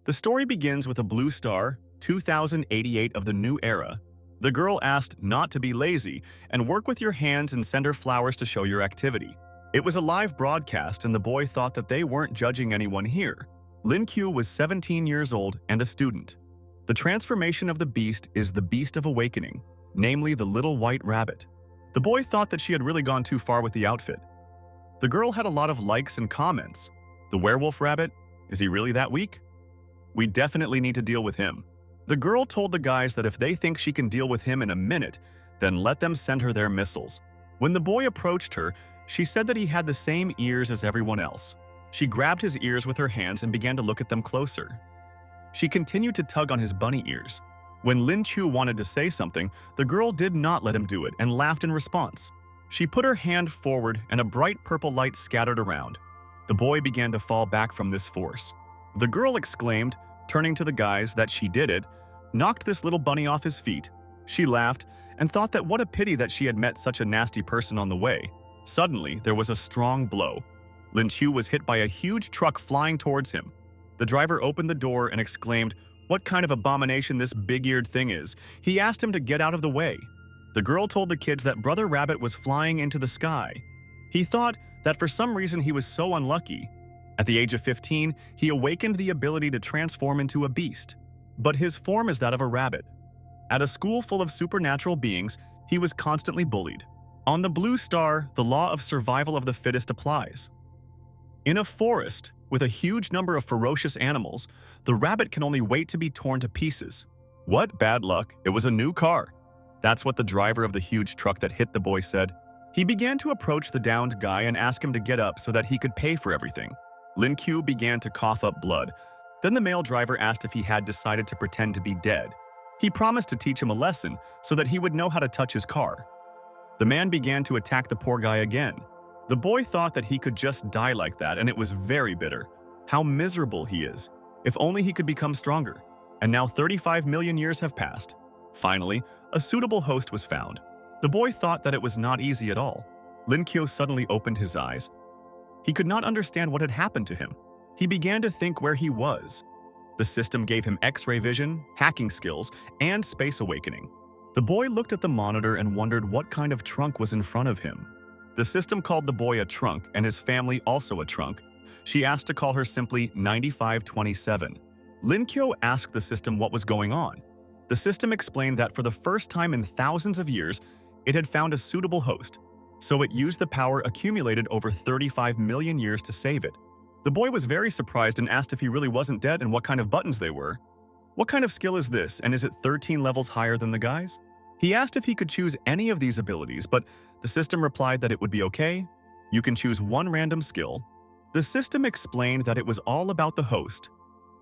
The story begins with a blue star, 2088 of the new era. The girl asked not to be lazy and work with your hands and send her flowers to show your activity. It was a live broadcast and the boy thought that they weren't judging anyone here. Lin Q was 17 years old and a student. The transformation of the beast is the Beast of Awakening, namely the little white rabbit. The boy thought that she had really gone too far with the outfit. The girl had a lot of likes and comments. The werewolf rabbit? Is he really that weak? We definitely need to deal with him. The girl told the guys that if they think she can deal with him in a minute, then let them send her their missiles. When the boy approached her, she said that he had the same ears as everyone else. She grabbed his ears with her hands and began to look at them closer. She continued to tug on his bunny ears. When Lin Chu wanted to say something, the girl did not let him do it and laughed in response. She put her hand forward and a bright purple light scattered around. The boy began to fall back from this force. The girl exclaimed, turning to the guys, that she did it, knocked this little bunny off his feet. She laughed and thought that what a pity that she had met such a nasty person on the way. Suddenly, there was a strong blow. Lin Chu was hit by a huge truck flying towards him. The driver opened the door and exclaimed, "What kind of abomination this big-eared thing is?" He asked him to get out of the way. The girl told the kids that Brother Rabbit was flying into the sky. He thought that for some reason he was so unlucky. At the age of 15, he awakened the ability to transform into a beast, but his form is that of a rabbit. At a school full of supernatural beings, he was constantly bullied. On the blue star, the law of survival of the fittest applies. In a forest with a huge number of ferocious animals, the rabbit can only wait to be torn to pieces. What bad luck, it was a new car. That's what the driver of the huge truck that hit the boy said. He began to approach the downed guy and ask him to get up so that he could pay for everything. Lin Q began to cough up blood. Then the male driver asked if he had decided to pretend to be dead. He promised to teach him a lesson so that he would know how to touch his car. The man began to attack the poor guy again. The boy thought that he could just die like that, and it was very bitter. How miserable he is. If only he could become stronger. And now 35 million years have passed. Finally, a suitable host was found. The boy thought that it was not easy at all. Lin Qiu suddenly opened his eyes. He could not understand what had happened to him. He began to think where he was. The system gave him X-ray vision, hacking skills, and space awakening. The boy looked at the monitor and wondered what kind of trunk was in front of him. The system called the boy a trunk and his family also a trunk. She asked to call her simply 9527. Lin Qiu asked the system what was going on. The system explained that for the first time in thousands of years, it had found a suitable host, so it used the power accumulated over 35 million years to save it. The boy was very surprised and asked if he really wasn't dead and what kind of buttons they were. What kind of skill is this, and is it 13 levels higher than the guys? He asked if he could choose any of these abilities, but the system replied that it would be okay. You can choose one random skill. The system explained that it was all about the host.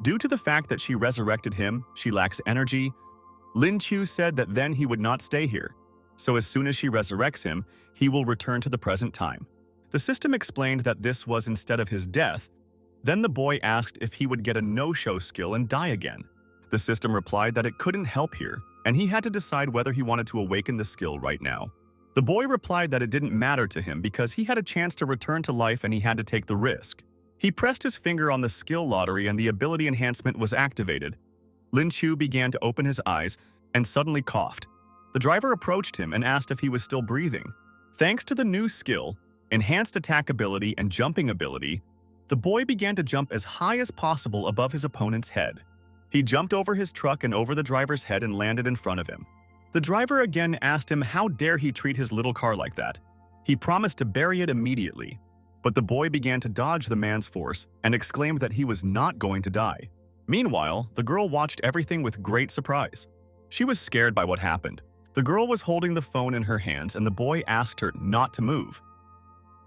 Due to the fact that she resurrected him, she lacks energy. Lin Qiu said that then he would not stay here. So as soon as she resurrects him, he will return to the present time. The system explained that this was instead of his death. Then the boy asked if he would get a no-show skill and die again. The system replied that it couldn't help here, and he had to decide whether he wanted to awaken the skill right now. The boy replied that it didn't matter to him because he had a chance to return to life and he had to take the risk. He pressed his finger on the skill lottery and the ability enhancement was activated. Lin Qiu began to open his eyes and suddenly coughed. The driver approached him and asked if he was still breathing. Thanks to the new skill, enhanced attack ability and jumping ability, the boy began to jump as high as possible above his opponent's head. He jumped over his truck and over the driver's head and landed in front of him. The driver again asked him how dare he treat his little car like that. He promised to bury it immediately, but the boy began to dodge the man's force and exclaimed that he was not going to die. Meanwhile, the girl watched everything with great surprise. She was scared by what happened. The girl was holding the phone in her hands and the boy asked her not to move.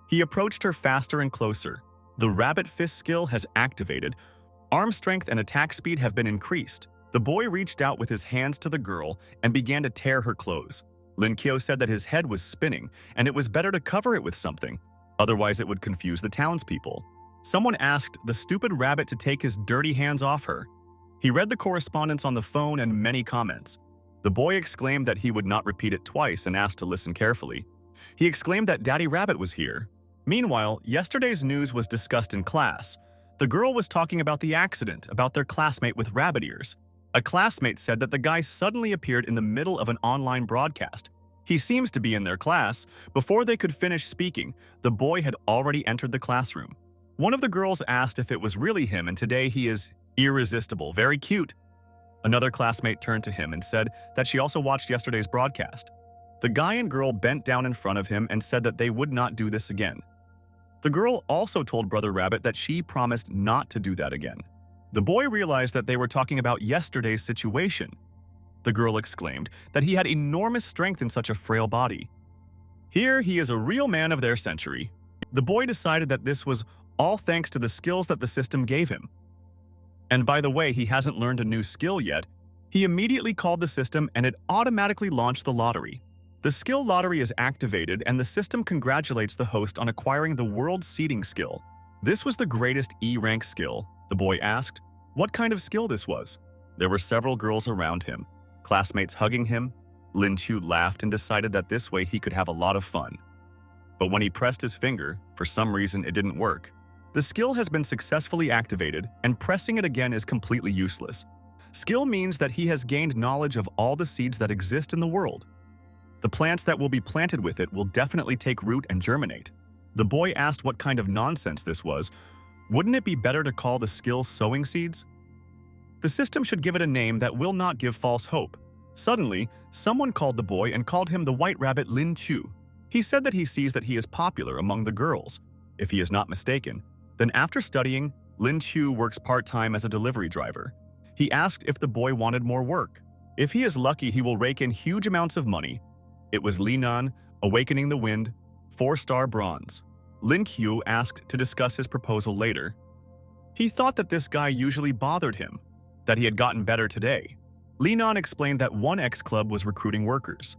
He approached her faster and closer. The rabbit fist skill has activated. Arm strength and attack speed have been increased. The boy reached out with his hands to the girl and began to tear her clothes. Lin Qiu said that his head was spinning and it was better to cover it with something, otherwise it would confuse the townspeople. Someone asked the stupid rabbit to take his dirty hands off her. He read the correspondence on the phone and many comments. The boy exclaimed that he would not repeat it twice and asked to listen carefully. He exclaimed that Daddy Rabbit was here. Meanwhile, yesterday's news was discussed in class. The girl was talking about the accident, about their classmate with rabbit ears. A classmate said that the guy suddenly appeared in the middle of an online broadcast. He seems to be in their class. Before they could finish speaking, the boy had already entered the classroom. One of the girls asked if it was really him, and today he is irresistible, very cute. Another classmate turned to him and said that she also watched yesterday's broadcast. The guy and girl bent down in front of him and said that they would not do this again. The girl also told Brother Rabbit that she promised not to do that again. The boy realized that they were talking about yesterday's situation. The girl exclaimed that he had enormous strength in such a frail body. Here he is a real man of their century. The boy decided that this was all thanks to the skills that the system gave him. And by the way, he hasn't learned a new skill yet. He immediately called the system and it automatically launched the lottery. The skill lottery is activated and the system congratulates the host on acquiring the world seeding skill. This was the greatest E-rank skill. The boy asked what kind of skill this was. There were several girls around him, classmates hugging him. Lin Chu laughed and decided that this way he could have a lot of fun. But when he pressed his finger, for some reason it didn't work. The skill has been successfully activated, and pressing it again is completely useless. Skill means that he has gained knowledge of all the seeds that exist in the world. The plants that will be planted with it will definitely take root and germinate. The boy asked what kind of nonsense this was. Wouldn't it be better to call the skill sowing seeds? The system should give it a name that will not give false hope. Suddenly, someone called the boy and called him the White Rabbit Lin Chu. He said that he sees that he is popular among the girls. If he is not mistaken, then after studying, Lin Chu works part-time as a delivery driver. He asked if the boy wanted more work. If he is lucky, he will rake in huge amounts of money. It was Li Nan, Awakening the Wind, 4-star bronze. Lin Qiu asked to discuss his proposal later. He thought that this guy usually bothered him, that he had gotten better today. Li Nan explained that 1X Club was recruiting workers.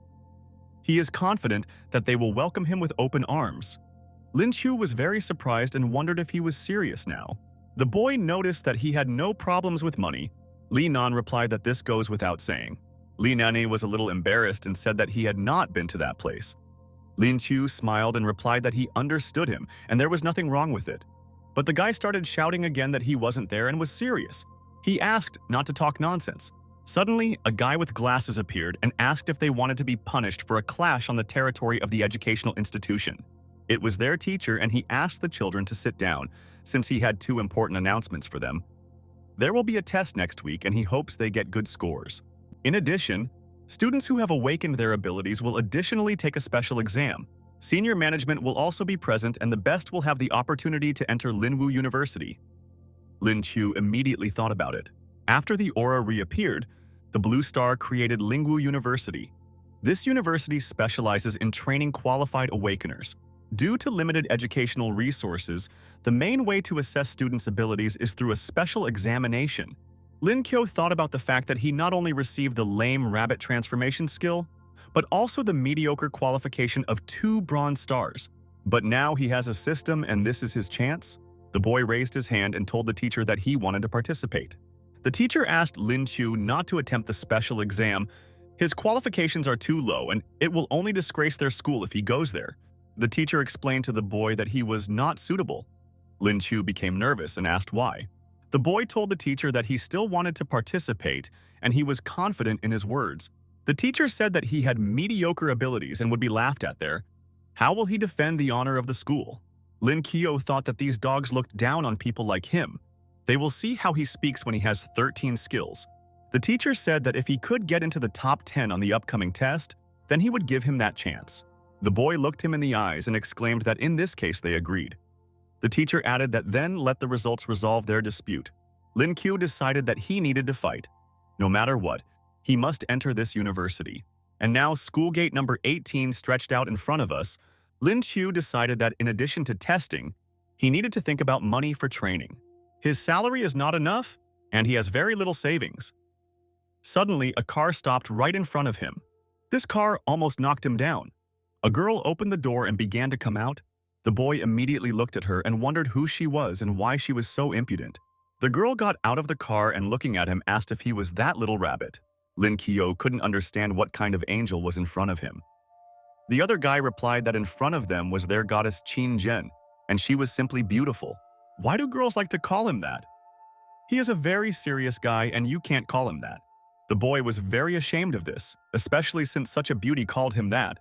He is confident that they will welcome him with open arms. Lin Chu was very surprised and wondered if he was serious now. The boy noticed that he had no problems with money. Li Nan replied that this goes without saying. Li Nan was a little embarrassed and said that he had not been to that place. Lin Chu smiled and replied that he understood him and there was nothing wrong with it. But the guy started shouting again that he wasn't there and was serious. He asked not to talk nonsense. Suddenly, a guy with glasses appeared and asked if they wanted to be punished for a clash on the territory of the educational institution. It was their teacher and he asked the children to sit down, since he had 2 important announcements for them. There will be a test next week and he hopes they get good scores. In addition, students who have awakened their abilities will additionally take a special exam. Senior management will also be present and the best will have the opportunity to enter Linwu University. Lin Chu immediately thought about it. After the aura reappeared, the blue star created Linwu University. This university specializes in training qualified awakeners. Due to limited educational resources, the main way to assess students' abilities is through a special examination. Lin Qiu thought about the fact that he not only received the lame rabbit transformation skill, but also the mediocre qualification of 2 bronze stars. But now he has a system and this is his chance? The boy raised his hand and told the teacher that he wanted to participate. The teacher asked Lin Qiu not to attempt the special exam. His qualifications are too low and it will only disgrace their school if he goes there. The teacher explained to the boy that he was not suitable. Lin Qiu became nervous and asked why. The boy told the teacher that he still wanted to participate and he was confident in his words. The teacher said that he had mediocre abilities and would be laughed at there. How will he defend the honor of the school? Lin Qiu thought that these dogs looked down on people like him. They will see how he speaks when he has 13 skills. The teacher said that if he could get into the top 10 on the upcoming test, then he would give him that chance. The boy looked him in the eyes and exclaimed that in this case they agreed. The teacher added that then let the results resolve their dispute. Lin Qiu decided that he needed to fight. No matter what, he must enter this university. And now school gate number 18 stretched out in front of us. Lin Qiu decided that in addition to testing, he needed to think about money for training. His salary is not enough, and he has very little savings. Suddenly, a car stopped right in front of him. This car almost knocked him down. A girl opened the door and began to come out. The boy immediately looked at her and wondered who she was and why she was so impudent. The girl got out of the car and looking at him asked if he was that little rabbit. Lin Qiu couldn't understand what kind of angel was in front of him. The other guy replied that in front of them was their goddess Qin Zhen, and she was simply beautiful. Why do girls like to call him that? He is a very serious guy and you can't call him that. The boy was very ashamed of this, especially since such a beauty called him that.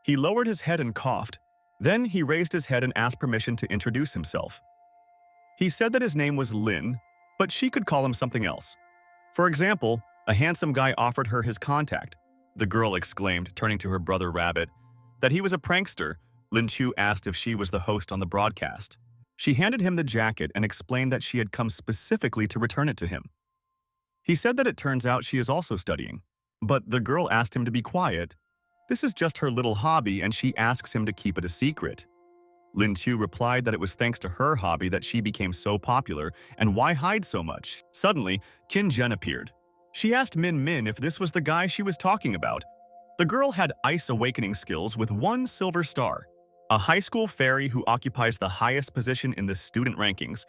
He lowered his head and coughed. Then he raised his head and asked permission to introduce himself. He said that his name was Lin, but she could call him something else. For example, a handsome guy offered her his contact. The girl exclaimed, turning to her brother Rabbit, that he was a prankster. Lin Chu asked if she was the host on the broadcast. She handed him the jacket and explained that she had come specifically to return it to him. He said that it turns out she is also studying, but the girl asked him to be quiet. This is just her little hobby and she asks him to keep it a secret. Lin Chu replied that it was thanks to her hobby that she became so popular, and why hide so much? Suddenly, Qin Zhen appeared. She asked Min Min if this was the guy she was talking about. The girl had ice awakening skills with 1 silver star, a high school fairy who occupies the highest position in the student rankings.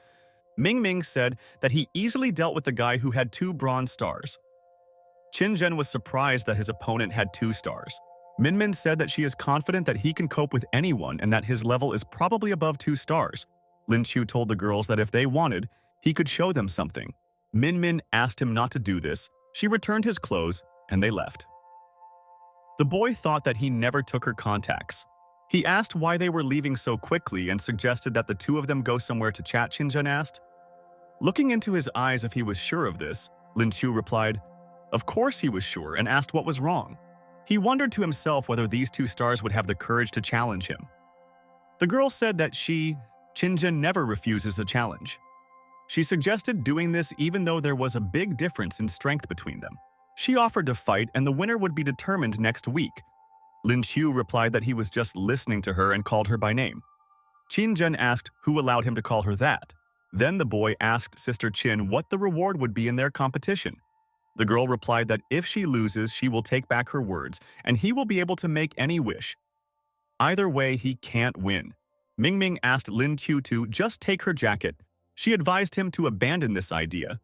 Ming Ming said that he easily dealt with the guy who had 2 bronze stars. Qin Zhen was surprised that his opponent had 2 stars. Min Min said that she is confident that he can cope with anyone and that his level is probably above 2 stars. Lin Chu told the girls that if they wanted, he could show them something. Min Min asked him not to do this. She returned his clothes, and they left. The boy thought that he never took her contacts. He asked why they were leaving so quickly and suggested that the 2 of them go somewhere to chat, Qin Zhen asked. Looking into his eyes if he was sure of this, Lin Chu replied, of course he was sure, and asked what was wrong. He wondered to himself whether these 2 stars would have the courage to challenge him. The girl said that Qin Zhen never refuses a challenge. She suggested doing this even though there was a big difference in strength between them. She offered to fight and the winner would be determined next week. Lin Chu replied that he was just listening to her and called her by name. Qin Zhen asked who allowed him to call her that. Then the boy asked Sister Qin what the reward would be in their competition. The girl replied that if she loses, she will take back her words, and he will be able to make any wish. Either way, he can't win. Ming Ming asked Lin Chu to just take her jacket. She advised him to abandon this idea.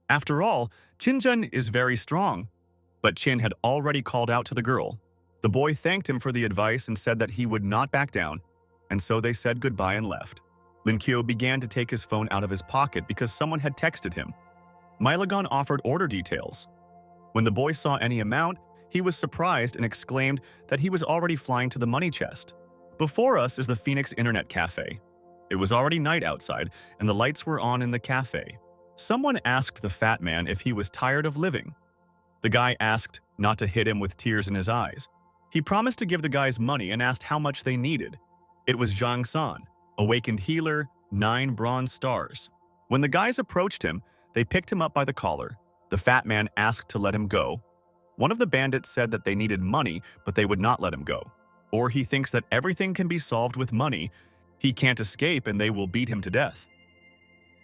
After all, Qin Zhen is very strong. But Qin had already called out to the girl. The boy thanked him for the advice and said that he would not back down, and so they said goodbye and left. Lin Qiu began to take his phone out of his pocket because someone had texted him. Mylagon offered order details. When the boy saw any amount, he was surprised and exclaimed that he was already flying to the money chest. Before us is the Phoenix Internet Cafe. It was already night outside, and the lights were on in the cafe. Someone asked the fat man if he was tired of living. The guy asked not to hit him with tears in his eyes. He promised to give the guys money and asked how much they needed. It was Zhang San, awakened healer, 9 bronze stars. When the guys approached him, they picked him up by the collar. The fat man asked to let him go. One of the bandits said that they needed money, but they would not let him go. Or he thinks that everything can be solved with money. He can't escape and they will beat him to death.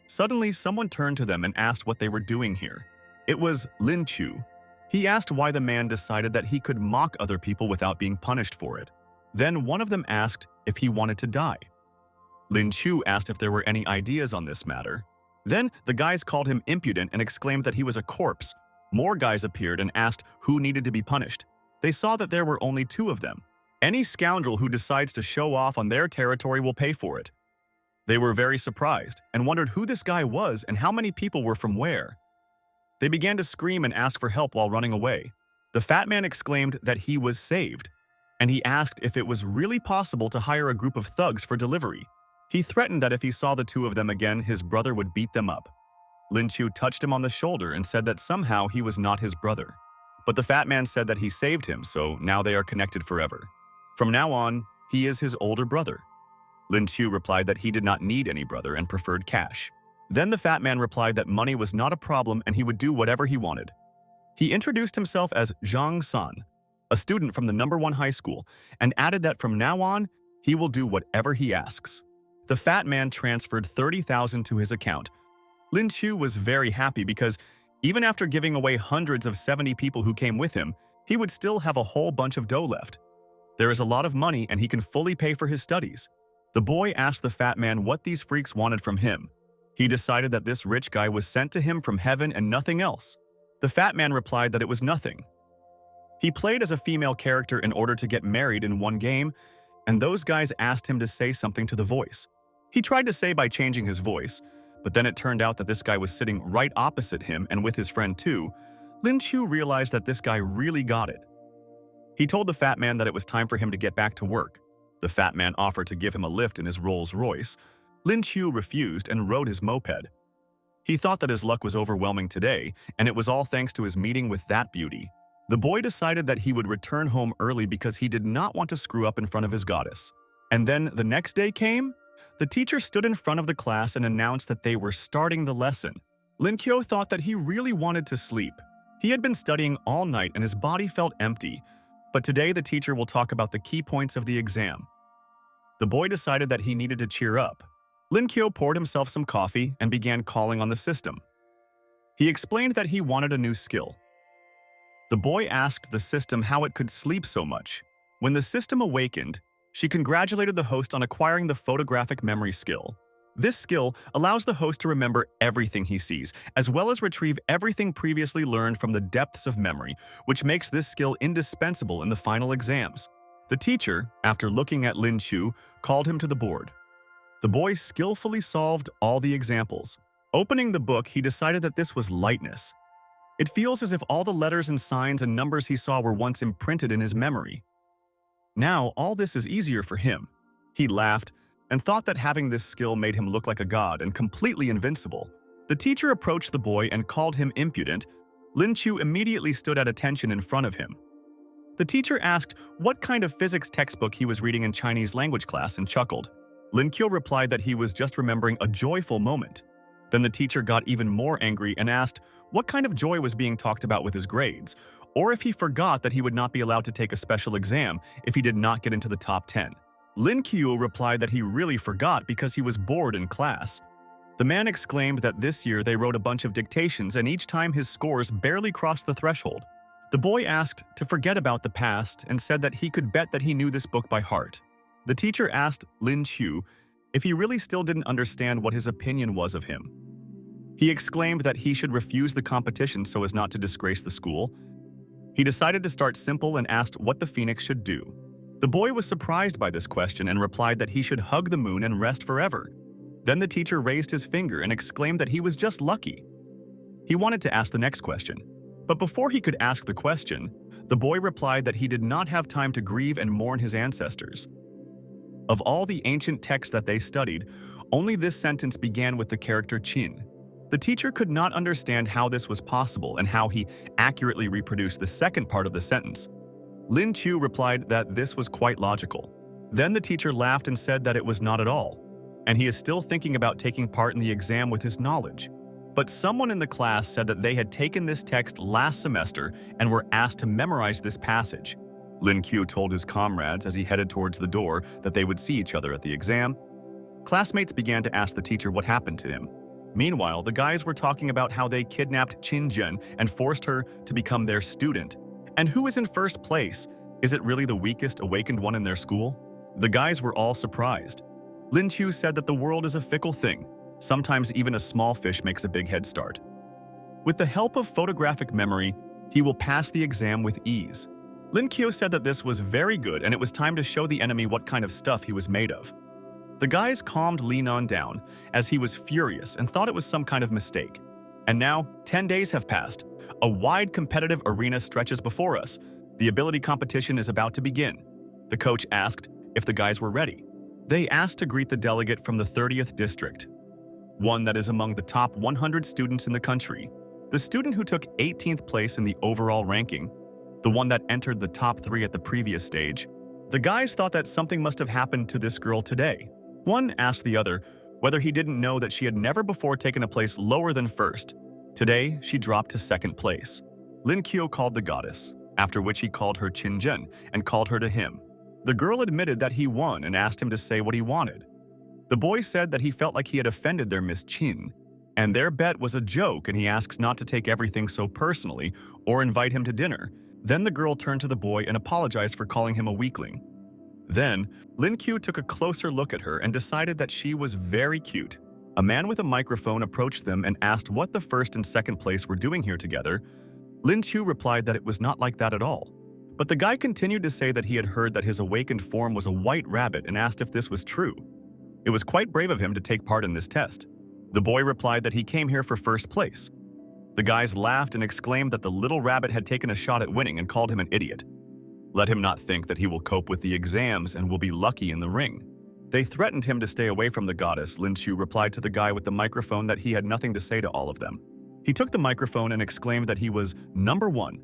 Suddenly, someone turned to them and asked what they were doing here. It was Lin Chu. He asked why the man decided that he could mock other people without being punished for it. Then one of them asked if he wanted to die. Lin Chu asked if there were any ideas on this matter. Then the guys called him impudent and exclaimed that he was a corpse. More guys appeared and asked who needed to be punished. They saw that there were only 2 of them. Any scoundrel who decides to show off on their territory will pay for it. They were very surprised and wondered who this guy was and how many people were from where. They began to scream and ask for help while running away. The fat man exclaimed that he was saved, and he asked if it was really possible to hire a group of thugs for delivery. He threatened that if he saw the 2 of them again, his brother would beat them up. Lin Chu touched him on the shoulder and said that somehow he was not his brother. But the fat man said that he saved him, so now they are connected forever. From now on, he is his older brother. Lin Chu replied that he did not need any brother and preferred cash. Then the fat man replied that money was not a problem and he would do whatever he wanted. He introduced himself as Zhang San, a student from the #1 high school, and added that from now on, he will do whatever he asks. The fat man transferred 30,000 to his account. Lin Chu was very happy because even after giving away hundreds of 70 people who came with him, he would still have a whole bunch of dough left. There is a lot of money and he can fully pay for his studies. The boy asked the fat man what these freaks wanted from him. He decided that this rich guy was sent to him from heaven and nothing else. The fat man replied that it was nothing. He played as a female character in order to get married in one game, and those guys asked him to say something to the voice. He tried to say by changing his voice, but then it turned out that this guy was sitting right opposite him and with his friend too. Lin Chu realized that this guy really got it. He told the fat man that it was time for him to get back to work. The fat man offered to give him a lift in his Rolls Royce. Lin Chu refused and rode his moped. He thought that his luck was overwhelming today, and it was all thanks to his meeting with that beauty. The boy decided that he would return home early because he did not want to screw up in front of his goddess. And then the next day came. The teacher stood in front of the class and announced that they were starting the lesson. Lin Kyo thought that he really wanted to sleep. He had been studying all night and his body felt empty, but today the teacher will talk about the key points of the exam. The boy decided that he needed to cheer up. Lin Kyo poured himself some coffee and began calling on the system. He explained that he wanted a new skill. The boy asked the system how it could sleep so much. When the system awakened, she congratulated the host on acquiring the photographic memory skill. This skill allows the host to remember everything he sees, as well as retrieve everything previously learned from the depths of memory, which makes this skill indispensable in the final exams. The teacher, after looking at Lin Chu, called him to the board. The boy skillfully solved all the examples. Opening the book, he decided that this was lightness. It feels as if all the letters and signs and numbers he saw were once imprinted in his memory. Now, all this is easier for him. He laughed and thought that having this skill made him look like a god and completely invincible. The teacher approached the boy and called him impudent. Lin Chu immediately stood at attention in front of him. The teacher asked what kind of physics textbook he was reading in Chinese language class and chuckled. Lin Kyo replied that he was just remembering a joyful moment. Then the teacher got even more angry and asked what kind of joy was being talked about with his grades, or if he forgot that he would not be allowed to take a special exam if he did not get into the top 10. Lin Kyo replied that he really forgot because he was bored in class. The man exclaimed that this year they wrote a bunch of dictations and each time his scores barely crossed the threshold. The boy asked to forget about the past and said that he could bet that he knew this book by heart. The teacher asked Lin Chu if he really still didn't understand what his opinion was of him. He exclaimed that he should refuse the competition so as not to disgrace the school. He decided to start simple and asked what the phoenix should do. The boy was surprised by this question and replied that he should hug the moon and rest forever. Then the teacher raised his finger and exclaimed that he was just lucky. He wanted to ask the next question, but before he could ask the question, the boy replied that he did not have time to grieve and mourn his ancestors. Of all the ancient texts that they studied, only this sentence began with the character Qin. The teacher could not understand how this was possible and how he accurately reproduced the second part of the sentence. Lin Chu replied that this was quite logical. Then the teacher laughed and said that it was not at all, and he is still thinking about taking part in the exam with his knowledge. But someone in the class said that they had taken this text last semester and were asked to memorize this passage. Lin Q told his comrades as he headed towards the door that they would see each other at the exam. Classmates began to ask the teacher what happened to him. Meanwhile, the guys were talking about how they kidnapped Qin Zhen and forced her to become their student. And who is in first place? Is it really the weakest awakened one in their school? The guys were all surprised. Lin Chu said that the world is a fickle thing. Sometimes even a small fish makes a big head start. With the help of photographic memory, he will pass the exam with ease. Lin Kyo said that this was very good and it was time to show the enemy what kind of stuff he was made of. The guys calmed Li Nan down as he was furious and thought it was some kind of mistake. And now, 10 days have passed. A wide competitive arena stretches before us. The ability competition is about to begin. The coach asked if the guys were ready. They asked to greet the delegate from the 30th district, one that is among the top 100 students in the country, the student who took 18th place in the overall ranking, the one that entered the top 3 at the previous stage. The guys thought that something must have happened to this girl today. One asked the other whether he didn't know that she had never before taken a place lower than first. Today, she dropped to second place. Lin Kyo called the goddess, after which he called her Qin Zhen and called her to him. The girl admitted that he won and asked him to say what he wanted. The boy said that he felt like he had offended their Miss Qin, and their bet was a joke and he asks not to take everything so personally or invite him to dinner. Then the girl turned to the boy and apologized for calling him a weakling. Then, Lin Q took a closer look at her and decided that she was very cute. A man with a microphone approached them and asked what the first and second place were doing here together. Lin Chu replied that it was not like that at all. But the guy continued to say that he had heard that his awakened form was a white rabbit and asked if this was true. It was quite brave of him to take part in this test. The boy replied that he came here for first place. The guys laughed and exclaimed that the little rabbit had taken a shot at winning and called him an idiot. Let him not think that he will cope with the exams and will be lucky in the ring. They threatened him to stay away from the goddess. Lin Chu replied to the guy with the microphone that he had nothing to say to all of them. He took the microphone and exclaimed that he was number one.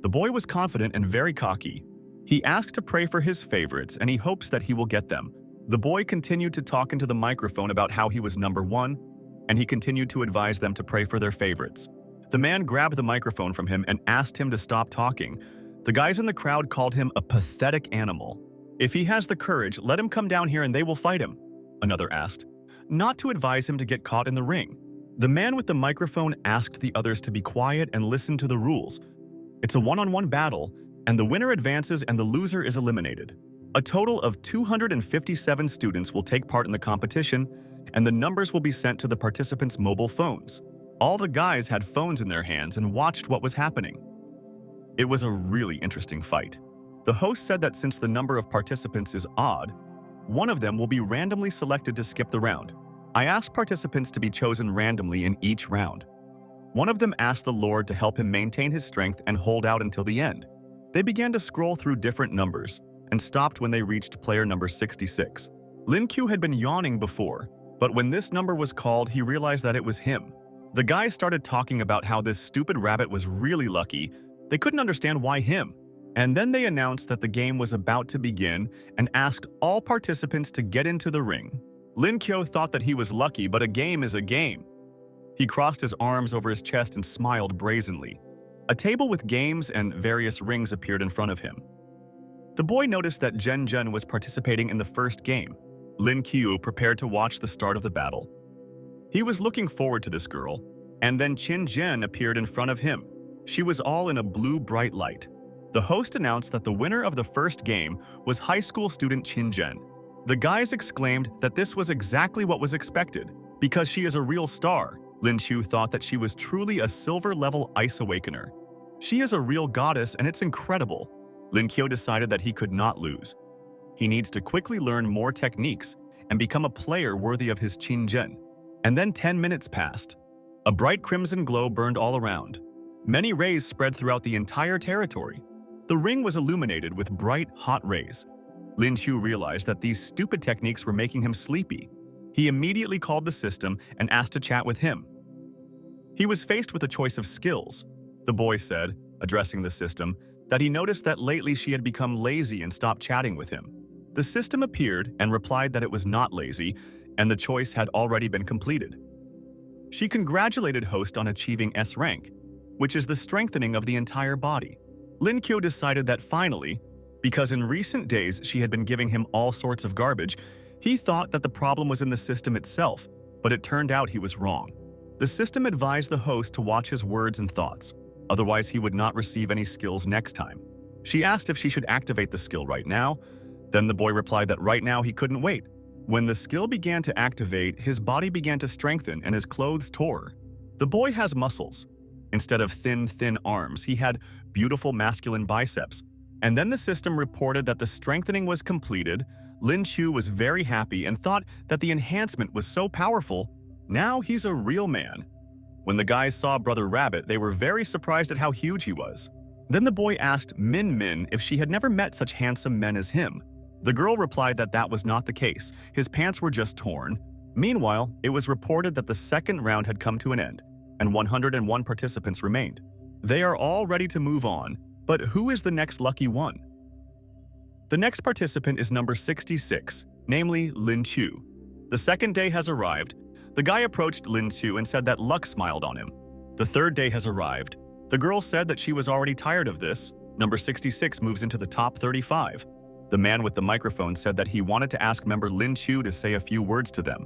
The boy was confident and very cocky. He asked to pray for his favorites and he hopes that he will get them. The boy continued to talk into the microphone about how he was number one, and he continued to advise them to pray for their favorites. The man grabbed the microphone from him and asked him to stop talking. The guys in the crowd called him a pathetic animal. If he has the courage, let him come down here and they will fight him, another asked, not to advise him to get caught in the ring. The man with the microphone asked the others to be quiet and listen to the rules. It's a one-on-one battle, and the winner advances and the loser is eliminated. A total of 257 students will take part in the competition, and the numbers will be sent to the participants' mobile phones. All the guys had phones in their hands and watched what was happening. It was a really interesting fight. The host said that since the number of participants is odd, one of them will be randomly selected to skip the round. I asked participants to be chosen randomly in each round. One of them asked the Lord to help him maintain his strength and hold out until the end. They began to scroll through different numbers and stopped when they reached player number 66. Lin Q had been yawning before, but when this number was called, he realized that it was him. The guy started talking about how this stupid rabbit was really lucky. They couldn't understand why him. And then they announced that the game was about to begin and asked all participants to get into the ring. Lin Kyo thought that he was lucky, but a game is a game. He crossed his arms over his chest and smiled brazenly. A table with games and various rings appeared in front of him. The boy noticed that Zhen Zhen was participating in the first game. Lin Qiu prepared to watch the start of the battle. He was looking forward to this girl, and then Qin Zhen appeared in front of him. She was all in a blue bright light. The host announced that the winner of the first game was high school student Qin Zhen. The guys exclaimed that this was exactly what was expected. Because she is a real star, Lin Chu thought that she was truly a silver-level ice awakener. She is a real goddess and it's incredible. Lin Qiu decided that he could not lose. He needs to quickly learn more techniques and become a player worthy of his Qin Zhen. And then 10 minutes passed. A bright crimson glow burned all around. Many rays spread throughout the entire territory. The ring was illuminated with bright, hot rays. Lin Chu realized that these stupid techniques were making him sleepy. He immediately called the system and asked to chat with him. He was faced with a choice of skills. The boy said, addressing the system, that he noticed that lately she had become lazy and stopped chatting with him. The system appeared and replied that it was not lazy, and the choice had already been completed. She congratulated host on achieving S rank, which is the strengthening of the entire body. Lin Qiu decided that finally, because in recent days she had been giving him all sorts of garbage, he thought that the problem was in the system itself, but it turned out he was wrong. The system advised the host to watch his words and thoughts, otherwise he would not receive any skills next time. She asked if she should activate the skill right now. Then the boy replied that right now he couldn't wait. When the skill began to activate, his body began to strengthen and his clothes tore. The boy has muscles. Instead of thin arms, he had beautiful masculine biceps. And then the system reported that the strengthening was completed. Lin Chu was very happy and thought that the enhancement was so powerful. Now he's a real man. When the guys saw Brother Rabbit, they were very surprised at how huge he was. Then the boy asked Min Min if she had never met such handsome men as him. The girl replied that that was not the case. His pants were just torn. Meanwhile, it was reported that the second round had come to an end, and 101 participants remained. They are all ready to move on, but who is the next lucky one? The next participant is number 66, namely Lin Chu. The second day has arrived. The guy approached Lin Chu and said that luck smiled on him. The third day has arrived. The girl said that she was already tired of this. Number 66 moves into the top 35. The man with the microphone said that he wanted to ask member Lin Chu to say a few words to them.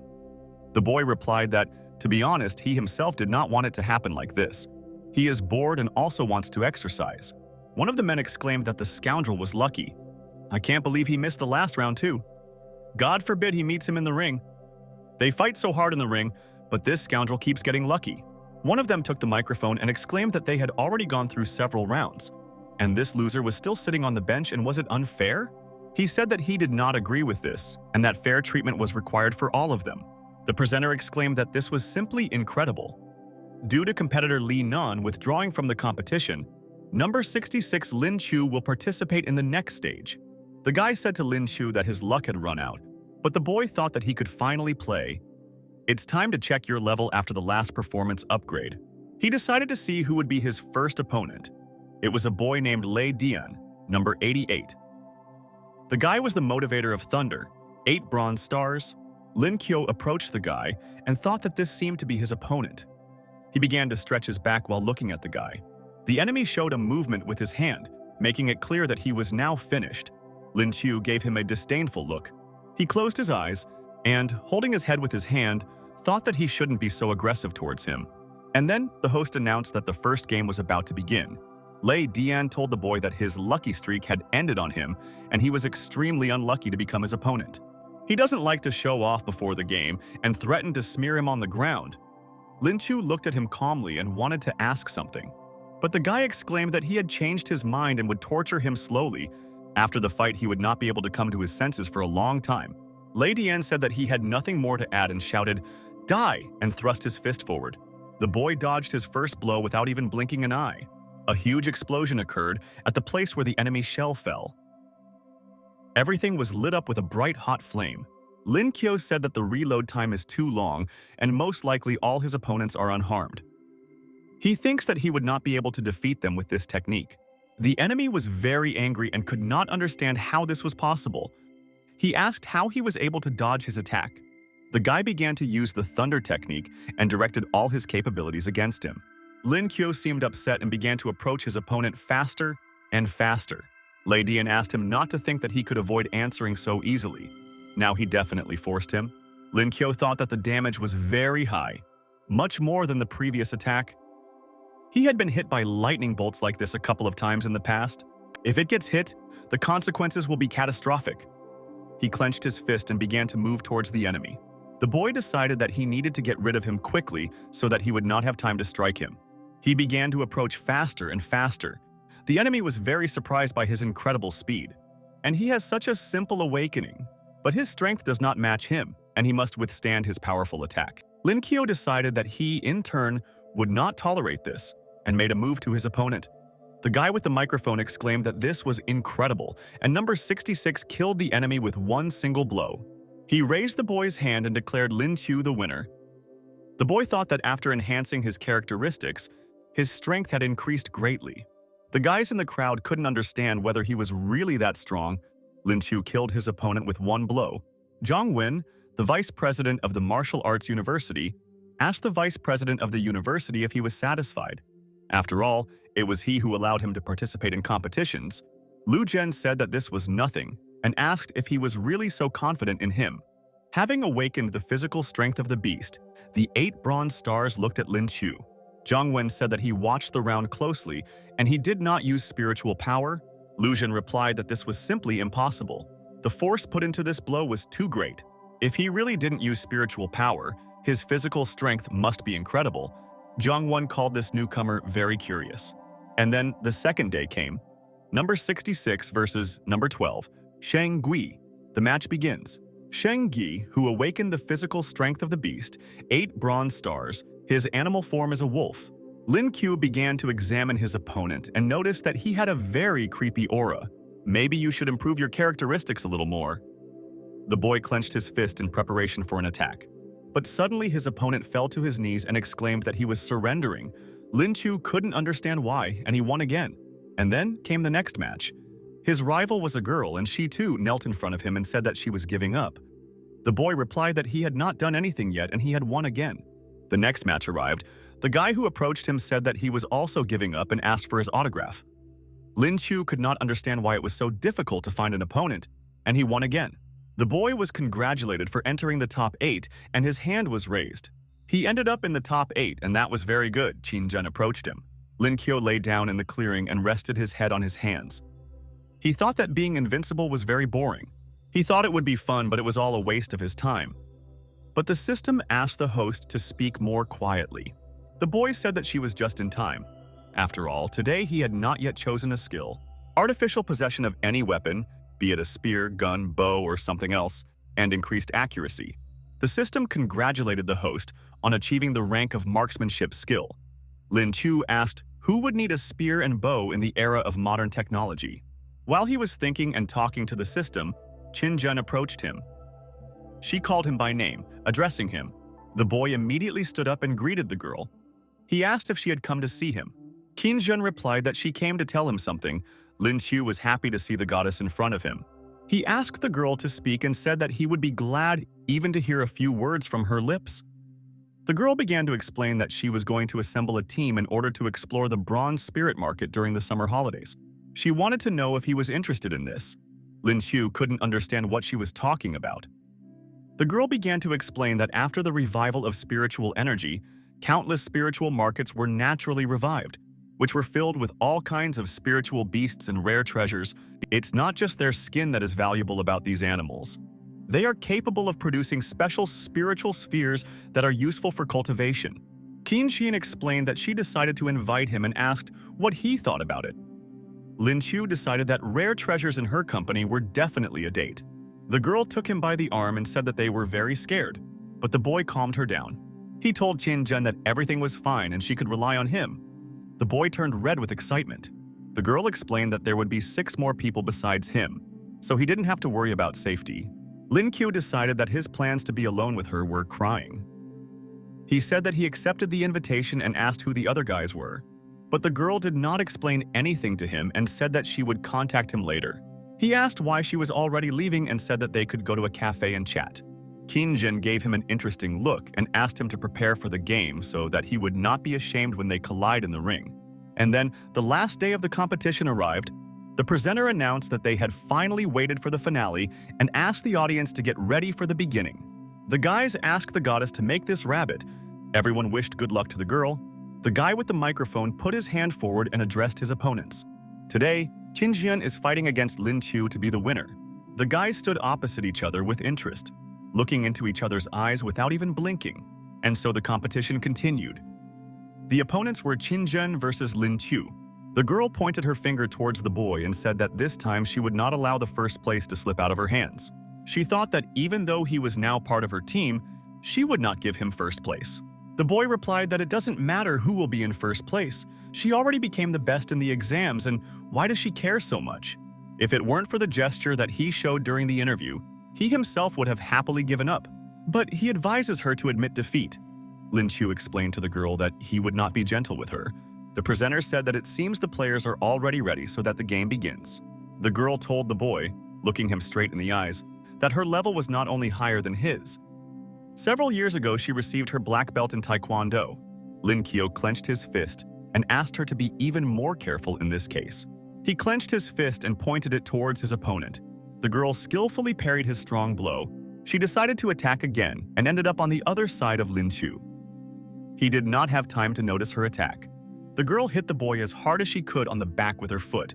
The boy replied that, to be honest, he himself did not want it to happen like this. He is bored and also wants to exercise. One of the men exclaimed that the scoundrel was lucky. I can't believe he missed the last round too. God forbid he meets him in the ring. They fight so hard in the ring, but this scoundrel keeps getting lucky. One of them took the microphone and exclaimed that they had already gone through several rounds, and this loser was still sitting on the bench, and was it unfair? He said that he did not agree with this and that fair treatment was required for all of them. The presenter exclaimed that this was simply incredible. Due to competitor Li Nan withdrawing from the competition, number 66 Lin Chu will participate in the next stage. The guy said to Lin Chu that his luck had run out, but the boy thought that he could finally play. It's time to check your level after the last performance upgrade. He decided to see who would be his first opponent. It was a boy named Lei Dian, number 88. The guy was the motivator of Thunder, 8 bronze stars. Lin Kyo approached the guy and thought that this seemed to be his opponent. He began to stretch his back while looking at the guy. The enemy showed a movement with his hand, making it clear that he was now finished. Lin Chu gave him a disdainful look. He closed his eyes and, holding his head with his hand, thought that he shouldn't be so aggressive towards him. And then the host announced that the first game was about to begin. Lei Dian told the boy that his lucky streak had ended on him and he was extremely unlucky to become his opponent. He doesn't like to show off before the game and threatened to smear him on the ground. Lin Chu looked at him calmly and wanted to ask something. But the guy exclaimed that he had changed his mind and would torture him slowly. After the fight, he would not be able to come to his senses for a long time. Lei Dian said that he had nothing more to add and shouted, "Die!" and thrust his fist forward. The boy dodged his first blow without even blinking an eye. A huge explosion occurred at the place where the enemy shell fell. Everything was lit up with a bright hot flame. Lin Kyo said that the reload time is too long and most likely all his opponents are unharmed. He thinks that he would not be able to defeat them with this technique. The enemy was very angry and could not understand how this was possible. He asked how he was able to dodge his attack. The guy began to use the thunder technique and directed all his capabilities against him. Lin Kyo seemed upset and began to approach his opponent faster and faster. Lei Dian asked him not to think that he could avoid answering so easily. Now he definitely forced him. Lin Kyo thought that the damage was very high, much more than the previous attack. He had been hit by lightning bolts like this a couple of times in the past. If it gets hit, the consequences will be catastrophic. He clenched his fist and began to move towards the enemy. The boy decided that he needed to get rid of him quickly so that he would not have time to strike him. He began to approach faster and faster. The enemy was very surprised by his incredible speed. And he has such a simple awakening. But his strength does not match him, and he must withstand his powerful attack. Lin Kyo decided that he, in turn, would not tolerate this, and made a move to his opponent. The guy with the microphone exclaimed that this was incredible, and number 66 killed the enemy with one single blow. He raised the boy's hand and declared Lin Chu the winner. The boy thought that after enhancing his characteristics, his strength had increased greatly. The guys in the crowd couldn't understand whether he was really that strong. Lin Chu killed his opponent with one blow. Zhang Wen, the vice president of the Martial Arts University, asked the vice president of the university if he was satisfied. After all, it was he who allowed him to participate in competitions. Lu Zhen said that this was nothing and asked if he was really so confident in him. Having awakened the physical strength of the beast, the 8 bronze stars looked at Lin Chu. Zhang Wen said that he watched the round closely and he did not use spiritual power. Lu Zhen replied that this was simply impossible. The force put into this blow was too great. If he really didn't use spiritual power, his physical strength must be incredible. Zhang Wen called this newcomer very curious. And then the second day came. Number 66 versus number 12, Sheng Gui. The match begins. Sheng Gui, who awakened the physical strength of the beast, 8 bronze stars. His animal form is a wolf. Lin Q began to examine his opponent and noticed that he had a very creepy aura. Maybe you should improve your characteristics a little more. The boy clenched his fist in preparation for an attack. But suddenly his opponent fell to his knees and exclaimed that he was surrendering. Lin Chu couldn't understand why, and he won again. And then came the next match. His rival was a girl, and she too knelt in front of him and said that she was giving up. The boy replied that he had not done anything yet and he had won again. The next match arrived. The guy who approached him said that he was also giving up and asked for his autograph. Lin Chu could not understand why it was so difficult to find an opponent, and he won again. The boy was congratulated for entering the top 8, and his hand was raised. He ended up in the top 8, and that was very good. Qin Zhen approached him. Lin Kyo lay down in the clearing and rested his head on his hands. He thought that being invincible was very boring. He thought it would be fun, but it was all a waste of his time. But the system asked the host to speak more quietly. The boy said that she was just in time. After all, today he had not yet chosen a skill. Artificial possession of any weapon, be it a spear, gun, bow, or something else, and increased accuracy. The system congratulated the host on achieving the rank of marksmanship skill. Lin Chu asked who would need a spear and bow in the era of modern technology. While he was thinking and talking to the system, Qin Zhen approached him. She called him by name, addressing him. The boy immediately stood up and greeted the girl. He asked if she had come to see him. Qin Zhen replied that she came to tell him something. Lin Chu was happy to see the goddess in front of him. He asked the girl to speak and said that he would be glad even to hear a few words from her lips. The girl began to explain that she was going to assemble a team in order to explore the bronze spirit market during the summer holidays. She wanted to know if he was interested in this. Lin Chu couldn't understand what she was talking about. The girl began to explain that after the revival of spiritual energy, countless spiritual markets were naturally revived, which were filled with all kinds of spiritual beasts and rare treasures. It's not just their skin that is valuable about these animals. They are capable of producing special spiritual spheres that are useful for cultivation. Qin Xian explained that she decided to invite him and asked what he thought about it. Lin Chu decided that rare treasures in her company were definitely a date. The girl took him by the arm and said that they were very scared, but the boy calmed her down. He told Qin Zhen that everything was fine and she could rely on him. The boy turned red with excitement. The girl explained that there would be 6 more people besides him, so he didn't have to worry about safety. Lin Qiu decided that his plans to be alone with her were crying. He said that he accepted the invitation and asked who the other guys were, but the girl did not explain anything to him and said that she would contact him later. He asked why she was already leaving and said that they could go to a cafe and chat. Qin Zhen gave him an interesting look and asked him to prepare for the game so that he would not be ashamed when they collide in the ring. And then, the last day of the competition arrived. The presenter announced that they had finally waited for the finale and asked the audience to get ready for the beginning. The guys asked the goddess to make this rabbit. Everyone wished good luck to the girl. The guy with the microphone put his hand forward and addressed his opponents. Today, Qin Xian is fighting against Lin Qiu to be the winner. The guys stood opposite each other with interest, looking into each other's eyes without even blinking, and so the competition continued. The opponents were Qin Zhen versus Lin Qiu. The girl pointed her finger towards the boy and said that this time she would not allow the first place to slip out of her hands. She thought that even though he was now part of her team, she would not give him first place. The boy replied that it doesn't matter who will be in first place. She already became the best in the exams, and why does she care so much? If it weren't for the gesture that he showed during the interview, he himself would have happily given up. But he advises her to admit defeat. Lin Qiu explained to the girl that he would not be gentle with her. The presenter said that it seems the players are already ready so that the game begins. The girl told the boy, looking him straight in the eyes, that her level was not only higher than his. Several years ago, she received her black belt in Taekwondo. Lin Qiu clenched his fist and asked her to be even more careful in this case. He clenched his fist and pointed it towards his opponent. The girl skillfully parried his strong blow. She decided to attack again and ended up on the other side of Lin Qiu. He did not have time to notice her attack. The girl hit the boy as hard as she could on the back with her foot.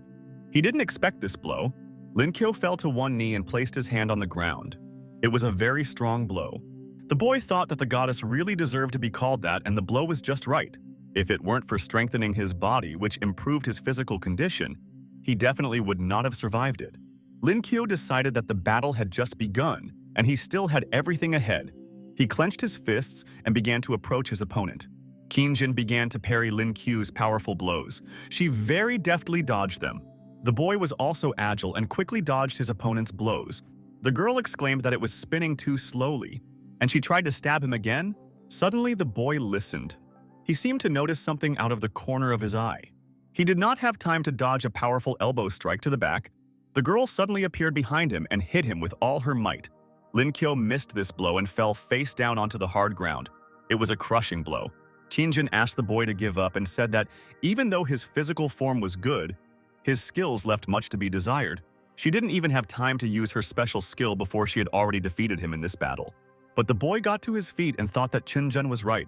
He didn't expect this blow. Lin Qiu fell to one knee and placed his hand on the ground. It was a very strong blow. The boy thought that the goddess really deserved to be called that, and the blow was just right. If it weren't for strengthening his body, which improved his physical condition, he definitely would not have survived it. Lin Qiu decided that the battle had just begun, and he still had everything ahead. He clenched his fists and began to approach his opponent. Qin Zhen began to parry Lin Qiu's powerful blows. She very deftly dodged them. The boy was also agile and quickly dodged his opponent's blows. The girl exclaimed that it was spinning too slowly, and she tried to stab him again. Suddenly, the boy listened. He seemed to notice something out of the corner of his eye. He did not have time to dodge a powerful elbow strike to the back. The girl suddenly appeared behind him and hit him with all her might. Lin Qiu missed this blow and fell face down onto the hard ground. It was a crushing blow. Qin Zhen asked the boy to give up and said that even though his physical form was good, his skills left much to be desired. She didn't even have time to use her special skill before she had already defeated him in this battle. But the boy got to his feet and thought that Qin Zhen was right.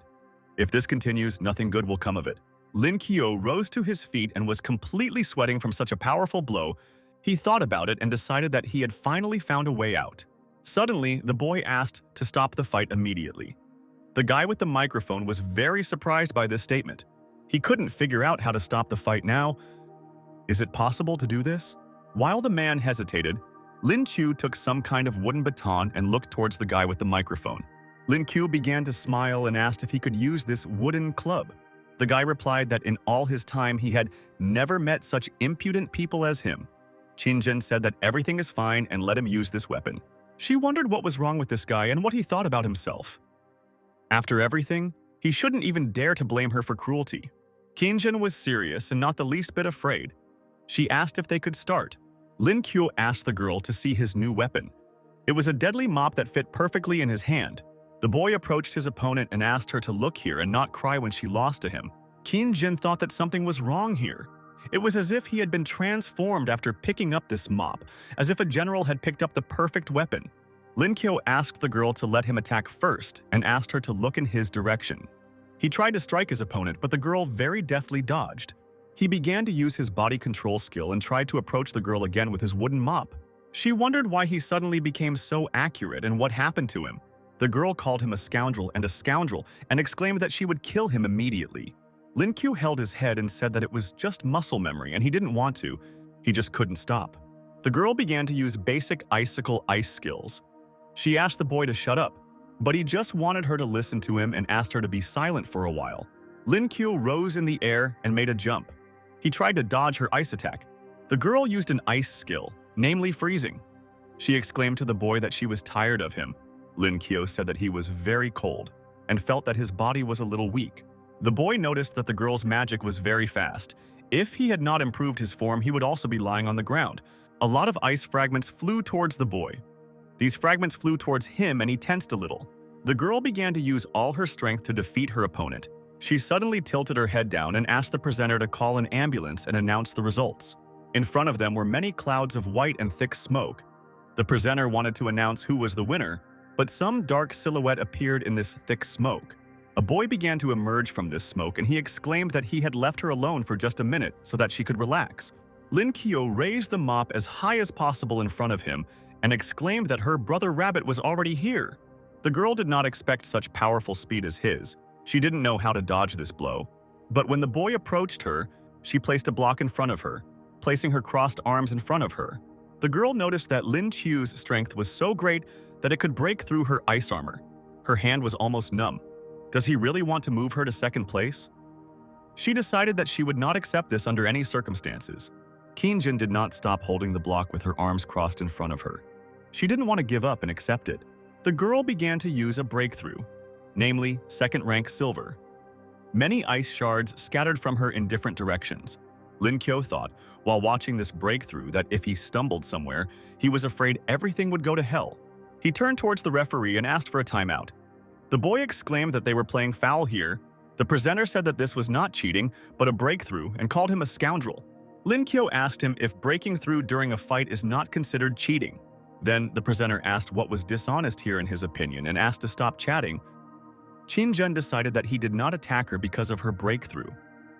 If this continues, nothing good will come of it. Lin Qiu rose to his feet and was completely sweating from such a powerful blow. He thought about it and decided that he had finally found a way out. Suddenly, the boy asked to stop the fight immediately. The guy with the microphone was very surprised by this statement. He couldn't figure out how to stop the fight now. Is it possible to do this? While the man hesitated, Lin Qiu took some kind of wooden baton and looked towards the guy with the microphone. Lin Qiu began to smile and asked if he could use this wooden club. The guy replied that in all his time he had never met such impudent people as him. Qin Zhen said that everything is fine and let him use this weapon. She wondered what was wrong with this guy and what he thought about himself. After everything, he shouldn't even dare to blame her for cruelty. Qin Zhen was serious and not the least bit afraid. She asked if they could start. Lin Qiu asked the girl to see his new weapon. It was a deadly mop that fit perfectly in his hand. The boy approached his opponent and asked her to look here and not cry when she lost to him. Qin Zhen thought that something was wrong here. It was as if he had been transformed after picking up this mop, as if a general had picked up the perfect weapon. Lin Qiu asked the girl to let him attack first and asked her to look in his direction. He tried to strike his opponent, but the girl very deftly dodged. He began to use his body control skill and tried to approach the girl again with his wooden mop. She wondered why he suddenly became so accurate and what happened to him. The girl called him a scoundrel and exclaimed that she would kill him immediately. Lin Qiu held his head and said that it was just muscle memory and he didn't want to. He just couldn't stop. The girl began to use basic icicle ice skills. She asked the boy to shut up, but he just wanted her to listen to him and asked her to be silent for a while. Lin Qiu rose in the air and made a jump. He tried to dodge her ice attack. The girl used an ice skill, namely freezing. She exclaimed to the boy that she was tired of him. Lin Qiu said that he was very cold and felt that his body was a little weak. The boy noticed that the girl's magic was very fast. If he had not improved his form, he would also be lying on the ground. A lot of ice fragments flew towards the boy. These fragments flew towards him and he tensed a little. The girl began to use all her strength to defeat her opponent. She suddenly tilted her head down and asked the presenter to call an ambulance and announce the results. In front of them were many clouds of white and thick smoke. The presenter wanted to announce who was the winner, but some dark silhouette appeared in this thick smoke. A boy began to emerge from this smoke and he exclaimed that he had left her alone for just a minute so that she could relax. Lin Qiu raised the mop as high as possible in front of him and exclaimed that her brother Rabbit was already here. The girl did not expect such powerful speed as his. She didn't know how to dodge this blow. But when the boy approached her, she placed a block in front of her, placing her crossed arms in front of her. The girl noticed that Lin Qiu's strength was so great that it could break through her ice armor. Her hand was almost numb. Does he really want to move her to second place? She decided that she would not accept this under any circumstances. Qin Zhen did not stop holding the block with her arms crossed in front of her. She didn't want to give up and accept it. The girl began to use a breakthrough, namely second-rank silver. Many ice shards scattered from her in different directions. Lin Qiu thought, while watching this breakthrough, that if he stumbled somewhere, he was afraid everything would go to hell. He turned towards the referee and asked for a timeout. The boy exclaimed that they were playing foul here. The presenter said that this was not cheating, but a breakthrough, and called him a scoundrel. Lin Qiu asked him if breaking through during a fight is not considered cheating. Then the presenter asked what was dishonest here in his opinion and asked to stop chatting. Qin Zhen decided that he did not attack her because of her breakthrough.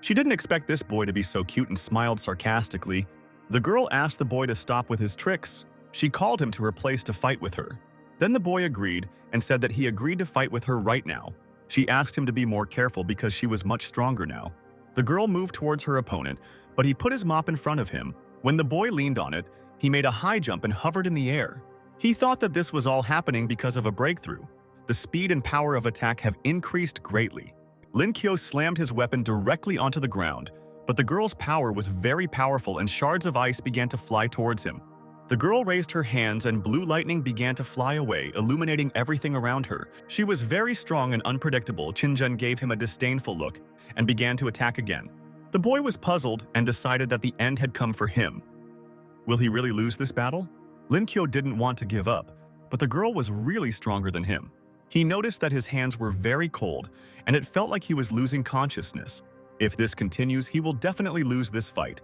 She didn't expect this boy to be so cute and smiled sarcastically. The girl asked the boy to stop with his tricks. She called him to her place to fight with her. Then the boy agreed and said that he agreed to fight with her right now. She asked him to be more careful because she was much stronger now. The girl moved towards her opponent, but he put his mop in front of him. When the boy leaned on it, he made a high jump and hovered in the air. He thought that this was all happening because of a breakthrough. The speed and power of attack have increased greatly. Lin Qiu slammed his weapon directly onto the ground, but the girl's power was very powerful and shards of ice began to fly towards him. The girl raised her hands and blue lightning began to fly away, illuminating everything around her. She was very strong and unpredictable. Qin Zhen gave him a disdainful look and began to attack again. The boy was puzzled and decided that the end had come for him. Will he really lose this battle? Lin Qiu didn't want to give up, but the girl was really stronger than him. He noticed that his hands were very cold, and it felt like he was losing consciousness. If this continues, he will definitely lose this fight.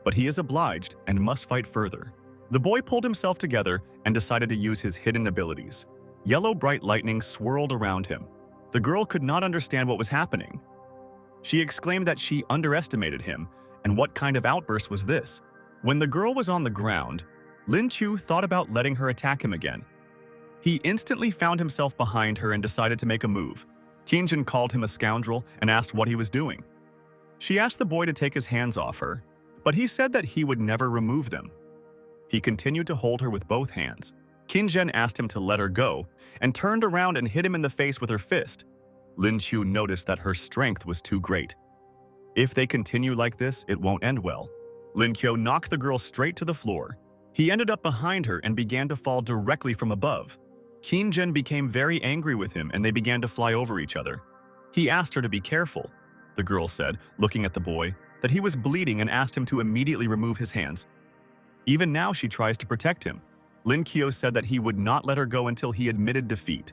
But he is obliged and must fight further. The boy pulled himself together and decided to use his hidden abilities. Yellow bright lightning swirled around him. The girl could not understand what was happening. She exclaimed that she underestimated him, and what kind of outburst was this? When the girl was on the ground, Lin Qiu thought about letting her attack him again. He instantly found himself behind her and decided to make a move. Qin Zhen called him a scoundrel and asked what he was doing. She asked the boy to take his hands off her, but he said that he would never remove them. He continued to hold her with both hands. Qinzhen asked him to let her go and turned around and hit him in the face with her fist. Lin Qiu noticed that her strength was too great. If they continue like this, it won't end well. Lin Qiu knocked the girl straight to the floor. He ended up behind her and began to fall directly from above. Qinzhen became very angry with him and they began to fly over each other. He asked her to be careful. The girl said, looking at the boy, that he was bleeding and asked him to immediately remove his hands. Even now she tries to protect him. Lin Qiu said that he would not let her go until he admitted defeat.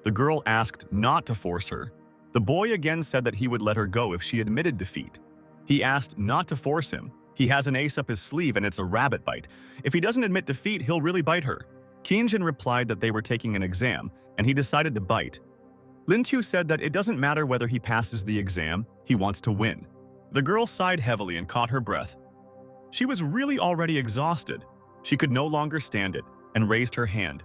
The girl asked not to force her. The boy again said that he would let her go if she admitted defeat. He asked not to force him. He has an ace up his sleeve and it's a rabbit bite. If he doesn't admit defeat, he'll really bite her. Qinzhen replied that they were taking an exam, and he decided to bite. Lin Qiu said that it doesn't matter whether he passes the exam, he wants to win. The girl sighed heavily and caught her breath. She was really already exhausted. She could no longer stand it, and raised her hand.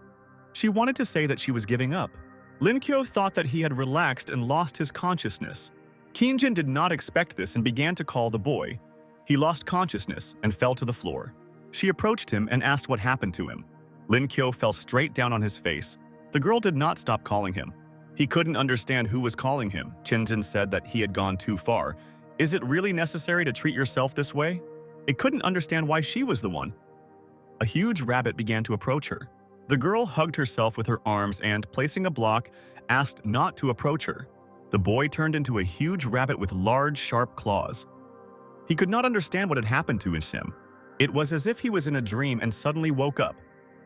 She wanted to say that she was giving up. Lin Qiu thought that he had relaxed and lost his consciousness. Qinzhen did not expect this and began to call the boy. He lost consciousness and fell to the floor. She approached him and asked what happened to him. Lin Qiu fell straight down on his face. The girl did not stop calling him. He couldn't understand who was calling him. Qinzhen said that he had gone too far. Is it really necessary to treat yourself this way? It couldn't understand why she was the one. A huge rabbit began to approach her. The girl hugged herself with her arms and, placing a block, asked not to approach her. The boy turned into a huge rabbit with large, sharp claws. He could not understand what had happened to him. It was as if he was in a dream and suddenly woke up.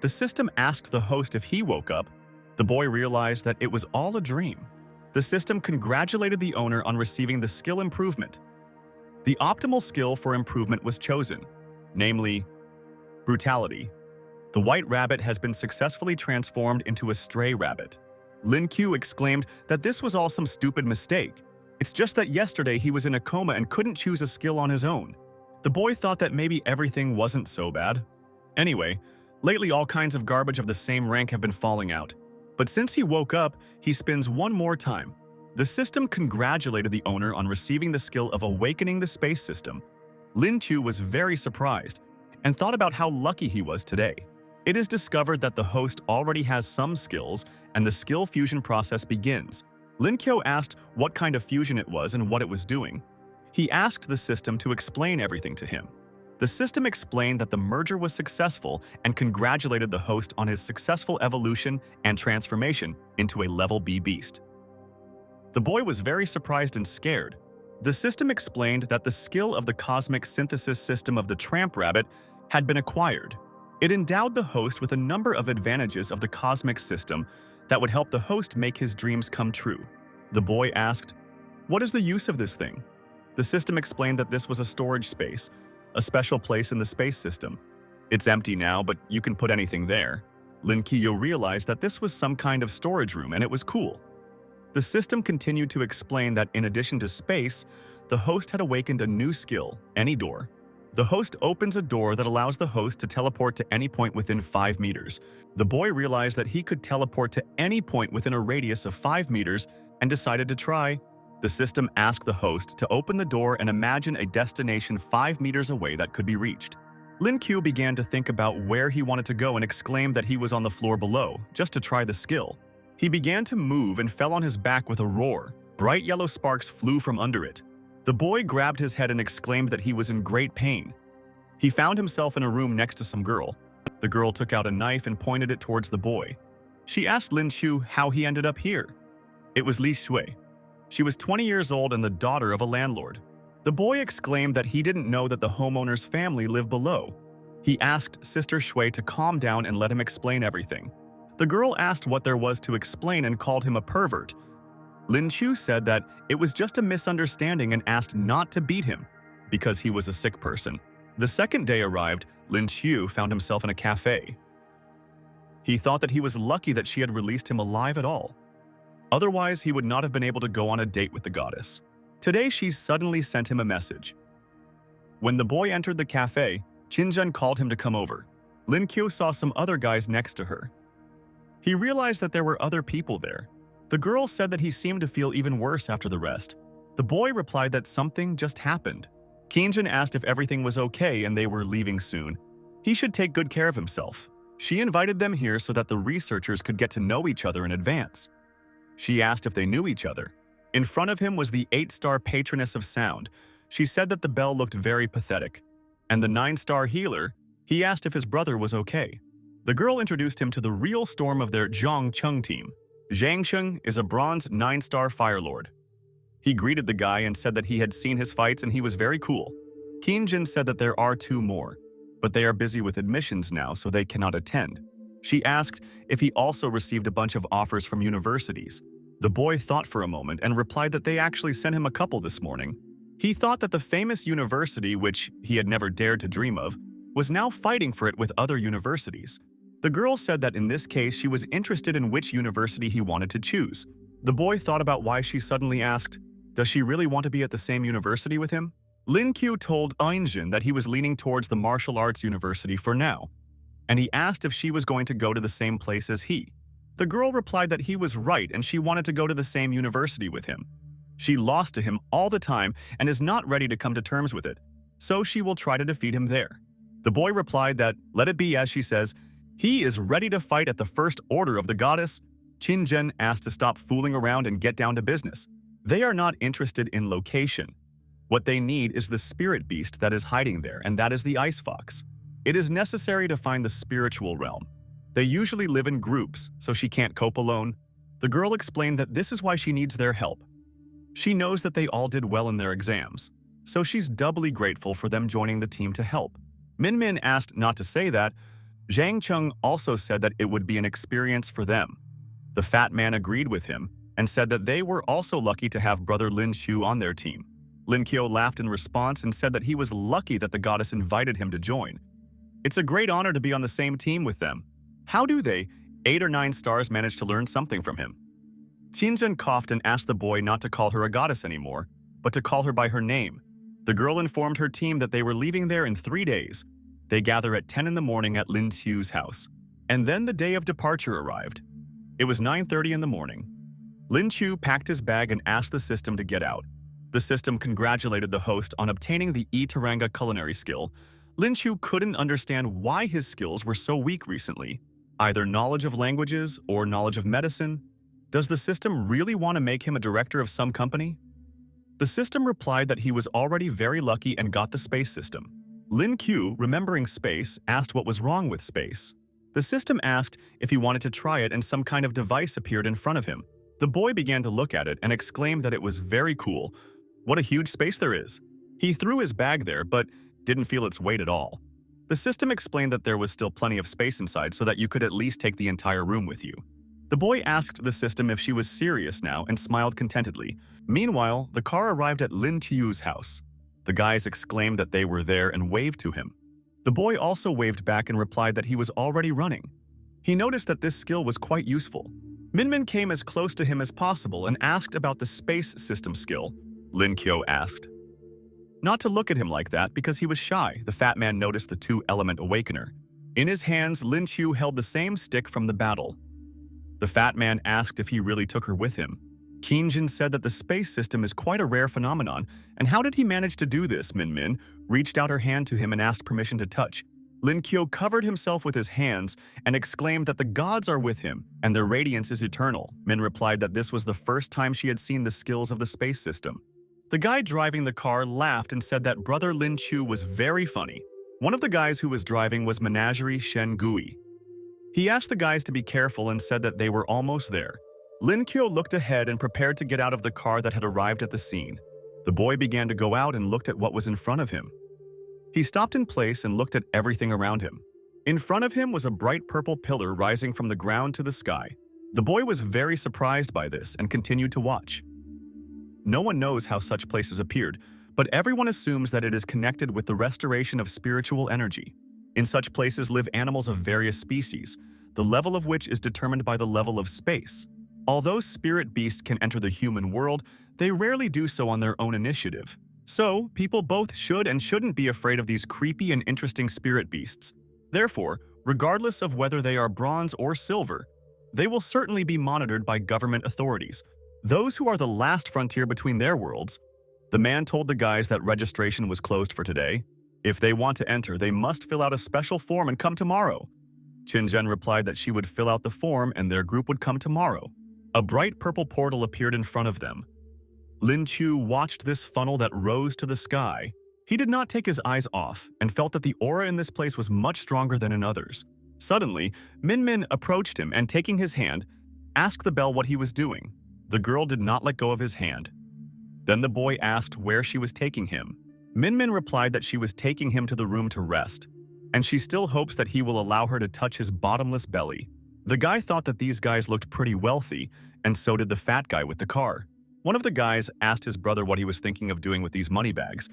The system asked the host if he woke up. The boy realized that it was all a dream. The system congratulated the owner on receiving the skill improvement. The optimal skill for improvement was chosen, namely, brutality. The white rabbit has been successfully transformed into a stray rabbit. Lin Qiu exclaimed that this was all some stupid mistake. It's just that yesterday he was in a coma and couldn't choose a skill on his own. The boy thought that maybe everything wasn't so bad. Anyway, lately all kinds of garbage of the same rank have been falling out. But since he woke up, he spins one more time. The system congratulated the owner on receiving the skill of awakening the space system. Lin Qiu was very surprised and thought about how lucky he was today. It is discovered that the host already has some skills and the skill fusion process begins. Lin Qiu asked what kind of fusion it was and what it was doing. He asked the system to explain everything to him. The system explained that the merger was successful and congratulated the host on his successful evolution and transformation into a level B beast. The boy was very surprised and scared. The system explained that the skill of the cosmic synthesis system of the tramp rabbit had been acquired. It endowed the host with a number of advantages of the cosmic system that would help the host make his dreams come true. The boy asked, "What is the use of this thing?" The system explained that this was a storage space, a special place in the space system. It's empty now, but you can put anything there. Lin Qiu realized that this was some kind of storage room and it was cool. The system continued to explain that in addition to space, the host had awakened a new skill, any door. The host opens a door that allows the host to teleport to any point within 5 meters. The boy realized that he could teleport to any point within a radius of 5 meters and decided to try. The system asked the host to open the door and imagine a destination 5 meters away that could be reached. Lin Qiu began to think about where he wanted to go and exclaimed that he was on the floor below, just to try the skill. He began to move and fell on his back with a roar. Bright yellow sparks flew from under it. The boy grabbed his head and exclaimed that he was in great pain. He found himself in a room next to some girl. The girl took out a knife and pointed it towards the boy. She asked Lin Qiu how he ended up here. It was Li Shui. She was 20 years old and the daughter of a landlord. The boy exclaimed that he didn't know that the homeowner's family lived below. He asked Sister Shui to calm down and let him explain everything. The girl asked what there was to explain and called him a pervert. Lin Qiu said that it was just a misunderstanding and asked not to beat him because he was a sick person. The second day arrived, Lin Qiu found himself in a cafe. He thought that he was lucky that she had released him alive at all. Otherwise, he would not have been able to go on a date with the goddess. Today, she suddenly sent him a message. When the boy entered the cafe, Qinzhen called him to come over. Lin Qiu saw some other guys next to her. He realized that there were other people there. The girl said that he seemed to feel even worse after the rest. The boy replied that something just happened. Qinzhen asked if everything was okay and they were leaving soon. He should take good care of himself. She invited them here so that the researchers could get to know each other in advance. She asked if they knew each other. In front of him was the 8-star patroness of sound. She said that the bell looked very pathetic. And the 9-star healer, he asked if his brother was okay. The girl introduced him to the real storm of their Zhangcheng team. Zhangcheng is a bronze 9-star fire lord. He greeted the guy and said that he had seen his fights and he was very cool. Qingjin said that there are 2 more, but they are busy with admissions now, so they cannot attend. She asked if he also received a bunch of offers from universities. The boy thought for a moment and replied that they actually sent him a couple this morning. He thought that the famous university, which he had never dared to dream of, was now fighting for it with other universities. The girl said that in this case she was interested in which university he wanted to choose. The boy thought about why she suddenly asked, does she really want to be at the same university with him? Lin Qiu told Ainjin that he was leaning towards the martial arts university for now, and he asked if she was going to go to the same place as he. The girl replied that he was right and she wanted to go to the same university with him. She lost to him all the time and is not ready to come to terms with it, so she will try to defeat him there. The boy replied that, let it be as she says, he is ready to fight at the first order of the goddess. Qingjin asked to stop fooling around and get down to business. They are not interested in location. What they need is the spirit beast that is hiding there, and that is the ice fox. It is necessary to find the spiritual realm. They usually live in groups, so she can't cope alone. The girl explained that this is why she needs their help. She knows that they all did well in their exams, so she's doubly grateful for them joining the team to help. Min Min asked not to say that. Zhang Cheng also said that it would be an experience for them. The fat man agreed with him and said that they were also lucky to have brother Lin Qiu on their team. Lin Qiu laughed in response and said that he was lucky that the goddess invited him to join. It's a great honor to be on the same team with them. How do they, 8 or 9 stars, manage to learn something from him? Qingjin coughed and asked the boy not to call her a goddess anymore, but to call her by her name. The girl informed her team that they were leaving there in 3 days. They gather at 10 in the morning at Lin Qiu's house. And then the day of departure arrived. It was 9:30 in the morning. Lin Qiu packed his bag and asked the system to get out. The system congratulated the host on obtaining the E-Taranga culinary skill. Lin Qiu couldn't understand why his skills were so weak recently. Either knowledge of languages or knowledge of medicine. Does the system really want to make him a director of some company? The system replied that he was already very lucky and got the space system. Lin Qiu, remembering space, asked what was wrong with space. The system asked if he wanted to try it and some kind of device appeared in front of him. The boy began to look at it and exclaimed that it was very cool. What a huge space there is. He threw his bag there but didn't feel its weight at all. The system explained that there was still plenty of space inside so that you could at least take the entire room with you. The boy asked the system if she was serious now and smiled contentedly. Meanwhile, the car arrived at Lin Qiu's house. The guys exclaimed that they were there and waved to him. The boy also waved back and replied that he was already running. He noticed that this skill was quite useful. Min Min came as close to him as possible and asked about the space system skill. Lin Qiu asked not to look at him like that because he was shy. The fat man noticed the 2-element awakener. In his hands, Lin Qiu held the same stick from the battle. The fat man asked if he really took her with him. Qingjin said that the space system is quite a rare phenomenon, and how did he manage to do this? Min Min reached out her hand to him and asked permission to touch. Lin Qiu covered himself with his hands and exclaimed that the gods are with him and their radiance is eternal. Min replied that this was the first time she had seen the skills of the space system. The guy driving the car laughed and said that brother Lin Qiu was very funny. One of the guys who was driving was Menagerie Shen Gui. He asked the guys to be careful and said that they were almost there. Lin Qiu looked ahead and prepared to get out of the car that had arrived at the scene. The boy began to go out and looked at what was in front of him. He stopped in place and looked at everything around him. In front of him was a bright purple pillar rising from the ground to the sky. The boy was very surprised by this and continued to watch. No one knows how such places appeared, but everyone assumes that it is connected with the restoration of spiritual energy. In such places live animals of various species, the level of which is determined by the level of space. Although spirit beasts can enter the human world, they rarely do so on their own initiative. So, people both should and shouldn't be afraid of these creepy and interesting spirit beasts. Therefore, regardless of whether they are bronze or silver, they will certainly be monitored by government authorities. Those who are the last frontier between their worlds. The man told the guys that registration was closed for today. If they want to enter, they must fill out a special form and come tomorrow. Qinzhen replied that she would fill out the form and their group would come tomorrow. A bright purple portal appeared in front of them. Lin Qiu watched this funnel that rose to the sky. He did not take his eyes off and felt that the aura in this place was much stronger than in others. Suddenly, Min Min approached him and, taking his hand, asked the bell what he was doing. The girl did not let go of his hand. Then the boy asked where she was taking him. Min Min replied that she was taking him to the room to rest, and she still hopes that he will allow her to touch his bottomless belly. The guy thought that these guys looked pretty wealthy, and so did the fat guy with the car. One of the guys asked his brother what he was thinking of doing with these money bags.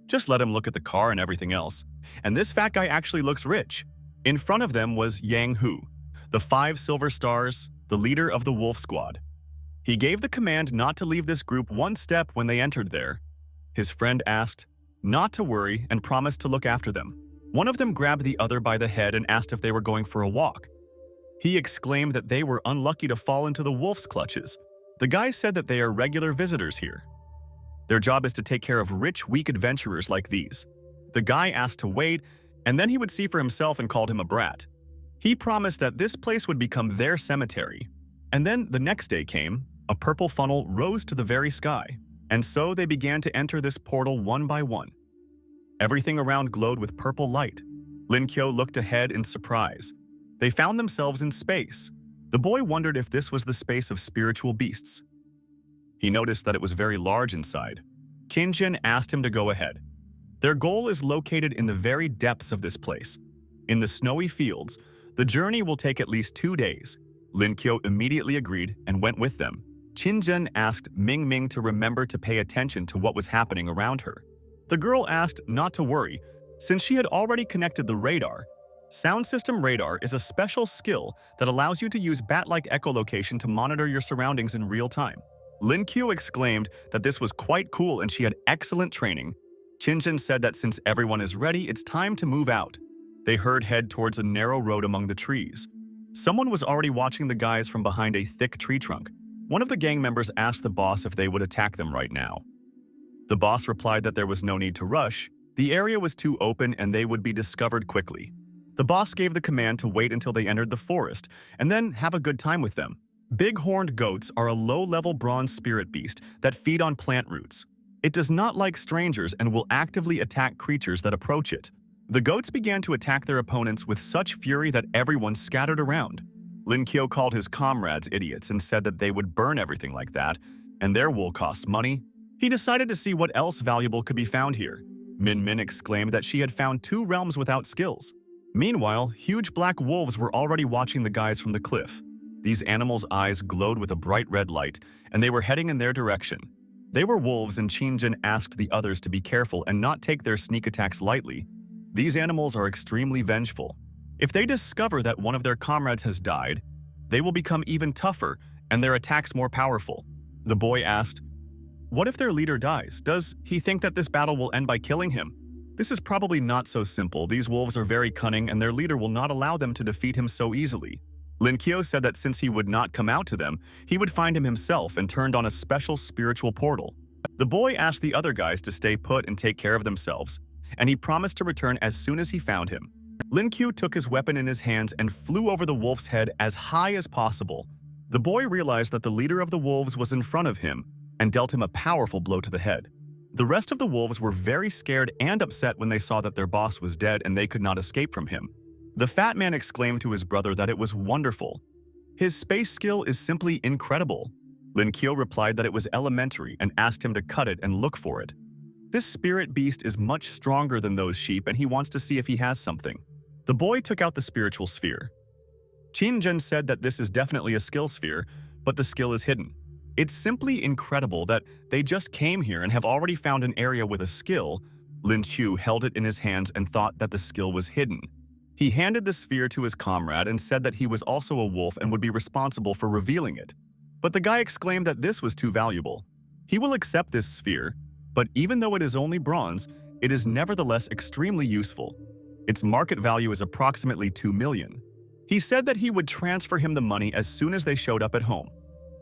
Just let him look at the car and everything else. And this fat guy actually looks rich. In front of them was Yang Hu, the 5 silver stars, the leader of the wolf squad. He gave the command not to leave this group one step when they entered there. His friend asked not to worry and promised to look after them. One of them grabbed the other by the head and asked if they were going for a walk. He exclaimed that they were unlucky to fall into the wolf's clutches. The guy said that they are regular visitors here. Their job is to take care of rich, weak adventurers like these. The guy asked to wait, and then he would see for himself and called him a brat. He promised that this place would become their cemetery. And then the next day came. A purple funnel rose to the very sky, and so they began to enter this portal one by one. Everything around glowed with purple light. Lin Qiu looked ahead in surprise. They found themselves in space. The boy wondered if this was the space of spiritual beasts. He noticed that it was very large inside. Qinzhen asked him to go ahead. Their goal is located in the very depths of this place. In the snowy fields, the journey will take at least 2 days. Lin Qiu immediately agreed and went with them. Qinzhen asked Ming Ming to remember to pay attention to what was happening around her. The girl asked not to worry, since she had already connected the radar. Sound system radar is a special skill that allows you to use bat-like echolocation to monitor your surroundings in real time. Lin Qiu exclaimed that this was quite cool and she had excellent training. Qinzhen said that since everyone is ready, it's time to move out. They head towards a narrow road among the trees. Someone was already watching the guys from behind a thick tree trunk. One of the gang members asked the boss if they would attack them right now. The boss replied that there was no need to rush. The area was too open and they would be discovered quickly. The boss gave the command to wait until they entered the forest and then have a good time with them. Big-horned goats are a low-level bronze spirit beast that feed on plant roots. It does not like strangers and will actively attack creatures that approach it. The goats began to attack their opponents with such fury that everyone scattered around. Lin Qiu called his comrades idiots and said that they would burn everything like that, and their wool costs money. He decided to see what else valuable could be found here. Min Min exclaimed that she had found 2 realms without skills. Meanwhile, huge black wolves were already watching the guys from the cliff. These animals' eyes glowed with a bright red light, and they were heading in their direction. They were wolves, and Qinzhen asked the others to be careful and not take their sneak attacks lightly. These animals are extremely vengeful. If they discover that one of their comrades has died, they will become even tougher and their attacks more powerful. The boy asked, "What if their leader dies? Does he think that this battle will end by killing him?" This is probably not so simple. These wolves are very cunning and their leader will not allow them to defeat him so easily. Lin Qiu said that since he would not come out to them, he would find him himself and turned on a special spiritual portal. The boy asked the other guys to stay put and take care of themselves, and he promised to return as soon as he found him. Lin Qiu took his weapon in his hands and flew over the wolf's head as high as possible. The boy realized that the leader of the wolves was in front of him and dealt him a powerful blow to the head. The rest of the wolves were very scared and upset when they saw that their boss was dead and they could not escape from him. The fat man exclaimed to his brother that it was wonderful. His space skill is simply incredible. Lin Qiu replied that it was elementary and asked him to cut it and look for it. This spirit beast is much stronger than those sheep and he wants to see if he has something. The boy took out the spiritual sphere. Qinzhen said that this is definitely a skill sphere, but the skill is hidden. It's simply incredible that they just came here and have already found an area with a skill. Lin Qiu held it in his hands and thought that the skill was hidden. He handed the sphere to his comrade and said that he was also a wolf and would be responsible for revealing it. But the guy exclaimed that this was too valuable. He will accept this sphere, but even though it is only bronze, it is nevertheless extremely useful. Its market value is approximately 2 million. He said that he would transfer him the money as soon as they showed up at home.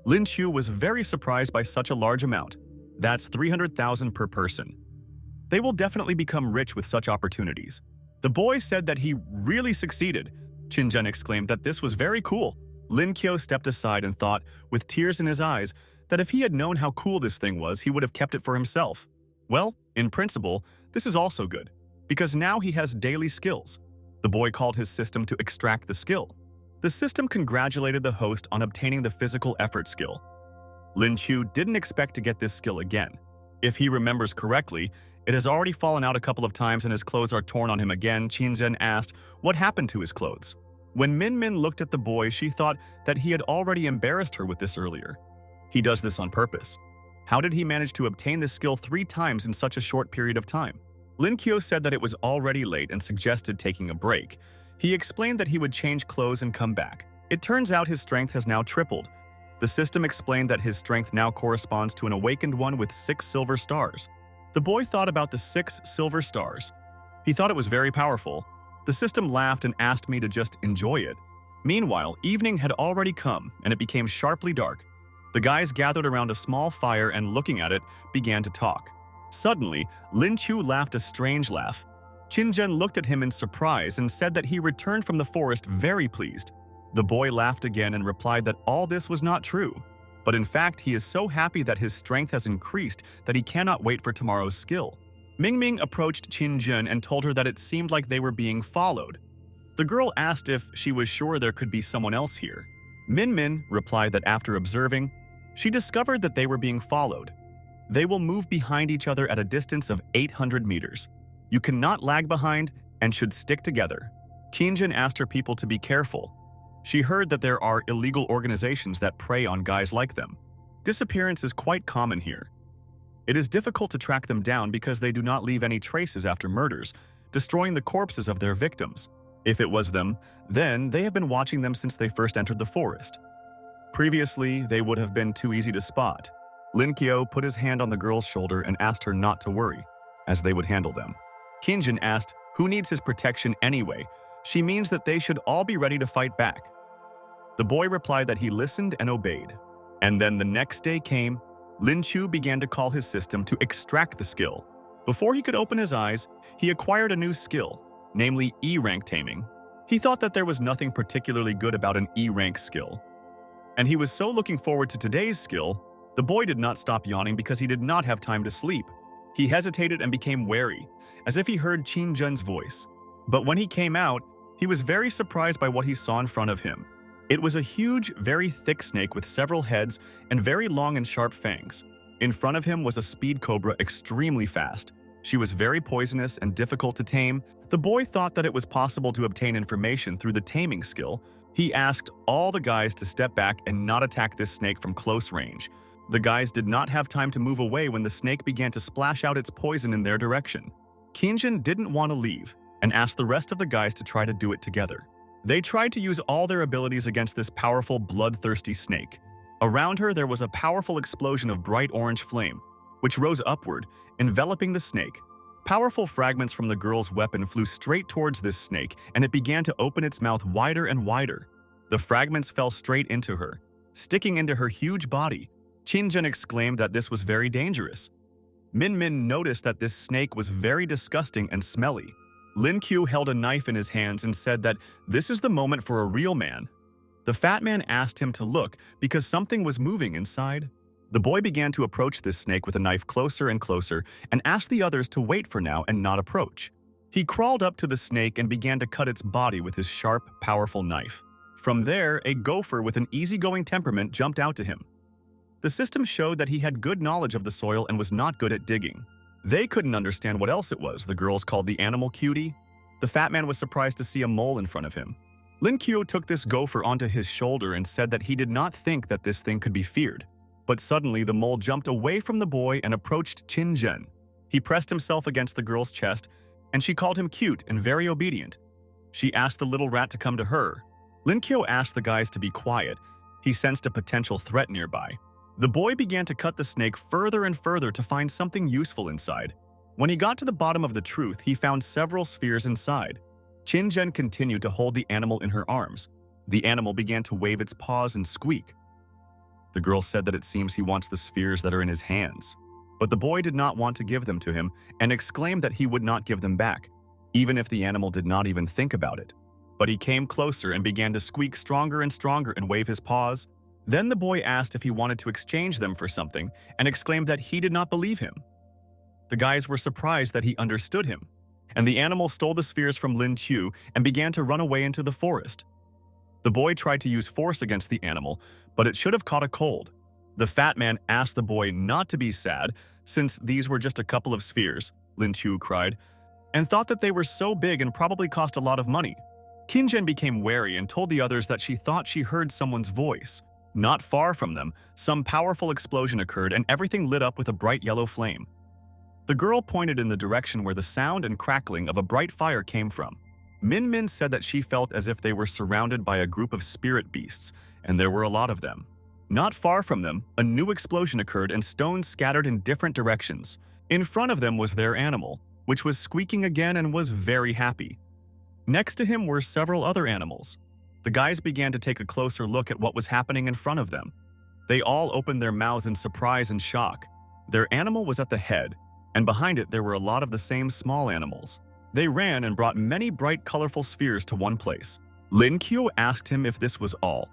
Lin Qiu was very surprised by such a large amount. That's 300,000 per person. They will definitely become rich with such opportunities. The boy said that he really succeeded. Qinzhen exclaimed that this was very cool. Lin Qiu stepped aside and thought, with tears in his eyes, that if he had known how cool this thing was, he would have kept it for himself. Well, in principle, this is also good, because now he has daily skills. The boy called his system to extract the skill. The system congratulated the host on obtaining the physical effort skill. Lin Qiu didn't expect to get this skill again. If he remembers correctly, it has already fallen out a couple of times and his clothes are torn on him again. Qinzhen asked what happened to his clothes. When Min Min looked at the boy, she thought that he had already embarrassed her with this earlier. He does this on purpose. How did he manage to obtain this skill 3 times in such a short period of time? Lin Qiu said that it was already late and suggested taking a break. He explained that he would change clothes and come back. It turns out his strength has now tripled. The system explained that his strength now corresponds to an awakened one with 6 silver stars. The boy thought about the 6 silver stars. He thought it was very powerful. The system laughed and asked me to just enjoy it. Meanwhile, evening had already come and it became sharply dark. The guys gathered around a small fire and, looking at it, began to talk. Suddenly, Lin Qiu laughed a strange laugh. Qinzhen looked at him in surprise and said that he returned from the forest very pleased. The boy laughed again and replied that all this was not true. But in fact, he is so happy that his strength has increased that he cannot wait for tomorrow's skill. Mingming approached Qinzhen and told her that it seemed like they were being followed. The girl asked if she was sure there could be someone else here. Min replied that after observing, she discovered that they were being followed. They will move behind each other at a distance of 800 meters. You cannot lag behind and should stick together. Qinzhen asked her people to be careful. She heard that there are illegal organizations that prey on guys like them. Disappearance is quite common here. It is difficult to track them down because they do not leave any traces after murders, destroying the corpses of their victims. If it was them, then they have been watching them since they first entered the forest. Previously, they would have been too easy to spot. Lin Qiu put his hand on the girl's shoulder and asked her not to worry, as they would handle them. Qinzhen asked, who needs his protection anyway? She means that they should all be ready to fight back. The boy replied that he listened and obeyed. And then the next day came. Lin Qiu began to call his system to extract the skill. Before he could open his eyes, he acquired a new skill, namely E-rank taming. He thought that there was nothing particularly good about an E-rank skill. And he was so looking forward to today's skill. The boy did not stop yawning because he did not have time to sleep. He hesitated and became wary, as if he heard Qinzhen's voice. But when he came out, he was very surprised by what he saw in front of him. It was a huge, very thick snake with several heads and very long and sharp fangs. In front of him was a speed cobra extremely fast. She was very poisonous and difficult to tame. The boy thought that it was possible to obtain information through the taming skill. He asked all the guys to step back and not attack this snake from close range. The guys did not have time to move away when the snake began to splash out its poison in their direction. Qinzhen didn't want to leave and asked the rest of the guys to try to do it together. They tried to use all their abilities against this powerful, bloodthirsty snake. Around her, there was a powerful explosion of bright orange flame, which rose upward, enveloping the snake. Powerful fragments from the girl's weapon flew straight towards this snake, and it began to open its mouth wider and wider. The fragments fell straight into her, sticking into her huge body. Qinzhen exclaimed that this was very dangerous. Min noticed that this snake was very disgusting and smelly. Lin Qiu held a knife in his hands and said that this is the moment for a real man. The fat man asked him to look because something was moving inside. The boy began to approach this snake with a knife closer and closer and asked the others to wait for now and not approach. He crawled up to the snake and began to cut its body with his sharp, powerful knife. From there, a gopher with an easygoing temperament jumped out to him. The system showed that he had good knowledge of the soil and was not good at digging. They couldn't understand what else it was. The girls called the animal cutie. The fat man was surprised to see a mole in front of him. Lin Qiu took this gopher onto his shoulder and said that he did not think that this thing could be feared. But suddenly the mole jumped away from the boy and approached Qinzhen. He pressed himself against the girl's chest, and she called him cute and very obedient. She asked the little rat to come to her. Lin Qiu asked the guys to be quiet. He sensed a potential threat nearby. The boy began to cut the snake further and further to find something useful inside. When he got to the bottom of the truth, he found several spheres inside. Qinzhen continued to hold the animal in her arms. The animal began to wave its paws and squeak. The girl said that it seems he wants the spheres that are in his hands. But the boy did not want to give them to him and exclaimed that he would not give them back, even if the animal did not even think about it. But he came closer and began to squeak stronger and stronger and wave his paws. Then the boy asked if he wanted to exchange them for something and exclaimed that he did not believe him. The guys were surprised that he understood him, and the animal stole the spheres from Lin Qiu and began to run away into the forest. The boy tried to use force against the animal, but it should have caught a cold. The fat man asked the boy not to be sad, since these were just a couple of spheres, Lin Qiu cried, and thought that they were so big and probably cost a lot of money. Qinzhen became wary and told the others that she thought she heard someone's voice. Not far from them, some powerful explosion occurred and everything lit up with a bright yellow flame. The girl pointed in the direction where the sound and crackling of a bright fire came from. Min Min said that she felt as if they were surrounded by a group of spirit beasts, and there were a lot of them. Not far from them, a new explosion occurred and stones scattered in different directions. In front of them was their animal, which was squeaking again and was very happy. Next to him were several other animals. The guys began to take a closer look at what was happening in front of them. They all opened their mouths in surprise and shock. Their animal was at the head, and behind it there were a lot of the same small animals. They ran and brought many bright, colorful spheres to one place. Lin Qiu asked him if this was all,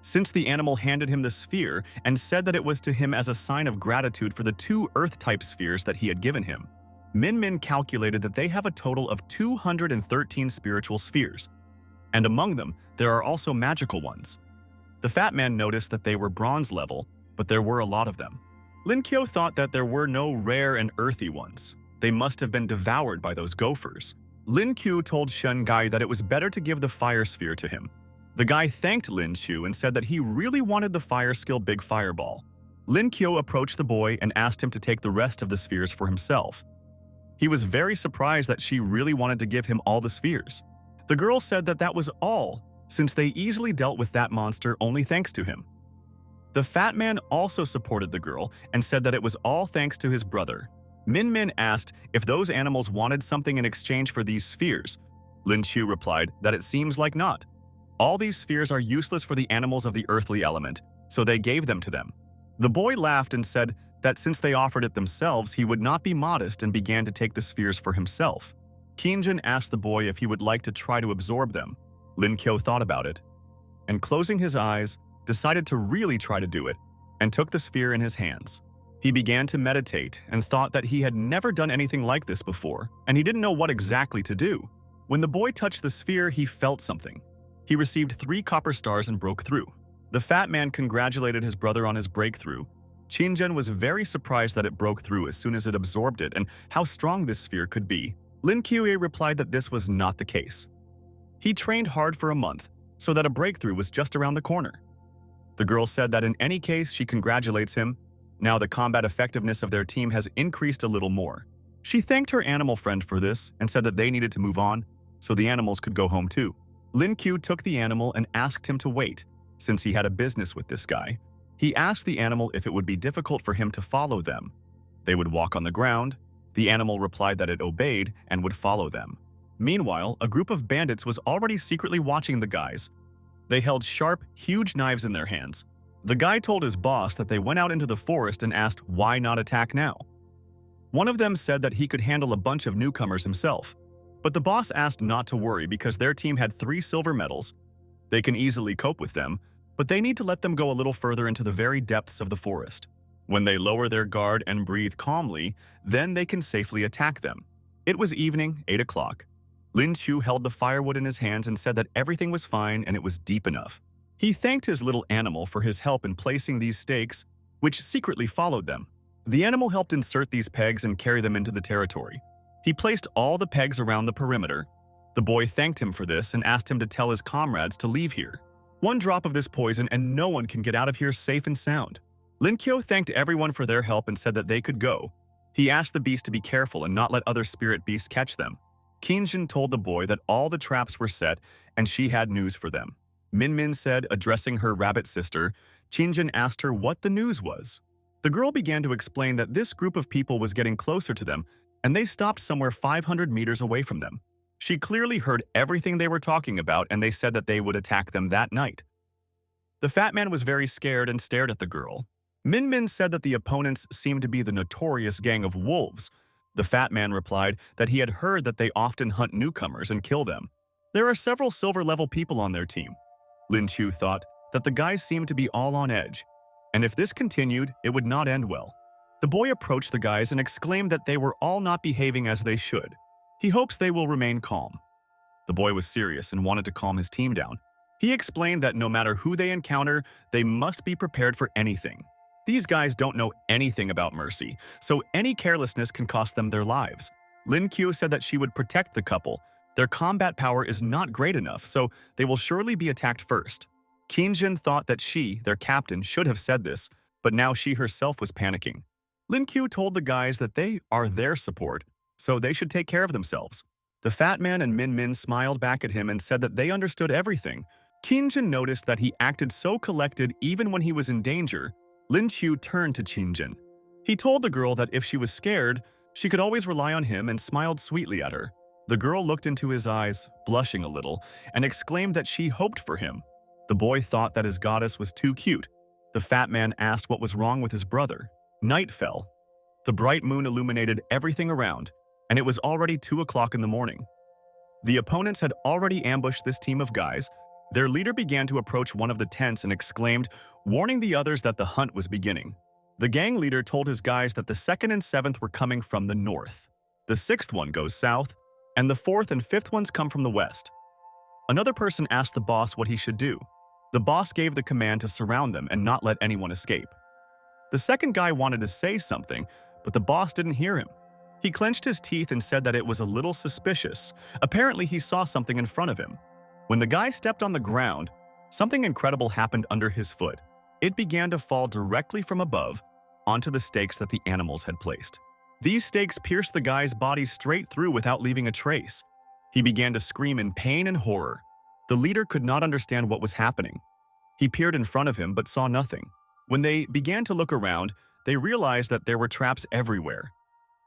since the animal handed him the sphere and said that it was to him as a sign of gratitude for the 2 Earth-type spheres that he had given him. Min Min calculated that they have a total of 213 spiritual spheres, and among them, there are also magical ones. The fat man noticed that they were bronze level, but there were a lot of them. Lin Qiu thought that there were no rare and earthy ones. They must have been devoured by those gophers. Lin Qiu told Shen Gai that it was better to give the fire sphere to him. The guy thanked Lin Qiu and said that he really wanted the fire skill Big Fireball. Lin Qiu approached the boy and asked him to take the rest of the spheres for himself. He was very surprised that she really wanted to give him all the spheres. The girl said that that was all, since they easily dealt with that monster only thanks to him. The fat man also supported the girl and said that it was all thanks to his brother. Min Min asked if those animals wanted something in exchange for these spheres. Lin Qiu replied that it seems like not. All these spheres are useless for the animals of the earthly element, so they gave them to them. The boy laughed and said that since they offered it themselves, he would not be modest and began to take the spheres for himself. Qinzhen asked the boy if he would like to try to absorb them. Lin Qiu thought about it, and closing his eyes, decided to really try to do it, and took the sphere in his hands. He began to meditate and thought that he had never done anything like this before, and he didn't know what exactly to do. When the boy touched the sphere, he felt something. He received 3 copper stars and broke through. The fat man congratulated his brother on his breakthrough. Qinzhen was very surprised that it broke through as soon as it absorbed it and how strong this sphere could be. Lin Qiu replied that this was not the case. He trained hard for a month, so that a breakthrough was just around the corner. The girl said that in any case, she congratulates him. Now the combat effectiveness of their team has increased a little more. She thanked her animal friend for this and said that they needed to move on, so the animals could go home too. Lin Qiu took the animal and asked him to wait, since he had a business with this guy. He asked the animal if it would be difficult for him to follow them. They would walk on the ground. The animal replied that it obeyed and would follow them. Meanwhile, a group of bandits was already secretly watching the guys. They held sharp, huge knives in their hands. The guy told his boss that they went out into the forest and asked why not attack now. One of them said that he could handle a bunch of newcomers himself, but the boss asked not to worry because their team had 3 silver medals. They can easily cope with them, but they need to let them go a little further into the very depths of the forest. When they lower their guard and breathe calmly, then they can safely attack them. It was evening, 8 o'clock. Lin Qiu held the firewood in his hands and said that everything was fine and it was deep enough. He thanked his little animal for his help in placing these stakes, which secretly followed them. The animal helped insert these pegs and carry them into the territory. He placed all the pegs around the perimeter. The boy thanked him for this and asked him to tell his comrades to leave here. 1 drop of this poison and no one can get out of here safe and sound. Lin Qiu thanked everyone for their help and said that they could go. He asked the beast to be careful and not let other spirit beasts catch them. Qinzhen told the boy that all the traps were set and she had news for them. Min Min said, addressing her rabbit sister. Qinzhen asked her what the news was. The girl began to explain that this group of people was getting closer to them and they stopped somewhere 500 meters away from them. She clearly heard everything they were talking about and they said that they would attack them that night. The fat man was very scared and stared at the girl. Min Min said that the opponents seemed to be the notorious gang of wolves. The fat man replied that he had heard that they often hunt newcomers and kill them. There are several silver-level people on their team. Lin Chu thought that the guys seemed to be all on edge, and if this continued, it would not end well. The boy approached the guys and exclaimed that they were all not behaving as they should. He hopes they will remain calm. The boy was serious and wanted to calm his team down. He explained that no matter who they encounter, they must be prepared for anything. These guys don't know anything about mercy, so any carelessness can cost them their lives. Lin Qiu said that she would protect the couple. Their combat power is not great enough, so they will surely be attacked first. Qin Jin thought that she, their captain, should have said this, but now she herself was panicking. Lin Qiu told the guys that they are their support, so they should take care of themselves. The fat man and Min Min smiled back at him and said that they understood everything. Qin Jin noticed that he acted so collected even when he was in danger. Lin Qiu turned to Qin Jin. He told the girl that if she was scared, she could always rely on him and smiled sweetly at her. The girl looked into his eyes, blushing a little, and exclaimed that she hoped for him. The boy thought that his goddess was too cute. The fat man asked what was wrong with his brother. Night fell. The bright moon illuminated everything around, and it was already 2 o'clock in the morning. The opponents had already ambushed this team of guys. Their leader began to approach one of the tents and exclaimed, warning the others that the hunt was beginning. The gang leader told his guys that the 2nd and 7th were coming from the north. The 6th one goes south, and the 4th and 5th ones come from the west. Another person asked the boss what he should do. The boss gave the command to surround them and not let anyone escape. The second guy wanted to say something, but the boss didn't hear him. He clenched his teeth and said that it was a little suspicious. Apparently, he saw something in front of him. When the guy stepped on the ground, something incredible happened under his foot. It began to fall directly from above onto the stakes that the animals had placed. These stakes pierced the guy's body straight through without leaving a trace. He began to scream in pain and horror. The leader could not understand what was happening. He peered in front of him but saw nothing. When they began to look around, they realized that there were traps everywhere.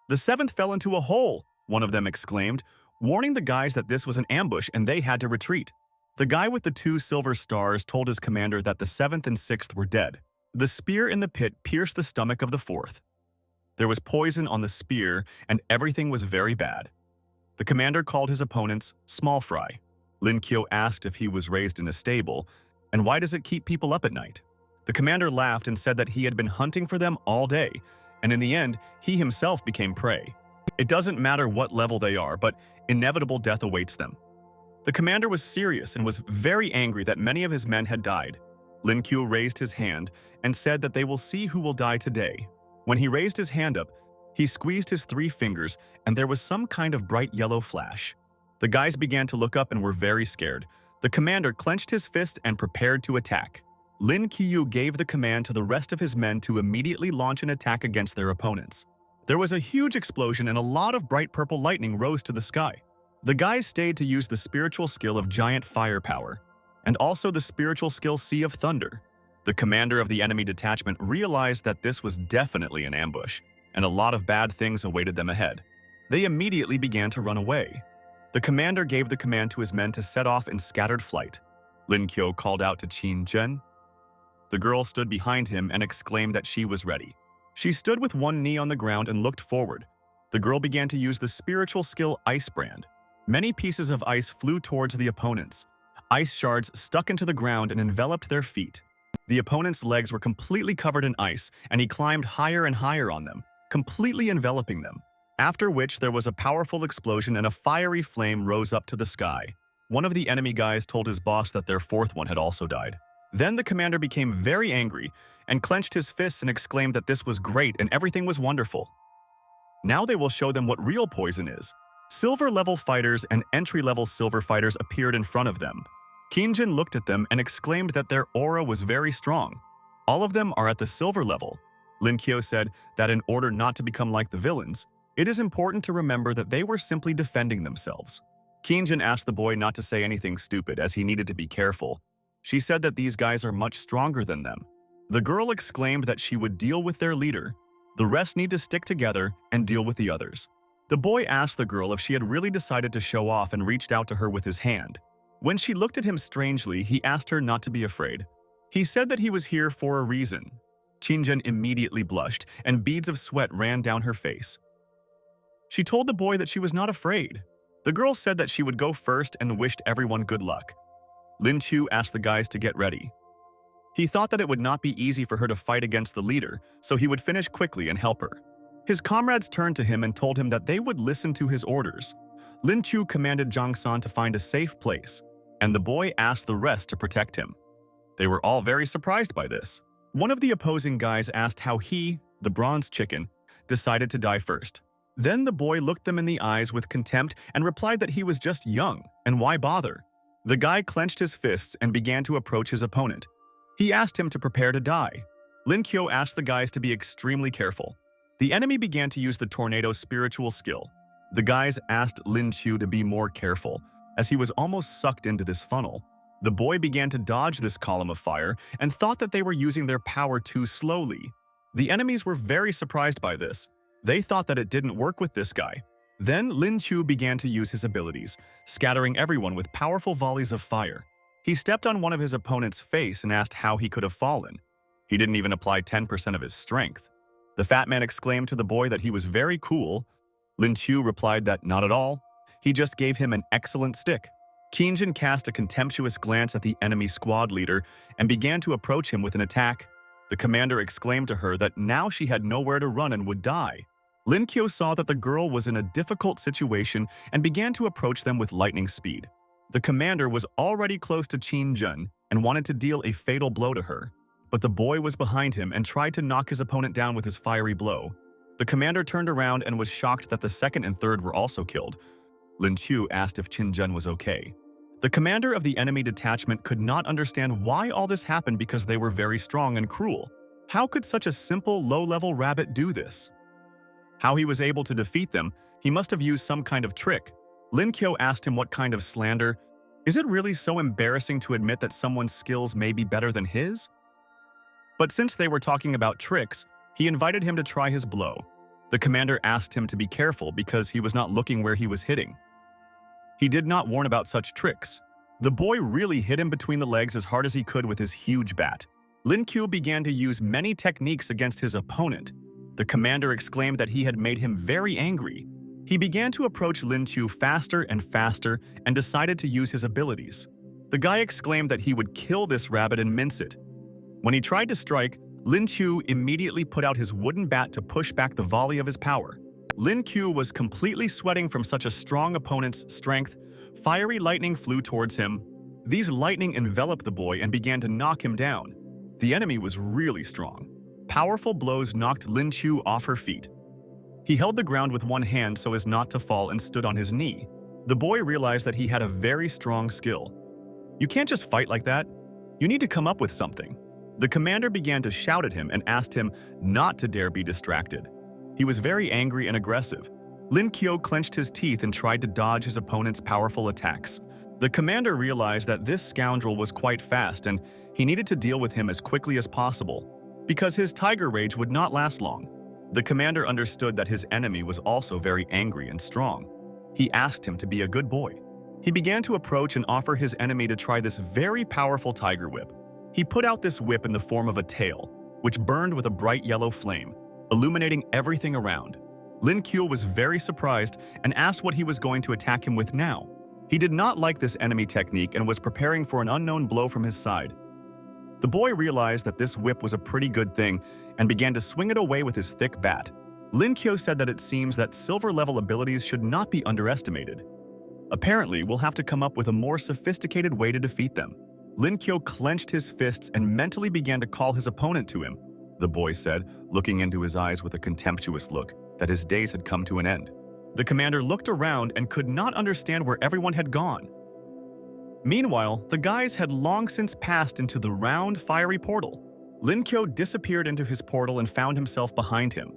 "The 7th fell into a hole," one of them exclaimed, warning the guys that this was an ambush and they had to retreat. The guy with the 2 silver stars told his commander that the 7th and 6th were dead. The spear in the pit pierced the stomach of the 4th. There was poison on the spear, and everything was very bad. The commander called his opponents small fry. Lin Qiu asked if he was raised in a stable, and why does it keep people up at night? The commander laughed and said that he had been hunting for them all day, and in the end, he himself became prey. It doesn't matter what level they are, but inevitable death awaits them. The commander was serious and was very angry that many of his men had died. Lin Qiu raised his hand and said that they will see who will die today. When he raised his hand up, he squeezed his 3 fingers and there was some kind of bright yellow flash. The guys began to look up and were very scared. The commander clenched his fist and prepared to attack. Lin Qiu gave the command to the rest of his men to immediately launch an attack against their opponents. There was a huge explosion and a lot of bright purple lightning rose to the sky. The guys stayed to use the spiritual skill of giant firepower, and also the spiritual skill Sea of Thunder. The commander of the enemy detachment realized that this was definitely an ambush, and a lot of bad things awaited them ahead. They immediately began to run away. The commander gave the command to his men to set off in scattered flight. Lin Qiu called out to Qin Jin. The girl stood behind him and exclaimed that she was ready. She stood with one knee on the ground and looked forward. The girl began to use the spiritual skill Ice Brand. Many pieces of ice flew towards the opponents. Ice shards stuck into the ground and enveloped their feet. The opponent's legs were completely covered in ice, and he climbed higher and higher on them, completely enveloping them. After which there was a powerful explosion and a fiery flame rose up to the sky. One of the enemy guys told his boss that their 4th one had also died. Then the commander became very angry and clenched his fists and exclaimed that this was great and everything was wonderful. Now they will show them what real poison is. Silver-level fighters and entry-level silver fighters appeared in front of them. Qin Jin looked at them and exclaimed that their aura was very strong. All of them are at the silver level. Lin Qiu said that in order not to become like the villains, it is important to remember that they were simply defending themselves. Qin Jin asked the boy not to say anything stupid as he needed to be careful. She said that these guys are much stronger than them. The girl exclaimed that she would deal with their leader. The rest need to stick together and deal with the others. The boy asked the girl if she had really decided to show off and reached out to her with his hand. When she looked at him strangely, he asked her not to be afraid. He said that he was here for a reason. Qingjun immediately blushed, and beads of sweat ran down her face. She told the boy that she was not afraid. The girl said that she would go first and wished everyone good luck. Lin Chu asked the guys to get ready. He thought that it would not be easy for her to fight against the leader, so he would finish quickly and help her. His comrades turned to him and told him that they would listen to his orders. Lin Chu commanded Zhang San to find a safe place, and the boy asked the rest to protect him. They were all very surprised by this. One of the opposing guys asked how he, the bronze chicken, decided to die first. Then the boy looked them in the eyes with contempt and replied that he was just young, and why bother? The guy clenched his fists and began to approach his opponent. He asked him to prepare to die. Lin Qiu asked the guys to be extremely careful. The enemy began to use the tornado's spiritual skill. The guys asked Lin Qiu to be more careful, as he was almost sucked into this funnel. The boy began to dodge this column of fire and thought that they were using their power too slowly. The enemies were very surprised by this. They thought that it didn't work with this guy. Then Lin Qiu began to use his abilities, scattering everyone with powerful volleys of fire. He stepped on one of his opponent's face and asked how he could have fallen. He didn't even apply 10% of his strength. The fat man exclaimed to the boy that he was very cool. Lin Qiu replied that not at all. He just gave him an excellent stick. Qingjun cast a contemptuous glance at the enemy squad leader and began to approach him with an attack. The commander exclaimed to her that now she had nowhere to run and would die. Lin Qiu saw that the girl was in a difficult situation and began to approach them with lightning speed. The commander was already close to Qingjun and wanted to deal a fatal blow to her, but the boy was behind him and tried to knock his opponent down with his fiery blow. The commander turned around and was shocked that the second and third were also killed. Lin Qiu asked if Qingjun was okay. The commander of the enemy detachment could not understand why all this happened because they were very strong and cruel. How could such a simple, low-level rabbit do this? How he was able to defeat them, he must have used some kind of trick. Lin Qiu asked him what kind of slander. Is it really so embarrassing to admit that someone's skills may be better than his? But since they were talking about tricks, he invited him to try his blow. The commander asked him to be careful because he was not looking where he was hitting. He did not warn about such tricks. The boy really hit him between the legs as hard as he could with his huge bat. Lin Qiu began to use many techniques against his opponent. The commander exclaimed that he had made him very angry. He began to approach Lin Qiu faster and faster and decided to use his abilities. The guy exclaimed that he would kill this rabbit and mince it. When he tried to strike, Lin Qiu immediately put out his wooden bat to push back the volley of his power. Lin Qiu was completely sweating from such a strong opponent's strength. Fiery lightning flew towards him. These lightning enveloped the boy and began to knock him down. The enemy was really strong. Powerful blows knocked Lin Qiu off her feet. He held the ground with one hand so as not to fall and stood on his knee. The boy realized that he had a very strong skill. You can't just fight like that. You need to come up with something. The commander began to shout at him and asked him not to dare be distracted. He was very angry and aggressive. Lin Qiu clenched his teeth and tried to dodge his opponent's powerful attacks. The commander realized that this scoundrel was quite fast and he needed to deal with him as quickly as possible, because his tiger rage would not last long. The commander understood that his enemy was also very angry and strong. He asked him to be a good boy. He began to approach and offer his enemy to try this very powerful tiger whip. He put out this whip in the form of a tail, which burned with a bright yellow flame, illuminating everything around. Lin Qiu was very surprised and asked what he was going to attack him with now. He did not like this enemy technique and was preparing for an unknown blow from his side. The boy realized that this whip was a pretty good thing and began to swing it away with his thick bat. Lin Qiu said that it seems that silver-level abilities should not be underestimated. Apparently, we'll have to come up with a more sophisticated way to defeat them. Lin Qiu clenched his fists and mentally began to call his opponent to him. The boy said, looking into his eyes with a contemptuous look, that his days had come to an end. The commander looked around and could not understand where everyone had gone. Meanwhile, the guys had long since passed into the round, fiery portal. Lin Qiu disappeared into his portal and found himself behind him.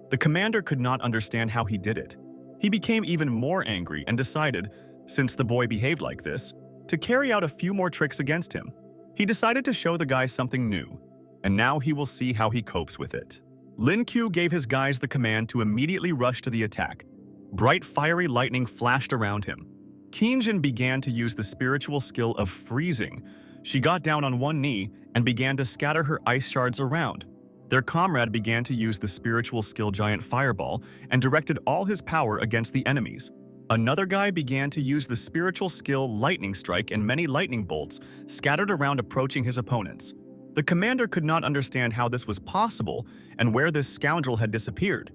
The commander could not understand how he did it. He became even more angry and decided, since the boy behaved like this, to carry out a few more tricks against him. He decided to show the guy something new, and now he will see how he copes with it. Lin Qiu gave his guys the command to immediately rush to the attack. Bright fiery lightning flashed around him. Qingjun began to use the spiritual skill of freezing. She got down on one knee and began to scatter her ice shards around. Their comrade began to use the spiritual skill giant fireball and directed all his power against the enemies. Another guy began to use the spiritual skill lightning strike, and many lightning bolts scattered around approaching his opponents. The commander could not understand how this was possible and where this scoundrel had disappeared.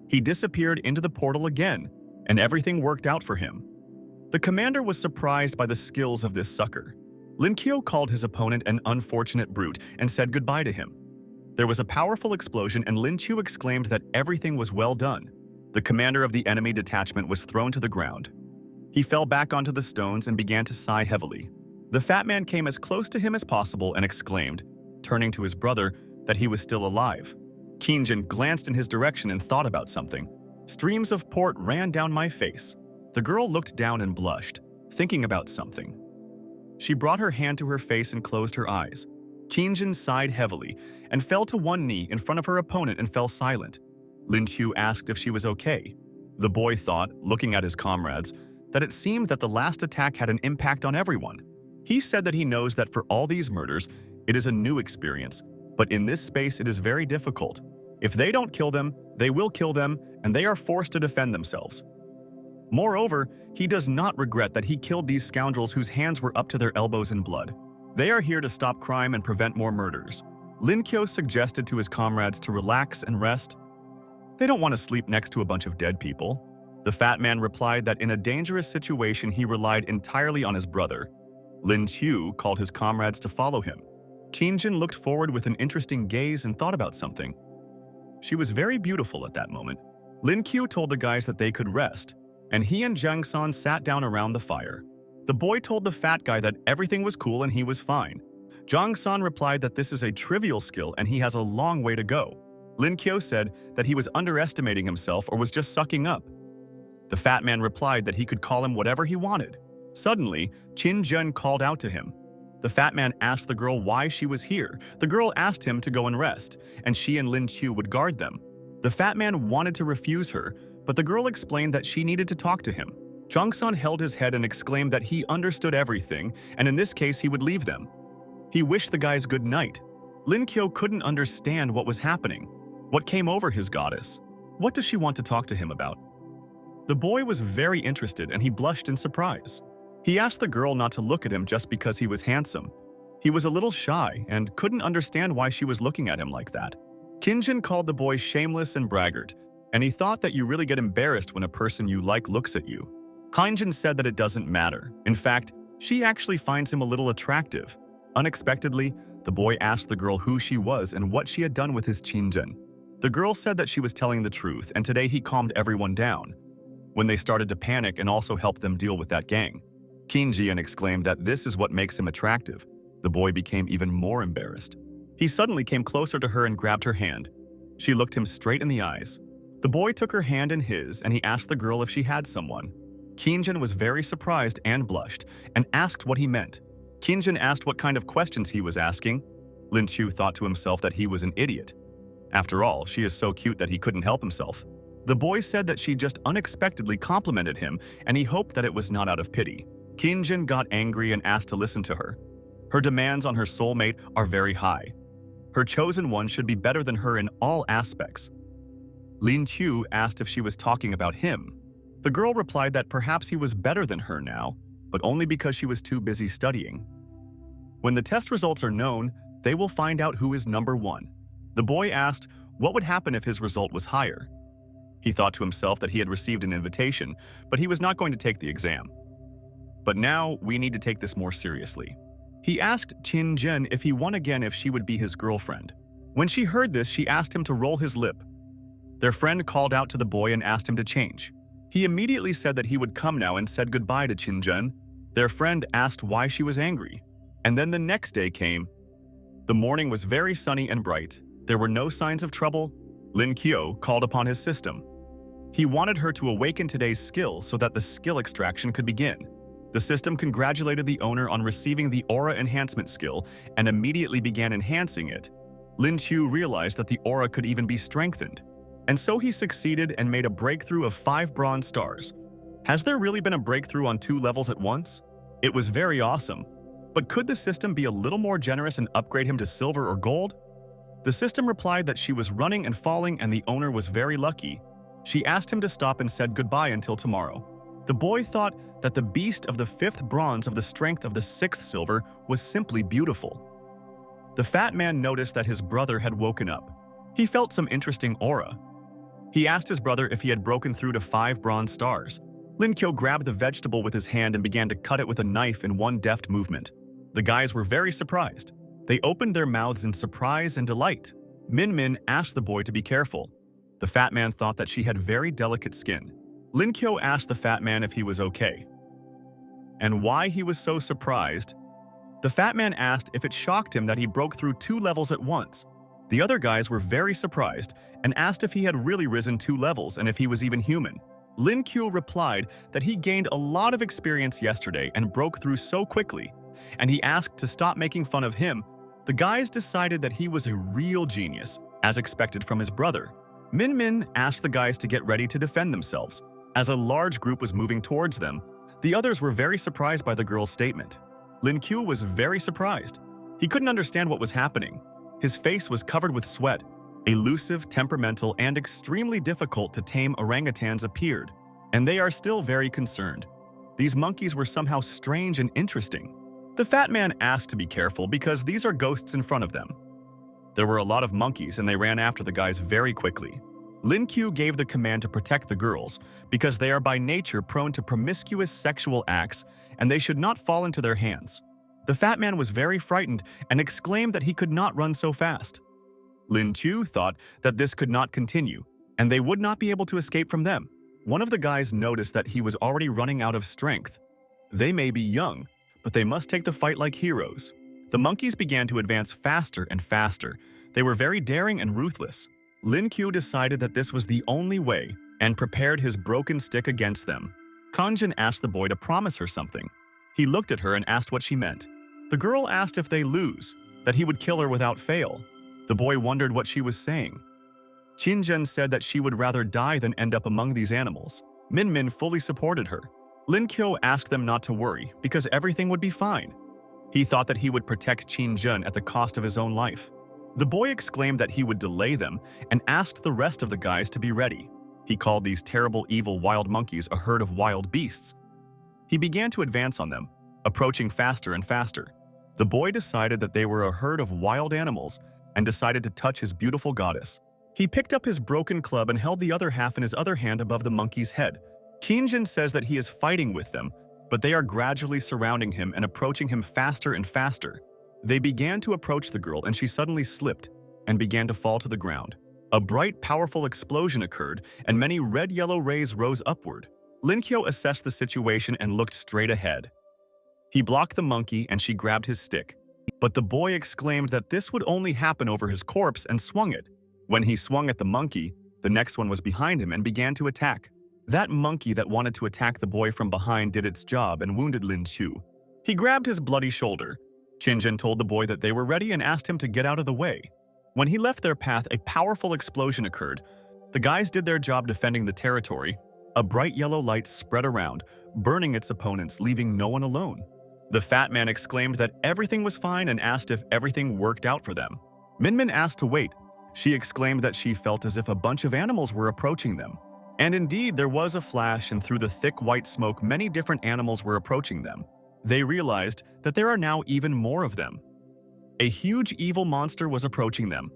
He disappeared into the portal again, and everything worked out for him. The commander was surprised by the skills of this sucker. Lin Qiu called his opponent an unfortunate brute and said goodbye to him. There was a powerful explosion, and Lin Qiu exclaimed that everything was well done. The commander of the enemy detachment was thrown to the ground. He fell back onto the stones and began to sigh heavily. The fat man came as close to him as possible and exclaimed, turning to his brother, that he was still alive. Qingjin glanced in his direction and thought about something. Streams of port ran down my face. The girl looked down and blushed, thinking about something. She brought her hand to her face and closed her eyes. Qingjin sighed heavily and fell to one knee in front of her opponent and fell silent. Lin Qiu asked if she was okay. The boy thought, looking at his comrades, that it seemed that the last attack had an impact on everyone. He said that he knows that for all these murders, it is a new experience, but in this space it is very difficult. If they don't kill them, they will kill them, and they are forced to defend themselves. Moreover, he does not regret that he killed these scoundrels whose hands were up to their elbows in blood. They are here to stop crime and prevent more murders. Lin Qiu suggested to his comrades to relax and rest. They don't want to sleep next to a bunch of dead people. The fat man replied that in a dangerous situation he relied entirely on his brother. Lin Qiu called his comrades to follow him. Qingjin looked forward with an interesting gaze and thought about something. She was very beautiful at that moment. Lin Qiu told the guys that they could rest, and he and Zhang San sat down around the fire. The boy told the fat guy that everything was cool and he was fine. Zhang San replied that this is a trivial skill and he has a long way to go. Lin Qiu said that he was underestimating himself or was just sucking up. The fat man replied that he could call him whatever he wanted. Suddenly, Qin Zhen called out to him. The fat man asked the girl why she was here. The girl asked him to go and rest, and she and Lin Qiu would guard them. The fat man wanted to refuse her, but the girl explained that she needed to talk to him. Zhang San held his head and exclaimed that he understood everything, and in this case he would leave them. He wished the guys good night. Lin Qiu couldn't understand what was happening. What came over his goddess? What does she want to talk to him about? The boy was very interested and he blushed in surprise. He asked the girl not to look at him just because he was handsome. He was a little shy and couldn't understand why she was looking at him like that. Qingjin called the boy shameless and braggart, and he thought that you really get embarrassed when a person you like looks at you. Qingjin said that it doesn't matter. In fact, she actually finds him a little attractive. Unexpectedly, the boy asked the girl who she was and what she had done with his Qingjin. The girl said that she was telling the truth, and today he calmed everyone down. When they started to panic and also helped them deal with that gang. Qingjin exclaimed that this is what makes him attractive. The boy became even more embarrassed. He suddenly came closer to her and grabbed her hand. She looked him straight in the eyes. The boy took her hand in his and he asked the girl if she had someone. Qingjin was very surprised and blushed and asked what he meant. Qingjin asked what kind of questions he was asking. Lin Qiu thought to himself that he was an idiot. After all, she is so cute that he couldn't help himself. The boy said that she just unexpectedly complimented him and he hoped that it was not out of pity. Qingjin got angry and asked to listen to her. Her demands on her soulmate are very high. Her chosen one should be better than her in all aspects. Lin Qiu asked if she was talking about him. The girl replied that perhaps he was better than her now, but only because she was too busy studying. When the test results are known, they will find out who is number one. The boy asked what would happen if his result was higher. He thought to himself that he had received an invitation, but he was not going to take the exam. But now we need to take this more seriously. He asked Qin Zhen if he won again if she would be his girlfriend. When she heard this, she asked him to roll his lip. Their friend called out to the boy and asked him to change. He immediately said that he would come now and said goodbye to Qin Zhen. Their friend asked why she was angry. And then the next day came. The morning was very sunny and bright. There were no signs of trouble. Lin Qiu called upon his system. He wanted her to awaken today's skill so that the skill extraction could begin. The system congratulated the owner on receiving the aura enhancement skill and immediately began enhancing it. Lin Qiu realized that the aura could even be strengthened. And so he succeeded and made a breakthrough of 5 bronze stars. Has there really been a breakthrough on 2 levels at once? It was very awesome. But could the system be a little more generous and upgrade him to silver or gold? The system replied that she was running and falling and the owner was very lucky. She asked him to stop and said goodbye until tomorrow. The boy thought that the beast of the 5th bronze of the strength of the 6th silver was simply beautiful. The fat man noticed that his brother had woken up. He felt some interesting aura. He asked his brother if he had broken through to 5 bronze stars. Lin Kyo grabbed the vegetable with his hand and began to cut it with a knife in one deft movement. The guys were very surprised. They opened their mouths in surprise and delight. Min Min asked the boy to be careful. The fat man thought that she had very delicate skin. Lin Kyo asked the fat man if he was okay and why he was so surprised. The fat man asked if it shocked him that he broke through 2 levels at once. The other guys were very surprised and asked if he had really risen 2 levels and if he was even human. Lin Kyo replied that he gained a lot of experience yesterday and broke through so quickly, and he asked to stop making fun of him. The guys decided that he was a real genius, as expected from his brother. Min Min asked the guys to get ready to defend themselves. As a large group was moving towards them, the others were very surprised by the girl's statement. Lin Kyo was very surprised. He couldn't understand what was happening. His face was covered with sweat. Elusive, temperamental, and extremely difficult to tame orangutans appeared, and they are still very concerned. These monkeys were somehow strange and interesting. The fat man asked to be careful because these are ghosts in front of them. There were a lot of monkeys and they ran after the guys very quickly. Lin Kyo gave the command to protect the girls because they are by nature prone to promiscuous sexual acts and they should not fall into their hands. The fat man was very frightened and exclaimed that he could not run so fast. Lin Kyo thought that this could not continue and they would not be able to escape from them. One of the guys noticed that he was already running out of strength. They may be young, but they must take the fight like heroes. The monkeys began to advance faster and faster. They were very daring and ruthless. Lin Kyo decided that this was the only way and prepared his broken stick against them. Kanjin asked the boy to promise her something. He looked at her and asked what she meant. The girl asked if they lose, that he would kill her without fail. The boy wondered what she was saying. Qinzhen said that she would rather die than end up among these animals. Min Min fully supported her. Lin Kyo asked them not to worry because everything would be fine. He thought that he would protect Qinzhen at the cost of his own life. The boy exclaimed that he would delay them and asked the rest of the guys to be ready. He called these terrible evil wild monkeys a herd of wild beasts. He began to advance on them, approaching faster and faster. The boy decided that they were a herd of wild animals and decided to touch his beautiful goddess. He picked up his broken club and held the other half in his other hand above the monkey's head. Qinzhen says that he is fighting with them, but they are gradually surrounding him and approaching him faster and faster. They began to approach the girl and she suddenly slipped and began to fall to the ground. A bright, powerful explosion occurred and many red-yellow rays rose upward. Lin Kyo assessed the situation and looked straight ahead. He blocked the monkey and she grabbed his stick. But the boy exclaimed that this would only happen over his corpse and swung it. When he swung at the monkey, the next one was behind him and began to attack. That monkey that wanted to attack the boy from behind did its job and wounded Lin Kyo. He grabbed his bloody shoulder. Qinzhen told the boy that they were ready and asked him to get out of the way. When he left their path, a powerful explosion occurred. The guys did their job defending the territory. A bright yellow light spread around, burning its opponents, leaving no one alone. The fat man exclaimed that everything was fine and asked if everything worked out for them. Min Min asked to wait. She exclaimed that she felt as if a bunch of animals were approaching them. And indeed, there was a flash, and through the thick white smoke, many different animals were approaching them. They realized that there are now even more of them. A huge evil monster was approaching them.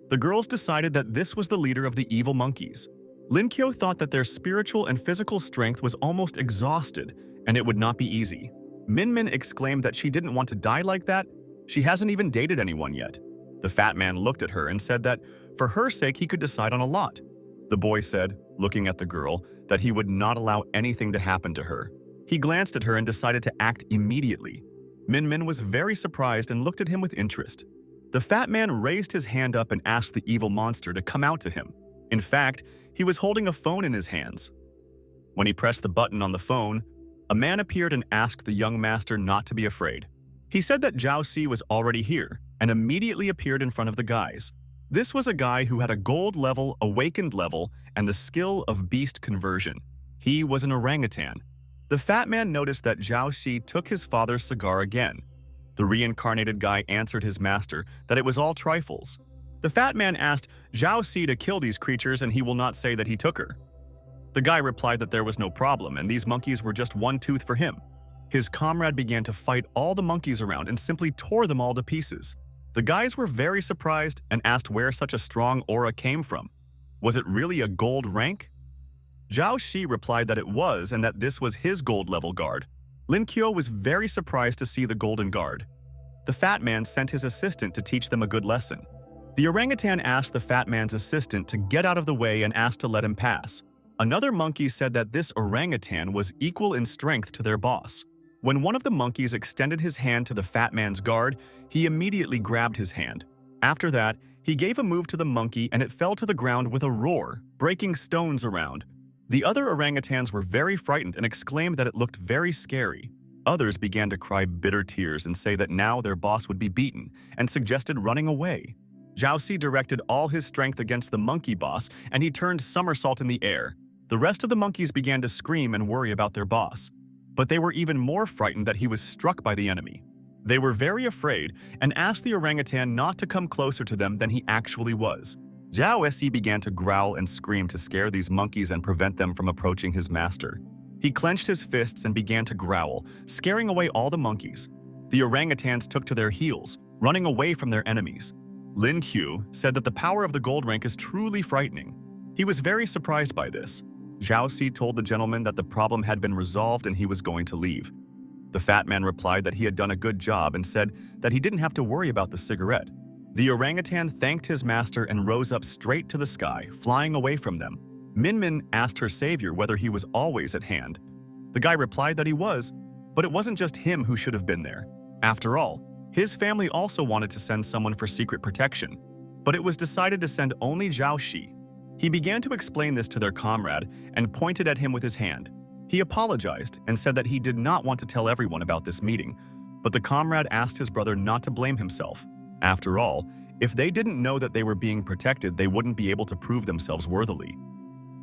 The girls decided that this was the leader of the evil monkeys. Lin Kyo thought that their spiritual and physical strength was almost exhausted, and it would not be easy. Min Min exclaimed that she didn't want to die like that. She hasn't even dated anyone yet. The fat man looked at her and said that for her sake he could decide on a lot. The boy said, looking at the girl, that he would not allow anything to happen to her. He glanced at her and decided to act immediately. Min Min was very surprised and looked at him with interest. The fat man raised his hand up and asked the evil monster to come out to him. In fact, he was holding a phone in his hands. When he pressed the button on the phone, a man appeared and asked the young master not to be afraid. He said that Zhao Si was already here and immediately appeared in front of the guys. This was a guy who had a gold level, awakened level, and the skill of beast conversion. He was an orangutan. The fat man noticed that Zhao Si took his father's cigar again. The reincarnated guy answered his master that it was all trifles. The fat man asked Zhao Si to kill these creatures and he will not say that he took her. The guy replied that there was no problem and these monkeys were just one tooth for him. His comrade began to fight all the monkeys around and simply tore them all to pieces. The guys were very surprised and asked where such a strong aura came from. Was it really a gold rank? Zhao Shi replied that it was and that this was his gold level guard. Lin Qiu was very surprised to see the golden guard. The fat man sent his assistant to teach them a good lesson. The orangutan asked the fat man's assistant to get out of the way and asked to let him pass. Another monkey said that this orangutan was equal in strength to their boss. When one of the monkeys extended his hand to the fat man's guard, he immediately grabbed his hand. After that, he gave a move to the monkey and it fell to the ground with a roar, breaking stones around. The other orangutans were very frightened and exclaimed that it looked very scary. Others began to cry bitter tears and say that now their boss would be beaten and suggested running away. Zhao Si directed all his strength against the monkey boss and he turned somersault in the air. The rest of the monkeys began to scream and worry about their boss. But they were even more frightened that he was struck by the enemy. They were very afraid and asked the orangutan not to come closer to them than he actually was. Zhao Si began to growl and scream to scare these monkeys and prevent them from approaching his master. He clenched his fists and began to growl, scaring away all the monkeys. The orangutans took to their heels, running away from their enemies. Lin Qiu said that the power of the gold rank is truly frightening. He was very surprised by this. Zhao Si told the gentleman that the problem had been resolved and he was going to leave. The fat man replied that he had done a good job and said that he didn't have to worry about the cigarette. The orangutan thanked his master and rose up straight to the sky, flying away from them. Min Min asked her savior whether he was always at hand. The guy replied that he was, but it wasn't just him who should have been there. After all, his family also wanted to send someone for secret protection, but it was decided to send only Zhao Shi. He began to explain this to their comrade and pointed at him with his hand. He apologized and said that he did not want to tell everyone about this meeting, but the comrade asked his brother not to blame himself. After all, if they didn't know that they were being protected, they wouldn't be able to prove themselves worthily.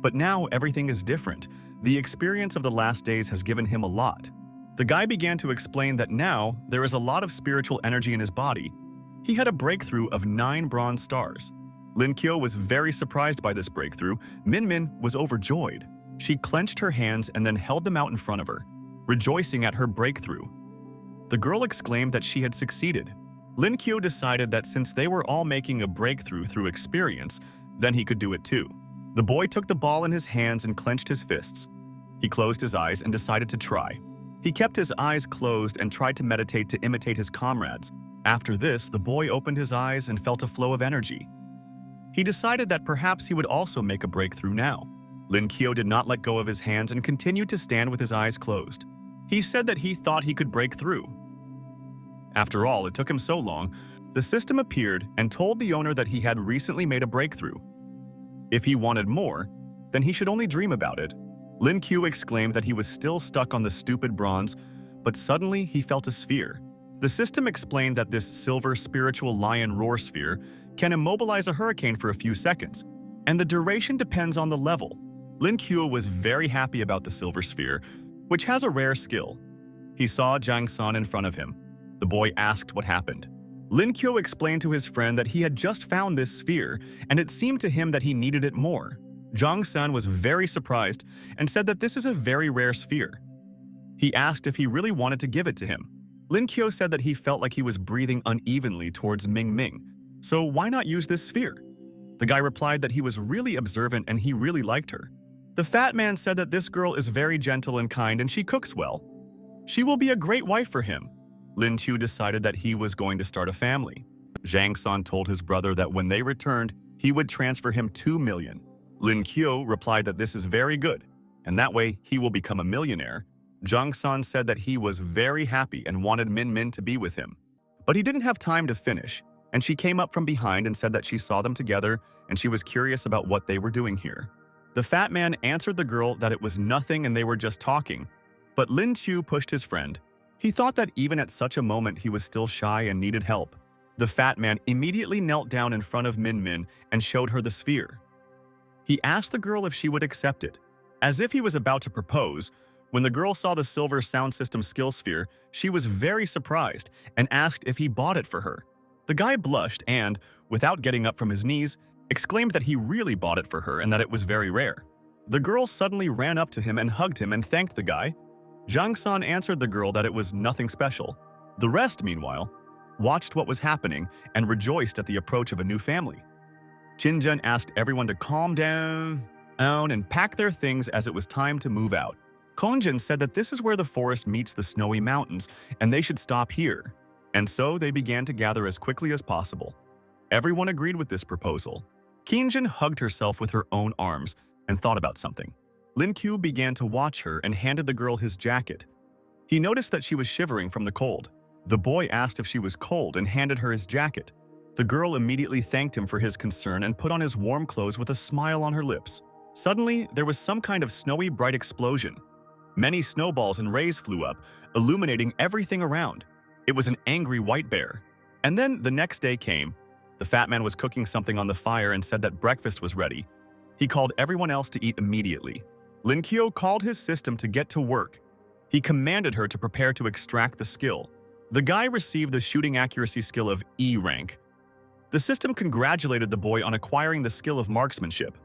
But now everything is different. The experience of the last days has given him a lot. The guy began to explain that now there is a lot of spiritual energy in his body. He had a breakthrough of 9 bronze stars. Lin Qiu was very surprised by this breakthrough. Min Min was overjoyed. She clenched her hands and then held them out in front of her, rejoicing at her breakthrough. The girl exclaimed that she had succeeded. Lin Qiu decided that since they were all making a breakthrough through experience, then he could do it too. The boy took the ball in his hands and clenched his fists. He closed his eyes and decided to try. He kept his eyes closed and tried to meditate to imitate his comrades. After this, the boy opened his eyes and felt a flow of energy. He decided that perhaps he would also make a breakthrough now. Lin Qiu did not let go of his hands and continued to stand with his eyes closed. He said that he thought he could break through. After all, it took him so long. The system appeared and told the owner that he had recently made a breakthrough. If he wanted more, then he should only dream about it. Lin Qiu exclaimed that he was still stuck on the stupid bronze, but suddenly he felt a sphere. The system explained that this silver spiritual lion roar sphere can immobilize a hurricane for a few seconds, and the duration depends on the level. Lin Qiu was very happy about the silver sphere, which has a rare skill. He saw Zhang San in front of him. The boy asked what happened. Lin Qiu explained to his friend that he had just found this sphere, and it seemed to him that he needed it more. Zhang San was very surprised and said that this is a very rare sphere. He asked if he really wanted to give it to him. Lin Qiu said that he felt like he was breathing unevenly towards Ming Ming, so why not use this sphere? The guy replied that he was really observant and he really liked her. The fat man said that this girl is very gentle and kind and she cooks well. She will be a great wife for him. Lin Qiu decided that he was going to start a family. Zhang San told his brother that when they returned, he would transfer him 2 million. Lin Qiu replied that this is very good, and that way he will become a millionaire. Zhang San said that he was very happy and wanted Min Min to be with him. But he didn't have time to finish, and she came up from behind and said that she saw them together and she was curious about what they were doing here. The fat man answered the girl that it was nothing and they were just talking, but Lin Qiu pushed his friend. He thought that even at such a moment he was still shy and needed help. The fat man immediately knelt down in front of Min Min and showed her the sphere. He asked the girl if she would accept it. As if he was about to propose, when the girl saw the silver sound system skill sphere, she was very surprised and asked if he bought it for her. The guy blushed and, without getting up from his knees, exclaimed that he really bought it for her and that it was very rare. The girl suddenly ran up to him and hugged him and thanked the guy. Zhang San answered the girl that it was nothing special. The rest, meanwhile, watched what was happening and rejoiced at the approach of a new family. Qinzhen asked everyone to calm down and pack their things as it was time to move out. Kongjin said that this is where the forest meets the snowy mountains and they should stop here. And so they began to gather as quickly as possible. Everyone agreed with this proposal. Qinzhen hugged herself with her own arms and thought about something. Lin Qiu began to watch her and handed the girl his jacket. He noticed that she was shivering from the cold. The boy asked if she was cold and handed her his jacket. The girl immediately thanked him for his concern and put on his warm clothes with a smile on her lips. Suddenly, there was some kind of snowy bright explosion. Many snowballs and rays flew up, illuminating everything around. It was an angry white bear. And then the next day came. The fat man was cooking something on the fire and said that breakfast was ready. He called everyone else to eat immediately. Lin Qiu called his system to get to work. He commanded her to prepare to extract the skill. The guy received the shooting accuracy skill of E rank. The system congratulated the boy on acquiring the skill of marksmanship.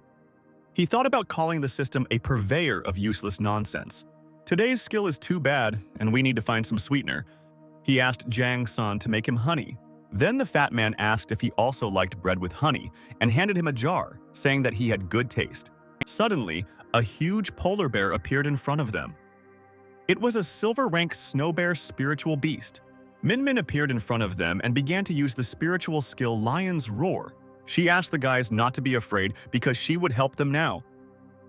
He thought about calling the system a purveyor of useless nonsense. Today's skill is too bad, and we need to find some sweetener. He asked Zhang San to make him honey. Then the fat man asked if he also liked bread with honey and handed him a jar, saying that he had good taste. Suddenly, a huge polar bear appeared in front of them. It was a silver rank snow bear spiritual beast. Min Min appeared in front of them and began to use the spiritual skill Lion's Roar. She asked the guys not to be afraid because she would help them now.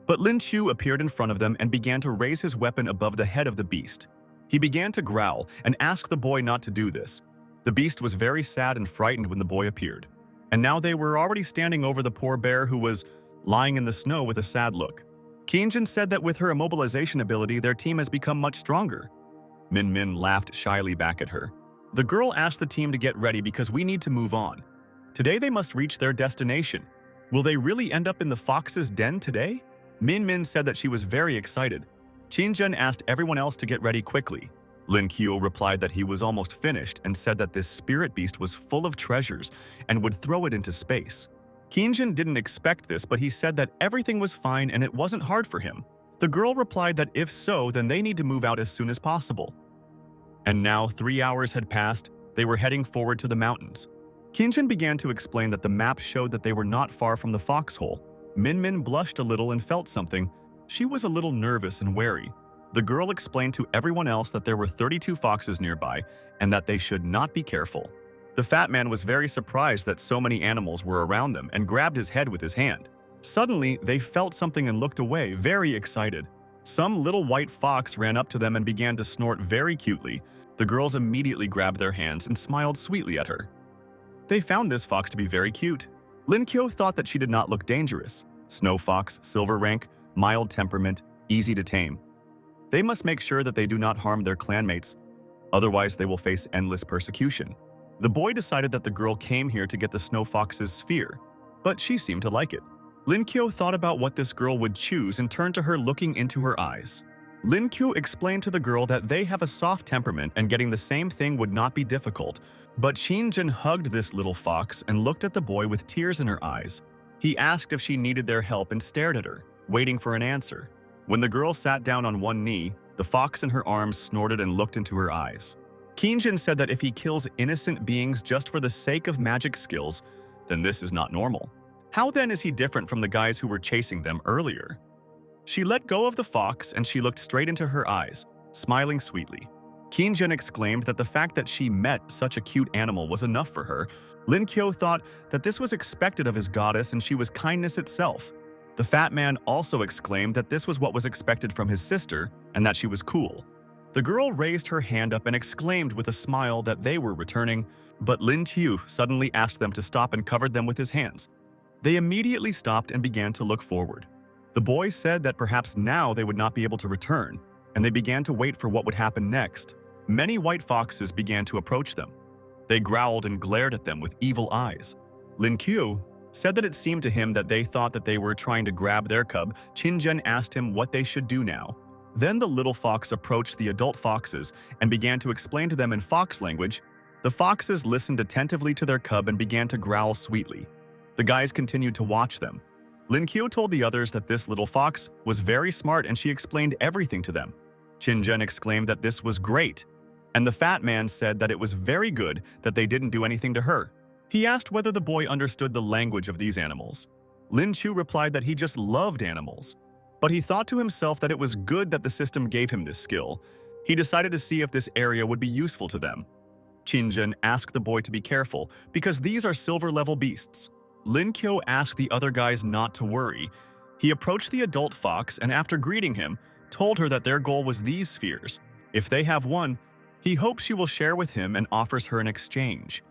But Lin Qiu appeared in front of them and began to raise his weapon above the head of the beast. He began to growl and asked the boy not to do this. The beast was very sad and frightened when the boy appeared. And now they were already standing over the poor bear who was lying in the snow with a sad look. Qinzhen said that with her immobilization ability, their team has become much stronger. Min Min laughed shyly back at her. The girl asked the team to get ready because we need to move on. Today they must reach their destination. Will they really end up in the fox's den today? Min Min said that she was very excited. Qinzhen asked everyone else to get ready quickly. Lin Qiu replied that he was almost finished and said that this spirit beast was full of treasures and would throw it into space. Qinzhen didn't expect this, but he said that everything was fine and it wasn't hard for him. The girl replied that if so, then they need to move out as soon as possible. And now 3 hours had passed. They were heading forward to the mountains. Qinzhen began to explain that the map showed that they were not far from the foxhole. Min Min blushed a little and felt something. She was a little nervous and wary. The girl explained to everyone else that there were 32 foxes nearby and that they should not be careful. The fat man was very surprised that so many animals were around them and grabbed his head with his hand. Suddenly, they felt something and looked away, very excited. Some little white fox ran up to them and began to snort very cutely. The girls immediately grabbed their hands and smiled sweetly at her. They found this fox to be very cute. Lin Qiu thought that she did not look dangerous. Snow fox, silver rank, mild temperament, easy to tame. They must make sure that they do not harm their clanmates, otherwise they will face endless persecution. The boy decided that the girl came here to get the snow fox's sphere, but she seemed to like it. Lin Qiu thought about what this girl would choose and turned to her looking into her eyes. Lin Qiu explained to the girl that they have a soft temperament and getting the same thing would not be difficult, but Qinzhen hugged this little fox and looked at the boy with tears in her eyes. He asked if she needed their help and stared at her, waiting for an answer. When the girl sat down on one knee, the fox in her arms snorted and looked into her eyes. Qinzhen said that if he kills innocent beings just for the sake of magic skills, then this is not normal. How then is he different from the guys who were chasing them earlier? She let go of the fox and she looked straight into her eyes, smiling sweetly. Qinzhen exclaimed that the fact that she met such a cute animal was enough for her. Lin Qiu thought that this was expected of his goddess and she was kindness itself. The fat man also exclaimed that this was what was expected from his sister and that she was cool. The girl raised her hand up and exclaimed with a smile that they were returning, but Lin Qiu suddenly asked them to stop and covered them with his hands. They immediately stopped and began to look forward. The boy said that perhaps now they would not be able to return, and they began to wait for what would happen next. Many white foxes began to approach them. They growled and glared at them with evil eyes. Lin Qiu said that it seemed to him that they thought that they were trying to grab their cub. Qinzhen asked him what they should do now. Then the little fox approached the adult foxes and began to explain to them in fox language The foxes listened attentively to their cub and began to growl sweetly. The guys continued to watch them. Lin Qiu told the others that this little fox was very smart and she explained everything to them. Qin Zhen exclaimed that this was great, and the fat man said that it was very good that they didn't do anything to her. He asked whether the boy understood the language of these animals. Lin Qiu replied that he just loved animals, but he thought to himself that it was good that the system gave him this skill. He decided to see if this area would be useful to them. Qin Zhen asked the boy to be careful because these are silver-level beasts. Lin Qiu asked the other guys not to worry. He approached the adult fox and after greeting him, told her that their goal was these spheres. If they have one, he hopes she will share with him and offers her an exchange.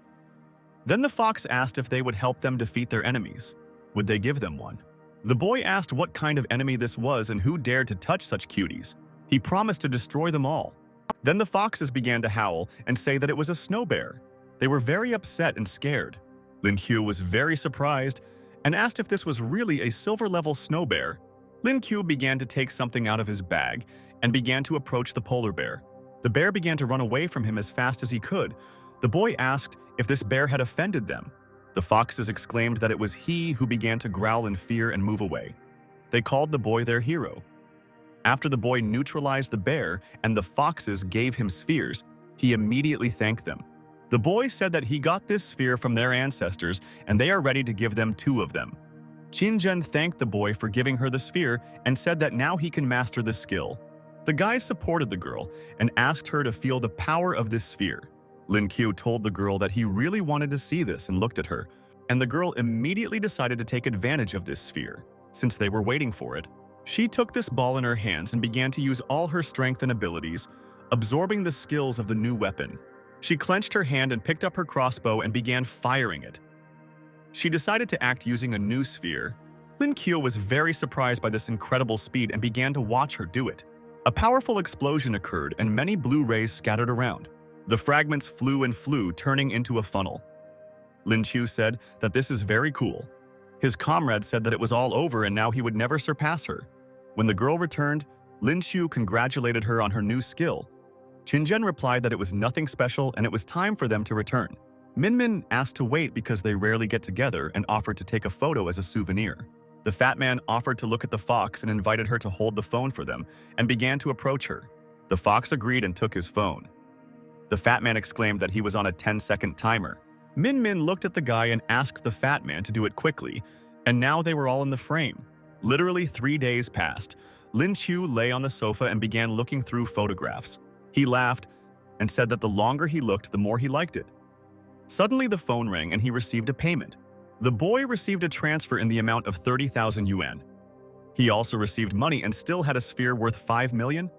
Then the fox asked if they would help them defeat their enemies. Would they give them one? The boy asked what kind of enemy this was and who dared to touch such cuties. He promised to destroy them all. Then the foxes began to howl and say that it was a snow bear. They were very upset and scared. Lin Qiu was very surprised and asked if this was really a silver-level snow bear. Lin Qiu began to take something out of his bag and began to approach the polar bear. The bear began to run away from him as fast as he could. The boy asked if this bear had offended them. The foxes exclaimed that it was he who began to growl in fear and move away. They called the boy their hero. After the boy neutralized the bear and the foxes gave him spheres, he immediately thanked them. The boy said that he got this sphere from their ancestors and they are ready to give them 2 of them. Qin Zhen thanked the boy for giving her the sphere and said that now he can master the skill. The guys supported the girl and asked her to feel the power of this sphere. Lin Qiu told the girl that he really wanted to see this and looked at her, and the girl immediately decided to take advantage of this sphere, since they were waiting for it. She took this ball in her hands and began to use all her strength and abilities, absorbing the skills of the new weapon. She clenched her hand and picked up her crossbow and began firing it. She decided to act using a new sphere. Lin Qiu was very surprised by this incredible speed and began to watch her do it. A powerful explosion occurred and many blue rays scattered around. The fragments flew and flew, turning into a funnel. Lin Qiu said that this is very cool. His comrade said that it was all over and now he would never surpass her. When the girl returned, Lin Qiu congratulated her on her new skill. Qin Zhen replied that it was nothing special and it was time for them to return. Min Min asked to wait because they rarely get together and offered to take a photo as a souvenir. The fat man offered to look at the fox and invited her to hold the phone for them and began to approach her. The fox agreed and took his phone. The fat man exclaimed that he was on a 10-second timer. Min Min looked at the guy and asked the fat man to do it quickly, and now they were all in the frame. Literally 3 days passed. Lin Qiu lay on the sofa and began looking through photographs. He laughed and said that the longer he looked, the more he liked it. Suddenly the phone rang and he received a payment. The boy received a transfer in the amount of 30,000 yuan. He also received money and still had a sphere worth 5 million.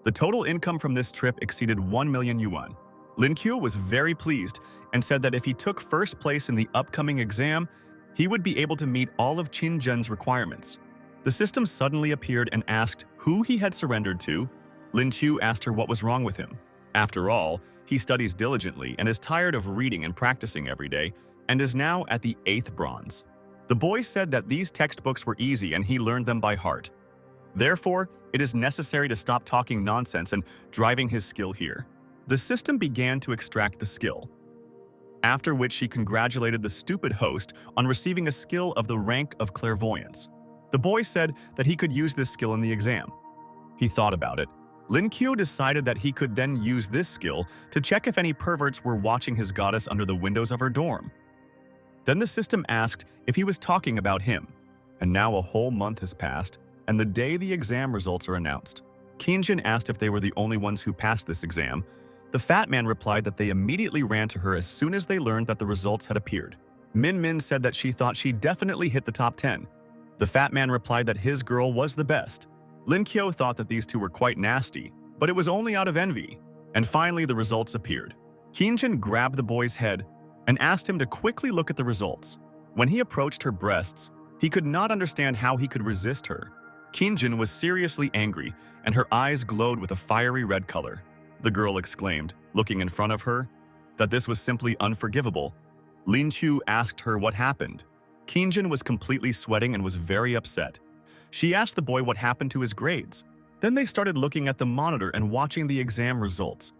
The total income from this trip exceeded 1 million yuan. Lin Qiu was very pleased and said that if he took first place in the upcoming exam, he would be able to meet all of Qin Zhen's requirements. The system suddenly appeared and asked who he had surrendered to. Lin Qiu asked her what was wrong with him. After all, he studies diligently and is tired of reading and practicing every day, and is now at the 8th bronze. The boy said that these textbooks were easy and he learned them by heart. Therefore, it is necessary to stop talking nonsense and driving his skill here. The system began to extract the skill, after which she congratulated the stupid host on receiving a skill of the rank of clairvoyance. The boy said that he could use this skill in the exam. He thought about it. Lin Qiu decided that he could then use this skill to check if any perverts were watching his goddess under the windows of her dorm. Then the system asked if he was talking about him. And now a whole month has passed, and the day the exam results are announced. Qin Zhen asked if they were the only ones who passed this exam. The fat man replied that they immediately ran to her as soon as they learned that the results had appeared. Min Min said that she thought she definitely hit the top 10. The fat man replied that his girl was the best. Lin Qiu thought that these two were quite nasty, but it was only out of envy. And finally the results appeared. Qin Zhen grabbed the boy's head and asked him to quickly look at the results. When he approached her breasts, he could not understand how he could resist her. Qin Zhen was seriously angry, and her eyes glowed with a fiery red color. The girl exclaimed, looking in front of her, that this was simply unforgivable. Lin Qiu asked her what happened. Qin Zhen was completely sweating and was very upset. She asked the boy what happened to his grades. Then they started looking at the monitor and watching the exam results.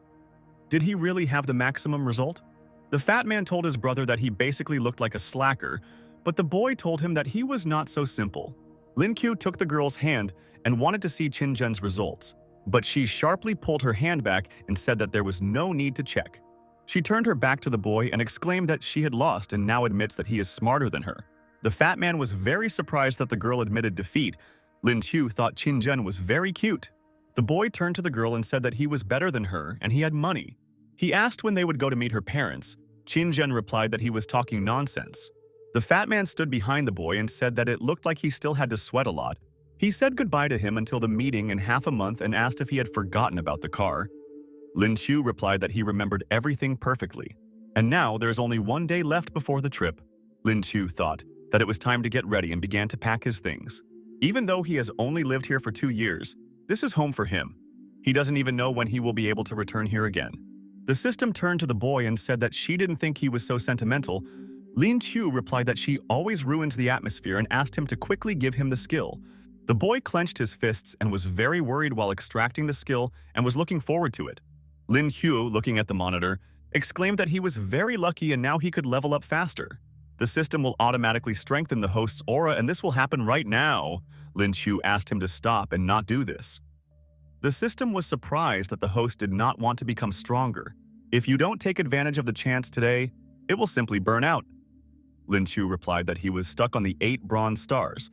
Did he really have the maximum result? The fat man told his brother that he basically looked like a slacker, but the boy told him that he was not so simple. Lin Q took the girl's hand and wanted to see Qin Zhen's results, but she sharply pulled her hand back and said that there was no need to check. She turned her back to the boy and exclaimed that she had lost and now admits that he is smarter than her. The fat man was very surprised that the girl admitted defeat. Lin Qiu thought Qin Zhen was very cute. The boy turned to the girl and said that he was better than her and he had money. He asked when they would go to meet her parents. Qin Zhen replied that he was talking nonsense. The fat man stood behind the boy and said that it looked like he still had to sweat a lot. He said goodbye to him until the meeting in half a month and asked if he had forgotten about the car. Lin Qiu replied that he remembered everything perfectly. And now there is only one day left before the trip. Lin Qiu thought that it was time to get ready and began to pack his things. Even though he has only lived here for 2 years, this is home for him. He doesn't even know when he will be able to return here again. The system turned to the boy and said that she didn't think he was so sentimental. Lin Qiu replied that she always ruins the atmosphere and asked him to quickly give him the skill. The boy clenched his fists and was very worried while extracting the skill and was looking forward to it. Lin Qiu, looking at the monitor, exclaimed that he was very lucky and now he could level up faster. The system will automatically strengthen the host's aura and this will happen right now. Lin Qiu asked him to stop and not do this. The system was surprised that the host did not want to become stronger. If you don't take advantage of the chance today, it will simply burn out. Lin Qiu replied that he was stuck on the 8 bronze stars.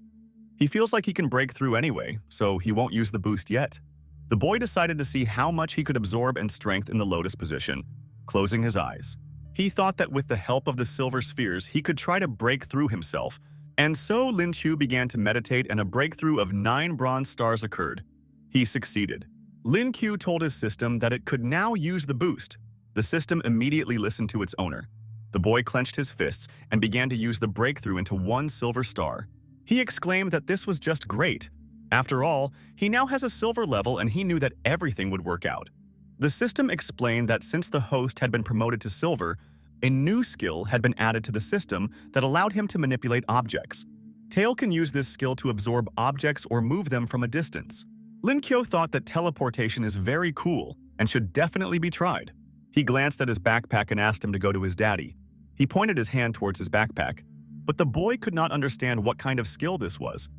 He feels like he can break through anyway, so he won't use the boost yet. The boy decided to see how much he could absorb and strength in the lotus position, closing his eyes. He thought that with the help of the silver spheres, he could try to break through himself. And so Lin Qiu began to meditate and a breakthrough of 9 bronze stars occurred. He succeeded. Lin Qiu told his system that it could now use the boost. The system immediately listened to its owner. The boy clenched his fists and began to use the breakthrough into 1 silver star. He exclaimed that this was just great. After all, he now has a silver level and he knew that everything would work out. The system explained that since the host had been promoted to silver, a new skill had been added to the system that allowed him to manipulate objects. Tail can use this skill to absorb objects or move them from a distance. Lin Qiu thought that teleportation is very cool and should definitely be tried. He glanced at his backpack and asked him to go to his daddy. He pointed his hand towards his backpack, but the boy could not understand what kind of skill this was.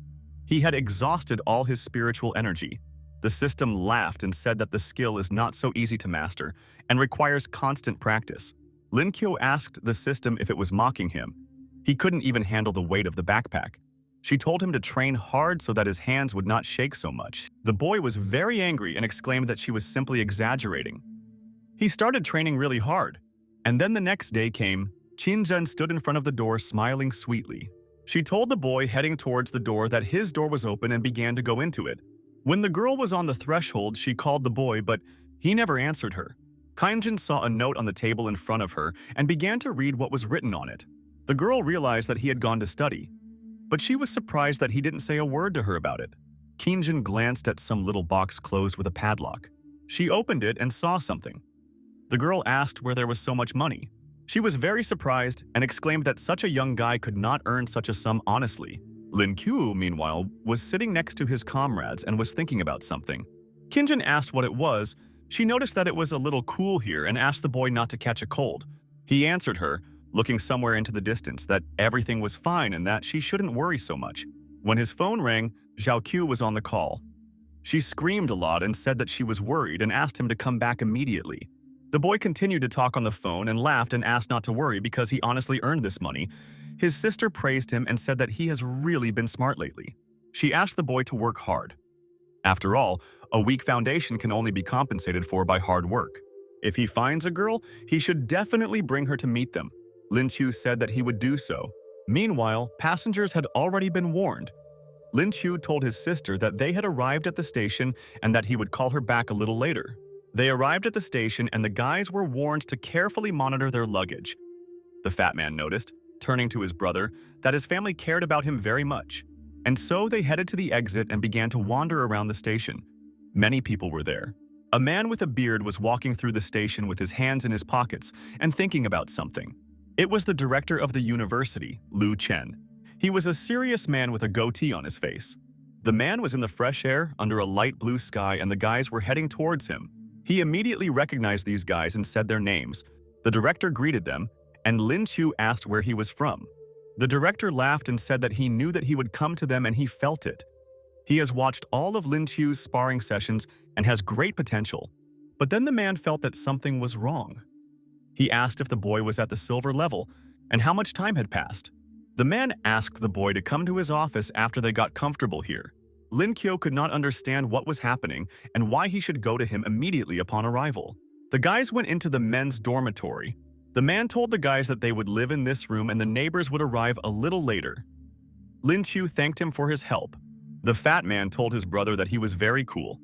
He had exhausted all his spiritual energy. The system laughed and said that the skill is not so easy to master and requires constant practice. Lin Qiu asked the system if it was mocking him. He couldn't even handle the weight of the backpack. She told him to train hard so that his hands would not shake so much. The boy was very angry and exclaimed that she was simply exaggerating. He started training really hard. And then the next day came. Qin Zhen stood in front of the door smiling sweetly. She told the boy heading towards the door that his door was open and began to go into it. When the girl was on the threshold, she called the boy, but he never answered her. Kainjin saw a note on the table in front of her and began to read what was written on it. The girl realized that he had gone to study, but she was surprised that he didn't say a word to her about it. Kainjin glanced at some little box closed with a padlock. She opened it and saw something. The girl asked where there was so much money. She was very surprised and exclaimed that such a young guy could not earn such a sum honestly. Lin Qiu, meanwhile, was sitting next to his comrades and was thinking about something. Qinjin asked what it was. She noticed that it was a little cool here and asked the boy not to catch a cold. He answered her, looking somewhere into the distance, that everything was fine and that she shouldn't worry so much. When his phone rang, Zhao Qiu was on the call. She screamed a lot and said that she was worried and asked him to come back immediately. The boy continued to talk on the phone and laughed and asked not to worry because he honestly earned this money. His sister praised him and said that he has really been smart lately. She asked the boy to work hard. After all, a weak foundation can only be compensated for by hard work. If he finds a girl, he should definitely bring her to meet them. Lin Qiu said that he would do so. Meanwhile, passengers had already been warned. Lin Qiu told his sister that they had arrived at the station and that he would call her back a little later. They arrived at the station and the guys were warned to carefully monitor their luggage. The fat man noticed, turning to his brother, that his family cared about him very much. And so they headed to the exit and began to wander around the station. Many people were there. A man with a beard was walking through the station with his hands in his pockets and thinking about something. It was the director of the university, Lu Chen. He was a serious man with a goatee on his face. The man was in the fresh air under a light blue sky and the guys were heading towards him. He immediately recognized these guys and said their names. The director greeted them, and Lin Chu asked where he was from. The director laughed and said that he knew that he would come to them and he felt it. He has watched all of Lin Chu's sparring sessions and has great potential. But then the man felt that something was wrong. He asked if the boy was at the silver level and how much time had passed. The man asked the boy to come to his office after they got comfortable here. Lin Kyo could not understand what was happening and why he should go to him immediately upon arrival. The guys went into the men's dormitory. The man told the guys that they would live in this room and the neighbors would arrive a little later. Lin Chu thanked him for his help. The fat man told his brother that he was very cool,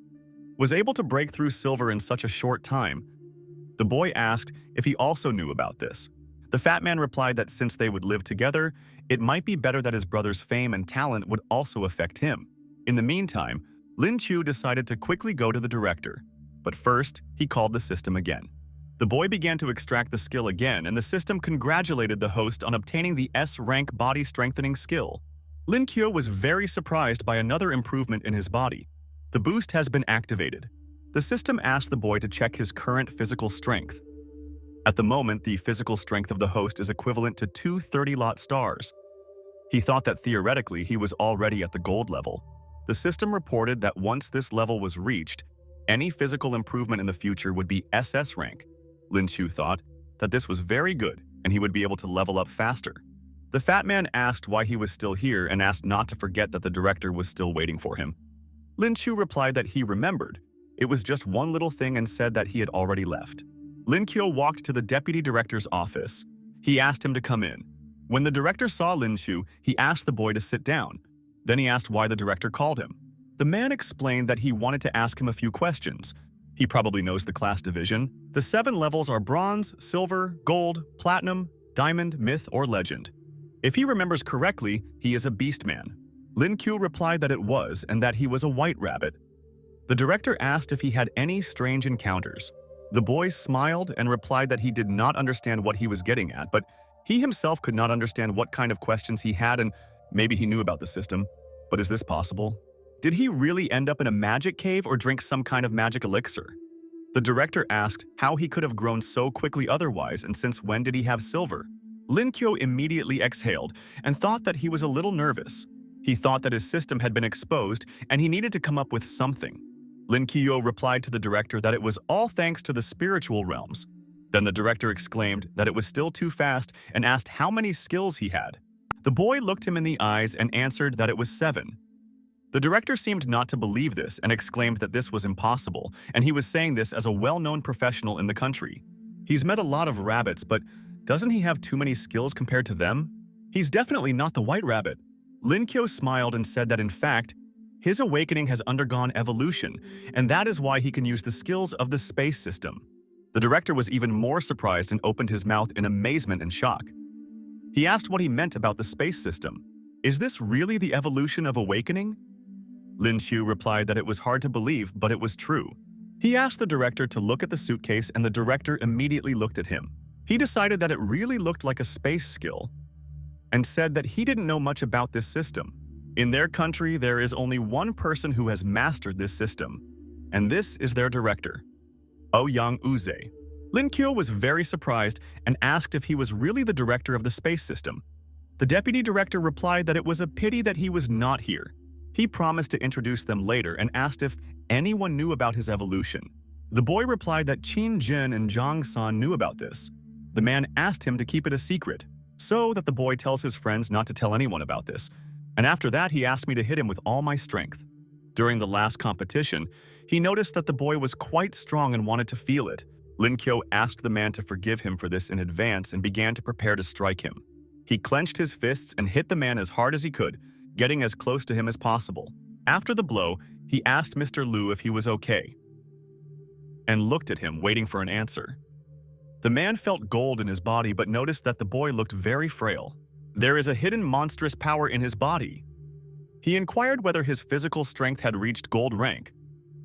was able to break through silver in such a short time. The boy asked if he also knew about this. The fat man replied that since they would live together, it might be better that his brother's fame and talent would also affect him. In the meantime, Lin Chu decided to quickly go to the director, but first, he called the system again. The boy began to extract the skill again, and the system congratulated the host on obtaining the S-rank body strengthening skill. Lin Kyo was very surprised by another improvement in his body. The boost has been activated. The system asked the boy to check his current physical strength. At the moment, the physical strength of the host is equivalent to 2 30-lot stars. He thought that theoretically he was already at the gold level. The system reported that once this level was reached, any physical improvement in the future would be SS rank. Lin Chu thought that this was very good and he would be able to level up faster. The fat man asked why he was still here and asked not to forget that the director was still waiting for him. Lin Chu replied that he remembered. It was just one little thing and said that he had already left. Lin Kyo walked to the deputy director's office. He asked him to come in. When the director saw Lin Chu, he asked the boy to sit down. Then he asked why the director called him. The man explained that he wanted to ask him a few questions. He probably knows the class division. The 7 levels are bronze, silver, gold, platinum, diamond, myth, or legend. If he remembers correctly, he is a beast man. Lin Kyo replied that it was and that he was a white rabbit. The director asked if he had any strange encounters. The boy smiled and replied that he did not understand what he was getting at, but he himself could not understand what kind of questions he had, and maybe he knew about the system. But is this possible? Did he really end up in a magic cave or drink some kind of magic elixir? The director asked how he could have grown so quickly otherwise, and since when did he have silver? Lin Kyo immediately exhaled and thought that he was a little nervous. He thought that his system had been exposed and he needed to come up with something. Lin Kyo replied to the director that it was all thanks to the spiritual realms. Then the director exclaimed that it was still too fast and asked how many skills he had. The boy looked him in the eyes and answered that it was 7. The director seemed not to believe this and exclaimed that this was impossible, and he was saying this as a well-known professional in the country. He's met a lot of rabbits, but doesn't he have too many skills compared to them? He's definitely not the white rabbit. Lin Kyo smiled and said that in fact, his awakening has undergone evolution, and that is why he can use the skills of the space system. The director was even more surprised and opened his mouth in amazement and shock. He asked what he meant about the space system. Is this really the evolution of awakening? Lin Chu replied that it was hard to believe, but it was true. He asked the director to look at the suitcase, and the director immediately looked at him. He decided that it really looked like a space skill and said that he didn't know much about this system. In their country, there is only one person who has mastered this system, and this is their director, Ouyang Uze. Lin Kyo was very surprised and asked if he was really the director of the space system. The deputy director replied that it was a pity that he was not here. He promised to introduce them later and asked if anyone knew about his evolution. The boy replied that Qin Jin and Zhang San knew about this. The man asked him to keep it a secret, so that the boy tells his friends not to tell anyone about this. And after that, he asked me to hit him with all my strength. During the last competition, he noticed that the boy was quite strong and wanted to feel it. Lin Kyo asked the man to forgive him for this in advance and began to prepare to strike him. He clenched his fists and hit the man as hard as he could, getting as close to him as possible. After the blow, he asked Mr. Liu if he was okay, and looked at him, waiting for an answer. The man felt gold in his body but noticed that the boy looked very frail. There is a hidden monstrous power in his body. He inquired whether his physical strength had reached gold rank.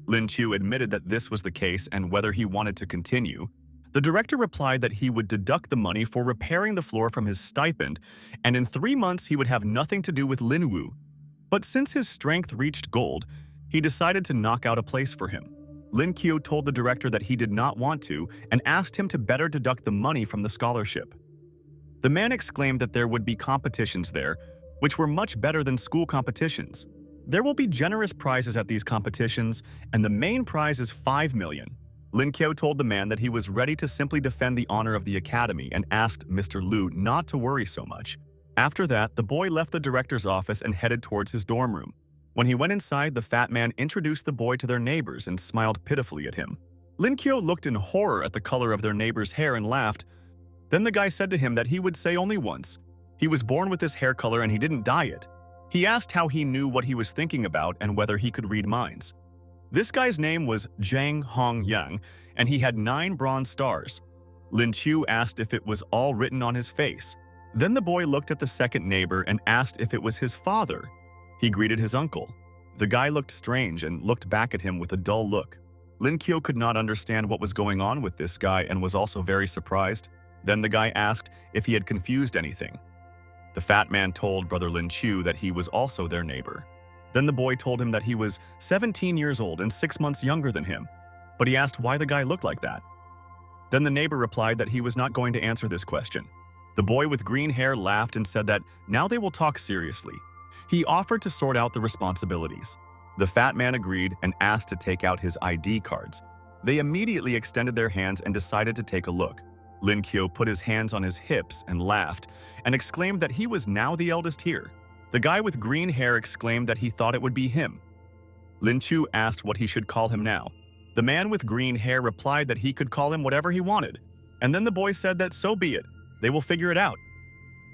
Lin Chu admitted that this was the case and whether he wanted to continue. The director replied that he would deduct the money for repairing the floor from his stipend, and in 3 months he would have nothing to do with Lin Wu. But since his strength reached gold, he decided to knock out a place for him. Lin Kyo told the director that he did not want to and asked him to better deduct the money from the scholarship. The man exclaimed that there would be competitions there, which were much better than school competitions. There will be generous prizes at these competitions, and the main prize is 5 million. Lin Kyo told the man that he was ready to simply defend the honor of the academy and asked Mr. Liu not to worry so much. After that, the boy left the director's office and headed towards his dorm room. When he went inside, the fat man introduced the boy to their neighbors and smiled pitifully at him. Lin Kyo looked in horror at the color of their neighbor's hair and laughed. Then the guy said to him that he would say only once. He was born with this hair color and he didn't dye it. He asked how he knew what he was thinking about and whether he could read minds. This guy's name was Zhang Hongyang, and he had 9 bronze stars. Lin Chu asked if it was all written on his face. Then the boy looked at the second neighbor and asked if it was his father. He greeted his uncle. The guy looked strange and looked back at him with a dull look. Lin Kyo could not understand what was going on with this guy and was also very surprised. Then the guy asked if he had confused anything. The fat man told Brother Lin Chu that he was also their neighbor. Then the boy told him that he was 17 years old and 6 months younger than him, but he asked why the guy looked like that. Then the neighbor replied that he was not going to answer this question. The boy with green hair laughed and said that now they will talk seriously. He offered to sort out the responsibilities. The fat man agreed and asked to take out his ID cards. They immediately extended their hands and decided to take a look. Lin Kyo put his hands on his hips and laughed and exclaimed that he was now the eldest here. The guy with green hair exclaimed that he thought it would be him. Lin Chu asked what he should call him now. The man with green hair replied that he could call him whatever he wanted. And then the boy said that so be it, they will figure it out.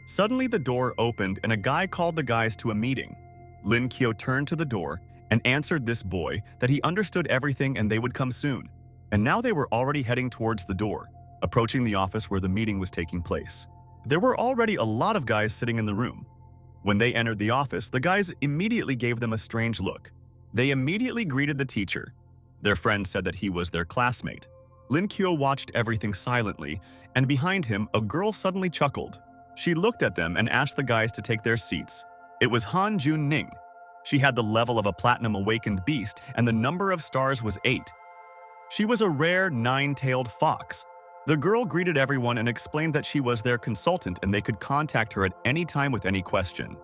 Suddenly the door opened and a guy called the guys to a meeting. Lin Kyo turned to the door and answered this boy that he understood everything and they would come soon. And now they were already heading towards the door, approaching the office where the meeting was taking place. There were already a lot of guys sitting in the room. When they entered the office, the guys immediately gave them a strange look. They immediately greeted the teacher. Their friend said that he was their classmate. Lin Kyo watched everything silently, and behind him, a girl suddenly chuckled. She looked at them and asked the guys to take their seats. It was Han Jun Ning. She had the level of a platinum awakened beast, and the number of stars was 8. She was a rare 9-tailed fox. The girl greeted everyone and explained that she was their consultant and they could contact her at any time with any question.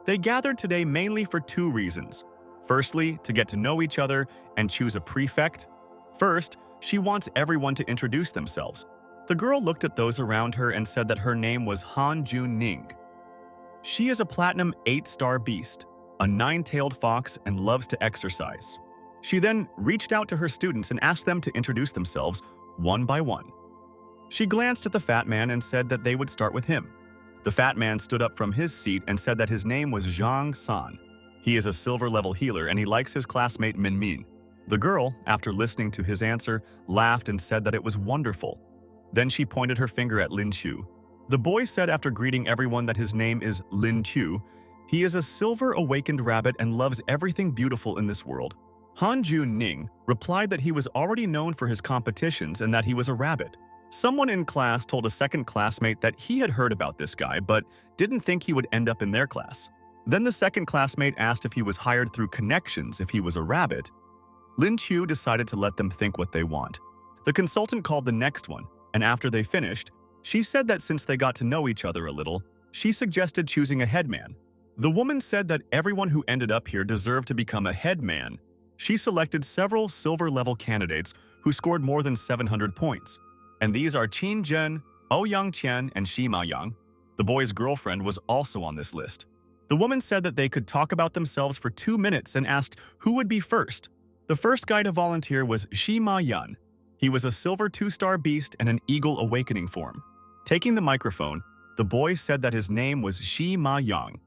They gathered today mainly for 2 reasons. Firstly, to get to know each other and choose a prefect. First, she wants everyone to introduce themselves. The girl looked at those around her and said that her name was Han Jun Ning. She is a platinum 8-star beast, a 9-tailed fox, and loves to exercise. She then reached out to her students and asked them to introduce themselves one by one. She glanced at the fat man and said that they would start with him. The fat man stood up from his seat and said that his name was Zhang San. He is a silver-level healer and he likes his classmate Min Min. The girl, after listening to his answer, laughed and said that it was wonderful. Then she pointed her finger at Lin Chu. The boy said after greeting everyone that his name is Lin Chu. He is a silver-awakened rabbit and loves everything beautiful in this world. Han Jun Ning replied that he was already known for his competitions and that he was a rabbit. Someone in class told a second classmate that he had heard about this guy but didn't think he would end up in their class. Then the second classmate asked if he was hired through connections if he was a rabbit. Lin Chu decided to let them think what they want. The consultant called the next one, and after they finished, she said that since they got to know each other a little, she suggested choosing a headman. The woman said that everyone who ended up here deserved to become a headman. She selected several silver-level candidates who scored more than 700 points. And these are Qin Zhen, Ouyang Qian, and Shi Ma Yang. The boy's girlfriend was also on this list. The woman said that they could talk about themselves for 2 minutes and asked who would be first. The first guy to volunteer was Shi Ma Yan. He was a silver 2-star beast and an eagle awakening form. Taking the microphone, the boy said that his name was Shi Ma Yang.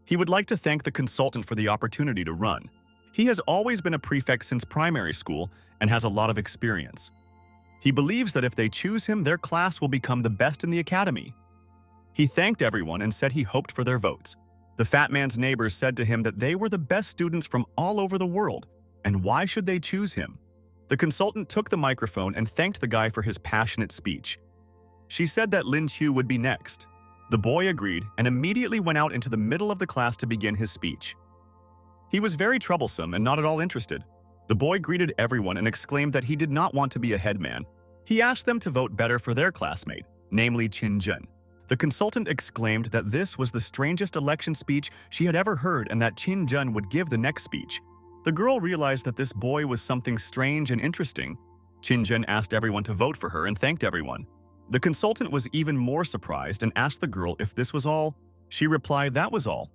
He would like to thank the consultant for the opportunity to run. He has always been a prefect since primary school and has a lot of experience. He believes that if they choose him, their class will become the best in the academy. He thanked everyone and said he hoped for their votes. The fat man's neighbors said to him that they were the best students from all over the world, and why should they choose him? The consultant took the microphone and thanked the guy for his passionate speech. She said that Lin Chu would be next. The boy agreed and immediately went out into the middle of the class to begin his speech. He was very troublesome and not at all interested. The boy greeted everyone and exclaimed that he did not want to be a headman. He asked them to vote better for their classmate, namely Qin Jun. The consultant exclaimed that this was the strangest election speech she had ever heard and that Qin Jun would give the next speech. The girl realized that this boy was something strange and interesting. Qin Jun asked everyone to vote for her and thanked everyone. The consultant was even more surprised and asked the girl if this was all. She replied that was all.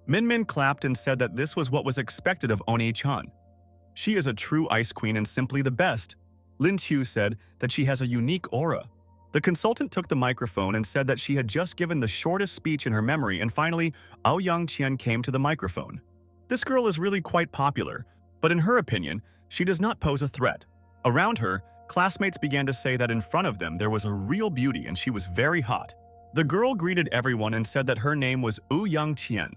Min Min clapped and said that this was what was expected of Oni-chan. She is a true ice queen and simply the best. Lin Qiu said that she has a unique aura. The consultant took the microphone and said that she had just given the shortest speech in her memory, and finally, Ouyang Qian came to the microphone. This girl is really quite popular, but in her opinion, she does not pose a threat. Around her, classmates began to say that in front of them there was a real beauty and she was very hot. The girl greeted everyone and said that her name was Ouyang Qian.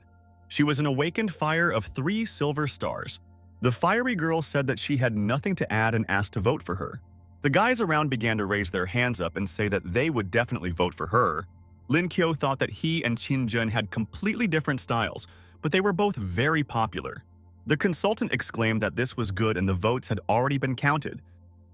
She was an awakened fire of 3 silver stars. The fiery girl said that she had nothing to add and asked to vote for her. The guys around began to raise their hands up and say that they would definitely vote for her. Lin Qiu thought that he and Qin Jun had completely different styles, but they were both very popular. The consultant exclaimed that this was good and the votes had already been counted.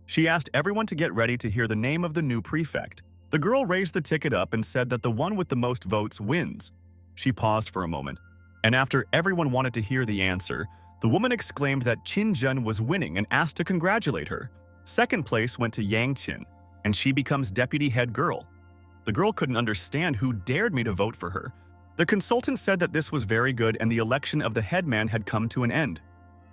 She asked everyone to get ready to hear the name of the new prefect. The girl raised the ticket up and said that the one with the most votes wins. She paused for a moment, and after everyone wanted to hear the answer, the woman exclaimed that Qin Jun was winning and asked to congratulate her. Second place went to Yang Qin, and she becomes deputy head girl. The girl couldn't understand who dared me to vote for her. The consultant said that this was very good and the election of the headman had come to an end.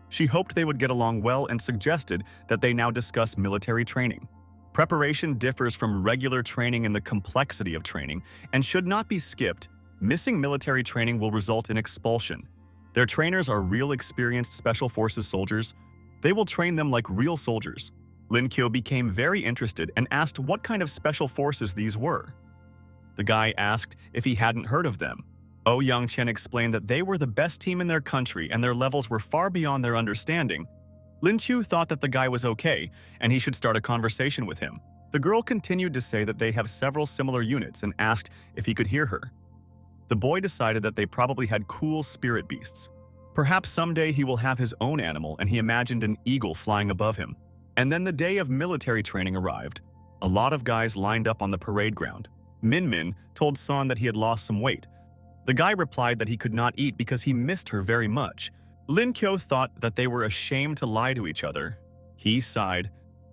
She hoped they would get along well and suggested that they now discuss military training. Preparation differs from regular training in the complexity of training and should not be skipped. Missing military training will result in expulsion. Their trainers are real experienced special forces soldiers. They will train them like real soldiers. Lin Qiu became very interested and asked what kind of special forces these were. The guy asked if he hadn't heard of them. Ouyang Qian explained that they were the best team in their country and their levels were far beyond their understanding. Lin Qiu thought that the guy was okay and he should start a conversation with him. The girl continued to say that they have several similar units and asked if he could hear her. The boy decided that they probably had cool spirit beasts. Perhaps someday he will have his own animal, and he imagined an eagle flying above him. And then the day of military training arrived. A lot of guys lined up on the parade ground. Min Min told San that he had lost some weight. The guy replied that he could not eat because he missed her very much. Lin Qiu thought that they were ashamed to lie to each other. He sighed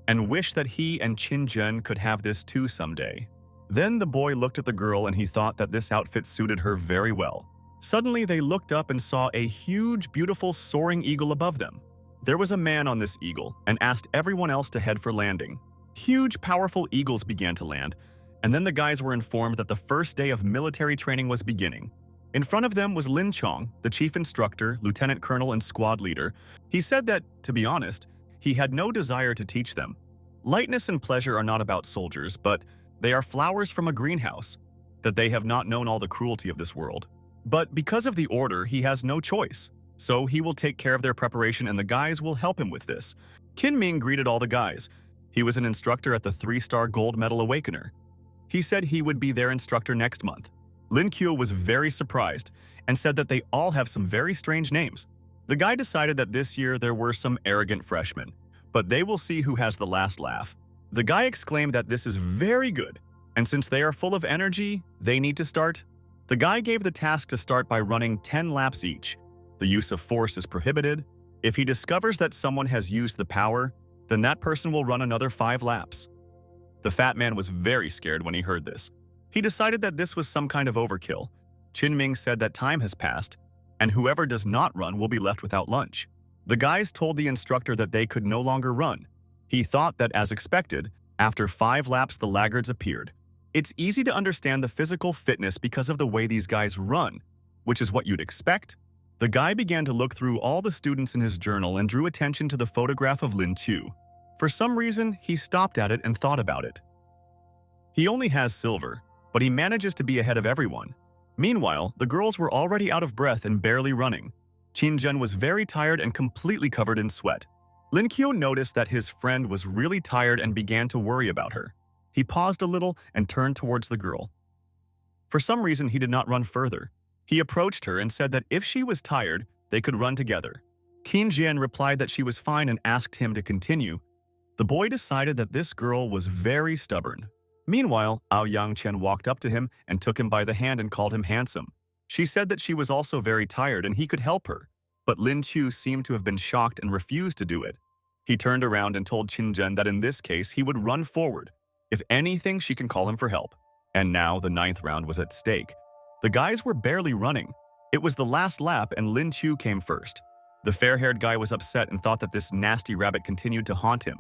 and wished that he and Qin Jun could have this too someday. Then the boy looked at the girl and he thought that this outfit suited her very well. Suddenly they looked up and saw a huge, beautiful soaring eagle above them. There was a man on this eagle and asked everyone else to head for landing. Huge, powerful eagles began to land, and then the guys were informed that the first day of military training was beginning. In front of them was Lin Chong, the chief instructor, lieutenant colonel, and squad leader. He said that, to be honest, he had no desire to teach them. Lightness and pleasure are not about soldiers, but they are flowers from a greenhouse, that they have not known all the cruelty of this world. But because of the order, he has no choice. So he will take care of their preparation and the guys will help him with this. Qin Ming greeted all the guys. He was an instructor at the 3-star gold medal Awakener. He said he would be their instructor next month. Lin Qiu was very surprised and said that they all have some very strange names. The guy decided that this year there were some arrogant freshmen, but they will see who has the last laugh. The guy exclaimed that this is very good, and since they are full of energy, they need to start. The guy gave the task to start by running 10 laps each. The use of force is prohibited. If he discovers that someone has used the power, then that person will run another 5 laps. The fat man was very scared when he heard this. He decided that this was some kind of overkill. Qin Ming said that time has passed, and whoever does not run will be left without lunch. The guys told the instructor that they could no longer run. He thought that, as expected, after 5 laps the laggards appeared. It's easy to understand the physical fitness because of the way these guys run, which is what you'd expect. The guy began to look through all the students in his journal and drew attention to the photograph of Lin Qiu. For some reason, he stopped at it and thought about it. He only has silver, but he manages to be ahead of everyone. Meanwhile, the girls were already out of breath and barely running. Qin Jun was very tired and completely covered in sweat. Lin Qiu noticed that his friend was really tired and began to worry about her. He paused a little and turned towards the girl. For some reason, he did not run further. He approached her and said that if she was tired, they could run together. Qin Jian replied that she was fine and asked him to continue. The boy decided that this girl was very stubborn. Meanwhile, Yang Chen walked up to him and took him by the hand and called him handsome. She said that she was also very tired and he could help her, but Lin Chu seemed to have been shocked and refused to do it. He turned around and told Qin Jian that in this case he would run forward. If anything, she can call him for help. And now the 9th round was at stake. The guys were barely running. It was the last lap and Lin Chu came first. The fair-haired guy was upset and thought that this nasty rabbit continued to haunt him.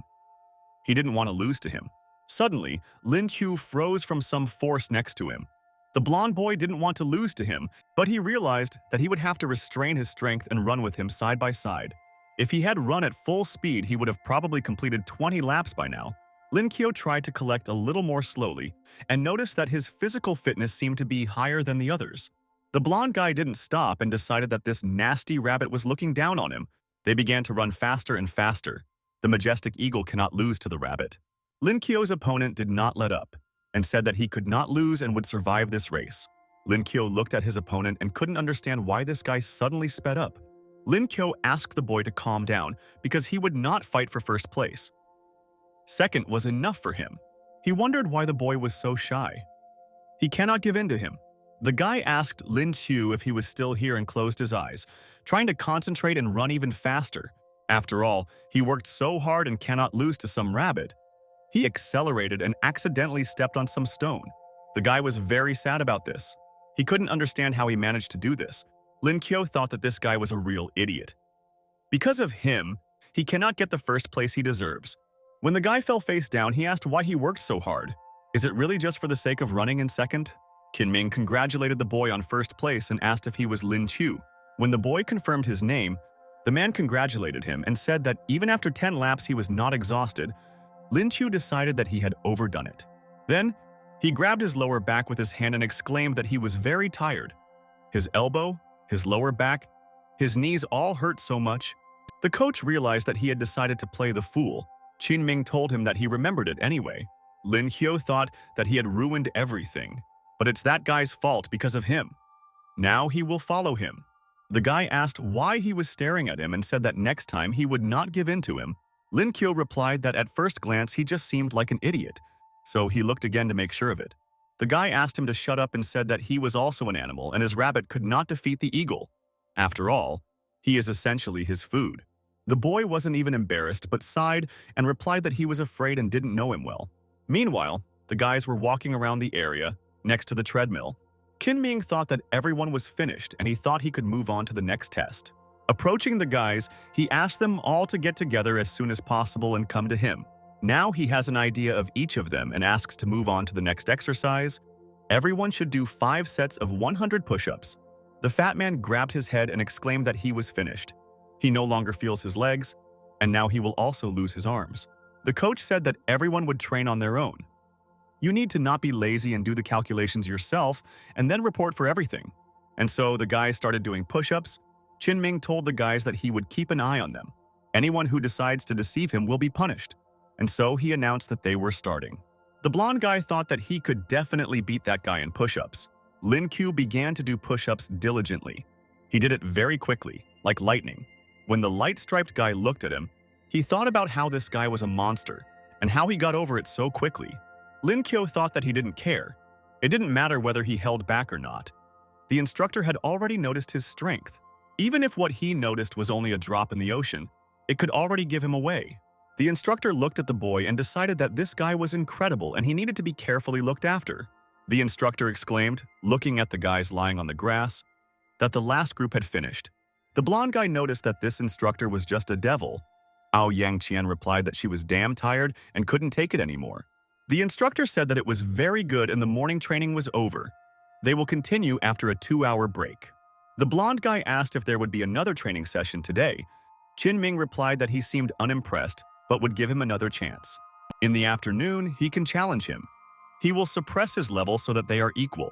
He didn't want to lose to him. Suddenly, Lin Chu froze from some force next to him. The blonde boy didn't want to lose to him, but he realized that he would have to restrain his strength and run with him side by side. If he had run at full speed, he would have probably completed 20 laps by now. Lin Qiu tried to collect a little more slowly and noticed that his physical fitness seemed to be higher than the others. The blonde guy didn't stop and decided that this nasty rabbit was looking down on him. They began to run faster and faster. The majestic eagle cannot lose to the rabbit. Lin Qiu's opponent did not let up and said that he could not lose and would survive this race. Lin Qiu looked at his opponent and couldn't understand why this guy suddenly sped up. Lin Qiu asked the boy to calm down because he would not fight for first place. Second was enough for him. He wondered why the boy was so shy. He cannot give in to him. The guy asked Lin Qiu if he was still here and closed his eyes, trying to concentrate and run even faster. After all, he worked so hard and cannot lose to some rabbit. He accelerated and accidentally stepped on some stone. The guy was very sad about this. He couldn't understand how he managed to do this. Lin Qiu thought that this guy was a real idiot. Because of him, he cannot get the first place he deserves. When the guy fell face down, he asked why he worked so hard. Is it really just for the sake of running in second? Qin congratulated the boy on first place and asked if he was Lin Qiu. When the boy confirmed his name, the man congratulated him and said that even after 10 laps he was not exhausted. Lin Qiu decided that he had overdone it. Then, he grabbed his lower back with his hand and exclaimed that he was very tired. His elbow, his lower back, his knees all hurt so much. The coach realized that he had decided to play the fool. Qin told him that he remembered it anyway. Lin Qiu thought that he had ruined everything, but it's that guy's fault because of him. Now he will follow him. The guy asked why he was staring at him and said that next time he would not give in to him. Lin Qiu replied that at first glance he just seemed like an idiot, so he looked again to make sure of it. The guy asked him to shut up and said that he was also an animal and his rabbit could not defeat the eagle. After all, he is essentially his food. The boy wasn't even embarrassed but sighed and replied that he was afraid and didn't know him well. Meanwhile, the guys were walking around the area next to the treadmill. Qin thought that everyone was finished and he thought he could move on to the next test. Approaching the guys, he asked them all to get together as soon as possible and come to him. Now he has an idea of each of them and asks to move on to the next exercise. Everyone should do 5 sets of 100 push-ups. The fat man grabbed his head and exclaimed that he was finished. He no longer feels his legs, and now he will also lose his arms. The coach said that everyone would train on their own. You need to not be lazy and do the calculations yourself and then report for everything. And so the guys started doing push-ups. Qin told the guys that he would keep an eye on them. Anyone who decides to deceive him will be punished. And so he announced that they were starting. The blonde guy thought that he could definitely beat that guy in push-ups. Lin Qiu began to do push-ups diligently. He did it very quickly, like lightning. When the light-striped guy looked at him, he thought about how this guy was a monster and how he got over it so quickly. Lin Qiu thought that he didn't care. It didn't matter whether he held back or not. The instructor had already noticed his strength. Even if what he noticed was only a drop in the ocean, it could already give him away. The instructor looked at the boy and decided that this guy was incredible and he needed to be carefully looked after. The instructor exclaimed, looking at the guys lying on the grass, that the last group had finished. The blonde guy noticed that this instructor was just a devil. Yang Qian replied that she was damn tired and couldn't take it anymore. The instructor said that it was very good and the morning training was over. They will continue after a 2-hour break. The blonde guy asked if there would be another training session today. Qin replied that he seemed unimpressed, but would give him another chance. In the afternoon, he can challenge him. He will suppress his level so that they are equal.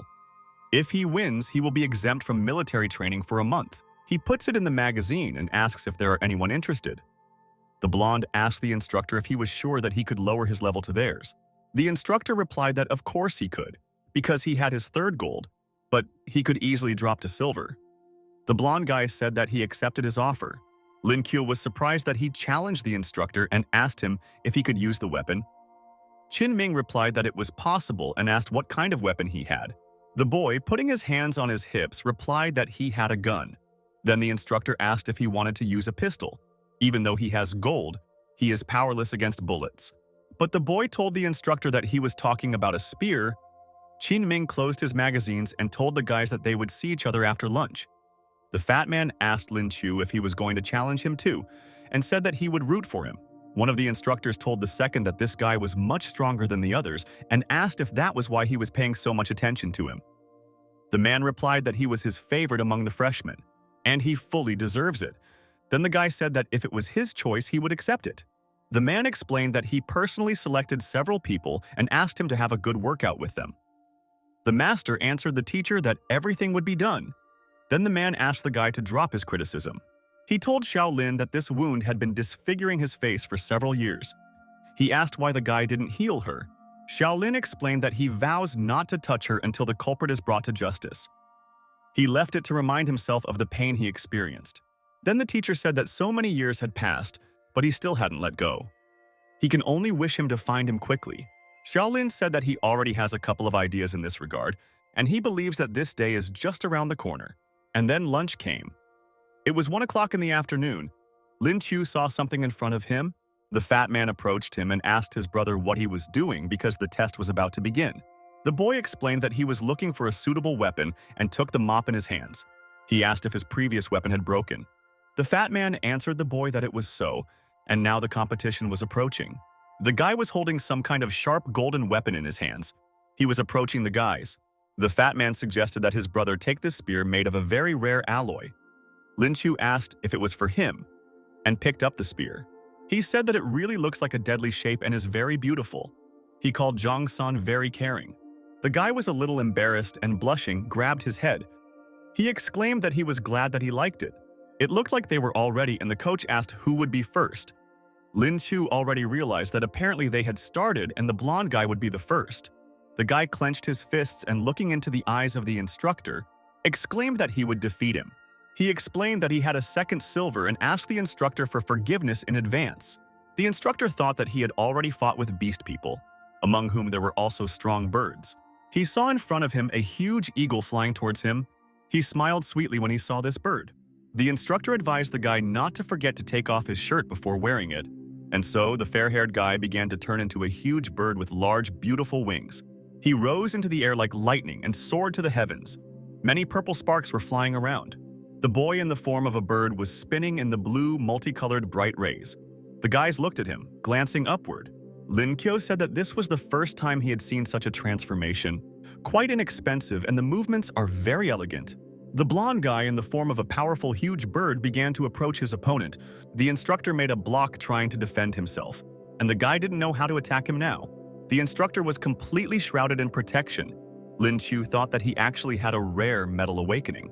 If he wins, he will be exempt from military training for a month. He puts it in the magazine and asks if there are anyone interested. The blonde asked the instructor if he was sure that he could lower his level to theirs. The instructor replied that of course he could, because he had his 3rd gold, but he could easily drop to silver. The blonde guy said that he accepted his offer. Lin Kuo was surprised that he challenged the instructor and asked him if he could use the weapon. Qin Ming replied that it was possible and asked what kind of weapon he had. The boy, putting his hands on his hips, replied that he had a gun. Then the instructor asked if he wanted to use a pistol. Even though he has gold, he is powerless against bullets. But the boy told the instructor that he was talking about a spear. Qin Ming closed his magazines and told the guys that they would see each other after lunch. The fat man asked Lin Chu if he was going to challenge him too, and said that he would root for him. One of the instructors told the second that this guy was much stronger than the others and asked if that was why he was paying so much attention to him. The man replied that he was his favorite among the freshmen, and he fully deserves it. Then the guy said that if it was his choice, he would accept it. The man explained that he personally selected several people and asked him to have a good workout with them. The master answered the teacher that everything would be done. Then the man asked the guy to drop his criticism. He told Shaolin that this wound had been disfiguring his face for several years. He asked why the guy didn't heal her. Shaolin explained that he vows not to touch her until the culprit is brought to justice. He left it to remind himself of the pain he experienced. Then the teacher said that so many years had passed, but he still hadn't let go. He can only wish him to find him quickly. Shaolin said that he already has a couple of ideas in this regard, and he believes that this day is just around the corner. And then lunch came. It was 1 o'clock in the afternoon. Lin Chu saw something in front of him. The fat man approached him and asked his brother what he was doing because the test was about to begin. The boy explained that he was looking for a suitable weapon and took the mop in his hands. He asked if his previous weapon had broken. The fat man answered the boy that it was so, and now the competition was approaching. The guy was holding some kind of sharp golden weapon in his hands. He was approaching the guys. The fat man suggested that his brother take this spear made of a very rare alloy. Lin Chu asked if it was for him, and picked up the spear. He said that it really looks like a deadly shape and is very beautiful. He called Zhang San very caring. The guy was a little embarrassed and blushing, grabbed his head. He exclaimed that he was glad that he liked it. It looked like they were all ready and the coach asked who would be first. Lin Chu already realized that apparently they had started and the blonde guy would be the first. The guy clenched his fists and looking into the eyes of the instructor, exclaimed that he would defeat him. He explained that he had a second silver and asked the instructor for forgiveness in advance. The instructor thought that he had already fought with beast people, among whom there were also strong birds. He saw in front of him a huge eagle flying towards him. He smiled sweetly when he saw this bird. The instructor advised the guy not to forget to take off his shirt before wearing it, and so the fair-haired guy began to turn into a huge bird with large, beautiful wings. He rose into the air like lightning and soared to the heavens. Many purple sparks were flying around. The boy in the form of a bird was spinning in the blue, multicolored bright rays. The guys looked at him, glancing upward. Lin Kuo said that this was the first time he had seen such a transformation. Quite inexpensive, and the movements are very elegant. The blonde guy in the form of a powerful, huge bird began to approach his opponent. The instructor made a block trying to defend himself, and the guy didn't know how to attack him now. The instructor was completely shrouded in protection. Lin Chu thought that he actually had a rare metal awakening.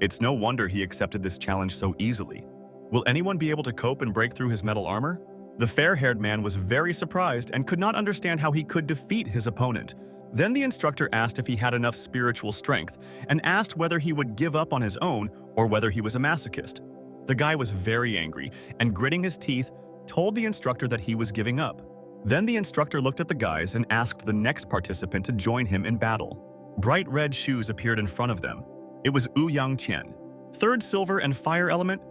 It's no wonder he accepted this challenge so easily. Will anyone be able to cope and break through his metal armor? The fair-haired man was very surprised and could not understand how he could defeat his opponent. Then the instructor asked if he had enough spiritual strength and asked whether he would give up on his own or whether he was a masochist. The guy was very angry and, gritting his teeth, told the instructor that he was giving up. Then the instructor looked at the guys and asked the next participant to join him in battle. Bright red shoes appeared in front of them. It was Yang Qian, third silver and fire element.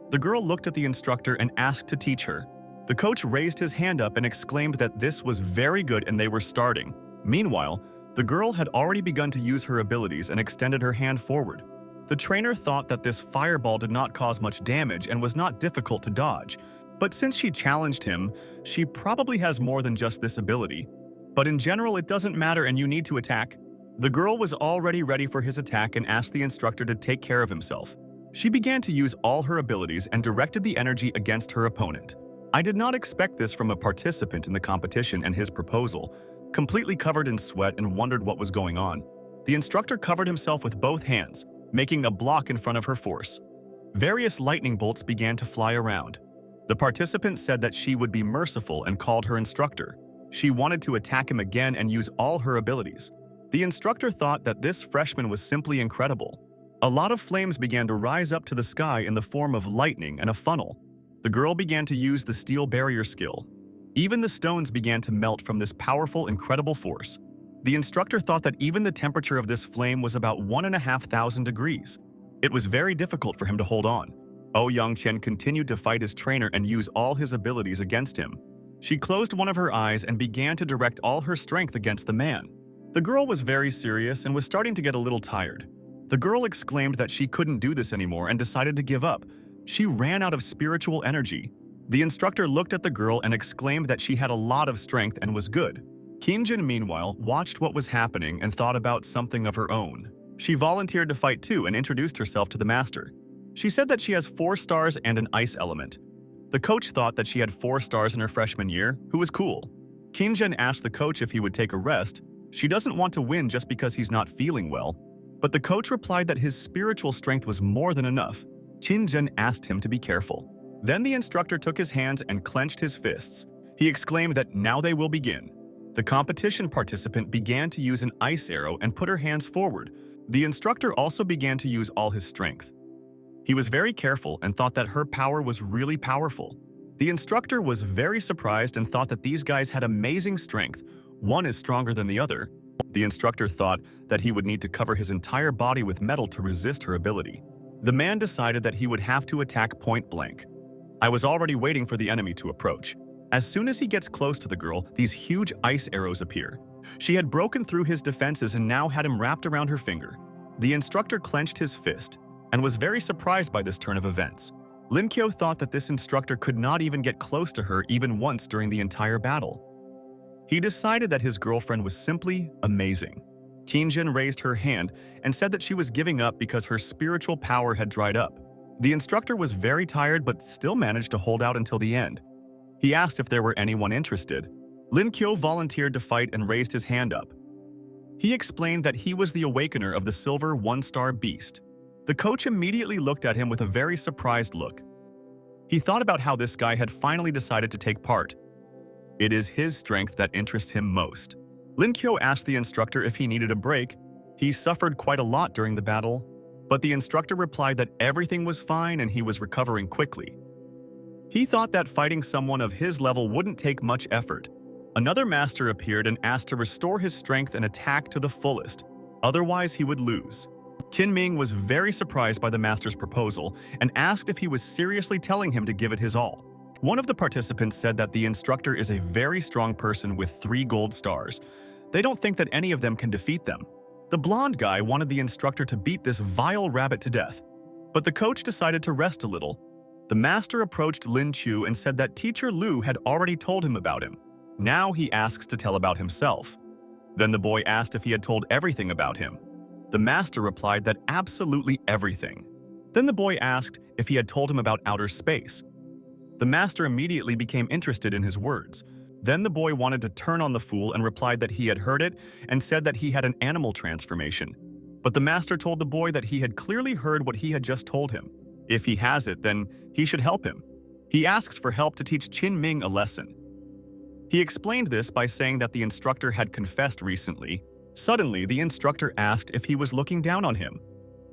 The girl looked at the instructor and asked to teach her. The coach raised his hand up and exclaimed that this was very good and they were starting. Meanwhile, the girl had already begun to use her abilities and extended her hand forward. The trainer thought that this fireball did not cause much damage and was not difficult to dodge. But since she challenged him, she probably has more than just this ability. But in general, it doesn't matter and you need to attack. The girl was already ready for his attack and asked the instructor to take care of himself. She began to use all her abilities and directed the energy against her opponent. I did not expect this from a participant in the competition, and his proposal, completely covered in sweat, and wondered what was going on. The instructor covered himself with both hands, making a block in front of her force. Various lightning bolts began to fly around. The participant said that she would be merciful and called her instructor. She wanted to attack him again and use all her abilities. The instructor thought that this freshman was simply incredible. A lot of flames began to rise up to the sky in the form of lightning and a funnel. The girl began to use the steel barrier skill. Even the stones began to melt from this powerful, incredible force. The instructor thought that even the temperature of this flame was about 1,500 degrees. It was very difficult for him to hold on. Oh Young-chen continued to fight his trainer and use all his abilities against him. She closed one of her eyes and began to direct all her strength against the man. The girl was very serious and was starting to get a little tired. The girl exclaimed that she couldn't do this anymore and decided to give up. She ran out of spiritual energy. The instructor looked at the girl and exclaimed that she had a lot of strength and was good. Kinjin, meanwhile, watched what was happening and thought about something of her own. She volunteered to fight too and introduced herself to the master. She said that she has 4 stars and an ice element. The coach thought that she had 4 stars in her freshman year, who was cool. Kinjin asked the coach if he would take a rest. She doesn't want to win just because he's not feeling well. But the coach replied that his spiritual strength was more than enough. Kinjin asked him to be careful. Then the instructor took his hands and clenched his fists. He exclaimed that now they will begin. The competition participant began to use an ice arrow and put her hands forward. The instructor also began to use all his strength. He was very careful and thought that her power was really powerful. The instructor was very surprised and thought that these guys had amazing strength. One is stronger than the other. The instructor thought that he would need to cover his entire body with metal to resist her ability. The man decided that he would have to attack point blank. I was already waiting for the enemy to approach. As soon as he gets close to the girl, these huge ice arrows appear. She had broken through his defenses and now had him wrapped around her finger. The instructor clenched his fist and was very surprised by this turn of events. Lin Kyo thought that this instructor could not even get close to her even once during the entire battle. He decided that his girlfriend was simply amazing. Tinjin raised her hand and said that she was giving up because her spiritual power had dried up. The instructor was very tired but still managed to hold out until the end. He asked if there were anyone interested. Lin Kyo volunteered to fight and raised his hand up. He explained that he was the awakener of the silver 1-star beast. The coach immediately looked at him with a very surprised look. He thought about how this guy had finally decided to take part. It is his strength that interests him most. Lin Kyo asked the instructor if he needed a break. He suffered quite a lot during the battle, but the instructor replied that everything was fine and he was recovering quickly. He thought that fighting someone of his level wouldn't take much effort. Another master appeared and asked to restore his strength and attack to the fullest, otherwise he would lose. Tin Ming was very surprised by the master's proposal and asked if he was seriously telling him to give it his all. One of the participants said that the instructor is a very strong person with 3 gold stars. They don't think that any of them can defeat them. The blonde guy wanted the instructor to beat this vile rabbit to death, but the coach decided to rest a little. The master approached Lin Chu and said that teacher Lu had already told him about him. Now he asks to tell about himself. Then the boy asked if he had told everything about him. The master replied that absolutely everything. Then the boy asked if he had told him about outer space. The master immediately became interested in his words. Then the boy wanted to turn on the fool and replied that he had heard it and said that he had an animal transformation. But the master told the boy that he had clearly heard what he had just told him. If he has it, then he should help him. He asks for help to teach Qin Ming a lesson. He explained this by saying that the instructor had confessed recently. Suddenly, the instructor asked if he was looking down on him.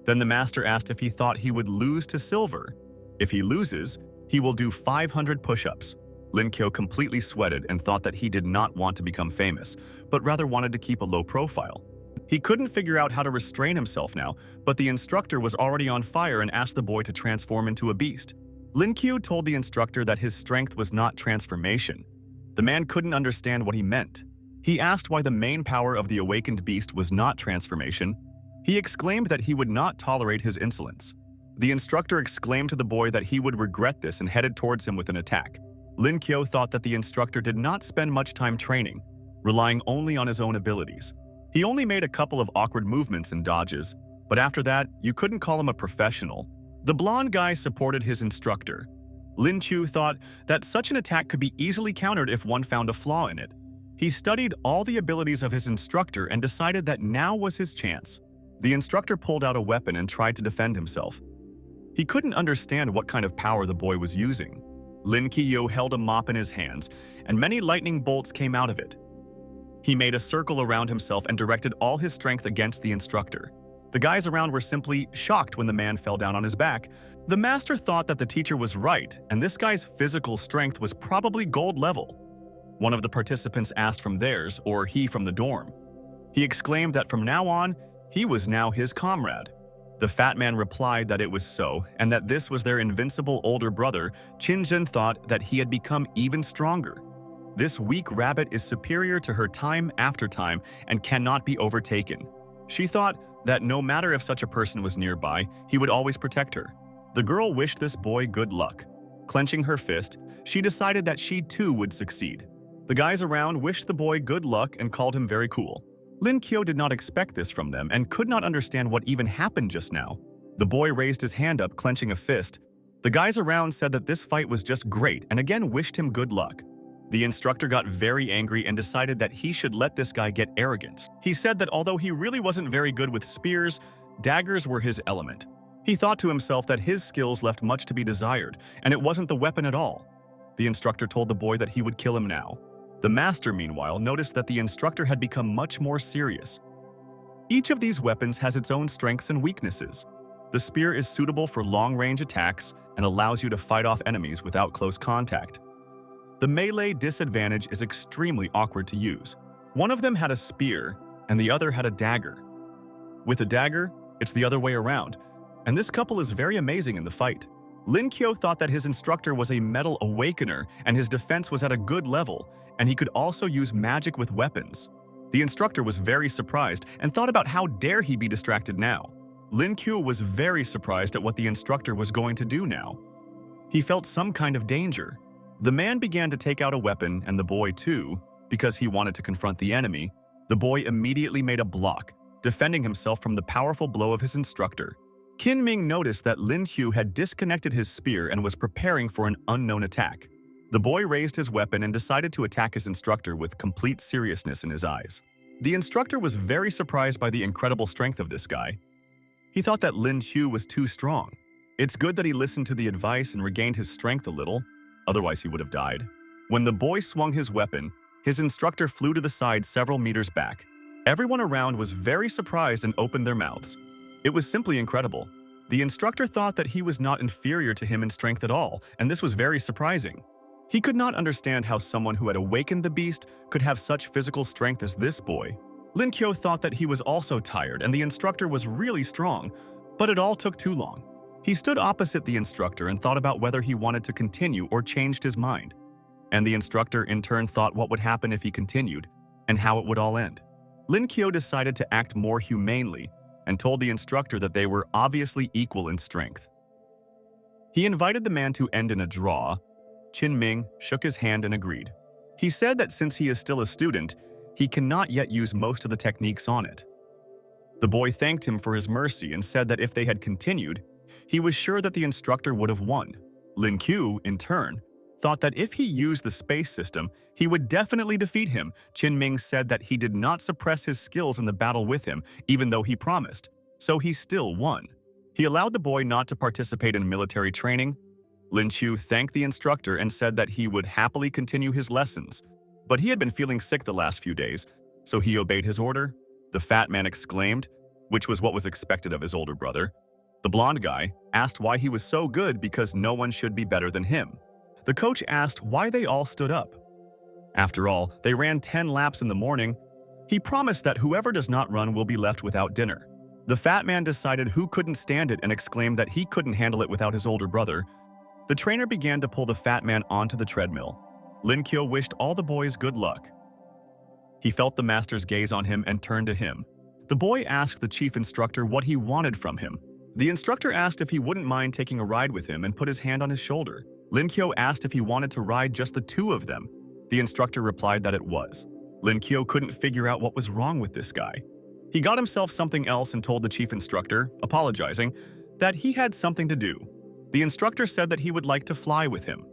Then the master asked if he thought he would lose to silver. If he loses, he will do 500 push-ups. Lin Kyo completely sweated and thought that he did not want to become famous, but rather wanted to keep a low profile. He couldn't figure out how to restrain himself now, but the instructor was already on fire and asked the boy to transform into a beast. Lin Kyo told the instructor that his strength was not transformation. The man couldn't understand what he meant. He asked why the main power of the awakened beast was not transformation. He exclaimed that he would not tolerate his insolence. The instructor exclaimed to the boy that he would regret this and headed towards him with an attack. Lin Kyo thought that the instructor did not spend much time training, relying only on his own abilities. He only made a couple of awkward movements and dodges, but after that, you couldn't call him a professional. The blonde guy supported his instructor. Lin Chu thought that such an attack could be easily countered if one found a flaw in it. He studied all the abilities of his instructor and decided that now was his chance. The instructor pulled out a weapon and tried to defend himself. He couldn't understand what kind of power the boy was using. Lin Kyo held a mop in his hands, and many lightning bolts came out of it. He made a circle around himself and directed all his strength against the instructor. The guys around were simply shocked when the man fell down on his back. The master thought that the teacher was right, and this guy's physical strength was probably gold level. One of the participants asked from theirs, or he from the dorm. He exclaimed that from now on, he was now his comrade. The fat man replied that it was so, and that this was their invincible older brother. Chinjun thought that he had become even stronger. This weak rabbit is superior to her time after time and cannot be overtaken. She thought that no matter if such a person was nearby, he would always protect her. The girl wished this boy good luck. Clenching her fist, she decided that she too would succeed. The guys around wished the boy good luck and called him very cool. Lin Kyo did not expect this from them and could not understand what even happened just now. The boy raised his hand up, clenching a fist. The guys around said that this fight was just great and again wished him good luck. The instructor got very angry and decided that he should let this guy get arrogant. He said that although he really wasn't very good with spears, daggers were his element. He thought to himself that his skills left much to be desired, and it wasn't the weapon at all. The instructor told the boy that he would kill him now. The master, meanwhile, noticed that the instructor had become much more serious. Each of these weapons has its own strengths and weaknesses. The spear is suitable for long-range attacks and allows you to fight off enemies without close contact. The melee disadvantage is extremely awkward to use. One of them had a spear, and the other had a dagger. With a dagger, it's the other way around, and this couple is very amazing in the fight. Lin Kyo thought that his instructor was a metal awakener and his defense was at a good level, and he could also use magic with weapons. The instructor was very surprised and thought about how dare he be distracted now. Lin Kyo was very surprised at what the instructor was going to do now. He felt some kind of danger. The man began to take out a weapon, and the boy too, because he wanted to confront the enemy. The boy immediately made a block, defending himself from the powerful blow of his instructor. Qin Ming noticed that Lin Kyo had disconnected his spear and was preparing for an unknown attack. The boy raised his weapon and decided to attack his instructor with complete seriousness in his eyes. The instructor was very surprised by the incredible strength of this guy. He thought that Lin Kyo was too strong. It's good that he listened to the advice and regained his strength a little, otherwise he would have died. When the boy swung his weapon, his instructor flew to the side several meters back. Everyone around was very surprised and opened their mouths. It was simply incredible. The instructor thought that he was not inferior to him in strength at all, and this was very surprising. He could not understand how someone who had awakened the beast could have such physical strength as this boy. Lin Kyo thought that he was also tired and the instructor was really strong, but it all took too long. He stood opposite the instructor and thought about whether he wanted to continue or changed his mind. And the instructor in turn thought what would happen if he continued, and how it would all end. Lin Kyo decided to act more humanely and told the instructor that they were obviously equal in strength. He invited the man to end in a draw. Qin Ming shook his hand and agreed. He said that since he is still a student, he cannot yet use most of the techniques on it. The boy thanked him for his mercy and said that if they had continued, he was sure that the instructor would have won. Lin Kyo, in turn, thought that if he used the space system, he would definitely defeat him. Qin Ming said that he did not suppress his skills in the battle with him, even though he promised, so he still won. He allowed the boy not to participate in military training. Lin Kyo thanked the instructor and said that he would happily continue his lessons, but he had been feeling sick the last few days, so he obeyed his order. The fat man exclaimed, which was what was expected of his older brother. The blonde guy asked why he was so good because no one should be better than him. The coach asked why they all stood up. After all, they ran 10 laps in the morning. He promised that whoever does not run will be left without dinner. The fat man decided who couldn't stand it and exclaimed that he couldn't handle it without his older brother. The trainer began to pull the fat man onto the treadmill. Lin Kyo wished all the boys good luck. He felt the master's gaze on him and turned to him. The boy asked the chief instructor what he wanted from him. The instructor asked if he wouldn't mind taking a ride with him and put his hand on his shoulder. Lin Kyo asked if he wanted to ride just the two of them. The instructor replied that it was. Lin Kyo couldn't figure out what was wrong with this guy. He got himself something else and told the chief instructor, apologizing, that he had something to do. The instructor said that he would like to fly with him.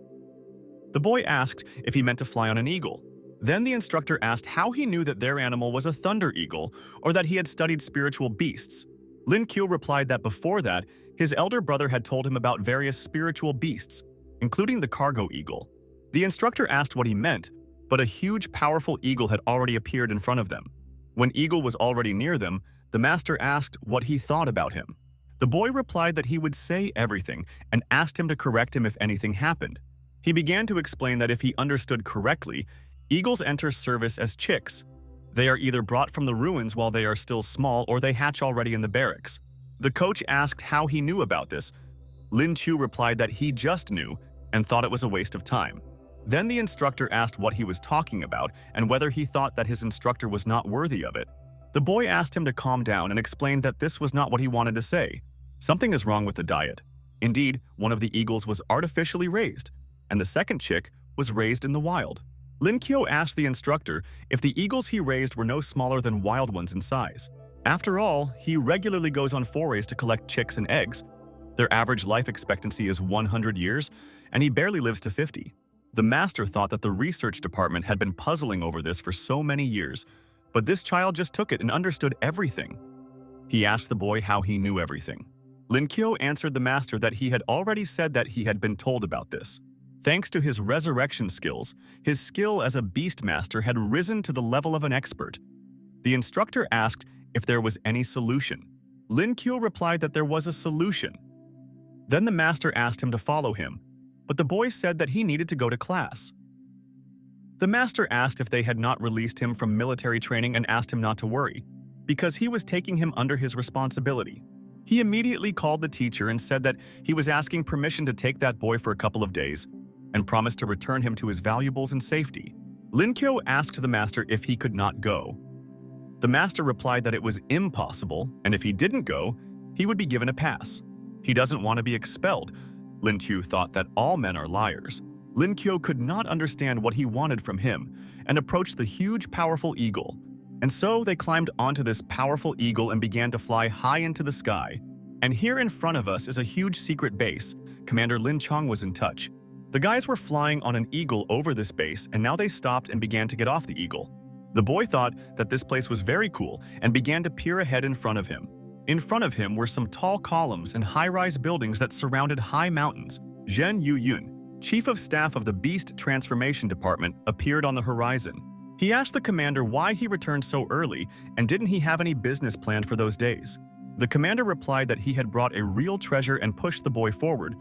The boy asked if he meant to fly on an eagle. Then the instructor asked how he knew that their animal was a thunder eagle or that he had studied spiritual beasts. Lin Kyo replied that before that, his elder brother had told him about various spiritual beasts, including the cargo eagle. The instructor asked what he meant, but a huge, powerful eagle had already appeared in front of them. When Eagle was already near them, The master asked what he thought about him. The boy replied that he would say everything and asked him to correct him if anything happened. He began to explain that if he understood correctly, eagles enter service as chicks. They are either brought from the ruins while they are still small or they hatch already in the barracks. The coach asked how he knew about this. Lin Chu replied that he just knew and thought it was a waste of time. Then the instructor asked what he was talking about and whether he thought that his instructor was not worthy of it. The boy asked him to calm down and explained that this was not what he wanted to say. Something is wrong with the diet. Indeed, one of the eagles was artificially raised, and the second chick was raised in the wild. Lin Kyo asked the instructor if the eagles he raised were no smaller than wild ones in size. After all, he regularly goes on forays to collect chicks and eggs. Their average life expectancy is 100 years, and he barely lives to 50. The master thought that the research department had been puzzling over this for so many years, but this child just took it and understood everything. He asked the boy how he knew everything. Lin Kyo answered the master that he had already said that he had been told about this. Thanks to his resurrection skills, his skill as a beast master had risen to the level of an expert. The instructor asked if there was any solution. Lin Kyo replied that there was a solution. Then the master asked him to follow him, but the boy said that he needed to go to class. The master asked if they had not released him from military training and asked him not to worry, because he was taking him under his responsibility. He immediately called the teacher and said that he was asking permission to take that boy for a couple of days and promised to return him to his valuables in safety. Lin Kyo asked the master if he could not go. The master replied that it was impossible, and if he didn't go, he would be given a pass. He doesn't want to be expelled. Lin Kyo thought that all men are liars. Lin Kyo could not understand what he wanted from him and approached the huge, powerful eagle. And so they climbed onto this powerful eagle and began to fly high into the sky. And here in front of us is a huge secret base. Commander Lin Chong was in touch. The guys were flying on an eagle over this base, and now they stopped and began to get off the eagle. The boy thought that this place was very cool and began to peer ahead in front of him. In front of him were some tall columns and high-rise buildings that surrounded high mountains. Zhen Yuyun, chief of staff of the Beast Transformation Department, appeared on the horizon. He asked the commander why he returned so early and didn't he have any business planned for those days. The commander replied that he had brought a real treasure and pushed the boy forward.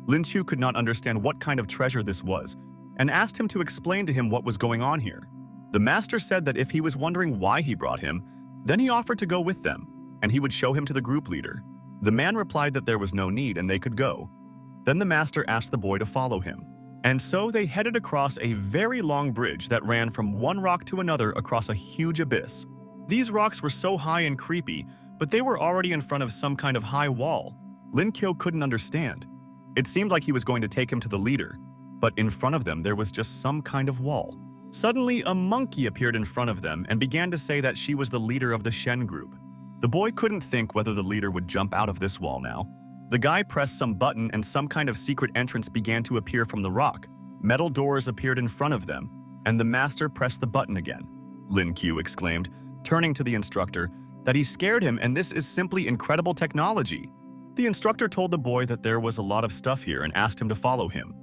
Lin Chu could not understand what kind of treasure this was and asked him to explain to him what was going on here. The master said that if he was wondering why he brought him, then he offered to go with them, and he would show him to the group leader. The man replied that there was no need and they could go. Then the master asked the boy to follow him. And so they headed across a very long bridge that ran from one rock to another across a huge abyss. These rocks were so high and creepy, but they were already in front of some kind of high wall. Lin Kyo couldn't understand. It seemed like he was going to take him to the leader, but in front of them there was just some kind of wall. Suddenly, a monkey appeared in front of them and began to say that she was the leader of the Shen group. The boy couldn't think whether the leader would jump out of this wall now. The guy pressed some button and some kind of secret entrance began to appear from the rock. Metal doors appeared in front of them, and the master pressed the button again. Lin Q exclaimed, turning to the instructor, that he scared him and this is simply incredible technology. The instructor told the boy that there was a lot of stuff here and asked him to follow him.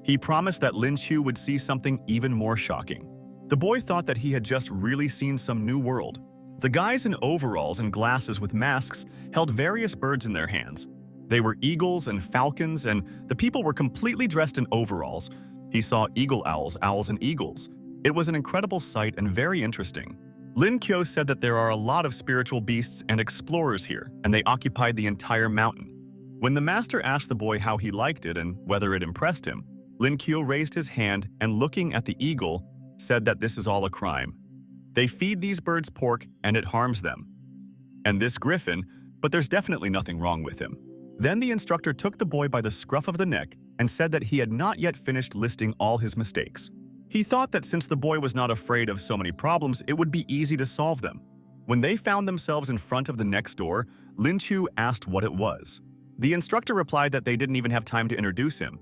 He promised that Lin Chu would see something even more shocking. The boy thought that he had just really seen some new world. The guys in overalls and glasses with masks held various birds in their hands. They were eagles and falcons, and the people were completely dressed in overalls. He saw eagle owls, owls, and eagles. It was an incredible sight and very interesting. Lin Kyo said that there are a lot of spiritual beasts and explorers here, and they occupied the entire mountain. When the master asked the boy how he liked it and whether it impressed him, Lin Kyo raised his hand and, looking at the eagle, said that this is all a crime. They feed these birds pork and it harms them. And this griffin, but there's definitely nothing wrong with him. Then the instructor took the boy by the scruff of the neck and said that he had not yet finished listing all his mistakes. He thought that since the boy was not afraid of so many problems, it would be easy to solve them. When they found themselves in front of the next door, Lin Chu asked what it was. The instructor replied that they didn't even have time to introduce him.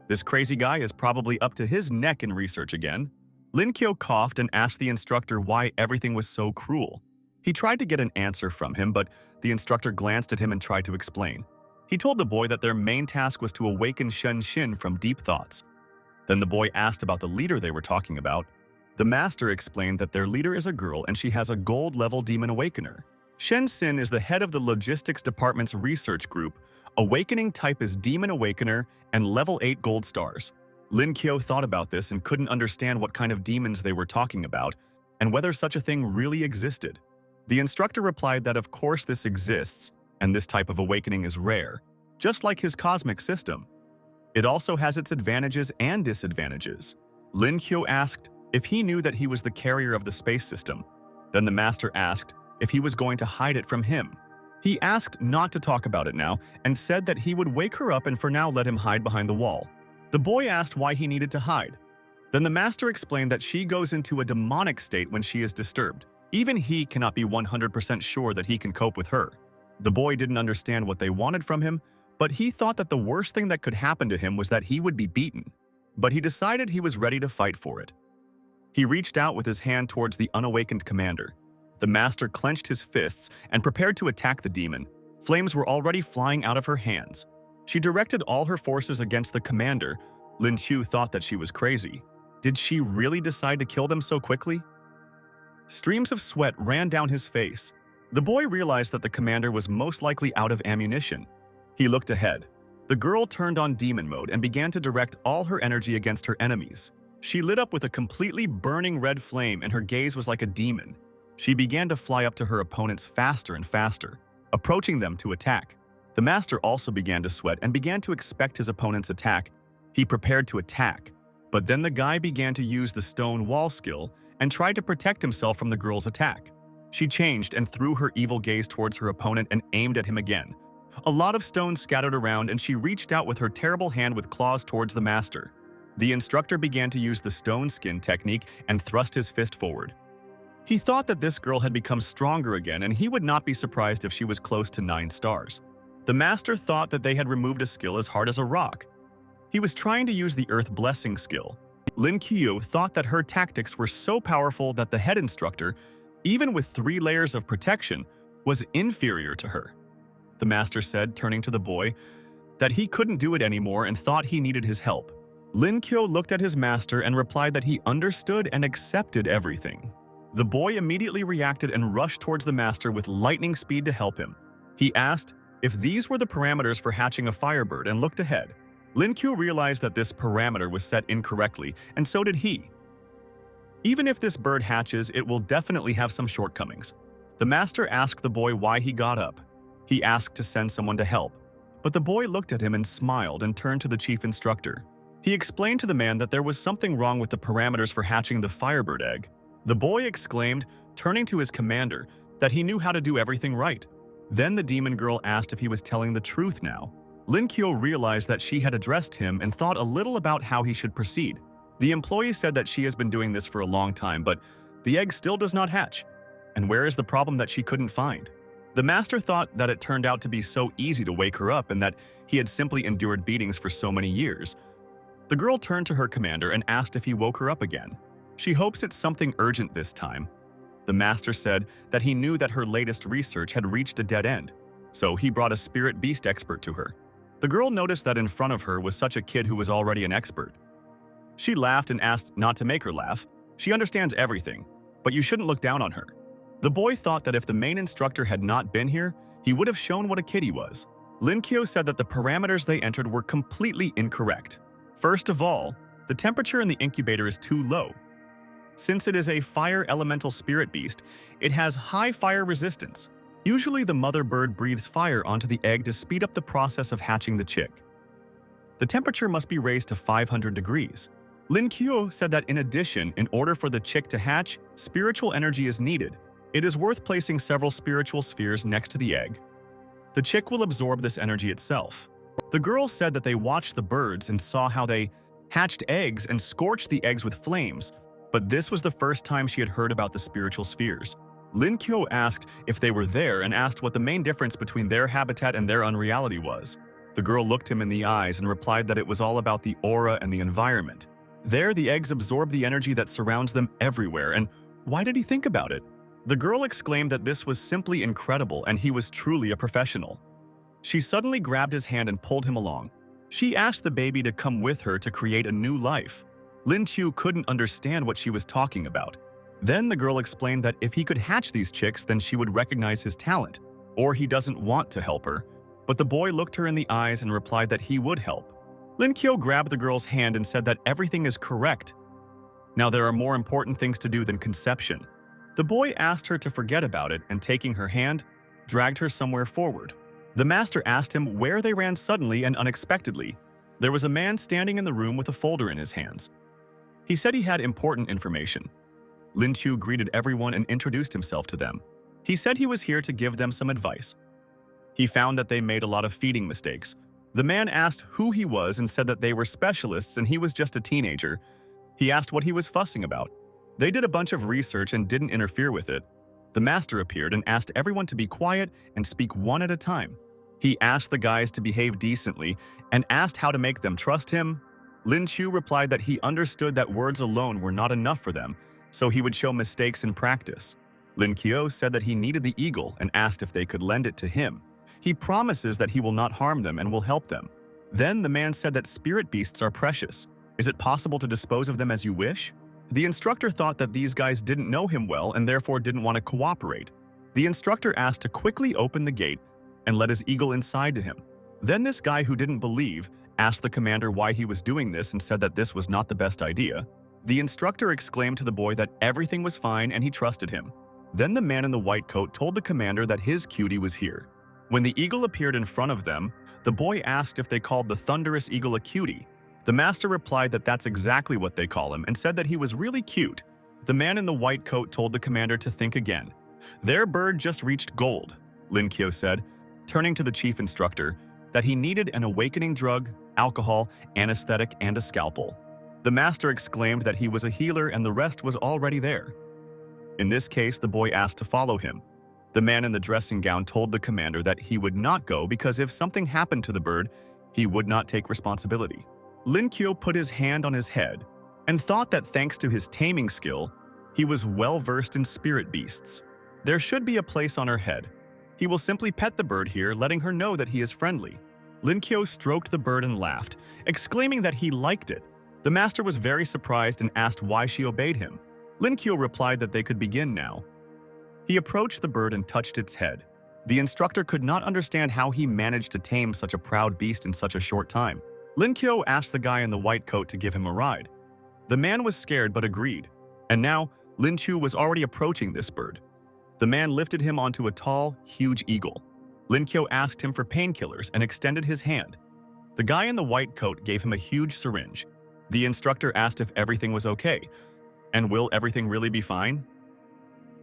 This crazy guy is probably up to his neck in research again. Lin Kyo coughed and asked the instructor why everything was so cruel. He tried to get an answer from him, but the instructor glanced at him and tried to explain. He told the boy that their main task was to awaken Shen Xin from deep thoughts. Then the boy asked about the leader they were talking about. The master explained that their leader is a girl and she has a gold-level demon awakener. Shen Xin is the head of the logistics department's research group. Awakening type is Demon Awakener and level 8 gold stars. Lin Qiu thought about this and couldn't understand what kind of demons they were talking about and whether such a thing really existed. The instructor replied that of course this exists, and this type of awakening is rare, just like his cosmic system. It also has its advantages and disadvantages. Lin Qiu asked if he knew that he was the carrier of the space system. Then the master asked if he was going to hide it from him. He asked not to talk about it now and said that he would wake her up and for now let him hide behind the wall. The boy asked why he needed to hide. Then the master explained that she goes into a demonic state when she is disturbed. Even he cannot be 100% sure that he can cope with her. The boy didn't understand what they wanted from him, but he thought that the worst thing that could happen to him was that he would be beaten. But he decided he was ready to fight for it. He reached out with his hand towards the unawakened commander. The master clenched his fists and prepared to attack the demon. Flames were already flying out of her hands. She directed all her forces against the commander. Lin Qiu thought that she was crazy. Did she really decide to kill them so quickly? Streams of sweat ran down his face. The boy realized that the commander was most likely out of ammunition. He looked ahead. The girl turned on demon mode and began to direct all her energy against her enemies. She lit up with a completely burning red flame and her gaze was like a demon. She began to fly up to her opponents faster and faster, approaching them to attack. The master also began to sweat and began to expect his opponent's attack. He prepared to attack, but then the guy began to use the stone wall skill and tried to protect himself from the girl's attack. She changed and threw her evil gaze towards her opponent and aimed at him again. A lot of stones scattered around and she reached out with her terrible hand with claws towards the master. The instructor began to use the stone skin technique and thrust his fist forward. He thought that this girl had become stronger again and he would not be surprised if she was close to 9 stars. The master thought that they had removed a skill as hard as a rock. He was trying to use the Earth Blessing skill. Lin Qiu thought that her tactics were so powerful that the head instructor, even with 3 layers of protection, was inferior to her. The master said, turning to the boy, that he couldn't do it anymore and thought he needed his help. Lin Qiu looked at his master and replied that he understood and accepted everything. The boy immediately reacted and rushed towards the master with lightning speed to help him. He asked if these were the parameters for hatching a firebird and looked ahead. Lin Qiu realized that this parameter was set incorrectly, and so did he. Even if this bird hatches, it will definitely have some shortcomings. The master asked the boy why he got up. He asked to send someone to help, but the boy looked at him and smiled and turned to the chief instructor. He explained to the man that there was something wrong with the parameters for hatching the firebird egg. The boy exclaimed, turning to his commander, that he knew how to do everything right. Then the demon girl asked if he was telling the truth now. Lin Qiu realized that she had addressed him and thought a little about how he should proceed. The employee said that she has been doing this for a long time, but the egg still does not hatch. And where is the problem that she couldn't find? The master thought that it turned out to be so easy to wake her up and that he had simply endured beatings for so many years. The girl turned to her commander and asked if he woke her up again. She hopes it's something urgent this time. The master said that he knew that her latest research had reached a dead end, so he brought a spirit beast expert to her. The girl noticed that in front of her was such a kid who was already an expert. She laughed and asked not to make her laugh. She understands everything, but you shouldn't look down on her. The boy thought that if the main instructor had not been here, he would have shown what a kid he was. Lin Qiu said that the parameters they entered were completely incorrect. First of all, the temperature in the incubator is too low. Since it is a fire elemental spirit beast, it has high fire resistance. Usually the mother bird breathes fire onto the egg to speed up the process of hatching the chick. The temperature must be raised to 500 degrees. Lin Qiu said that in addition, in order for the chick to hatch, spiritual energy is needed. It is worth placing several spiritual spheres next to the egg. The chick will absorb this energy itself. The girl said that they watched the birds and saw how they hatched eggs and scorched the eggs with flames, but this was the first time she had heard about the spiritual spheres. Lin Qiu asked if they were there and asked what the main difference between their habitat and their unreality was. The girl looked him in the eyes and replied that it was all about the aura and the environment. There, the eggs absorb the energy that surrounds them everywhere, and why did he think about it? The girl exclaimed that this was simply incredible and he was truly a professional. She suddenly grabbed his hand and pulled him along. She asked the baby to come with her to create a new life. Lin Qiu couldn't understand what she was talking about. Then the girl explained that if he could hatch these chicks, then she would recognize his talent, or he doesn't want to help her. But the boy looked her in the eyes and replied that he would help. Lin Kyo grabbed the girl's hand and said that everything is correct. Now there are more important things to do than conception. The boy asked her to forget about it and, taking her hand, dragged her somewhere forward. The master asked him where they ran suddenly and unexpectedly. There was a man standing in the room with a folder in his hands. He said he had important information. Lin Chu greeted everyone and introduced himself to them. He said he was here to give them some advice. He found that they made a lot of feeding mistakes. The man asked who he was and said that they were specialists and he was just a teenager. He asked what he was fussing about. They did a bunch of research and didn't interfere with it. The master appeared and asked everyone to be quiet and speak one at a time. He asked the guys to behave decently and asked how to make them trust him. Lin Chu replied that he understood that words alone were not enough for them, so he would show mistakes in practice. Lin Kyo said that he needed the eagle and asked if they could lend it to him. He promises that he will not harm them and will help them. Then the man said that spirit beasts are precious. Is it possible to dispose of them as you wish? The instructor thought that these guys didn't know him well and therefore didn't want to cooperate. The instructor asked to quickly open the gate and let his eagle inside to him. Then this guy who didn't believe asked the commander why he was doing this and said that this was not the best idea. The instructor exclaimed to the boy that everything was fine and he trusted him. Then the man in the white coat told the commander that his cutie was here. When the eagle appeared in front of them, the boy asked if they called the thunderous eagle a cutie. The master replied that that's exactly what they call him and said that he was really cute. The man in the white coat told the commander to think again. Their bird just reached gold, Lin Kyo said, turning to the chief instructor, that he needed an awakening drug, alcohol, anesthetic, and a scalpel. The master exclaimed that he was a healer and the rest was already there. In this case, the boy asked to follow him. The man in the dressing gown told the commander that he would not go because if something happened to the bird, he would not take responsibility. Lin Kyo put his hand on his head and thought that thanks to his taming skill, he was well versed in spirit beasts. There should be a place on her head. He will simply pet the bird here, letting her know that he is friendly. Lin Kyo stroked the bird and laughed, exclaiming that he liked it. The master was very surprised and asked why she obeyed him. Lin Kyo replied that they could begin now. He approached the bird and touched its head. The instructor could not understand how he managed to tame such a proud beast in such a short time. Lin Kyo asked the guy in the white coat to give him a ride. The man was scared but agreed. And now, Lin Chu was already approaching this bird. The man lifted him onto a tall, huge eagle. Lin Kyo asked him for painkillers and extended his hand. The guy in the white coat gave him a huge syringe. The instructor asked if everything was okay. And will everything really be fine?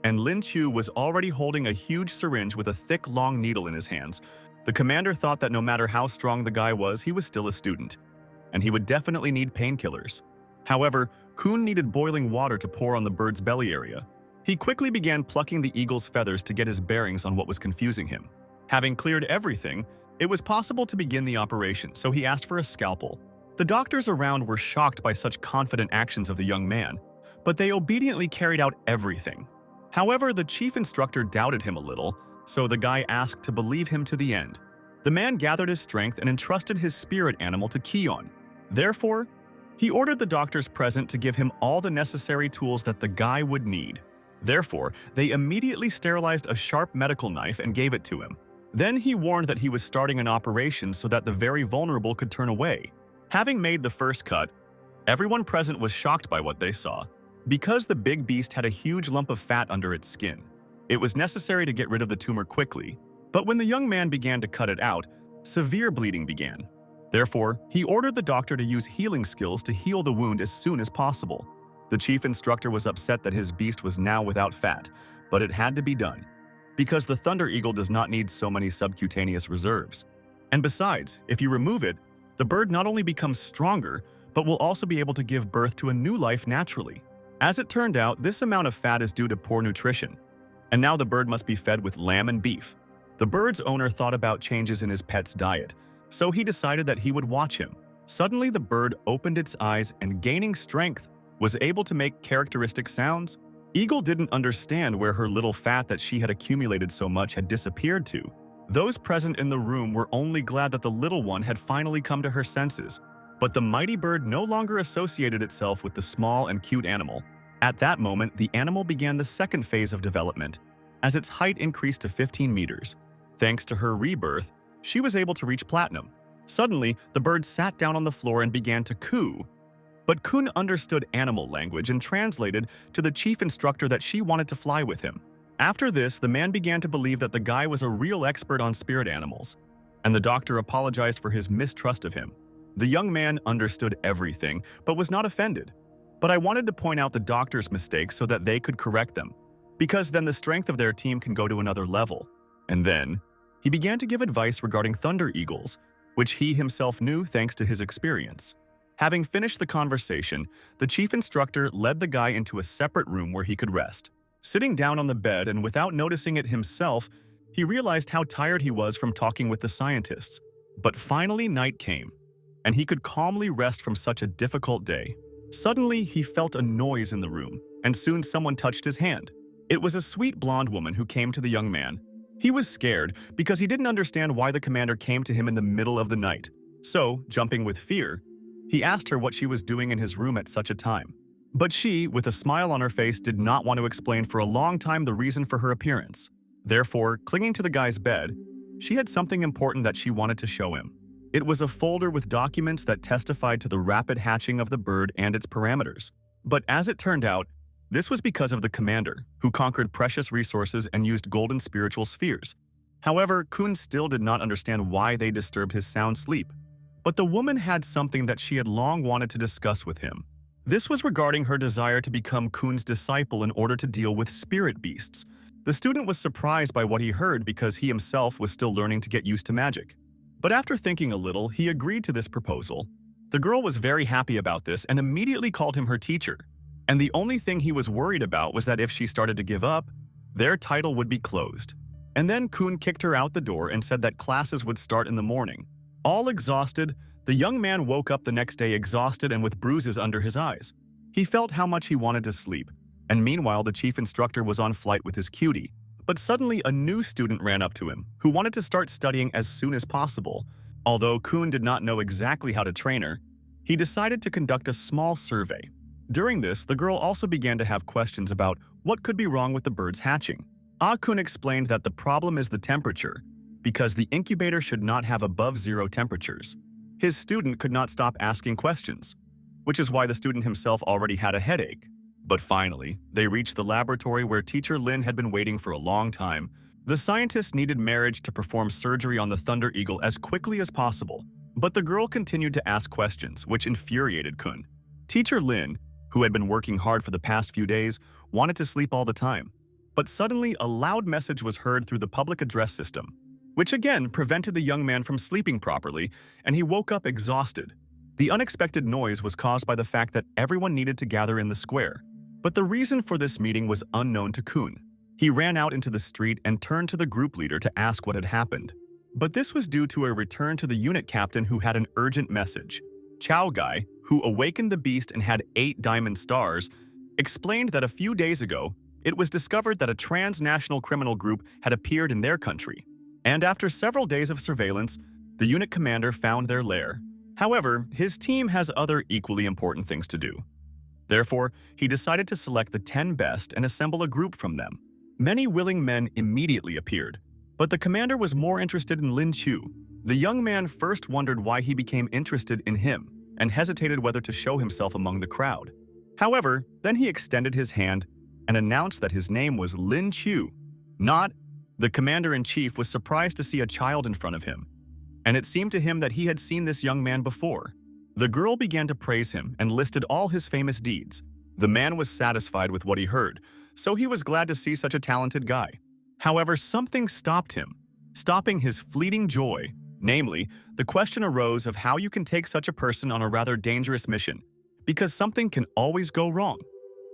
And Lin Chu was already holding a huge syringe with a thick, long needle in his hands. The commander thought that no matter how strong the guy was, he was still a student, and he would definitely need painkillers. However, Kun needed boiling water to pour on the bird's belly area. He quickly began plucking the eagle's feathers to get his bearings on what was confusing him. Having cleared everything, it was possible to begin the operation, so he asked for a scalpel. The doctors around were shocked by such confident actions of the young man, but they obediently carried out everything. However, the chief instructor doubted him a little, so the guy asked to believe him to the end. The man gathered his strength and entrusted his spirit animal to Kion. Therefore, he ordered the doctors present to give him all the necessary tools that the guy would need. Therefore, they immediately sterilized a sharp medical knife and gave it to him. Then he warned that he was starting an operation so that the very vulnerable could turn away. Having made the first cut, everyone present was shocked by what they saw. Because the big beast had a huge lump of fat under its skin, it was necessary to get rid of the tumor quickly. But when the young man began to cut it out, severe bleeding began. Therefore, he ordered the doctor to use healing skills to heal the wound as soon as possible. The chief instructor was upset that his beast was now without fat, but it had to be done, because the Thunder Eagle does not need so many subcutaneous reserves. And besides, if you remove it, the bird not only becomes stronger, but will also be able to give birth to a new life naturally. As it turned out, this amount of fat is due to poor nutrition, and now the bird must be fed with lamb and beef. The bird's owner thought about changes in his pet's diet, so he decided that he would watch him. Suddenly, the bird opened its eyes and, gaining strength, was able to make characteristic sounds. Eagle didn't understand where her little fat that she had accumulated so much had disappeared to. Those present in the room were only glad that the little one had finally come to her senses. But the mighty bird no longer associated itself with the small and cute animal. At that moment, the animal began the second phase of development, as its height increased to 15 meters. Thanks to her rebirth, she was able to reach platinum. Suddenly, the bird sat down on the floor and began to coo. But Kun understood animal language and translated to the chief instructor that she wanted to fly with him. After this, the man began to believe that the guy was a real expert on spirit animals, and the doctor apologized for his mistrust of him. The young man understood everything, but was not offended. But I wanted to point out the doctor's mistakes so that they could correct them, because then the strength of their team can go to another level. And then, he began to give advice regarding thunder eagles, which he himself knew thanks to his experience. Having finished the conversation, the chief instructor led the guy into a separate room where he could rest. Sitting down on the bed and without noticing it himself, he realized how tired he was from talking with the scientists. But finally night came, and he could calmly rest from such a difficult day. Suddenly, he felt a noise in the room, and soon someone touched his hand. It was a sweet blonde woman who came to the young man. He was scared because he didn't understand why the commander came to him in the middle of the night. So, jumping with fear, he asked her what she was doing in his room at such a time. But she, with a smile on her face, did not want to explain for a long time the reason for her appearance. Therefore, clinging to the guy's bed, she had something important that she wanted to show him. It was a folder with documents that testified to the rapid hatching of the bird and its parameters. But as it turned out, this was because of the commander, who conquered precious resources and used golden spiritual spheres. However, Kun still did not understand why they disturbed his sound sleep. But the woman had something that she had long wanted to discuss with him. This was regarding her desire to become Kun's disciple in order to deal with spirit beasts. The student was surprised by what he heard because he himself was still learning to get used to magic. But after thinking a little, he agreed to this proposal. The girl was very happy about this and immediately called him her teacher. And the only thing he was worried about was that if she started to give up, their title would be closed. And then Kun kicked her out the door and said that classes would start in the morning. All exhausted, the young man woke up the next day exhausted and with bruises under his eyes. He felt how much he wanted to sleep, and meanwhile the chief instructor was on flight with his cutie. But suddenly a new student ran up to him, who wanted to start studying as soon as possible. Although Kun did not know exactly how to train her, he decided to conduct a small survey. During this, the girl also began to have questions about what could be wrong with the bird's hatching. Kun explained that the problem is the temperature, because the incubator should not have above 0 temperatures. His student could not stop asking questions, which is why the student himself already had a headache. But finally, they reached the laboratory where teacher Lin had been waiting for a long time. The scientists needed marriage to perform surgery on the Thunder Eagle as quickly as possible. But the girl continued to ask questions, which infuriated Kun. Teacher Lin, who had been working hard for the past few days, wanted to sleep all the time. But suddenly, a loud message was heard through the public address system, which again prevented the young man from sleeping properly, and he woke up exhausted. The unexpected noise was caused by the fact that everyone needed to gather in the square. But the reason for this meeting was unknown to Kun. He ran out into the street and turned to the group leader to ask what had happened. But this was due to a return to the unit captain who had an urgent message. Chow Guy, who awakened the beast and had 8 diamond stars, explained that a few days ago, it was discovered that a transnational criminal group had appeared in their country. And after several days of surveillance, the unit commander found their lair. However, his team has other equally important things to do. Therefore, he decided to select the 10 best and assemble a group from them. Many willing men immediately appeared, but the commander was more interested in Lin Chu. The young man first wondered why he became interested in him and hesitated whether to show himself among the crowd. However, then he extended his hand and announced that his name was Lin Chu, not. The commander-in-chief was surprised to see a child in front of him, and it seemed to him that he had seen this young man before. The girl began to praise him and listed all his famous deeds. The man was satisfied with what he heard, so he was glad to see such a talented guy. However, something stopped him, stopping his fleeting joy. Namely, the question arose of how you can take such a person on a rather dangerous mission, because something can always go wrong.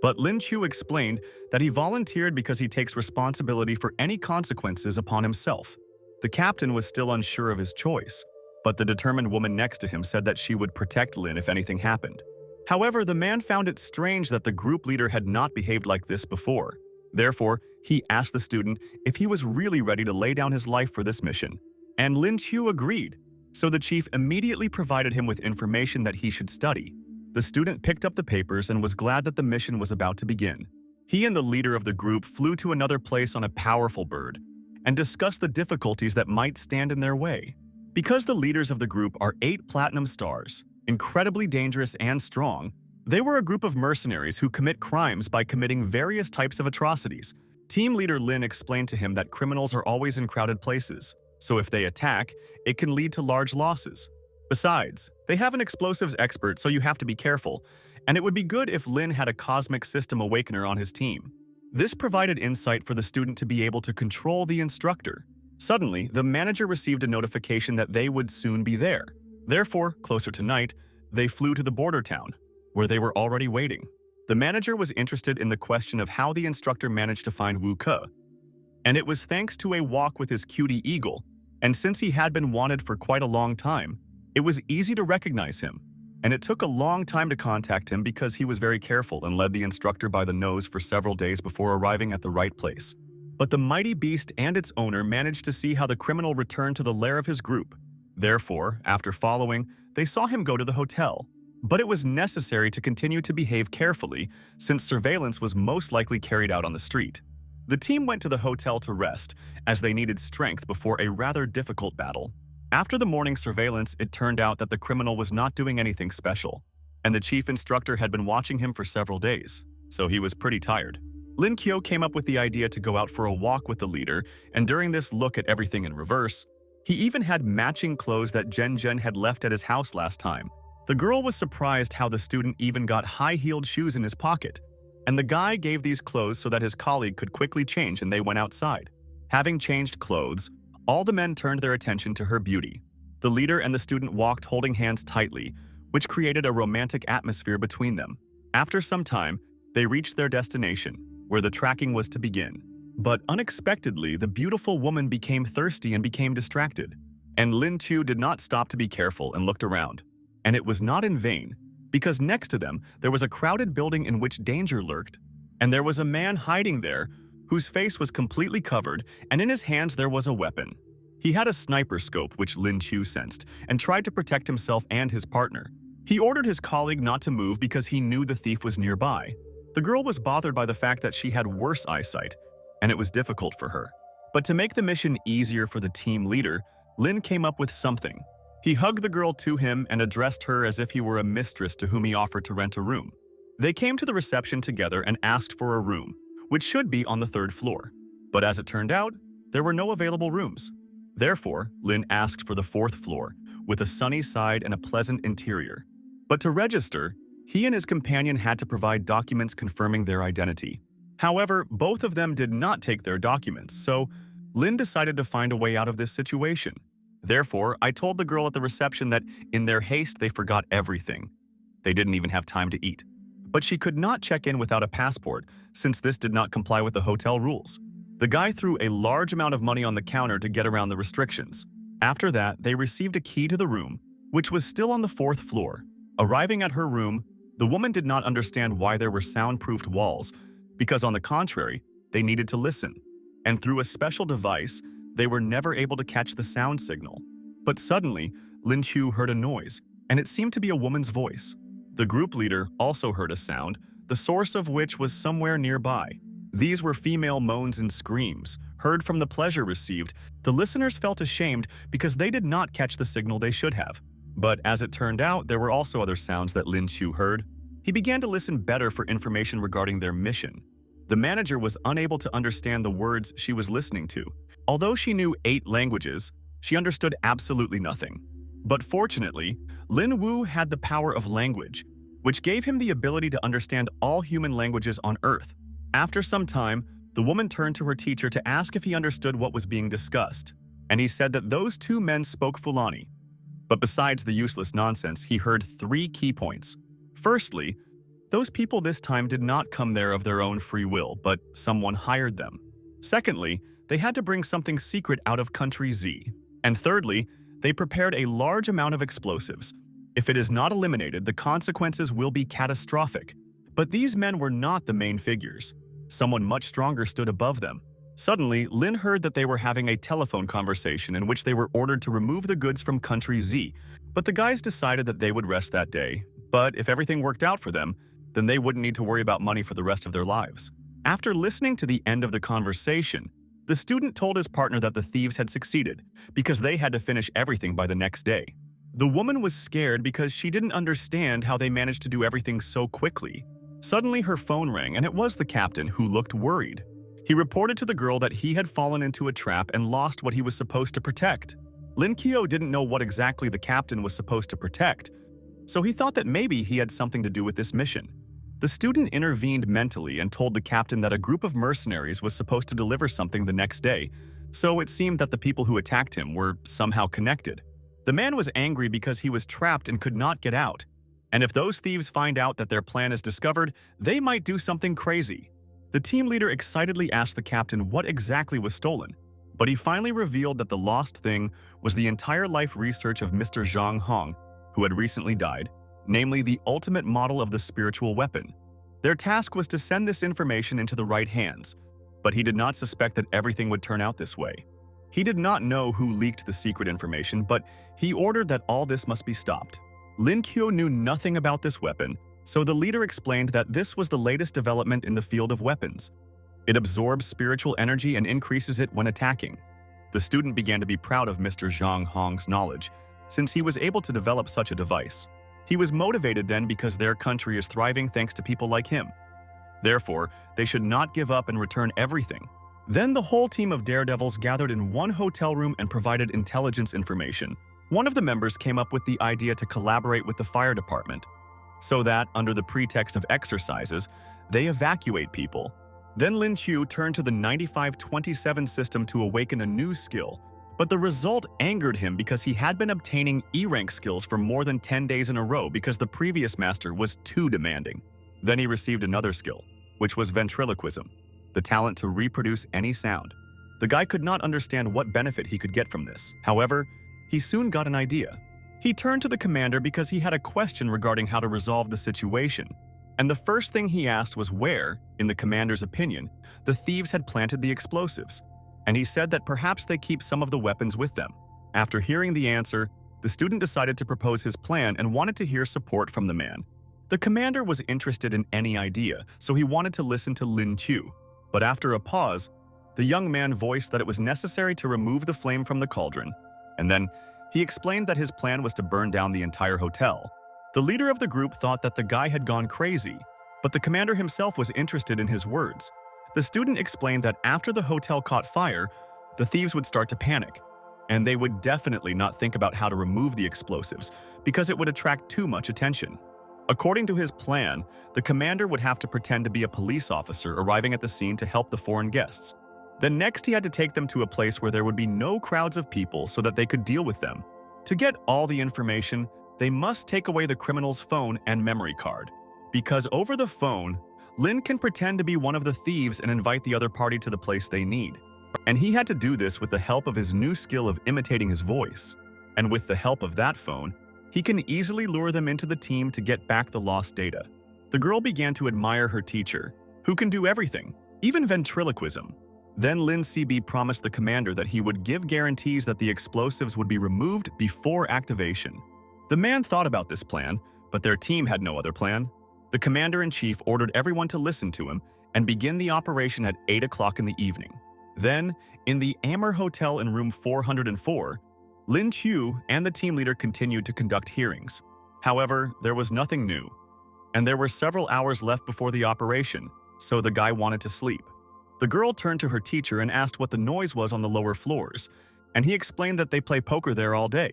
But Lin Chu explained that he volunteered because he takes responsibility for any consequences upon himself. The captain was still unsure of his choice, but the determined woman next to him said that she would protect Lin if anything happened. However, the man found it strange that the group leader had not behaved like this before. Therefore, he asked the student if he was really ready to lay down his life for this mission. And Lin Chu agreed, so the chief immediately provided him with information that he should study. the student picked up the papers and was glad that the mission was about to begin. He and the leader of the group flew to another place on a powerful bird and discussed the difficulties that might stand in their way. Because the leaders of the group are 8 platinum stars, incredibly dangerous and strong, they were a group of mercenaries who commit crimes by committing various types of atrocities. Team leader Lin explained to him that criminals are always in crowded places, so if they attack, it can lead to large losses. Besides, they have an explosives expert, so you have to be careful, and it would be good if Lin had a cosmic system awakener on his team. This provided insight for the student to be able to control the instructor. Suddenly, the manager received a notification that they would soon be there. Therefore, closer to night, they flew to the border town, where they were already waiting. The manager was interested in the question of how the instructor managed to find Wu Ke, and it was thanks to a walk with his cutie eagle, and since he had been wanted for quite a long time, it was easy to recognize him, and it took a long time to contact him because he was very careful and led the instructor by the nose for several days before arriving at the right place. But the mighty beast and its owner managed to see how the criminal returned to the lair of his group. Therefore, after following, they saw him go to the hotel. But it was necessary to continue to behave carefully since surveillance was most likely carried out on the street. The team went to the hotel to rest, as they needed strength before a rather difficult battle. After the morning surveillance, it turned out that the criminal was not doing anything special, and the chief instructor had been watching him for several days, so he was pretty tired. Lin Kyo came up with the idea to go out for a walk with the leader, and during this look at everything in reverse, he even had matching clothes that Jen Jen had left at his house last time. The girl was surprised how the student even got high-heeled shoes in his pocket, and the guy gave these clothes so that his colleague could quickly change and they went outside. Having changed clothes, all the men turned their attention to her beauty. The leader and the student walked holding hands tightly, which created a romantic atmosphere between them. After some time, they reached their destination, where the tracking was to begin. But unexpectedly, the beautiful woman became thirsty and became distracted. And Lin Chu did not stop to be careful and looked around. And it was not in vain, because next to them, there was a crowded building in which danger lurked. And there was a man hiding there, whose face was completely covered, and in his hands there was a weapon. He had a sniper scope, which Lin Chu sensed, and tried to protect himself and his partner. He ordered his colleague not to move because he knew the thief was nearby. The girl was bothered by the fact that she had worse eyesight, and it was difficult for her. But to make the mission easier for the team leader, Lin came up with something. He hugged the girl to him and addressed her as if he were a mistress to whom he offered to rent a room. They came to the reception together and asked for a room, which should be on the 3rd floor. But as it turned out, there were no available rooms. Therefore, Lin asked for the 4th floor, with a sunny side and a pleasant interior. But to register, he and his companion had to provide documents confirming their identity. However, both of them did not take their documents, so Lin decided to find a way out of this situation. Therefore, I told the girl at the reception that in their haste they forgot everything. They didn't even have time to eat. But she could not check in without a passport, since this did not comply with the hotel rules. The guy threw a large amount of money on the counter to get around the restrictions. After that, they received a key to the room, which was still on the 4th floor. Arriving at her room, the woman did not understand why there were soundproofed walls, because on the contrary, they needed to listen. And through a special device, they were never able to catch the sound signal. But suddenly, Lin Chu heard a noise, and it seemed to be a woman's voice. The group leader also heard a sound, the source of which was somewhere nearby. These were female moans and screams, heard from the pleasure received. The listeners felt ashamed because they did not catch the signal they should have. But as it turned out, there were also other sounds that Lin Chu heard. He began to listen better for information regarding their mission. The manager was unable to understand the words she was listening to. Although she knew 8 languages, she understood absolutely nothing. But fortunately, Lin Wu had the power of language, which gave him the ability to understand all human languages on Earth. After some time, the woman turned to her teacher to ask if he understood what was being discussed, and he said that those 2 men spoke Fulani. But besides the useless nonsense, he heard 3 key points. Firstly, those people this time did not come there of their own free will, but someone hired them. Secondly, they had to bring something secret out of country Z. And thirdly, they prepared a large amount of explosives. If it is not eliminated, the consequences will be catastrophic. But these men were not the main figures. Someone much stronger stood above them. Suddenly, Lin heard that they were having a telephone conversation in which they were ordered to remove the goods from country Z, but the guys decided that they would rest that day But if everything worked out for them, then they wouldn't need to worry about money for the rest of their lives. After listening to the end of the conversation, the student told his partner that the thieves had succeeded because they had to finish everything by the next day. The woman was scared because she didn't understand how they managed to do everything so quickly. Suddenly, her phone rang, and it was the captain, who looked worried. He reported to the girl that he had fallen into a trap and lost what he was supposed to protect. Lin Kyo didn't know what exactly the captain was supposed to protect, so he thought that maybe he had something to do with this mission. The student intervened mentally and told the captain that a group of mercenaries was supposed to deliver something the next day, so it seemed that the people who attacked him were somehow connected. The man was angry because he was trapped and could not get out. And if those thieves find out that their plan is discovered, they might do something crazy. The team leader excitedly asked the captain what exactly was stolen, but he finally revealed that the lost thing was the entire life research of Mr. Zhang Hong, who had recently died, namely the ultimate model of the spiritual weapon. Their task was to send this information into the right hands, but he did not suspect that everything would turn out this way. He did not know who leaked the secret information, but he ordered that all this must be stopped. Lin Kyo knew nothing about this weapon, so the leader explained that this was the latest development in the field of weapons. It absorbs spiritual energy and increases it when attacking. The student began to be proud of Mr. Zhang Hong's knowledge, since he was able to develop such a device. He was motivated then because their country is thriving thanks to people like him. Therefore, they should not give up and return everything. Then the whole team of daredevils gathered in one hotel room and provided intelligence information. One of the members came up with the idea to collaborate with the fire department, so that, under the pretext of exercises, they evacuate people. Then Lin Chu turned to the 9527 system to awaken a new skill, but the result angered him because he had been obtaining E-rank skills for more than 10 days in a row because the previous master was too demanding. Then he received another skill, which was ventriloquism, the talent to reproduce any sound. The guy could not understand what benefit he could get from this. However, he soon got an idea. He turned to the commander because he had a question regarding how to resolve the situation. And the first thing he asked was where, in the commander's opinion, the thieves had planted the explosives. And he said that perhaps they keep some of the weapons with them. After hearing the answer, the student decided to propose his plan and wanted to hear support from the man. The commander was interested in any idea, so he wanted to listen to Lin Chu. But after a pause, the young man voiced that it was necessary to remove the flame from the cauldron, and then he explained that his plan was to burn down the entire hotel. The leader of the group thought that the guy had gone crazy, but the commander himself was interested in his words. The student explained that after the hotel caught fire, the thieves would start to panic, and they would definitely not think about how to remove the explosives because it would attract too much attention. According to his plan, the commander would have to pretend to be a police officer arriving at the scene to help the foreign guests. Then next he had to take them to a place where there would be no crowds of people so that they could deal with them. To get all the information, they must take away the criminal's phone and memory card. Because over the phone, Lin can pretend to be one of the thieves and invite the other party to the place they need. And he had to do this with the help of his new skill of imitating his voice. And with the help of that phone, he can easily lure them into the team to get back the lost data. The girl began to admire her teacher, who can do everything, even ventriloquism. Then Lin CB promised the commander that he would give guarantees that the explosives would be removed before activation. The man thought about this plan, but their team had no other plan. The commander-in-chief ordered everyone to listen to him and begin the operation at 8 o'clock in the evening. Then, in the Amer Hotel in room 404, Lin Chu and the team leader continued to conduct hearings. However, there was nothing new, and there were several hours left before the operation, so the guy wanted to sleep. The girl turned to her teacher and asked what the noise was on the lower floors, and he explained that they play poker there all day.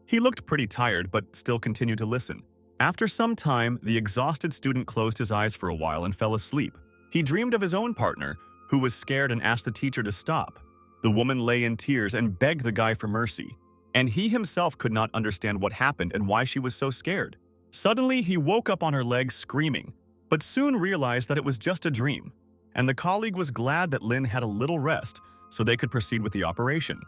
He looked pretty tired, but still continued to listen. After some time, the exhausted student closed his eyes for a while and fell asleep. He dreamed of his own partner, who was scared and asked the teacher to stop. The woman lay in tears and begged the guy for mercy, and he himself could not understand what happened and why she was so scared. Suddenly, he woke up on her legs screaming, but soon realized that it was just a dream, and the colleague was glad that Lin had a little rest so they could proceed with the operation.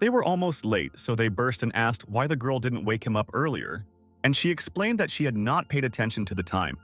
They were almost late, so they burst and asked why the girl didn't wake him up earlier, and she explained that she had not paid attention to the time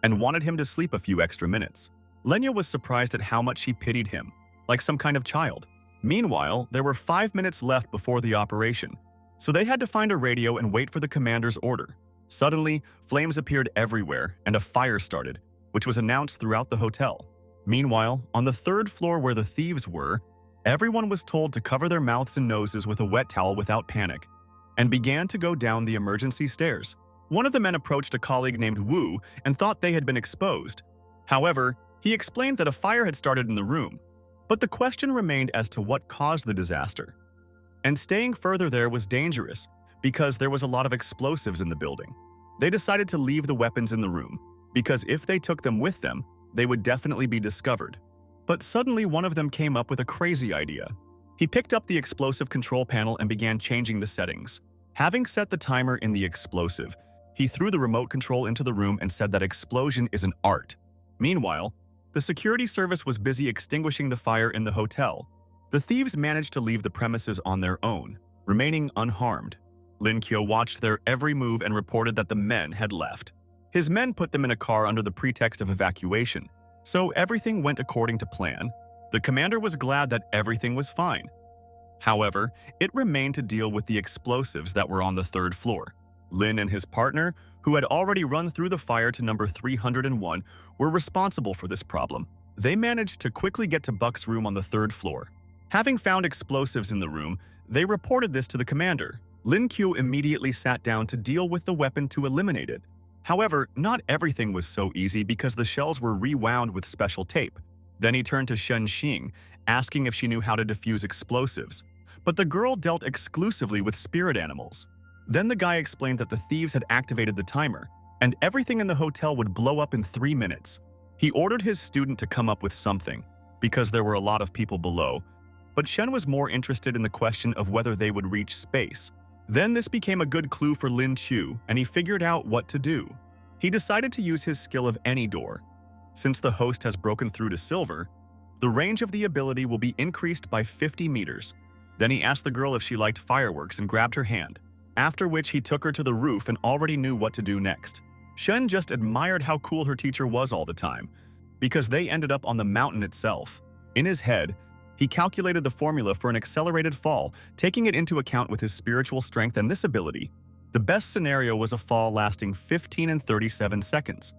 and wanted him to sleep a few extra minutes. Lenya was surprised at how much she pitied him, like some kind of child. Meanwhile, there were 5 minutes left before the operation, so they had to find a radio and wait for the commander's order. Suddenly, flames appeared everywhere and a fire started, which was announced throughout the hotel. Meanwhile, on the third floor where the thieves were, everyone was told to cover their mouths and noses with a wet towel without panic, and began to go down the emergency stairs. One of the men approached a colleague named Wu and thought they had been exposed. However, he explained that a fire had started in the room, but the question remained as to what caused the disaster. And staying further there was dangerous because there was a lot of explosives in the building. They decided to leave the weapons in the room because if they took them with them, they would definitely be discovered. But suddenly one of them came up with a crazy idea. He picked up the explosive control panel and began changing the settings. Having set the timer in the explosive, he threw the remote control into the room and said that explosion is an art. Meanwhile, the security service was busy extinguishing the fire in the hotel. The thieves managed to leave the premises on their own, remaining unharmed. Lin Kyo watched their every move and reported that the men had left. His men put them in a car under the pretext of evacuation, so everything went according to plan. The commander was glad that everything was fine. However, it remained to deal with the explosives that were on the third floor. Lin and his partner, who had already run through the fire to number 301, were responsible for this problem. They managed to quickly get to Buck's room on the third floor. Having found explosives in the room, they reported this to the commander. Lin Kyo immediately sat down to deal with the weapon to eliminate it. However, not everything was so easy because the shells were rewound with special tape. Then he turned to Shen Xing, asking if she knew how to defuse explosives. But the girl dealt exclusively with spirit animals. Then the guy explained that the thieves had activated the timer, and everything in the hotel would blow up in 3 minutes. He ordered his student to come up with something, because there were a lot of people below. But Shen was more interested in the question of whether they would reach space. Then this became a good clue for Lin Chu, and he figured out what to do. He decided to use his skill of any door. Since the host has broken through to silver, the range of the ability will be increased by 50 meters. Then he asked the girl if she liked fireworks and grabbed her hand, after which he took her to the roof and already knew what to do next. Shen just admired how cool her teacher was all the time, because they ended up on the mountain itself. In his head, he calculated the formula for an accelerated fall, taking it into account with his spiritual strength and this ability. The best scenario was a fall lasting 15 and 37 seconds.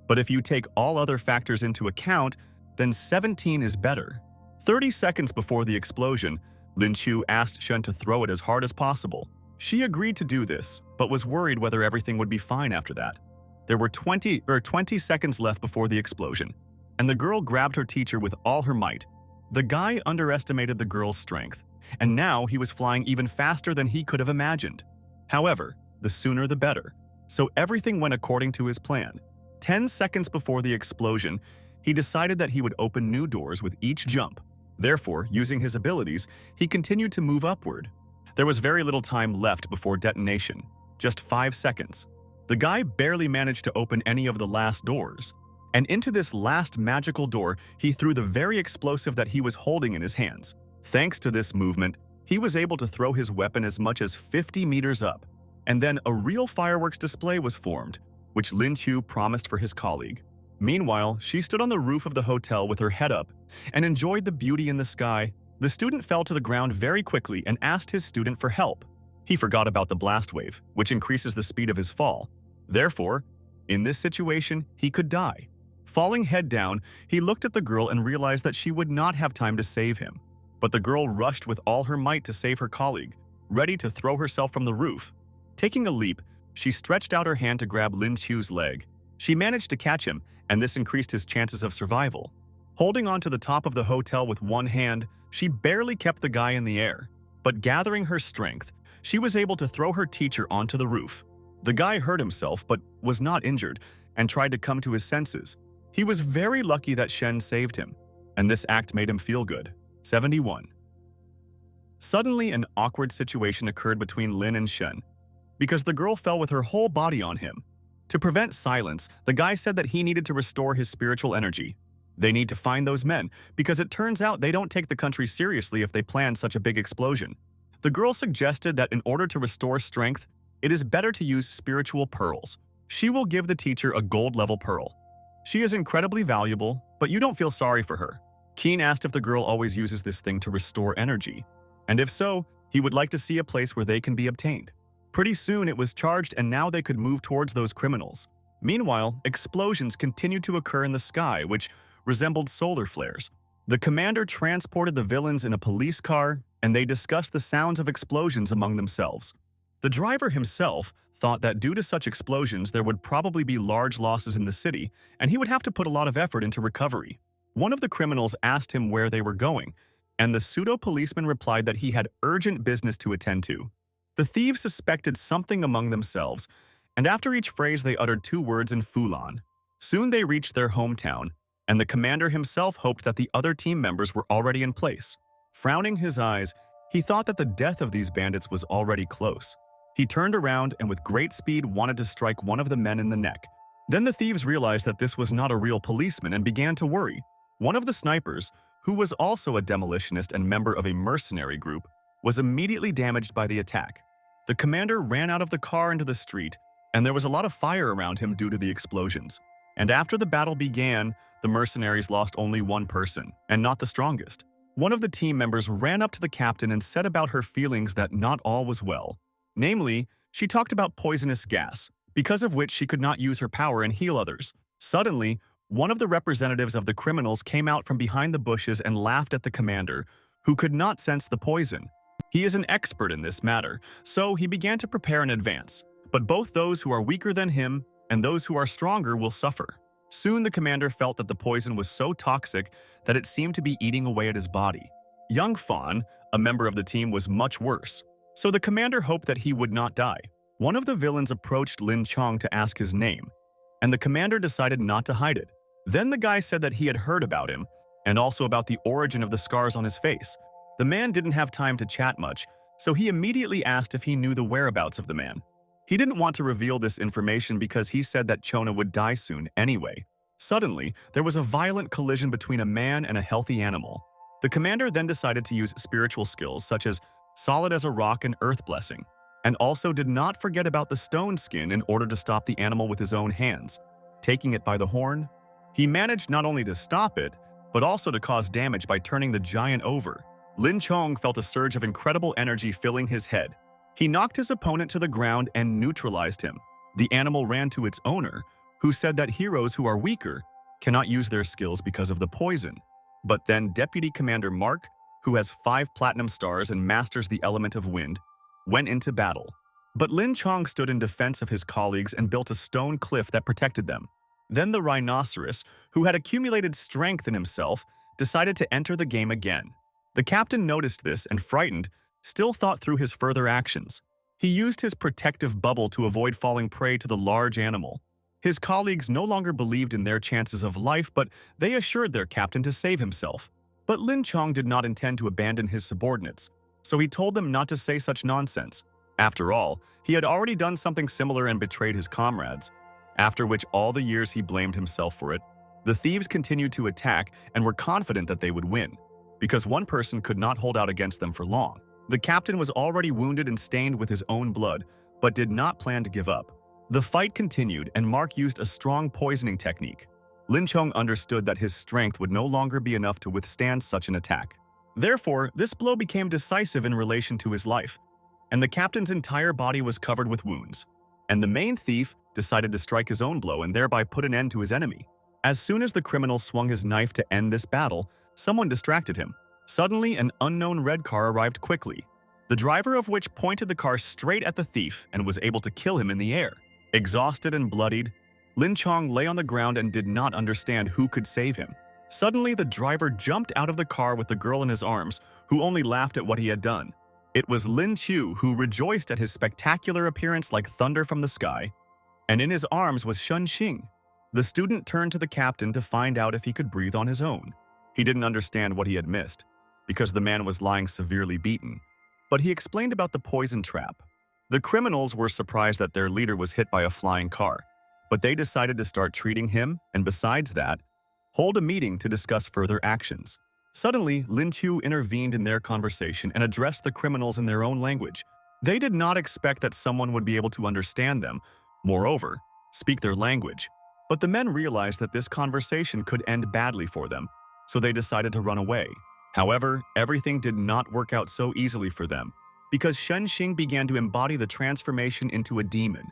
But if you take all other factors into account, then 17 is better. 30 seconds before the explosion, Lin Chu asked Shen to throw it as hard as possible. She agreed to do this, but was worried whether everything would be fine after that. There were 20 seconds left before the explosion, and the girl grabbed her teacher with all her might. The guy underestimated the girl's strength, and now he was flying even faster than he could have imagined. However, the sooner the better, so everything went according to his plan. 10 seconds before the explosion, he decided that he would open new doors with each jump. Therefore, using his abilities, he continued to move upward. There was very little time left before detonation, just 5 seconds. The guy barely managed to open any of the last doors, and into this last magical door, he threw the very explosive that he was holding in his hands. Thanks to this movement, he was able to throw his weapon as much as 50 meters up, and then a real fireworks display was formed, which Lin Chu promised for his colleague. Meanwhile, she stood on the roof of the hotel with her head up and enjoyed the beauty in the sky. The student fell to the ground very quickly and asked his student for help. He forgot about the blast wave, which increases the speed of his fall. Therefore, in this situation, he could die. Falling head down, he looked at the girl and realized that she would not have time to save him. But the girl rushed with all her might to save her colleague, ready to throw herself from the roof. Taking a leap, she stretched out her hand to grab Lin Chu's leg. She managed to catch him, and this increased his chances of survival. Holding on to the top of the hotel with one hand, she barely kept the guy in the air. But gathering her strength, she was able to throw her teacher onto the roof. The guy hurt himself but was not injured and tried to come to his senses. He was very lucky that Shen saved him, and this act made him feel good. 71. Suddenly, an awkward situation occurred between Lin and Shen, because the girl fell with her whole body on him. To prevent silence, the guy said that he needed to restore his spiritual energy. They need to find those men, because it turns out they don't take the country seriously if they plan such a big explosion. The girl suggested that in order to restore strength, it is better to use spiritual pearls. She will give the teacher a gold-level pearl. She is incredibly valuable, but you don't feel sorry for her. Keen asked if the girl always uses this thing to restore energy, and if so, he would like to see a place where they can be obtained. Pretty soon it was charged and now they could move towards those criminals. Meanwhile, explosions continued to occur in the sky, which resembled solar flares. The commander transported the villains in a police car, and they discussed the sounds of explosions among themselves. The driver himself thought that due to such explosions there would probably be large losses in the city, and he would have to put a lot of effort into recovery. One of the criminals asked him where they were going, and the pseudo-policeman replied that he had urgent business to attend to. The thieves suspected something among themselves, and after each phrase they uttered 2 words in Fulan. Soon they reached their hometown, and the commander himself hoped that the other team members were already in place. Frowning his eyes, he thought that the death of these bandits was already close. He turned around and with great speed wanted to strike one of the men in the neck. Then the thieves realized that this was not a real policeman and began to worry. One of the snipers, who was also a demolitionist and member of a mercenary group, was immediately damaged by the attack. The commander ran out of the car into the street, and there was a lot of fire around him due to the explosions. And after the battle began, the mercenaries lost only one person, and not the strongest. One of the team members ran up to the captain and said about her feelings that not all was well. Namely, she talked about poisonous gas, because of which she could not use her power and heal others. Suddenly, one of the representatives of the criminals came out from behind the bushes and laughed at the commander, who could not sense the poison. He is an expert in this matter, so he began to prepare in advance. But both those who are weaker than him and those who are stronger will suffer. Soon the commander felt that the poison was so toxic that it seemed to be eating away at his body. Young Fawn, a member of the team, was much worse, so the commander hoped that he would not die. One of the villains approached Lin Chong to ask his name, and the commander decided not to hide it. Then the guy said that he had heard about him, and also about the origin of the scars on his face. The man didn't have time to chat much, so he immediately asked if he knew the whereabouts of the man. He didn't want to reveal this information because he said that Chona would die soon anyway. Suddenly, there was a violent collision between a man and a healthy animal. The commander then decided to use spiritual skills such as solid as a rock and earth blessing, and also did not forget about the stone skin in order to stop the animal with his own hands. Taking it by the horn, he managed not only to stop it, but also to cause damage by turning the giant over. Lin Chong felt a surge of incredible energy filling his head. He knocked his opponent to the ground and neutralized him. The animal ran to its owner, who said that heroes who are weaker cannot use their skills because of the poison. But then Deputy Commander Mark, who has 5 platinum stars and masters the element of wind, went into battle. But Lin Chong stood in defense of his colleagues and built a stone cliff that protected them. Then the rhinoceros, who had accumulated strength in himself, decided to enter the game again. The captain noticed this and, frightened, still thought through his further actions. He used his protective bubble to avoid falling prey to the large animal. His colleagues no longer believed in their chances of life, but they assured their captain to save himself. But Lin Chong did not intend to abandon his subordinates, so he told them not to say such nonsense. After all, he had already done something similar and betrayed his comrades, after which all the years he blamed himself for it. The thieves continued to attack and were confident that they would win, because one person could not hold out against them for long. The captain was already wounded and stained with his own blood, but did not plan to give up. The fight continued, and Mark used a strong poisoning technique. Lin Chong understood that his strength would no longer be enough to withstand such an attack. Therefore, this blow became decisive in relation to his life, and the captain's entire body was covered with wounds. And the main thief decided to strike his own blow and thereby put an end to his enemy. As soon as the criminal swung his knife to end this battle, someone distracted him. Suddenly, an unknown red car arrived quickly, the driver of which pointed the car straight at the thief and was able to kill him in the air. Exhausted and bloodied, Lin Chong lay on the ground and did not understand who could save him. Suddenly, the driver jumped out of the car with the girl in his arms, who only laughed at what he had done. It was Lin Chu, who rejoiced at his spectacular appearance like thunder from the sky, and in his arms was Shun Xing. The student turned to the captain to find out if he could breathe on his own. He didn't understand what he had missed, because the man was lying severely beaten, but he explained about the poison trap. The criminals were surprised that their leader was hit by a flying car, but they decided to start treating him, and besides that, hold a meeting to discuss further actions. Suddenly, Lin Chu intervened in their conversation and addressed the criminals in their own language. They did not expect that someone would be able to understand them, moreover, speak their language. But the men realized that this conversation could end badly for them, so they decided to run away. However, everything did not work out so easily for them. because Shen Xing began to embody the transformation into a demon.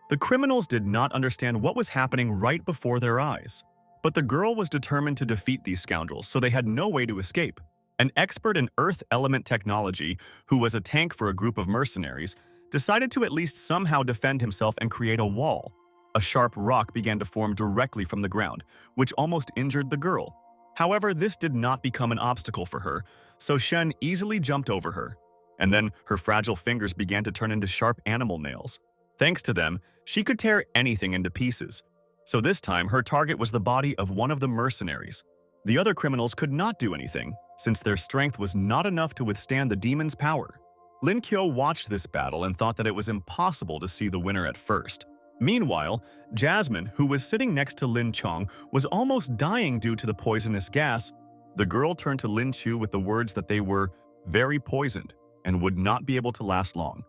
The criminals did not understand what was happening right before their eyes. But the girl was determined to defeat these scoundrels, so they had no way to escape. An expert in earth element technology, who was a tank for a group of mercenaries, decided to at least somehow defend himself and create a wall. A sharp rock began to form directly from the ground, which almost injured the girl. However, this did not become an obstacle for her, so Shen easily jumped over her. And then her fragile fingers began to turn into sharp animal nails. Thanks to them, she could tear anything into pieces. So this time, her target was the body of one of the mercenaries. The other criminals could not do anything, since their strength was not enough to withstand the demon's power. Lin Qiu watched this battle and thought that it was impossible to see the winner at first. Meanwhile, Jasmine, who was sitting next to Lin Chong, was almost dying due to the poisonous gas. The girl turned to Lin Qiu with the words that they were very poisoned and would not be able to last long.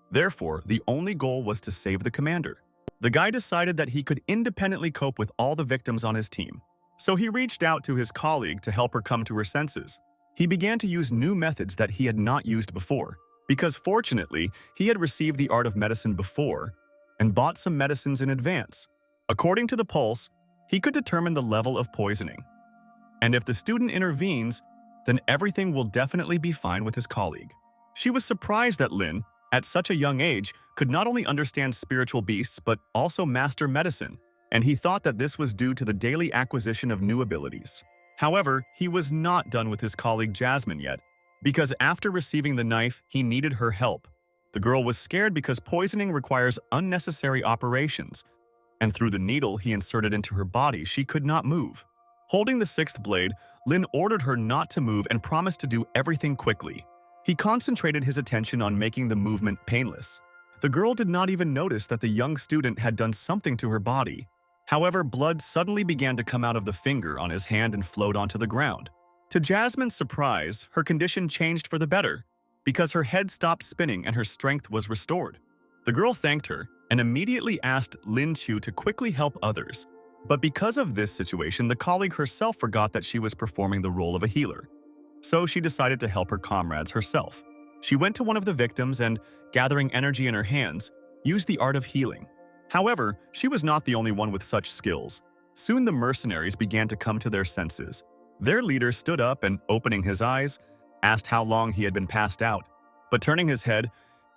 Therefore, the only goal was to save the commander. The guy decided that he could independently cope with all the victims on his team. So he reached out to his colleague to help her come to her senses. He began to use new methods that he had not used before, because fortunately, he had received the art of medicine before and bought some medicines in advance. According to the pulse, he could determine the level of poisoning. And if the student intervenes, then everything will definitely be fine with his colleague. She was surprised that Lin, at such a young age, could not only understand spiritual beasts but also master medicine, and he thought that this was due to the daily acquisition of new abilities. However, he was not done with his colleague Jasmine yet, because after receiving the knife, he needed her help. The girl was scared because poisoning requires unnecessary operations, and through the needle he inserted into her body, she could not move. Holding the sixth blade, Lin ordered her not to move and promised to do everything quickly. He concentrated his attention on making the movement painless. The girl did not even notice that the young student had done something to her body. However, blood suddenly began to come out of the finger on his hand and flowed onto the ground. To Jasmine's surprise, her condition changed for the better, because her head stopped spinning and her strength was restored. The girl thanked her and immediately asked Lin Qiu to quickly help others. But because of this situation, the colleague herself forgot that she was performing the role of a healer. So she decided to help her comrades herself. She went to one of the victims and, gathering energy in her hands, used the art of healing. However, she was not the only one with such skills. Soon the mercenaries began to come to their senses. Their leader stood up and, opening his eyes, asked how long he had been passed out. But turning his head,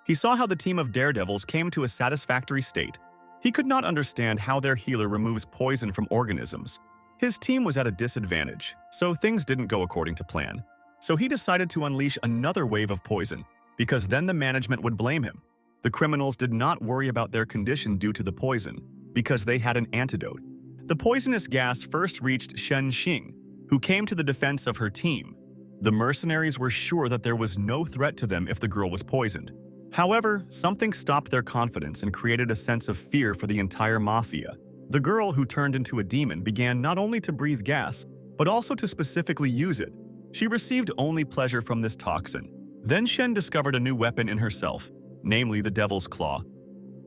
he saw how the team of daredevils came to a satisfactory state. He could not understand how their healer removes poison from organisms. His team was at a disadvantage, so things didn't go according to plan. So he decided to unleash another wave of poison, because then the management would blame him. The criminals did not worry about their condition due to the poison, because they had an antidote. The poisonous gas first reached Shen Xing, who came to the defense of her team. The mercenaries were sure that there was no threat to them if the girl was poisoned. However, something stopped their confidence and created a sense of fear for the entire mafia. The girl who turned into a demon began not only to breathe gas, but also to specifically use it. She received only pleasure from this toxin. Then Shen discovered a new weapon in herself, namely the Devil's Claw.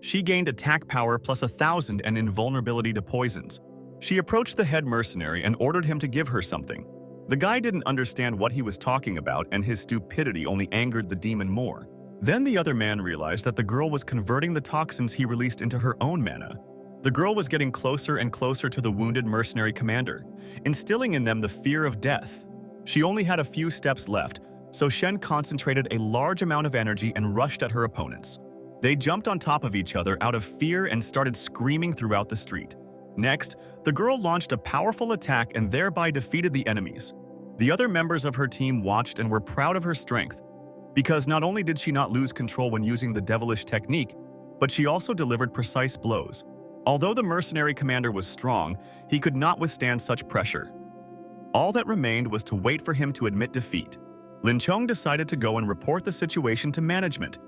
She gained attack power plus 1,000 and invulnerability to poisons. She approached the head mercenary and ordered him to give her something. The guy didn't understand what he was talking about, and his stupidity only angered the demon more. Then the other man realized that the girl was converting the toxins he released into her own mana. The girl was getting closer and closer to the wounded mercenary commander, instilling in them the fear of death. She only had a few steps left, so Shen concentrated a large amount of energy and rushed at her opponents. They jumped on top of each other out of fear and started screaming throughout the street. Next, the girl launched a powerful attack and thereby defeated the enemies. The other members of her team watched and were proud of her strength, because not only did she not lose control when using the devilish technique, but she also delivered precise blows. Although the mercenary commander was strong, he could not withstand such pressure. All that remained was to wait for him to admit defeat. Lin Chong decided to go and report the situation to management,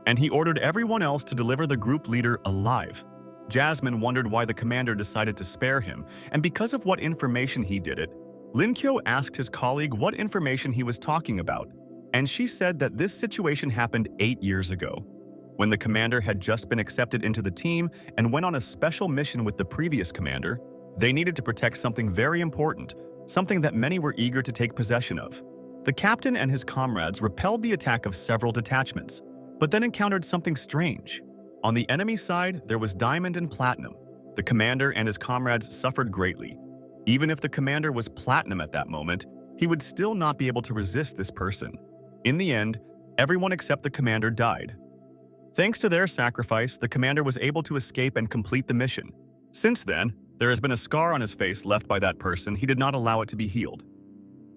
and he ordered everyone else to deliver the group leader alive. Jasmine wondered why the commander decided to spare him, and because of what information he did it. Lin Qiu asked his colleague what information he was talking about, and she said that this situation happened 8 years ago, when the commander had just been accepted into the team and went on a special mission with the previous commander. They needed to protect something very important, something that many were eager to take possession of. The captain and his comrades repelled the attack of several detachments. but then encountered something strange. On the enemy side, there was Diamond and Platinum. The commander and his comrades suffered greatly. Even if the commander was Platinum at that moment, he would still not be able to resist this person. In the end, everyone except the commander died. Thanks to their sacrifice, the commander was able to escape and complete the mission. Since then, there has been a scar on his face left by that person. He did not allow it to be healed,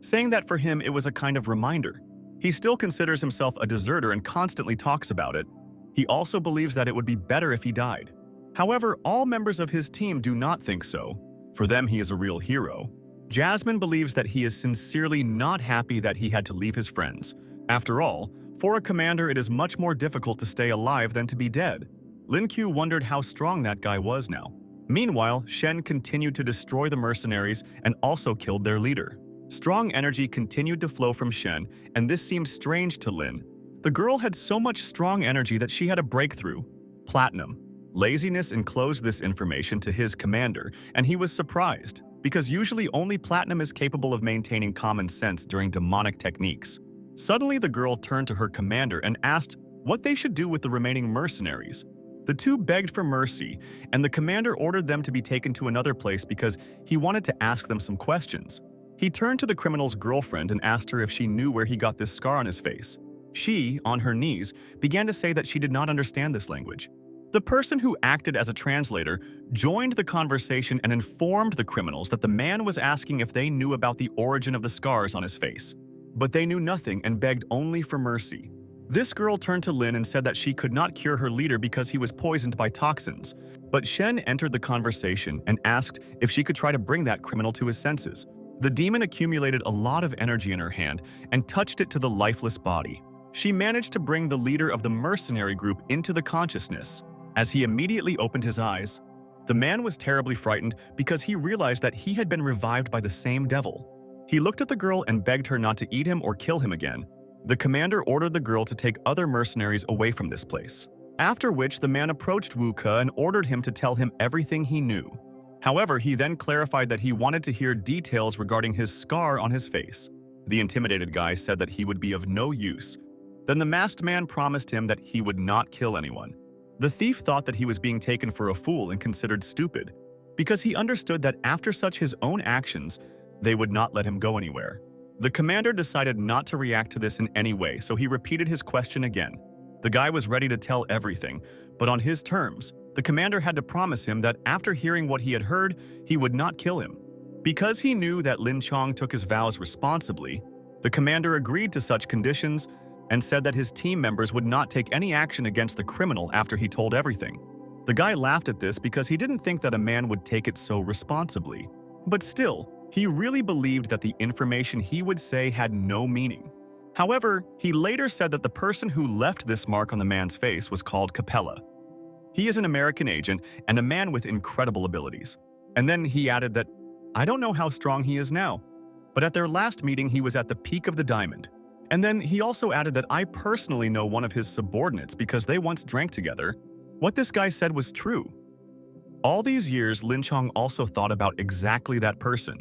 saying that for him it was a kind of reminder. He still considers himself a deserter and constantly talks about it. He also believes that it would be better if he died. However, all members of his team do not think so. For them, he is a real hero. Jasmine believes that he is sincerely not happy that he had to leave his friends. After all, for a commander, it is much more difficult to stay alive than to be dead. Lin Q wondered how strong that guy was now. Meanwhile, Shen continued to destroy the mercenaries and also killed their leader. Strong energy continued to flow from Shen, and this seemed strange to Lin. The girl had so much strong energy that she had a breakthrough. Platinum. Laziness enclosed this information to his commander, and he was surprised, because usually only Platinum is capable of maintaining common sense during demonic techniques. Suddenly, the girl turned to her commander and asked what they should do with the remaining mercenaries. The two begged for mercy, and the commander ordered them to be taken to another place because he wanted to ask them some questions. He turned to the criminal's girlfriend and asked her if she knew where he got this scar on his face. She, on her knees, began to say that she did not understand this language. The person who acted as a translator joined the conversation and informed the criminals that the man was asking if they knew about the origin of the scars on his face. But they knew nothing and begged only for mercy. This girl turned to Lin and said that she could not cure her leader because he was poisoned by toxins. But Shen entered the conversation and asked if she could try to bring that criminal to his senses. The demon accumulated a lot of energy in her hand and touched it to the lifeless body. She managed to bring the leader of the mercenary group into the consciousness. As he immediately opened his eyes, the man was terribly frightened because he realized that he had been revived by the same devil. He looked at the girl and begged her not to eat him or kill him again. The commander ordered the girl to take other mercenaries away from this place. After which, the man approached Wu Ke and ordered him to tell him everything he knew. However, he then clarified that he wanted to hear details regarding his scar on his face. The intimidated guy said that he would be of no use. Then the masked man promised him that he would not kill anyone. The thief thought that he was being taken for a fool and considered stupid, because he understood that after such his own actions, they would not let him go anywhere. The commander decided not to react to this in any way, so he repeated his question again. The guy was ready to tell everything, but on his terms. The commander had to promise him that after hearing what he had heard, he would not kill him. Because he knew that Lin Chong took his vows responsibly, the commander agreed to such conditions and said that his team members would not take any action against the criminal after he told everything. The guy laughed at this because he didn't think that a man would take it so responsibly. But still, he really believed that the information he would say had no meaning. However, he later said that the person who left this mark on the man's face was called Capella. He is an American agent and a man with incredible abilities. And then he added that, I don't know how strong he is now, but at their last meeting he was at the peak of the diamond. And then he also added that I personally know one of his subordinates because they once drank together. What this guy said was true. All these years, Lin Chong also thought about exactly that person.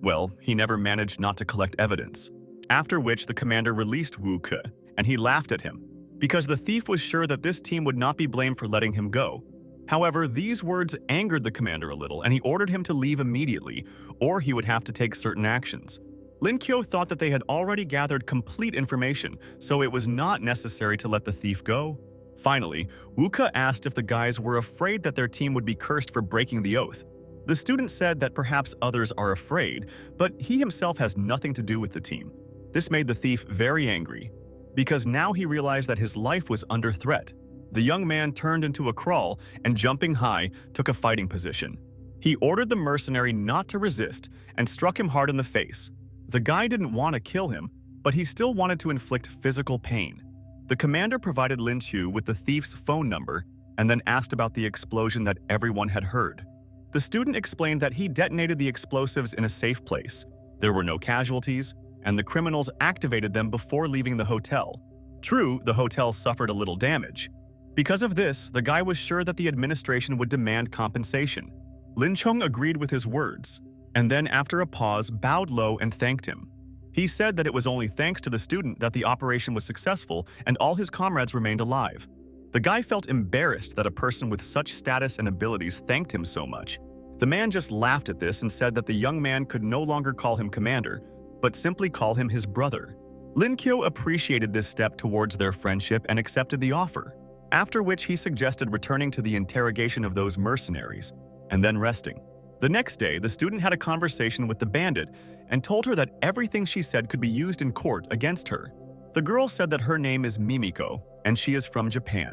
Well, he never managed not to collect evidence. After which the commander released Wu Ke, and he laughed at him, because the thief was sure that this team would not be blamed for letting him go. However, these words angered the commander a little, and he ordered him to leave immediately, or he would have to take certain actions. Lin Kyo thought that they had already gathered complete information, so it was not necessary to let the thief go. Finally, Wu Ke asked if the guys were afraid that their team would be cursed for breaking the oath. The student said that perhaps others are afraid, but he himself has nothing to do with the team. This made the thief very angry, because now he realized that his life was under threat. The young man turned into a crawl and, jumping high, took a fighting position. He ordered the mercenary not to resist and struck him hard in the face. The guy didn't want to kill him, but he still wanted to inflict physical pain. The commander provided Lin Chu with the thief's phone number and then asked about the explosion that everyone had heard. The student explained that he detonated the explosives in a safe place. There were no casualties, and the criminals activated them before leaving the hotel. True, the hotel suffered a little damage. Because of this, the guy was sure that the administration would demand compensation. Lin Chong agreed with his words, and then after a pause bowed low and thanked him. He said that it was only thanks to the student that the operation was successful and all his comrades remained alive. The guy felt embarrassed that a person with such status and abilities thanked him so much. The man just laughed at this and said that the young man could no longer call him commander, but simply call him his brother. Lin Kyo appreciated this step towards their friendship and accepted the offer, after which he suggested returning to the interrogation of those mercenaries, and then resting. The next day, the student had a conversation with the bandit and told her that everything she said could be used in court against her. The girl said that her name is Mimiko, and she is from Japan.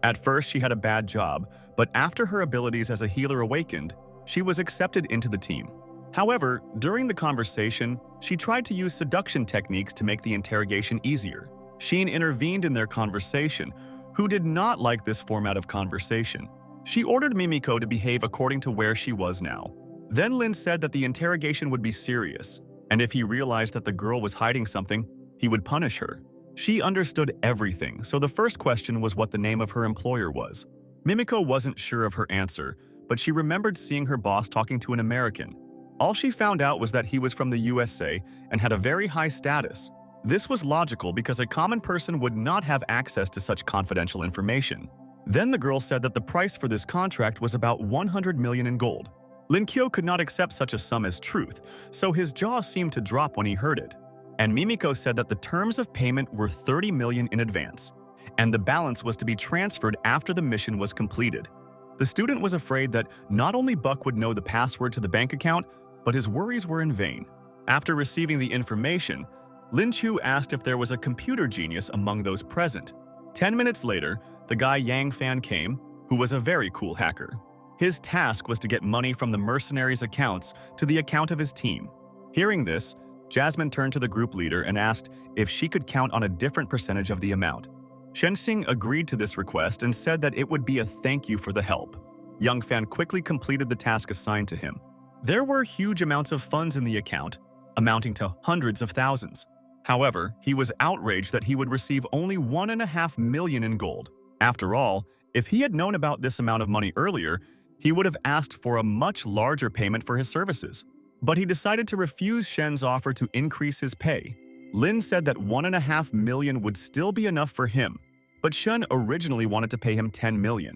At first, she had a bad job, but after her abilities as a healer awakened, she was accepted into the team. However, during the conversation, she tried to use seduction techniques to make the interrogation easier. Sheen intervened in their conversation, who did not like this format of conversation. She ordered Mimiko to behave according to where she was now. Then Lin said that the interrogation would be serious, and if he realized that the girl was hiding something, he would punish her. She understood everything, so the first question was what the name of her employer was. Mimiko wasn't sure of her answer, but she remembered seeing her boss talking to an American. All she found out was that he was from the USA and had a very high status. This was logical because a common person would not have access to such confidential information. Then the girl said that the price for this contract was about 100 million in gold. Lin Kyo could not accept such a sum as truth, so his jaw seemed to drop when he heard it. And Mimiko said that the terms of payment were 30 million in advance, and the balance was to be transferred after the mission was completed. The student was afraid that not only Buck would know the password to the bank account, but his worries were in vain. After receiving the information, Lin Chu asked if there was a computer genius among those present. 10 minutes later, the guy Yang Fan came, who was a very cool hacker. His task was to get money from the mercenaries' accounts to the account of his team. Hearing this, Jasmine turned to the group leader and asked if she could count on a different percentage of the amount. Shensing agreed to this request and said that it would be a thank you for the help. Yang Fan quickly completed the task assigned to him. There were huge amounts of funds in the account, amounting to hundreds of thousands. However, he was outraged that he would receive only 1.5 million in gold. After all, if he had known about this amount of money earlier, he would have asked for a much larger payment for his services. But he decided to refuse Shen's offer to increase his pay. Lin said that 1.5 million would still be enough for him, but Shen originally wanted to pay him 10 million.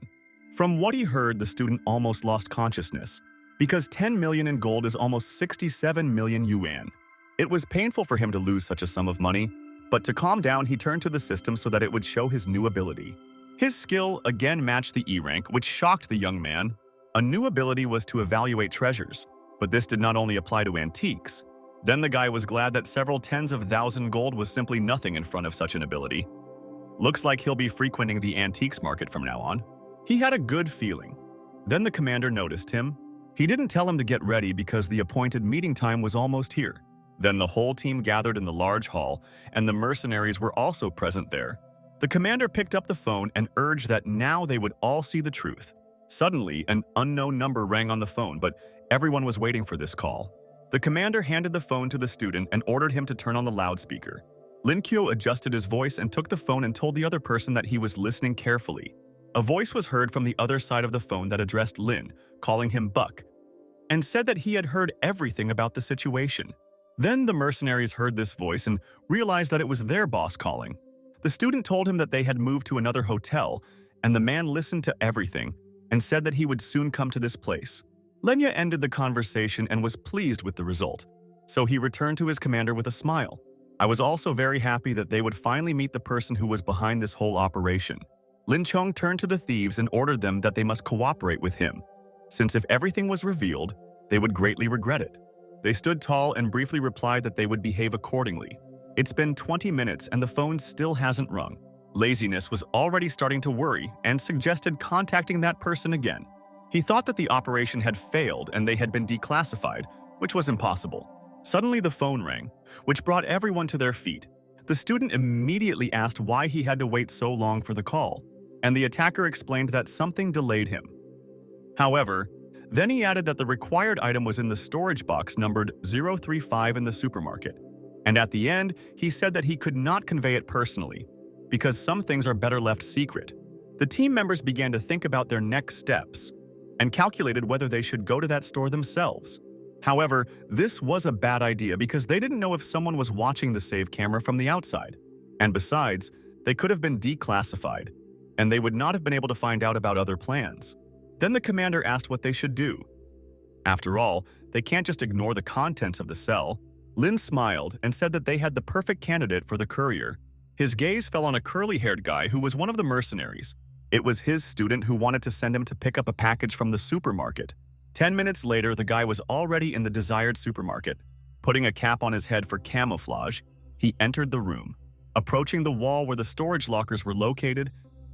From what he heard, the student almost lost consciousness, because 10 million in gold is almost 67 million yuan. It was painful for him to lose such a sum of money, but to calm down, he turned to the system so that it would show his new ability. His skill again matched the E rank, which shocked the young man. A new ability was to evaluate treasures, but this did not only apply to antiques. Then the guy was glad that several tens of thousand gold was simply nothing in front of such an ability. Looks like he'll be frequenting the antiques market from now on. He had a good feeling. Then the commander noticed him. He didn't tell him to get ready because the appointed meeting time was almost here. Then the whole team gathered in the large hall, and the mercenaries were also present there. The commander picked up the phone and urged that now they would all see the truth. Suddenly, an unknown number rang on the phone, but everyone was waiting for this call. The commander handed the phone to the student and ordered him to turn on the loudspeaker. Lin Kyo adjusted his voice and took the phone and told the other person that he was listening carefully. A voice was heard from the other side of the phone that addressed Lin, calling him Buck, and said that he had heard everything about the situation. Then the mercenaries heard this voice and realized that it was their boss calling. The student told him that they had moved to another hotel, and the man listened to everything and said that he would soon come to this place. Lenya ended the conversation and was pleased with the result, so he returned to his commander with a smile. I was also very happy that they would finally meet the person who was behind this whole operation. Lin Chong turned to the thieves and ordered them that they must cooperate with him, since if everything was revealed, they would greatly regret it. They stood tall and briefly replied that they would behave accordingly. It's been 20 minutes and the phone still hasn't rung. Laziness was already starting to worry and suggested contacting that person again. He thought that the operation had failed and they had been declassified, which was impossible. Suddenly the phone rang, which brought everyone to their feet. The student immediately asked why he had to wait so long for the call, and the attacker explained that something delayed him. However, then he added that the required item was in the storage box numbered 035 in the supermarket. And at the end, he said that he could not convey it personally, because some things are better left secret. The team members began to think about their next steps and calculated whether they should go to that store themselves. However, this was a bad idea because they didn't know if someone was watching the save camera from the outside. And besides, they could have been declassified, and they would not have been able to find out about other plans. Then the commander asked what they should do. After all, they can't just ignore the contents of the cell. Lin smiled and said that they had the perfect candidate for the courier. His gaze fell on a curly-haired guy who was one of the mercenaries. It was his student who wanted to send him to pick up a package from the supermarket. 10 minutes later, the guy was already in the desired supermarket. Putting a cap on his head for camouflage, he entered the room. Approaching the wall where the storage lockers were located,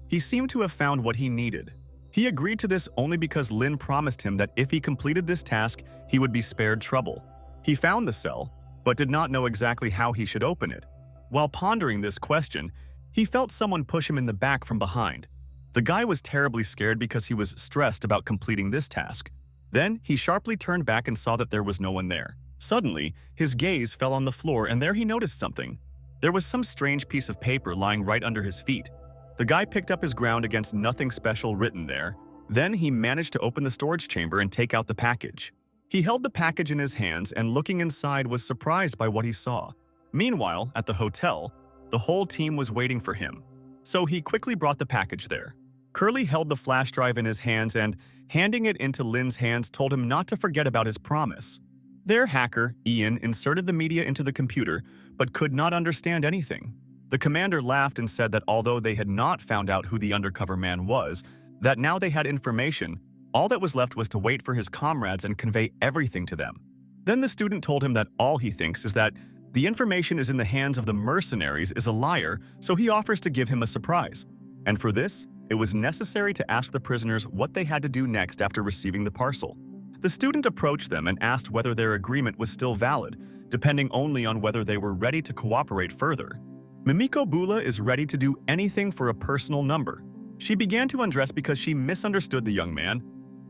he seemed to have found what he needed. He agreed to this only because Lin promised him that if he completed this task, he would be spared trouble. He found the cell, but did not know exactly how he should open it. While pondering this question, he felt someone push him in the back from behind. The guy was terribly scared because he was stressed about completing this task. Then, he sharply turned back and saw that there was no one there. Suddenly, his gaze fell on the floor and there he noticed something. There was some strange piece of paper lying right under his feet. The guy picked up his ground against nothing special written there. Then he managed to open the storage chamber and take out the package. He held the package in his hands and looking inside was surprised by what he saw. Meanwhile, at the hotel, the whole team was waiting for him. So he quickly brought the package there. Curly held the flash drive in his hands and, handing it into Lin's hands, told him not to forget about his promise. Their hacker, Ian, inserted the media into the computer, but could not understand anything. The commander laughed and said that although they had not found out who the undercover man was, that now they had information, all that was left was to wait for his comrades and convey everything to them. Then the student told him that all he thinks is that the information is in the hands of the mercenaries is a liar, so he offers to give him a surprise. And for this, it was necessary to ask the prisoners what they had to do next after receiving the parcel. The student approached them and asked whether their agreement was still valid, depending only on whether they were ready to cooperate further. Mimiko Bula is ready to do anything for a personal number. She began to undress because she misunderstood the young man,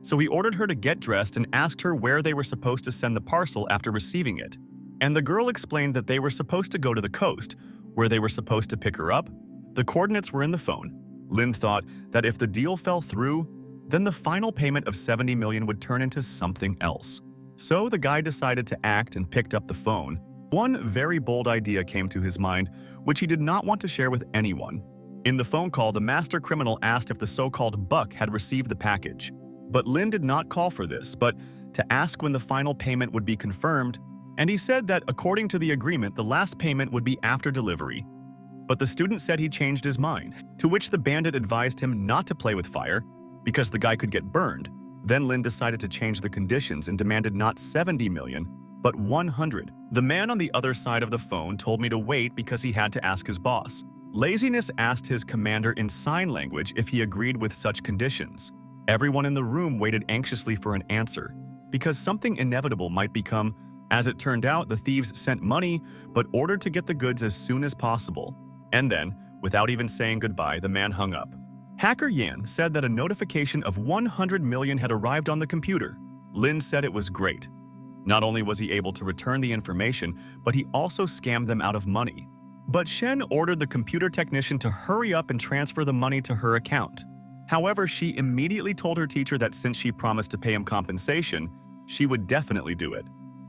so he ordered her to get dressed and asked her where they were supposed to send the parcel after receiving it. And the girl explained that they were supposed to go to the coast, where they were supposed to pick her up. The coordinates were in the phone. Lin thought that if the deal fell through, then the final payment of 70 million would turn into something else. So the guy decided to act and picked up the phone. One very bold idea came to his mind, which he did not want to share with anyone. In the phone call, the master criminal asked if the so-called Buck had received the package. But Lin did not call for this, but to ask when the final payment would be confirmed, and he said that according to the agreement, the last payment would be after delivery. But the student said he changed his mind, to which the bandit advised him not to play with fire because the guy could get burned. Then Lin decided to change the conditions and demanded not 70 million, but 100. The man on the other side of the phone told me to wait because he had to ask his boss. Laziness asked his commander in sign language if he agreed with such conditions. Everyone in the room waited anxiously for an answer, because something inevitable might become. As it turned out, the thieves sent money, but ordered to get the goods as soon as possible. And then, without even saying goodbye, the man hung up. Hacker Yan said that a notification of 100 million had arrived on the computer. Lin said it was great. Not only was he able to return the information, but he also scammed them out of money. But Shen ordered the computer technician to hurry up and transfer the money to her account. However, she immediately told her teacher that since she promised to pay him compensation, she would definitely do it.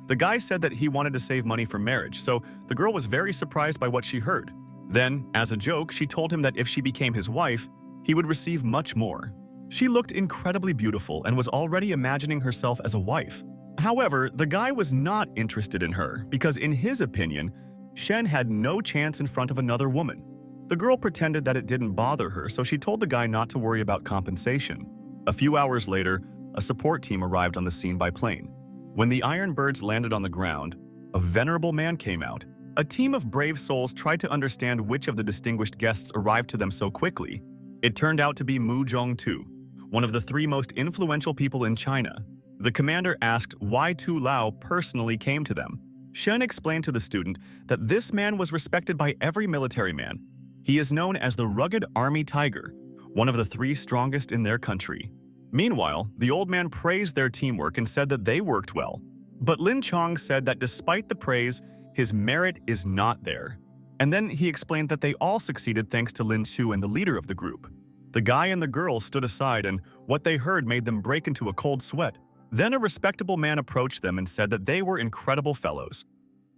The guy said that he wanted to save money for marriage, so the girl was very surprised by what she heard. Then, as a joke, she told him that if she became his wife, he would receive much more. She looked incredibly beautiful and was already imagining herself as a wife. However, the guy was not interested in her because in his opinion, Shen had no chance in front of another woman. The girl pretended that it didn't bother her, so she told the guy not to worry about compensation. A few hours later, a support team arrived on the scene by plane. When the Iron Birds landed on the ground, a venerable man came out. A team of brave souls tried to understand which of the distinguished guests arrived to them so quickly. It turned out to be Mu Zhongtu, one of the 3 most influential people in China. The commander asked why Tu Lao personally came to them. Shen explained to the student that this man was respected by every military man. He is known as the rugged army tiger, one of the 3 strongest in their country. Meanwhile, the old man praised their teamwork and said that they worked well. But Lin Chong said that despite the praise, his merit is not there. And then he explained that they all succeeded thanks to Lin Chu and the leader of the group. The guy and the girl stood aside and what they heard made them break into a cold sweat. Then a respectable man approached them and said that they were incredible fellows.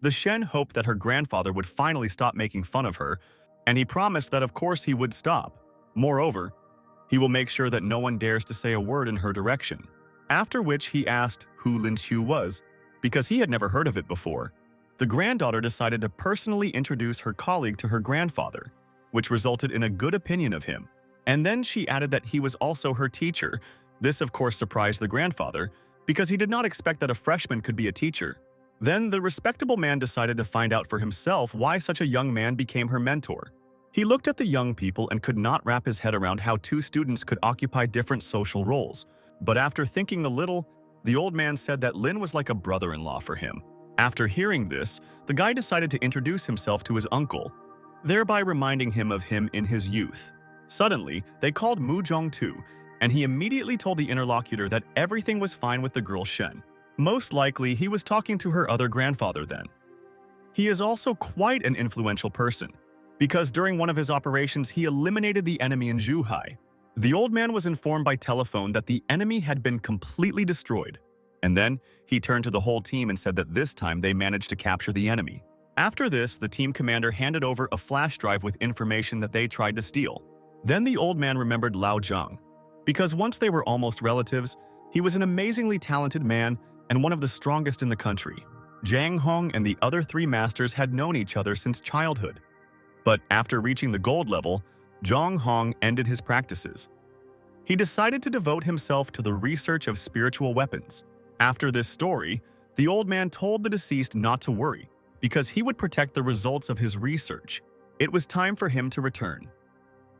The Shen hoped that her grandfather would finally stop making fun of her, and he promised that of course he would stop. Moreover, he will make sure that no one dares to say a word in her direction. After which he asked who Lin Qiu was, because he had never heard of it before. The granddaughter decided to personally introduce her colleague to her grandfather, which resulted in a good opinion of him. And then she added that he was also her teacher. This of course surprised the grandfather, because he did not expect that a freshman could be a teacher. Then the respectable man decided to find out for himself why such a young man became her mentor. He looked at the young people and could not wrap his head around how two students could occupy different social roles. But after thinking a little, the old man said that Lin was like a brother-in-law for him. After hearing this, the guy decided to introduce himself to his uncle, thereby reminding him of him in his youth. Suddenly, they called Mu Zhongtu, and he immediately told the interlocutor that everything was fine with the girl Shen. Most likely, he was talking to her other grandfather then. He is also quite an influential person, because during one of his operations he eliminated the enemy in Zhuhai. The old man was informed by telephone that the enemy had been completely destroyed, and then he turned to the whole team and said that this time they managed to capture the enemy. After this, the team commander handed over a flash drive with information that they tried to steal. Then the old man remembered Lao Zhang, because once they were almost relatives, he was an amazingly talented man and one of the strongest in the country. Zhang Hong and the other three masters had known each other since childhood. But after reaching the gold level, Zhang Hong ended his practices. He decided to devote himself to the research of spiritual weapons. After this story, the old man told the deceased not to worry, because he would protect the results of his research. It was time for him to return.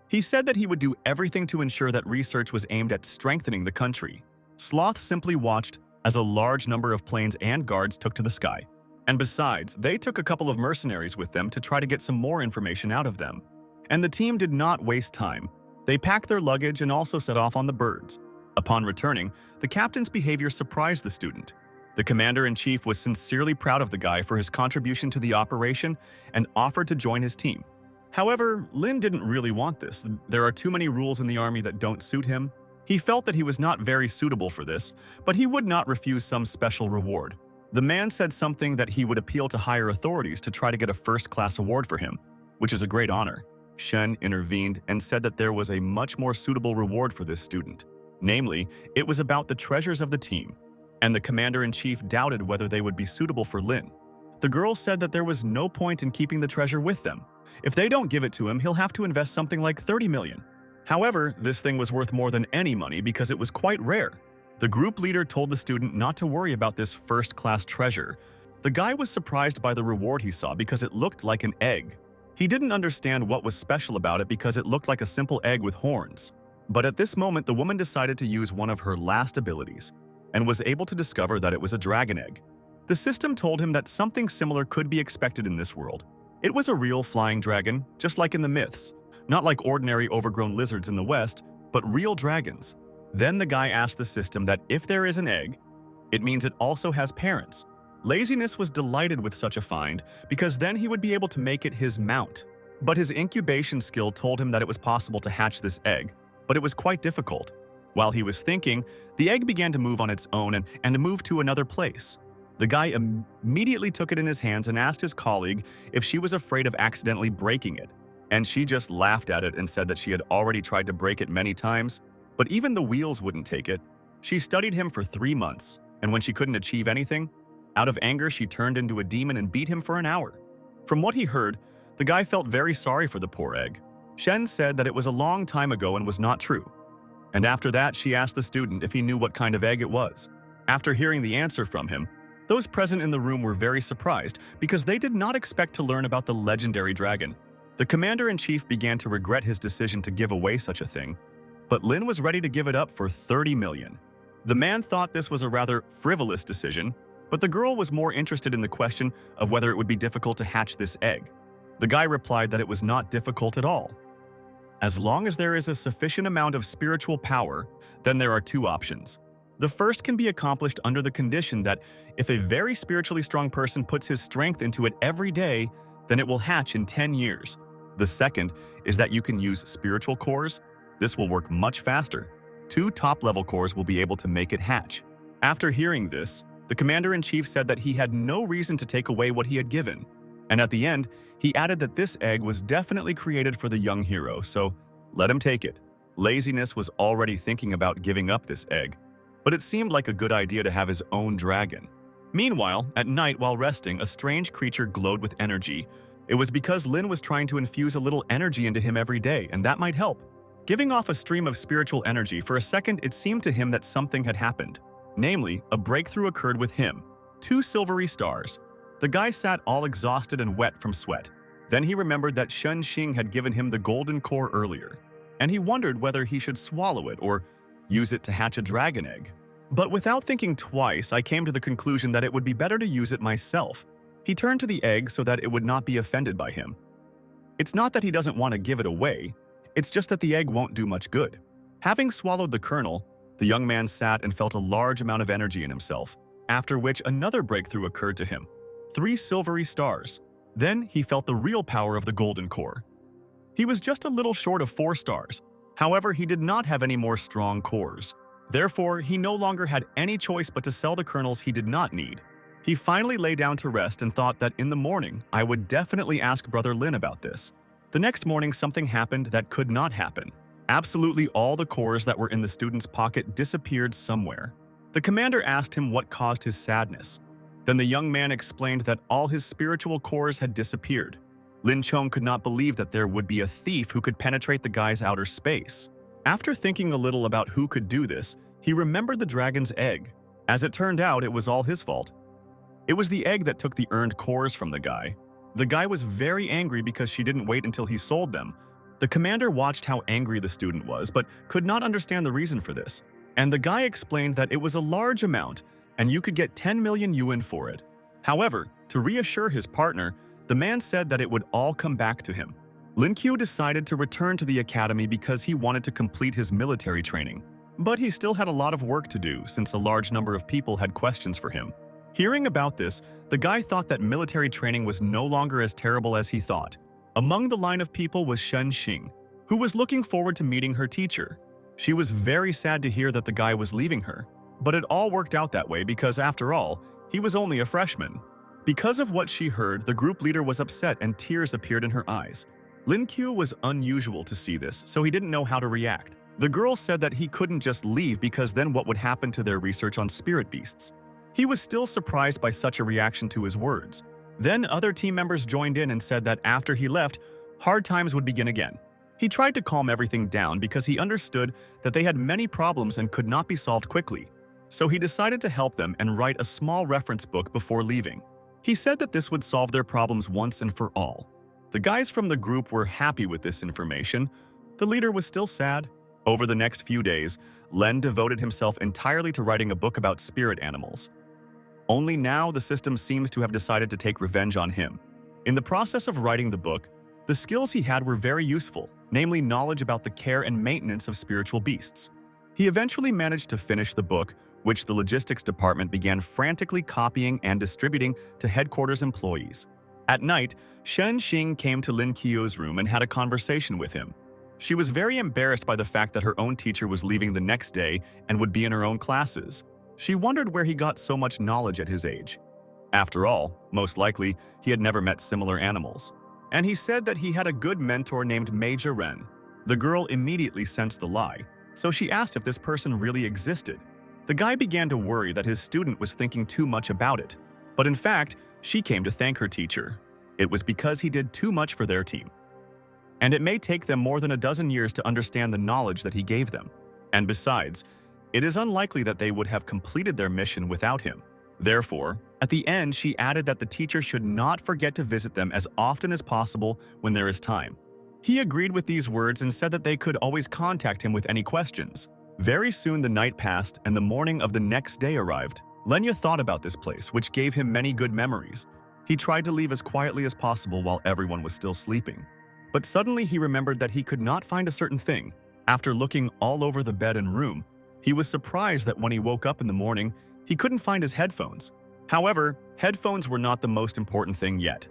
He said that he would do everything to ensure that research was aimed at strengthening the country. Sloth simply watched as a large number of planes and guards took to the sky. And besides, they took a couple of mercenaries with them to try to get some more information out of them. And the team did not waste time. They packed their luggage and also set off on the birds. Upon returning, the captain's behavior surprised the student. The commander-in-chief was sincerely proud of the guy for his contribution to the operation and offered to join his team. However, Lin didn't really want this. There are too many rules in the army that don't suit him. He felt that he was not very suitable for this, but he would not refuse some special reward. The man said something that he would appeal to higher authorities to try to get a first-class award for him, which is a great honor. Shen intervened and said that there was a much more suitable reward for this student. Namely, it was about the treasures of the team, and the commander-in-chief doubted whether they would be suitable for Lin. The girl said that there was no point in keeping the treasure with them. If they don't give it to him, he'll have to invest something like 30 million. However, this thing was worth more than any money because it was quite rare. The group leader told the student not to worry about this first-class treasure. The guy was surprised by the reward he saw because it looked like an egg. He didn't understand what was special about it because it looked like a simple egg with horns. But at this moment, the woman decided to use one of her last abilities and was able to discover that it was a dragon egg. The system told him that something similar could be expected in this world. It was a real flying dragon, just like in the myths. Not like ordinary overgrown lizards in the West, but real dragons. Then the guy asked the system that if there is an egg, it means it also has parents. Laziness was delighted with such a find because then he would be able to make it his mount. But his incubation skill told him that it was possible to hatch this egg, but it was quite difficult. While he was thinking, the egg began to move on its own and to move to another place. The guy immediately took it in his hands and asked his colleague if she was afraid of accidentally breaking it. And she just laughed at it and said that she had already tried to break it many times, but even the wheels wouldn't take it. She studied him for 3 months, and when she couldn't achieve anything, out of anger she turned into a demon and beat him for an hour. From what he heard, the guy felt very sorry for the poor egg. Shen said that it was a long time ago and was not true. And after that, she asked the student if he knew what kind of egg it was. After hearing the answer from him, those present in the room were very surprised because they did not expect to learn about the legendary dragon. The commander-in-chief began to regret his decision to give away such a thing, but Lin was ready to give it up for 30 million. The man thought this was a rather frivolous decision, but the girl was more interested in the question of whether it would be difficult to hatch this egg. The guy replied that it was not difficult at all. As long as there is a sufficient amount of spiritual power, then there are 2 options. The first can be accomplished under the condition that if a very spiritually strong person puts his strength into it every day, then it will hatch in 10 years. The second is that you can use spiritual cores. This will work much faster. 2 top-level cores will be able to make it hatch. After hearing this, the commander-in-chief said that he had no reason to take away what he had given. And at the end, he added that this egg was definitely created for the young hero, so let him take it. Laziness was already thinking about giving up this egg, but it seemed like a good idea to have his own dragon. Meanwhile, at night while resting, a strange creature glowed with energy. It was because Lin was trying to infuse a little energy into him every day, and that might help. Giving off a stream of spiritual energy, for a second it seemed to him that something had happened. Namely, a breakthrough occurred with him. 2 silvery stars. The guy sat all exhausted and wet from sweat. Then he remembered that Shen Xing had given him the golden core earlier, and he wondered whether he should swallow it or use it to hatch a dragon egg. But without thinking twice, I came to the conclusion that it would be better to use it myself. He turned to the egg so that it would not be offended by him. It's not that he doesn't want to give it away, it's just that the egg won't do much good. Having swallowed the kernel, the young man sat and felt a large amount of energy in himself, after which another breakthrough occurred to him. 3 silvery stars. Then he felt the real power of the golden core. He was just a little short of 4 stars. However, he did not have any more strong cores. Therefore, he no longer had any choice but to sell the kernels he did not need. He finally lay down to rest and thought that in the morning, I would definitely ask Brother Lin about this. The next morning, something happened that could not happen. Absolutely all the cores that were in the student's pocket disappeared somewhere. The commander asked him what caused his sadness. Then the young man explained that all his spiritual cores had disappeared. Lin Chong could not believe that there would be a thief who could penetrate the guy's outer space. After thinking a little about who could do this, he remembered the dragon's egg. As it turned out, it was all his fault. It was the egg that took the earned cores from the guy. The guy was very angry because she didn't wait until he sold them. The commander watched how angry the student was, but could not understand the reason for this. And the guy explained that it was a large amount, and you could get 10 million yuan for it. However, to reassure his partner, the man said that it would all come back to him. Lin Qiu decided to return to the academy because he wanted to complete his military training. But he still had a lot of work to do since a large number of people had questions for him. Hearing about this, the guy thought that military training was no longer as terrible as he thought. Among the line of people was Shen Xing, who was looking forward to meeting her teacher. She was very sad to hear that the guy was leaving her, but it all worked out that way because, after all, he was only a freshman. Because of what she heard, the group leader was upset and tears appeared in her eyes. Lin Qiu was unusual to see this, so he didn't know how to react. The girl said that he couldn't just leave because then what would happen to their research on spirit beasts? He was still surprised by such a reaction to his words. Then other team members joined in and said that after he left, hard times would begin again. He tried to calm everything down because he understood that they had many problems and could not be solved quickly. So he decided to help them and write a small reference book before leaving. He said that this would solve their problems once and for all. The guys from the group were happy with this information. The leader was still sad. Over the next few days, Len devoted himself entirely to writing a book about spirit animals. Only now the system seems to have decided to take revenge on him. In the process of writing the book, the skills he had were very useful, namely knowledge about the care and maintenance of spiritual beasts. He eventually managed to finish the book, which the logistics department began frantically copying and distributing to headquarters employees. At night, Shen Xing came to Lin Qiu's room and had a conversation with him. She was very embarrassed by the fact that her own teacher was leaving the next day and would be in her own classes. She wondered where he got so much knowledge at his age. After all, most likely, he had never met similar animals. And he said that he had a good mentor named Major Ren. The girl immediately sensed the lie, so she asked if this person really existed. The guy began to worry that his student was thinking too much about it. But in fact, she came to thank her teacher. It was because he did too much for their team. And it may take them more than a dozen years to understand the knowledge that he gave them. And besides, it is unlikely that they would have completed their mission without him. Therefore, at the end, she added that the teacher should not forget to visit them as often as possible when there is time. He agreed with these words and said that they could always contact him with any questions. Very soon the night passed and the morning of the next day arrived. Lenya thought about this place, which gave him many good memories. He tried to leave as quietly as possible while everyone was still sleeping. But suddenly he remembered that he could not find a certain thing. After looking all over the bed and room, he was surprised that when he woke up in the morning, he couldn't find his headphones. However, headphones were not the most important thing yet.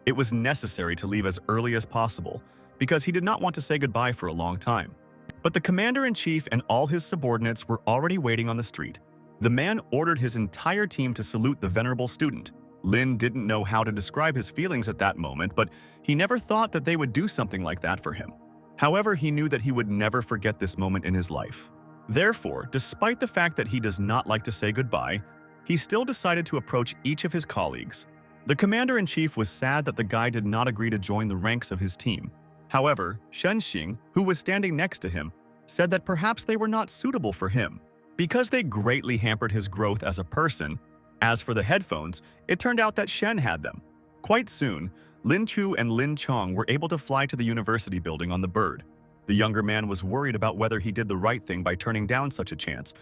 It was necessary to leave as early as possible because he did not want to say goodbye for a long time. But the commander-in-chief and all his subordinates were already waiting on the street. The man ordered his entire team to salute the venerable student. Lin didn't know how to describe his feelings at that moment, but he never thought that they would do something like that for him. However, he knew that he would never forget this moment in his life. Therefore, despite the fact that he does not like to say goodbye, he still decided to approach each of his colleagues. The commander-in-chief was sad that the guy did not agree to join the ranks of his team. However, Shen Xing, who was standing next to him, said that perhaps they were not suitable for him, because they greatly hampered his growth as a person. As for the headphones, it turned out that Shen had them. Quite soon, Lin Chu and Lin Chong were able to fly to the university building on the bird. The younger man was worried about whether he did the right thing by turning down such a chance,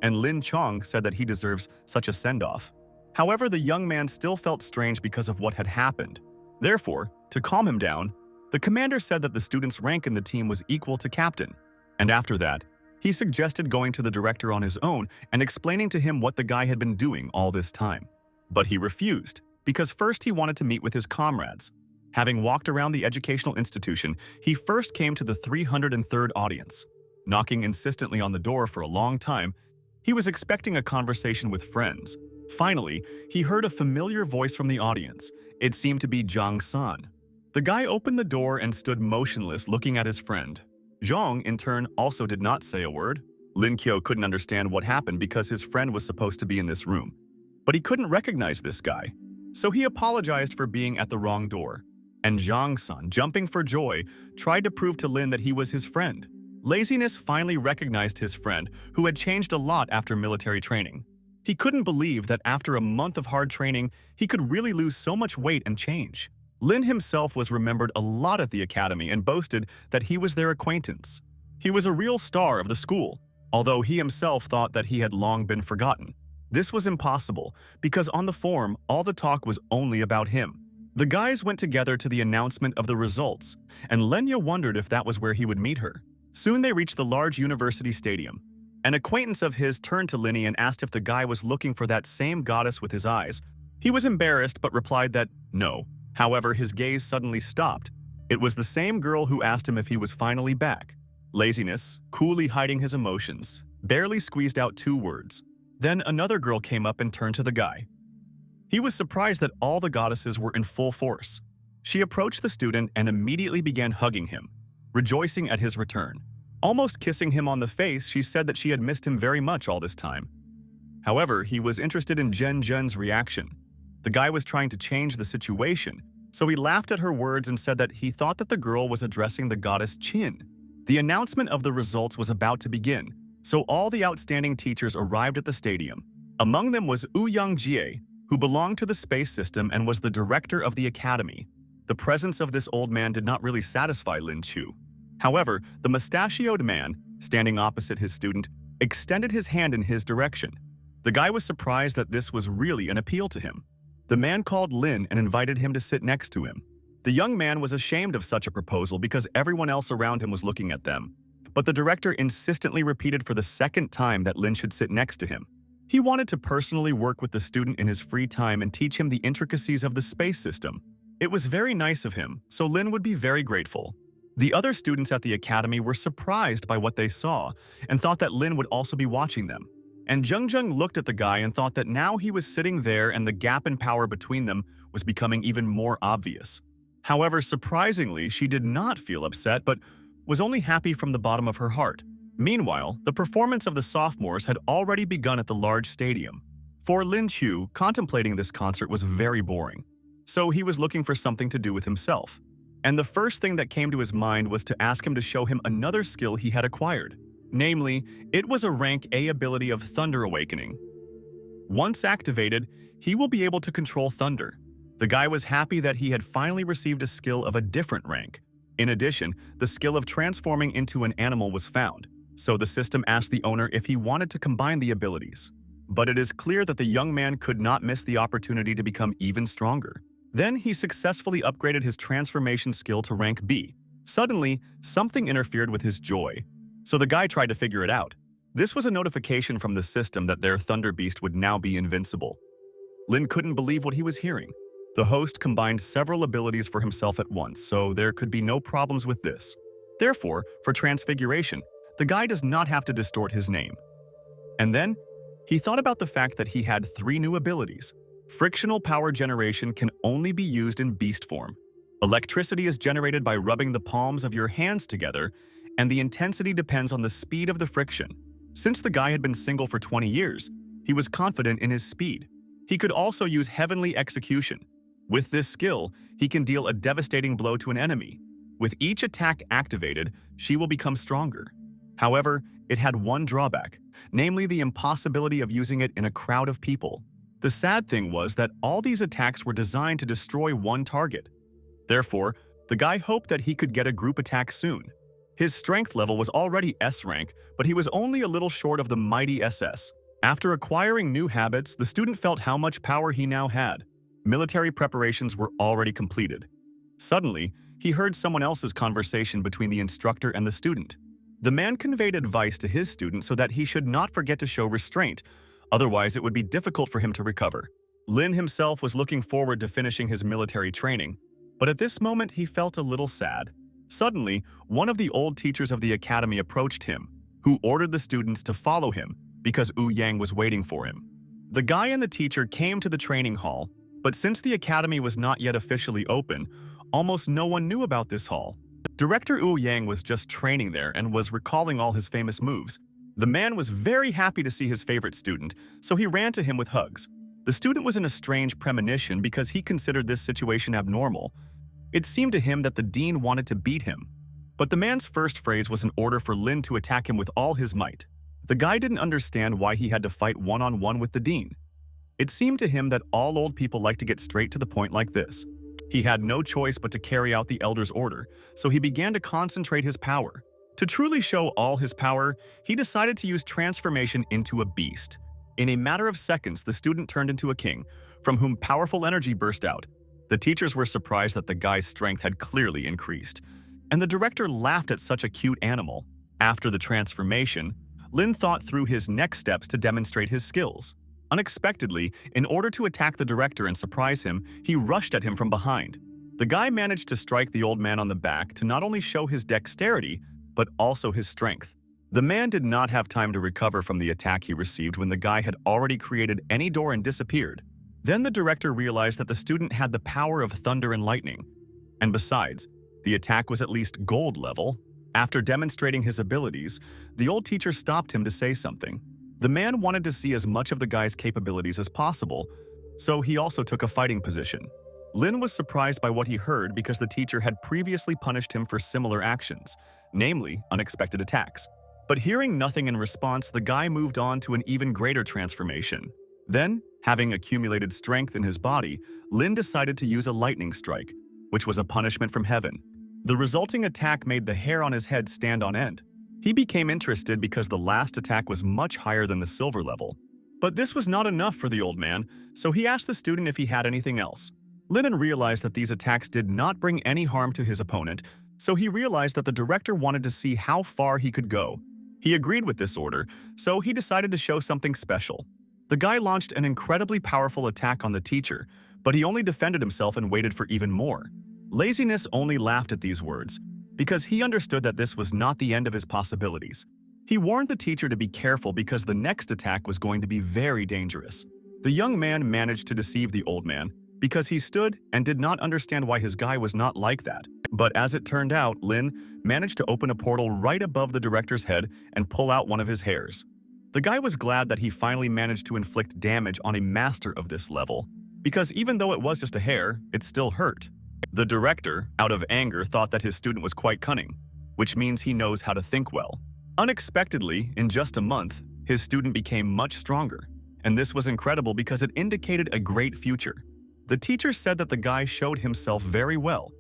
and Lin Chong said that he deserves such a send-off. However, the young man still felt strange because of what had happened. Therefore, to calm him down, the commander said that the student's rank in the team was equal to captain. And after that, he suggested going to the director on his own and explaining to him what the guy had been doing all this time. But he refused, because first he wanted to meet with his comrades. Having walked around the educational institution, he first came to the 303rd audience. Knocking insistently on the door for a long time, he was expecting a conversation with friends. Finally, he heard a familiar voice from the audience. It seemed to be Zhang San. The guy opened the door and stood motionless looking at his friend. Zhang, in turn, also did not say a word. Lin Qiu couldn't understand what happened because his friend was supposed to be in this room. But he couldn't recognize this guy. So he apologized for being at the wrong door. And Zhang San, jumping for joy, tried to prove to Lin that he was his friend. Laziness finally recognized his friend, who had changed a lot after military training. He couldn't believe that after a month of hard training, he could really lose so much weight and change. Lin himself was remembered a lot at the academy and boasted that he was their acquaintance. He was a real star of the school, although he himself thought that he had long been forgotten. This was impossible, because on the forum, all the talk was only about him. The guys went together to the announcement of the results, and Lenya wondered if that was where he would meet her. Soon they reached the large university stadium. An acquaintance of his turned to Linny and asked if the guy was looking for that same goddess with his eyes. He was embarrassed but replied that no. However, his gaze suddenly stopped. It was the same girl who asked him if he was finally back. Laziness, coolly hiding his emotions, barely squeezed out 2 words. Then another girl came up and turned to the guy. He was surprised that all the goddesses were in full force. She approached the student and immediately began hugging him, rejoicing at his return. Almost kissing him on the face, she said that she had missed him very much all this time. However, he was interested in Zhen's reaction. The guy was trying to change the situation, so he laughed at her words and said that he thought that the girl was addressing the goddess Qin. The announcement of the results was about to begin, so all the outstanding teachers arrived at the stadium. Among them was Wu Yangjie, who belonged to the space system and was the director of the academy. The presence of this old man did not really satisfy Lin Chu. However, the mustachioed man, standing opposite his student, extended his hand in his direction. The guy was surprised that this was really an appeal to him. The man called Lin and invited him to sit next to him. The young man was ashamed of such a proposal because everyone else around him was looking at them. But the director insistently repeated for the second time that Lin should sit next to him. He wanted to personally work with the student in his free time and teach him the intricacies of the space system. It was very nice of him, so Lin would be very grateful. The other students at the academy were surprised by what they saw and thought that Lin would also be watching them. And Zheng looked at the guy and thought that now he was sitting there and the gap in power between them was becoming even more obvious. However, surprisingly, she did not feel upset but was only happy from the bottom of her heart. Meanwhile, the performance of the sophomores had already begun at the large stadium. For Lin Chu, contemplating this concert was very boring, so he was looking for something to do with himself. And the first thing that came to his mind was to ask him to show him another skill he had acquired. Namely, it was a rank A ability of Thunder Awakening. Once activated, he will be able to control thunder. The guy was happy that he had finally received a skill of a different rank. In addition, the skill of transforming into an animal was found, so the system asked the owner if he wanted to combine the abilities. But it is clear that the young man could not miss the opportunity to become even stronger. Then he successfully upgraded his transformation skill to rank B. Suddenly, something interfered with his joy, so the guy tried to figure it out. This was a notification from the system that their Thunder Beast would now be invincible. Lin couldn't believe what he was hearing. The host combined several abilities for himself at once, so there could be no problems with this. Therefore, for transfiguration, the guy does not have to distort his name. And then, He thought about the fact that he had 3 new abilities. Frictional power generation can only be used in beast form. Electricity is generated by rubbing the palms of your hands together, and the intensity depends on the speed of the friction. Since the guy had been single for 20 years, he was confident in his speed. He could also use heavenly execution. With this skill, he can deal a devastating blow to an enemy. With each attack activated, she will become stronger. However, it had one drawback, namely the impossibility of using it in a crowd of people. The sad thing was that all these attacks were designed to destroy one target. Therefore, the guy hoped that he could get a group attack soon. His strength level was already S rank, but he was only a little short of the mighty SS. After acquiring new habits, the student felt how much power he now had. Military preparations were already completed. Suddenly, he heard someone else's conversation between the instructor and the student. The man conveyed advice to his student so that he should not forget to show restraint, otherwise it would be difficult for him to recover. Lin himself was looking forward to finishing his military training, but at this moment he felt a little sad. Suddenly, one of the old teachers of the academy approached him, who ordered the students to follow him because Wu Yang was waiting for him. The guy and the teacher came to the training hall, but since the academy was not yet officially open, almost no one knew about this hall. Director Wu Yang was just training there and was recalling all his famous moves. The man was very happy to see his favorite student, so he ran to him with hugs. The student was in a strange premonition because he considered this situation abnormal. It seemed to him that the dean wanted to beat him. But the man's first phrase was an order for Lin to attack him with all his might. The guy didn't understand why he had to fight one-on-one with the dean. It seemed to him that all old people like to get straight to the point like this. He had no choice but to carry out the elder's order, so he began to concentrate his power. To truly show all his power, he decided to use transformation into a beast. In a matter of seconds, the student turned into a king, from whom powerful energy burst out. The teachers were surprised that the guy's strength had clearly increased, and the director laughed at such a cute animal. After the transformation, Lin thought through his next steps to demonstrate his skills. Unexpectedly, in order to attack the director and surprise him, he rushed at him from behind. The guy managed to strike the old man on the back to not only show his dexterity, but also his strength. The man did not have time to recover from the attack he received when the guy had already created any door and disappeared. Then the director realized that the student had the power of thunder and lightning. And besides, the attack was at least gold level. After demonstrating his abilities, the old teacher stopped him to say something. The man wanted to see as much of the guy's capabilities as possible, so he also took a fighting position. Lin was surprised by what he heard because the teacher had previously punished him for similar actions, namely unexpected attacks. But hearing nothing in response, the guy moved on to an even greater transformation. Then, having accumulated strength in his body, Lin decided to use a lightning strike, which was a punishment from heaven. The resulting attack made the hair on his head stand on end. He became interested because the last attack was much higher than the silver level. But this was not enough for the old man, so he asked the student if he had anything else. Lin realized that these attacks did not bring any harm to his opponent, so he realized that the director wanted to see how far he could go. He agreed with this order, so he decided to show something special. The guy launched an incredibly powerful attack on the teacher, but he only defended himself and waited for even more. Laziness only laughed at these words, because he understood that this was not the end of his possibilities. He warned the teacher to be careful because the next attack was going to be very dangerous. The young man managed to deceive the old man because he stood and did not understand why his guy was not like that. But as it turned out, Lin managed to open a portal right above the director's head and pull out one of his hairs. The guy was glad that he finally managed to inflict damage on a master of this level, because even though it was just a hair, it still hurt. The director, out of anger, thought that his student was quite cunning, which means he knows how to think well. Unexpectedly, in just a month, his student became much stronger, and this was incredible because it indicated a great future. The teacher said that the guy showed himself very well,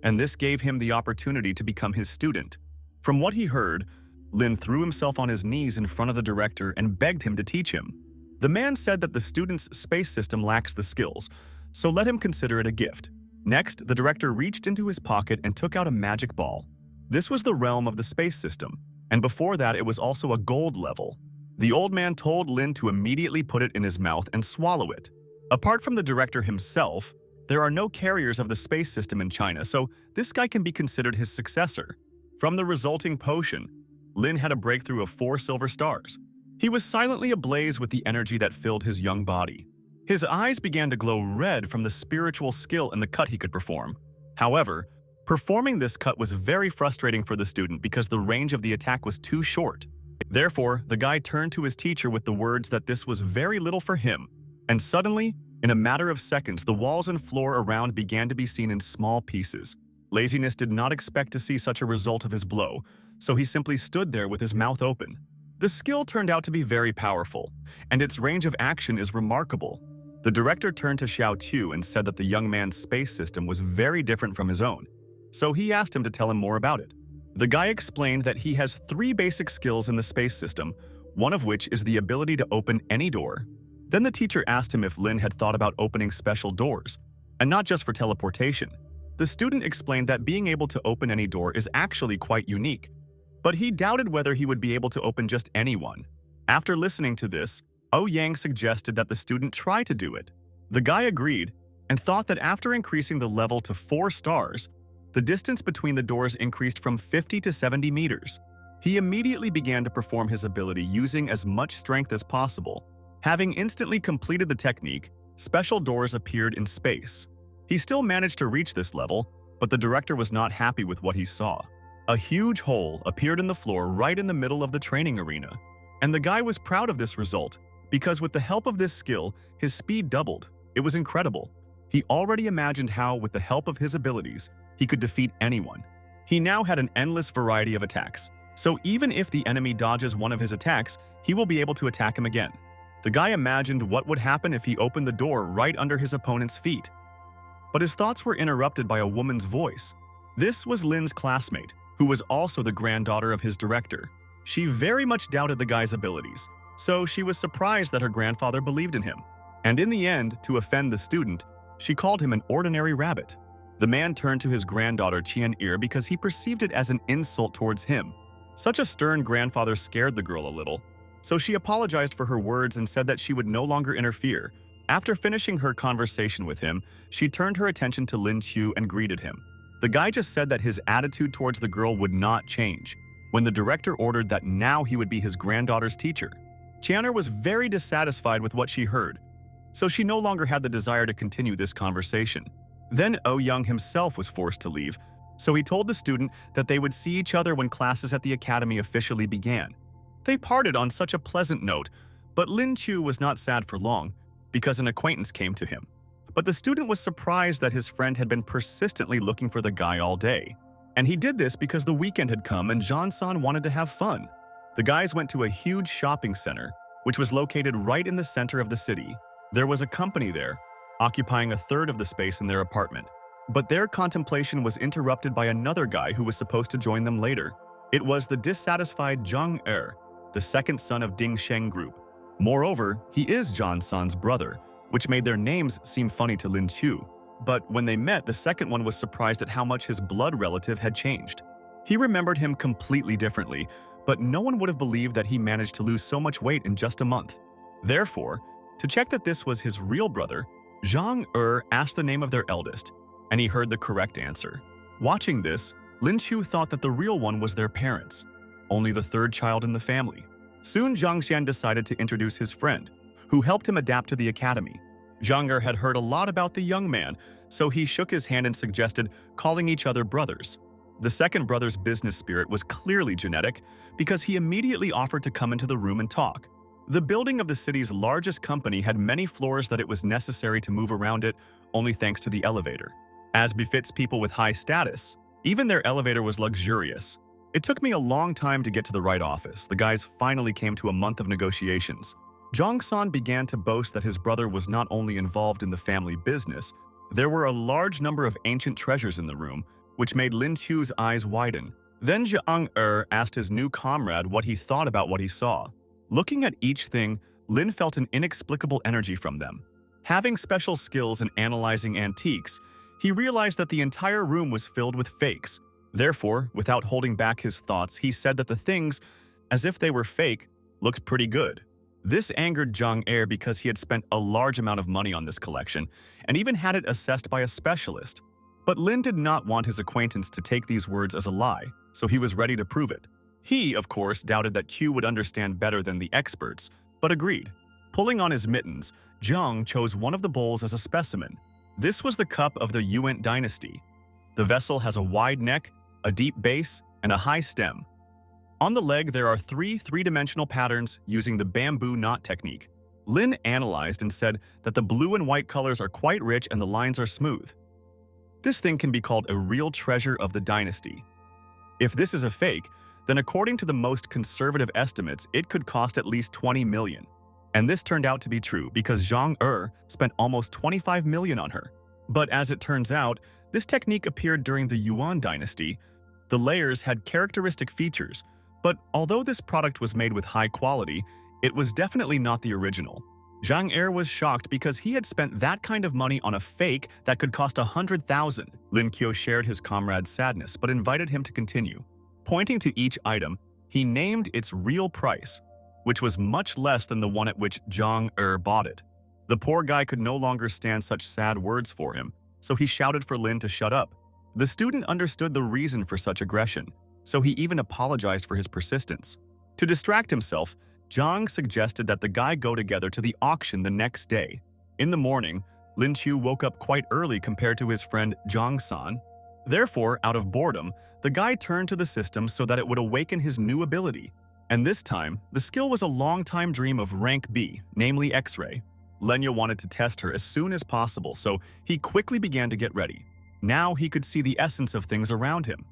and this gave him the opportunity to become his student. From what he heard, Lin threw himself on his knees in front of the director and begged him to teach him. The man said that the student's space system lacks the skills, so let him consider it a gift. Next, the director reached into his pocket and took out a magic ball. This was the realm of the space system, and before that it was also a gold level. The old man told Lin to immediately put it in his mouth and swallow it. Apart from the director himself, there are no carriers of the space system in China, so this guy can be considered his successor. From the resulting potion, Lin had a breakthrough of 4 silver stars. He was silently ablaze with the energy that filled his young body. His eyes began to glow red from the spiritual skill and the cut he could perform. However, performing this cut was very frustrating for the student because the range of the attack was too short. Therefore, the guy turned to his teacher with the words that this was very little for him. And suddenly, in a matter of seconds, the walls and floor around began to be seen in small pieces. Laziness did not expect to see such a result of his blow, so he simply stood there with his mouth open. The skill turned out to be very powerful, and its range of action is remarkable. The director turned to Xiao Tu and said that the young man's space system was very different from his own, so he asked him to tell him more about it. The guy explained that he has 3 basic skills in the space system, one of which is the ability to open any door. Then the teacher asked him if Lin had thought about opening special doors, and not just for teleportation. The student explained that being able to open any door is actually quite unique, but he doubted whether he would be able to open just any one. After listening to this, Yang suggested that the student try to do it. The guy agreed and thought that after increasing the level to 4 stars, the distance between the doors increased from 50 to 70 meters. He immediately began to perform his ability using as much strength as possible. Having instantly completed the technique, special doors appeared in space. He still managed to reach this level, but the director was not happy with what he saw. A huge hole appeared in the floor right in the middle of the training arena, and the guy was proud of this result because with the help of this skill, his speed doubled. It was incredible. He already imagined how, with the help of his abilities, he could defeat anyone. He now had an endless variety of attacks, so even if the enemy dodges one of his attacks, he will be able to attack him again. The guy imagined what would happen if he opened the door right under his opponent's feet. But his thoughts were interrupted by a woman's voice. This was Lin's classmate, who was also the granddaughter of his director. She very much doubted the guy's abilities, so she was surprised that her grandfather believed in him. And in the end, to offend the student, she called him an ordinary rabbit. The man turned to his granddaughter Qian-ir because he perceived it as an insult towards him. Such a stern grandfather scared the girl a little, so she apologized for her words and said that she would no longer interfere. After finishing her conversation with him, she turned her attention to Lin Chu and greeted him. The guy just said that his attitude towards the girl would not change, when the director ordered that now he would be his granddaughter's teacher. Qian-ir was very dissatisfied with what she heard, so she no longer had the desire to continue this conversation. Then Yang himself was forced to leave, so he told the student that they would see each other when classes at the academy officially began. They parted on such a pleasant note, but Lin Chu was not sad for long, because an acquaintance came to him. But the student was surprised that his friend had been persistently looking for the guy all day. And he did this because the weekend had come and Jean-san wanted to have fun. The guys went to a huge shopping center, which was located right in the center of the city. There was a company there, occupying a third of the space in their apartment. But their contemplation was interrupted by another guy who was supposed to join them later. It was the dissatisfied Zhang-er, the second son of Ding Sheng Group. Moreover, he is Jean-san's brother, which made their names seem funny to Lin Chu. But when they met, the second one was surprised at how much his blood relative had changed. He remembered him completely differently, but no one would have believed that he managed to lose so much weight in just a month. Therefore, to check that this was his real brother, Zhang-er asked the name of their eldest, and he heard the correct answer. Watching this, Lin Chu thought that the real one was their parents, only the third child in the family. Soon Zhang Xian decided to introduce his friend, who helped him adapt to the academy. Zhang-er had heard a lot about the young man, so he shook his hand and suggested calling each other brothers. The second brother's business spirit was clearly genetic because he immediately offered to come into the room and talk. The building of the city's largest company had many floors that it was necessary to move around it only thanks to the elevator. As befits people with high status, even their elevator was luxurious. It took me a long time to get to the right office. The guys finally came to a month of negotiations. Zhang-san began to boast that his brother was not only involved in the family business, there were a large number of ancient treasures in the room, which made Lin Chu's eyes widen. Then Zhang-er asked his new comrade what he thought about what he saw. Looking at each thing, Lin felt an inexplicable energy from them. Having special skills in analyzing antiques, he realized that the entire room was filled with fakes. Therefore, without holding back his thoughts, he said that the things, as if they were fake, looked pretty good. This angered Zhang-er because he had spent a large amount of money on this collection and even had it assessed by a specialist. But Lin did not want his acquaintance to take these words as a lie, so he was ready to prove it. He, of course, doubted that Q would understand better than the experts, but agreed. Pulling on his mittens, Zhang chose one of the bowls as a specimen. This was the cup of the Yuan dynasty. The vessel has a wide neck, a deep base, and a high stem. On the leg, there are three-dimensional patterns using the bamboo knot technique. Lin analyzed and said that the blue and white colors are quite rich and the lines are smooth. This thing can be called a real treasure of the dynasty. If this is a fake, then according to the most conservative estimates, it could cost at least 20 million. And this turned out to be true because Zhang spent almost 25 million on her. But as it turns out, this technique appeared during the Yuan dynasty. The layers had characteristic features, but although this product was made with high quality, it was definitely not the original. Zhang was shocked because he had spent that kind of money on a fake that could cost 100,000. Lin Qiu shared his comrade's sadness but invited him to continue. Pointing to each item, he named its real price, which was much less than the one at which Zhang bought it. The poor guy could no longer stand such sad words for him, so he shouted for Lin to shut up. The student understood the reason for such aggression, so he even apologized for his persistence. To distract himself, Zhang suggested that the guy go together to the auction the next day. In the morning, Lin Qiu woke up quite early compared to his friend Zhang-san. Therefore, out of boredom, the guy turned to the system so that it would awaken his new ability. And this time, the skill was a long-time dream of rank B, namely X-ray. Lenya wanted to test her as soon as possible, so he quickly began to get ready. Now he could see the essence of things around him.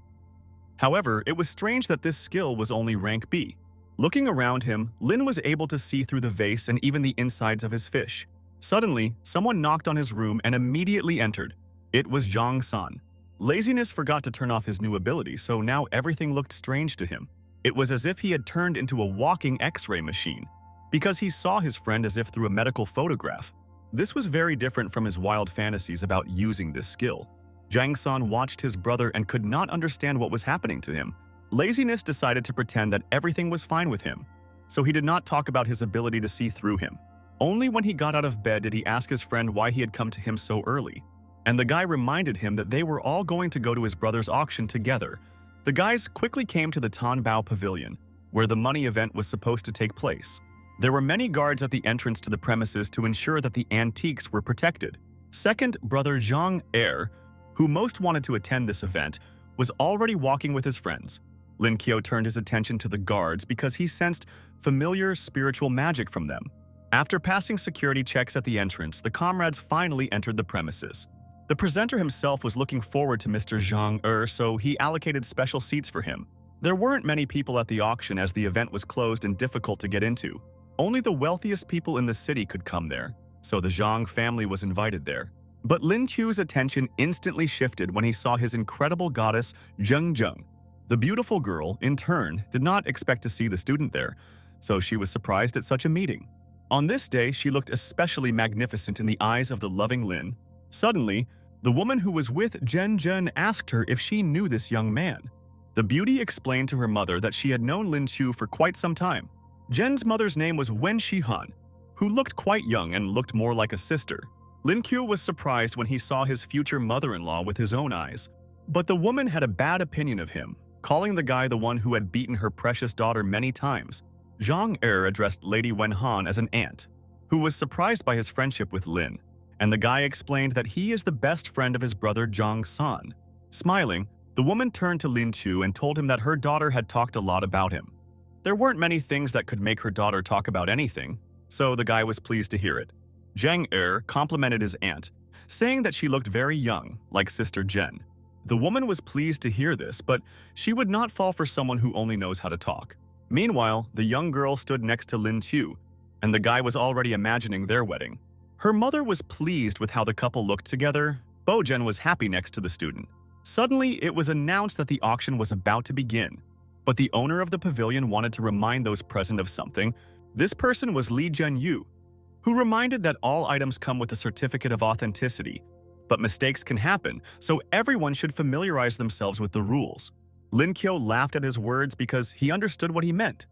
However, it was strange that this skill was only rank B. Looking around him, Lin was able to see through the vase and even the insides of his fish. Suddenly, someone knocked on his room and immediately entered. It was Zhang-san. Laziness forgot to turn off his new ability, so now everything looked strange to him. It was as if he had turned into a walking X-ray machine, because he saw his friend as if through a medical photograph. This was very different from his wild fantasies about using this skill. Zhang-san watched his brother and could not understand what was happening to him. Laziness decided to pretend that everything was fine with him, so he did not talk about his ability to see through him. Only when he got out of bed did he ask his friend why he had come to him so early. And the guy reminded him that they were all going to go to his brother's auction together. The guys quickly came to the Tanbao Pavilion, where the money event was supposed to take place. There were many guards at the entrance to the premises to ensure that the antiques were protected. Second brother Zhang, who most wanted to attend this event, was already walking with his friends. Lin Qiu turned his attention to the guards because he sensed familiar spiritual magic from them. After passing security checks at the entrance, the comrades finally entered the premises. The presenter himself was looking forward to Mr. Zhang, so he allocated special seats for him. There weren't many people at the auction as the event was closed and difficult to get into. Only the wealthiest people in the city could come there, so the Zhang family was invited there. But Lin Qiu's attention instantly shifted when he saw his incredible goddess, Zheng. The beautiful girl, in turn, did not expect to see the student there, so she was surprised at such a meeting. On this day, she looked especially magnificent in the eyes of the loving Lin. Suddenly, the woman who was with Zhen asked her if she knew this young man. The beauty explained to her mother that she had known Lin Qiu for quite some time. Zhen's mother's name was Wen Shihan, who looked quite young and looked more like a sister. Lin Qiu was surprised when he saw his future mother-in-law with his own eyes. But the woman had a bad opinion of him, calling the guy the one who had beaten her precious daughter many times. Zhang addressed Lady Wen Han as an aunt, who was surprised by his friendship with Lin, and the guy explained that he is the best friend of his brother Zhang San. Smiling, the woman turned to Lin Qiu and told him that her daughter had talked a lot about him. There weren't many things that could make her daughter talk about anything, so the guy was pleased to hear it. Zhang complimented his aunt, saying that she looked very young, like Sister Zhen. The woman was pleased to hear this, but she would not fall for someone who only knows how to talk. Meanwhile, the young girl stood next to Lin Qiu, and the guy was already imagining their wedding. Her mother was pleased with how the couple looked together. Bo Zhen was happy next to the student. Suddenly, it was announced that the auction was about to begin, but the owner of the pavilion wanted to remind those present of something. This person was Li Zhenyu, who reminded that all items come with a certificate of authenticity, but mistakes can happen, so everyone should familiarize themselves with the rules. Lin Qiu laughed at his words because he understood what he meant.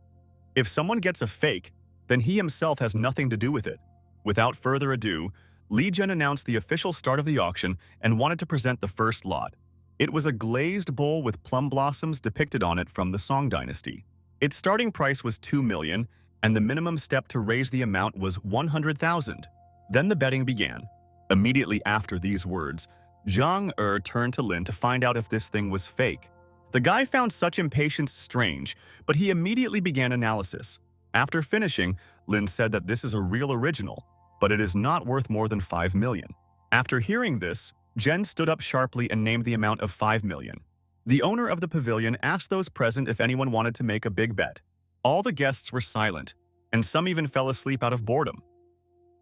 If someone gets a fake, then he himself has nothing to do with it. Without further ado, Li Zhen announced the official start of the auction and wanted to present the first lot. It was a glazed bowl with plum blossoms depicted on it from the Song Dynasty. Its starting price was 2 million, and the minimum step to raise the amount was 100,000. Then the betting began. Immediately after these words, Zhang Er turned to Lin to find out if this thing was fake. The guy found such impatience strange, but he immediately began analysis. After finishing, Lin said that this is a real original, but it is not worth more than 5 million. After hearing this, Jen stood up sharply and named the amount of 5 million. The owner of the pavilion asked those present if anyone wanted to make a big bet. All the guests were silent, and some even fell asleep out of boredom.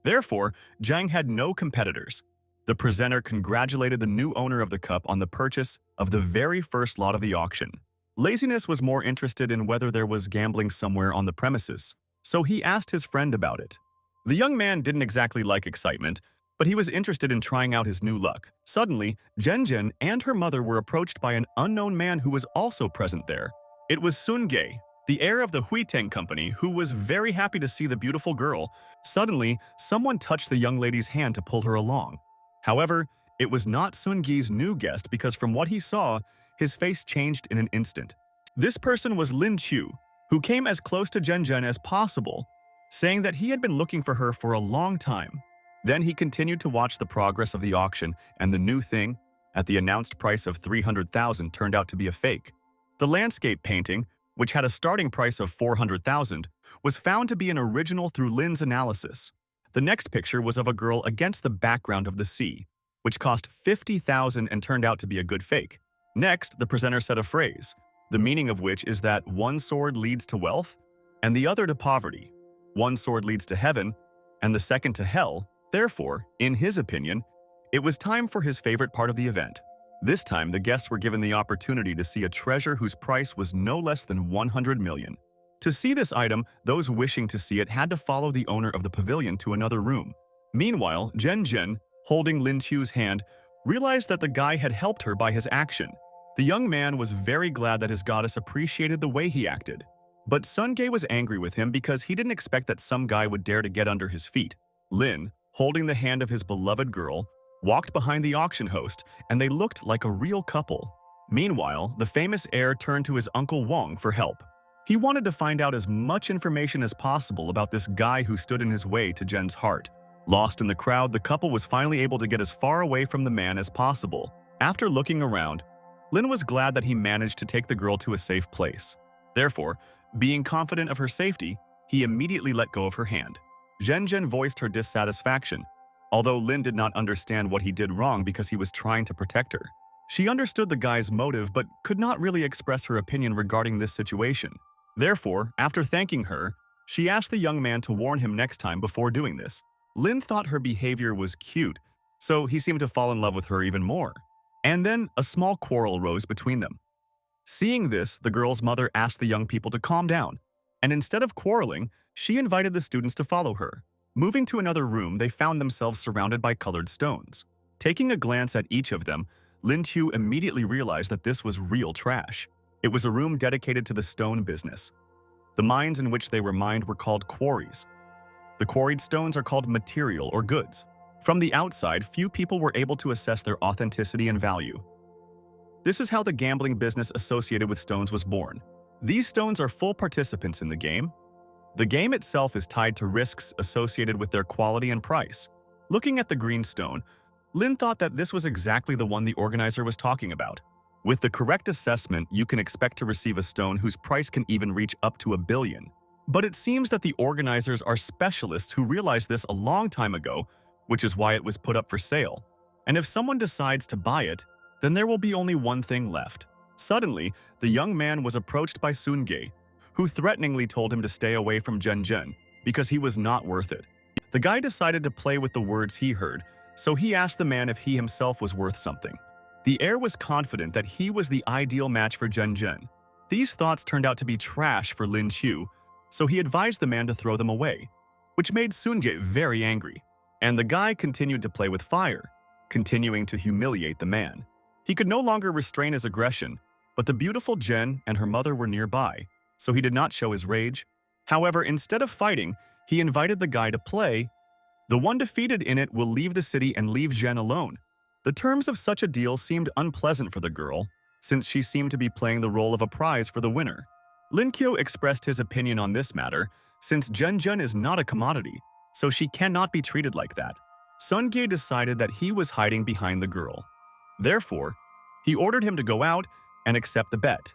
Therefore, Zhang had no competitors. The presenter congratulated the new owner of the cup on the purchase of the very first lot of the auction. Laziness was more interested in whether there was gambling somewhere on the premises, so he asked his friend about it. The young man didn't exactly like excitement, but he was interested in trying out his new luck. Suddenly, Zhen and her mother were approached by an unknown man who was also present there. It was Sun Ge, the heir of the Huiteng company, who was very happy to see the beautiful girl. Suddenly, someone touched the young lady's hand to pull her along. However, it was not Sun Ge's new guest because from what he saw, his face changed in an instant. This person was Lin Chu, who came as close to Zhen as possible, saying that he had been looking for her for a long time. Then he continued to watch the progress of the auction, and the new thing, at the announced price of 300,000, turned out to be a fake. The landscape painting, which had a starting price of 400,000, was found to be an original through Lin's analysis. The next picture was of a girl against the background of the sea, which cost 50,000 and turned out to be a good fake. Next, the presenter said a phrase, the meaning of which is that one sword leads to wealth, and the other to poverty. One sword leads to heaven, and the second to hell. Therefore, in his opinion, it was time for his favorite part of the event. This time, the guests were given the opportunity to see a treasure whose price was no less than 100 million. To see this item, those wishing to see it had to follow the owner of the pavilion to another room. Meanwhile, Zhen, holding Lin Chu's hand, realized that the guy had helped her by his action. The young man was very glad that his goddess appreciated the way he acted. But Sun Ge was angry with him because he didn't expect that some guy would dare to get under his feet. Lin, holding the hand of his beloved girl, walked behind the auction host, and they looked like a real couple. Meanwhile, the famous heir turned to his uncle Wang for help. He wanted to find out as much information as possible about this guy who stood in his way to Zhen's heart. Lost in the crowd, the couple was finally able to get as far away from the man as possible. After looking around, Lin was glad that he managed to take the girl to a safe place. Therefore, being confident of her safety, he immediately let go of her hand. Zhen voiced her dissatisfaction, although Lin did not understand what he did wrong because he was trying to protect her. She understood the guy's motive but could not really express her opinion regarding this situation. Therefore, after thanking her, she asked the young man to warn him next time before doing this. Lin thought her behavior was cute, so he seemed to fall in love with her even more. And then a small quarrel rose between them. Seeing this, the girl's mother asked the young people to calm down, and instead of quarreling, she invited the students to follow her. Moving to another room, they found themselves surrounded by colored stones. Taking a glance at each of them, Lin Chu immediately realized that this was real trash. It was a room dedicated to the stone business. The mines in which they were mined were called quarries. The quarried stones are called material or goods. From the outside, few people were able to assess their authenticity and value. This is how the gambling business associated with stones was born. These stones are full participants in the game. The game itself is tied to risks associated with their quality and price. Looking at the green stone, Lin thought that this was exactly the one the organizer was talking about. With the correct assessment, you can expect to receive a stone whose price can even reach up to 1 billion. But it seems that the organizers are specialists who realized this a long time ago, which is why it was put up for sale. And if someone decides to buy it, then there will be only one thing left. Suddenly, the young man was approached by Sun Ge, who threateningly told him to stay away from Zhen because he was not worth it. The guy decided to play with the words he heard, so he asked the man if he himself was worth something. The heir was confident that he was the ideal match for Zhen. These thoughts turned out to be trash for Lin Chu, so he advised the man to throw them away, which made Sun Ge very angry. And the guy continued to play with fire, continuing to humiliate the man. He could no longer restrain his aggression, but the beautiful Zhen and her mother were nearby, so he did not show his rage. However, instead of fighting, he invited the guy to play. The one defeated in it will leave the city and leave Zhen alone. The terms of such a deal seemed unpleasant for the girl, since she seemed to be playing the role of a prize for the winner. Lin Qiu expressed his opinion on this matter, since Zhen is not a commodity, so she cannot be treated like that. Sun Ge decided that he was hiding behind the girl. Therefore, he ordered him to go out and accept the bet.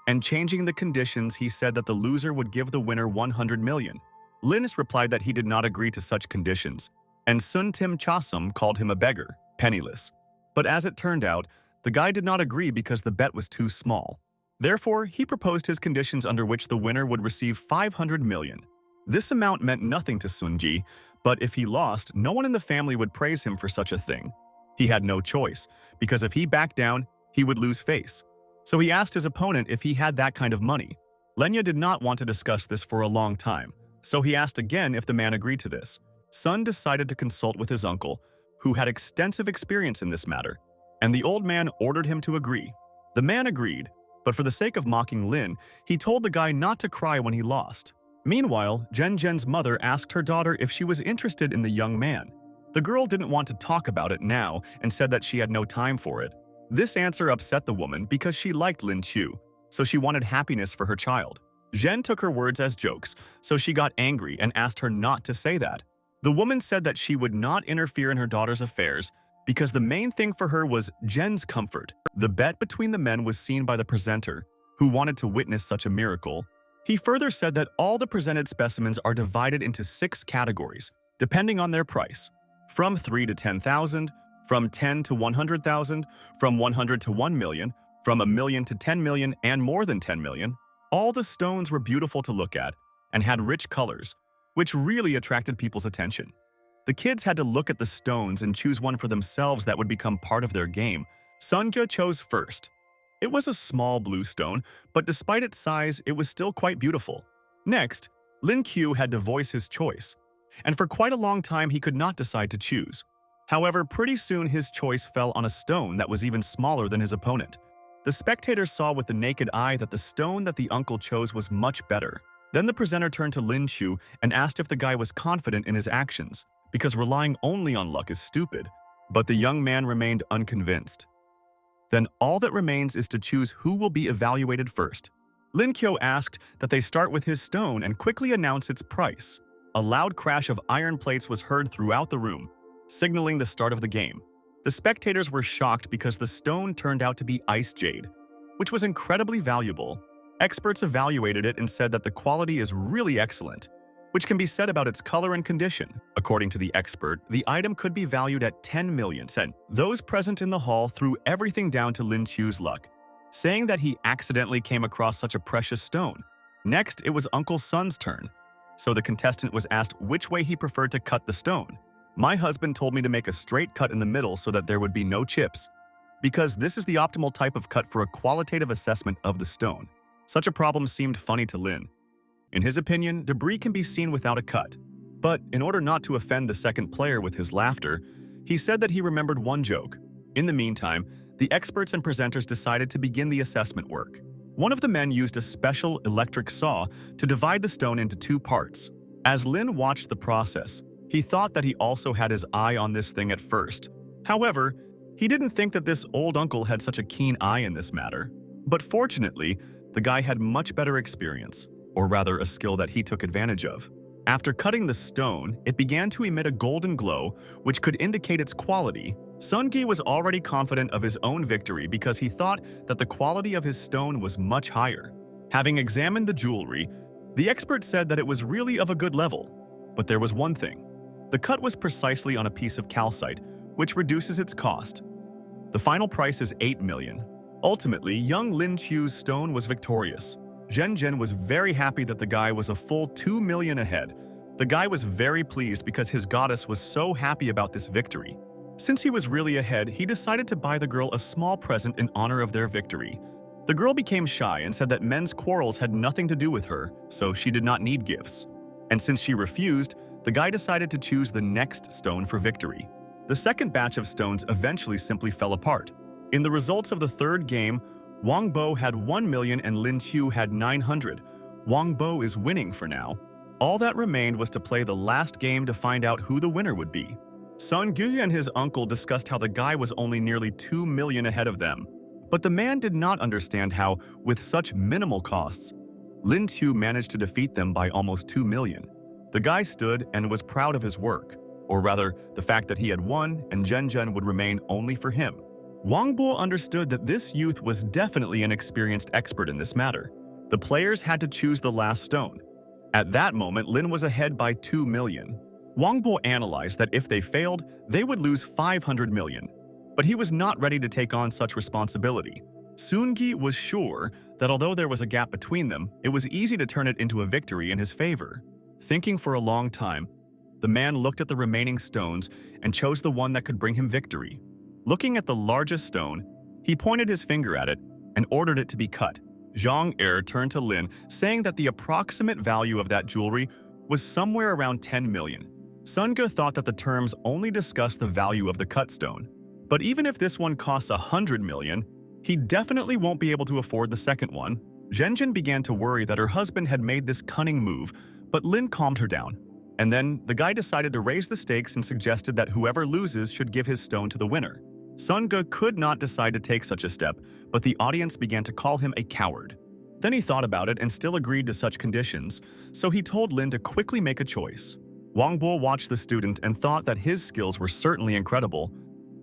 And changing the conditions, he said that the loser would give the winner 100 million. Linus replied that he did not agree to such conditions, and Sun Tim Chasum called him a beggar, penniless. But as it turned out, the guy did not agree because the bet was too small. Therefore, he proposed his conditions under which the winner would receive 500 million. This amount meant nothing to Sun Ji, but if he lost, no one in the family would praise him for such a thing. He had no choice, because if he backed down, he would lose face. So he asked his opponent if he had that kind of money. Lenya did not want to discuss this for a long time, so he asked again if the man agreed to this. Sun decided to consult with his uncle, who had extensive experience in this matter, and the old man ordered him to agree. The man agreed, but for the sake of mocking Lin, he told the guy not to cry when he lost. Meanwhile, Zhen's mother asked her daughter if she was interested in the young man. The girl didn't want to talk about it now and said that she had no time for it. This answer upset the woman because she liked Lin Qiu, so she wanted happiness for her child. Zhen took her words as jokes, so she got angry and asked her not to say that. The woman said that she would not interfere in her daughter's affairs because the main thing for her was Zhen's comfort. The bet between the men was seen by the presenter, who wanted to witness such a miracle. He further said that all the presented specimens are divided into 6 categories, depending on their price, from 3 to 10,000, from 10 to 100,000, from 100 to 1 million, from a million to 10 million, and more than 10 million. All the stones were beautiful to look at and had rich colors, which really attracted people's attention. The kids had to look at the stones and choose one for themselves that would become part of their game. Sunja chose first. It was a small blue stone, but despite its size, it was still quite beautiful. Next, Lin Qiu had to voice his choice, and for quite a long time he could not decide to choose. However, pretty soon his choice fell on a stone that was even smaller than his opponent. The spectators saw with the naked eye that the stone that the uncle chose was much better. Then the presenter turned to Lin Qiu and asked if the guy was confident in his actions, because relying only on luck is stupid. But the young man remained unconvinced. Then all that remains is to choose who will be evaluated first. Lin Qiu asked that they start with his stone and quickly announce its price. A loud crash of iron plates was heard throughout the room, signaling the start of the game. The spectators were shocked because the stone turned out to be ice jade, which was incredibly valuable. Experts evaluated it and said that the quality is really excellent, which can be said about its color and condition. According to the expert, the item could be valued at 10 million cent. Those present in the hall threw everything down to Lin Qiu's luck, saying that he accidentally came across such a precious stone. Next, it was Uncle Sun's turn, so the contestant was asked which way he preferred to cut the stone. My husband told me to make a straight cut in the middle so that there would be no chips, because this is the optimal type of cut for a qualitative assessment of the stone. Such a problem seemed funny to Lin. In his opinion, debris can be seen without a cut. But in order not to offend the second player with his laughter, he said that he remembered one joke. In the meantime, the experts and presenters decided to begin the assessment work. One of the men used a special electric saw to divide the stone into 2 parts. As Lin watched the process, he thought that he also had his eye on this thing at first. However, he didn't think that this old uncle had such a keen eye in this matter. But fortunately, the guy had much better experience, or rather a skill that he took advantage of. After cutting the stone, it began to emit a golden glow, which could indicate its quality. Sun Ge was already confident of his own victory because he thought that the quality of his stone was much higher. Having examined the jewelry, the expert said that it was really of a good level. But there was one thing. The cut was precisely on a piece of calcite, which reduces its cost. The final price is 8 million. Ultimately, young Lin Qiu's stone was victorious. Zhen was very happy that the guy was a full 2 million ahead. The guy was very pleased because his goddess was so happy about this victory. Since he was really ahead, he decided to buy the girl a small present in honor of their victory. The girl became shy and said that men's quarrels had nothing to do with her, so she did not need gifts. And since she refused, the guy decided to choose the next stone for victory. The second batch of stones eventually simply fell apart. In the results of the third game, Wang Bo had 1 million and Lin Qiu had 900. Wang Bo is winning for now. All that remained was to play the last game to find out who the winner would be. Sun Gu and his uncle discussed how the guy was only nearly 2 million ahead of them. But the man did not understand how, with such minimal costs, Lin Tu managed to defeat them by almost 2 million. The guy stood and was proud of his work, or rather, the fact that he had won and Zhen Zhen would remain only for him. Wang Bo understood that this youth was definitely an experienced expert in this matter. The players had to choose the last stone. At that moment, Lin was ahead by 2 million. Wang Bo analyzed that if they failed, they would lose 500 million. But he was not ready to take on such responsibility. Soon-gi was sure that although there was a gap between them, it was easy to turn it into a victory in his favor. Thinking for a long time, the man looked at the remaining stones and chose the one that could bring him victory. Looking at the largest stone, he pointed his finger at it and ordered it to be cut. Zhang Er turned to Lin, saying that the approximate value of that jewelry was somewhere around 10 million. Sun Ge thought that the terms only discussed the value of the cut stone. But even if this one costs 100 million, he definitely won't be able to afford the second one. Zhen Zhen began to worry that her husband had made this cunning move, but Lin calmed her down. And then the guy decided to raise the stakes and suggested that whoever loses should give his stone to the winner. Sun Ge could not decide to take such a step, but the audience began to call him a coward. Then he thought about it and still agreed to such conditions, so he told Lin to quickly make a choice. Wang Bo watched the student and thought that his skills were certainly incredible,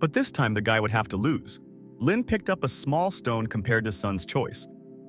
but this time the guy would have to lose. Lin picked up a small stone compared to Sun's choice,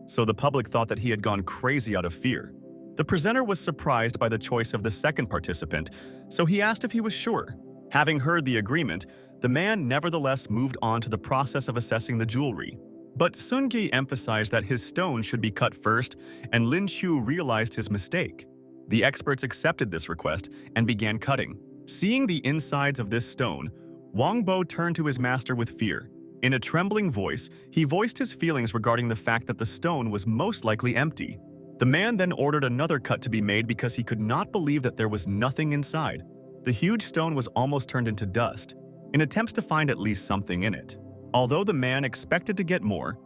so the public thought that he had gone crazy out of fear. The presenter was surprised by the choice of the second participant, so he asked if he was sure. Having heard the agreement, the man nevertheless moved on to the process of assessing the jewelry. But Sun-gi emphasized that his stone should be cut first, and Lin Chu realized his mistake. The experts accepted this request and began cutting. Seeing the insides of this stone, Wang Bo turned to his master with fear. In a trembling voice, he voiced his feelings regarding the fact that the stone was most likely empty. The man then ordered another cut to be made because he could not believe that there was nothing inside. The huge stone was almost turned into dust, in attempts to find at least something in it. Although the man expected to get more,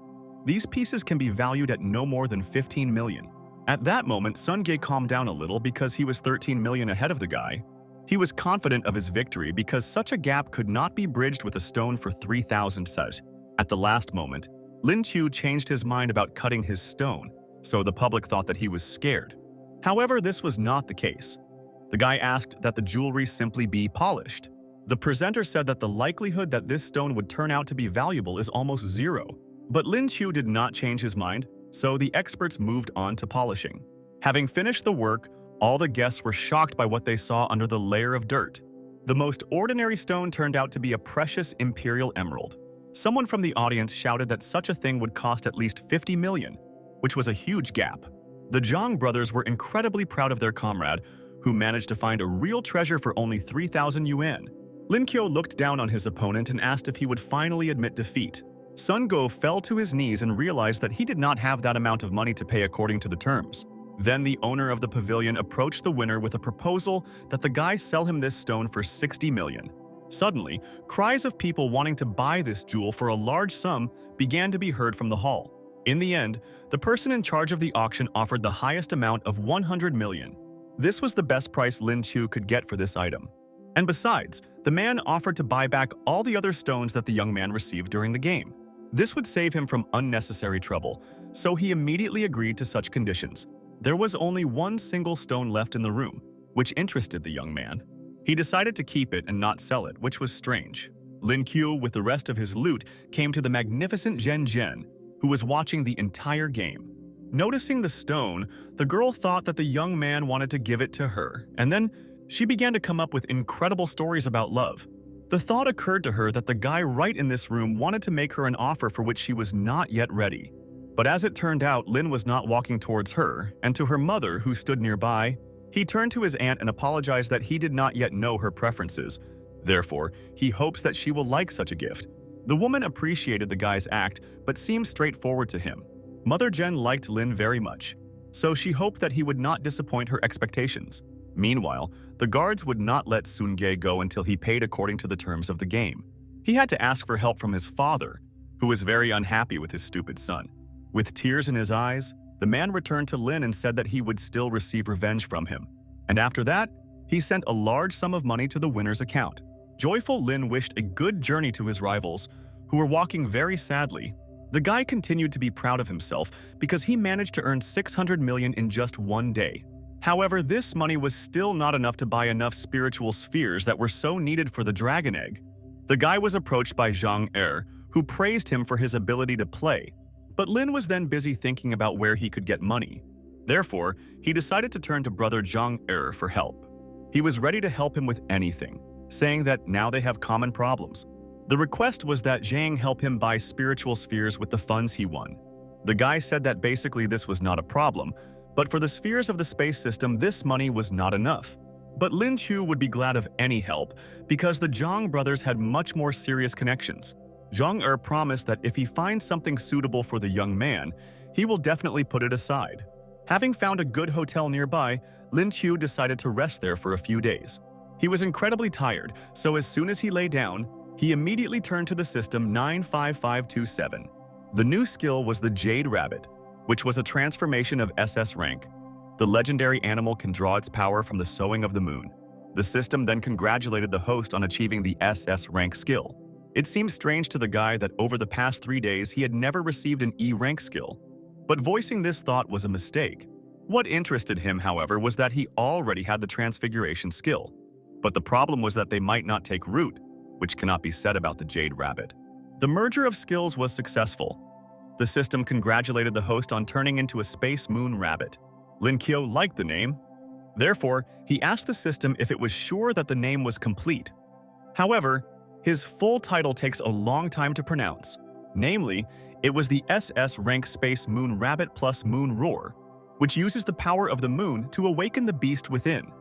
these pieces can be valued at no more than 15 million. At that moment, Sun-ge calmed down a little because he was 13 million ahead of the guy. He was confident of his victory because such a gap could not be bridged with a stone for 3,000 set. At the last moment, Lin Chu changed his mind about cutting his stone, so the public thought that he was scared. However, this was not the case. The guy asked that the jewelry simply be polished. The presenter said that the likelihood that this stone would turn out to be valuable is almost zero. But Lin Chu did not change his mind, so the experts moved on to polishing. Having finished the work, all the guests were shocked by what they saw under the layer of dirt. The most ordinary stone turned out to be a precious imperial emerald. Someone from the audience shouted that such a thing would cost at least 50 million, which was a huge gap. The Zhang brothers were incredibly proud of their comrade, who managed to find a real treasure for only 3,000 yuan. Lin Qiu looked down on his opponent and asked if he would finally admit defeat. Sun Ge fell to his knees and realized that he did not have that amount of money to pay according to the terms. Then the owner of the pavilion approached the winner with a proposal that the guy sell him this stone for 60 million. Suddenly, cries of people wanting to buy this jewel for a large sum began to be heard from the hall. In the end, the person in charge of the auction offered the highest amount of 100 million. This was the best price Lin Chu could get for this item. And besides, the man offered to buy back all the other stones that the young man received during the game. This would save him from unnecessary trouble, so he immediately agreed to such conditions. There was only one single stone left in the room, which interested the young man. He decided to keep it and not sell it, which was strange. Lin Qiu, with the rest of his loot, came to the magnificent Zhen Zhen, who was watching the entire game. Noticing the stone, the girl thought that the young man wanted to give it to her, and then she began to come up with incredible stories about love. The thought occurred to her that the guy right in this room wanted to make her an offer for which she was not yet ready. But as it turned out, Lin was not walking towards her, and to her mother, who stood nearby, he turned to his aunt and apologized that he did not yet know her preferences. Therefore, he hopes that she will like such a gift. The woman appreciated the guy's act, but seemed straightforward to him. Mother Jen liked Lin very much, so she hoped that he would not disappoint her expectations. Meanwhile, the guards would not let Sun-ge go until he paid according to the terms of the game. He had to ask for help from his father, who was very unhappy with his stupid son. With tears in his eyes, the man returned to Lin and said that he would still receive revenge from him. And after that, he sent a large sum of money to the winner's account. Joyful Lin wished a good journey to his rivals, who were walking very sadly. The guy continued to be proud of himself because he managed to earn 600 million in just one day. However, this money was still not enough to buy enough spiritual spheres that were so needed for the dragon egg. The guy was approached by Zhang Er, who praised him for his ability to play, but Lin was then busy thinking about where he could get money. Therefore, he decided to turn to brother Zhang Er for help. He was ready to help him with anything, saying that now they have common problems. The request was that Zhang help him buy spiritual spheres with the funds he won. The guy said that basically this was not a problem, but for the spheres of the space system, this money was not enough. But Lin Chu would be glad of any help because the Zhang brothers had much more serious connections. Zhang Er promised that if he finds something suitable for the young man, he will definitely put it aside. Having found a good hotel nearby, Lin Chu decided to rest there for a few days. He was incredibly tired, so as soon as he lay down, he immediately turned to the system 95527. The new skill was the Jade Rabbit, which was a transformation of SS rank. The legendary animal can draw its power from the sowing of the moon. The system then congratulated the host on achieving the SS rank skill. It seemed strange to the guy that over the past 3 days he had never received an E rank skill. But voicing this thought was a mistake. What interested him, however, was that he already had the transfiguration skill. But the problem was that they might not take root, which cannot be said about the Jade Rabbit. The merger of skills was successful. The system congratulated the host on turning into a space moon rabbit. Lin Qiu liked the name. Therefore, he asked the system if it was sure that the name was complete. However, his full title takes a long time to pronounce. Namely, it was the SS rank Space Moon Rabbit plus Moon Roar, which uses the power of the moon to awaken the beast within.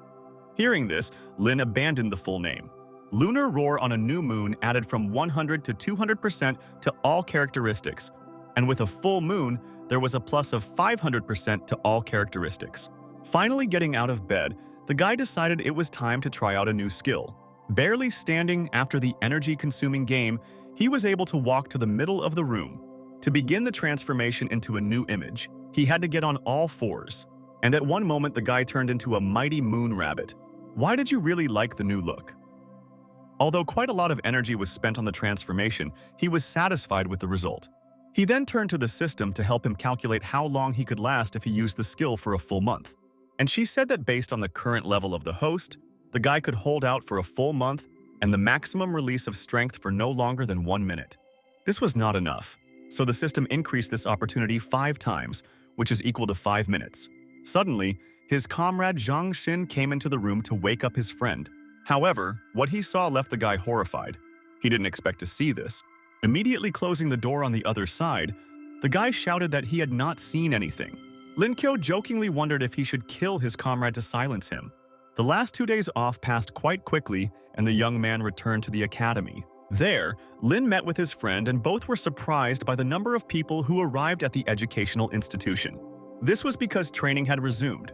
Hearing this, Lin abandoned the full name. Lunar Roar on a new moon added from 100 to 200% to all characteristics, and with a full moon, there was a plus of 500% to all characteristics. Finally getting out of bed, the guy decided it was time to try out a new skill. Barely standing after the energy-consuming game, he was able to walk to the middle of the room. To begin the transformation into a new image, he had to get on all fours. And at one moment, the guy turned into a mighty moon rabbit. Why did you really like the new look? Although quite a lot of energy was spent on the transformation, he was satisfied with the result. He then turned to the system to help him calculate how long he could last if he used the skill for a full month. And she said that based on the current level of the host, the guy could hold out for a full month and the maximum release of strength for no longer than 1 minute. This was not enough, so the system increased this opportunity 5 times, which is equal to 5 minutes. Suddenly, his comrade Zhang Xin came into the room to wake up his friend. However, what he saw left the guy horrified. He didn't expect to see this. Immediately closing the door on the other side, the guy shouted that he had not seen anything. Lin Qiu jokingly wondered if he should kill his comrade to silence him. The last 2 days off passed quite quickly, and the young man returned to the academy. There, Lin met with his friend and both were surprised by the number of people who arrived at the educational institution. This was because training had resumed.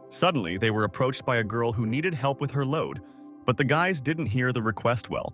Suddenly, they were approached by a girl who needed help with her load, but the guys didn't hear the request well,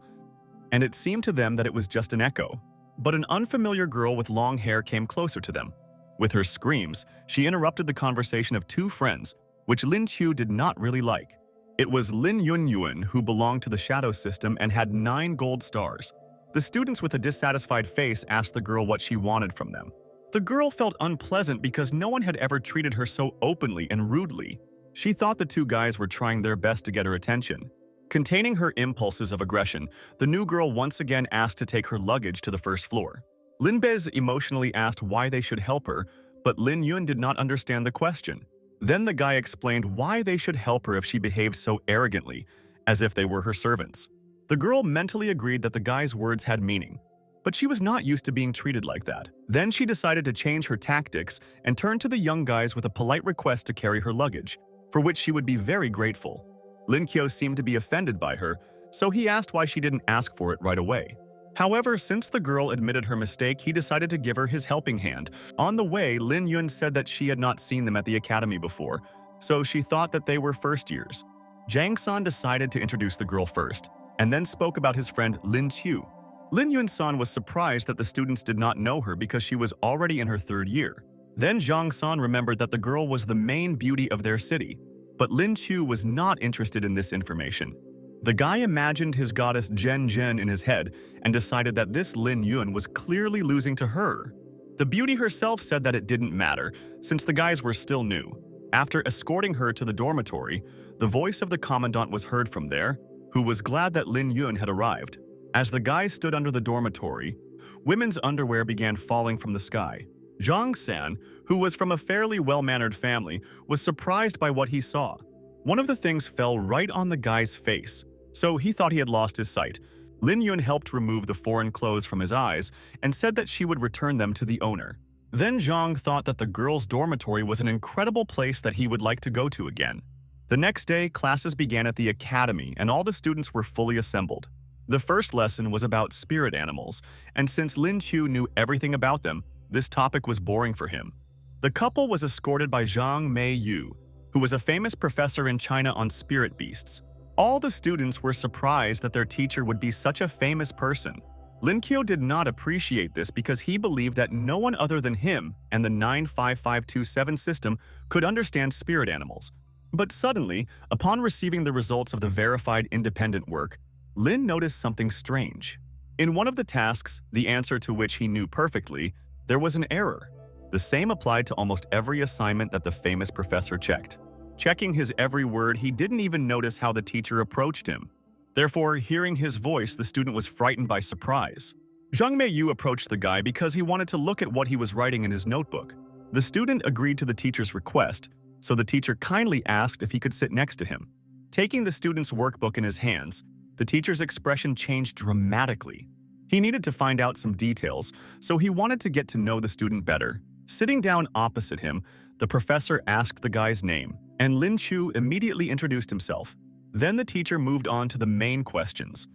and it seemed to them that it was just an echo. But an unfamiliar girl with long hair came closer to them. With her screams, she interrupted the conversation of 2 friends, which Lin Qiu did not really like. It was Lin Yunyuan, who belonged to the Shadow System and had 9 gold stars. The students with a dissatisfied face asked the girl what she wanted from them. The girl felt unpleasant because no one had ever treated her so openly and rudely. She thought the 2 guys were trying their best to get her attention. Containing her impulses of aggression, the new girl once again asked to take her luggage to the first floor. Lin Bez emotionally asked why they should help her, but Lin Yun did not understand the question. Then the guy explained why they should help her if she behaved so arrogantly, as if they were her servants. The girl mentally agreed that the guy's words had meaning, but she was not used to being treated like that. Then she decided to change her tactics and turned to the young guys with a polite request to carry her luggage, for which she would be very grateful. Lin Qiu seemed to be offended by her, so he asked why she didn't ask for it right away. However, since the girl admitted her mistake, he decided to give her his helping hand. On the way, Lin Yun said that she had not seen them at the academy before, so she thought that they were first years. Zhang San decided to introduce the girl first, and then spoke about his friend Lin Qiu. Lin Yun-san was surprised that the students did not know her because she was already in her 3rd year. Then Zhang San remembered that the girl was the main beauty of their city, but Lin Qiu was not interested in this information. The guy imagined his goddess Zhen Zhen in his head and decided that this Lin Yun was clearly losing to her. The beauty herself said that it didn't matter, since the guys were still new. After escorting her to the dormitory, the voice of the commandant was heard from there, who was glad that Lin Yun had arrived. As the guys stood under the dormitory, women's underwear began falling from the sky. Zhang San, who was from a fairly well-mannered family, was surprised by what he saw. One of the things fell right on the guy's face, so he thought he had lost his sight. Lin Yun helped remove the foreign clothes from his eyes and said that she would return them to the owner. Then Zhang thought that the girls' dormitory was an incredible place that he would like to go to again. The next day, classes began at the academy and all the students were fully assembled. The first lesson was about spirit animals, and since Lin Chu knew everything about them, this topic was boring for him. The couple was escorted by Zhang Mei Yu, who was a famous professor in China on spirit beasts. All the students were surprised that their teacher would be such a famous person. Lin Qiu did not appreciate this because he believed that no one other than him and the 95527 system could understand spirit animals. But suddenly, upon receiving the results of the verified independent work, Lin noticed something strange. In one of the tasks, the answer to which he knew perfectly, there was an error. The same applied to almost every assignment that the famous professor checked. Checking his every word, he didn't even notice how the teacher approached him. Therefore, hearing his voice, the student was frightened by surprise. Zhang Meiyu approached the guy because he wanted to look at what he was writing in his notebook. The student agreed to the teacher's request, so the teacher kindly asked if he could sit next to him. Taking the student's workbook in his hands, the teacher's expression changed dramatically. He needed to find out some details, so he wanted to get to know the student better. Sitting down opposite him, the professor asked the guy's name, and Lin Chu immediately introduced himself. Then the teacher moved on to the main questions.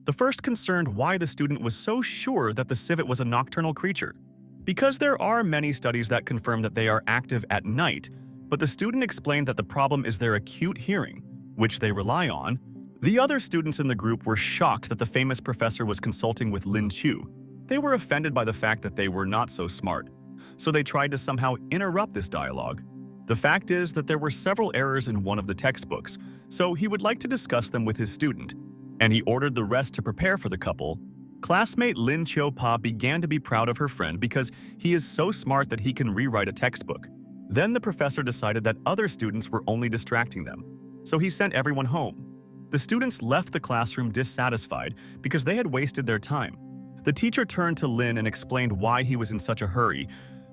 The first concerned why the student was so sure that the civet was a nocturnal creature. Because there are many studies that confirm that they are active at night, but the student explained that the problem is their acute hearing, which they rely on. The other students in the group were shocked that the famous professor was consulting with Lin Chu. They were offended by the fact that they were not so smart, so they tried to somehow interrupt this dialogue. The fact is that there were several errors in one of the textbooks, so he would like to discuss them with his student, and he ordered the rest to prepare for the couple. Classmate Lin Chiu-pa began to be proud of her friend because he is so smart that he can rewrite a textbook. Then the professor decided that other students were only distracting them, so he sent everyone home. The students left the classroom dissatisfied because they had wasted their time. The teacher turned to Lin and explained why he was in such a hurry.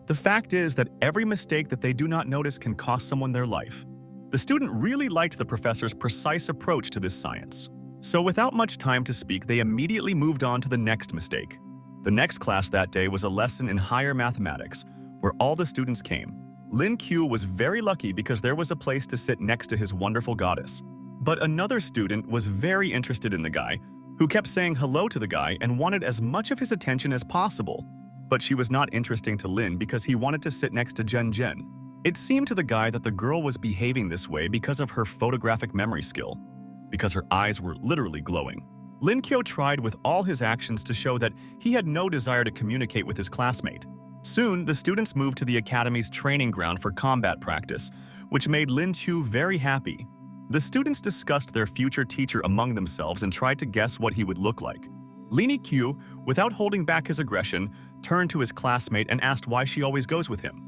The fact is that every mistake that they do not notice can cost someone their life. The student really liked the professor's precise approach to this science. So without much time to speak, they immediately moved on to the next mistake. The next class that day was a lesson in higher mathematics, where all the students came. Lin Qiu was very lucky because there was a place to sit next to his wonderful goddess. But another student was very interested in the guy, who kept saying hello to the guy and wanted as much of his attention as possible. But she was not interesting to Lin because he wanted to sit next to Zhen Zhen. It seemed to the guy that the girl was behaving this way because of her photographic memory skill, because her eyes were literally glowing. Lin Qiu tried with all his actions to show that he had no desire to communicate with his classmate. Soon, the students moved to the academy's training ground for combat practice, which made Lin Qiu very happy. The students discussed their future teacher among themselves and tried to guess what he would look like. Lin Qiu, without holding back his aggression, turned to his classmate and asked why she always goes with him.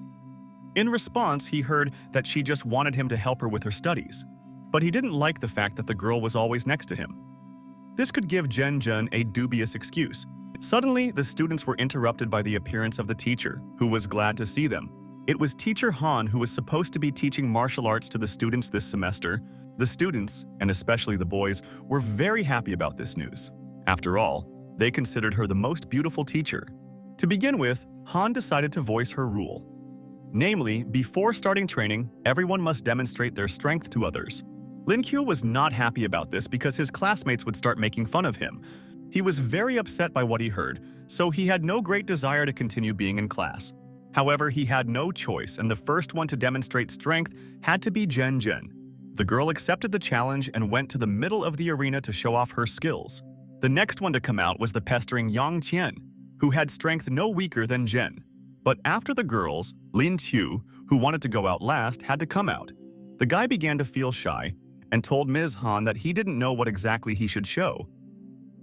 In response, he heard that she just wanted him to help her with her studies, but he didn't like the fact that the girl was always next to him. This could give Zhen Zhen a dubious excuse. Suddenly, the students were interrupted by the appearance of the teacher, who was glad to see them. It was Teacher Han who was supposed to be teaching martial arts to the students this semester. The students, and especially the boys, were very happy about this news. After all, they considered her the most beautiful teacher. To begin with, Han decided to voice her rule. Namely, before starting training, everyone must demonstrate their strength to others. Lin Qiu was not happy about this because his classmates would start making fun of him. He was very upset by what he heard, so he had no great desire to continue being in class. However, he had no choice, and the first one to demonstrate strength had to be Zhen Zhen. The girl accepted the challenge and went to the middle of the arena to show off her skills. The next one to come out was the pestering Yang Qian, who had strength no weaker than Zhen. But after the girls, Lin Qiu, who wanted to go out last, had to come out. The guy began to feel shy and told Ms. Han that he didn't know what exactly he should show.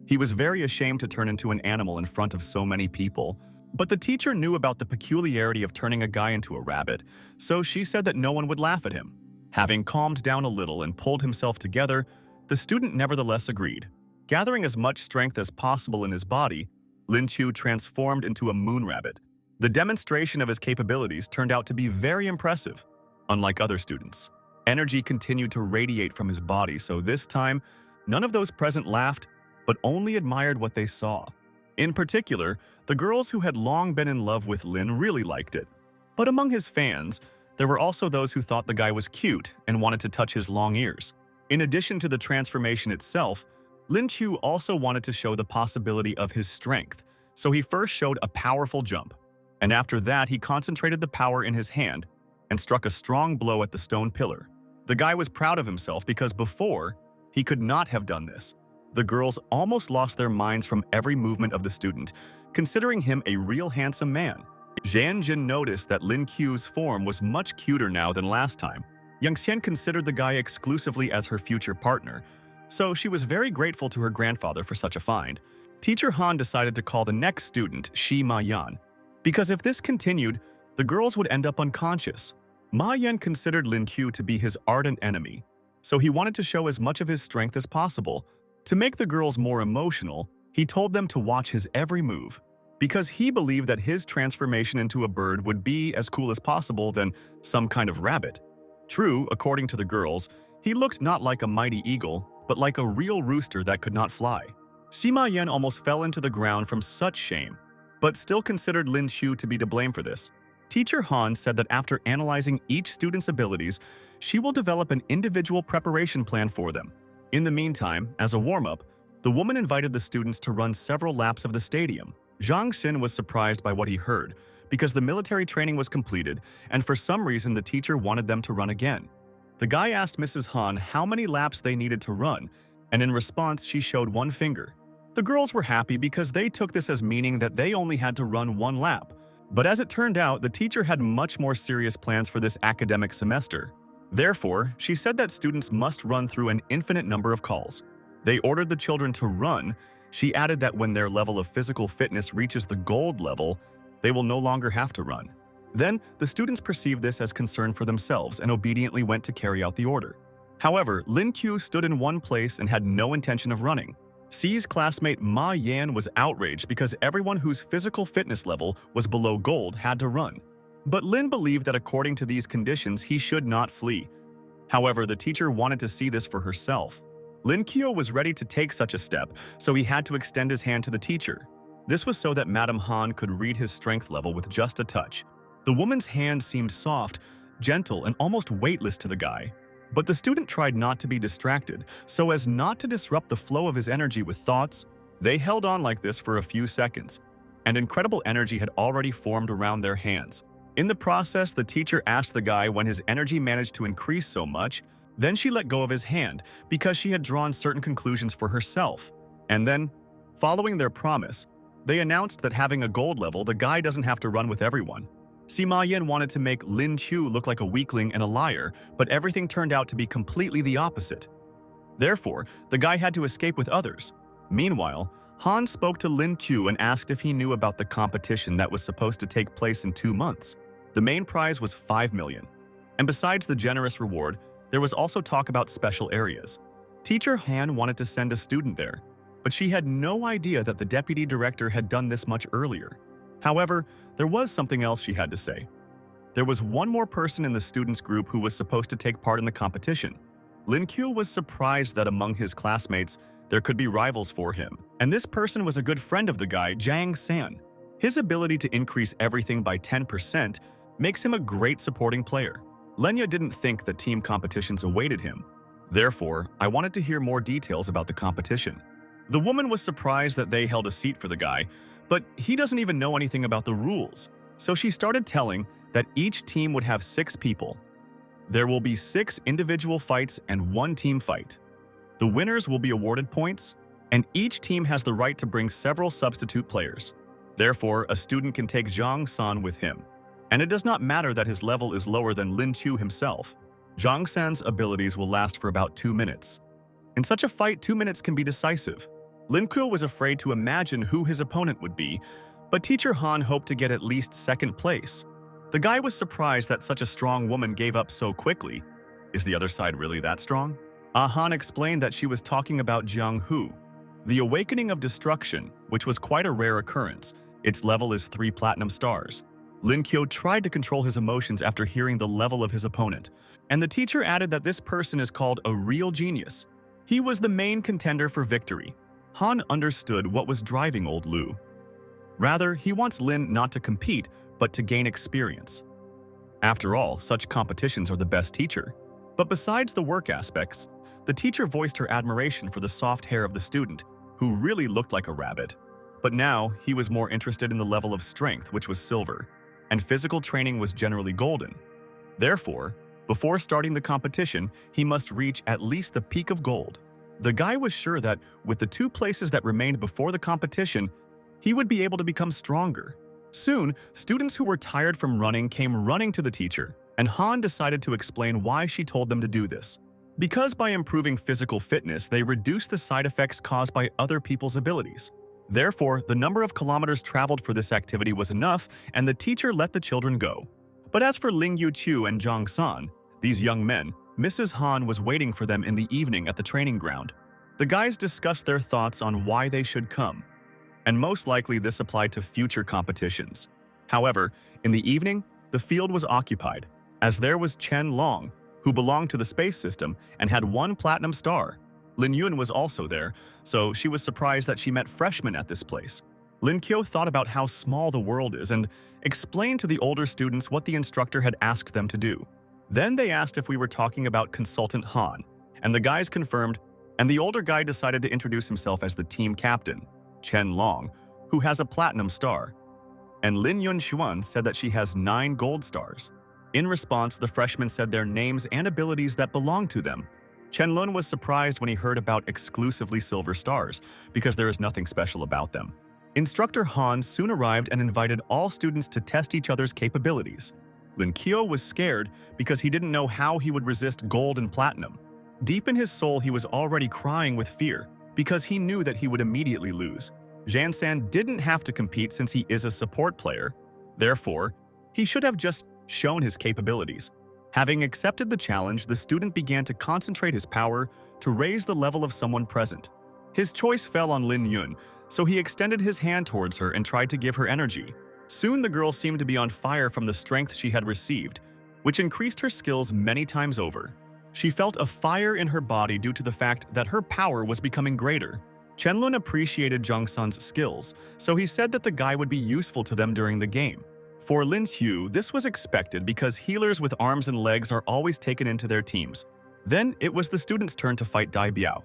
He was very ashamed to turn into an animal in front of so many people. But the teacher knew about the peculiarity of turning a guy into a rabbit, so she said that no one would laugh at him. Having calmed down a little and pulled himself together, the student nevertheless agreed. Gathering as much strength as possible in his body, Lin Chu transformed into a moon rabbit. The demonstration of his capabilities turned out to be very impressive. Unlike other students, energy continued to radiate from his body, so this time, none of those present laughed, but only admired what they saw. In particular, the girls who had long been in love with Lin really liked it. But among his fans, there were also those who thought the guy was cute and wanted to touch his long ears. In addition to the transformation itself, Lin Chu also wanted to show the possibility of his strength, so he first showed a powerful jump. And after that, he concentrated the power in his hand and struck a strong blow at the stone pillar. The guy was proud of himself because before, he could not have done this. The girls almost lost their minds from every movement of the student, considering him a real handsome man. Zhan Jin noticed that Lin Qiu's form was much cuter now than last time. Yang Xian considered the guy exclusively as her future partner, so she was very grateful to her grandfather for such a find. Teacher Han decided to call the next student Shi Ma Yan, because if this continued, the girls would end up unconscious. Ma Yan considered Lin Qiu to be his ardent enemy, so he wanted to show as much of his strength as possible. To make the girls more emotional, he told them to watch his every move, because he believed that his transformation into a bird would be as cool as possible than some kind of rabbit. True, according to the girls, he looked not like a mighty eagle, but like a real rooster that could not fly. Sima Yan almost fell into the ground from such shame, but still considered Lin Chu to be to blame for this. Teacher Han said that after analyzing each student's abilities, she will develop an individual preparation plan for them. In the meantime, as a warm-up, the woman invited the students to run several laps of the stadium. Zhang Xin was surprised by what he heard, because the military training was completed, and for some reason the teacher wanted them to run again. The guy asked Mrs. Han how many laps they needed to run, and in response she showed one finger. The girls were happy because they took this as meaning that they only had to run one lap. But as it turned out, the teacher had much more serious plans for this academic semester. Therefore, she said that students must run through an infinite number of calls. They ordered the children to run. She added that when their level of physical fitness reaches the gold level, they will no longer have to run. Then, the students perceived this as concern for themselves and obediently went to carry out the order. However, Lin Qiu stood in one place and had no intention of running. Xi's classmate Ma Yan was outraged because everyone whose physical fitness level was below gold had to run. But Lin believed that according to these conditions, he should not flee. However, the teacher wanted to see this for herself. Lin Qiu was ready to take such a step, so he had to extend his hand to the teacher. This was so that Madame Han could read his strength level with just a touch. The woman's hand seemed soft, gentle, and almost weightless to the guy. But the student tried not to be distracted, so as not to disrupt the flow of his energy with thoughts. They held on like this for a few seconds, and incredible energy had already formed around their hands. In the process, the teacher asked the guy when his energy managed to increase so much. Then she let go of his hand because she had drawn certain conclusions for herself. And then, following their promise, they announced that having a gold level, the guy doesn't have to run with everyone. Sima Yan wanted to make Lin Qiu look like a weakling and a liar, but everything turned out to be completely the opposite. Therefore, the guy had to escape with others. Meanwhile, Han spoke to Lin Qiu and asked if he knew about the competition that was supposed to take place in 2 months. The main prize was 5 million. And besides the generous reward, there was also talk about special areas. Teacher Han wanted to send a student there, but she had no idea that the deputy director had done this much earlier. However, there was something else she had to say. There was one more person in the students' group who was supposed to take part in the competition. Lin Qiu was surprised that among his classmates, there could be rivals for him, and this person was a good friend of the guy, Zhang San. His ability to increase everything by 10% makes him a great supporting player. Lenya didn't think that team competitions awaited him. Therefore, I wanted to hear more details about the competition. The woman was surprised that they held a seat for the guy, but he doesn't even know anything about the rules. So she started telling that each team would have 6 people. There will be 6 individual fights and 1 team fight. The winners will be awarded points, and each team has the right to bring several substitute players. Therefore, a student can take Zhang San with him. And it does not matter that his level is lower than Lin Qiu himself. Zhang San's abilities will last for about 2 minutes. In such a fight, 2 minutes can be decisive. Lin Qiu was afraid to imagine who his opponent would be, But teacher Han hoped to get at least second place. The guy was surprised that such a strong woman gave up so quickly. Is the other side really that strong? Han explained that she was talking about Jiang Hu, the Awakening of Destruction, which was quite a rare occurrence. Its level is 3 platinum stars. Lin Qiu tried to control his emotions after hearing the level of his opponent, and the teacher added that this person is called a real genius. He was the main contender for victory. Han understood what was driving old Lu. Rather, he wants Lin not to compete, but to gain experience. After all, such competitions are the best teacher. But besides the work aspects, the teacher voiced her admiration for the soft hair of the student, who really looked like a rabbit. But now, he was more interested in the level of strength, which was silver, and physical training was generally golden. Therefore, before starting the competition, he must reach at least the peak of gold. The guy was sure that, with the 2 places that remained before the competition, he would be able to become stronger. Soon, students who were tired from running came running to the teacher, and Han decided to explain why she told them to do this. Because by improving physical fitness, they reduce the side effects caused by other people's abilities. Therefore, the number of kilometers traveled for this activity was enough, and the teacher let the children go. But as for Ling Yuqiu and Zhang San, these young men, Mrs. Han was waiting for them in the evening at the training ground. The guys discussed their thoughts on why they should come, and most likely this applied to future competitions. However, in the evening, the field was occupied, as there was Chen Long, who belonged to the space system and had 1 platinum star. Lin Yun was also there, so she was surprised that she met freshmen at this place. Lin Qiu thought about how small the world is and explained to the older students what the instructor had asked them to do. Then they asked if we were talking about Consultant Han, and the guys confirmed, and the older guy decided to introduce himself as the team captain, Chen Long, who has a platinum star. And Lin Yunshuan said that she has 9 gold stars. In response, the freshmen said their names and abilities that belonged to them. Chen Lun was surprised when he heard about exclusively silver stars, because there is nothing special about them. Instructor Han soon arrived and invited all students to test each other's capabilities. Lin Qiu was scared because he didn't know how he would resist gold and platinum. Deep in his soul, he was already crying with fear, because he knew that he would immediately lose. Zhan San didn't have to compete since he is a support player. Therefore, he should have just shown his capabilities. Having accepted the challenge, the student began to concentrate his power to raise the level of someone present. His choice fell on Lin Yun, so he extended his hand towards her and tried to give her energy. Soon the girl seemed to be on fire from the strength she had received, which increased her skills many times over. She felt a fire in her body due to the fact that her power was becoming greater. Chen-Lun appreciated Zhang San's skills, so he said that the guy would be useful to them during the game. For Lin Qiu, this was expected because healers with arms and legs are always taken into their teams. Then it was the student's turn to fight Dai Biao.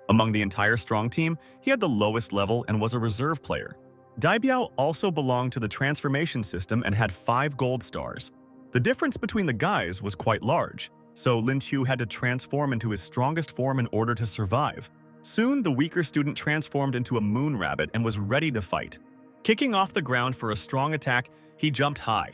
Among the entire strong team, he had the lowest level and was a reserve player. Dai Biao also belonged to the transformation system and had 5 gold stars. The difference between the guys was quite large, so Lin Qiu had to transform into his strongest form in order to survive. Soon, the weaker student transformed into a moon rabbit and was ready to fight. Kicking off the ground for a strong attack, he jumped high.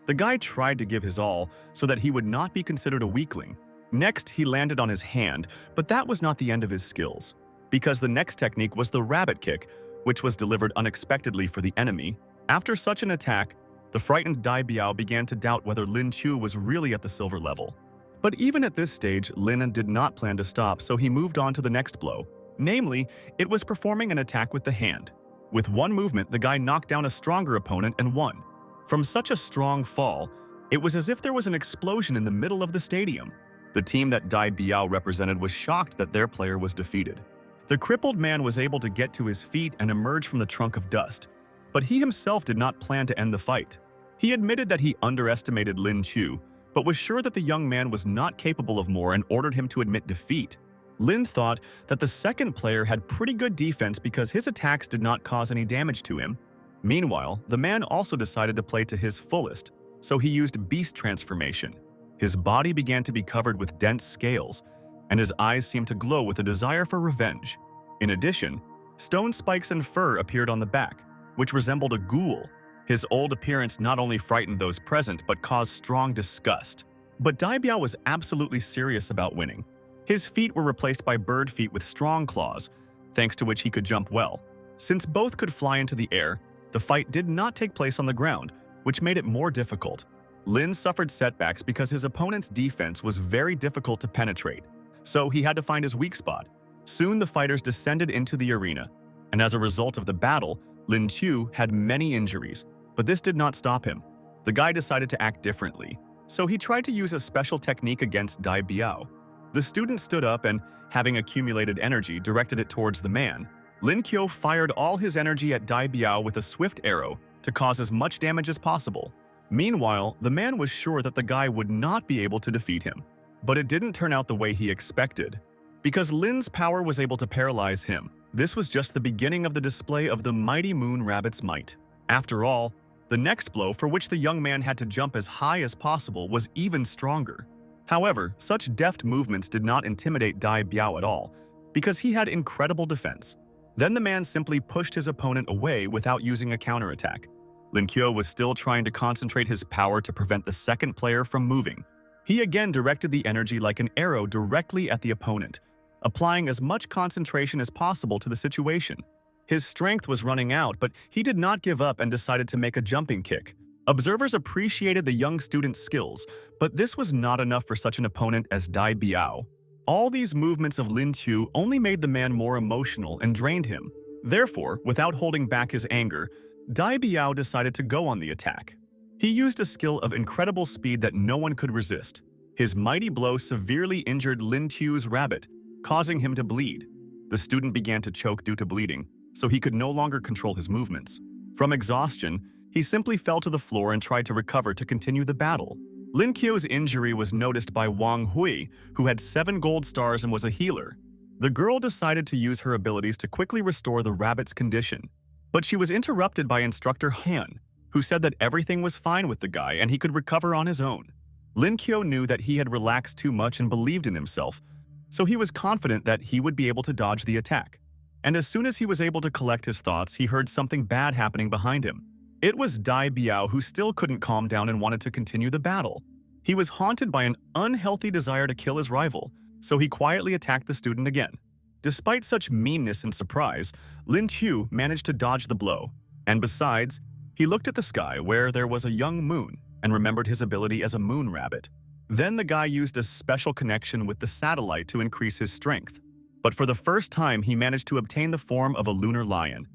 The guy tried to give his all so that he would not be considered a weakling. Next, he landed on his hand, but that was not the end of his skills, because the next technique was the rabbit kick, which was delivered unexpectedly for the enemy. After such an attack, the frightened Dai Biao began to doubt whether Lin Qiu was really at the silver level. But even at this stage, Lin did not plan to stop, so he moved on to the next blow. Namely, it was performing an attack with the hand. With one movement, the guy knocked down a stronger opponent and won. From such a strong fall, it was as if there was an explosion in the middle of the stadium. The team that Dai Biao represented was shocked that their player was defeated. The crippled man was able to get to his feet and emerge from the trunk of dust, but he himself did not plan to end the fight. He admitted that he underestimated Lin Qiu, but was sure that the young man was not capable of more and ordered him to admit defeat. Lin thought that the second player had pretty good defense because his attacks did not cause any damage to him. Meanwhile, the man also decided to play to his fullest, so he used beast transformation. His body began to be covered with dense scales, and his eyes seemed to glow with a desire for revenge. In addition, stone spikes and fur appeared on the back, which resembled a ghoul. His old appearance not only frightened those present but caused strong disgust. But Dai Biao was absolutely serious about winning. His feet were replaced by bird feet with strong claws, thanks to which he could jump well. Since both could fly into the air, The fight did not take place on the ground, which made it more difficult. Lin suffered setbacks because his opponent's defense was very difficult to penetrate, so he had to find his weak spot. Soon the fighters descended into the arena, and as a result of the battle, Lin Qiu had many injuries, but this did not stop him. The guy decided to act differently, so he tried to use a special technique against Dai Biao. The student stood up and, having accumulated energy, directed it towards the man. Lin Qiu fired all his energy at Dai Biao with a swift arrow to cause as much damage as possible. Meanwhile, the man was sure that the guy would not be able to defeat him. But it didn't turn out the way he expected. Because Lin's power was able to paralyze him, this was just the beginning of the display of the mighty moon rabbit's might. After all, the next blow, for which the young man had to jump as high as possible, was even stronger. However, such deft movements did not intimidate Dai Biao at all, because he had incredible defense. Then the man simply pushed his opponent away without using a counterattack. Lin Qiu was still trying to concentrate his power to prevent the second player from moving. He again directed the energy like an arrow directly at the opponent, applying as much concentration as possible to the situation. His strength was running out, but he did not give up and decided to make a jumping kick. Observers appreciated the young student's skills, but this was not enough for such an opponent as Dai Biao. All these movements of Lin Qiu only made the man more emotional and drained him. Therefore, without holding back his anger, Dai Biao decided to go on the attack. He used a skill of incredible speed that no one could resist. His mighty blow severely injured Lin Qiu's rabbit, causing him to bleed. The student began to choke due to bleeding, so he could no longer control his movements. From exhaustion, he simply fell to the floor and tried to recover to continue the battle. Lin Qiu's injury was noticed by Wang Hui, who had 7 gold stars and was a healer. The girl decided to use her abilities to quickly restore the rabbit's condition. But she was interrupted by Instructor Han, who said that everything was fine with the guy and he could recover on his own. Lin Qiu knew that he had relaxed too much and believed in himself, so he was confident that he would be able to dodge the attack. And as soon as he was able to collect his thoughts, he heard something bad happening behind him. It was Dai Biao, who still couldn't calm down and wanted to continue the battle. He was haunted by an unhealthy desire to kill his rival, so he quietly attacked the student again. Despite such meanness and surprise, Lin Qiu managed to dodge the blow, and besides, he looked at the sky where there was a young moon and remembered his ability as a moon rabbit. Then the guy used a special connection with the satellite to increase his strength. But for the first time, he managed to obtain the form of a lunar lion,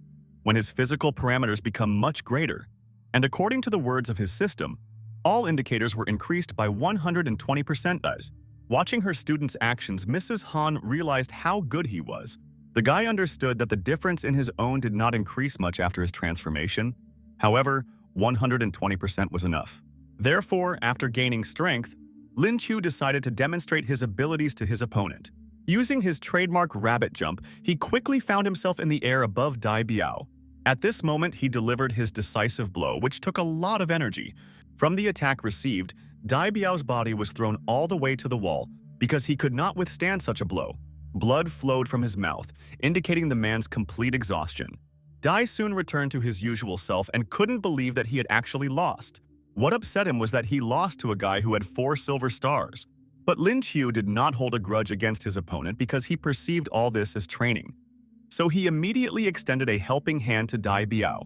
when his physical parameters become much greater. And according to the words of his system, all indicators were increased by 120%. Watching her student's actions, Mrs. Han realized how good he was. The guy understood that the difference in his own did not increase much after his transformation. However, 120% was enough. Therefore, after gaining strength, Lin Qiu decided to demonstrate his abilities to his opponent. Using his trademark rabbit jump, he quickly found himself in the air above Dai Biao. At this moment, he delivered his decisive blow, which took a lot of energy. From the attack received, Dai Biao's body was thrown all the way to the wall because he could not withstand such a blow. Blood flowed from his mouth, indicating the man's complete exhaustion. Dai soon returned to his usual self and couldn't believe that he had actually lost. What upset him was that he lost to a guy who had 4 silver stars. But Lin Qiu did not hold a grudge against his opponent because he perceived all this as training. So he immediately extended a helping hand to Dai Biao.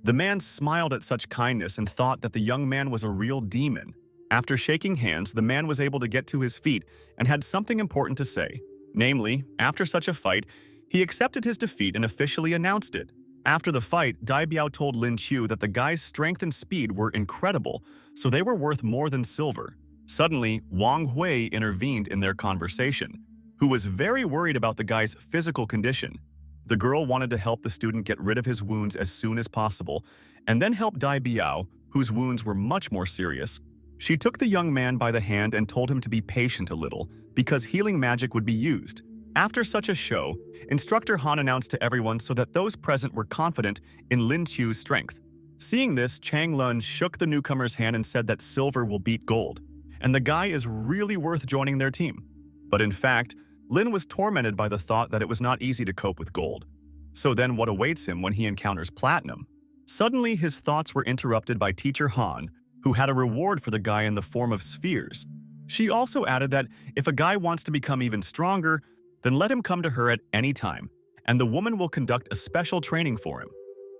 The man smiled at such kindness and thought that the young man was a real demon. After shaking hands, the man was able to get to his feet and had something important to say. Namely, after such a fight, he accepted his defeat and officially announced it. After the fight, Dai Biao told Lin Qiu that the guy's strength and speed were incredible, so they were worth more than silver. Suddenly, Wang Hui intervened in their conversation, who was very worried about the guy's physical condition. The girl wanted to help the student get rid of his wounds as soon as possible, and then help Dai Biao, whose wounds were much more serious. She took the young man by the hand and told him to be patient a little, because healing magic would be used. After such a show, Instructor Han announced to everyone so that those present were confident in Lin Qiu's strength. Seeing this, Chang Lun shook the newcomer's hand and said that silver will beat gold, and the guy is really worth joining their team. But in fact, Lin was tormented by the thought that it was not easy to cope with gold. So then what awaits him when he encounters platinum? Suddenly, his thoughts were interrupted by Teacher Han, who had a reward for the guy in the form of spheres. She also added that if a guy wants to become even stronger, then let him come to her at any time, and the woman will conduct a special training for him.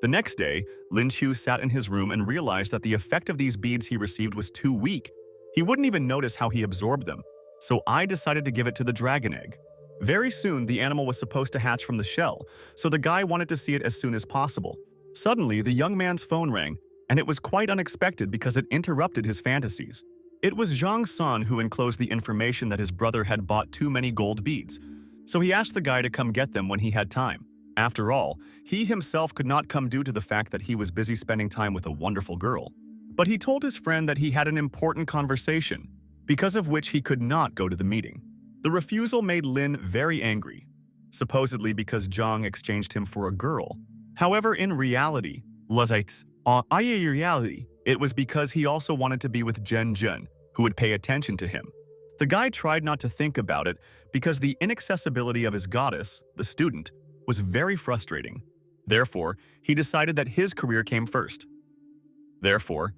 The next day, Lin Chu sat in his room and realized that the effect of these beads he received was too weak. He wouldn't even notice how he absorbed them, so I decided to give it to the dragon egg. Very soon, the animal was supposed to hatch from the shell, so the guy wanted to see it as soon as possible. Suddenly, the young man's phone rang, and it was quite unexpected because it interrupted his fantasies. It was Zhang San who enclosed the information that his brother had bought too many gold beads, so he asked the guy to come get them when he had time. After all, he himself could not come due to the fact that he was busy spending time with a wonderful girl. But he told his friend that he had an important conversation, because of which he could not go to the meeting. The refusal made Lin very angry, supposedly because Zhang exchanged him for a girl. However, in reality, it was because he also wanted to be with Zhen Zhen, who would pay attention to him. The guy tried not to think about it because the inaccessibility of his goddess, the student, was very frustrating. Therefore, he decided that his career came first. Therefore,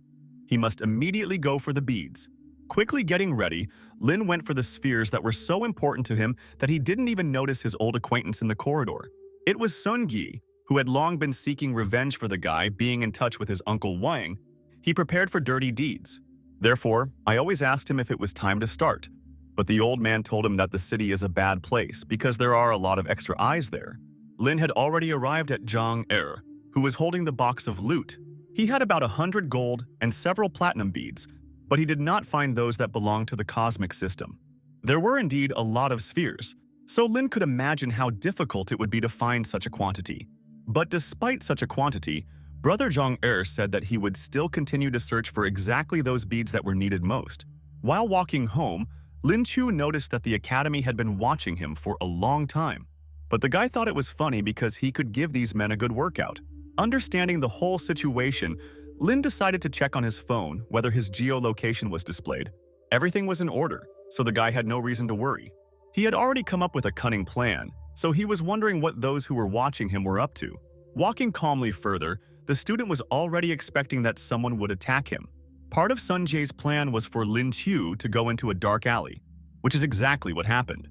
he must immediately go for the beads. Quickly getting ready, Lin went for the spheres that were so important to him that he didn't even notice his old acquaintance in the corridor. It was Sun Gi, who had long been seeking revenge for the guy being in touch with his uncle Wang. He prepared for dirty deeds. Therefore, I always asked him if it was time to start. But the old man told him that the city is a bad place because there are a lot of extra eyes there. Lin had already arrived at Zhang Er, who was holding the box of loot. He had about 100 gold and several platinum beads, but he did not find those that belonged to the cosmic system. There were indeed a lot of spheres, so Lin could imagine how difficult it would be to find such a quantity. But despite such a quantity, Brother Zhang Er said that he would still continue to search for exactly those beads that were needed most. While walking home, Lin Chu noticed that the academy had been watching him for a long time. But the guy thought it was funny because he could give these men a good workout. Understanding the whole situation, Lin decided to check on his phone whether his geolocation was displayed. Everything was in order, so the guy had no reason to worry. He had already come up with a cunning plan, so he was wondering what those who were watching him were up to. Walking calmly further, the student was already expecting that someone would attack him. Part of Sun Jae's plan was for Lin Chu to go into a dark alley, which is exactly what happened.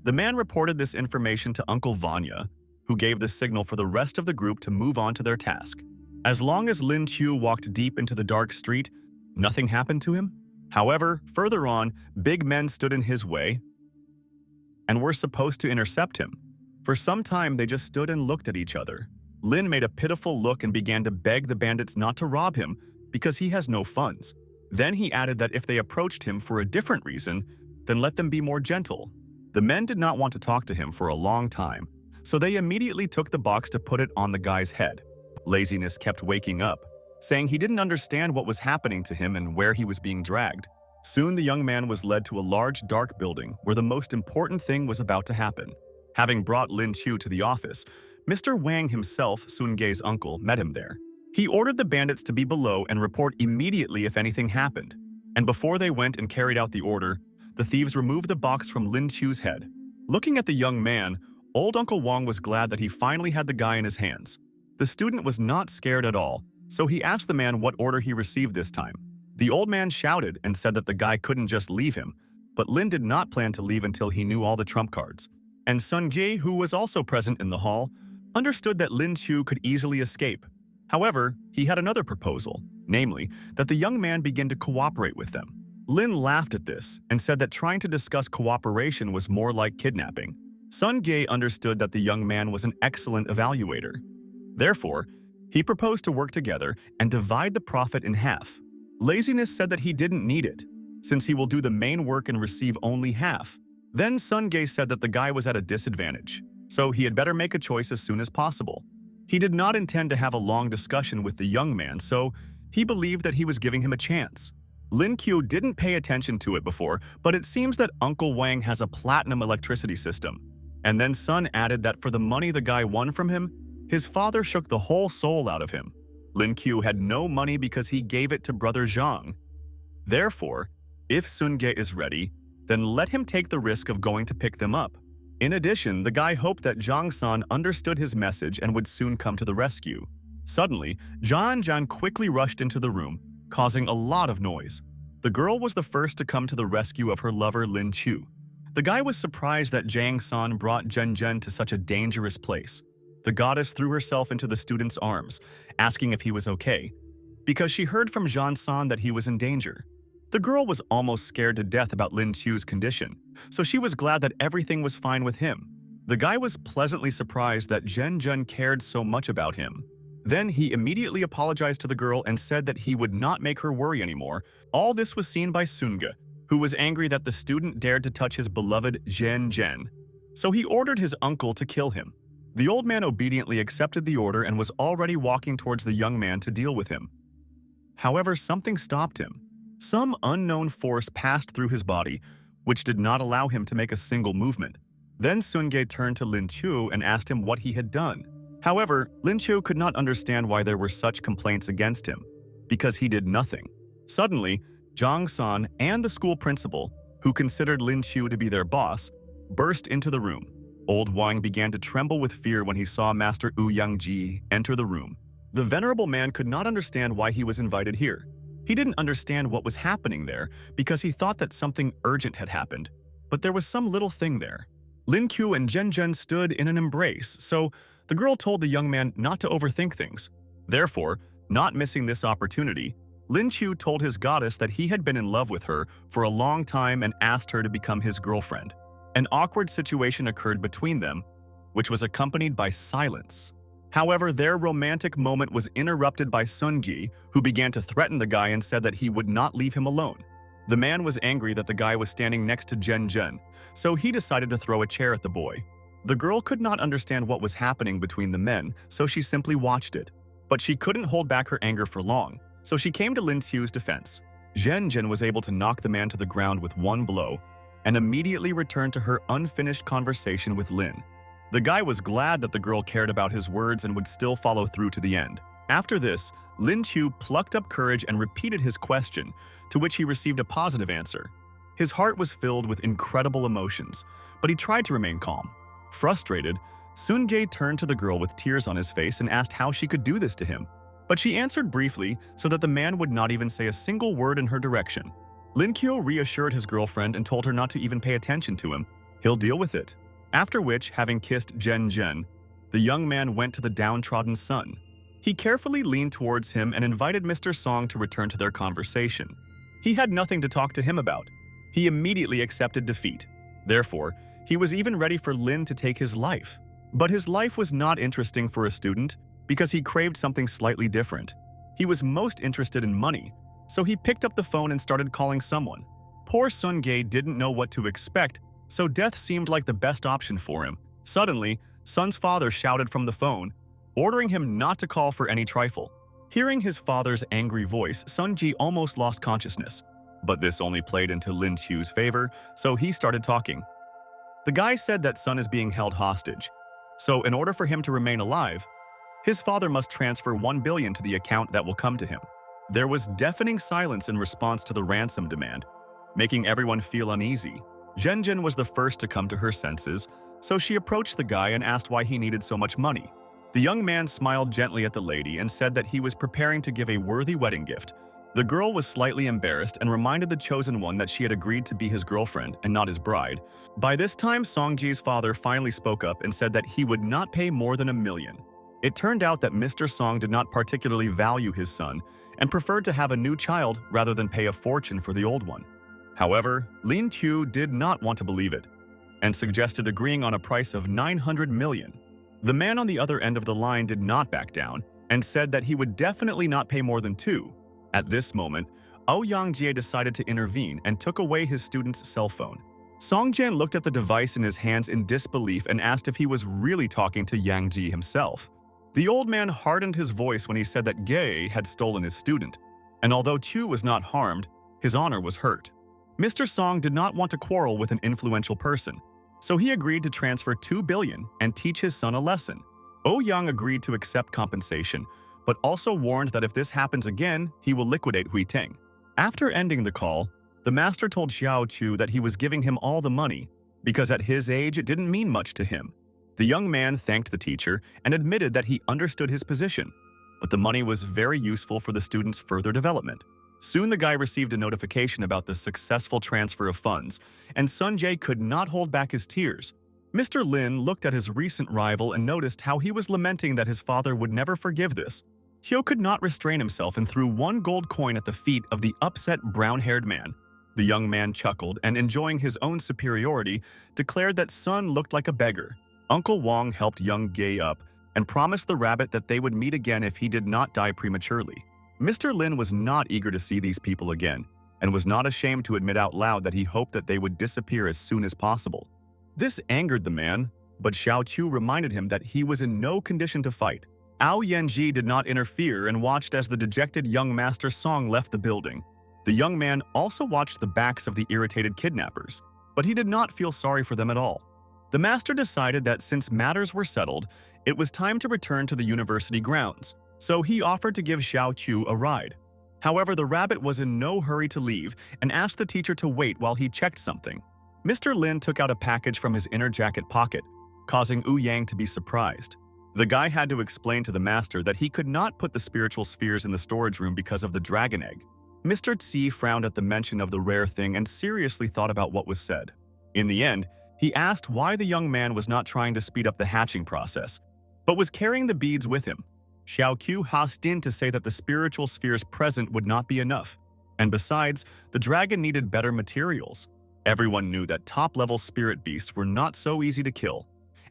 The man reported this information to Uncle Vanya, who gave the signal for the rest of the group to move on to their task. As long as Lin Chu walked deep into the dark street, nothing happened to him. However, further on, big men stood in his way and were supposed to intercept him. For some time, they just stood and looked at each other. Lin made a pitiful look and began to beg the bandits not to rob him because he has no funds. Then he added that if they approached him for a different reason, then let them be more gentle. The men did not want to talk to him for a long time, so they immediately took the box to put it on the guy's head. Laziness kept waking up, saying he didn't understand what was happening to him and where he was being dragged. Soon the young man was led to a large dark building where the most important thing was about to happen. Having brought Lin Chu to the office, Mr. Wang himself, Sun Ge's uncle, met him there. He ordered the bandits to be below and report immediately if anything happened. And before they went and carried out the order, the thieves removed the box from Lin Chu's head. Looking at the young man, old Uncle Wang was glad that he finally had the guy in his hands. The student was not scared at all, so he asked the man what order he received this time. The old man shouted and said that the guy couldn't just leave him, but Lin did not plan to leave until he knew all the trump cards. And Sun Ge, who was also present in the hall, understood that Lin Chu could easily escape. However, he had another proposal, namely, that the young man begin to cooperate with them. Lin laughed at this and said that trying to discuss cooperation was more like kidnapping. Sun Ge understood that the young man was an excellent evaluator. Therefore, he proposed to work together and divide the profit in half. Laziness said that he didn't need it, since he will do the main work and receive only half. Then Sun Ge said that the guy was at a disadvantage, so he had better make a choice as soon as possible. He did not intend to have a long discussion with the young man, so he believed that he was giving him a chance. Lin Qiu didn't pay attention to it before, but it seems that Uncle Wang has a platinum electricity system. And then Sun added that for the money the guy won from him, his father shook the whole soul out of him. Lin Qiu had no money because he gave it to Brother Zhang. Therefore, if Sun Ge is ready, then let him take the risk of going to pick them up. In addition, the guy hoped that Zhang San understood his message and would soon come to the rescue. Suddenly, Zhang Zhan quickly rushed into the room, causing a lot of noise. The girl was the first to come to the rescue of her lover Lin Chu. The guy was surprised that Zhang San brought Zhen Zhen to such a dangerous place. the goddess threw herself into the student's arms, asking if he was okay, because she heard from Jean-san that he was in danger. The girl was almost scared to death about Lin Chu's condition, so she was glad that everything was fine with him. The guy was pleasantly surprised that Zhen cared so much about him. Then he immediately apologized to the girl and said that he would not make her worry anymore. All this was seen by Sunge, who was angry that the student dared to touch his beloved Zhen. So he ordered his uncle to kill him. The old man obediently accepted the order and was already walking towards the young man to deal with him. However, something stopped him. Some unknown force passed through his body, which did not allow him to make a single movement. Then Sunge turned to Lin Chu and asked him what he had done. However, Lin Chu could not understand why there were such complaints against him, because he did nothing. Suddenly, Zhang San and the school principal, who considered Lin Chu to be their boss, burst into the room. Old Wang began to tremble with fear when he saw Master Wu Yangji enter the room. The venerable man could not understand why he was invited here. He didn't understand what was happening there because he thought that something urgent had happened. But there was some little thing there. Lin Qiu and Zhen stood in an embrace, so the girl told the young man not to overthink things. Therefore, not missing this opportunity, Lin Qiu told his goddess that he had been in love with her for a long time and asked her to become his girlfriend. An awkward situation occurred between them, which was accompanied by silence. However, their romantic moment was interrupted by Sun Gi, who began to threaten the guy and said that he would not leave him alone. The man was angry that the guy was standing next to Zhen, so he decided to throw a chair at the boy. The girl could not understand what was happening between the men, so she simply watched it. But she couldn't hold back her anger for long, so she came to Lin Qiu's defense. Zhen was able to knock the man to the ground with one blow and immediately returned to her unfinished conversation with Lin. The guy was glad that the girl cared about his words and would still follow through to the end. After this, Lin Qiu plucked up courage and repeated his question, to which he received a positive answer. His heart was filled with incredible emotions, but he tried to remain calm. Frustrated, Sun Ge turned to the girl with tears on his face and asked how she could do this to him. But she answered briefly so that the man would not even say a single word in her direction. Lin Qiu reassured his girlfriend and told her not to even pay attention to him. He'll deal with it. After which, having kissed Zhen, the young man went to the downtrodden son. He carefully leaned towards him and invited Mr. Song to return to their conversation. He had nothing to talk to him about. He immediately accepted defeat. Therefore, he was even ready for Lin to take his life. But his life was not interesting for a student because he craved something slightly different. He was most interested in money, so he picked up the phone and started calling someone. Poor Sun Ge didn't know what to expect, so death seemed like the best option for him. Suddenly, Sun's father shouted from the phone, ordering him not to call for any trifle. Hearing his father's angry voice, Sun Ji almost lost consciousness. But this only played into Lin Qiu's favor, so he started talking. The guy said that Sun is being held hostage, so in order for him to remain alive, his father must transfer 1 billion to the account that will come to him. There was deafening silence in response to the ransom demand, making everyone feel uneasy. Zhen was the first to come to her senses, so she approached the guy and asked why he needed so much money. The young man smiled gently at the lady and said that he was preparing to give a worthy wedding gift. The girl was slightly embarrassed and reminded the chosen one that she had agreed to be his girlfriend and not his bride. By this time, Songji's father finally spoke up and said that he would not pay more than 1 million. It turned out that Mr. Song did not particularly value his son and preferred to have a new child rather than pay a fortune for the old one. However, Lin Qiu did not want to believe it and suggested agreeing on a price of 900 million. The man on the other end of the line did not back down and said that he would definitely not pay more than 2. At this moment, Ouyang Jie decided to intervene and took away his student's cell phone. Song Jian looked at the device in his hands in disbelief and asked if he was really talking to Yang Ji himself. The old man hardened his voice when he said that Gay had stolen his student, and although Chu was not harmed, his honor was hurt. Mr. Song did not want to quarrel with an influential person, so he agreed to transfer 2 billion and teach his son a lesson. Ouyang agreed to accept compensation, but also warned that if this happens again, he will liquidate Hui Teng. After ending the call, the master told Xiao Chu that he was giving him all the money, because at his age it didn't mean much to him. The young man thanked the teacher and admitted that he understood his position, but the money was very useful for the student's further development. Soon the guy received a notification about the successful transfer of funds, and Sun Jae could not hold back his tears. Mr. Lin looked at his recent rival and noticed how he was lamenting that his father would never forgive this. Xiao could not restrain himself and threw one gold coin at the feet of the upset brown-haired man. The young man chuckled and, enjoying his own superiority, declared that Sun looked like a beggar. Uncle Wang helped young Gay up and promised the rabbit that they would meet again if he did not die prematurely. Mr. Lin was not eager to see these people again and was not ashamed to admit out loud that he hoped that they would disappear as soon as possible. This angered the man, but Xiao Qiu reminded him that he was in no condition to fight. Ao Yanji did not interfere and watched as the dejected young master Song left the building. The young man also watched the backs of the irritated kidnappers, but he did not feel sorry for them at all. The master decided that since matters were settled, it was time to return to the university grounds, so he offered to give Xiao Qiu a ride. However, the rabbit was in no hurry to leave and asked the teacher to wait while he checked something. Mr. Lin took out a package from his inner jacket pocket, causing Wu Yang to be surprised. The guy had to explain to the master that he could not put the spiritual spheres in the storage room because of the dragon egg. Mr. Tsi frowned at the mention of the rare thing and seriously thought about what was said. In the end, he asked why the young man was not trying to speed up the hatching process, but was carrying the beads with him. Xiao Qiu hastened in to say that the spiritual spheres present would not be enough, and besides, the dragon needed better materials. Everyone knew that top-level spirit beasts were not so easy to kill,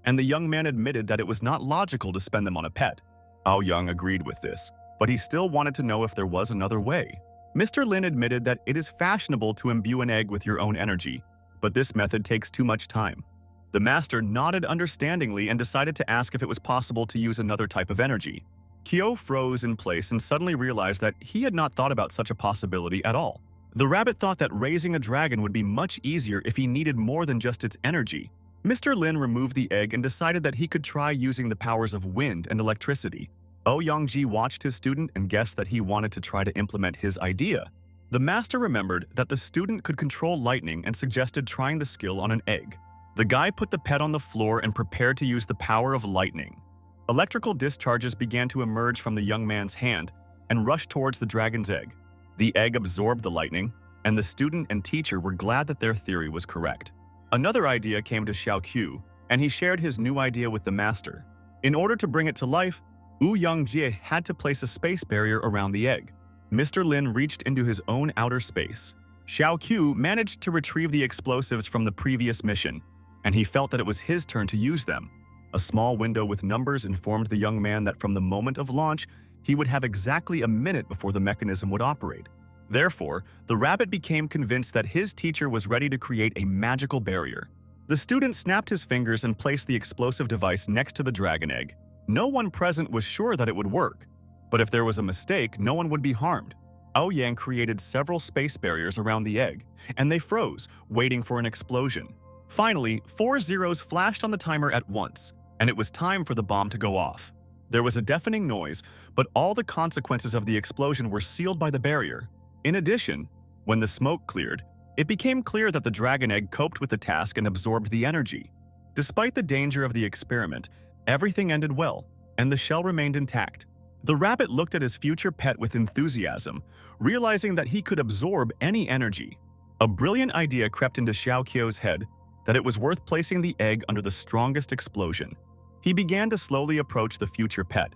and the young man admitted that it was not logical to spend them on a pet. Ao Yang agreed with this, but he still wanted to know if there was another way. Mr. Lin admitted that it is fashionable to imbue an egg with your own energy, but this method takes too much time. The master nodded understandingly and decided to ask if it was possible to use another type of energy. Kyo froze in place and suddenly realized that he had not thought about such a possibility at all. The rabbit thought that raising a dragon would be much easier if he needed more than just its energy. Mr. Lin removed the egg and decided that he could try using the powers of wind and electricity. Ouyangji watched his student and guessed that he wanted to try to implement his idea. The master remembered that the student could control lightning and suggested trying the skill on an egg. The guy put the pet on the floor and prepared to use the power of lightning. Electrical discharges began to emerge from the young man's hand and rushed towards the dragon's egg. The egg absorbed the lightning, and the student and teacher were glad that their theory was correct. Another idea came to Xiao Qiu, and he shared his new idea with the master. In order to bring it to life, Wu Yangjie had to place a space barrier around the egg. Mr. Lin reached into his own outer space. Xiao Qiu managed to retrieve the explosives from the previous mission, and he felt that it was his turn to use them. A small window with numbers informed the young man that from the moment of launch, he would have exactly a minute before the mechanism would operate. Therefore, the rabbit became convinced that his teacher was ready to create a magical barrier. The student snapped his fingers and placed the explosive device next to the dragon egg. No one present was sure that it would work, but if there was a mistake, no one would be harmed. Ouyang created several space barriers around the egg, and they froze, waiting for an explosion. Finally, 4 zeros flashed on the timer at once, and it was time for the bomb to go off. There was a deafening noise, but all the consequences of the explosion were sealed by the barrier. In addition, when the smoke cleared, it became clear that the dragon egg coped with the task and absorbed the energy. Despite the danger of the experiment, everything ended well, and the shell remained intact. The rabbit looked at his future pet with enthusiasm, realizing that he could absorb any energy. A brilliant idea crept into Xiao Qiu's head that it was worth placing the egg under the strongest explosion. He began to slowly approach the future pet,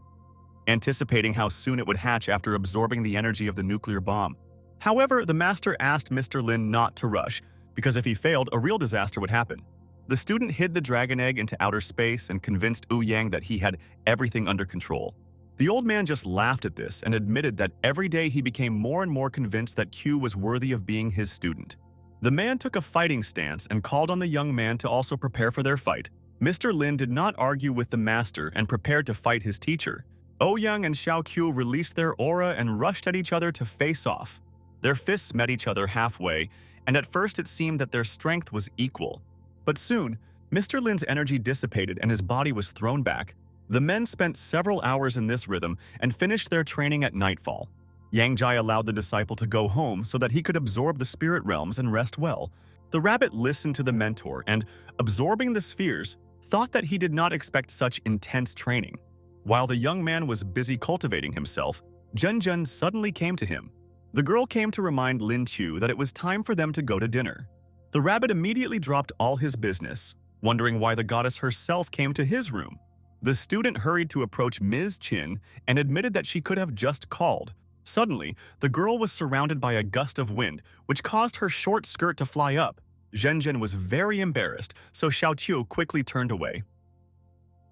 anticipating how soon it would hatch after absorbing the energy of the nuclear bomb. However, the master asked Mr. Lin not to rush, because if he failed, a real disaster would happen. The student hid the dragon egg into outer space and convinced Wu Yang that he had everything under control. The old man just laughed at this and admitted that every day he became more and more convinced that Q was worthy of being his student. The man took a fighting stance and called on the young man to also prepare for their fight. Mr. Lin did not argue with the master and prepared to fight his teacher. Ouyang and Xiao Qiu released their aura and rushed at each other to face off. Their fists met each other halfway, and at first it seemed that their strength was equal. But soon, Mr. Lin's energy dissipated and his body was thrown back. The men spent several hours in this rhythm and finished their training at nightfall. Yang Jai allowed the disciple to go home so that he could absorb the spirit realms and rest well. The rabbit listened to the mentor and, absorbing the spheres, thought that he did not expect such intense training. While the young man was busy cultivating himself, Zhen suddenly came to him. The girl came to remind Lin Chu that it was time for them to go to dinner. The rabbit immediately dropped all his business. wondering why the goddess herself came to his room. The student hurried to approach Ms. Chin and admitted that she could have just called. Suddenly, the girl was surrounded by a gust of wind, which caused her short skirt to fly up. Zhenjin was very embarrassed, so Xiaoqiu quickly turned away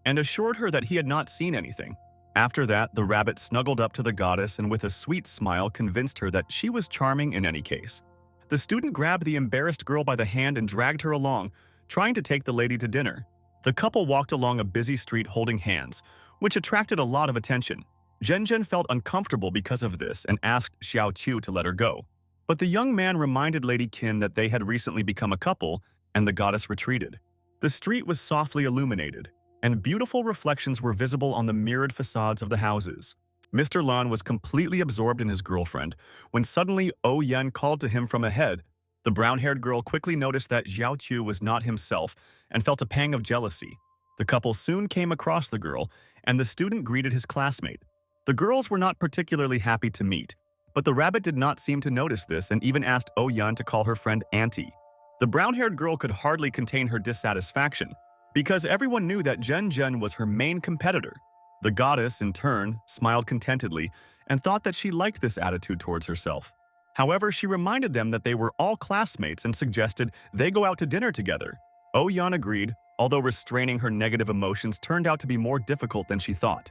and assured her that he had not seen anything. After that, the rabbit snuggled up to the goddess and with a sweet smile convinced her that she was charming in any case. The student grabbed the embarrassed girl by the hand and dragged her along, trying to take the lady to dinner. The couple walked along a busy street holding hands, which attracted a lot of attention. Zhenjin felt uncomfortable because of this and asked Xiaoqiu to let her go. But the young man reminded Lady Qin that they had recently become a couple, and the goddess retreated. The street was softly illuminated, and beautiful reflections were visible on the mirrored facades of the houses. Mr. Lan was completely absorbed in his girlfriend when suddenly Oh Yen called to him from ahead. The brown-haired girl quickly noticed that Xiaoqiu was not himself and felt a pang of jealousy. The couple soon came across the girl, and the student greeted his classmate. The girls were not particularly happy to meet, but the rabbit did not seem to notice this and even asked Oh Yan to call her friend Auntie. The brown-haired girl could hardly contain her dissatisfaction, because everyone knew that Zhen was her main competitor. The goddess, in turn, smiled contentedly and thought that she liked this attitude towards herself. However, she reminded them that they were all classmates and suggested they go out to dinner together. Oh Yan agreed, although restraining her negative emotions turned out to be more difficult than she thought.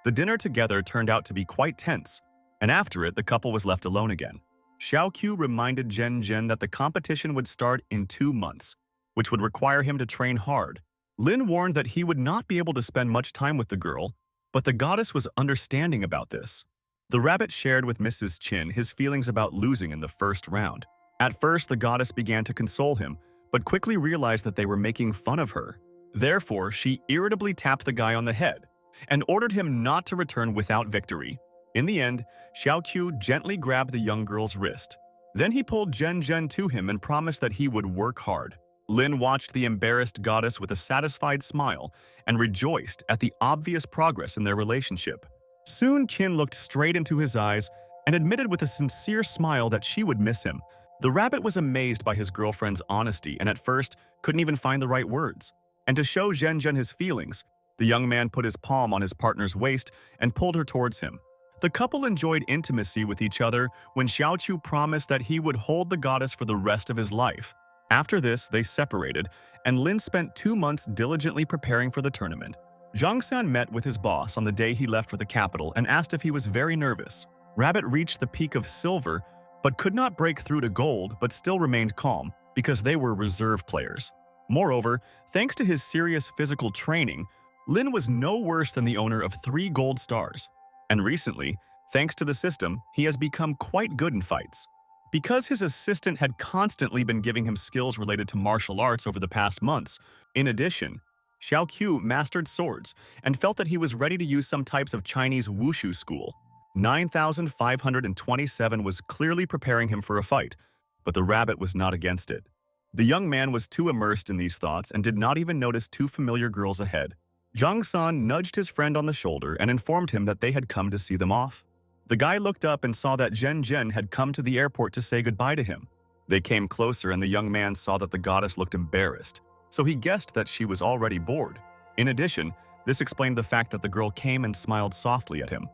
The dinner together turned out to be quite tense, and after it, the couple was left alone again. Xiaoqiu reminded Zhen that the competition would start in 2 months, which would require him to train hard. Lin warned that he would not be able to spend much time with the girl, but the goddess was understanding about this. The rabbit shared with Mrs. Qin his feelings about losing in the first round. At first, the goddess began to console him, but quickly realized that they were making fun of her. Therefore, she irritably tapped the guy on the head and ordered him not to return without victory. In the end, Xiaoqiu gently grabbed the young girl's wrist. Then he pulled Zhen to him and promised that he would work hard. Lin watched the embarrassed goddess with a satisfied smile and rejoiced at the obvious progress in their relationship. Soon, Qin looked straight into his eyes and admitted with a sincere smile that she would miss him. The rabbit was amazed by his girlfriend's honesty and at first couldn't even find the right words. And to show Zhen his feelings, the young man put his palm on his partner's waist and pulled her towards him. The couple enjoyed intimacy with each other when Xiaoqiu promised that he would hold the goddess for the rest of his life. After this, they separated, and Lin spent 2 months diligently preparing for the tournament. Zhang San met with his boss on the day he left for the capital and asked if he was very nervous. Rabbit reached the peak of silver, but could not break through to gold but still remained calm, because they were reserve players. Moreover, thanks to his serious physical training, Lin was no worse than the owner of 3 gold stars. And recently, thanks to the system, he has become quite good in fights. Because his assistant had constantly been giving him skills related to martial arts over the past months, in addition, Xiaoqiu mastered swords and felt that he was ready to use some types of Chinese wushu school. 9,527 was clearly preparing him for a fight, but the rabbit was not against it. The young man was too immersed in these thoughts and did not even notice 2 familiar girls ahead. Zhang San nudged his friend on the shoulder and informed him that they had come to see them off. The guy looked up and saw that Zhen had come to the airport to say goodbye to him. They came closer and the young man saw that the goddess looked embarrassed, so he guessed that she was already bored. In addition, this explained the fact that the girl came and smiled softly at him,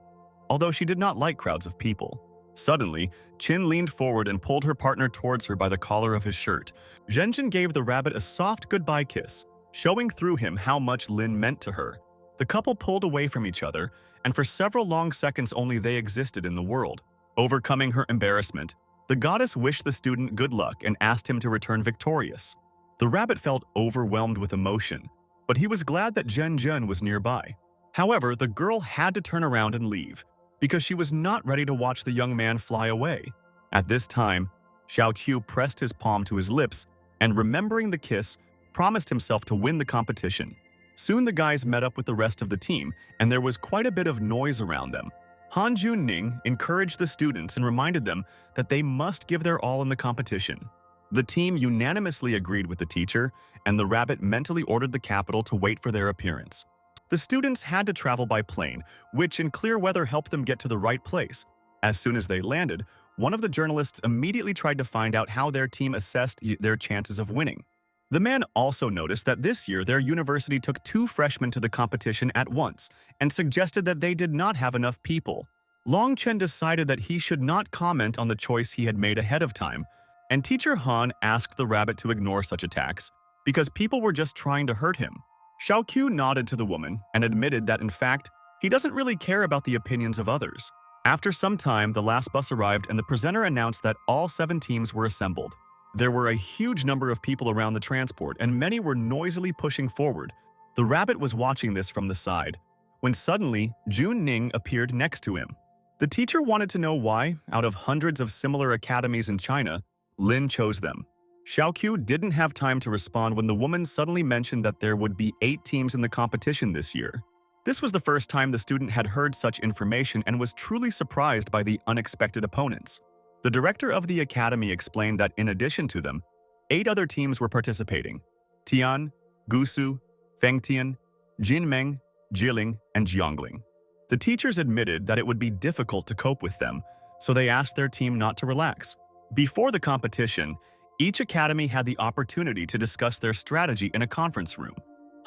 although she did not like crowds of people. Suddenly, Qin leaned forward and pulled her partner towards her by the collar of his shirt. Zhen gave the rabbit a soft goodbye kiss, showing through him how much Lin meant to her. The couple pulled away from each other, and for several long seconds only they existed in the world. Overcoming her embarrassment, the goddess wished the student good luck and asked him to return victorious. The rabbit felt overwhelmed with emotion, but he was glad that Zhen was nearby. However, the girl had to turn around and leave, because she was not ready to watch the young man fly away. At this time, Xiaoqiu pressed his palm to his lips and, remembering the kiss, promised himself to win the competition. Soon the guys met up with the rest of the team, and there was quite a bit of noise around them. Han Junning encouraged the students and reminded them that they must give their all in the competition. The team unanimously agreed with the teacher, and the rabbit mentally ordered the capital to wait for their appearance. The students had to travel by plane, which in clear weather helped them get to the right place. As soon as they landed, one of the journalists immediately tried to find out how their team assessed their chances of winning. The man also noticed that this year their university took 2 freshmen to the competition at once and suggested that they did not have enough people. Long Chen decided that he should not comment on the choice he had made ahead of time, and teacher Han asked the rabbit to ignore such attacks because people were just trying to hurt him. Xiao Qiu nodded to the woman and admitted that in fact, he doesn't really care about the opinions of others. After some time, the last bus arrived and the presenter announced that all 7 teams were assembled. There were a huge number of people around the transport and many were noisily pushing forward. The rabbit was watching this from the side, when suddenly Jun Ning appeared next to him. The teacher wanted to know why, out of hundreds of similar academies in China, Lin chose them. Xiao Qiu didn't have time to respond when the woman suddenly mentioned that there would be 8 teams in the competition this year. This was the first time the student had heard such information and was truly surprised by the unexpected opponents. The director of the academy explained that in addition to them, 8 other teams were participating: Tian, Gusu, Fengtian, Jinmeng, Jiling, and Jiangling. The teachers admitted that it would be difficult to cope with them, so they asked their team not to relax. Before the competition, each academy had the opportunity to discuss their strategy in a conference room.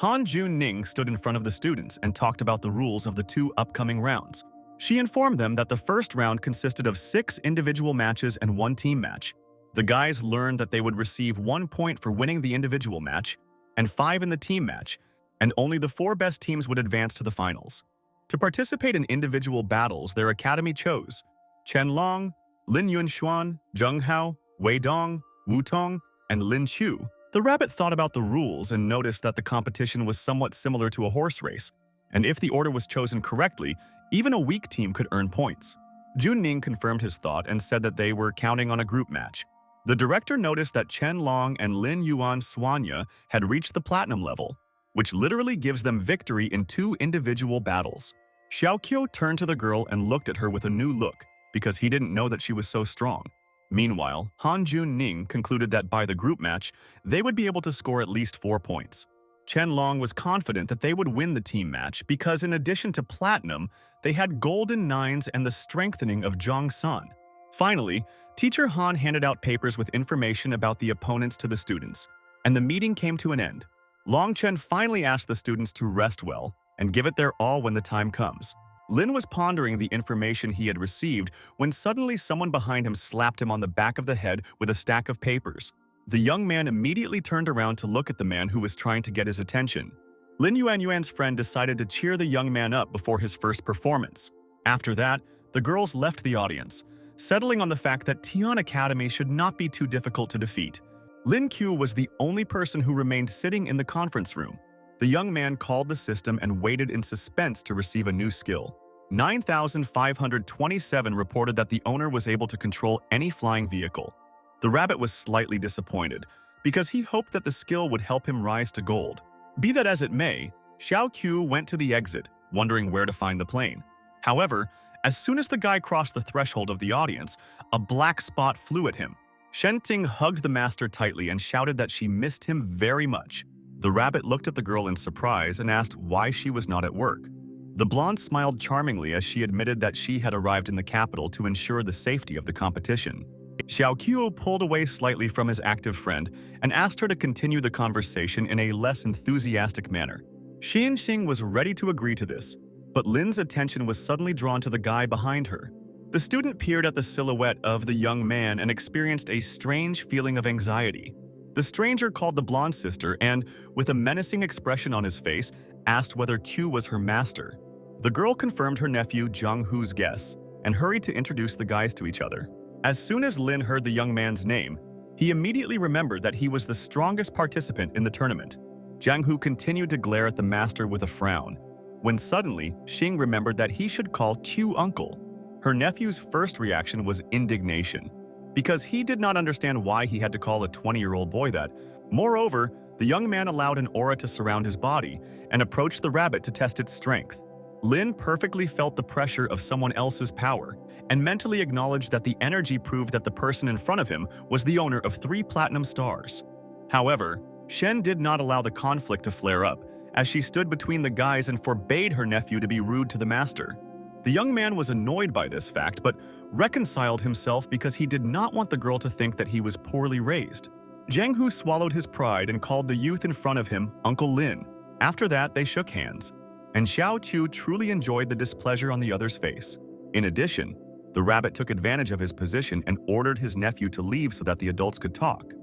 Han Jun-ning stood in front of the students and talked about the rules of the 2 upcoming rounds. She informed them that the first round consisted of 6 individual matches and 1 team match. The guys learned that they would receive 1 point for winning the individual match and 5 in the team match, and only the 4 best teams would advance to the finals. To participate in individual battles, their academy chose Chen Long, Lin Yunxuan, Zheng Hao, Wei Dong, Wu Tong, and Lin Qiu. The rabbit thought about the rules and noticed that the competition was somewhat similar to a horse race, and if the order was chosen correctly, even a weak team could earn points. Jun Ning confirmed his thought and said that they were counting on a group match. The director noticed that Chen Long and Lin Yuan Suanya had reached the platinum level, which literally gives them victory in 2 individual battles. Xiao Qiu turned to the girl and looked at her with a new look, because he didn't know that she was so strong. Meanwhile, Han Jun-ning concluded that by the group match, they would be able to score at least 4 points. Chen Long was confident that they would win the team match because in addition to platinum, they had golden 9s and the strengthening of Zhang San. Finally, teacher Han handed out papers with information about the opponents to the students, and the meeting came to an end. Long Chen finally asked the students to rest well and give it their all when the time comes. Lin was pondering the information he had received when suddenly someone behind him slapped him on the back of the head with a stack of papers. The young man immediately turned around to look at the man who was trying to get his attention. Lin Yuanyuan's friend decided to cheer the young man up before his first performance. After that, the girls left the audience, settling on the fact that Tian Academy should not be too difficult to defeat. Lin Qiu was the only person who remained sitting in the conference room. The young man called the system and waited in suspense to receive a new skill. 9,527 reported that the owner was able to control any flying vehicle. The rabbit was slightly disappointed because he hoped that the skill would help him rise to gold. Be that as it may, Xiao Qiu went to the exit, wondering where to find the plane. However, as soon as the guy crossed the threshold of the audience, a black spot flew at him. Shen Ting hugged the master tightly and shouted that she missed him very much. The rabbit looked at the girl in surprise and asked why she was not at work. The blonde smiled charmingly as she admitted that she had arrived in the capital to ensure the safety of the competition. Xiao Qiu pulled away slightly from his active friend and asked her to continue the conversation in a less enthusiastic manner. Xin Xing was ready to agree to this, but Lin's attention was suddenly drawn to the guy behind her. The student peered at the silhouette of the young man and experienced a strange feeling of anxiety. The stranger called the blonde sister and, with a menacing expression on his face, asked whether Qiu was her master. The girl confirmed her nephew Zhang Hu's guess and hurried to introduce the guys to each other. As soon as Lin heard the young man's name, he immediately remembered that he was the strongest participant in the tournament. Zhang Hu continued to glare at the master with a frown, when suddenly Xing remembered that he should call Qiu uncle. Her nephew's first reaction was indignation, because he did not understand why he had to call a 20-year-old boy that. Moreover, the young man allowed an aura to surround his body and approached the rabbit to test its strength. Lin perfectly felt the pressure of someone else's power and mentally acknowledged that the energy proved that the person in front of him was the owner of 3 platinum stars. However, Shen did not allow the conflict to flare up, as she stood between the guys and forbade her nephew to be rude to the master. The young man was annoyed by this fact, but reconciled himself because he did not want the girl to think that he was poorly raised. Jiang Hu swallowed his pride and called the youth in front of him Uncle Lin. After that, they shook hands, and Xiao Qiu truly enjoyed the displeasure on the other's face. In addition, the rabbit took advantage of his position and ordered his nephew to leave so that the adults could talk.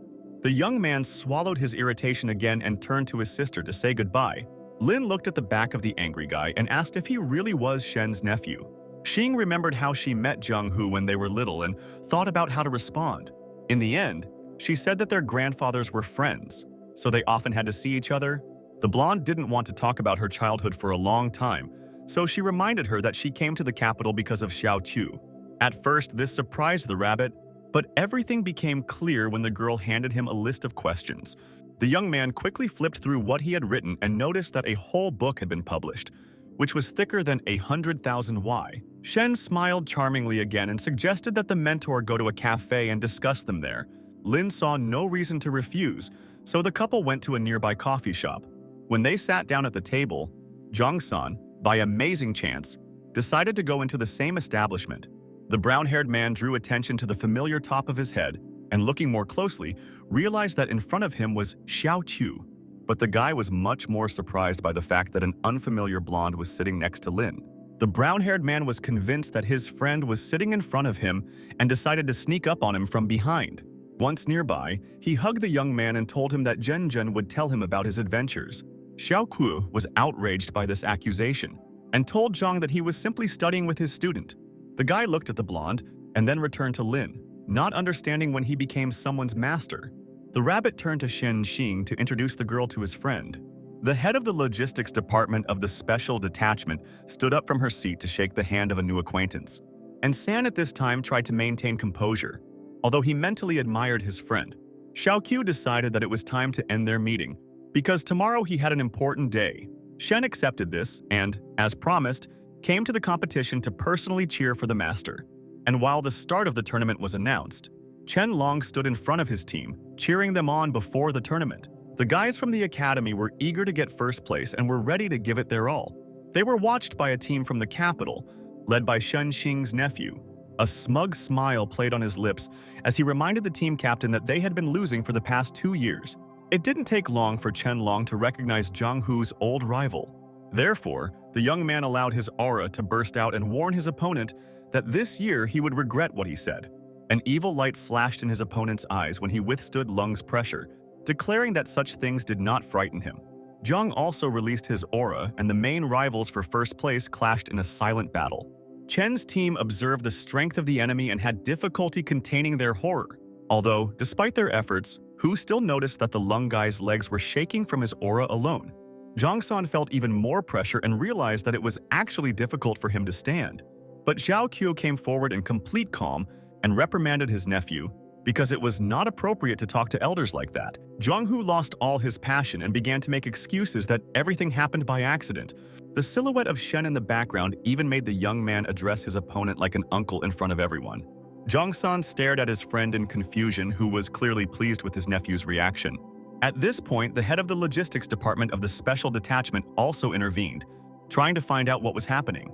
The young man swallowed his irritation again and turned to his sister to say goodbye. Lin looked at the back of the angry guy and asked if he really was Shen's nephew. Xing remembered how she met Jiang Hu when they were little and thought about how to respond. In the end, she said that their grandfathers were friends, so they often had to see each other. The blonde didn't want to talk about her childhood for a long time, so she reminded her that she came to the capital because of Xiao Qiu. At first, this surprised the rabbit, but everything became clear when the girl handed him a list of questions. The young man quickly flipped through what he had written and noticed that a whole book had been published, which was thicker than 100,000 Y. Shen smiled charmingly again and suggested that the mentor go to a cafe and discuss them there. Lin saw no reason to refuse, so the couple went to a nearby coffee shop. When they sat down at the table, Zhang-san, by amazing chance, decided to go into the same establishment. The brown-haired man drew attention to the familiar top of his head and, looking more closely, realized that in front of him was Xiao Qiu. But the guy was much more surprised by the fact that an unfamiliar blonde was sitting next to Lin. The brown-haired man was convinced that his friend was sitting in front of him and decided to sneak up on him from behind. Once nearby, he hugged the young man and told him that Zhen would tell him about his adventures. Xiao Qiu was outraged by this accusation and told Zhang that he was simply studying with his student. The guy looked at the blonde and then returned to Lin, not understanding when he became someone's master. The rabbit turned to Shen Xing to introduce the girl to his friend. The head of the logistics department of the special detachment stood up from her seat to shake the hand of a new acquaintance. And San at this time tried to maintain composure, although he mentally admired his friend. Xiao Qiu decided that it was time to end their meeting, because tomorrow he had an important day. Shen accepted this and, as promised, came to the competition to personally cheer for the master. And while the start of the tournament was announced, Chen Long stood in front of his team, cheering them on before the tournament. The guys from the academy were eager to get first place and were ready to give it their all. They were watched by a team from the capital, led by Shen Xing's nephew. A smug smile played on his lips as he reminded the team captain that they had been losing for the past 2 years. It didn't take long for Chen Long to recognize Jiang Hu's old rival. Therefore, the young man allowed his aura to burst out and warn his opponent that this year he would regret what he said. An evil light flashed in his opponent's eyes when he withstood Lung's pressure, declaring that such things did not frighten him. Zhang also released his aura, and the main rivals for first place clashed in a silent battle. Chen's team observed the strength of the enemy and had difficulty containing their horror. Although, despite their efforts, Hu still noticed that the Lung guy's legs were shaking from his aura alone. Zhang-san felt even more pressure and realized that it was actually difficult for him to stand. But Xiao Qiu came forward in complete calm and reprimanded his nephew because it was not appropriate to talk to elders like that. Jiang Hu lost all his passion and began to make excuses that everything happened by accident. The silhouette of Shen in the background even made the young man address his opponent like an uncle in front of everyone. Zhang-san stared at his friend in confusion, who was clearly pleased with his nephew's reaction. At this point, the head of the logistics department of the special detachment also intervened, trying to find out what was happening.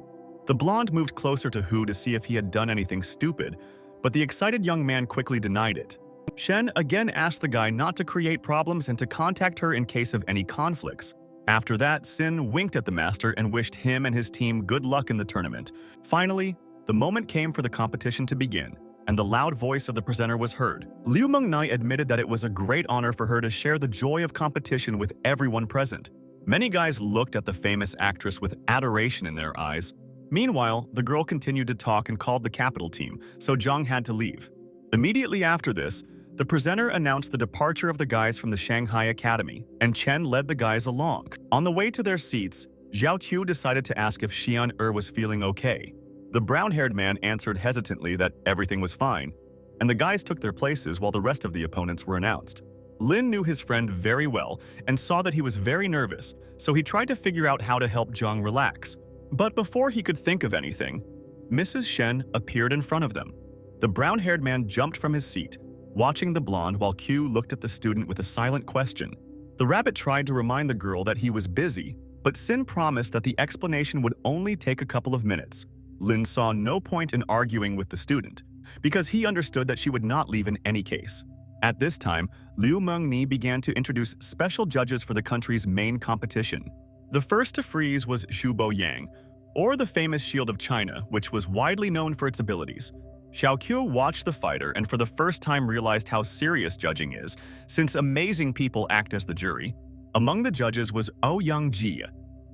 The blonde moved closer to Hu to see if he had done anything stupid, but the excited young man quickly denied it. Shen again asked the guy not to create problems and to contact her in case of any conflicts. After that, Sin winked at the master and wished him and his team good luck in the tournament. Finally, the moment came for the competition to begin, and the loud voice of the presenter was heard. Liu Mengnai admitted that it was a great honor for her to share the joy of competition with everyone present. Many guys looked at the famous actress with adoration in their eyes. Meanwhile, the girl continued to talk and called the capital team, so Zhang had to leave. Immediately after this, the presenter announced the departure of the guys from the Shanghai Academy, and Chen led the guys along. On the way to their seats, Xiao Qiu decided to ask if Xian was feeling okay. The brown-haired man answered hesitantly that everything was fine, and the guys took their places while the rest of the opponents were announced. Lin knew his friend very well and saw that he was very nervous, so he tried to figure out how to help Zhang relax. But before he could think of anything, Mrs. Shen appeared in front of them. The brown-haired man jumped from his seat, watching the blonde while Q looked at the student with a silent question. The rabbit tried to remind the girl that he was busy, but Sin promised that the explanation would only take a couple of minutes. Lin saw no point in arguing with the student, because he understood that she would not leave in any case. At this time, Liu Mengni began to introduce special judges for the country's main competition. The first to freeze was Xu Boyang, or the famous Shield of China, which was widely known for its abilities. Xiao Qiu watched the fighter and for the first time realized how serious judging is, since amazing people act as the jury. Among the judges was Ouyang Ji,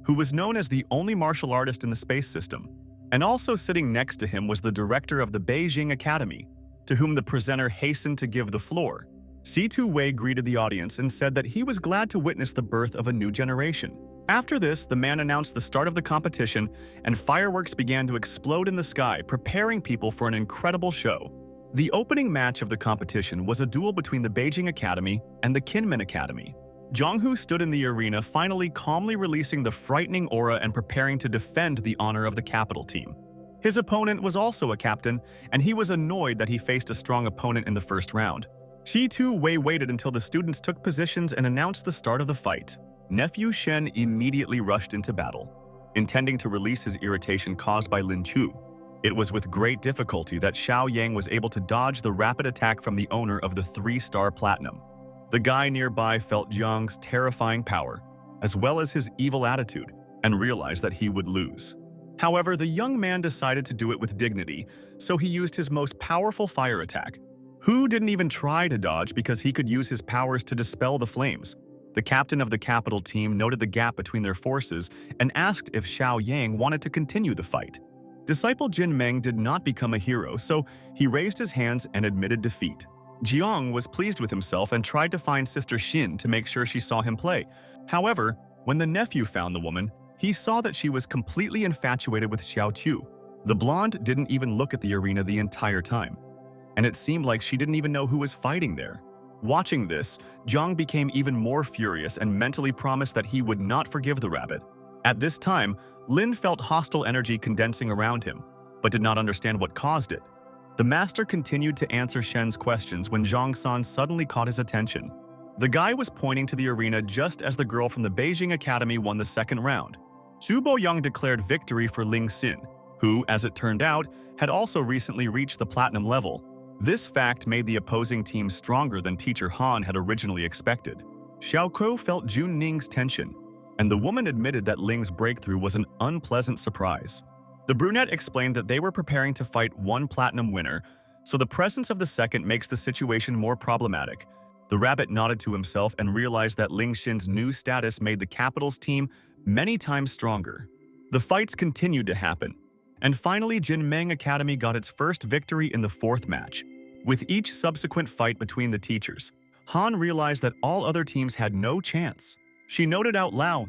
who was known as the only martial artist in the space system. And also sitting next to him was the director of the Beijing Academy, to whom the presenter hastened to give the floor. Si Wei greeted the audience and said that he was glad to witness the birth of a new generation. After this, the man announced the start of the competition, and fireworks began to explode in the sky, preparing people for an incredible show. The opening match of the competition was a duel between the Beijing Academy and the Kinmen Academy. Zhang Hu stood in the arena, finally calmly releasing the frightening aura and preparing to defend the honor of the capital team. His opponent was also a captain, and he was annoyed that he faced a strong opponent in the first round. Si Wei waited until the students took positions and announced the start of the fight. Nephew Shen immediately rushed into battle, intending to release his irritation caused by Lin Chu. It was with great difficulty that Xiao Yang was able to dodge the rapid attack from the owner of the 3-star platinum. The guy nearby felt Jiang's terrifying power, as well as his evil attitude, and realized that he would lose. However, the young man decided to do it with dignity, so he used his most powerful fire attack. Hu didn't even try to dodge because he could use his powers to dispel the flames. The captain of the capital team noted the gap between their forces and asked if Xiao Yang wanted to continue the fight. Disciple Jin Meng did not become a hero, so he raised his hands and admitted defeat. Jiang was pleased with himself and tried to find Sister Xin to make sure she saw him play. However, when the nephew found the woman, he saw that she was completely infatuated with Xiao Qiu. The blonde didn't even look at the arena the entire time, and it seemed like she didn't even know who was fighting there. Watching this, Jiang became even more furious and mentally promised that he would not forgive the rabbit. At this time, Lin felt hostile energy condensing around him, but did not understand what caused it. The master continued to answer Shen's questions when Zhang San suddenly caught his attention. The guy was pointing to the arena just as the girl from the Beijing Academy won the second round. Xu Boyang declared victory for Ling Xin, who, as it turned out, had also recently reached the platinum level. This fact made the opposing team stronger than Teacher Han had originally expected. Xiao Qiu felt Jun Ning's tension, and the woman admitted that Ling's breakthrough was an unpleasant surprise. The brunette explained that they were preparing to fight one platinum winner, so the presence of the second makes the situation more problematic. The rabbit nodded to himself and realized that Ling Xin's new status made the capital's team many times stronger. The fights continued to happen, and finally Jin Meng Academy got its first victory in the fourth match. With each subsequent fight between the teachers, Han realized that all other teams had no chance. She noted out loud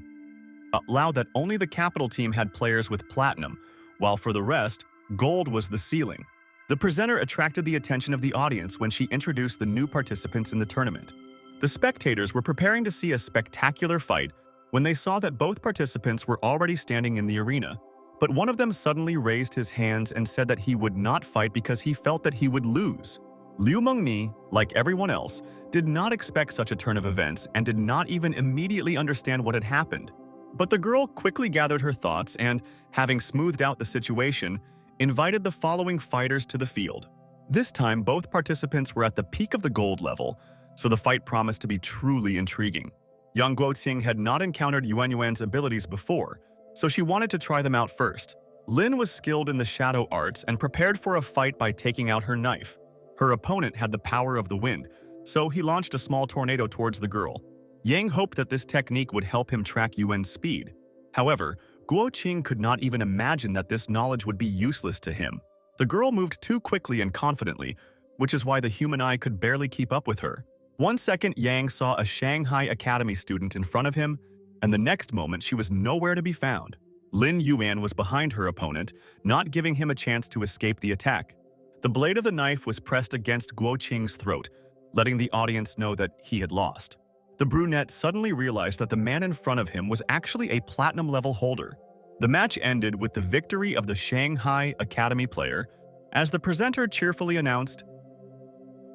that only the capital team had players with platinum, while for the rest, gold was the ceiling. The presenter attracted the attention of the audience when she introduced the new participants in the tournament. The spectators were preparing to see a spectacular fight when they saw that both participants were already standing in the arena. But one of them suddenly raised his hands and said that he would not fight because he felt that he would lose. Liu Mengni, like everyone else, did not expect such a turn of events and did not even immediately understand what had happened. But the girl quickly gathered her thoughts and, having smoothed out the situation, invited the following fighters to the field. This time, both participants were at the peak of the gold level, so the fight promised to be truly intriguing. Yang Guoqing had not encountered Yuan Yuan's abilities before, so she wanted to try them out first. Lin was skilled in the shadow arts and prepared for a fight by taking out her knife. Her opponent had the power of the wind, so he launched a small tornado towards the girl. Yang hoped that this technique would help him track Yuan's speed. However, Guoqing could not even imagine that this knowledge would be useless to him. The girl moved too quickly and confidently, which is why the human eye could barely keep up with her. 1 second, Yang saw a Shanghai Academy student in front of him, and the next moment she was nowhere to be found. Lin Yuan was behind her opponent, not giving him a chance to escape the attack. The blade of the knife was pressed against Guoqing's throat, letting the audience know that he had lost. The brunette suddenly realized that the man in front of him was actually a platinum-level holder. The match ended with the victory of the Shanghai Academy player, as the presenter cheerfully announced.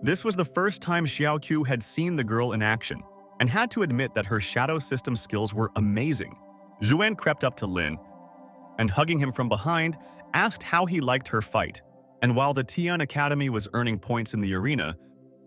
This was the first time Xiao Qiu had seen the girl in action, and had to admit that her shadow system skills were amazing. Zhuan crept up to Lin, and hugging him from behind, asked how he liked her fight. And while the Tian Academy was earning points in the arena,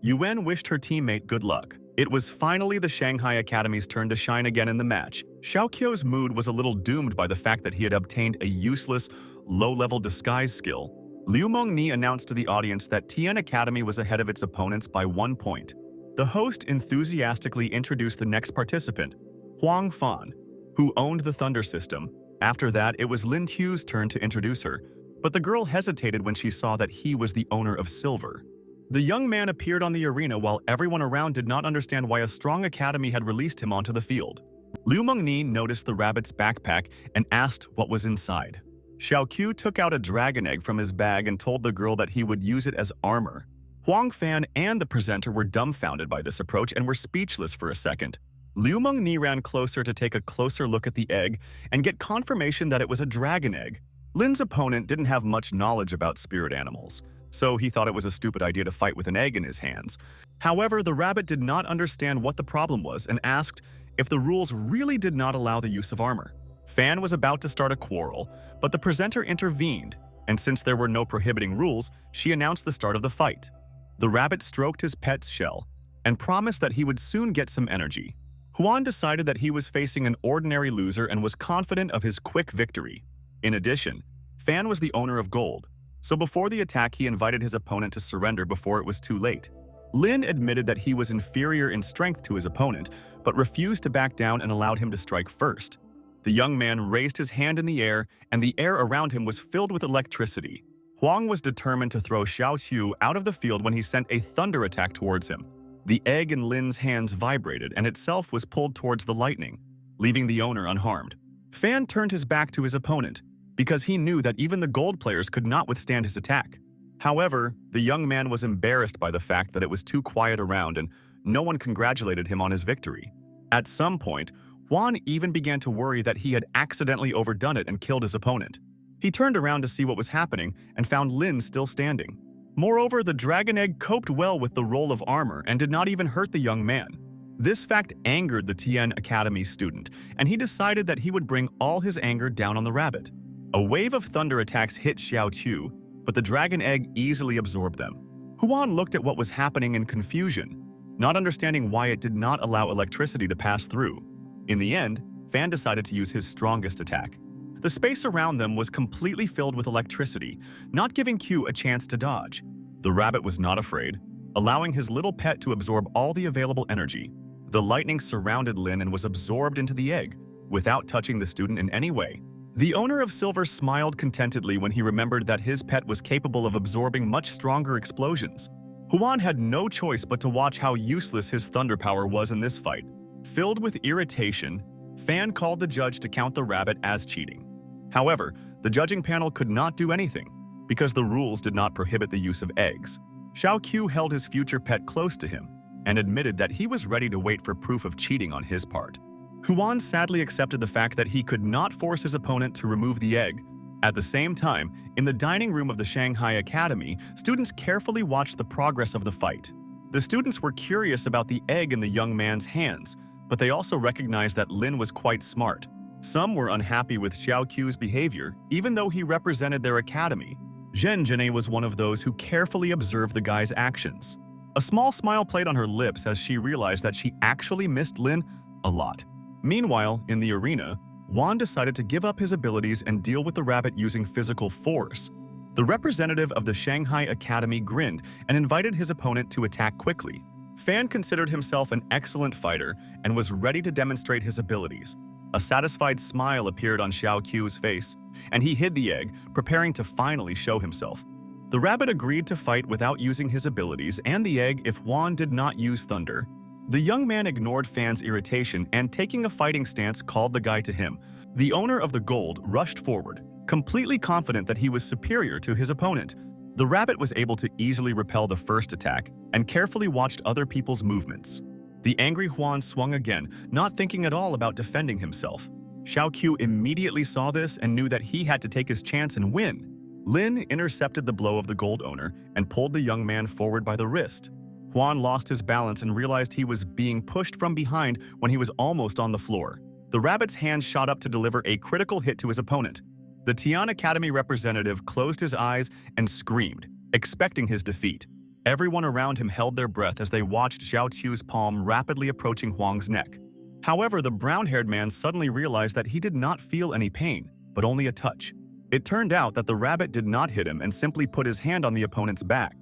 Yuan wished her teammate good luck. It was finally the Shanghai Academy's turn to shine again in the match. Xiaoqiu's mood was a little doomed by the fact that he had obtained a useless, low-level disguise skill. Liu Mengni announced to the audience that Tian Academy was ahead of its opponents by 1 point. The host enthusiastically introduced the next participant, Huang Fan, who owned the Thunder system. After that, it was Lin Tu's turn to introduce her, but the girl hesitated when she saw that he was the owner of Silver. The young man appeared on the arena while everyone around did not understand why a strong academy had released him onto the field. Liu Mengni noticed the rabbit's backpack and asked what was inside. Xiaoqiu took out a dragon egg from his bag and told the girl that he would use it as armor. Huang Fan and the presenter were dumbfounded by this approach and were speechless for a second. Liu Mengni ran closer to take a closer look at the egg and get confirmation that it was a dragon egg. Lin's opponent didn't have much knowledge about spirit animals, so he thought it was a stupid idea to fight with an egg in his hands. However, the rabbit did not understand what the problem was and asked if the rules really did not allow the use of armor. Fan was about to start a quarrel, but the presenter intervened, and since there were no prohibiting rules, she announced the start of the fight. The rabbit stroked his pet's shell and promised that he would soon get some energy. Huan decided that he was facing an ordinary loser and was confident of his quick victory. In addition, Fan was the owner of gold, so before the attack he invited his opponent to surrender before it was too late. Lin admitted that he was inferior in strength to his opponent, but refused to back down and allowed him to strike first. The young man raised his hand in the air, and the air around him was filled with electricity. Huang was determined to throw Xiaoqiu out of the field when he sent a thunder attack towards him. The egg in Lin's hands vibrated and itself was pulled towards the lightning, leaving the owner unharmed. Fan turned his back to his opponent because he knew that even the gold players could not withstand his attack. However, the young man was embarrassed by the fact that it was too quiet around and no one congratulated him on his victory. At some point, Huan even began to worry that he had accidentally overdone it and killed his opponent. He turned around to see what was happening and found Lin still standing. Moreover, the dragon egg coped well with the role of armor and did not even hurt the young man. This fact angered the Tian Academy student, and he decided that he would bring all his anger down on the rabbit. A wave of thunder attacks hit Xiaoqiu, but the dragon egg easily absorbed them. Huan looked at what was happening in confusion, not understanding why it did not allow electricity to pass through. In the end, Fan decided to use his strongest attack. The space around them was completely filled with electricity, not giving Q a chance to dodge. The rabbit was not afraid, allowing his little pet to absorb all the available energy. The lightning surrounded Lin and was absorbed into the egg, without touching the student in any way. The owner of Silver smiled contentedly when he remembered that his pet was capable of absorbing much stronger explosions. Huan had no choice but to watch how useless his thunder power was in this fight. Filled with irritation, Fan called the judge to count the rabbit as cheating. However, the judging panel could not do anything, because the rules did not prohibit the use of eggs. Xiaoqiu held his future pet close to him and admitted that he was ready to wait for proof of cheating on his part. Huan sadly accepted the fact that he could not force his opponent to remove the egg. At the same time, in the dining room of the Shanghai Academy, students carefully watched the progress of the fight. The students were curious about the egg in the young man's hands, but they also recognized that Lin was quite smart. Some were unhappy with Xiaoqiu's behavior, even though he represented their academy. Zhenjane was one of those who carefully observed the guy's actions. A small smile played on her lips as she realized that she actually missed Lin a lot. Meanwhile, in the arena, Huan decided to give up his abilities and deal with the rabbit using physical force. The representative of the Shanghai Academy grinned and invited his opponent to attack quickly. Fan considered himself an excellent fighter and was ready to demonstrate his abilities. A satisfied smile appeared on Xiaoqiu's face, and he hid the egg, preparing to finally show himself. The rabbit agreed to fight without using his abilities and the egg if Huan did not use thunder. The young man ignored Fan's irritation and, taking a fighting stance, called the guy to him. The owner of the gold rushed forward, completely confident that he was superior to his opponent. The rabbit was able to easily repel the first attack and carefully watched other people's movements. The angry Huan swung again, not thinking at all about defending himself. Xiaoqiu immediately saw this and knew that he had to take his chance and win. Lin intercepted the blow of the gold owner and pulled the young man forward by the wrist. Huan lost his balance and realized he was being pushed from behind when he was almost on the floor. The rabbit's hand shot up to deliver a critical hit to his opponent. The Tian Academy representative closed his eyes and screamed, expecting his defeat. Everyone around him held their breath as they watched Xiao Qiu's palm rapidly approaching Huang's neck. However, the brown-haired man suddenly realized that he did not feel any pain, but only a touch. It turned out that the rabbit did not hit him and simply put his hand on the opponent's back.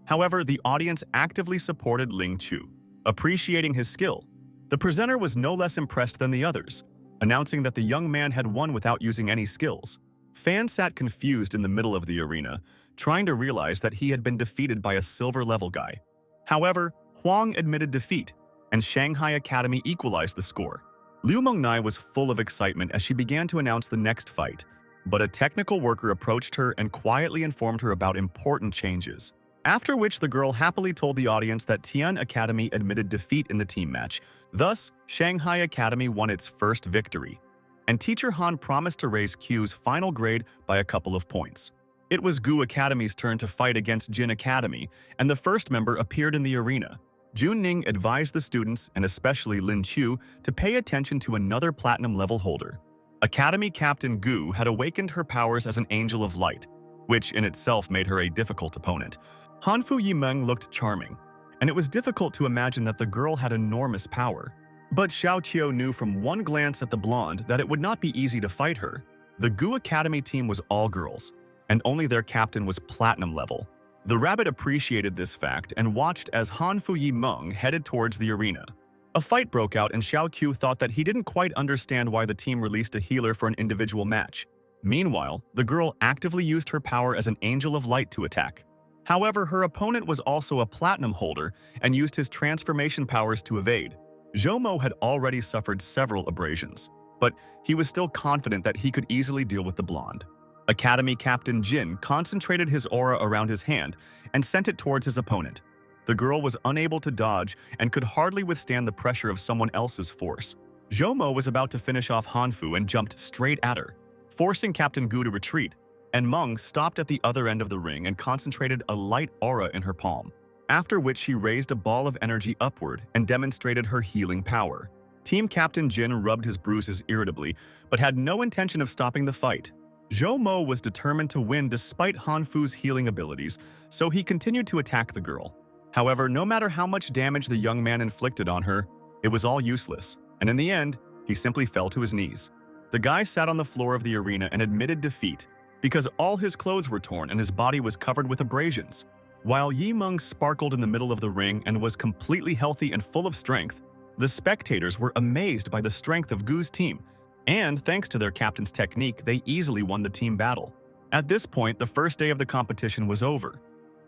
However, the audience actively supported Ling Chu, appreciating his skill. The presenter was no less impressed than the others, announcing that the young man had won without using any skills. Fans sat confused in the middle of the arena, trying to realize that he had been defeated by a silver-level guy. However, Huang admitted defeat, and Shanghai Academy equalized the score. Liu Mengnai was full of excitement as she began to announce the next fight, but a technical worker approached her and quietly informed her about important changes. After which the girl happily told the audience that Tian Academy admitted defeat in the team match. Thus, Shanghai Academy won its first victory, and Teacher Han promised to raise Q's final grade by a couple of points. It was Gu Academy's turn to fight against Jin Academy, and the first member appeared in the arena. Jun Ning advised the students, and especially Lin Chu, to pay attention to another platinum level holder. Academy Captain Gu had awakened her powers as an angel of light, which in itself made her a difficult opponent. Hanfu Yimeng looked charming, and it was difficult to imagine that the girl had enormous power. But Xiao Qiu knew from one glance at the blonde that it would not be easy to fight her. The Gu Academy team was all girls, and only their captain was platinum level. The rabbit appreciated this fact and watched as Hanfu Yimeng headed towards the arena. A fight broke out and Xiao Qiu thought that he didn't quite understand why the team released a healer for an individual match. Meanwhile, the girl actively used her power as an angel of light to attack. However, her opponent was also a platinum holder and used his transformation powers to evade. Zhou Mo had already suffered several abrasions, but he was still confident that he could easily deal with the blonde. Academy Captain Jin concentrated his aura around his hand and sent it towards his opponent. The girl was unable to dodge and could hardly withstand the pressure of someone else's force. Zhou Mo was about to finish off Hanfu and jumped straight at her, forcing Captain Gu to retreat, and Meng stopped at the other end of the ring and concentrated a light aura in her palm, after which she raised a ball of energy upward and demonstrated her healing power. Team Captain Jin rubbed his bruises irritably, but had no intention of stopping the fight. Zhou Mo was determined to win despite Hanfu's healing abilities, so he continued to attack the girl. However, no matter how much damage the young man inflicted on her, it was all useless, and in the end, he simply fell to his knees. The guy sat on the floor of the arena and admitted defeat, because all his clothes were torn and his body was covered with abrasions. While Yi Meng sparkled in the middle of the ring and was completely healthy and full of strength, the spectators were amazed by the strength of Gu's team, and thanks to their captain's technique, they easily won the team battle. At this point, the first day of the competition was over,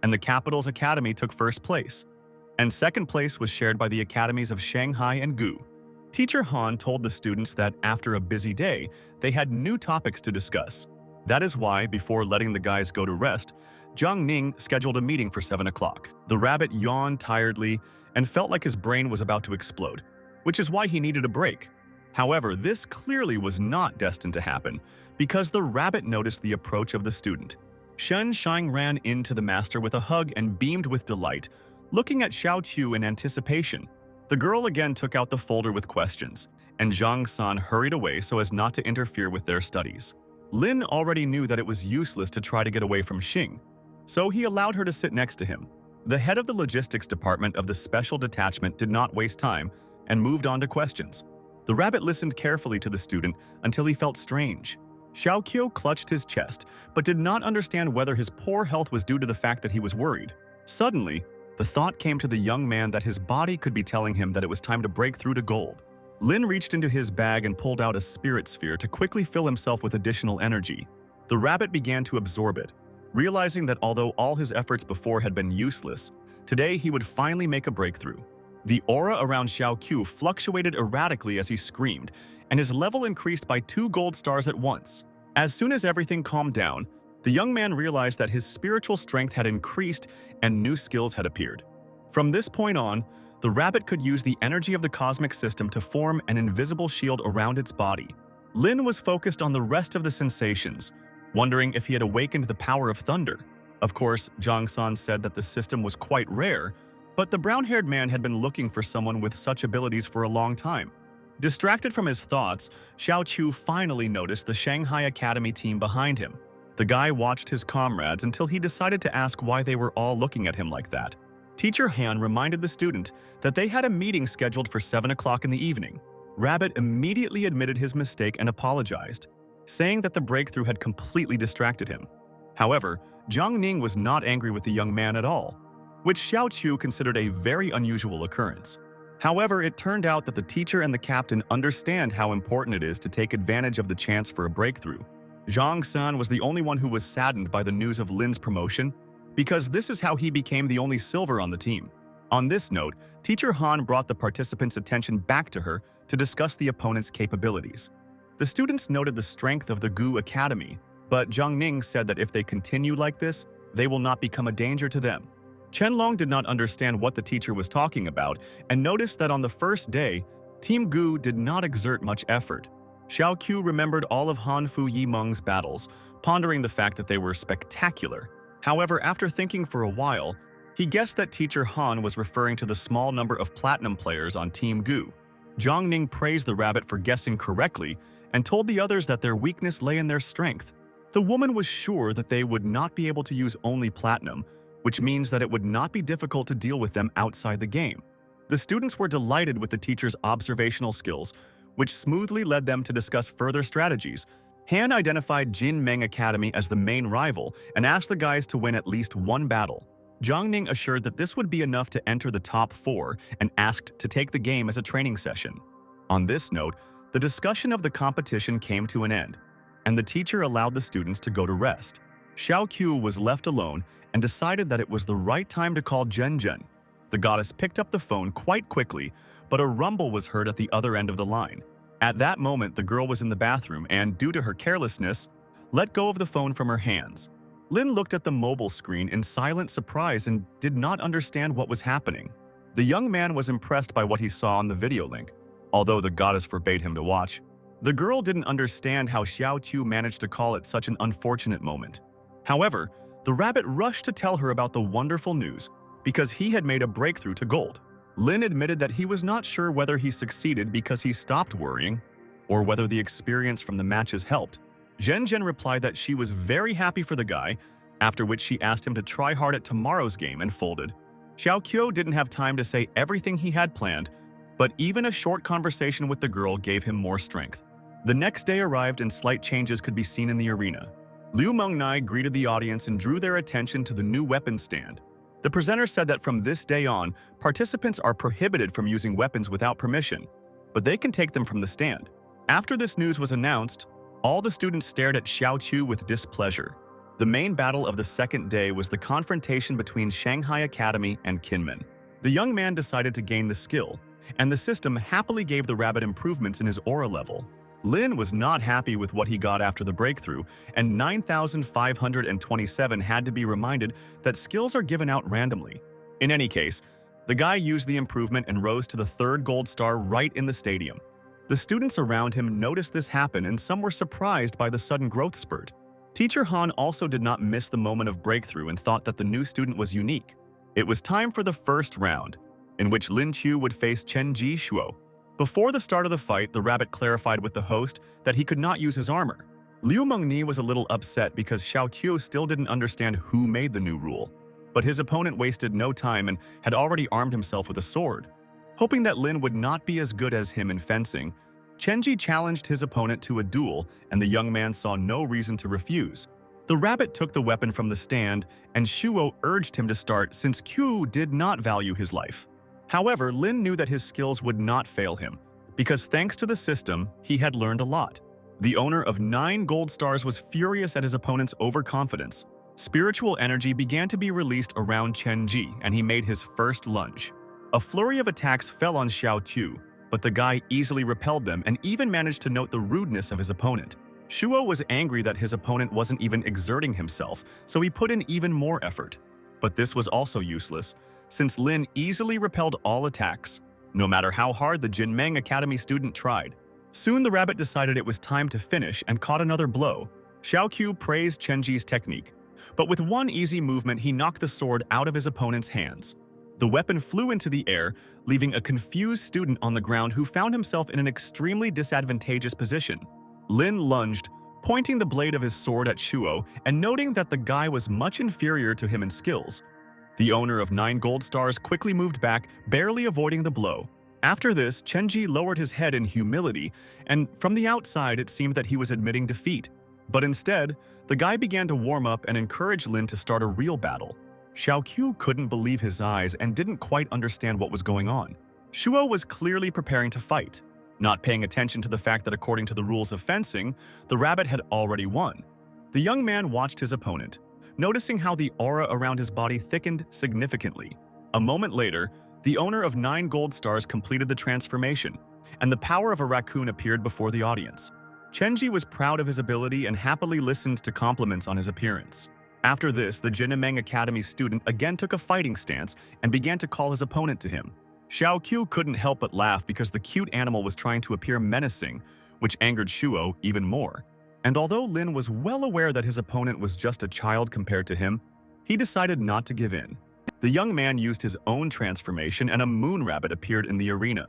and the capital's academy took first place, and second place was shared by the academies of Shanghai and Gu. Teacher Han told the students that after a busy day, they had new topics to discuss. That is why, before letting the guys go to rest, Zhang Ning scheduled a meeting for 7 o'clock. The rabbit yawned tiredly and felt like his brain was about to explode, which is why he needed a break. However, this clearly was not destined to happen, because the rabbit noticed the approach of the student. Shen Shang ran into the master with a hug and beamed with delight, looking at Xiao Qiu in anticipation. The girl again took out the folder with questions, and Zhang San hurried away so as not to interfere with their studies. Lin already knew that it was useless to try to get away from Xing, so he allowed her to sit next to him. The head of the logistics department of the special detachment did not waste time and moved on to questions. The rabbit listened carefully to the student until he felt strange. Xiao Qiu clutched his chest, but did not understand whether his poor health was due to the fact that he was worried. Suddenly, the thought came to the young man that his body could be telling him that it was time to break through to gold. Lin reached into his bag and pulled out a spirit sphere to quickly fill himself with additional energy. The rabbit began to absorb it, realizing that although all his efforts before had been useless, today he would finally make a breakthrough. The aura around Xiao Qiu fluctuated erratically as he screamed, and his level increased by 2 gold stars at once. As soon as everything calmed down, the young man realized that his spiritual strength had increased and new skills had appeared. From this point on, the rabbit could use the energy of the cosmic system to form an invisible shield around its body. Lin was focused on the rest of the sensations, wondering if he had awakened the power of thunder. Of course, Zhang San said that the system was quite rare, but the brown-haired man had been looking for someone with such abilities for a long time. Distracted from his thoughts, Xiao Qiu finally noticed the Shanghai Academy team behind him. The guy watched his comrades until he decided to ask why they were all looking at him like that. Teacher Han reminded the student that they had a meeting scheduled for 7 o'clock in the evening. Rabbit immediately admitted his mistake and apologized, saying that the breakthrough had completely distracted him. However, Jiang Ning was not angry with the young man at all, which Xiao Qiu considered a very unusual occurrence. However, it turned out that the teacher and the captain understand how important it is to take advantage of the chance for a breakthrough. Zhang San was the only one who was saddened by the news of Lin's promotion, because this is how he became the only silver on the team. On this note, Teacher Han brought the participants' attention back to her to discuss the opponent's capabilities. The students noted the strength of the Gu Academy, but Jiang Ning said that if they continue like this, they will not become a danger to them. Qianlong did not understand what the teacher was talking about and noticed that on the first day, Team Gu did not exert much effort. Xiao Qiu remembered all of Han Fu Yimeng's battles, pondering the fact that they were spectacular. However, after thinking for a while, he guessed that Teacher Han was referring to the small number of platinum players on Team Gu. Jiang Ning praised the rabbit for guessing correctly and told the others that their weakness lay in their strength. The woman was sure that they would not be able to use only platinum, which means that it would not be difficult to deal with them outside the game. The students were delighted with the teacher's observational skills, which smoothly led them to discuss further strategies. Han identified Jin Meng Academy as the main rival and asked the guys to win at least one battle. Jiang Ning assured that this would be enough to enter the top 4 and asked to take the game as a training session. On this note, the discussion of the competition came to an end, and the teacher allowed the students to go to rest. Xiao Qiu was left alone and decided that it was the right time to call Zhen Zhen. The goddess picked up the phone quite quickly, but a rumble was heard at the other end of the line. At that moment, the girl was in the bathroom and, due to her carelessness, let go of the phone from her hands. Lin looked at the mobile screen in silent surprise and did not understand what was happening. The young man was impressed by what he saw on the video link, although the goddess forbade him to watch. The girl didn't understand how Xiao Qiu managed to call it such an unfortunate moment. However, the rabbit rushed to tell her about the wonderful news because he had made a breakthrough to gold. Lin admitted that he was not sure whether he succeeded because he stopped worrying or whether the experience from the matches helped. Zhen Zhen replied that she was very happy for the guy, after which she asked him to try hard at tomorrow's game and folded. Xiao Qiu didn't have time to say everything he had planned, but even a short conversation with the girl gave him more strength. The next day arrived and slight changes could be seen in the arena. Liu Mengnai greeted the audience and drew their attention to the new weapon stand. The presenter said that from this day on, participants are prohibited from using weapons without permission, but they can take them from the stand. After this news was announced, all the students stared at Xiao Qiu with displeasure. The main battle of the second day was the confrontation between Shanghai Academy and Kinmen. The young man decided to gain the skill, and the system happily gave the rabbit improvements in his aura level. Lin was not happy with what he got after the breakthrough, and 9,527 had to be reminded that skills are given out randomly. In any case, the guy used the improvement and rose to the 3rd gold star right in the stadium. The students around him noticed this happen and some were surprised by the sudden growth spurt. Teacher Han also did not miss the moment of breakthrough and thought that the new student was unique. It was time for the first round, in which Lin Qiu would face Chen Ji Shuo. Before the start of the fight, the rabbit clarified with the host that he could not use his armor. Liu Mengni was a little upset because Xiao Qiu still didn't understand who made the new rule, but his opponent wasted no time and had already armed himself with a sword. Hoping that Lin would not be as good as him in fencing, Chen Ji challenged his opponent to a duel, and the young man saw no reason to refuse. The rabbit took the weapon from the stand, and Shuo urged him to start since Qiu did not value his life. However, Lin knew that his skills would not fail him, because thanks to the system, he had learned a lot. The owner of 9 gold stars was furious at his opponent's overconfidence. Spiritual energy began to be released around Chen Ji, and he made his first lunge. A flurry of attacks fell on Xiao Qiu, but the guy easily repelled them and even managed to note the rudeness of his opponent. Shuo was angry that his opponent wasn't even exerting himself, so he put in even more effort. But this was also useless, since Lin easily repelled all attacks, no matter how hard the Jinmeng Academy student tried. Soon the rabbit decided it was time to finish and caught another blow. Xiao Qiu praised Chen Ji's technique, but with one easy movement he knocked the sword out of his opponent's hands. The weapon flew into the air, leaving a confused student on the ground who found himself in an extremely disadvantageous position. Lin lunged, pointing the blade of his sword at Shuo and noting that the guy was much inferior to him in skills. The owner of 9 gold stars quickly moved back, barely avoiding the blow. After this, Chenji lowered his head in humility, and from the outside it seemed that he was admitting defeat. But instead, the guy began to warm up and encourage Lin to start a real battle. Xiaoqiu couldn't believe his eyes and didn't quite understand what was going on. Shuo was clearly preparing to fight, not paying attention to the fact that according to the rules of fencing, the rabbit had already won. The young man watched his opponent, noticing how the aura around his body thickened significantly. A moment later, the owner of 9 gold stars completed the transformation, and the power of a raccoon appeared before the audience. Chenji was proud of his ability and happily listened to compliments on his appearance. After this, the Jinnameng Academy student again took a fighting stance and began to call his opponent to him. Xiaoqiu couldn't help but laugh because the cute animal was trying to appear menacing, which angered Shuo even more. And although Lin was well aware that his opponent was just a child compared to him, he decided not to give in. The young man used his own transformation and a moon rabbit appeared in the arena.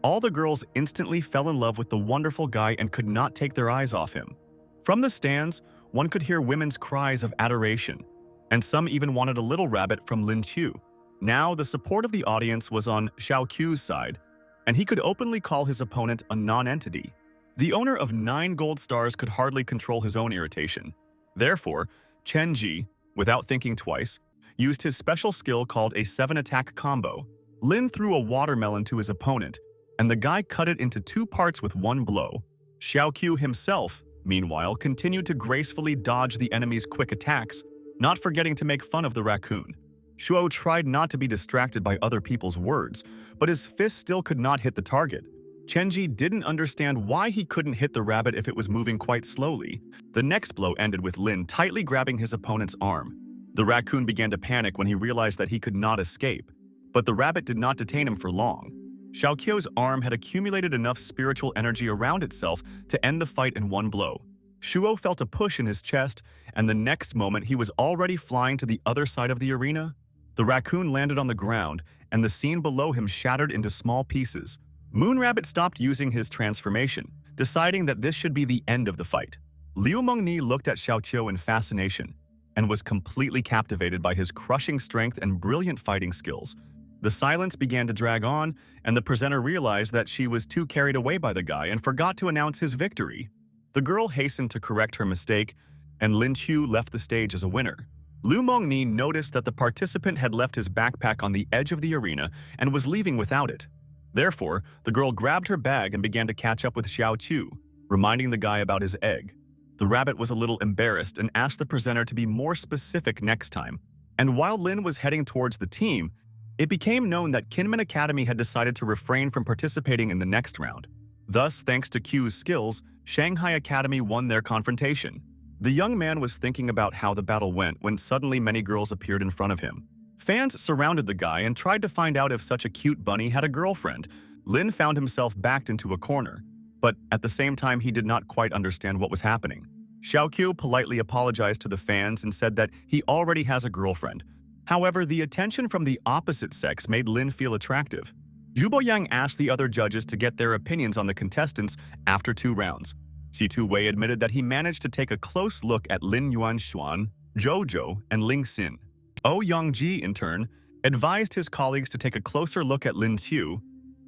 All the girls instantly fell in love with the wonderful guy and could not take their eyes off him. From the stands, one could hear women's cries of adoration, and some even wanted a little rabbit from Lin Qiu. Now, the support of the audience was on Xiaoqiu's side, and he could openly call his opponent a non-entity. The owner of 9 gold stars could hardly control his own irritation. Therefore, Chen Ji, without thinking twice, used his special skill called a 7-attack combo. Lin threw a watermelon to his opponent, and the guy cut it into 2 parts with 1 blow. Xiaoqiu himself, meanwhile, continued to gracefully dodge the enemy's quick attacks, not forgetting to make fun of the raccoon. Shuo tried not to be distracted by other people's words, but his fist still could not hit the target. Chenji didn't understand why he couldn't hit the rabbit if it was moving quite slowly. The next blow ended with Lin tightly grabbing his opponent's arm. The raccoon began to panic when he realized that he could not escape, but the rabbit did not detain him for long. Xiaoqiu's arm had accumulated enough spiritual energy around itself to end the fight in 1 blow. Shuo felt a push in his chest, and the next moment he was already flying to the other side of the arena. The raccoon landed on the ground, and the scene below him shattered into small pieces. Moon Rabbit stopped using his transformation, deciding that this should be the end of the fight. Liu Mengni looked at Xiaoqiu in fascination, and was completely captivated by his crushing strength and brilliant fighting skills. The silence began to drag on, and the presenter realized that she was too carried away by the guy and forgot to announce his victory. The girl hastened to correct her mistake, and Lin Qiu left the stage as a winner. Liu Mengni noticed that the participant had left his backpack on the edge of the arena and was leaving without it. Therefore, the girl grabbed her bag and began to catch up with Xiaoqiu, reminding the guy about his egg. The rabbit was a little embarrassed and asked the presenter to be more specific next time. And while Lin was heading towards the team, it became known that Kinmen Academy had decided to refrain from participating in the next round. Thus, thanks to Q's skills, Shanghai Academy won their confrontation. The young man was thinking about how the battle went when suddenly many girls appeared in front of him. Fans surrounded the guy and tried to find out if such a cute bunny had a girlfriend. Lin found himself backed into a corner, but at the same time he did not quite understand what was happening. Xiaoqiu politely apologized to the fans and said that he already has a girlfriend. However, the attention from the opposite sex made Lin feel attractive. Zhu Boyang asked the other judges to get their opinions on the contestants after 2 rounds. Situ Wei admitted that he managed to take a close look at Lin Yuanshuan, Zhou, and Ling Xin. Ouyang-ji, in turn, advised his colleagues to take a closer look at Lin Qiu,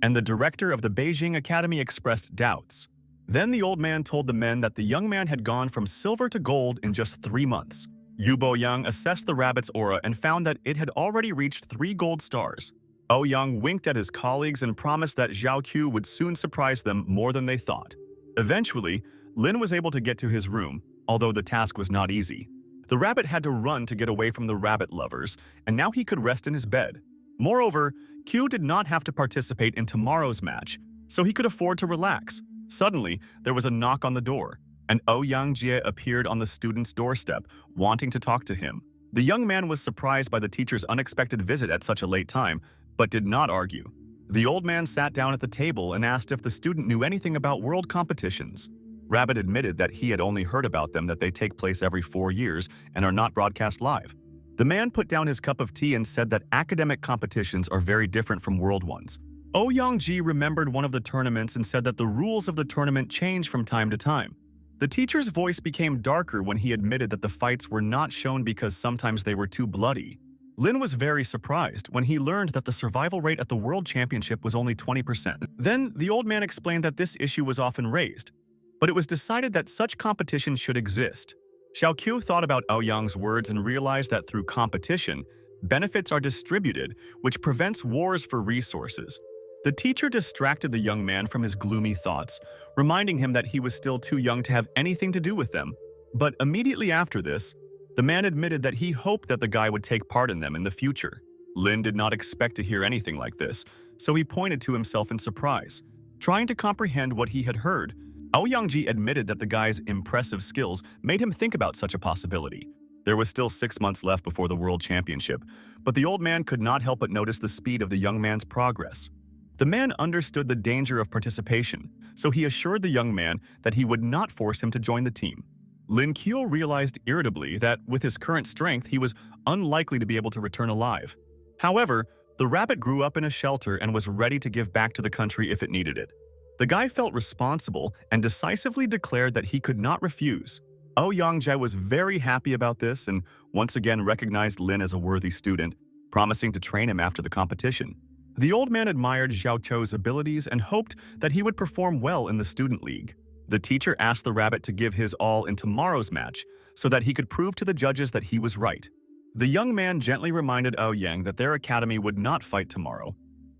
and the director of the Beijing Academy expressed doubts. Then the old man told the men that the young man had gone from silver to gold in just 3 months. Yu Boyang assessed the rabbit's aura and found that it had already reached 3 gold stars. Ouyang winked at his colleagues and promised that Xiaoqiu would soon surprise them more than they thought. Eventually, Lin was able to get to his room, although the task was not easy. The rabbit had to run to get away from the rabbit lovers, and now he could rest in his bed. Moreover, Q did not have to participate in tomorrow's match, so he could afford to relax. Suddenly, there was a knock on the door, and Ouyang Jie appeared on the student's doorstep, wanting to talk to him. The young man was surprised by the teacher's unexpected visit at such a late time, but did not argue. The old man sat down at the table and asked if the student knew anything about world competitions. Rabbit admitted that he had only heard about them, that they take place every 4 years and are not broadcast live. The man put down his cup of tea and said that academic competitions are very different from world ones. Ouyang Ji remembered one of the tournaments and said that the rules of the tournament change from time to time. The teacher's voice became darker when he admitted that the fights were not shown because sometimes they were too bloody. Lin was very surprised when he learned that the survival rate at the World Championship was only 20%. Then, the old man explained that this issue was often raised, but it was decided that such competition should exist. Xiao Qiu thought about Ouyang's words and realized that through competition, benefits are distributed, which prevents wars for resources. The teacher distracted the young man from his gloomy thoughts, reminding him that he was still too young to have anything to do with them. But immediately after this, the man admitted that he hoped that the guy would take part in them in the future. Lin did not expect to hear anything like this, so he pointed to himself in surprise. Trying to comprehend what he had heard, Ouyangji admitted that the guy's impressive skills made him think about such a possibility. There was still 6 months left before the World Championship, but the old man could not help but notice the speed of the young man's progress. The man understood the danger of participation, so he assured the young man that he would not force him to join the team. Lin Qiu realized irritably that with his current strength, he was unlikely to be able to return alive. However, the rabbit grew up in a shelter and was ready to give back to the country if it needed it. The guy felt responsible and decisively declared that he could not refuse. Ouyangji was very happy about this and once again recognized Lin as a worthy student, promising to train him after the competition. The old man admired Xiao Qiu's abilities and hoped that he would perform well in the student league. The teacher asked the rabbit to give his all in tomorrow's match so that he could prove to the judges that he was right. The young man gently reminded Ouyang that their academy would not fight tomorrow,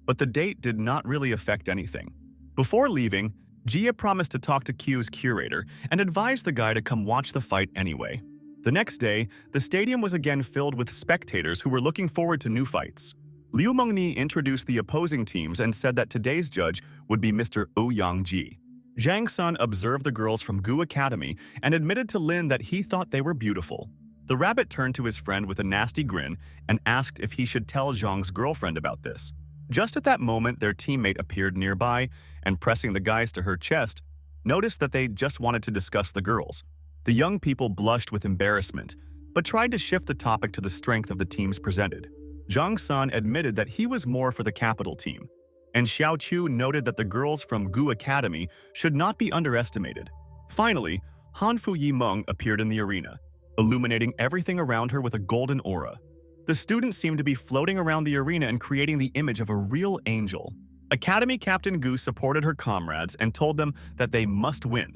but the date did not really affect anything. Before leaving, Jia promised to talk to Qiu's curator and advised the guy to come watch the fight anyway. The next day, the stadium was again filled with spectators who were looking forward to new fights. Liu Mengni introduced the opposing teams and said that today's judge would be Mr. Ouyangji. Zhang Sun observed the girls from Gu Academy and admitted to Lin that he thought they were beautiful. The rabbit turned to his friend with a nasty grin and asked if he should tell Zhang's girlfriend about this. Just at that moment, their teammate appeared nearby and, pressing the guys to her chest, noticed that they just wanted to discuss the girls. The young people blushed with embarrassment, but tried to shift the topic to the strength of the teams presented. Zhang Sun admitted that he was more for the capital team, and Xiao Qiu noted that the girls from Gu Academy should not be underestimated. Finally, Hanfu Yimeng appeared in the arena, illuminating everything around her with a golden aura. The students seemed to be floating around the arena and creating the image of a real angel. Academy Captain Gu supported her comrades and told them that they must win.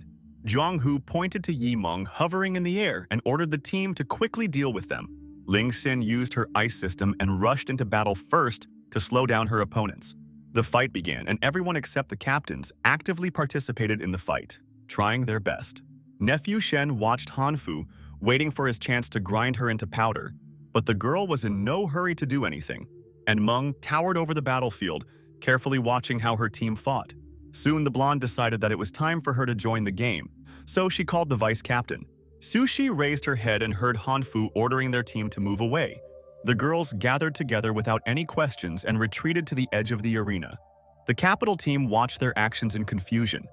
Zhang Hu pointed to Yimeng hovering in the air and ordered the team to quickly deal with them. Ling Xin used her ice system and rushed into battle first to slow down her opponents. The fight began, and everyone except the captains actively participated in the fight, trying their best. Nephew Shen watched Hanfu, waiting for his chance to grind her into powder, but the girl was in no hurry to do anything, and Meng towered over the battlefield, carefully watching how her team fought. Soon the blonde decided that it was time for her to join the game, so she called the vice-captain. Sushi raised her head and heard Hanfu ordering their team to move away. The girls gathered together without any questions and retreated to the edge of the arena. The capital team watched their actions in confusion,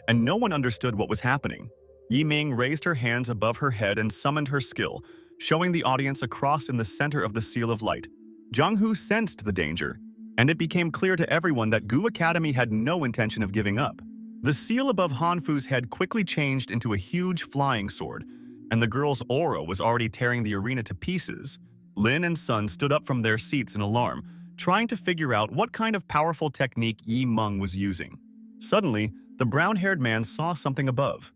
and no one understood what was happening. Yimeng raised her hands above her head and summoned her skill, showing the audience a cross in the center of the Seal of Light. Zhang Hu sensed the danger, and it became clear to everyone that Gu Academy had no intention of giving up. The seal above Hanfu's head quickly changed into a huge flying sword, and the girl's aura was already tearing the arena to pieces. Lin and Sun stood up from their seats in alarm, trying to figure out what kind of powerful technique Yimeng was using. Suddenly, the brown-haired man saw something above,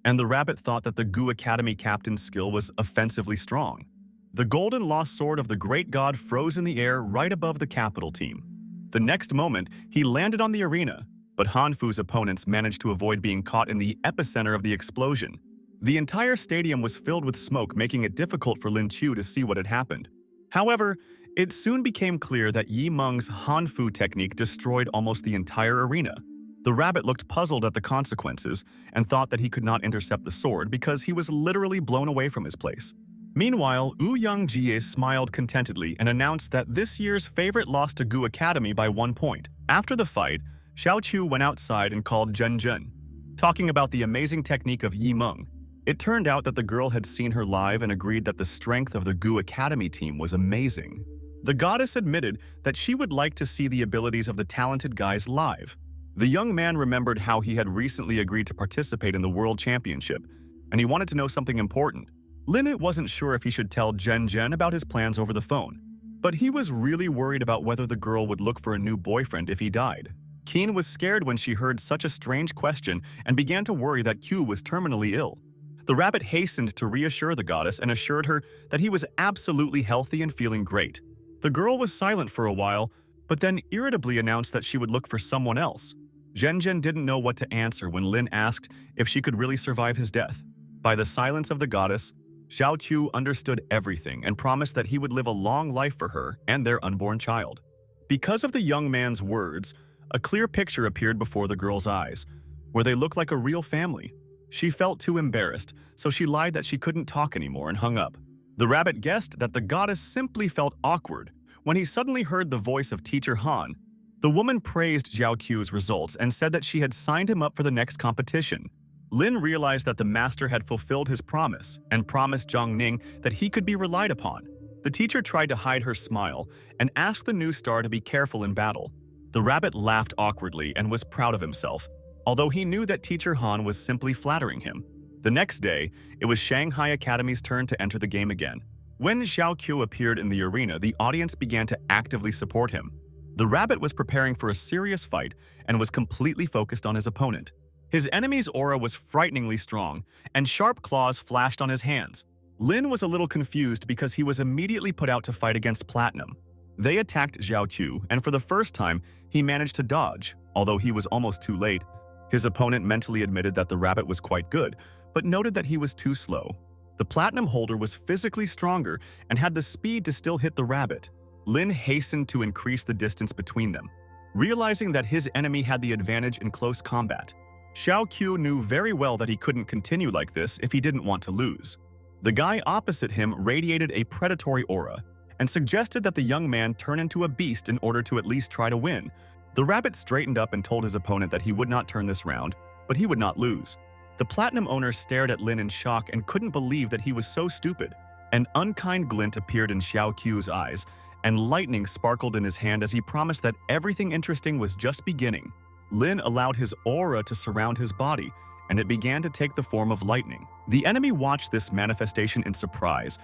and the rabbit thought that the Gu Academy captain's skill was offensively strong. The golden lost sword of the great god froze in the air right above the capital team. The next moment, he landed on the arena, but Hanfu's opponents managed to avoid being caught in the epicenter of the explosion. The entire stadium was filled with smoke, making it difficult for Lin Qiu to see what had happened. However, it soon became clear that Yimeng's Hanfu technique destroyed almost the entire arena. The rabbit looked puzzled at the consequences and thought that he could not intercept the sword because he was literally blown away from his place. Meanwhile, Ouyangji smiled contentedly and announced that this year's favorite lost to Gu Academy by 1 point. After the fight, Xiao Qiu went outside and called Zhen Zhen, talking about the amazing technique of Yimeng. It turned out that the girl had seen her live and agreed that the strength of the Gu Academy team was amazing. The goddess admitted that she would like to see the abilities of the talented guys live. The young man remembered how he had recently agreed to participate in the World Championship, and he wanted to know something important. Lin wasn't sure if he should tell Jen about his plans over the phone, but he was really worried about whether the girl would look for a new boyfriend if he died. Keen was scared when she heard such a strange question and began to worry that Q was terminally ill. The rabbit hastened to reassure the goddess and assured her that he was absolutely healthy and feeling great. The girl was silent for a while, but then irritably announced that she would look for someone else. Jen didn't know what to answer when Lin asked if she could really survive his death. By the silence of the goddess, Xiao Qiu understood everything and promised that he would live a long life for her and their unborn child. Because of the young man's words, a clear picture appeared before the girl's eyes, where they looked like a real family. She felt too embarrassed, so she lied that she couldn't talk anymore and hung up. The rabbit guessed that the goddess simply felt awkward when he suddenly heard the voice of Teacher Han. The woman praised Xiao Qiu's results and said that she had signed him up for the next competition. Lin realized that the master had fulfilled his promise and promised Zhang Ning that he could be relied upon. The teacher tried to hide her smile and asked the new star to be careful in battle. The rabbit laughed awkwardly and was proud of himself, although he knew that Teacher Han was simply flattering him. The next day, it was Shanghai Academy's turn to enter the game again. When Xiao Qiu appeared in the arena, the audience began to actively support him. The rabbit was preparing for a serious fight and was completely focused on his opponent. His enemy's aura was frighteningly strong, and sharp claws flashed on his hands. Lin was a little confused because he was immediately put out to fight against Platinum. They attacked Xiao Qiu, and for the first time, he managed to dodge, although he was almost too late. His opponent mentally admitted that the rabbit was quite good, but noted that he was too slow. The Platinum holder was physically stronger and had the speed to still hit the rabbit. Lin hastened to increase the distance between them, realizing that his enemy had the advantage in close combat. Xiao Qiu knew very well that he couldn't continue like this if he didn't want to lose. The guy opposite him radiated a predatory aura and suggested that the young man turn into a beast in order to at least try to win. The rabbit straightened up and told his opponent that he would not turn this round, but he would not lose. The Platinum owner stared at Lin in shock and couldn't believe that he was so stupid. An unkind glint appeared in Xiao Qiu's eyes, and lightning sparkled in his hand as he promised that everything interesting was just beginning. Lin allowed his aura to surround his body, and it began to take the form of lightning. The enemy watched this manifestation in surprise,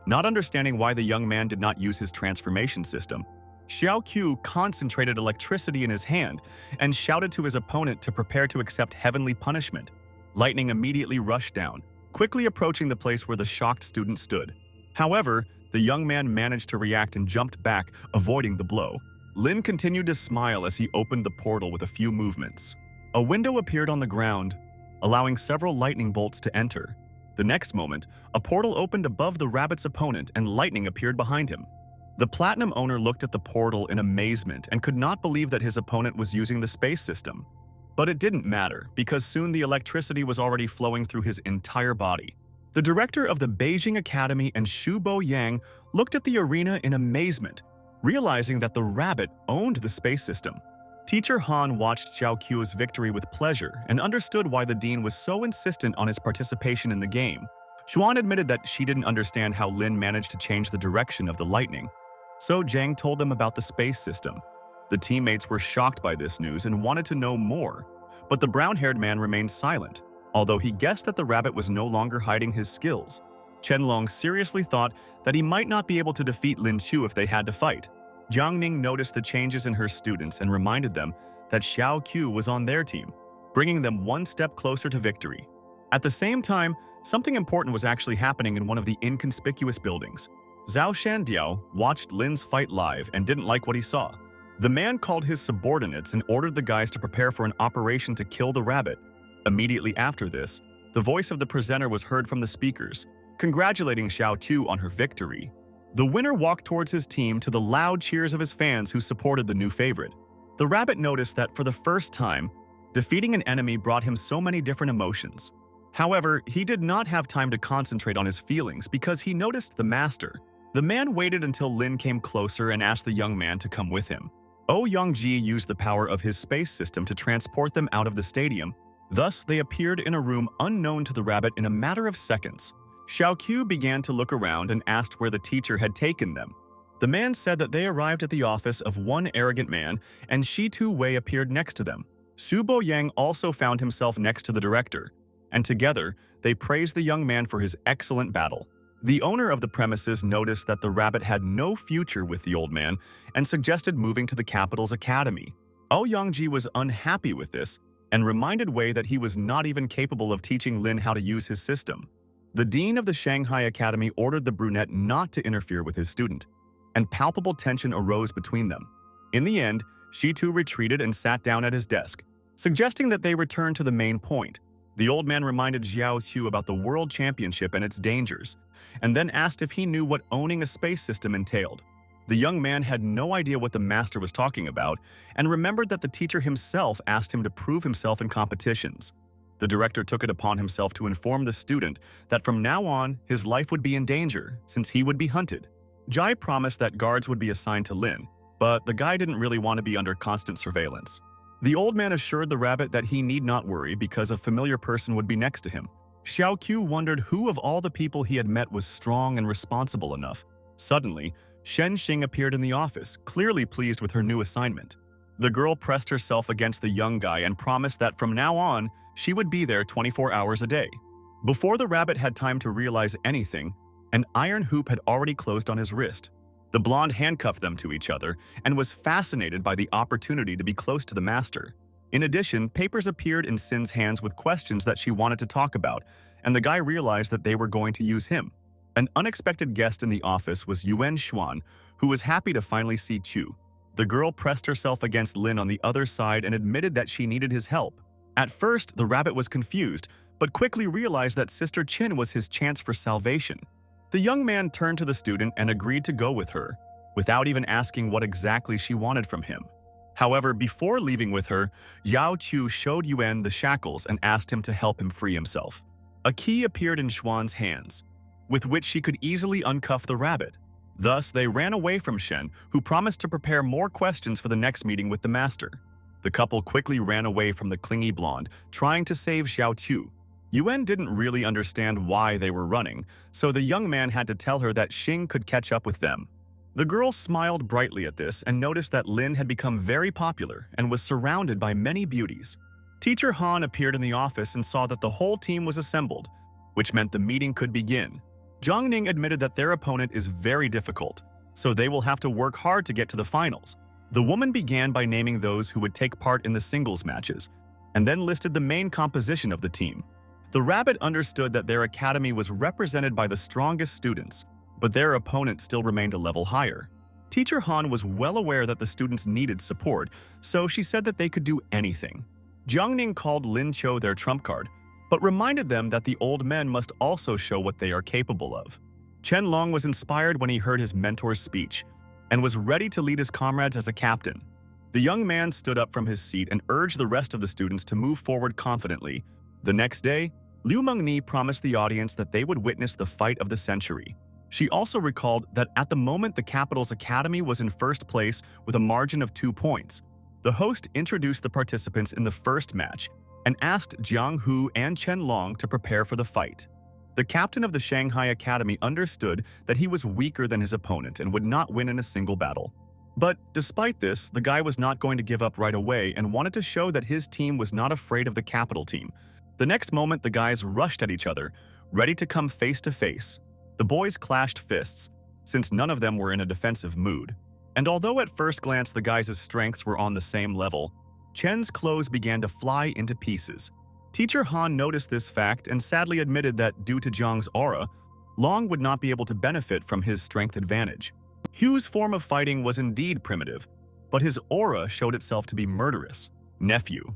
not understanding why the young man did not use his transformation system. Xiao Qiu concentrated electricity in his hand and shouted to his opponent to prepare to accept heavenly punishment. Lightning immediately rushed down, quickly approaching the place where the shocked student stood. However, the young man managed to react and jumped back, avoiding the blow. Lin continued to smile as he opened the portal with a few movements. A window appeared on the ground, allowing several lightning bolts to enter. The next moment, a portal opened above the rabbit's opponent and lightning appeared behind him. The Platinum owner looked at the portal in amazement and could not believe that his opponent was using the space system. But it didn't matter, because soon the electricity was already flowing through his entire body. The director of the Beijing Academy and Shu Bo Yang looked at the arena in amazement, realizing that the rabbit owned the space system. Teacher Han watched Xiao Qiu's victory with pleasure and understood why the dean was so insistent on his participation in the game. Xuan admitted that she didn't understand how Lin managed to change the direction of the lightning. So Zhang told them about the space system. The teammates were shocked by this news and wanted to know more, but the brown-haired man remained silent, although he guessed that the rabbit was no longer hiding his skills. Qianlong seriously thought that he might not be able to defeat Lin Qiu if they had to fight. Jiang Ning noticed the changes in her students and reminded them that Xiao Qiu was on their team, bringing them one step closer to victory. At the same time, something important was actually happening in one of the inconspicuous buildings. Zhao Shandiao watched Lin's fight live and didn't like what he saw. The man called his subordinates and ordered the guys to prepare for an operation to kill the rabbit. Immediately after this, the voice of the presenter was heard from the speakers, congratulating Xiao Qiu on her victory. The winner walked towards his team to the loud cheers of his fans who supported the new favorite. The rabbit noticed that for the first time, defeating an enemy brought him so many different emotions. However, he did not have time to concentrate on his feelings because he noticed the master. The man waited until Lin came closer and asked the young man to come with him. Yongji used the power of his space system to transport them out of the stadium. Thus, they appeared in a room unknown to the rabbit in a matter of seconds. Xiao Qiu began to look around and asked where the teacher had taken them. The man said that they arrived at the office of one arrogant man, and Shi Tu Wei appeared next to them. Su Bo Yang also found himself next to the director. and together, they praised the young man for his excellent battle. The owner of the premises noticed that the rabbit had no future with the old man and suggested moving to the capital's academy. Ouyangji was unhappy with this and reminded Wei that he was not even capable of teaching Lin how to use his system. The dean of the Shanghai Academy ordered the brunette not to interfere with his student, and palpable tension arose between them. In the end, she too retreated and sat down at his desk, suggesting that they return to the main point. The old man reminded Xiao Qiu about the World Championship and its dangers, and then asked if he knew what owning a space system entailed. The young man had no idea what the master was talking about and remembered that the teacher himself asked him to prove himself in competitions. The director took it upon himself to inform the student that from now on, his life would be in danger since he would be hunted. Jai promised that guards would be assigned to Lin, but the guy didn't really want to be under constant surveillance. The old man assured the rabbit that he need not worry because a familiar person would be next to him. Xiao Qiu wondered who of all the people he had met was strong and responsible enough. Suddenly, Shen Xing appeared in the office, clearly pleased with her new assignment. The girl pressed herself against the young guy and promised that from now on, she would be there 24 hours a day. Before the rabbit had time to realize anything, an iron hoop had already closed on his wrist. The blonde handcuffed them to each other and was fascinated by the opportunity to be close to the master. In addition, papers appeared in Sin's hands with questions that she wanted to talk about, and the guy realized that they were going to use him. An unexpected guest in the office was Yuan Xuan, who was happy to finally see Chu. The girl pressed herself against Lin on the other side and admitted that she needed his help. At first, the rabbit was confused, but quickly realized that Sister Qin was his chance for salvation. The young man turned to the student and agreed to go with her, without even asking what exactly she wanted from him. However, before leaving with her, Yao Qiu showed Yuan the shackles and asked him to help him free himself. A key appeared in Xuan's hands, with which she could easily uncuff the rabbit. Thus, they ran away from Shen, who promised to prepare more questions for the next meeting with the master. The couple quickly ran away from the clingy blonde, trying to save Xiao Qiu. Yuan didn't really understand why they were running, so the young man had to tell her that Xing could catch up with them. The girl smiled brightly at this and noticed that Lin had become very popular and was surrounded by many beauties. Teacher Han appeared in the office and saw that the whole team was assembled, which meant the meeting could begin. Zhang Ning admitted that their opponent is very difficult, so they will have to work hard to get to the finals. The woman began by naming those who would take part in the singles matches, and then listed the main composition of the team. The rabbit understood that their academy was represented by the strongest students, but their opponent still remained a level higher. Teacher Han was well aware that the students needed support, so she said that they could do anything. Jiang Ning called Lin Qiu their trump card, but reminded them that the old men must also show what they are capable of. Chen Long was inspired when he heard his mentor's speech, and was ready to lead his comrades as a captain. The young man stood up from his seat and urged the rest of the students to move forward confidently. The next day, Liu Mengni promised the audience that they would witness the fight of the century. She also recalled that at the moment the capital's academy was in first place with a margin of 2 points. The host introduced the participants in the first match and asked Jiang Hu and Chen Long to prepare for the fight. The captain of the Shanghai Academy understood that he was weaker than his opponent and would not win in a single battle. But despite this, the guy was not going to give up right away and wanted to show that his team was not afraid of the capital team. The next moment, the guys rushed at each other, ready to come face to face. The boys clashed fists, since none of them were in a defensive mood. And although at first glance the guys' strengths were on the same level, Chen's clothes began to fly into pieces. Teacher Han noticed this fact and sadly admitted that due to Zhang's aura, Long would not be able to benefit from his strength advantage. Hu's form of fighting was indeed primitive, but his aura showed itself to be murderous. Nephew.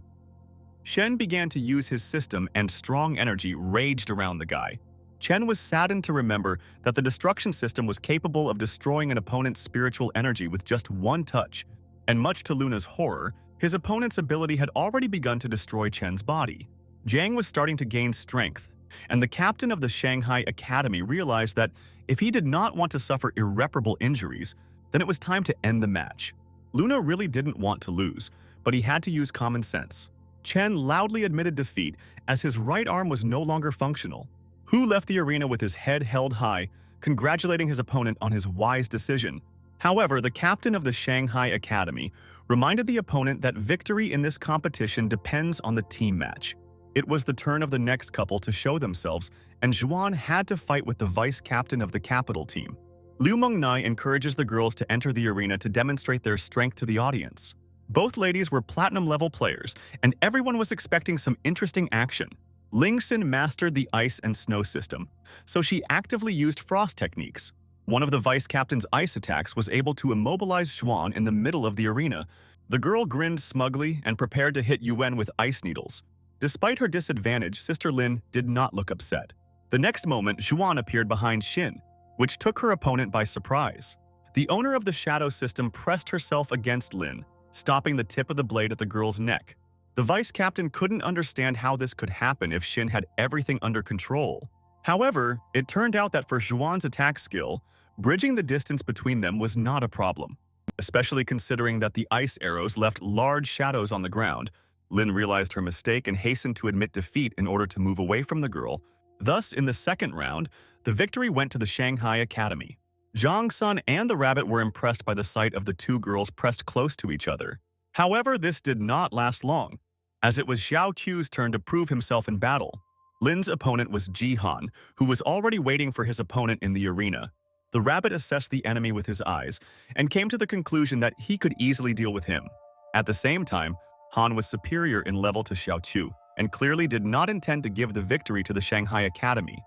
Shen began to use his system and strong energy raged around the guy. Chen was saddened to remember that the destruction system was capable of destroying an opponent's spiritual energy with just one touch, and much to Luna's horror, his opponent's ability had already begun to destroy Chen's body. Jiang was starting to gain strength, and the captain of the Shanghai Academy realized that if he did not want to suffer irreparable injuries, then it was time to end the match. Luna really didn't want to lose, but he had to use common sense. Chen loudly admitted defeat as his right arm was no longer functional. Hu left the arena with his head held high, congratulating his opponent on his wise decision. However, the captain of the Shanghai Academy reminded the opponent that victory in this competition depends on the team match. It was the turn of the next couple to show themselves, and Zhuan had to fight with the vice captain of the capital team. Liu Mengnai encourages the girls to enter the arena to demonstrate their strength to the audience. Both ladies were platinum-level players, and everyone was expecting some interesting action. Ling Xin mastered the ice and snow system, so she actively used frost techniques. One of the vice captain's ice attacks was able to immobilize Zhuan in the middle of the arena. The girl grinned smugly and prepared to hit Yuan with ice needles. Despite her disadvantage, Sister Lin did not look upset. The next moment, Zhuan appeared behind Xin, which took her opponent by surprise. The owner of the shadow system pressed herself against Lin, stopping the tip of the blade at the girl's neck. The vice captain couldn't understand how this could happen if Xin had everything under control. However, it turned out that for Zhuan's attack skill, bridging the distance between them was not a problem. Especially considering that the ice arrows left large shadows on the ground, Lin realized her mistake and hastened to admit defeat in order to move away from the girl. Thus, in the second round, the victory went to the Shanghai Academy. Zhang Sun and the rabbit were impressed by the sight of the two girls pressed close to each other. However, this did not last long, as it was Xiao Qiu's turn to prove himself in battle. Lin's opponent was Ji Han, who was already waiting for his opponent in the arena. The rabbit assessed the enemy with his eyes and came to the conclusion that he could easily deal with him. At the same time, Han was superior in level to Xiao Qiu and clearly did not intend to give the victory to the Shanghai Academy.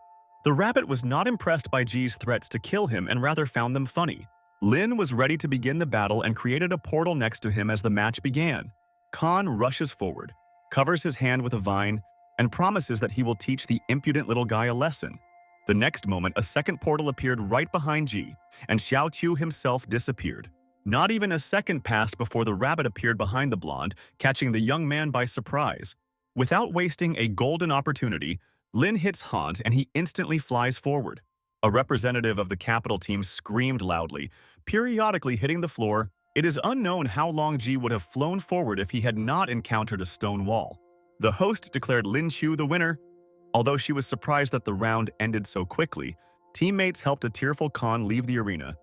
The rabbit was not impressed by Ji's threats to kill him and rather found them funny. Lin was ready to begin the battle and created a portal next to him as the match began. Khan rushes forward, covers his hand with a vine, and promises that he will teach the impudent little guy a lesson. The next moment, a second portal appeared right behind Ji, and Xiao Qiu himself disappeared. Not even a second passed before the rabbit appeared behind the blonde, catching the young man by surprise. Without wasting a golden opportunity, Lin hits Han and he instantly flies forward. A representative of the capital team screamed loudly, periodically hitting the floor. It is unknown how long Ji would have flown forward if he had not encountered a stone wall. The host declared Lin Qiu the winner. Although she was surprised that the round ended so quickly, teammates helped a tearful Khan leave the arena,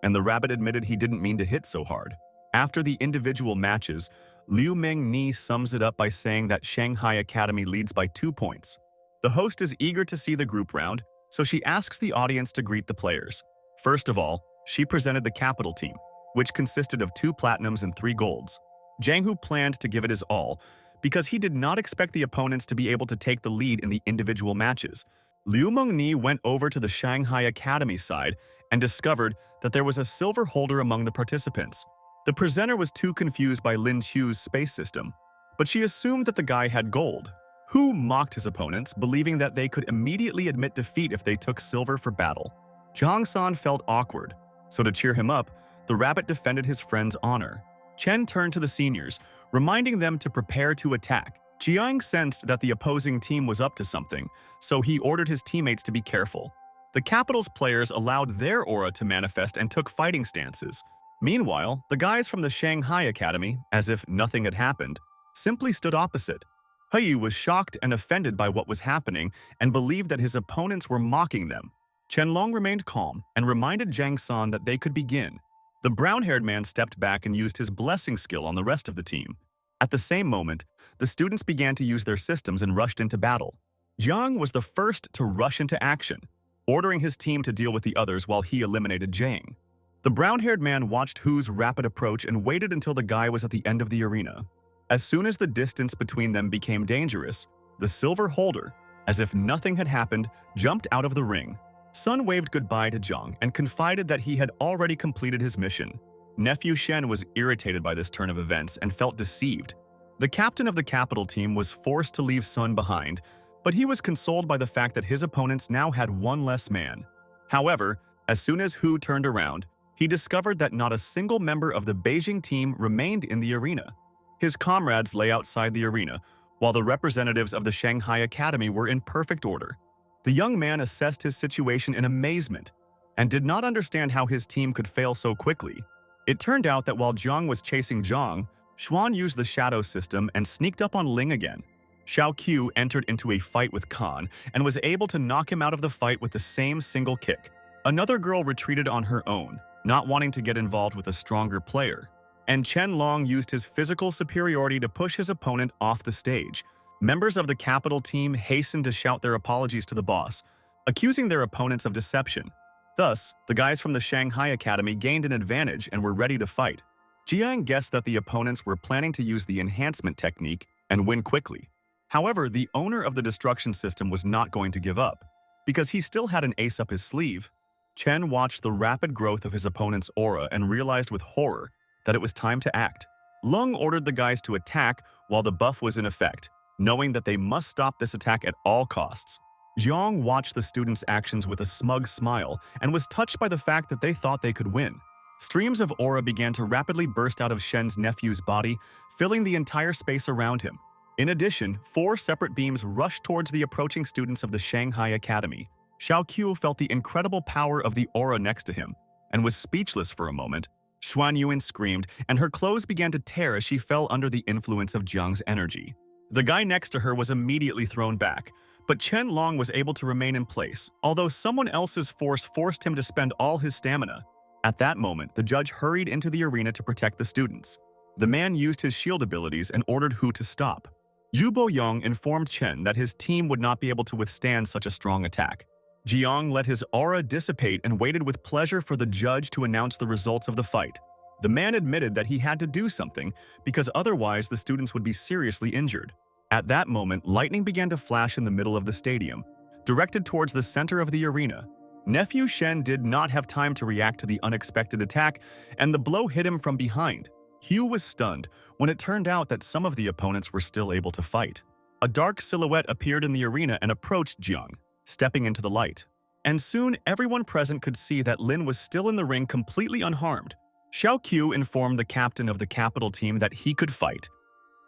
and the rabbit admitted he didn't mean to hit so hard. After the individual matches, Liu Mengni sums it up by saying that Shanghai Academy leads by 2 points. The host is eager to see the group round, so she asks the audience to greet the players. First of all, she presented the capital team, which consisted of 2 platinums and 3 golds. Zhang Hu planned to give it his all, because he did not expect the opponents to be able to take the lead in the individual matches. Liu Mengni went over to the Shanghai Academy side and discovered that there was a silver holder among the participants. The presenter was too confused by Lin Qiu's space system, but she assumed that the guy had gold. Hu mocked his opponents, believing that they could immediately admit defeat if they took silver for battle. Zhang San felt awkward, so to cheer him up, the rabbit defended his friend's honor. Chen turned to the seniors, reminding them to prepare to attack. Jiang sensed that the opposing team was up to something, so he ordered his teammates to be careful. The capital's players allowed their aura to manifest and took fighting stances. Meanwhile, the guys from the Shanghai Academy, as if nothing had happened, simply stood opposite. He was shocked and offended by what was happening and believed that his opponents were mocking them. Qianlong remained calm and reminded Zhang San that they could begin. The brown-haired man stepped back and used his blessing skill on the rest of the team. At the same moment, the students began to use their systems and rushed into battle. Jiang was the first to rush into action, ordering his team to deal with the others while he eliminated Zhang. The brown-haired man watched Hu's rapid approach and waited until the guy was at the end of the arena. As soon as the distance between them became dangerous, the silver holder, as if nothing had happened, jumped out of the ring. Sun waved goodbye to Zhang and confided that he had already completed his mission. Nephew Shen was irritated by this turn of events and felt deceived. The captain of the capital team was forced to leave Sun behind, but he was consoled by the fact that his opponents now had 1 less man. However, as soon as Hu turned around, he discovered that not a single member of the Beijing team remained in the arena. His comrades lay outside the arena, while the representatives of the Shanghai Academy were in perfect order. The young man assessed his situation in amazement and did not understand how his team could fail so quickly. It turned out that while Zhang was chasing Zhang, Xuan used the shadow system and sneaked up on Ling again. Xiao Qiu entered into a fight with Khan and was able to knock him out of the fight with the same single kick. Another girl retreated on her own, not wanting to get involved with a stronger player. And Chen Long used his physical superiority to push his opponent off the stage. Members of the Capital team hastened to shout their apologies to the boss, accusing their opponents of deception. Thus, the guys from the Shanghai Academy gained an advantage and were ready to fight. Jiang guessed that the opponents were planning to use the enhancement technique and win quickly. However, the owner of the destruction system was not going to give up, because he still had an ace up his sleeve. Chen watched the rapid growth of his opponent's aura and realized with horror that it was time to act. Lung ordered the guys to attack while the buff was in effect, knowing that they must stop this attack at all costs. Jiang watched the students' actions with a smug smile and was touched by the fact that they thought they could win. Streams of aura began to rapidly burst out of Shen's nephew's body, filling the entire space around him. In addition, 4 separate beams rushed towards the approaching students of the Shanghai Academy. Xiao Qiu felt the incredible power of the aura next to him and was speechless for a moment. Xuan Yuan screamed, and her clothes began to tear as she fell under the influence of Jiang's energy. The guy next to her was immediately thrown back, but Chen Long was able to remain in place, although someone else's force forced him to spend all his stamina. At that moment, the judge hurried into the arena to protect the students. The man used his shield abilities and ordered Hu to stop. Zhu Boyong informed Chen that his team would not be able to withstand such a strong attack. Jiang let his aura dissipate and waited with pleasure for the judge to announce the results of the fight. The man admitted that he had to do something because otherwise the students would be seriously injured. At that moment, lightning began to flash in the middle of the stadium, directed towards the center of the arena. Nephew Shen did not have time to react to the unexpected attack, and the blow hit him from behind. Hugh was stunned when it turned out that some of the opponents were still able to fight. A dark silhouette appeared in the arena and approached Jiang, stepping into the light. And soon, everyone present could see that Lin was still in the ring completely unharmed. Xiao Qiu informed the captain of the Capital team that he could fight,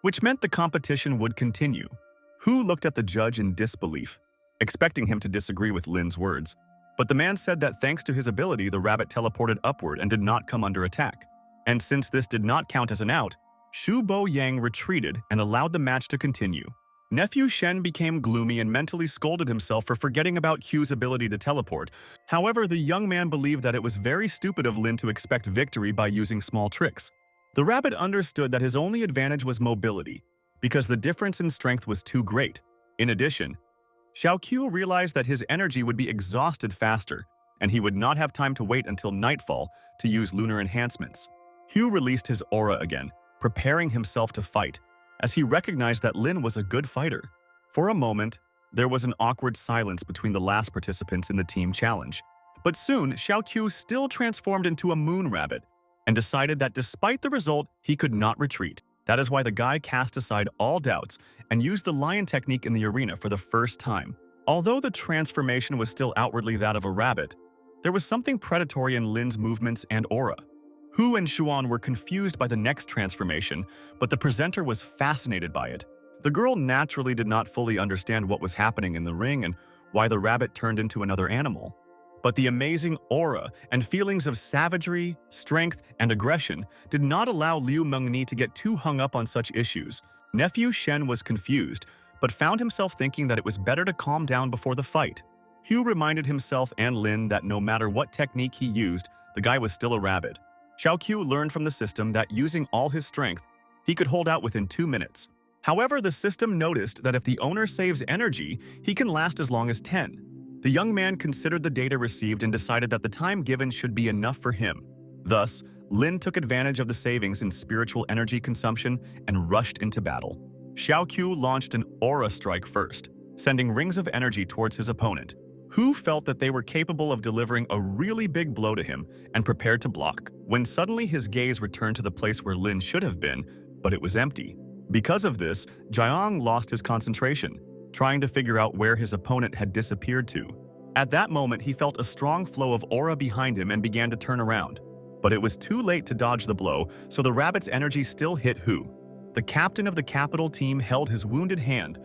which meant the competition would continue. Hu looked at the judge in disbelief, expecting him to disagree with Lin's words. But the man said that thanks to his ability, the rabbit teleported upward and did not come under attack. And since this did not count as an out, Shu Bo Yang retreated and allowed the match to continue. Nephew Shen became gloomy and mentally scolded himself for forgetting about Hu's ability to teleport. However, the young man believed that it was very stupid of Lin to expect victory by using small tricks. The rabbit understood that his only advantage was mobility, because the difference in strength was too great. In addition, Xiao Qiu realized that his energy would be exhausted faster, and he would not have time to wait until nightfall to use lunar enhancements. Hu released his aura again, preparing himself to fight, as he recognized that Lin was a good fighter. For a moment, there was an awkward silence between the last participants in the team challenge. But soon, Xiao Qiu still transformed into a moon rabbit and decided that despite the result, he could not retreat. That is why the guy cast aside all doubts and used the lion technique in the arena for the first time. Although the transformation was still outwardly that of a rabbit, there was something predatory in Lin's movements and aura. Hu and Xuan were confused by the next transformation, but the presenter was fascinated by it. The girl naturally did not fully understand what was happening in the ring and why the rabbit turned into another animal. But the amazing aura and feelings of savagery, strength, and aggression did not allow Liu Mengni to get too hung up on such issues. Nephew Shen was confused, but found himself thinking that it was better to calm down before the fight. Hu reminded himself and Lin that no matter what technique he used, the guy was still a rabbit. Xiao Qiu learned from the system that using all his strength, he could hold out within 2 minutes. However, the system noticed that if the owner saves energy, he can last as long as 10. The young man considered the data received and decided that the time given should be enough for him. Thus, Lin took advantage of the savings in spiritual energy consumption and rushed into battle. Xiao Qiu launched an aura strike first, sending rings of energy towards his opponent. Hu felt that they were capable of delivering a really big blow to him and prepared to block, when suddenly his gaze returned to the place where Lin should have been, but it was empty. Because of this, Jiang lost his concentration, trying to figure out where his opponent had disappeared to. At that moment, he felt a strong flow of aura behind him and began to turn around. But it was too late to dodge the blow, so the rabbit's energy still hit Hu. The captain of the Capital team held his wounded hand,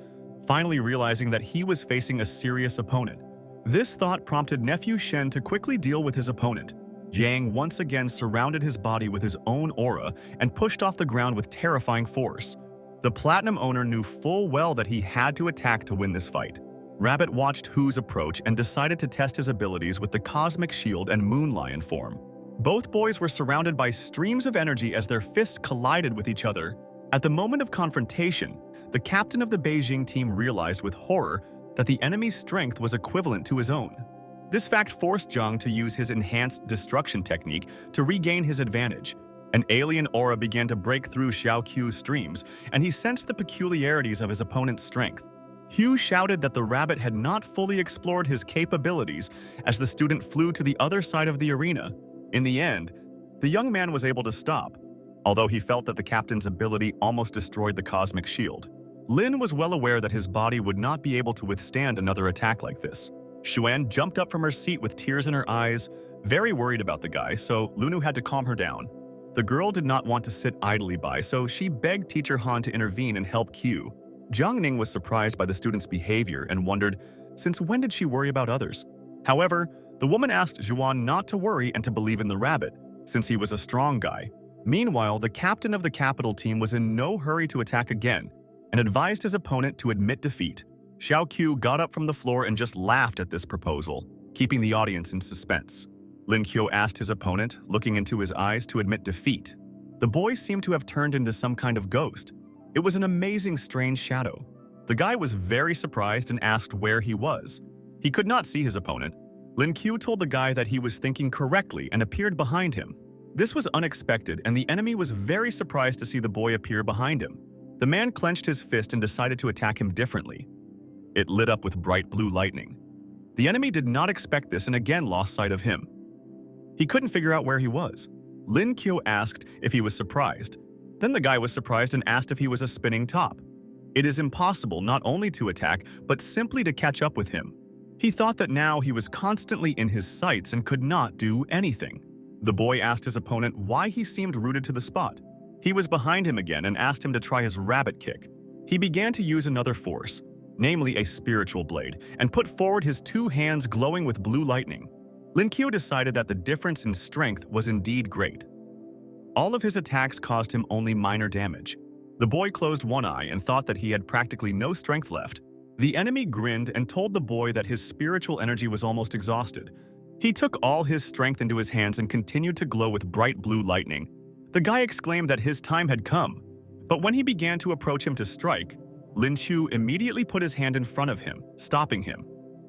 finally realizing that he was facing a serious opponent. This thought prompted Nephew Shen to quickly deal with his opponent. Jiang once again surrounded his body with his own aura and pushed off the ground with terrifying force. The Platinum owner knew full well that he had to attack to win this fight. Rabbit watched Hu's approach and decided to test his abilities with the Cosmic Shield and Moon Lion form. Both boys were surrounded by streams of energy as their fists collided with each other. At the moment of confrontation, the captain of the Beijing team realized with horror that the enemy's strength was equivalent to his own. This fact forced Zhang to use his enhanced destruction technique to regain his advantage. An alien aura began to break through Xiao Qiu's streams, and he sensed the peculiarities of his opponent's strength. Hugh shouted that the rabbit had not fully explored his capabilities as the student flew to the other side of the arena. In the end, the young man was able to stop, although he felt that the captain's ability almost destroyed the cosmic shield. Lin was well aware that his body would not be able to withstand another attack like this. Xuan jumped up from her seat with tears in her eyes, very worried about the guy, so Lunu had to calm her down. The girl did not want to sit idly by, so she begged Teacher Han to intervene and help Q. Jiang Ning was surprised by the student's behavior and wondered, since when did she worry about others? However, the woman asked Zhuan not to worry and to believe in the rabbit, since he was a strong guy. Meanwhile, the captain of the capital team was in no hurry to attack again and advised his opponent to admit defeat. Xiao Qiu got up from the floor and just laughed at this proposal, keeping the audience in suspense. Lin Qiu asked his opponent, looking into his eyes, to admit defeat. The boy seemed to have turned into some kind of ghost. It was an amazing, strange shadow. The guy was very surprised and asked where he was. He could not see his opponent. Lin Qiu told the guy that he was thinking correctly and appeared behind him. This was unexpected, and the enemy was very surprised to see the boy appear behind him. The man clenched his fist and decided to attack him differently. It lit up with bright blue lightning. The enemy did not expect this and again lost sight of him. He couldn't figure out where he was. Lin Qiu asked if he was surprised. Then the guy was surprised and asked if he was a spinning top. It is impossible not only to attack, but simply to catch up with him. He thought that now he was constantly in his sights and could not do anything. The boy asked his opponent why he seemed rooted to the spot. He was behind him again and asked him to try his rabbit kick. He began to use another force, namely a spiritual blade, and put forward his two hands glowing with blue lightning. Lin Qiu decided that the difference in strength was indeed great. All of his attacks caused him only minor damage. The boy closed one eye and thought that he had practically no strength left. The enemy grinned and told the boy that his spiritual energy was almost exhausted. He took all his strength into his hands and continued to glow with bright blue lightning. The guy exclaimed that his time had come, but when he began to approach him to strike, Lin Qiu immediately put his hand in front of him, stopping him.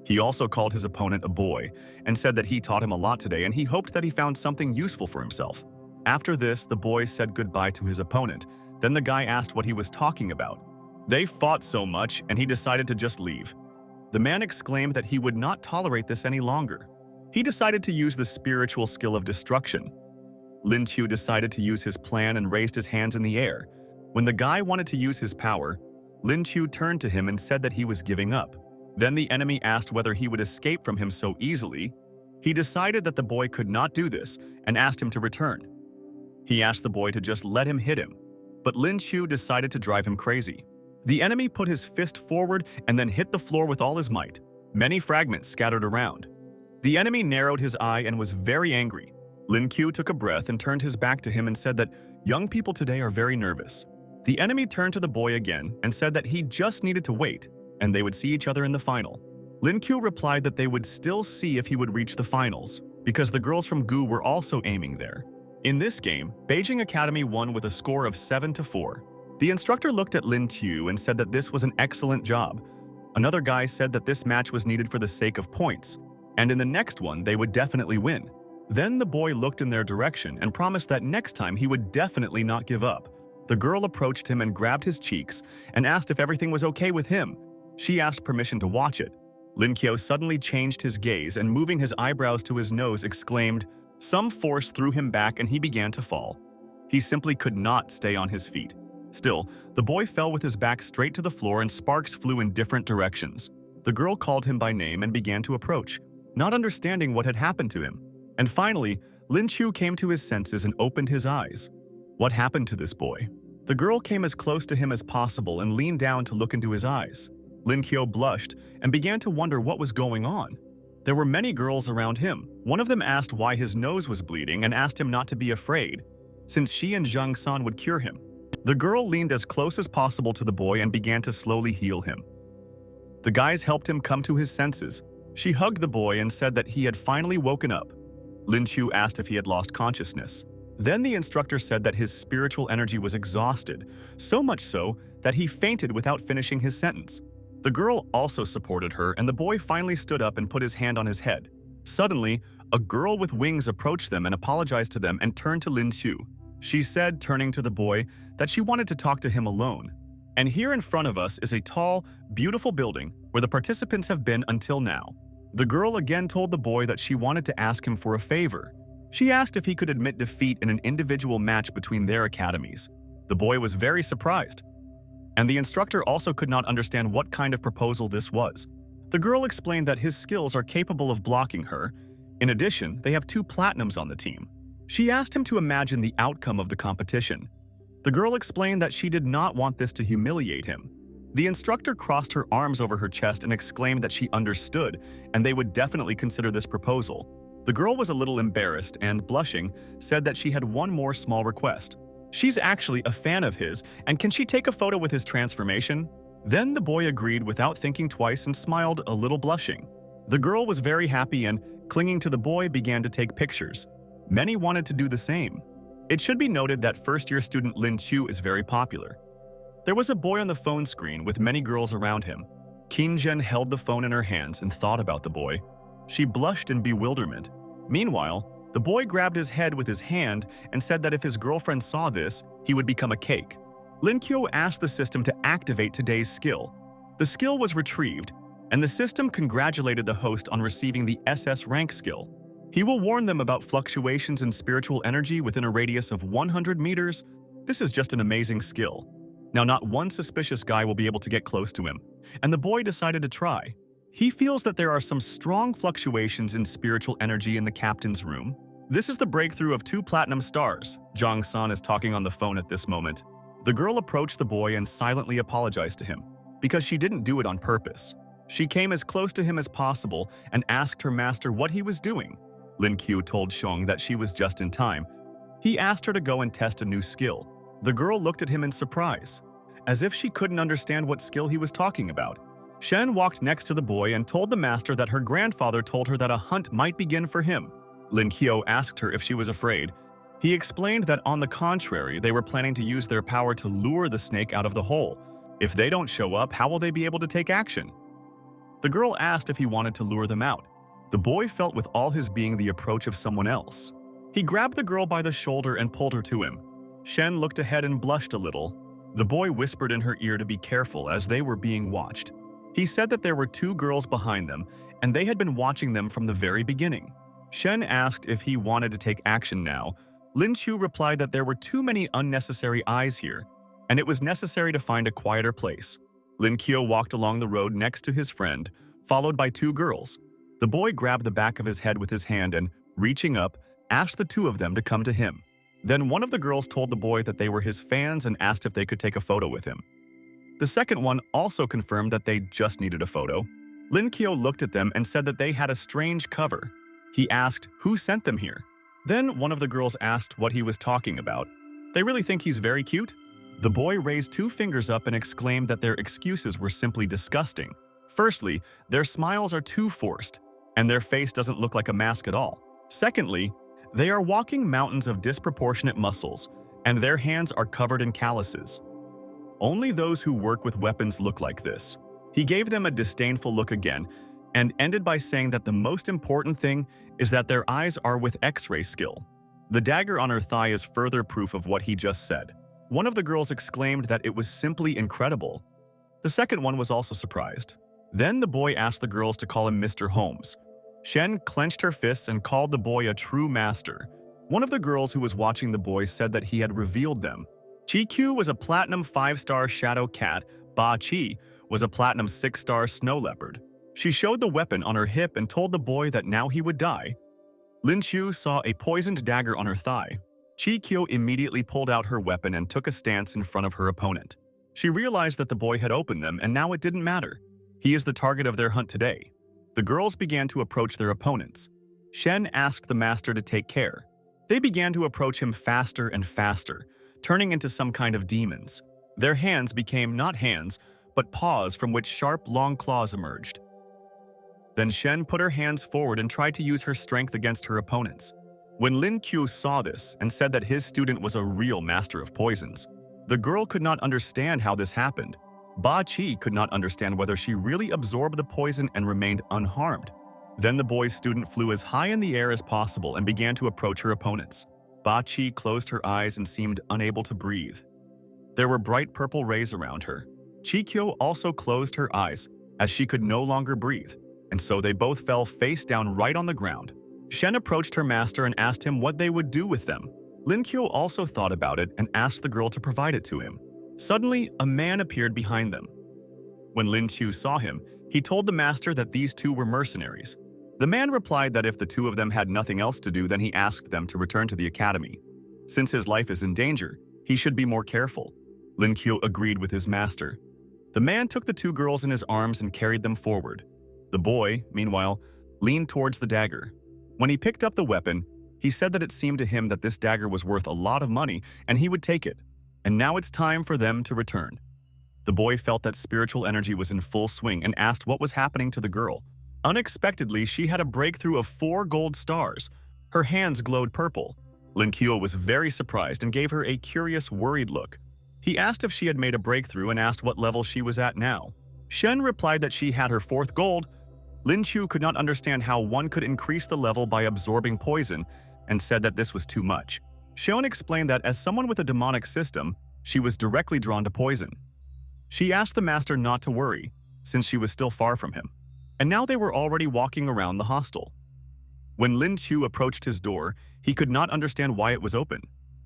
He also called his opponent a boy and said that he taught him a lot today and he hoped that he found something useful for himself. After this, the boy said goodbye to his opponent. Then the guy asked what he was talking about. They fought so much and he decided to just leave. The man exclaimed that he would not tolerate this any longer. He decided to use the spiritual skill of destruction. Lin Qiu decided to use his plan and raised his hands in the air. When the guy wanted to use his power, Lin Qiu turned to him and said that he was giving up. Then the enemy asked whether he would escape from him so easily. He decided that the boy could not do this and asked him to return. He asked the boy to just let him hit him, but Lin Qiu decided to drive him crazy. The enemy put his fist forward and then hit the floor with all his might. Many fragments scattered around. The enemy narrowed his eye and was very angry. Lin Qiu took a breath and turned his back to him and said that young people today are very nervous. The enemy turned to the boy again and said that he just needed to wait and they would see each other in the final. Lin Qiu replied that they would still see if he would reach the finals, because the girls from Gu were also aiming there. In this game, Beijing Academy won with a score of 7-4. The instructor looked at Lin Qiu and said that this was an excellent job. Another guy said that this match was needed for the sake of points, and in the next one they would definitely win. Then the boy looked in their direction and promised that next time he would definitely not give up. The girl approached him and grabbed his cheeks and asked if everything was okay with him. She asked permission to watch it. Lin Qiu suddenly changed his gaze and moving his eyebrows to his nose exclaimed, some force threw him back and he began to fall. He simply could not stay on his feet. Still, the boy fell with his back straight to the floor and sparks flew in different directions. The girl called him by name and began to approach, not understanding what had happened to him. And finally, Lin Qiu came to his senses and opened his eyes. What happened to this boy? The girl came as close to him as possible and leaned down to look into his eyes. Lin Qiu blushed and began to wonder what was going on. There were many girls around him. One of them asked why his nose was bleeding and asked him not to be afraid, since she and Zhang San would cure him. The girl leaned as close as possible to the boy and began to slowly heal him. The guys helped him come to his senses. She hugged the boy and said that he had finally woken up. Lin Qiu asked if he had lost consciousness. Then the instructor said that his spiritual energy was exhausted, so much so that he fainted without finishing his sentence. The girl also supported her, and the boy finally stood up and put his hand on his head. Suddenly, a girl with wings approached them and apologized to them and turned to Lin Qiu. She said, turning to the boy, that she wanted to talk to him alone. And here in front of us is a tall, beautiful building where the participants have been until now. The girl again told the boy that she wanted to ask him for a favor. She asked if he could admit defeat in an individual match between their academies. The boy was very surprised, and the instructor also could not understand what kind of proposal this was. The girl explained that his skills are capable of blocking her. In addition, they have 2 platinums on the team. She asked him to imagine the outcome of the competition. The girl explained that she did not want this to humiliate him. The instructor crossed her arms over her chest and exclaimed that she understood, and they would definitely consider this proposal. The girl was a little embarrassed and, blushing, said that she had one more small request. She's actually a fan of his, and can she take a photo with his transformation? Then the boy agreed without thinking twice and smiled, a little blushing. The girl was very happy and, clinging to the boy, began to take pictures. Many wanted to do the same. It should be noted that first-year student Lin Qiu is very popular. There was a boy on the phone screen with many girls around him. Qin Zhen held the phone in her hands and thought about the boy. She blushed in bewilderment. Meanwhile, the boy grabbed his head with his hand and said that if his girlfriend saw this, he would become a cake. Lin Qiu asked the system to activate today's skill. The skill was retrieved, and the system congratulated the host on receiving the SS rank skill. He will warn them about fluctuations in spiritual energy within a radius of 100 meters. This is just an amazing skill. Now, not one suspicious guy will be able to get close to him, and the boy decided to try. He feels that there are some strong fluctuations in spiritual energy in the captain's room. This is the breakthrough of 2 platinum stars. Zhang San is talking on the phone at this moment. The girl approached the boy and silently apologized to him, because she didn't do it on purpose. She came as close to him as possible and asked her master what he was doing. Lin Qiu told Xiong that she was just in time. He asked her to go and test a new skill. The girl looked at him in surprise, as if she couldn't understand what skill he was talking about. Shen walked next to the boy and told the master that her grandfather told her that a hunt might begin for him. Lin Qiu asked her if she was afraid. He explained that on the contrary, they were planning to use their power to lure the snake out of the hole. If they don't show up, how will they be able to take action? The girl asked if he wanted to lure them out. The boy felt with all his being the approach of someone else. He grabbed the girl by the shoulder and pulled her to him. Shen looked ahead and blushed a little. The boy whispered in her ear to be careful as they were being watched. He said that there were 2 girls behind them, and they had been watching them from the very beginning. Shen asked if he wanted to take action now. Lin Qiu replied that there were too many unnecessary eyes here, and it was necessary to find a quieter place. Lin Qiu walked along the road next to his friend, followed by 2 girls. The boy grabbed the back of his head with his hand and, reaching up, asked the 2 of them to come to him. Then one of the girls told the boy that they were his fans and asked if they could take a photo with him. The second one also confirmed that they just needed a photo. Lin Qiu looked at them and said that they had a strange cover. He asked who sent them here. Then one of the girls asked what he was talking about. They really think he's very cute? The boy raised 2 fingers up and exclaimed that their excuses were simply disgusting. Firstly, their smiles are too forced, and their face doesn't look like a mask at all. Secondly, they are walking mountains of disproportionate muscles, and their hands are covered in calluses. Only those who work with weapons look like this. He gave them a disdainful look again, and ended by saying that the most important thing is that their eyes are with X-ray skill. The dagger on her thigh is further proof of what he just said. One of the girls exclaimed that it was simply incredible. The second one was also surprised. Then the boy asked the girls to call him Mr. Holmes. Shen clenched her fists and called the boy a true master. One of the girls who was watching the boy said that he had revealed them. Chi Q was a platinum 5-star shadow cat. Ba Chi was a platinum 6-star snow leopard. She showed the weapon on her hip and told the boy that now he would die. Lin Qiu saw a poisoned dagger on her thigh. Chi Qiu immediately pulled out her weapon and took a stance in front of her opponent. She realized that the boy had opened them and now it didn't matter. He is the target of their hunt today. The girls began to approach their opponents. Shen asked the master to take care. They began to approach him faster and faster, turning into some kind of demons. Their hands became not hands, but paws from which sharp, long claws emerged. Then Shen put her hands forward and tried to use her strength against her opponents. When Lin Qiu saw this and said that his student was a real master of poisons, the girl could not understand how this happened. Ba Qi could not understand whether she really absorbed the poison and remained unharmed. Then the boy's student flew as high in the air as possible and began to approach her opponents. Ba Qi closed her eyes and seemed unable to breathe. There were bright purple rays around her. Qi Qiu also closed her eyes, as she could no longer breathe, and so they both fell face down right on the ground. Shen approached her master and asked him what they would do with them. Lin Qiu also thought about it and asked the girl to provide it to him. Suddenly, a man appeared behind them. When Lin Qiu saw him, he told the master that these two were mercenaries. The man replied that if the two of them had nothing else to do, then he asked them to return to the academy. Since his life is in danger, he should be more careful. Lin Qiu agreed with his master. The man took the two girls in his arms and carried them forward. The boy, meanwhile, leaned towards the dagger. When he picked up the weapon, he said that it seemed to him that this dagger was worth a lot of money and he would take it. And now it's time for them to return. The boy felt that spiritual energy was in full swing and asked what was happening to the girl. Unexpectedly, she had a breakthrough of 4 gold stars. Her hands glowed purple. Lin Qiu was very surprised and gave her a curious, worried look. He asked if she had made a breakthrough and asked what level she was at now. Shen replied that she had her 4th gold. Lin Qiu could not understand how one could increase the level by absorbing poison and said that this was too much. Xion explained that as someone with a demonic system, she was directly drawn to poison. She asked the master not to worry, since she was still far from him. And now they were already walking around the hostel. When Lin Qiu approached his door, he could not understand why it was open.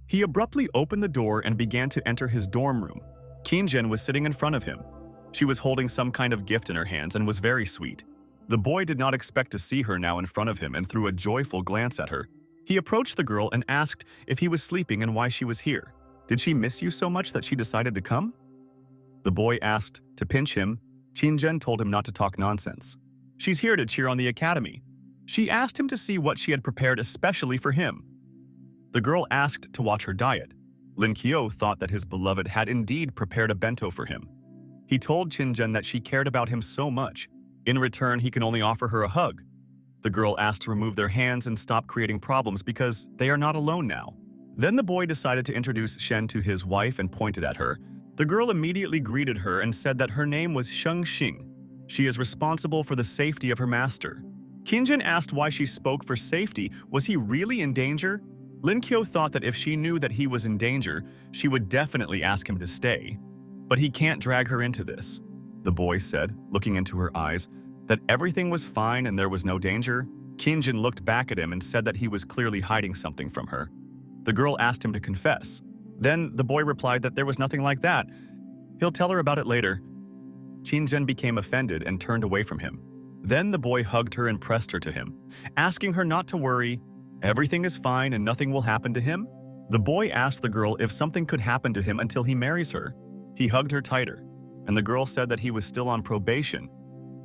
He abruptly opened the door and began to enter his dorm room. Qinzhen was sitting in front of him. She was holding some kind of gift in her hands and was very sweet. The boy did not expect to see her now in front of him and threw a joyful glance at her. He approached the girl and asked if he was sleeping and why she was here. Did she miss you so much that she decided to come? The boy asked to pinch him. Qinzhen told him not to talk nonsense. She's here to cheer on the academy. She asked him to see what she had prepared especially for him. The girl asked to watch her diet. Lin Qiu thought that his beloved had indeed prepared a bento for him. He told Qinzhen that she cared about him so much. In return, he can only offer her a hug. The girl asked to remove their hands and stop creating problems because they are not alone now. Then the boy decided to introduce Shen to his wife and pointed at her. The girl immediately greeted her and said that her name was Sheng Xing. She is responsible for the safety of her master. Qinzhen asked why she spoke for safety. Was he really in danger? Lin Qiu thought that if she knew that he was in danger, she would definitely ask him to stay. But he can't drag her into this. The boy said, looking into her eyes, that everything was fine and there was no danger. Qinzhen looked back at him and said that he was clearly hiding something from her. The girl asked him to confess. Then the boy replied that there was nothing like that. He'll tell her about it later. Qinzhen became offended and turned away from him. Then the boy hugged her and pressed her to him, asking her not to worry. Everything is fine and nothing will happen to him. The boy asked the girl if something could happen to him until he marries her. He hugged her tighter, and the girl said that he was still on probation.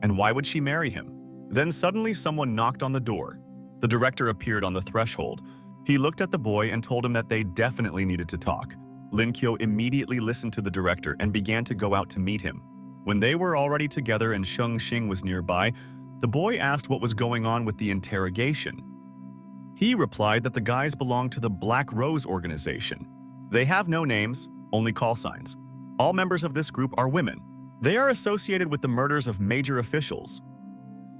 And why would she marry him? Then suddenly someone knocked on the door. The director appeared on the threshold. He looked at the boy and told him that they definitely needed to talk. Lin Qiu immediately listened to the director and began to go out to meet him. When they were already together and Sheng Xing was nearby, the boy asked what was going on with the interrogation. He replied that the guys belong to the Black Rose organization. They have no names, only call signs. All members of this group are women. They are associated with the murders of major officials.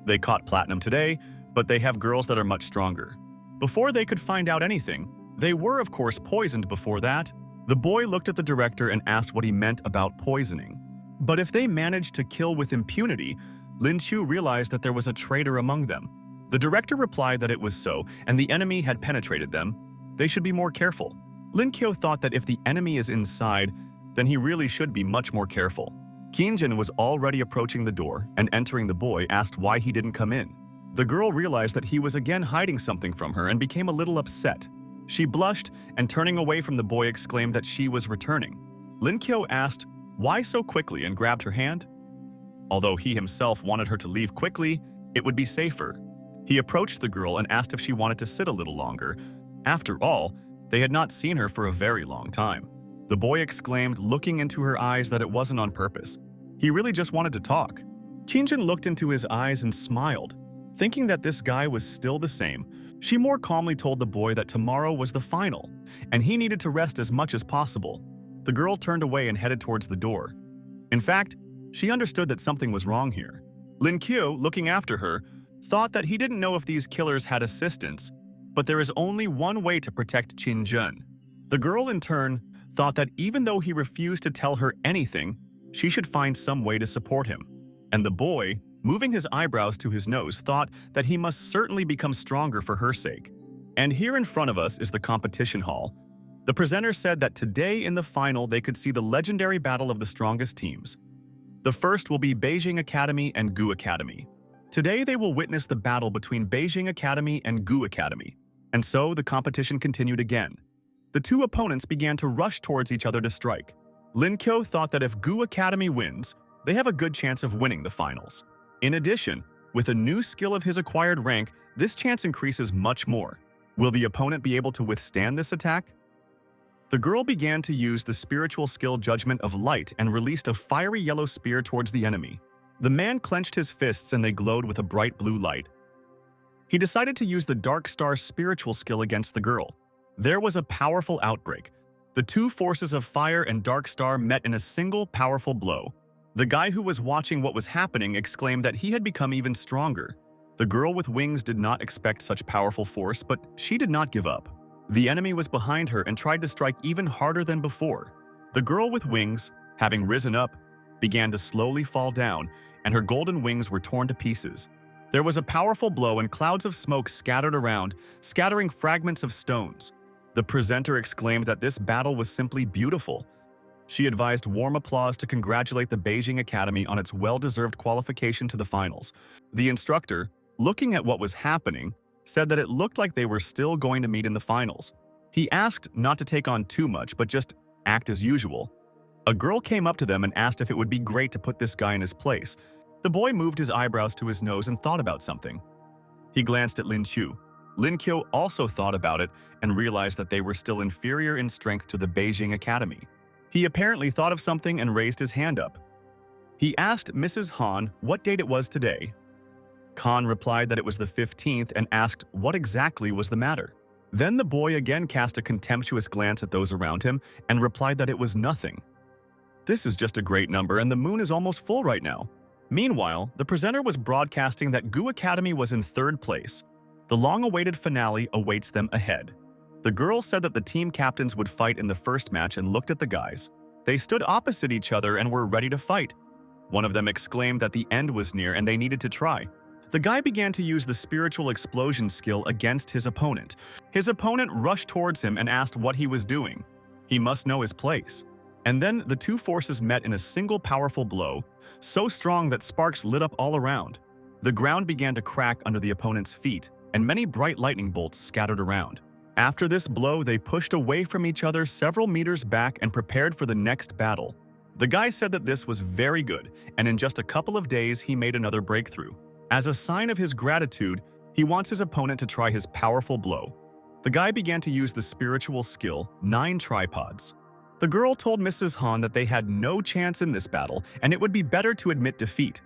They caught Platinum today, but they have girls that are much stronger. Before they could find out anything, they were of course poisoned before that. The boy looked at the director and asked what he meant about poisoning. But if they managed to kill with impunity, Lin Qiu realized that there was a traitor among them. The director replied that it was so, and the enemy had penetrated them. They should be more careful. Lin Qiu thought that if the enemy is inside, then he really should be much more careful. Qinzhen was already approaching the door, and entering the boy asked why he didn't come in. The girl realized that he was again hiding something from her and became a little upset. She blushed and turning away from the boy exclaimed that she was returning. Lin Qiu asked, "Why so quickly?" and grabbed her hand. Although he himself wanted her to leave quickly, it would be safer. He approached the girl and asked if she wanted to sit a little longer. After all, they had not seen her for a very long time. The boy exclaimed, looking into her eyes, that it wasn't on purpose. He really just wanted to talk. Qinzhen looked into his eyes and smiled, thinking that this guy was still the same, She more calmly told the boy that tomorrow was the final, and he needed to rest as much as possible. The girl turned away and headed towards the door. In fact, she understood that something was wrong here. Lin Kyo, looking after her, thought that he didn't know if these killers had assistants, but there is only one way to protect Qin Jun. The girl, in turn, thought that even though he refused to tell her anything, she should find some way to support him. And the boy, moving his eyebrows to his nose, thought that he must certainly become stronger for her sake. And here in front of us is the competition hall. The presenter said that today in the final they could see the legendary battle of the strongest teams. The first will be Beijing Academy and Gu Academy. Today they will witness the battle between Beijing Academy and Gu Academy. And so the competition continued again. The two opponents began to rush towards each other to strike. Lin Kyo thought that if Gu Academy wins, they have a good chance of winning the finals. In addition, with a new skill of his acquired rank, this chance increases much more. Will the opponent be able to withstand this attack? The girl began to use the spiritual skill Judgment of Light and released a fiery yellow spear towards the enemy. The man clenched his fists and they glowed with a bright blue light. He decided to use the Dark Star spiritual skill against the girl. There was a powerful outbreak. The two forces of fire and Dark Star met in a single powerful blow. The guy who was watching what was happening exclaimed that he had become even stronger. The girl with wings did not expect such powerful force, but she did not give up. The enemy was behind her and tried to strike even harder than before. The girl with wings, having risen up, began to slowly fall down, and her golden wings were torn to pieces. There was a powerful blow and clouds of smoke scattered around, scattering fragments of stones. The presenter exclaimed that this battle was simply beautiful. She advised warm applause to congratulate the Beijing Academy on its well-deserved qualification to the finals. The instructor, looking at what was happening, said that it looked like they were still going to meet in the finals. He asked not to take on too much, but just act as usual. A girl came up to them and asked if it would be great to put this guy in his place. The boy moved his eyebrows to his nose and thought about something. He glanced at Lin Chu. Lin Kyo also thought about it and realized that they were still inferior in strength to the Beijing Academy. He apparently thought of something and raised his hand up. He asked Mrs. Han what date it was today. Khan replied that it was the 15th and asked what exactly was the matter. Then the boy again cast a contemptuous glance at those around him and replied that it was nothing. This is just a great number and the moon is almost full right now. Meanwhile, the presenter was broadcasting that Gu Academy was in third place. The long-awaited finale awaits them ahead. The girl said that the team captains would fight in the first match and looked at the guys. They stood opposite each other and were ready to fight. One of them exclaimed that the end was near and they needed to try. The guy began to use the spiritual explosion skill against his opponent. His opponent rushed towards him and asked what he was doing. He must know his place. And then the two forces met in a single powerful blow, so strong that sparks lit up all around. The ground began to crack under the opponent's feet, and many bright lightning bolts scattered around. After this blow, they pushed away from each other several meters back and prepared for the next battle. The guy said that this was very good, and in just a couple of days he made another breakthrough. As a sign of his gratitude, he wants his opponent to try his powerful blow. The guy began to use the spiritual skill, 9 tripods. The girl told Mrs. Han that they had no chance in this battle and it would be better to admit defeat.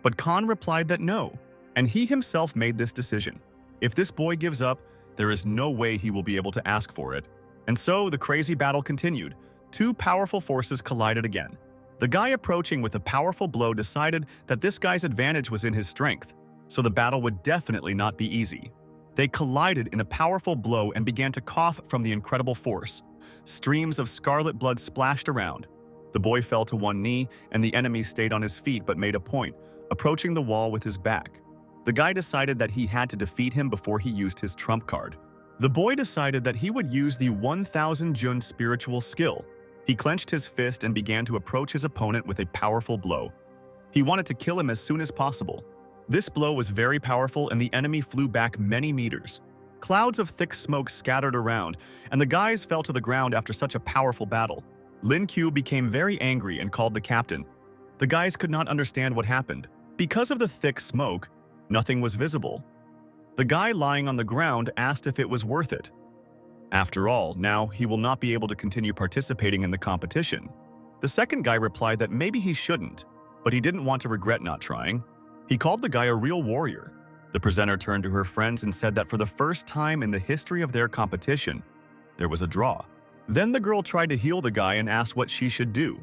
But Khan replied that no, and he himself made this decision. If this boy gives up, there is no way he will be able to ask for it. And so the crazy battle continued. Two powerful forces collided again. The guy approaching with a powerful blow decided that this guy's advantage was in his strength, so the battle would definitely not be easy. They collided in a powerful blow and began to cough from the incredible force. Streams of scarlet blood splashed around. The boy fell to one knee, and the enemy stayed on his feet but made a point, approaching the wall with his back. The guy decided that he had to defeat him before he used his trump card. The boy decided that he would use the 1000 Jun spiritual skill. He clenched his fist and began to approach his opponent with a powerful blow. He wanted to kill him as soon as possible. This blow was very powerful and the enemy flew back many meters. Clouds of thick smoke scattered around, and the guys fell to the ground after such a powerful battle. Lin Q became very angry and called the captain. The guys could not understand what happened. Because of the thick smoke, nothing was visible. The guy lying on the ground asked if it was worth it. After all, now he will not be able to continue participating in the competition. The second guy replied that maybe he shouldn't, but he didn't want to regret not trying. He called the guy a real warrior. The presenter turned to her friends and said that for the first time in the history of their competition, there was a draw. Then the girl tried to heal the guy and asked what she should do.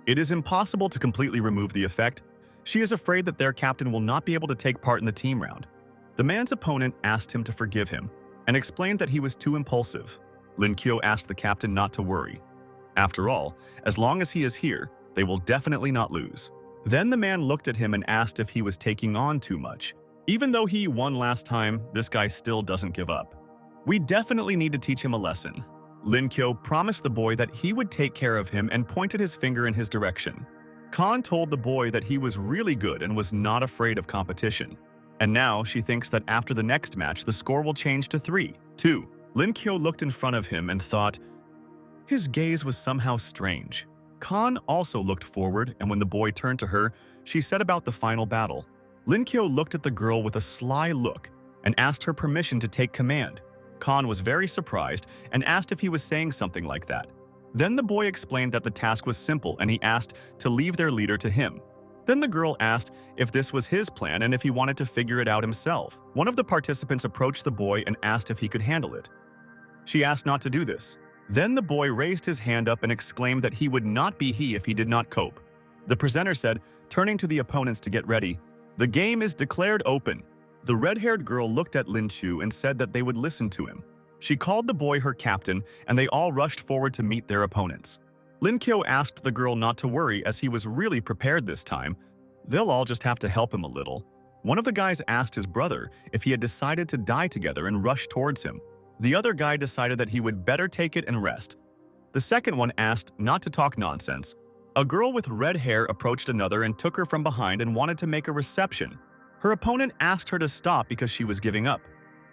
It is impossible to completely remove the effect. She is afraid that their captain will not be able to take part in the team round. The man's opponent asked him to forgive him and explained that he was too impulsive. Lin Kyo asked the captain not to worry. After all, as long as he is here, they will definitely not lose. Then the man looked at him and asked if he was taking on too much. Even though he won last time, this guy still doesn't give up. We definitely need to teach him a lesson. Lin Kyo promised the boy that he would take care of him and pointed his finger in his direction. Khan told the boy that he was really good and was not afraid of competition. And now she thinks that after the next match, the score will change to 3-2. Lin Kyo looked in front of him and thought, his gaze was somehow strange. Khan also looked forward, and when the boy turned to her, she said about the final battle. Lin Kyo looked at the girl with a sly look and asked her permission to take command. Khan was very surprised and asked if he was saying something like that. Then the boy explained that the task was simple and he asked to leave their leader to him. Then the girl asked if this was his plan and if he wanted to figure it out himself. One of the participants approached the boy and asked if he could handle it. She asked not to do this. Then the boy raised his hand up and exclaimed that he would not be he if he did not cope. The presenter said, turning to the opponents to get ready, "The game is declared open." The red-haired girl looked at Lin Chu and said that they would listen to him. She called the boy her captain, and they all rushed forward to meet their opponents. Lin Kyo asked the girl not to worry as he was really prepared this time. They'll all just have to help him a little. One of the guys asked his brother if he had decided to die together and rushed towards him. The other guy decided that he would better take it and rest. The second one asked not to talk nonsense. A girl with red hair approached another and took her from behind and wanted to make a reception. Her opponent asked her to stop because she was giving up.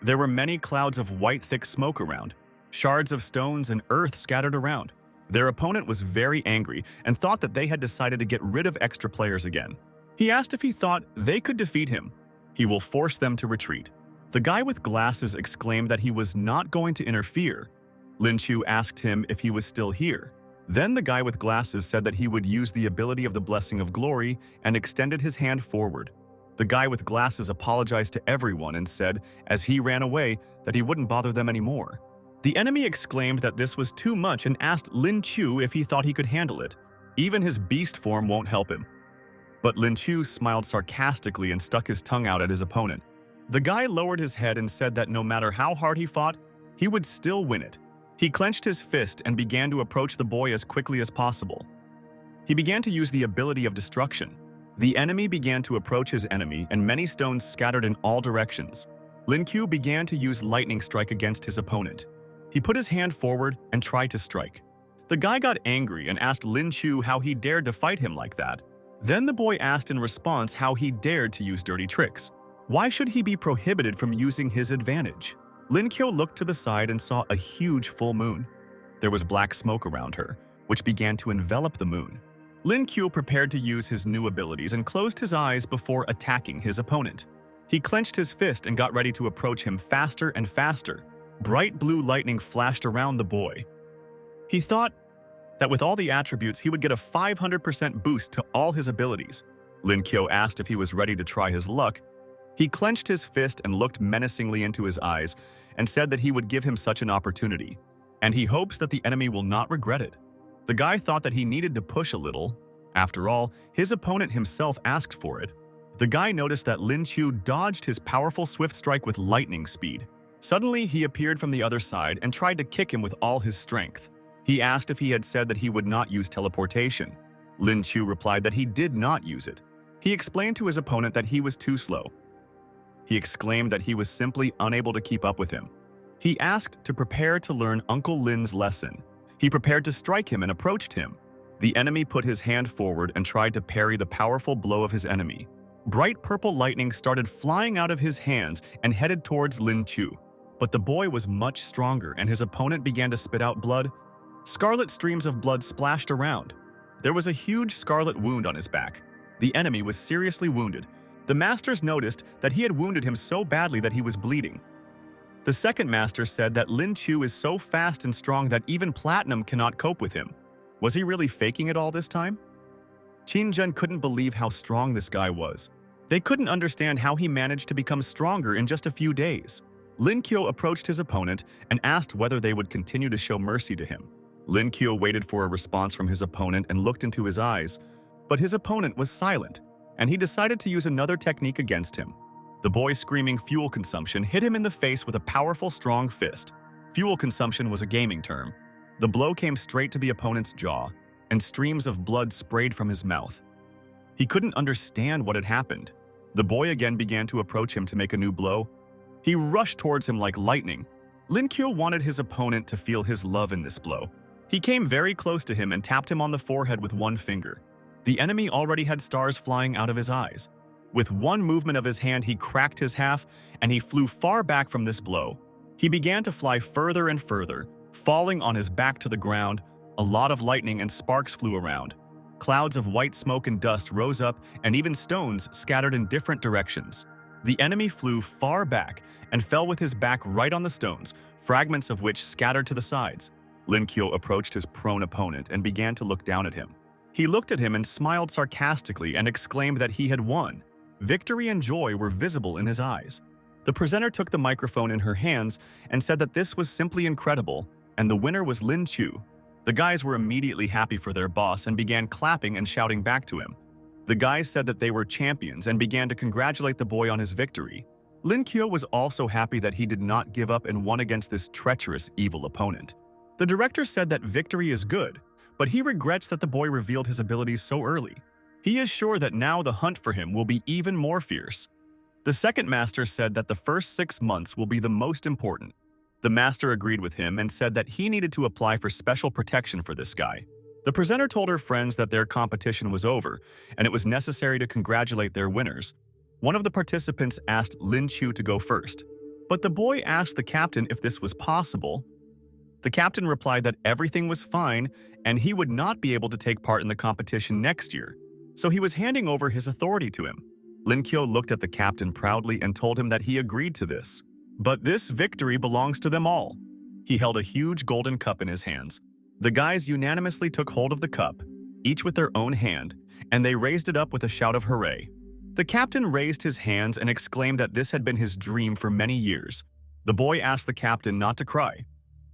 There were many clouds of white thick smoke around, shards of stones and earth scattered around. Their opponent was very angry and thought that they had decided to get rid of extra players again. He asked if he thought they could defeat him. He will force them to retreat. The guy with glasses exclaimed that he was not going to interfere. Lin Chu asked him if he was still here. Then the guy with glasses said that he would use the ability of the Blessing of Glory and extended his hand forward. The guy with glasses apologized to everyone and said, as he ran away, that he wouldn't bother them anymore. The enemy exclaimed that this was too much and asked Lin Chu if he thought he could handle it. Even his beast form won't help him. But Lin Chu smiled sarcastically and stuck his tongue out at his opponent. The guy lowered his head and said that no matter how hard he fought, he would still win it. He clenched his fist and began to approach the boy as quickly as possible. He began to use the ability of destruction. The enemy began to approach his enemy, and many stones scattered in all directions. Lin Q began to use lightning strike against his opponent. He put his hand forward and tried to strike. The guy got angry and asked Lin Chu how he dared to fight him like that. Then the boy asked in response how he dared to use dirty tricks. Why should he be prohibited from using his advantage? Lin Kyo looked to the side and saw a huge full moon. There was black smoke around her, which began to envelop the moon. Lin Kyo prepared to use his new abilities and closed his eyes before attacking his opponent. He clenched his fist and got ready to approach him faster and faster. Bright blue lightning flashed around the boy. He thought that with all the attributes, he would get a 500% boost to all his abilities. Lin Kyo asked if he was ready to try his luck. He clenched his fist and looked menacingly into his eyes and said that he would give him such an opportunity, and he hopes that the enemy will not regret it. The guy thought that he needed to push a little. After all, his opponent himself asked for it. The guy noticed that Lin Chu dodged his powerful swift strike with lightning speed. Suddenly, he appeared from the other side and tried to kick him with all his strength. He asked if he had said that he would not use teleportation. Lin Chu replied that he did not use it. He explained to his opponent that he was too slow. He exclaimed that he was simply unable to keep up with him. He asked to prepare to learn Uncle Lin's lesson. He prepared to strike him and approached him. The enemy put his hand forward and tried to parry the powerful blow of his enemy. Bright purple lightning started flying out of his hands and headed towards Lin Chu. But the boy was much stronger and his opponent began to spit out blood. Scarlet streams of blood splashed around. There was a huge scarlet wound on his back. The enemy was seriously wounded. The masters noticed that he had wounded him so badly that he was bleeding. The second master said that Lin Chu is so fast and strong that even Platinum cannot cope with him. Was he really faking it all this time? Qin Zhen couldn't believe how strong this guy was. They couldn't understand how he managed to become stronger in just a few days. Lin Kyo approached his opponent and asked whether they would continue to show mercy to him. Lin Kyo waited for a response from his opponent and looked into his eyes, but his opponent was silent, and he decided to use another technique against him. The boy, screaming fuel consumption, hit him in the face with a powerful, strong fist. Fuel consumption was a gaming term. The blow came straight to the opponent's jaw, and streams of blood sprayed from his mouth. He couldn't understand what had happened. The boy again began to approach him to make a new blow. He rushed towards him like lightning. Lin Kyo wanted his opponent to feel his love in this blow. He came very close to him and tapped him on the forehead with one finger. The enemy already had stars flying out of his eyes. With one movement of his hand, he cracked his half, and he flew far back from this blow. He began to fly further and further, falling on his back to the ground. A lot of lightning and sparks flew around. Clouds of white smoke and dust rose up, and even stones scattered in different directions. The enemy flew far back and fell with his back right on the stones, fragments of which scattered to the sides. Lin Kyo approached his prone opponent and began to look down at him. He looked at him and smiled sarcastically and exclaimed that he had won. Victory and joy were visible in his eyes. The presenter took the microphone in her hands and said that this was simply incredible, and the winner was Lin Chu. The guys were immediately happy for their boss and began clapping and shouting back to him. The guys said that they were champions and began to congratulate the boy on his victory. Lin Kyo was also happy that he did not give up and won against this treacherous, evil opponent. The director said that victory is good, but he regrets that the boy revealed his abilities so early. He is sure that now the hunt for him will be even more fierce. The second master said that the first 6 months will be the most important. The master agreed with him and said that he needed to apply for special protection for this guy. The presenter told her friends that their competition was over and it was necessary to congratulate their winners. One of the participants asked Lin Chu to go first, but the boy asked the captain if this was possible. The captain replied that everything was fine and he would not be able to take part in the competition next year, so he was handing over his authority to him. Lin Kyo looked at the captain proudly and told him that he agreed to this. But this victory belongs to them all. He held a huge golden cup in his hands. The guys unanimously took hold of the cup, each with their own hand, and they raised it up with a shout of hooray. The captain raised his hands and exclaimed that this had been his dream for many years. The boy asked the captain not to cry.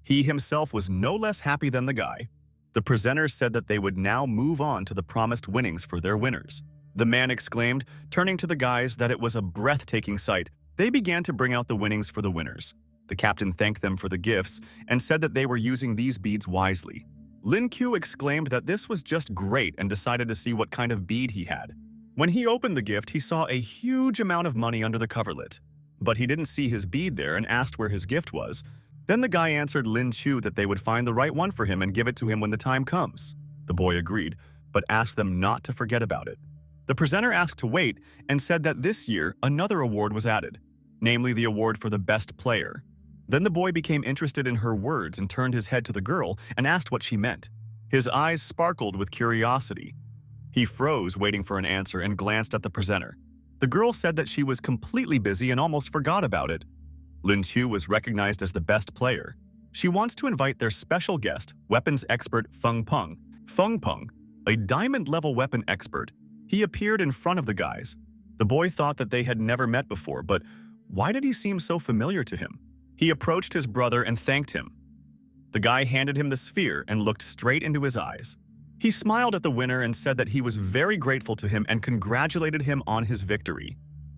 He himself was no less happy than the guy. The presenters said that they would now move on to the promised winnings for their winners. The man exclaimed, turning to the guys, that it was a breathtaking sight. They began to bring out the winnings for the winners. The captain thanked them for the gifts and said that they were using these beads wisely. Lin Kyo exclaimed that this was just great and decided to see what kind of bead he had. When he opened the gift, he saw a huge amount of money under the coverlet. But he didn't see his bead there and asked where his gift was. Then the guy answered Lin Chu that they would find the right one for him and give it to him when the time comes. The boy agreed, but asked them not to forget about it. The presenter asked to wait and said that this year another award was added, namely the award for the best player. Then the boy became interested in her words and turned his head to the girl and asked what she meant. His eyes sparkled with curiosity. He froze, waiting for an answer, and glanced at the presenter. The girl said that she was completely busy and almost forgot about it. Lin Chu was recognized as the best player. She wants to invite their special guest, weapons expert Feng Peng. Feng Peng, a diamond-level weapon expert. He appeared in front of the guys. The boy thought that they had never met before, but why did he seem so familiar to him? He approached his brother and thanked him. The guy handed him the sphere and looked straight into his eyes. He smiled at the winner and said that he was very grateful to him and congratulated him on his victory.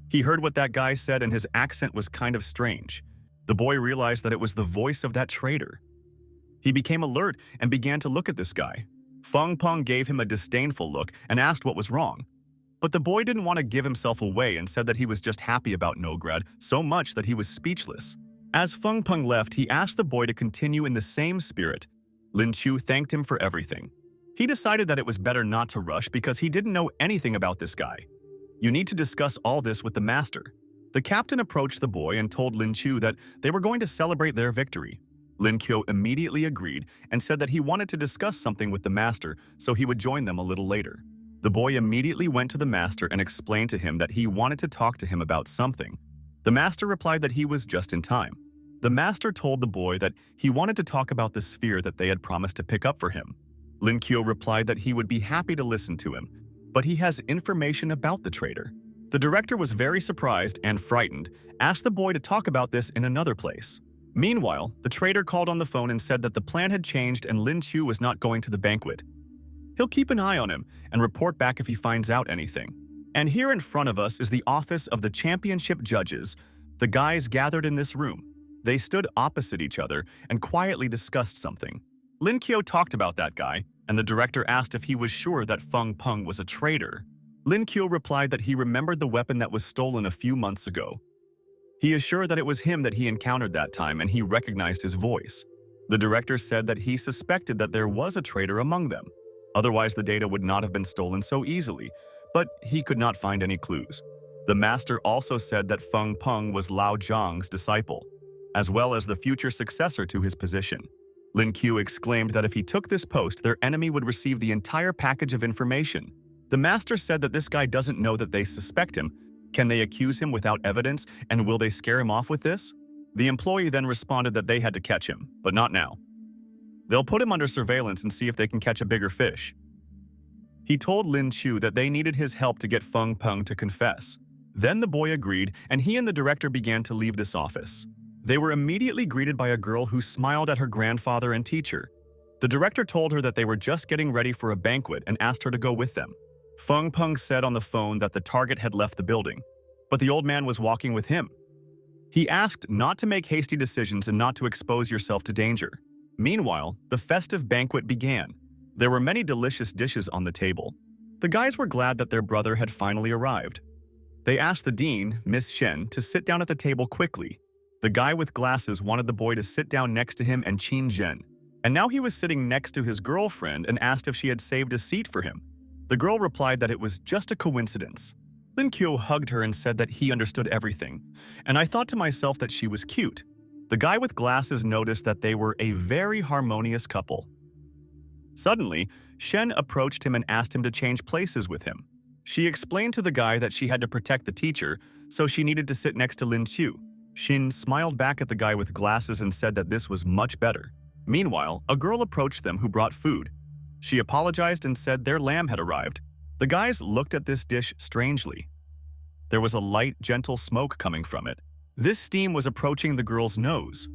He heard what that guy said and his accent was kind of strange. The boy realized that it was the voice of that traitor. He became alert and began to look at this guy. Feng Peng gave him a disdainful look and asked what was wrong. But the boy didn't want to give himself away and said that he was just happy about Nograd so much that he was speechless. As Feng Peng left, he asked the boy to continue in the same spirit. Lin Chu thanked him for everything. He decided that it was better not to rush because he didn't know anything about this guy. You need to discuss all this with the master. The captain approached the boy and told Lin Chu that they were going to celebrate their victory. Lin Kyo immediately agreed and said that he wanted to discuss something with the master, so he would join them a little later. The boy immediately went to the master and explained to him that he wanted to talk to him about something. The master replied that he was just in time. The master told the boy that he wanted to talk about the sphere that they had promised to pick up for him. Lin Kyo replied that he would be happy to listen to him, but he has information about the traitor. The director was very surprised and frightened, asked the boy to talk about this in another place. Meanwhile, the traitor called on the phone and said that the plan had changed and Lin Chu was not going to the banquet. He'll keep an eye on him and report back if he finds out anything. And here in front of us is the office of the championship judges. The guys gathered in this room. They stood opposite each other and quietly discussed something. Lin Qiu talked about that guy, and the director asked if he was sure that Feng Peng was a traitor. Lin Qiu replied that he remembered the weapon that was stolen a few months ago. He is sure that it was him that he encountered that time and he recognized his voice. The director said that he suspected that there was a traitor among them. Otherwise, the data would not have been stolen so easily, but he could not find any clues. The master also said that Feng Peng was Lao Zhang's disciple, as well as the future successor to his position. Lin Qiu exclaimed that if he took this post, their enemy would receive the entire package of information. The master said that this guy doesn't know that they suspect him. Can they accuse him without evidence, and will they scare him off with this? The employee then responded that they had to catch him, but not now. They'll put him under surveillance and see if they can catch a bigger fish. He told Lin Chu that they needed his help to get Feng Peng to confess. Then the boy agreed, and he and the director began to leave this office. They were immediately greeted by a girl who smiled at her grandfather and teacher. The director told her that they were just getting ready for a banquet and asked her to go with them. Feng Peng said on the phone that the target had left the building, but the old man was walking with him. He asked not to make hasty decisions and not to expose yourself to danger. Meanwhile, the festive banquet began. There were many delicious dishes on the table. The guys were glad that their brother had finally arrived. They asked the dean, Miss Shen, to sit down at the table quickly. The guy with glasses wanted the boy to sit down next to him and Qin Zhen. And now he was sitting next to his girlfriend and asked if she had saved a seat for him. The girl replied that it was just a coincidence. Lin Qiu hugged her and said that he understood everything, and I thought to myself that she was cute. The guy with glasses noticed that they were a very harmonious couple. Suddenly, Shen approached him and asked him to change places with him. She explained to the guy that she had to protect the teacher, so she needed to sit next to Lin Qiu. Shen smiled back at the guy with glasses and said that this was much better. Meanwhile, a girl approached them who brought food. She apologized and said their lamb had arrived. The guys looked at this dish strangely. There was a light, gentle smoke coming from it. This steam was approaching the girl's nose.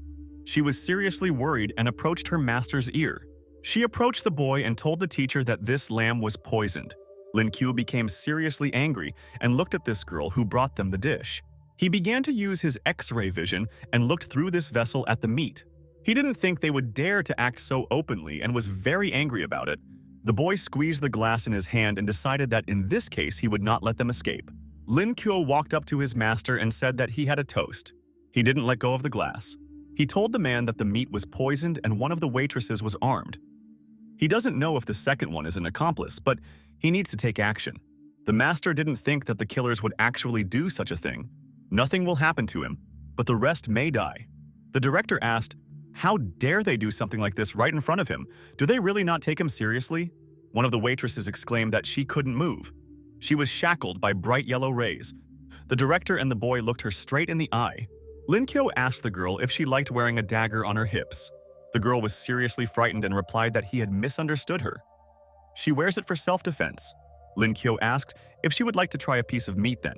She was seriously worried and approached her master's ear. She approached the boy and told the teacher that this lamb was poisoned. Lin Qiu became seriously angry and looked at this girl who brought them the dish. He began to use his X-ray vision and looked through this vessel at the meat. He didn't think they would dare to act so openly and was very angry about it. The boy squeezed the glass in his hand and decided that in this case he would not let them escape. Lin Qiu walked up to his master and said that he had a toast. He didn't let go of the glass. He told the man that the meat was poisoned and one of the waitresses was armed. He doesn't know if the second one is an accomplice, but he needs to take action. The master didn't think that the killers would actually do such a thing. Nothing will happen to him, but the rest may die. The director asked, how dare they do something like this right in front of him? Do they really not take him seriously? One of the waitresses exclaimed that she couldn't move. She was shackled by bright yellow rays. The director and the boy looked her straight in the eye. Lin Qiu asked the girl if she liked wearing a dagger on her hips. The girl was seriously frightened and replied that he had misunderstood her. She wears it for self-defense. Lin Qiu asked if she would like to try a piece of meat then.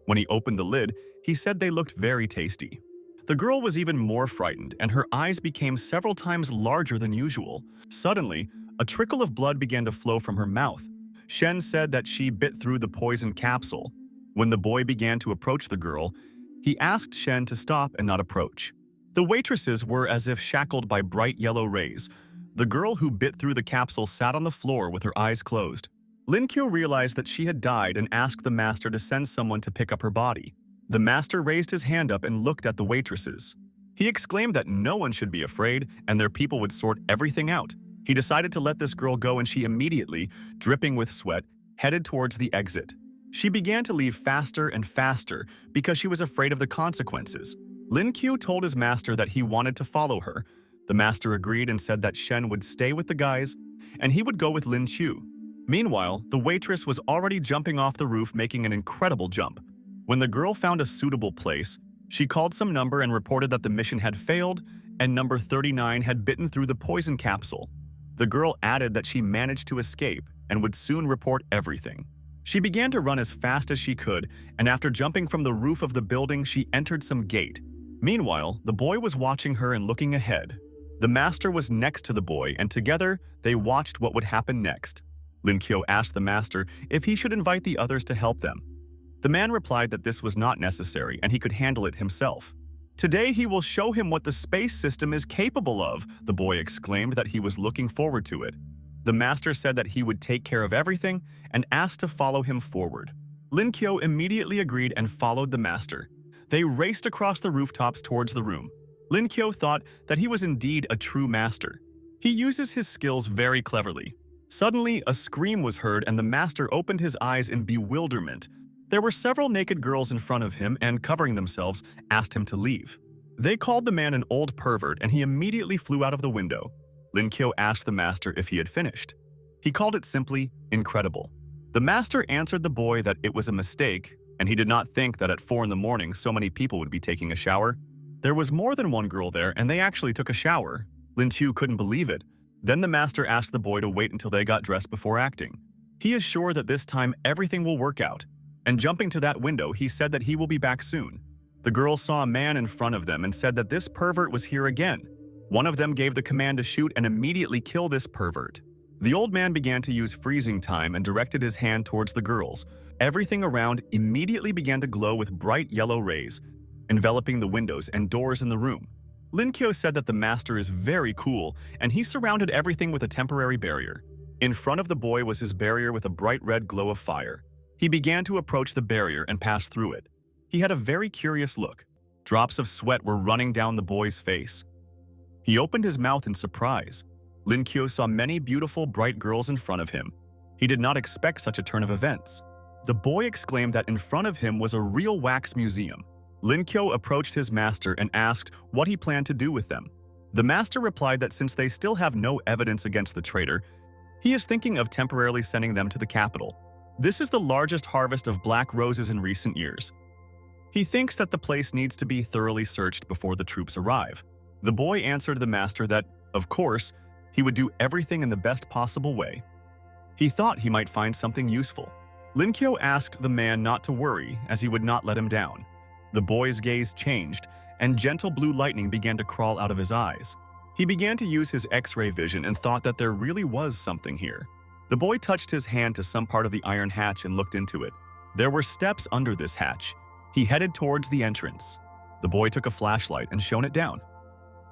When he opened the lid, he said they looked very tasty. The girl was even more frightened, and her eyes became several times larger than usual. Suddenly, a trickle of blood began to flow from her mouth. Shen said that she bit through the poison capsule. When the boy began to approach the girl, he asked Shen to stop and not approach. The waitresses were as if shackled by bright yellow rays. The girl who bit through the capsule sat on the floor with her eyes closed. Lin Qiu realized that she had died and asked the master to send someone to pick up her body. The master raised his hand up and looked at the waitresses. He exclaimed that no one should be afraid and their people would sort everything out. He decided to let this girl go and she immediately, dripping with sweat, headed towards the exit. She began to leave faster and faster because she was afraid of the consequences. Lin Qiu told his master that he wanted to follow her. The master agreed and said that Shen would stay with the guys and he would go with Lin Qiu. Meanwhile, the waitress was already jumping off the roof, making an incredible jump. When the girl found a suitable place, she called some number and reported that the mission had failed and number 39 had bitten through the poison capsule. The girl added that she managed to escape and would soon report everything. She began to run as fast as she could, and after jumping from the roof of the building, she entered some gate. Meanwhile, the boy was watching her and looking ahead. The master was next to the boy, and together, they watched what would happen next. Lin Kyo asked the master if he should invite the others to help them. The man replied that this was not necessary and he could handle it himself. "Today he will show him what the space system is capable of," the boy exclaimed that he was looking forward to it. The master said that he would take care of everything and asked to follow him forward. Lin Kyo immediately agreed and followed the master. They raced across the rooftops towards the room. Lin Kyo thought that he was indeed a true master. He uses his skills very cleverly. Suddenly, a scream was heard and the master opened his eyes in bewilderment. There were several naked girls in front of him and, covering themselves, asked him to leave. They called the man an old pervert and he immediately flew out of the window. Lin Kyo asked the master if he had finished. He called it simply incredible. The master answered the boy that it was a mistake, and he did not think that at 4 in the morning so many people would be taking a shower. There was more than one girl there and they actually took a shower. Lin Kyo couldn't believe it. Then the master asked the boy to wait until they got dressed before acting. He is sure that this time everything will work out. And jumping to that window, he said that he will be back soon. The girls saw a man in front of them and said that this pervert was here again. One of them gave the command to shoot and immediately kill this pervert. The old man began to use freezing time and directed his hand towards the girls. Everything around immediately began to glow with bright yellow rays, enveloping the windows and doors in the room. Lin Kyo said that the master is very cool, and he surrounded everything with a temporary barrier. In front of the boy was his barrier with a bright red glow of fire. He began to approach the barrier and pass through it. He had a very curious look. Drops of sweat were running down the boy's face. He opened his mouth in surprise. Lin Kyo saw many beautiful, bright girls in front of him. He did not expect such a turn of events. The boy exclaimed that in front of him was a real wax museum. Lin Kyo approached his master and asked what he planned to do with them. The master replied that since they still have no evidence against the traitor, he is thinking of temporarily sending them to the capital. This is the largest harvest of black roses in recent years. He thinks that the place needs to be thoroughly searched before the troops arrive. The boy answered the master that, of course, he would do everything in the best possible way. He thought he might find something useful. Lin Kyo asked the man not to worry, as he would not let him down. The boy's gaze changed, and gentle blue lightning began to crawl out of his eyes. He began to use his X-ray vision and thought that there really was something here. The boy touched his hand to some part of the iron hatch and looked into it. There were steps under this hatch. He headed towards the entrance. The boy took a flashlight and shone it down.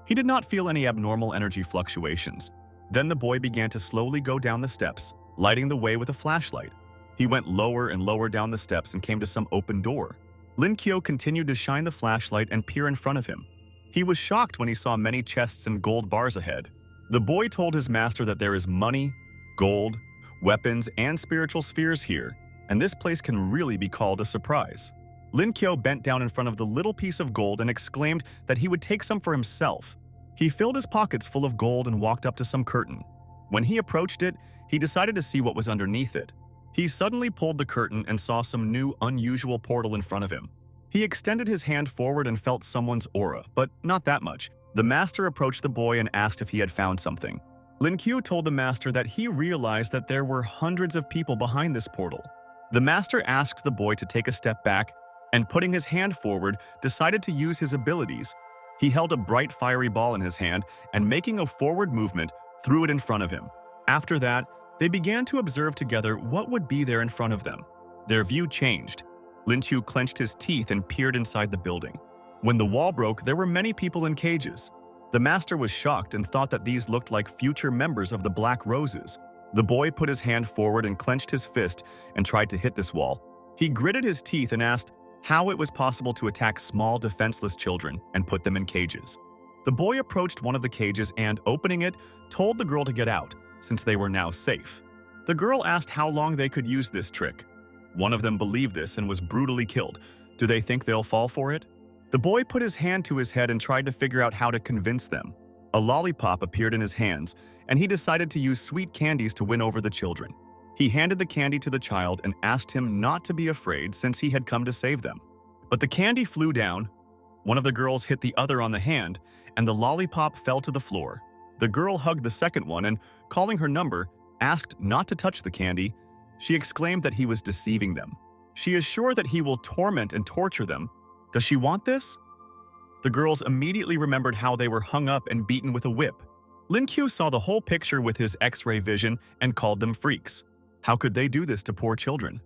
He did not feel any abnormal energy fluctuations. Then the boy began to slowly go down the steps, lighting the way with a flashlight. He went lower and lower down the steps and came to some open door. Lin Kyo continued to shine the flashlight and peer in front of him. He was shocked when he saw many chests and gold bars ahead. The boy told his master that there is money, gold, weapons, and spiritual spheres here, and this place can really be called a surprise. Lin Kyo bent down in front of the little piece of gold and exclaimed that he would take some for himself. He filled his pockets full of gold and walked up to some curtain. When he approached it, he decided to see what was underneath it. He suddenly pulled the curtain and saw some new, unusual portal in front of him. He extended his hand forward and felt someone's aura, but not that much. The master approached the boy and asked if he had found something. Lin Kyo told the master that he realized that there were hundreds of people behind this portal. The master asked the boy to take a step back and, putting his hand forward, decided to use his abilities. He held a bright fiery ball in his hand and, making a forward movement, threw it in front of him. After that, they began to observe together what would be there in front of them. Their view changed. Lin Kyo clenched his teeth and peered inside the building. When the wall broke, there were many people in cages. The master was shocked and thought that these looked like future members of the Black Roses. The boy put his hand forward and clenched his fist and tried to hit this wall. He gritted his teeth and asked how it was possible to attack small, defenseless children and put them in cages. The boy approached one of the cages and, opening it, told the girl to get out, since they were now safe. The girl asked how long they could use this trick. One of them believed this and was brutally killed. Do they think they'll fall for it? The boy put his hand to his head and tried to figure out how to convince them. A lollipop appeared in his hands, and he decided to use sweet candies to win over the children. He handed the candy to the child and asked him not to be afraid since he had come to save them. But the candy flew down. One of the girls hit the other on the hand, and the lollipop fell to the floor. The girl hugged the second one and, calling her number, asked not to touch the candy. She exclaimed that he was deceiving them. She is sure that he will torment and torture them. Does she want this? The girls immediately remembered how they were hung up and beaten with a whip. Lin Q saw the whole picture with his X-ray vision and called them freaks. How could they do this to poor children?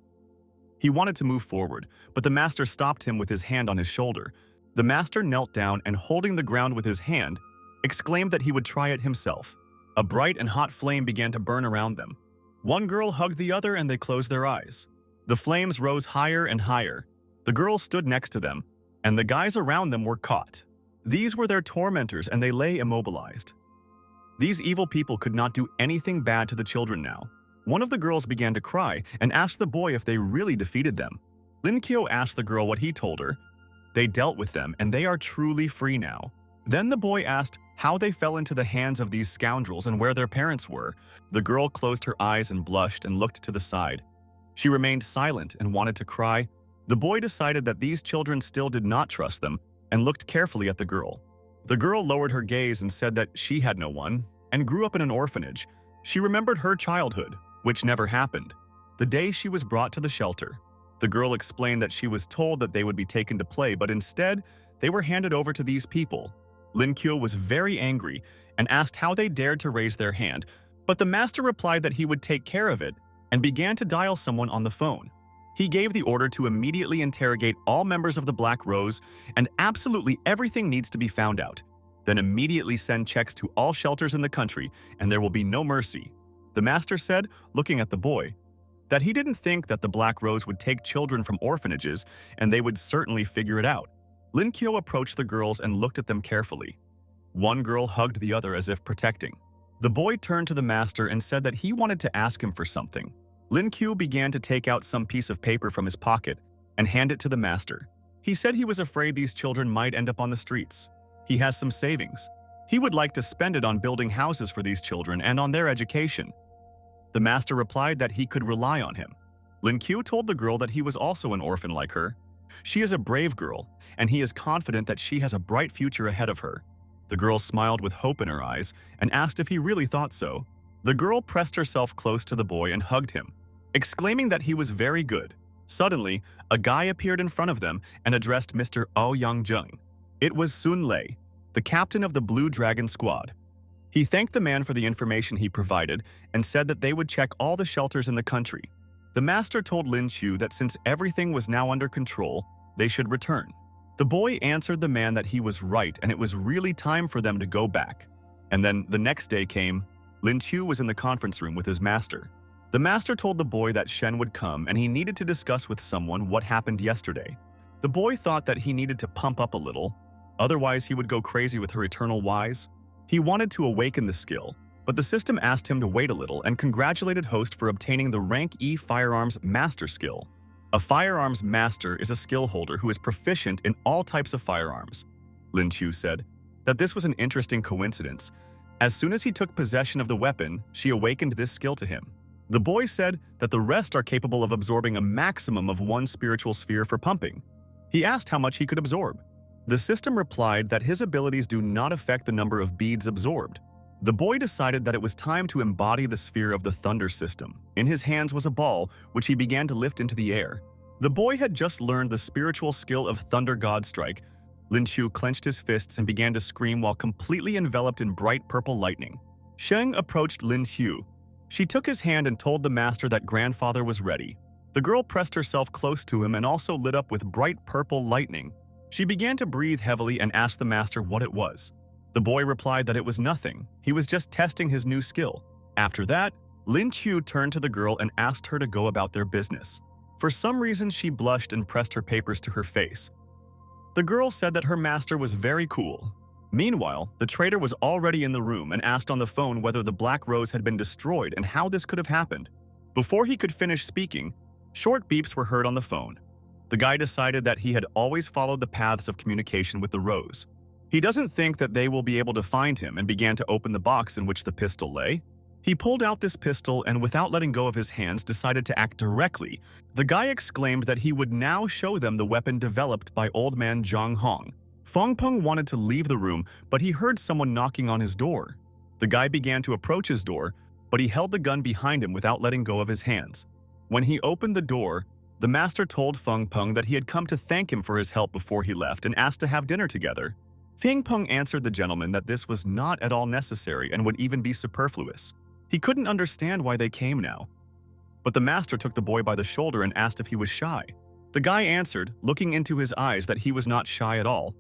He wanted to move forward, but the master stopped him with his hand on his shoulder. The master knelt down and, holding the ground with his hand, exclaimed that he would try it himself. A bright and hot flame began to burn around them. One girl hugged the other and they closed their eyes. The flames rose higher and higher. The girls stood next to them, and the guys around them were caught. These were their tormentors and they lay immobilized. These evil people could not do anything bad to the children now. One of the girls began to cry and asked the boy if they really defeated them. Lin Kyo asked the girl what he told her. They dealt with them and they are truly free now. Then the boy asked how they fell into the hands of these scoundrels and where their parents were. The girl closed her eyes and blushed and looked to the side. She remained silent and wanted to cry. The boy decided that these children still did not trust them and looked carefully at the girl. The girl lowered her gaze and said that she had no one and grew up in an orphanage. She remembered her childhood, which never happened, the day she was brought to the shelter. The girl explained that she was told that they would be taken to play, but instead, they were handed over to these people. Lin Kyo was very angry and asked how they dared to raise their hand, but the master replied that he would take care of it and began to dial someone on the phone. He gave the order to immediately interrogate all members of the Black Rose, and absolutely everything needs to be found out. Then immediately send checks to all shelters in the country, and there will be no mercy. The master said, looking at the boy, that he didn't think that the Black Rose would take children from orphanages, and they would certainly figure it out. Lin Kyo approached the girls and looked at them carefully. One girl hugged the other as if protecting. The boy turned to the master and said that he wanted to ask him for something. Lin Kyo began to take out some piece of paper from his pocket and hand it to the master. He said he was afraid these children might end up on the streets. He has some savings. He would like to spend it on building houses for these children and on their education. The master replied that he could rely on him. Lin Kyo told the girl that he was also an orphan like her. She is a brave girl, and he is confident that she has a bright future ahead of her. The girl smiled with hope in her eyes and asked if he really thought so. The girl pressed herself close to the boy and hugged him, exclaiming that he was very good. Suddenly, a guy appeared in front of them and addressed Mr. Oh Young-jung. It was Sun Lei, the captain of the Blue Dragon Squad. He thanked the man for the information he provided and said that they would check all the shelters in the country. The master told Lin Chu that since everything was now under control, they should return. The boy answered the man that he was right and it was really time for them to go back. And then the next day came. Lin Chu was in the conference room with his master. The master told the boy that Shen would come and he needed to discuss with someone what happened yesterday. The boy thought that he needed to pump up a little, otherwise he would go crazy with her eternal wise. He wanted to awaken the skill, but the system asked him to wait a little and congratulated Host for obtaining the rank E Firearms Master skill. A firearms master is a skill holder who is proficient in all types of firearms. Lin Chu said that this was an interesting coincidence. As soon as he took possession of the weapon, she awakened this skill to him. The boy said that the rest are capable of absorbing a maximum of one spiritual sphere for pumping. He asked how much he could absorb. The system replied that his abilities do not affect the number of beads absorbed. The boy decided that it was time to embody the sphere of the thunder system. In his hands was a ball, which he began to lift into the air. The boy had just learned the spiritual skill of Thunder God Strike. Lin Chu clenched his fists and began to scream while completely enveloped in bright purple lightning. Sheng approached Lin Chu. She took his hand and told the master that grandfather was ready. The girl pressed herself close to him and also lit up with bright purple lightning. She began to breathe heavily and asked the master what it was. The boy replied that it was nothing. He was just testing his new skill. After that, Lin Chu turned to the girl and asked her to go about their business. For some reason, she blushed and pressed her papers to her face. The girl said that her master was very cool. Meanwhile, the trader was already in the room and asked on the phone whether the Black Rose had been destroyed and how this could have happened. Before he could finish speaking, short beeps were heard on the phone. The guy decided that he had always followed the paths of communication with the Rose. He doesn't think that they will be able to find him and began to open the box in which the pistol lay. He pulled out this pistol and without letting go of his hands decided to act directly. The guy exclaimed that he would now show them the weapon developed by old man Zhang Hong. Feng Peng wanted to leave the room, but he heard someone knocking on his door. The guy began to approach his door, but he held the gun behind him without letting go of his hands. When he opened the door, the master told Feng Peng that he had come to thank him for his help before he left and asked to have dinner together. Feng Peng answered the gentleman that this was not at all necessary and would even be superfluous. He couldn't understand why they came now. But the master took the boy by the shoulder and asked if he was shy. The guy answered, looking into his eyes, that he was not shy at all,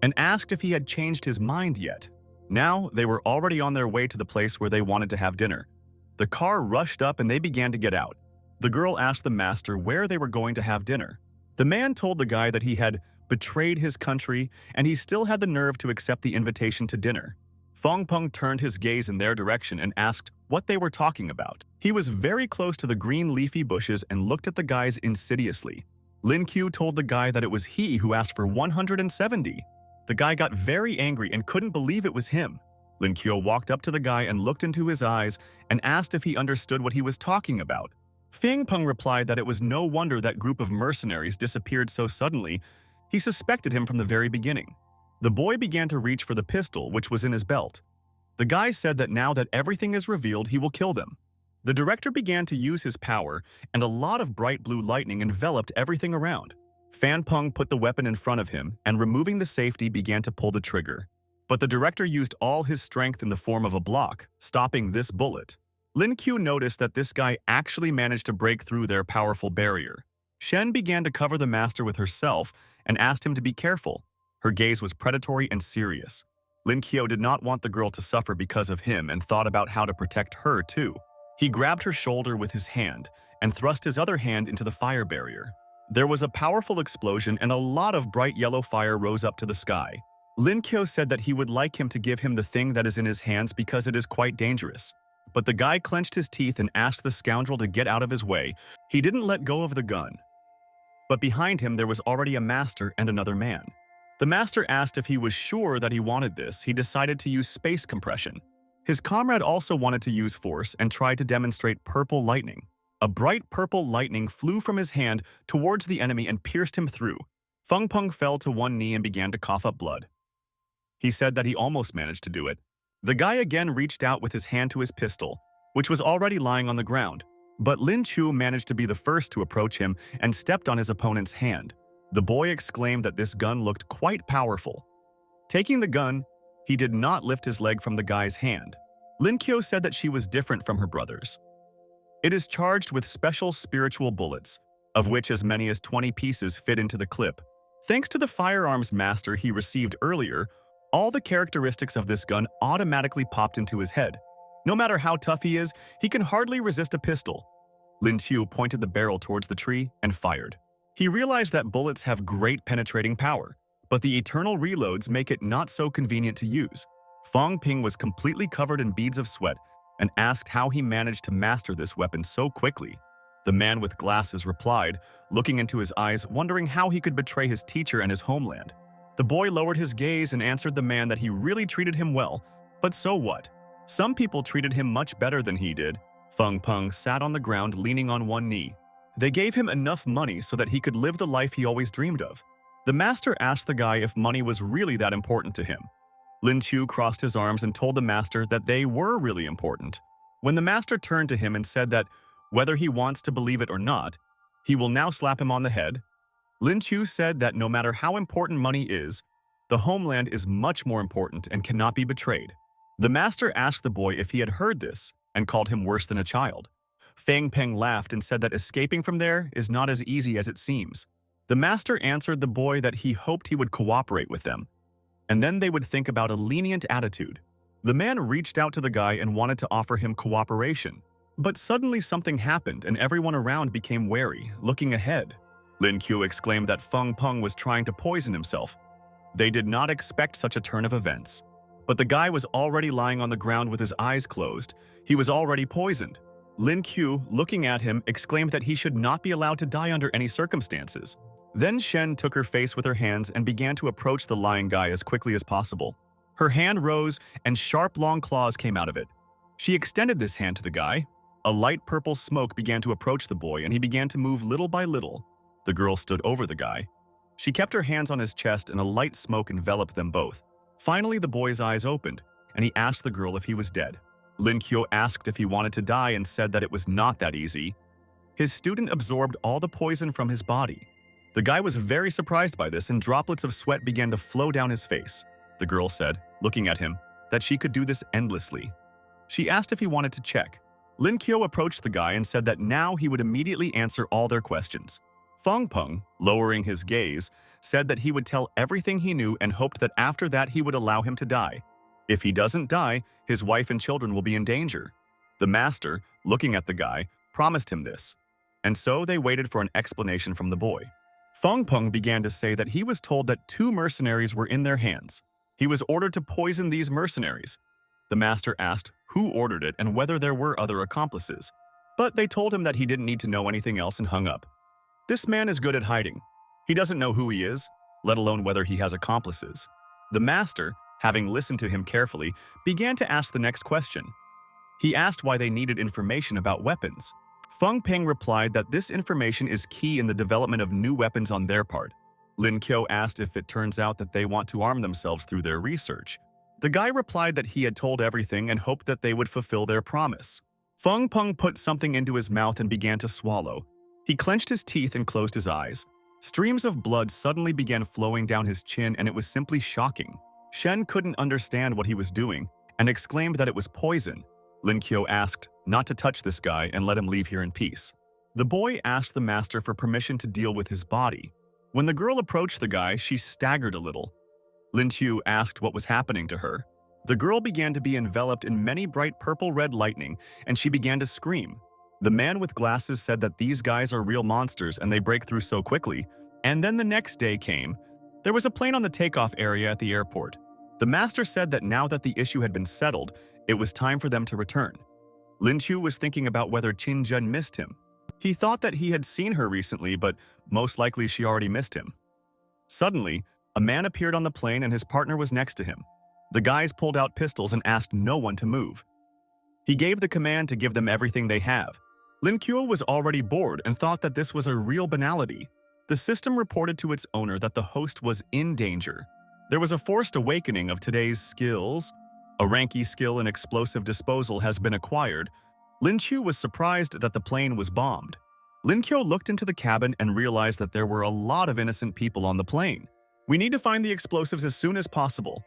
and asked if he had changed his mind yet. Now, they were already on their way to the place where they wanted to have dinner. The car rushed up and they began to get out. The girl asked the master where they were going to have dinner. The man told the guy that he had betrayed his country and he still had the nerve to accept the invitation to dinner. Feng Peng turned his gaze in their direction and asked what they were talking about. He was very close to the green leafy bushes and looked at the guys insidiously. Lin Qiu told the guy that it was he who asked for 170. The guy got very angry and couldn't believe it was him. Lin Qiu walked up to the guy and looked into his eyes and asked if he understood what he was talking about. Feng Peng replied that it was no wonder that group of mercenaries disappeared so suddenly. He suspected him from the very beginning. The boy began to reach for the pistol, which was in his belt. The guy said that now that everything is revealed, he will kill them. The director began to use his power, and a lot of bright blue lightning enveloped everything around. Fan Peng put the weapon in front of him and, removing the safety, began to pull the trigger. But the director used all his strength in the form of a block, stopping this bullet. Lin Qiu noticed that this guy actually managed to break through their powerful barrier. Shen began to cover the master with herself and asked him to be careful. Her gaze was predatory and serious. Lin Qiu did not want the girl to suffer because of him and thought about how to protect her too. He grabbed her shoulder with his hand and thrust his other hand into the fire barrier. There was a powerful explosion and a lot of bright yellow fire rose up to the sky. Lin Qiu said that he would like him to give him the thing that is in his hands because it is quite dangerous. But the guy clenched his teeth and asked the scoundrel to get out of his way. He didn't let go of the gun. But behind him there was already a master and another man. The master asked if he was sure that he wanted this. He decided to use space compression. His comrade also wanted to use force and tried to demonstrate purple lightning. A bright purple lightning flew from his hand towards the enemy and pierced him through. Feng Peng fell to one knee and began to cough up blood. He said that he almost managed to do it. The guy again reached out with his hand to his pistol, which was already lying on the ground. But Lin Qiu managed to be the first to approach him and stepped on his opponent's hand. The boy exclaimed that this gun looked quite powerful. Taking the gun, he did not lift his leg from the guy's hand. Lin Qiu said that she was different from her brothers. It is charged with special spiritual bullets, of which as many as 20 pieces fit into the clip. Thanks to the firearms master he received earlier, all the characteristics of this gun automatically popped into his head. No matter how tough he is, he can hardly resist a pistol. Lin Qiu pointed the barrel towards the tree and fired. He realized that bullets have great penetrating power, but the eternal reloads make it not so convenient to use. Feng Ping was completely covered in beads of sweat and asked how he managed to master this weapon so quickly. The man with glasses replied, looking into his eyes, wondering how he could betray his teacher and his homeland. The boy lowered his gaze and answered the man that he really treated him well, but so what? Some people treated him much better than he did. Feng Peng sat on the ground leaning on one knee. They gave him enough money so that he could live the life he always dreamed of. The master asked the guy if money was really that important to him. Lin Qiu crossed his arms and told the master that they were really important. When the master turned to him and said that whether he wants to believe it or not, he will now slap him on the head, Lin Qiu said that no matter how important money is, the homeland is much more important and cannot be betrayed. The master asked the boy if he had heard this and called him worse than a child. Feng Peng laughed and said that escaping from there is not as easy as it seems. The master answered the boy that he hoped he would cooperate with them, and then they would think about a lenient attitude. The man reached out to the guy and wanted to offer him cooperation. But suddenly something happened and everyone around became wary, looking ahead. Lin Qiu exclaimed that Feng Peng was trying to poison himself. They did not expect such a turn of events. But the guy was already lying on the ground with his eyes closed. He was already poisoned. Lin Qiu, looking at him, exclaimed that he should not be allowed to die under any circumstances. Then Shen took her face with her hands and began to approach the lying guy as quickly as possible. Her hand rose and sharp long claws came out of it. She extended this hand to the guy. A light purple smoke began to approach the boy and he began to move little by little. The girl stood over the guy. She kept her hands on his chest and a light smoke enveloped them both. Finally, the boy's eyes opened and he asked the girl if he was dead. Lin Qiu asked if he wanted to die and said that it was not that easy. His student absorbed all the poison from his body. The guy was very surprised by this, and droplets of sweat began to flow down his face. The girl said, looking at him, that she could do this endlessly. She asked if he wanted to check. Lin Kyo approached the guy and said that now he would immediately answer all their questions. Feng Peng, lowering his gaze, said that he would tell everything he knew and hoped that after that he would allow him to die. If he doesn't die, his wife and children will be in danger. The master, looking at the guy, promised him this. And so they waited for an explanation from the boy. Feng Peng began to say that he was told that 2 mercenaries were in their hands. He was ordered to poison these mercenaries. The master asked who ordered it and whether there were other accomplices. But they told him that he didn't need to know anything else and hung up. This man is good at hiding. He doesn't know who he is, let alone whether he has accomplices. The master, having listened to him carefully, began to ask the next question. He asked why they needed information about weapons. Feng Peng replied that this information is key in the development of new weapons on their part. Lin Kyo asked if it turns out that they want to arm themselves through their research. The guy replied that he had told everything and hoped that they would fulfill their promise. Feng Peng put something into his mouth and began to swallow. He clenched his teeth and closed his eyes. Streams of blood suddenly began flowing down his chin, and it was simply shocking. Shen couldn't understand what he was doing and exclaimed that it was poison. Lin Kyo asked not to touch this guy and let him leave here in peace. The boy asked the master for permission to deal with his body. When the girl approached the guy, she staggered a little. Lin Kyo asked what was happening to her. The girl began to be enveloped in many bright purple-red lightning, and she began to scream. The man with glasses said that these guys are real monsters and they break through so quickly. And then the next day came. There was a plane on the takeoff area at the airport. The master said that now that the issue had been settled, it was time for them to return. Lin Chu was thinking about whether Qin Zhen missed him. He thought that he had seen her recently, but most likely she already missed him. Suddenly, a man appeared on the plane and his partner was next to him. The guys pulled out pistols and asked no one to move. He gave the command to give them everything they have. Lin Kuo was already bored and thought that this was a real banality. The system reported to its owner that the host was in danger. There was a forced awakening of today's skills. A ranky skill in explosive disposal has been acquired. Lin Chu was surprised that the plane was bombed. Lin Kyo looked into the cabin and realized that there were a lot of innocent people on the plane. We need to find the explosives as soon as possible.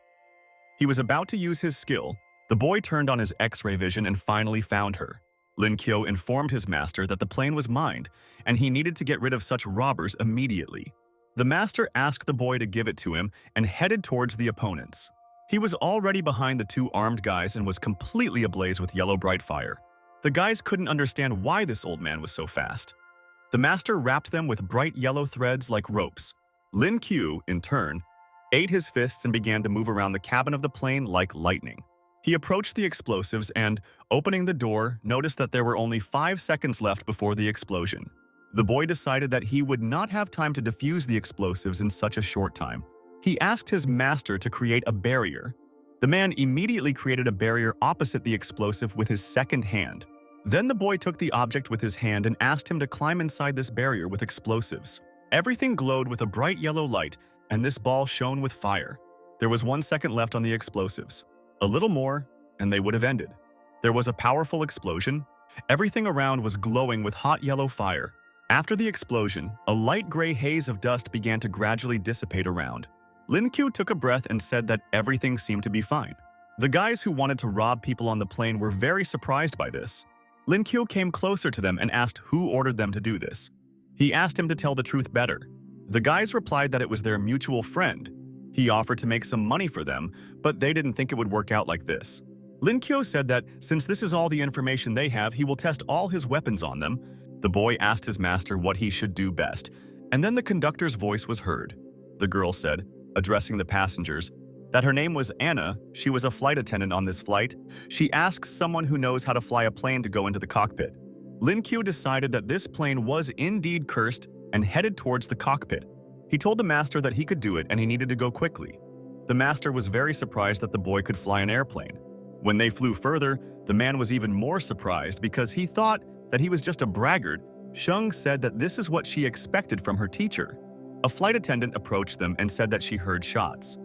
He was about to use his skill. The boy turned on his X-ray vision and finally found her. Lin Kyo informed his master that the plane was mined, and he needed to get rid of such robbers immediately. The master asked the boy to give it to him and headed towards the opponents. He was already behind the 2 armed guys and was completely ablaze with yellow bright fire. The guys couldn't understand why this old man was so fast. The master wrapped them with bright yellow threads like ropes. Lin Q, in turn, ate his fists and began to move around the cabin of the plane like lightning. He approached the explosives and, opening the door, noticed that there were only 5 seconds left before the explosion. The boy decided that he would not have time to defuse the explosives in such a short time. He asked his master to create a barrier. The man immediately created a barrier opposite the explosive with his second hand. Then the boy took the object with his hand and asked him to climb inside this barrier with explosives. Everything glowed with a bright yellow light, and this ball shone with fire. There was 1 second left on the explosives. A little more, and they would have ended. There was a powerful explosion. Everything around was glowing with hot yellow fire. After the explosion, a light gray haze of dust began to gradually dissipate around. Lin Q took a breath and said that everything seemed to be fine. The guys who wanted to rob people on the plane were very surprised by this. Lin Q came closer to them and asked who ordered them to do this. He asked him to tell the truth better. The guys replied that it was their mutual friend. He offered to make some money for them, but they didn't think it would work out like this. Lin Kyo said that since this is all the information they have, he will test all his weapons on them. The boy asked his master what he should do best, and then the conductor's voice was heard. The girl said, addressing the passengers, that her name was Anna. She was a flight attendant on this flight. She asks someone who knows how to fly a plane to go into the cockpit. Lin Kyo decided that this plane was indeed cursed and headed towards the cockpit. He told the master that he could do it and he needed to go quickly. The master was very surprised that the boy could fly an airplane. When they flew further, the man was even more surprised because he thought that he was just a braggart. Sheng said that this is what she expected from her teacher. A flight attendant approached them and said that she heard shots.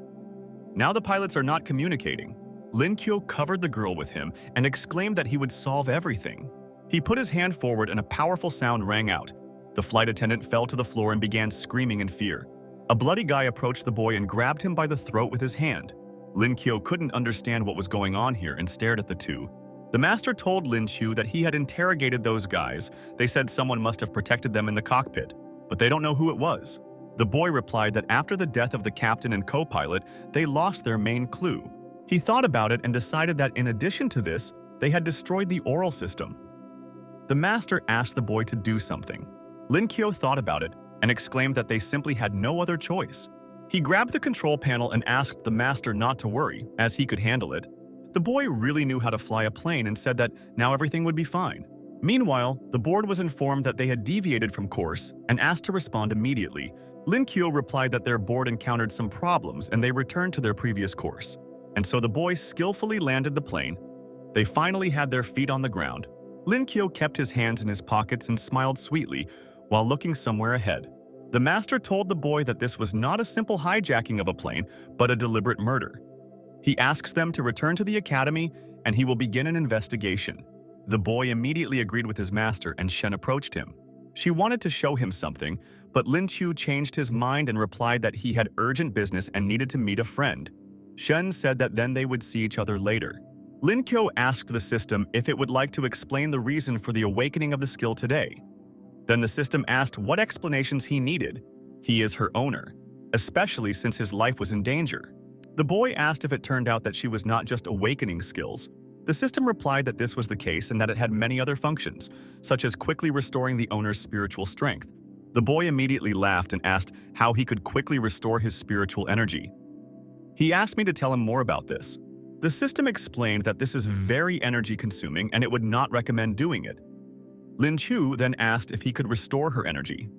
Now the pilots are not communicating. Lin Kyo covered the girl with him and exclaimed that he would solve everything. He put his hand forward and a powerful sound rang out. The flight attendant fell to the floor and began screaming in fear. A bloody guy approached the boy and grabbed him by the throat with his hand. Lin Kyo couldn't understand what was going on here and stared at the two. The master told Lin Chu that he had interrogated those guys. They said someone must have protected them in the cockpit, but they don't know who it was. The boy replied that after the death of the captain and co-pilot, they lost their main clue. He thought about it and decided that in addition to this, they had destroyed the oral system. The master asked the boy to do something. Lin Kyo thought about it and exclaimed that they simply had no other choice. He grabbed the control panel and asked the master not to worry, as he could handle it. The boy really knew how to fly a plane and said that now everything would be fine. Meanwhile, the board was informed that they had deviated from course and asked to respond immediately. Lin Kyo replied that their board encountered some problems and they returned to their previous course. And so the boys skillfully landed the plane. They finally had their feet on the ground. Lin Kyo kept his hands in his pockets and smiled sweetly while looking somewhere ahead. The master told the boy that this was not a simple hijacking of a plane, but a deliberate murder. He asks them to return to the academy and he will begin an investigation. The boy immediately agreed with his master and Shen approached him. She wanted to show him something, but Lin Chu changed his mind and replied that he had urgent business and needed to meet a friend. Shen said that then they would see each other later. Lin Kyo asked the system if it would like to explain the reason for the awakening of the skill today. Then the system asked what explanations he needed. He is her owner, especially since his life was in danger. The boy asked if it turned out that she was not just awakening skills. The system replied that this was the case and that it had many other functions, such as quickly restoring the owner's spiritual strength. The boy immediately laughed and asked how he could quickly restore his spiritual energy. He asked me to tell him more about this. The system explained that this is very energy-consuming and it would not recommend doing it. Lin Chu then asked if he could restore her energy.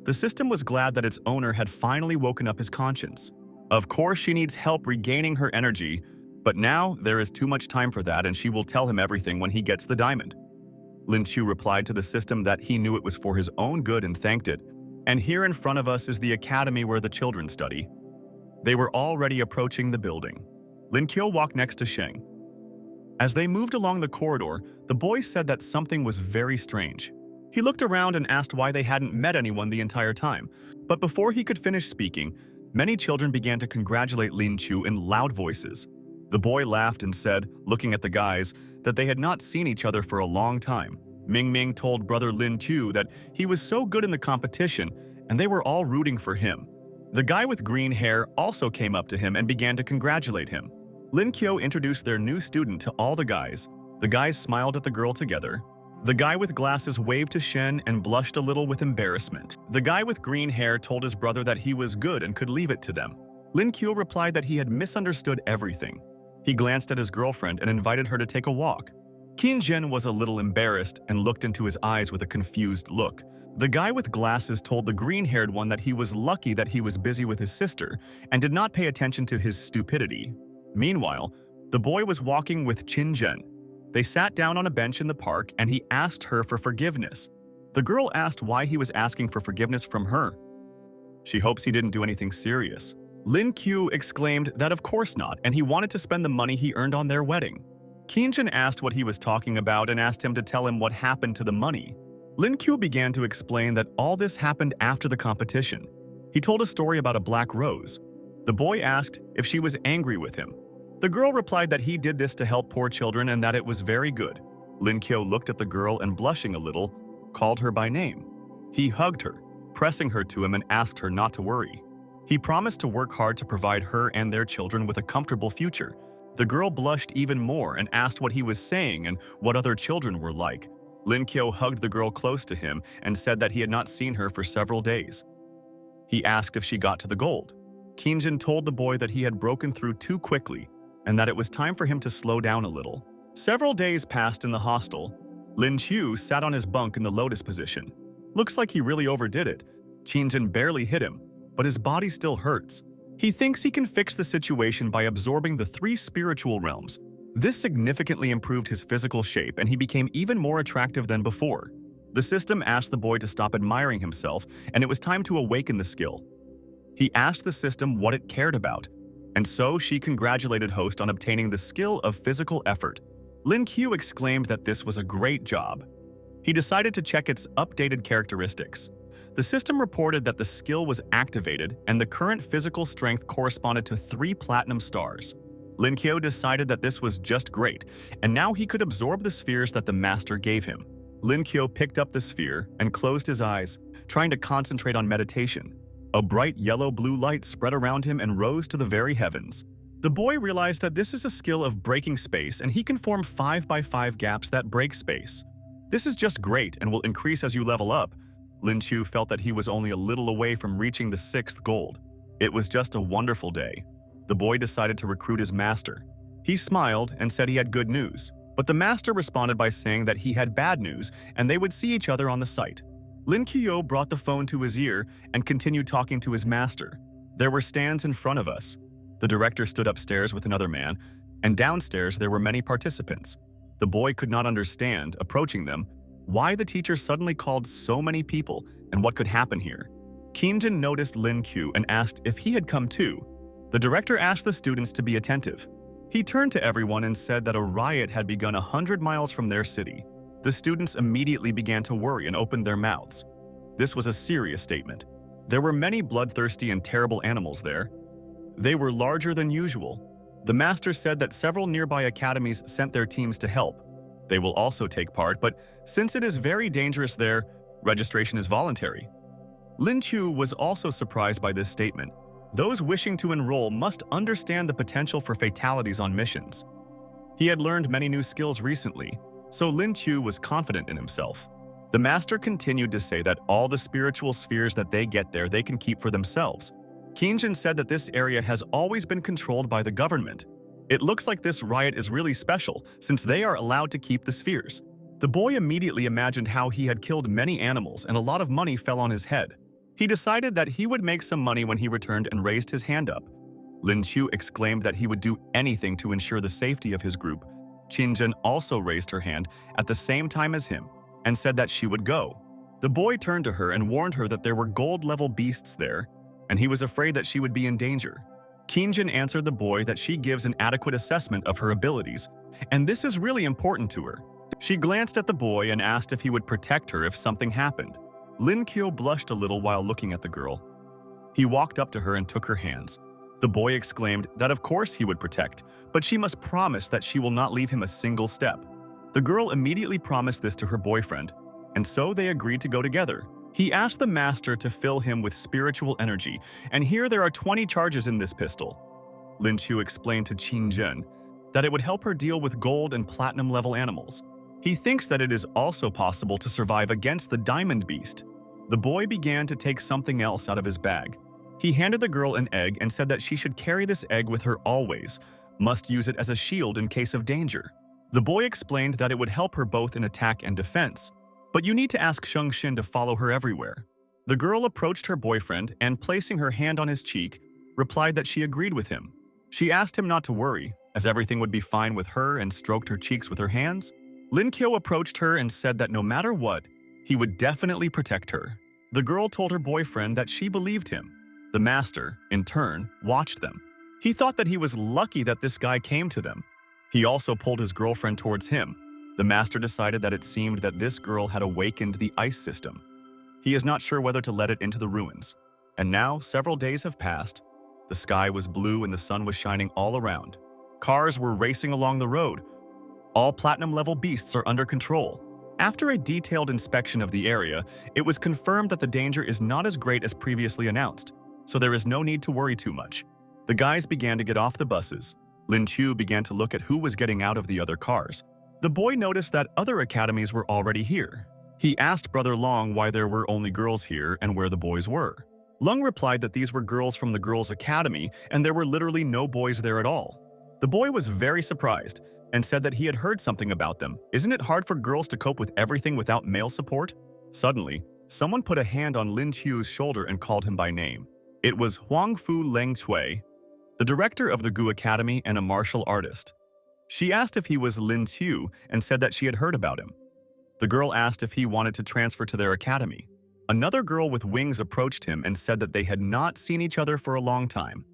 The system was glad that its owner had finally woken up his conscience. Of course, she needs help regaining her energy, but now there is too much time for that and she will tell him everything when he gets the diamond. Lin Chu replied to the system that he knew it was for his own good and thanked it. And here in front of us is the academy where the children study. They were already approaching the building. Lin Kyo walked next to Sheng. As they moved along the corridor, the boy said that something was very strange. He looked around and asked why they hadn't met anyone the entire time. But before he could finish speaking, many children began to congratulate Lin Chu in loud voices. The boy laughed and said, looking at the guys, that they had not seen each other for a long time. Ming Ming told brother Lin Chu that he was so good in the competition and they were all rooting for him. The guy with green hair also came up to him and began to congratulate him. Lin Kyo introduced their new student to all the guys. The guys smiled at the girl together. The guy with glasses waved to Shen and blushed a little with embarrassment. The guy with green hair told his brother that he was good and could leave it to them. Lin Kyo replied that he had misunderstood everything. He glanced at his girlfriend and invited her to take a walk. Qin Zhen was a little embarrassed and looked into his eyes with a confused look. The guy with glasses told the green-haired one that he was lucky that he was busy with his sister and did not pay attention to his stupidity. Meanwhile, the boy was walking with Qin Zhen. They sat down on a bench in the park and he asked her for forgiveness. The girl asked why he was asking for forgiveness from her. She hopes he didn't do anything serious. Lin Q exclaimed that of course not, and he wanted to spend the money he earned on their wedding. Qin Zhen asked what he was talking about and asked him to tell him what happened to the money. Lin Q began to explain that all this happened after the competition. He told a story about a black rose. The boy asked if she was angry with him. The girl replied that he did this to help poor children and that it was very good. Lin Kyo looked at the girl and blushing a little, called her by name. He hugged her, pressing her to him and asked her not to worry. He promised to work hard to provide her and their children with a comfortable future. The girl blushed even more and asked what he was saying and what other children were like. Lin Kyo hugged the girl close to him and said that he had not seen her for several days. He asked if she got to the gold. Qin Zhen told the boy that he had broken through too quickly and that it was time for him to slow down a little. Several days passed in the hostel. Lin Chu sat on his bunk in the lotus position. Looks like he really overdid it. Qin Zhen barely hit him, but his body still hurts. He thinks he can fix the situation by absorbing the 3 spiritual realms. This significantly improved his physical shape and he became even more attractive than before. The system asked the boy to stop admiring himself and it was time to awaken the skill. He asked the system what it cared about, and so she congratulated Host on obtaining the skill of physical effort. Lin Q exclaimed that this was a great job. He decided to check its updated characteristics. The system reported that the skill was activated and the current physical strength corresponded to 3 platinum stars. Lin Qiu decided that this was just great, and now he could absorb the spheres that the master gave him. Lin Qiu picked up the sphere and closed his eyes, trying to concentrate on meditation. A bright yellow-blue light spread around him and rose to the very heavens. The boy realized that this is a skill of breaking space, and he can form 5x5 gaps that break space. This is just great and will increase as you level up. Lin Qiu felt that he was only a little away from reaching the 6th gold. It was just a wonderful day. The boy decided to recruit his master. He smiled and said he had good news, but the master responded by saying that he had bad news and they would see each other on the site. Lin Qiu brought the phone to his ear and continued talking to his master. There were stands in front of us. The director stood upstairs with another man, and downstairs there were many participants. The boy could not understand, approaching them, why the teacher suddenly called so many people and what could happen here. Qingjin noticed Lin Qiu and asked if he had come too. The director asked the students to be attentive. He turned to everyone and said that a riot had begun 100 miles from their city. The students immediately began to worry and opened their mouths. This was a serious statement. There were many bloodthirsty and terrible animals there. They were larger than usual. The master said that several nearby academies sent their teams to help. They will also take part, but since it is very dangerous there, registration is voluntary. Lin Qiu was also surprised by this statement. Those wishing to enroll must understand the potential for fatalities on missions. He had learned many new skills recently, so Lin Qiu was confident in himself. The master continued to say that all the spiritual spheres that they get there they can keep for themselves. Qingjin said that this area has always been controlled by the government. It looks like this riot is really special since they are allowed to keep the spheres. The boy immediately imagined how he had killed many animals and a lot of money fell on his head. He decided that he would make some money when he returned and raised his hand up. Lin Qiu exclaimed that he would do anything to ensure the safety of his group. Qingjin also raised her hand at the same time as him and said that she would go. The boy turned to her and warned her that there were gold-level beasts there, and he was afraid that she would be in danger. Qingjin answered the boy that she gives an adequate assessment of her abilities, and this is really important to her. She glanced at the boy and asked if he would protect her if something happened. Lin Qiu blushed a little while looking at the girl. He walked up to her and took her hands. The boy exclaimed that of course he would protect, but she must promise that she will not leave him a single step. The girl immediately promised this to her boyfriend, and so they agreed to go together. He asked the master to fill him with spiritual energy, and here there are 20 charges in this pistol. Lin Qiu explained to Qingjin that it would help her deal with gold and platinum level animals. He thinks that it is also possible to survive against the diamond beast. The boy began to take something else out of his bag. He handed the girl an egg and said that she should carry this egg with her always, must use it as a shield in case of danger. The boy explained that it would help her both in attack and defense, but you need to ask Sheng Xin to follow her everywhere. The girl approached her boyfriend and, placing her hand on his cheek, replied that she agreed with him. She asked him not to worry, as everything would be fine with her, and stroked her cheeks with her hands. Lin Qiu approached her and said that no matter what, he would definitely protect her. The girl told her boyfriend that she believed him. The master, in turn, watched them. He thought that he was lucky that this guy came to them. He also pulled his girlfriend towards him. The master decided that it seemed that this girl had awakened the ice system. He is not sure whether to let it into the ruins. And now, several days have passed. The sky was blue and the sun was shining all around. Cars were racing along the road. All platinum-level beasts are under control. After a detailed inspection of the area, it was confirmed that the danger is not as great as previously announced, so there is no need to worry too much. The guys began to get off the buses. Lin Qiu began to look at who was getting out of the other cars. The boy noticed that other academies were already here. He asked Brother Long why there were only girls here and where the boys were. Lung replied that these were girls from the girls' academy and there were literally no boys there at all. The boy was very surprised and said that he had heard something about them. Isn't it hard for girls to cope with everything without male support? Suddenly, someone put a hand on Lin Qiu's shoulder and called him by name. It was Huangfu Leng Cui, the director of the Gu Academy and a martial artist. She asked if he was Lin Qiu and said that she had heard about him. The girl asked if he wanted to transfer to their academy. Another girl with wings approached him and said that they had not seen each other for a long time.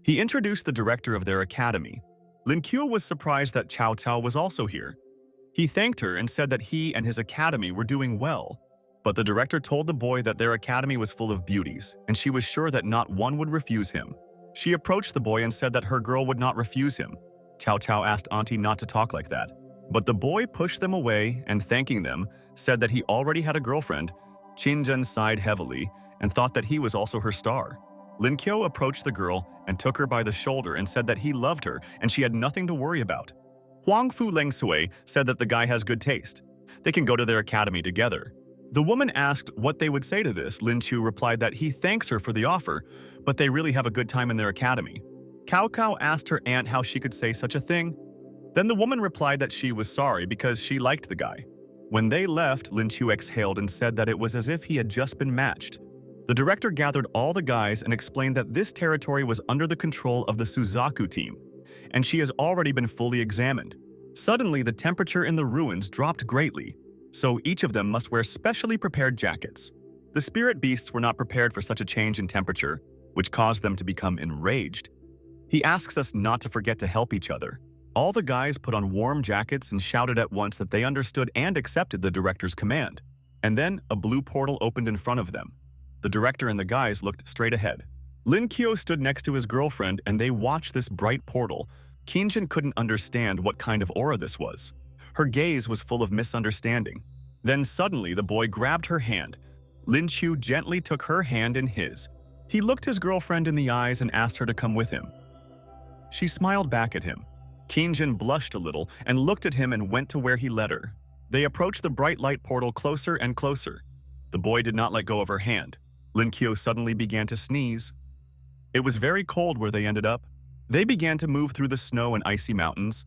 He introduced the director of their academy. Lin Qiu was surprised that Cao Cao was also here. He thanked her and said that he and his academy were doing well. But the director told the boy that their academy was full of beauties, and she was sure that not one would refuse him. She approached the boy and said that her girl would not refuse him. Cao Cao asked Auntie not to talk like that. But the boy pushed them away and, thanking them, said that he already had a girlfriend. Qinzhen sighed heavily and thought that he was also her star. Lin Qiu approached the girl and took her by the shoulder and said that he loved her and she had nothing to worry about. Huang Fu Leng Sui said that the guy has good taste. They can go to their academy together. The woman asked what they would say to this. Lin Qiu replied that he thanks her for the offer, but they really have a good time in their academy. Cao Cao asked her aunt how she could say such a thing. Then the woman replied that she was sorry because she liked the guy. When they left, Lin Qiu exhaled and said that it was as if he had just been matched. The director gathered all the guys and explained that this territory was under the control of the Suzaku team, and she has already been fully examined. Suddenly, the temperature in the ruins dropped greatly, so each of them must wear specially prepared jackets. The spirit beasts were not prepared for such a change in temperature, which caused them to become enraged. He asks us not to forget to help each other. All the guys put on warm jackets and shouted at once that they understood and accepted the director's command. And then a blue portal opened in front of them. The director and the guys looked straight ahead. Lin Qiu stood next to his girlfriend and they watched this bright portal. Qinzhen couldn't understand what kind of aura this was. Her gaze was full of misunderstanding. Then suddenly the boy grabbed her hand. Lin Qiu gently took her hand in his. He looked his girlfriend in the eyes and asked her to come with him. She smiled back at him. Qinzhen blushed a little and looked at him and went to where he led her. They approached the bright light portal closer and closer. The boy did not let go of her hand. Lin Qiu suddenly began to sneeze. It was very cold where they ended up. They began to move through the snow and icy mountains.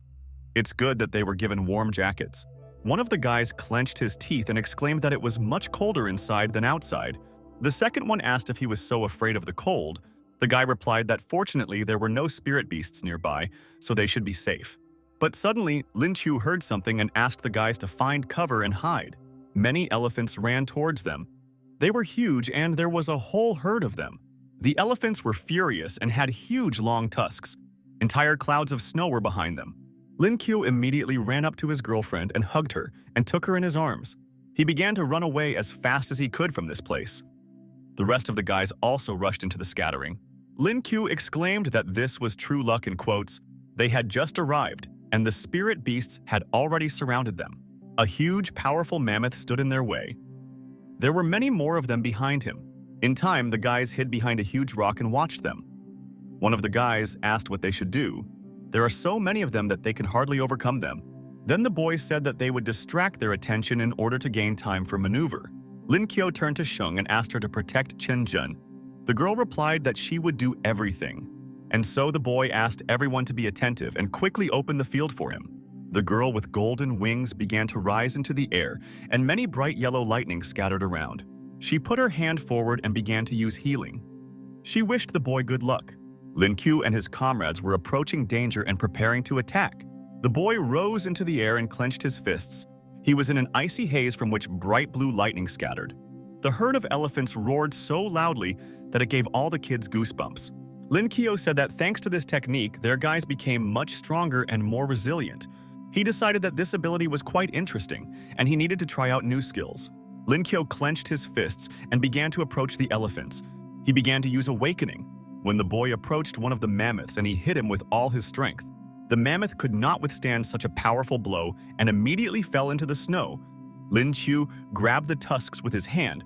It's good that they were given warm jackets. One of the guys clenched his teeth and exclaimed that it was much colder inside than outside. The second one asked if he was so afraid of the cold. The guy replied that fortunately there were no spirit beasts nearby, so they should be safe. But suddenly, Lin Qiu heard something and asked the guys to find cover and hide. Many elephants ran towards them. They were huge and there was a whole herd of them. The elephants were furious and had huge long tusks. Entire clouds of snow were behind them. Lin Qiu immediately ran up to his girlfriend and hugged her and took her in his arms. He began to run away as fast as he could from this place. The rest of the guys also rushed into the scattering. Lin Qiu exclaimed that this was true luck in quotes. They had just arrived, and the spirit beasts had already surrounded them. A huge, powerful mammoth stood in their way. There were many more of them behind him. In time, the guys hid behind a huge rock and watched them. One of the guys asked what they should do. There are so many of them that they can hardly overcome them. Then the boys said that they would distract their attention in order to gain time for maneuver. Lin Qiu turned to Sheng and asked her to protect Qinzhen. The girl replied that she would do everything. And so the boy asked everyone to be attentive and quickly opened the field for him. The girl with golden wings began to rise into the air, and many bright yellow lightning scattered around. She put her hand forward and began to use healing. She wished the boy good luck. Lin Qiu and his comrades were approaching danger and preparing to attack. The boy rose into the air and clenched his fists. He was in an icy haze from which bright blue lightning scattered. The herd of elephants roared so loudly that it gave all the kids goosebumps. Lin Qiu said that thanks to this technique, their guys became much stronger and more resilient. He decided that this ability was quite interesting, and he needed to try out new skills. Lin Qiu clenched his fists and began to approach the elephants. He began to use awakening. When the boy approached one of the mammoths and he hit him with all his strength, the mammoth could not withstand such a powerful blow and immediately fell into the snow. Lin Qiu grabbed the tusks with his hand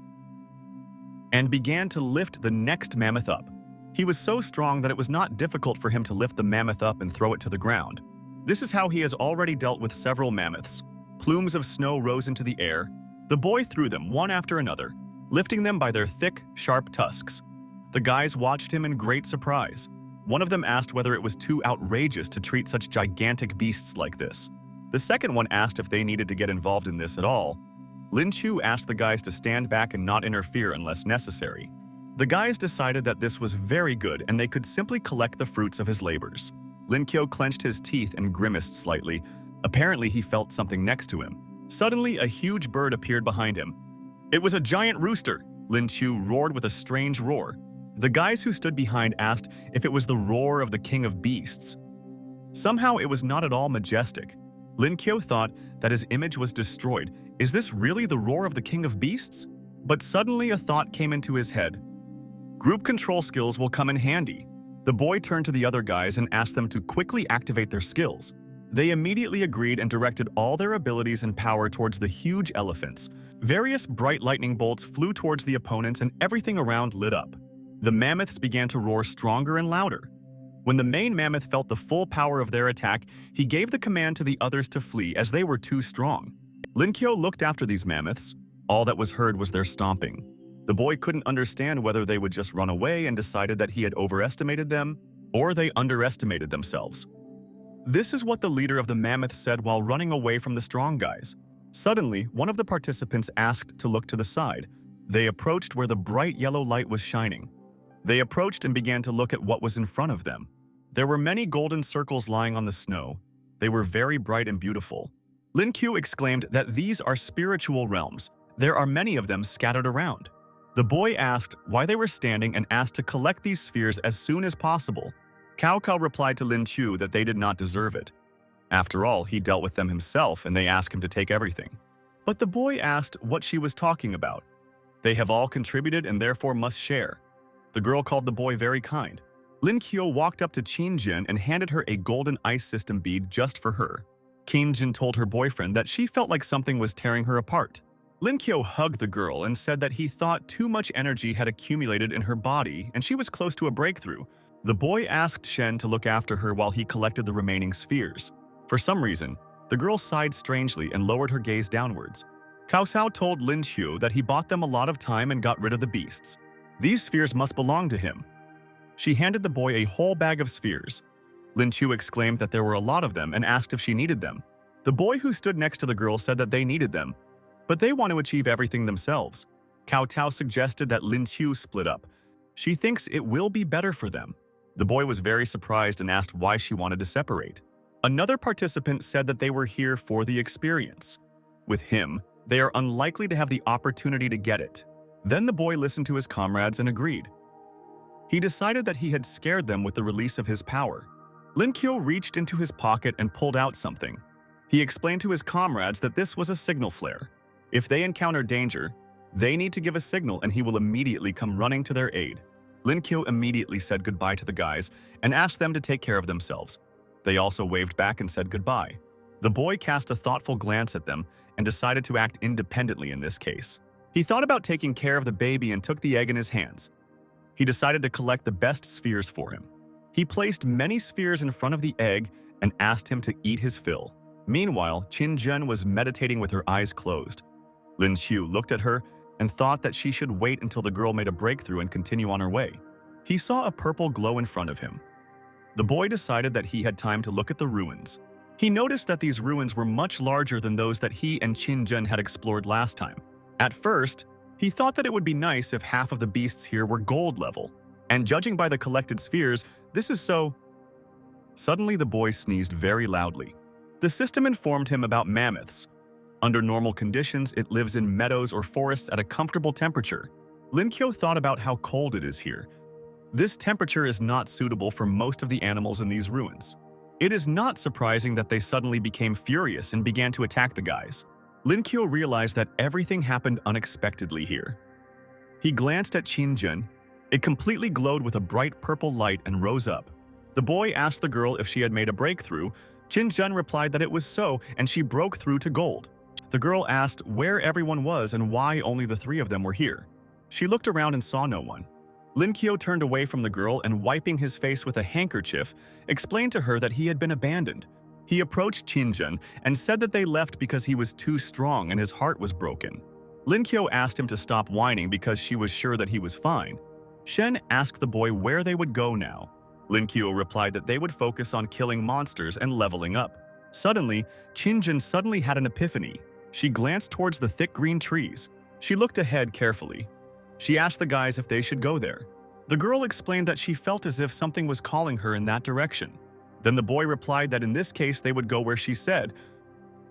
and began to lift the next mammoth up. He was so strong that it was not difficult for him to lift the mammoth up and throw it to the ground. This is how he has already dealt with several mammoths. Plumes of snow rose into the air. The boy threw them one after another, lifting them by their thick, sharp tusks. The guys watched him in great surprise. One of them asked whether it was too outrageous to treat such gigantic beasts like this. The second one asked if they needed to get involved in this at all. Lin Qiu asked the guys to stand back and not interfere unless necessary. The guys decided that this was very good and they could simply collect the fruits of his labors. Lin Qiu clenched his teeth and grimaced slightly. Apparently, he felt something next to him. Suddenly, a huge bird appeared behind him. It was a giant rooster. Lin Qiu roared with a strange roar. The guys who stood behind asked if it was the roar of the king of beasts. Somehow, it was not at all majestic. Lin Kyo thought that his image was destroyed. Is this really the roar of the king of beasts? But suddenly a thought came into his head. Group control skills will come in handy. The boy turned to the other guys and asked them to quickly activate their skills. They immediately agreed and directed all their abilities and power towards the huge elephants. Various bright lightning bolts flew towards the opponents and everything around lit up. The mammoths began to roar stronger and louder. When the main mammoth felt the full power of their attack, he gave the command to the others to flee as they were too strong. Lin Kyo looked after these mammoths. All that was heard was their stomping. The boy couldn't understand whether they would just run away and decided that he had overestimated them, or they underestimated themselves. This is what the leader of the mammoth said while running away from the strong guys. Suddenly, one of the participants asked to look to the side. They approached where the bright yellow light was shining. They approached and began to look at what was in front of them. There were many golden circles lying on the snow. They were very bright and beautiful. Lin Kyo exclaimed that these are spiritual realms. There are many of them scattered around. The boy asked why they were standing and asked to collect these spheres as soon as possible. Cao Cao replied to Lin Kyo that they did not deserve it. After all, he dealt with them himself and they asked him to take everything. But the boy asked what she was talking about. They have all contributed and therefore must share. The girl called the boy very kind. Lin Kyo walked up to Qin Jin and handed her a golden ice system bead just for her. Qin Jin told her boyfriend that she felt like something was tearing her apart. Lin Kyo hugged the girl and said that he thought too much energy had accumulated in her body and she was close to a breakthrough. The boy asked Shen to look after her while he collected the remaining spheres. For some reason, the girl sighed strangely and lowered her gaze downwards. Cao Cao told Lin Kyo that he bought them a lot of time and got rid of the beasts. These spheres must belong to him. She handed the boy a whole bag of spheres. Lin Kyo exclaimed that there were a lot of them and asked if she needed them. The boy who stood next to the girl said that they needed them, but they want to achieve everything themselves. Cao Cao suggested that Lin Kyo split up. She thinks it will be better for them. The boy was very surprised and asked why she wanted to separate. Another participant said that they were here for the experience. With him, they are unlikely to have the opportunity to get it. Then the boy listened to his comrades and agreed. He decided that he had scared them with the release of his power. Lin Kyo reached into his pocket and pulled out something. He explained to his comrades that this was a signal flare. If they encounter danger, they need to give a signal and he will immediately come running to their aid. Lin Kyo immediately said goodbye to the guys and asked them to take care of themselves. They also waved back and said goodbye. The boy cast a thoughtful glance at them and decided to act independently in this case. He thought about taking care of the baby and took the egg in his hands. He decided to collect the best spheres for him. He placed many spheres in front of the egg and asked him to eat his fill. Meanwhile, Qin Jin was meditating with her eyes closed. Lin Kyo looked at her and thought that she should wait until the girl made a breakthrough and continue on her way. He saw a purple glow in front of him. The boy decided that he had time to look at the ruins. He noticed that these ruins were much larger than those that he and Qin Jin had explored last time. At first, he thought that it would be nice if half of the beasts here were gold level, and judging by the collected spheres, this is so. Suddenly the boy sneezed very loudly. The system informed him about mammoths. Under normal conditions, it lives in meadows or forests at a comfortable temperature. Lin Kyo thought about how cold it is here. This temperature is not suitable for most of the animals in these ruins. It is not surprising that they suddenly became furious and began to attack the guys. Lin Kyo realized that everything happened unexpectedly here. He glanced at Qin Jin. It completely glowed with a bright purple light and rose up. The boy asked the girl if she had made a breakthrough. Qin Jin replied that it was so, and she broke through to gold. The girl asked where everyone was and why only the three of them were here. She looked around and saw no one. Lin Kyo turned away from the girl and, wiping his face with a handkerchief, explained to her that he had been abandoned. He approached Qin Jin and said that they left because he was too strong and his heart was broken. Lin Kyo asked him to stop whining because she was sure that he was fine. Shen asked the boy where they would go now. Lin Kyo replied that they would focus on killing monsters and leveling up. Suddenly, Qin Jin suddenly had an epiphany. She glanced towards the thick green trees. She looked ahead carefully. She asked the guys if they should go there. The girl explained that she felt as if something was calling her in that direction. Then the boy replied that in this case they would go where she said,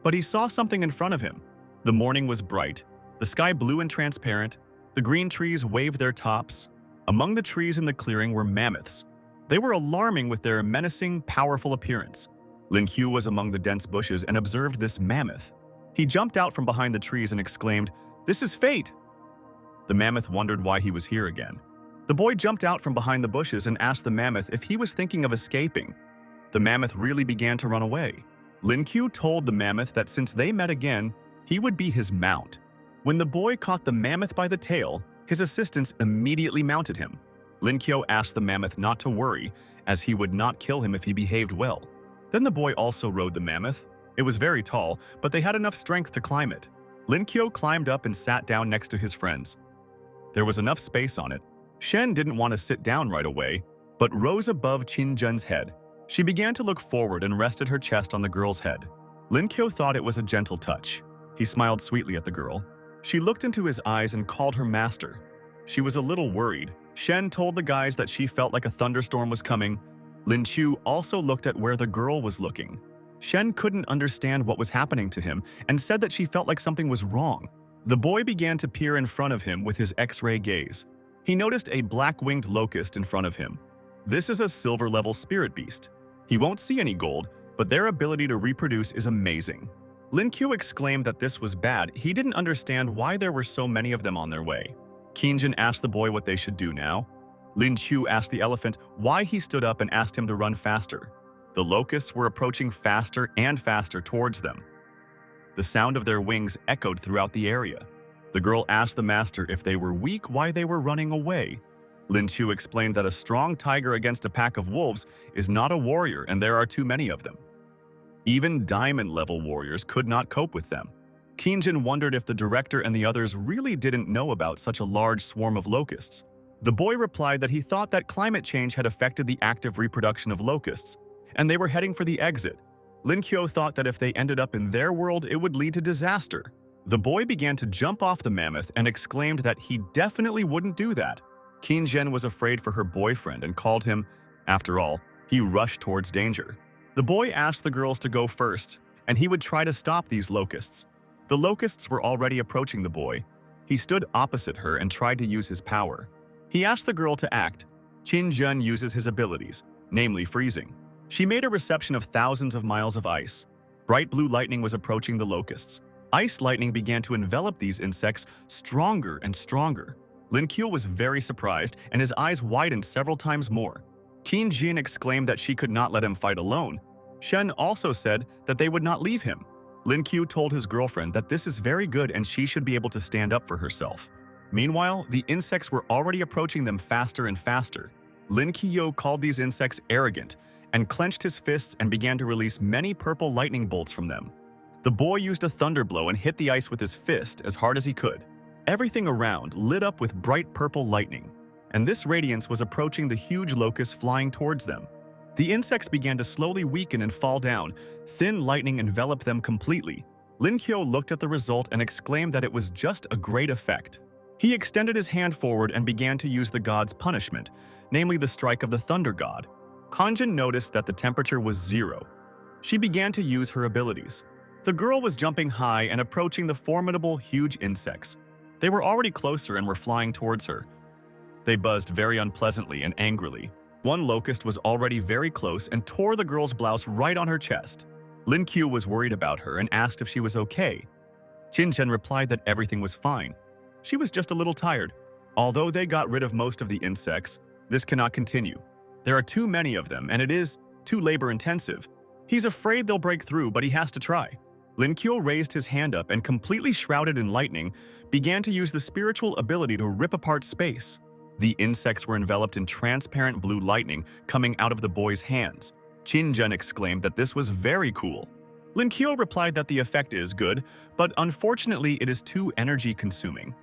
but he saw something in front of him. The morning was bright, the sky blue and transparent, the green trees waved their tops. Among the trees in the clearing were mammoths. They were alarming with their menacing, powerful appearance. Lin Qiu was among the dense bushes and observed this mammoth. He jumped out from behind the trees and exclaimed, "This is fate!" The mammoth wondered why he was here again. The boy jumped out from behind the bushes and asked the mammoth if he was thinking of escaping. The mammoth really began to run away. Lin Qiu told the mammoth that since they met again, he would be his mount. When the boy caught the mammoth by the tail, his assistants immediately mounted him. Lin Qiu asked the mammoth not to worry, as he would not kill him if he behaved well. Then the boy also rode the mammoth. It was very tall, but they had enough strength to climb it. Lin Qiu climbed up and sat down next to his friends. There was enough space on it. Shen didn't want to sit down right away, but rose above Qin Zhen's head. She began to look forward and rested her chest on the girl's head. Lin Qiu thought it was a gentle touch. He smiled sweetly at the girl. She looked into his eyes and called her master. She was a little worried. Shen told the guys that she felt like a thunderstorm was coming. Lin Qiu also looked at where the girl was looking. Shen couldn't understand what was happening to him and said that she felt like something was wrong. The boy began to peer in front of him with his X-ray gaze. He noticed a black-winged locust in front of him. This is a silver-level spirit beast. He won't see any gold, but their ability to reproduce is amazing. Lin Qiu exclaimed that this was bad. He didn't understand why there were so many of them on their way. Qinjin asked the boy what they should do now. Lin Qiu asked the elephant why he stood up and asked him to run faster. The locusts were approaching faster and faster towards them. The sound of their wings echoed throughout the area. The girl asked the master if they were weak, why they were running away. Lin Qiu explained that a strong tiger against a pack of wolves is not a warrior and there are too many of them. Even diamond-level warriors could not cope with them. Qinjin wondered if the director and the others really didn't know about such a large swarm of locusts. The boy replied that he thought that climate change had affected the active reproduction of locusts, and they were heading for the exit. Lin Qiu thought that if they ended up in their world, it would lead to disaster. The boy began to jump off the mammoth and exclaimed that he definitely wouldn't do that. Qin Zhen was afraid for her boyfriend and called him. After all, he rushed towards danger. The boy asked the girls to go first, and he would try to stop these locusts. The locusts were already approaching the boy. He stood opposite her and tried to use his power. He asked the girl to act. Qin Zhen uses his abilities, namely freezing. She made a reception of thousands of miles of ice. Bright blue lightning was approaching the locusts. Ice lightning began to envelop these insects stronger and stronger. Lin Qiu was very surprised, and his eyes widened several times more. Qin Jin exclaimed that she could not let him fight alone. Shen also said that they would not leave him. Lin Qiu told his girlfriend that this is very good and she should be able to stand up for herself. Meanwhile, the insects were already approaching them faster and faster. Lin Qiu called these insects arrogant and clenched his fists and began to release many purple lightning bolts from them. The boy used a thunder blow and hit the ice with his fist as hard as he could. Everything around lit up with bright purple lightning, and this radiance was approaching the huge locusts flying towards them. The insects began to slowly weaken and fall down. Thin lightning enveloped them completely. Lin Qiu looked at the result and exclaimed that it was just a great effect. He extended his hand forward and began to use the god's punishment, namely the strike of the thunder god. Kanjin noticed that the temperature was 0. She began to use her abilities. The girl was jumping high and approaching the formidable, huge insects. They were already closer and were flying towards her. They buzzed very unpleasantly and angrily. One locust was already very close and tore the girl's blouse right on her chest. Lin Qiu was worried about her and asked if she was okay. Qin Zhen replied that everything was fine. She was just a little tired. Although they got rid of most of the insects, this cannot continue. There are too many of them, and it is too labor-intensive. He's afraid they'll break through, but he has to try. Lin Qiu raised his hand up and, completely shrouded in lightning, began to use the spiritual ability to rip apart space. The insects were enveloped in transparent blue lightning coming out of the boy's hands. Qin Zhen exclaimed that this was very cool. Lin Qiu replied that the effect is good, but unfortunately it is too energy-consuming.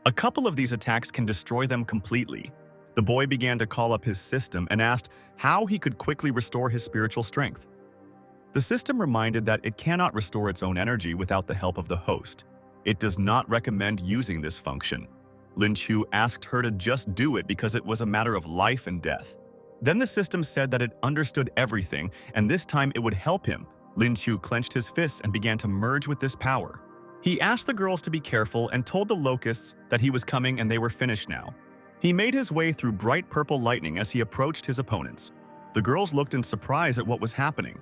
A couple of these attacks can destroy them completely. The boy began to call up his system and asked how he could quickly restore his spiritual strength. The system reminded that it cannot restore its own energy without the help of the host. It does not recommend using this function. Lin Qiu asked her to just do it because it was a matter of life and death. Then the system said that it understood everything, and this time it would help him. Lin Qiu clenched his fists and began to merge with this power. He asked the girls to be careful and told the locusts that he was coming and they were finished now. He made his way through bright purple lightning as he approached his opponents. The girls looked in surprise at what was happening.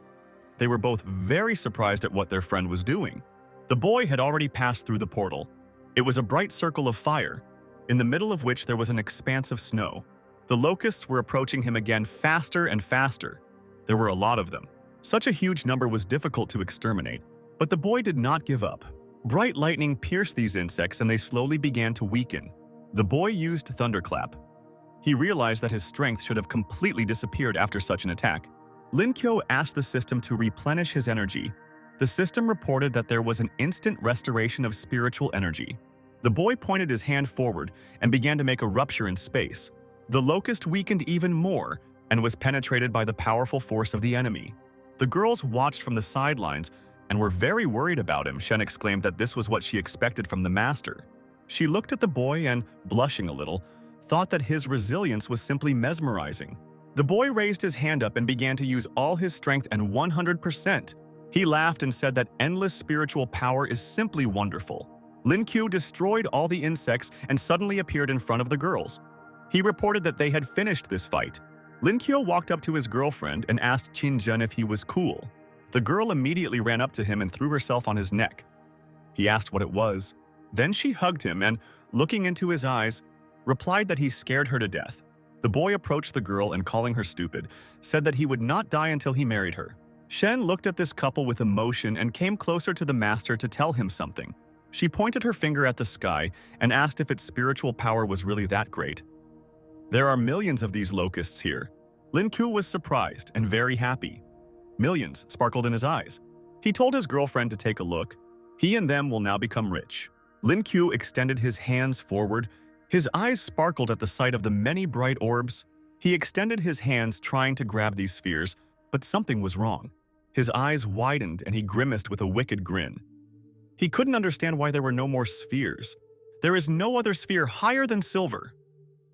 They were both very surprised at what their friend was doing. The boy had already passed through the portal. It was a bright circle of fire, in the middle of which there was an expanse of snow. The locusts were approaching him again faster and faster. There were a lot of them. Such a huge number was difficult to exterminate, but the boy did not give up. Bright lightning pierced these insects and they slowly began to weaken. The boy used thunderclap. He realized that his strength should have completely disappeared after such an attack. Lin Kyo asked the system to replenish his energy. The system reported that there was an instant restoration of spiritual energy. The boy pointed his hand forward and began to make a rupture in space. The locust weakened even more and was penetrated by the powerful force of the enemy. The girls watched from the sidelines and were very worried about him. Shen exclaimed that this was what she expected from the master. She looked at the boy and, blushing a little, thought that his resilience was simply mesmerizing. The boy raised his hand up and began to use all his strength and 100%. He laughed and said that endless spiritual power is simply wonderful. Lin Q destroyed all the insects and suddenly appeared in front of the girls. He reported that they had finished this fight. Lin Q walked up to his girlfriend and asked Qin Zhen if he was cool. The girl immediately ran up to him and threw herself on his neck. He asked what it was. Then she hugged him and, looking into his eyes, replied that he scared her to death. The boy approached the girl and, calling her stupid, said that he would not die until he married her. Shen looked at this couple with emotion and came closer to the master to tell him something. She pointed her finger at the sky and asked if its spiritual power was really that great. There are millions of these locusts here. Lin Ku was surprised and very happy. Millions sparkled in his eyes. He told his girlfriend to take a look. He and them will now become rich. Lin Ku extended his hands forward. His eyes sparkled at the sight of the many bright orbs. He extended his hands trying to grab these spheres, but something was wrong. His eyes widened and he grimaced with a wicked grin. He couldn't understand why there were no more spheres. There is no other sphere higher than silver.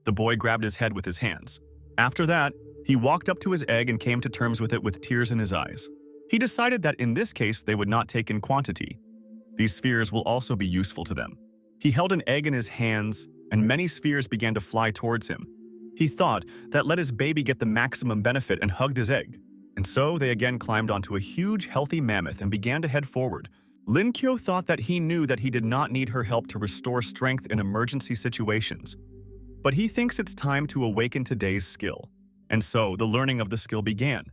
The boy grabbed his head with his hands. After that, he walked up to his egg and came to terms with it with tears in his eyes. He decided that in this case they would not take in quantity. These spheres will also be useful to them. He held an egg in his hands, and many spheres began to fly towards him. He thought that let his baby get the maximum benefit and hugged his egg. And so they again climbed onto a huge, healthy mammoth and began to head forward. Lin Kyo thought that he knew that he did not need her help to restore strength in emergency situations. But he thinks it's time to awaken today's skill. And so the learning of the skill began.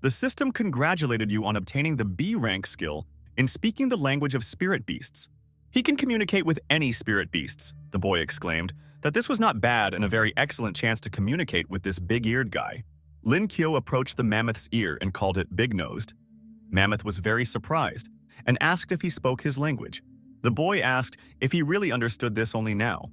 The system congratulated you on obtaining the B rank skill in speaking the language of spirit beasts. He can communicate with any spirit beasts, the boy exclaimed, that this was not bad and a very excellent chance to communicate with this big-eared guy. Lin Kyo approached the mammoth's ear and called it big-nosed. Mammoth was very surprised and asked if he spoke his language. The boy asked if he really understood this only now.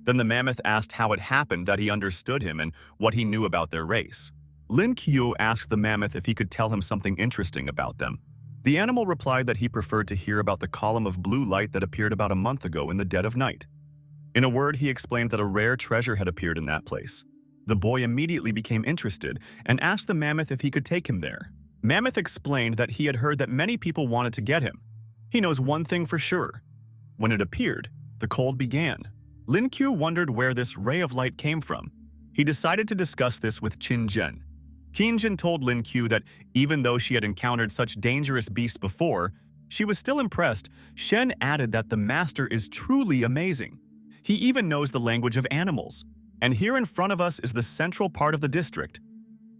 Then the mammoth asked how it happened that he understood him and what he knew about their race. Lin Kyo asked the mammoth if he could tell him something interesting about them. The animal replied that he preferred to hear about the column of blue light that appeared about a month ago in the dead of night. In a word, he explained that a rare treasure had appeared in that place. The boy immediately became interested and asked the mammoth if he could take him there. Mammoth explained that he had heard that many people wanted to get him. He knows one thing for sure. When it appeared, the cold began. Lin Q wondered where this ray of light came from. He decided to discuss this with Qin Zhen. Qin Zhen told Lin Q that even though she had encountered such dangerous beasts before, she was still impressed. Shen added that the master is truly amazing. He even knows the language of animals. And here in front of us is the central part of the district.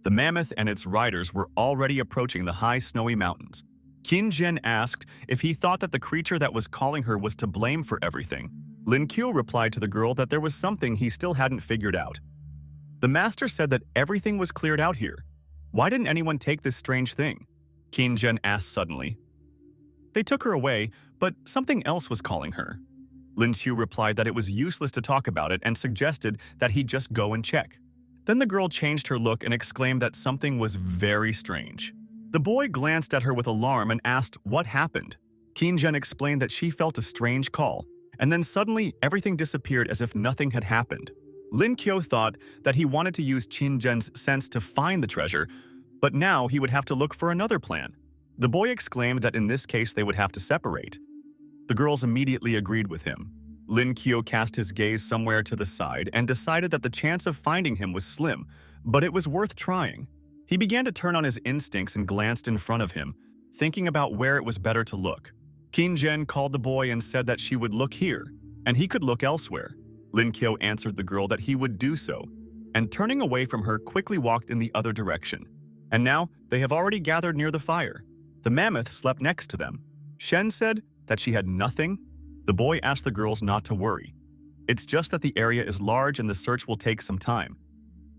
The mammoth and its riders were already approaching the high snowy mountains. Qin Zhen asked if he thought that the creature that was calling her was to blame for everything. Lin Q replied to the girl that there was something he still hadn't figured out. The master said that everything was cleared out here. Why didn't anyone take this strange thing? Qin Zhen asked suddenly. They took her away, but something else was calling her. Lin Qiu replied that it was useless to talk about it and suggested that he just go and check. Then the girl changed her look and exclaimed that something was very strange. The boy glanced at her with alarm and asked what happened. Qin Zhen explained that she felt a strange call, and then suddenly everything disappeared as if nothing had happened. Lin Qiu thought that he wanted to use Qin Zhen's sense to find the treasure, but now he would have to look for another plan. The boy exclaimed that in this case they would have to separate. The girls immediately agreed with him. Lin Qiu cast his gaze somewhere to the side and decided that the chance of finding him was slim, but it was worth trying. He began to turn on his instincts and glanced in front of him, thinking about where it was better to look. Qin Zhen called the boy and said that she would look here, and he could look elsewhere. Lin Qiu answered the girl that he would do so, and turning away from her quickly walked in the other direction. And now they have already gathered near the fire. The mammoth slept next to them. Shen said that she had nothing. The boy asked the girls not to worry. It's just that the area is large and the search will take some time.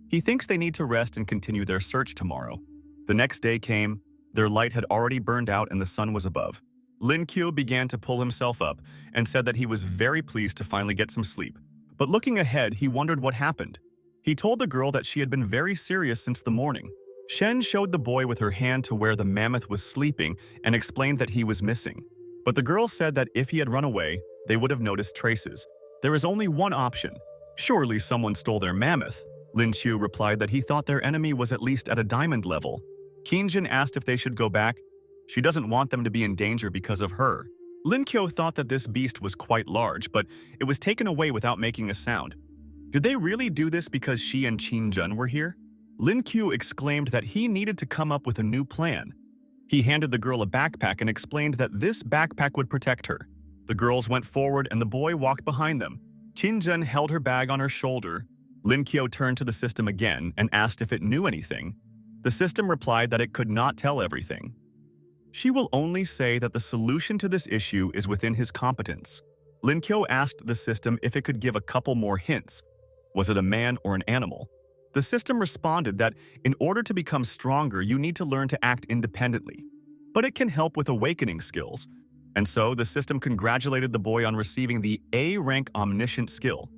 He thinks they need to rest and continue their search tomorrow. The next day came. Their light had already burned out and the sun was above. Lin Qiu began to pull himself up and said that he was very pleased to finally get some sleep. But looking ahead, he wondered what happened. He told the girl that she had been very serious since the morning. Shen showed the boy with her hand to where the mammoth was sleeping and explained that he was missing. But the girl said that if he had run away, they would have noticed traces. There is only one option. Surely someone stole their mammoth. Lin Qiu replied that he thought their enemy was at least at a diamond level. Qin Zhen asked if they should go back. She doesn't want them to be in danger because of her. Lin Qiu thought that this beast was quite large, but it was taken away without making a sound. Did they really do this because she and Qin Zhen were here? Lin Qiu exclaimed that he needed to come up with a new plan. He handed the girl a backpack and explained that this backpack would protect her. The girls went forward and the boy walked behind them. Qin Zhen held her bag on her shoulder. Lin Qiu turned to the system again and asked if it knew anything. The system replied that it could not tell everything. She will only say that the solution to this issue is within his competence. Lin Qiu asked the system if it could give a couple more hints. Was it a man or an animal? The system responded that in order to become stronger, you need to learn to act independently. But it can help with awakening skills. And so the system congratulated the boy on receiving the A-rank omniscient skill.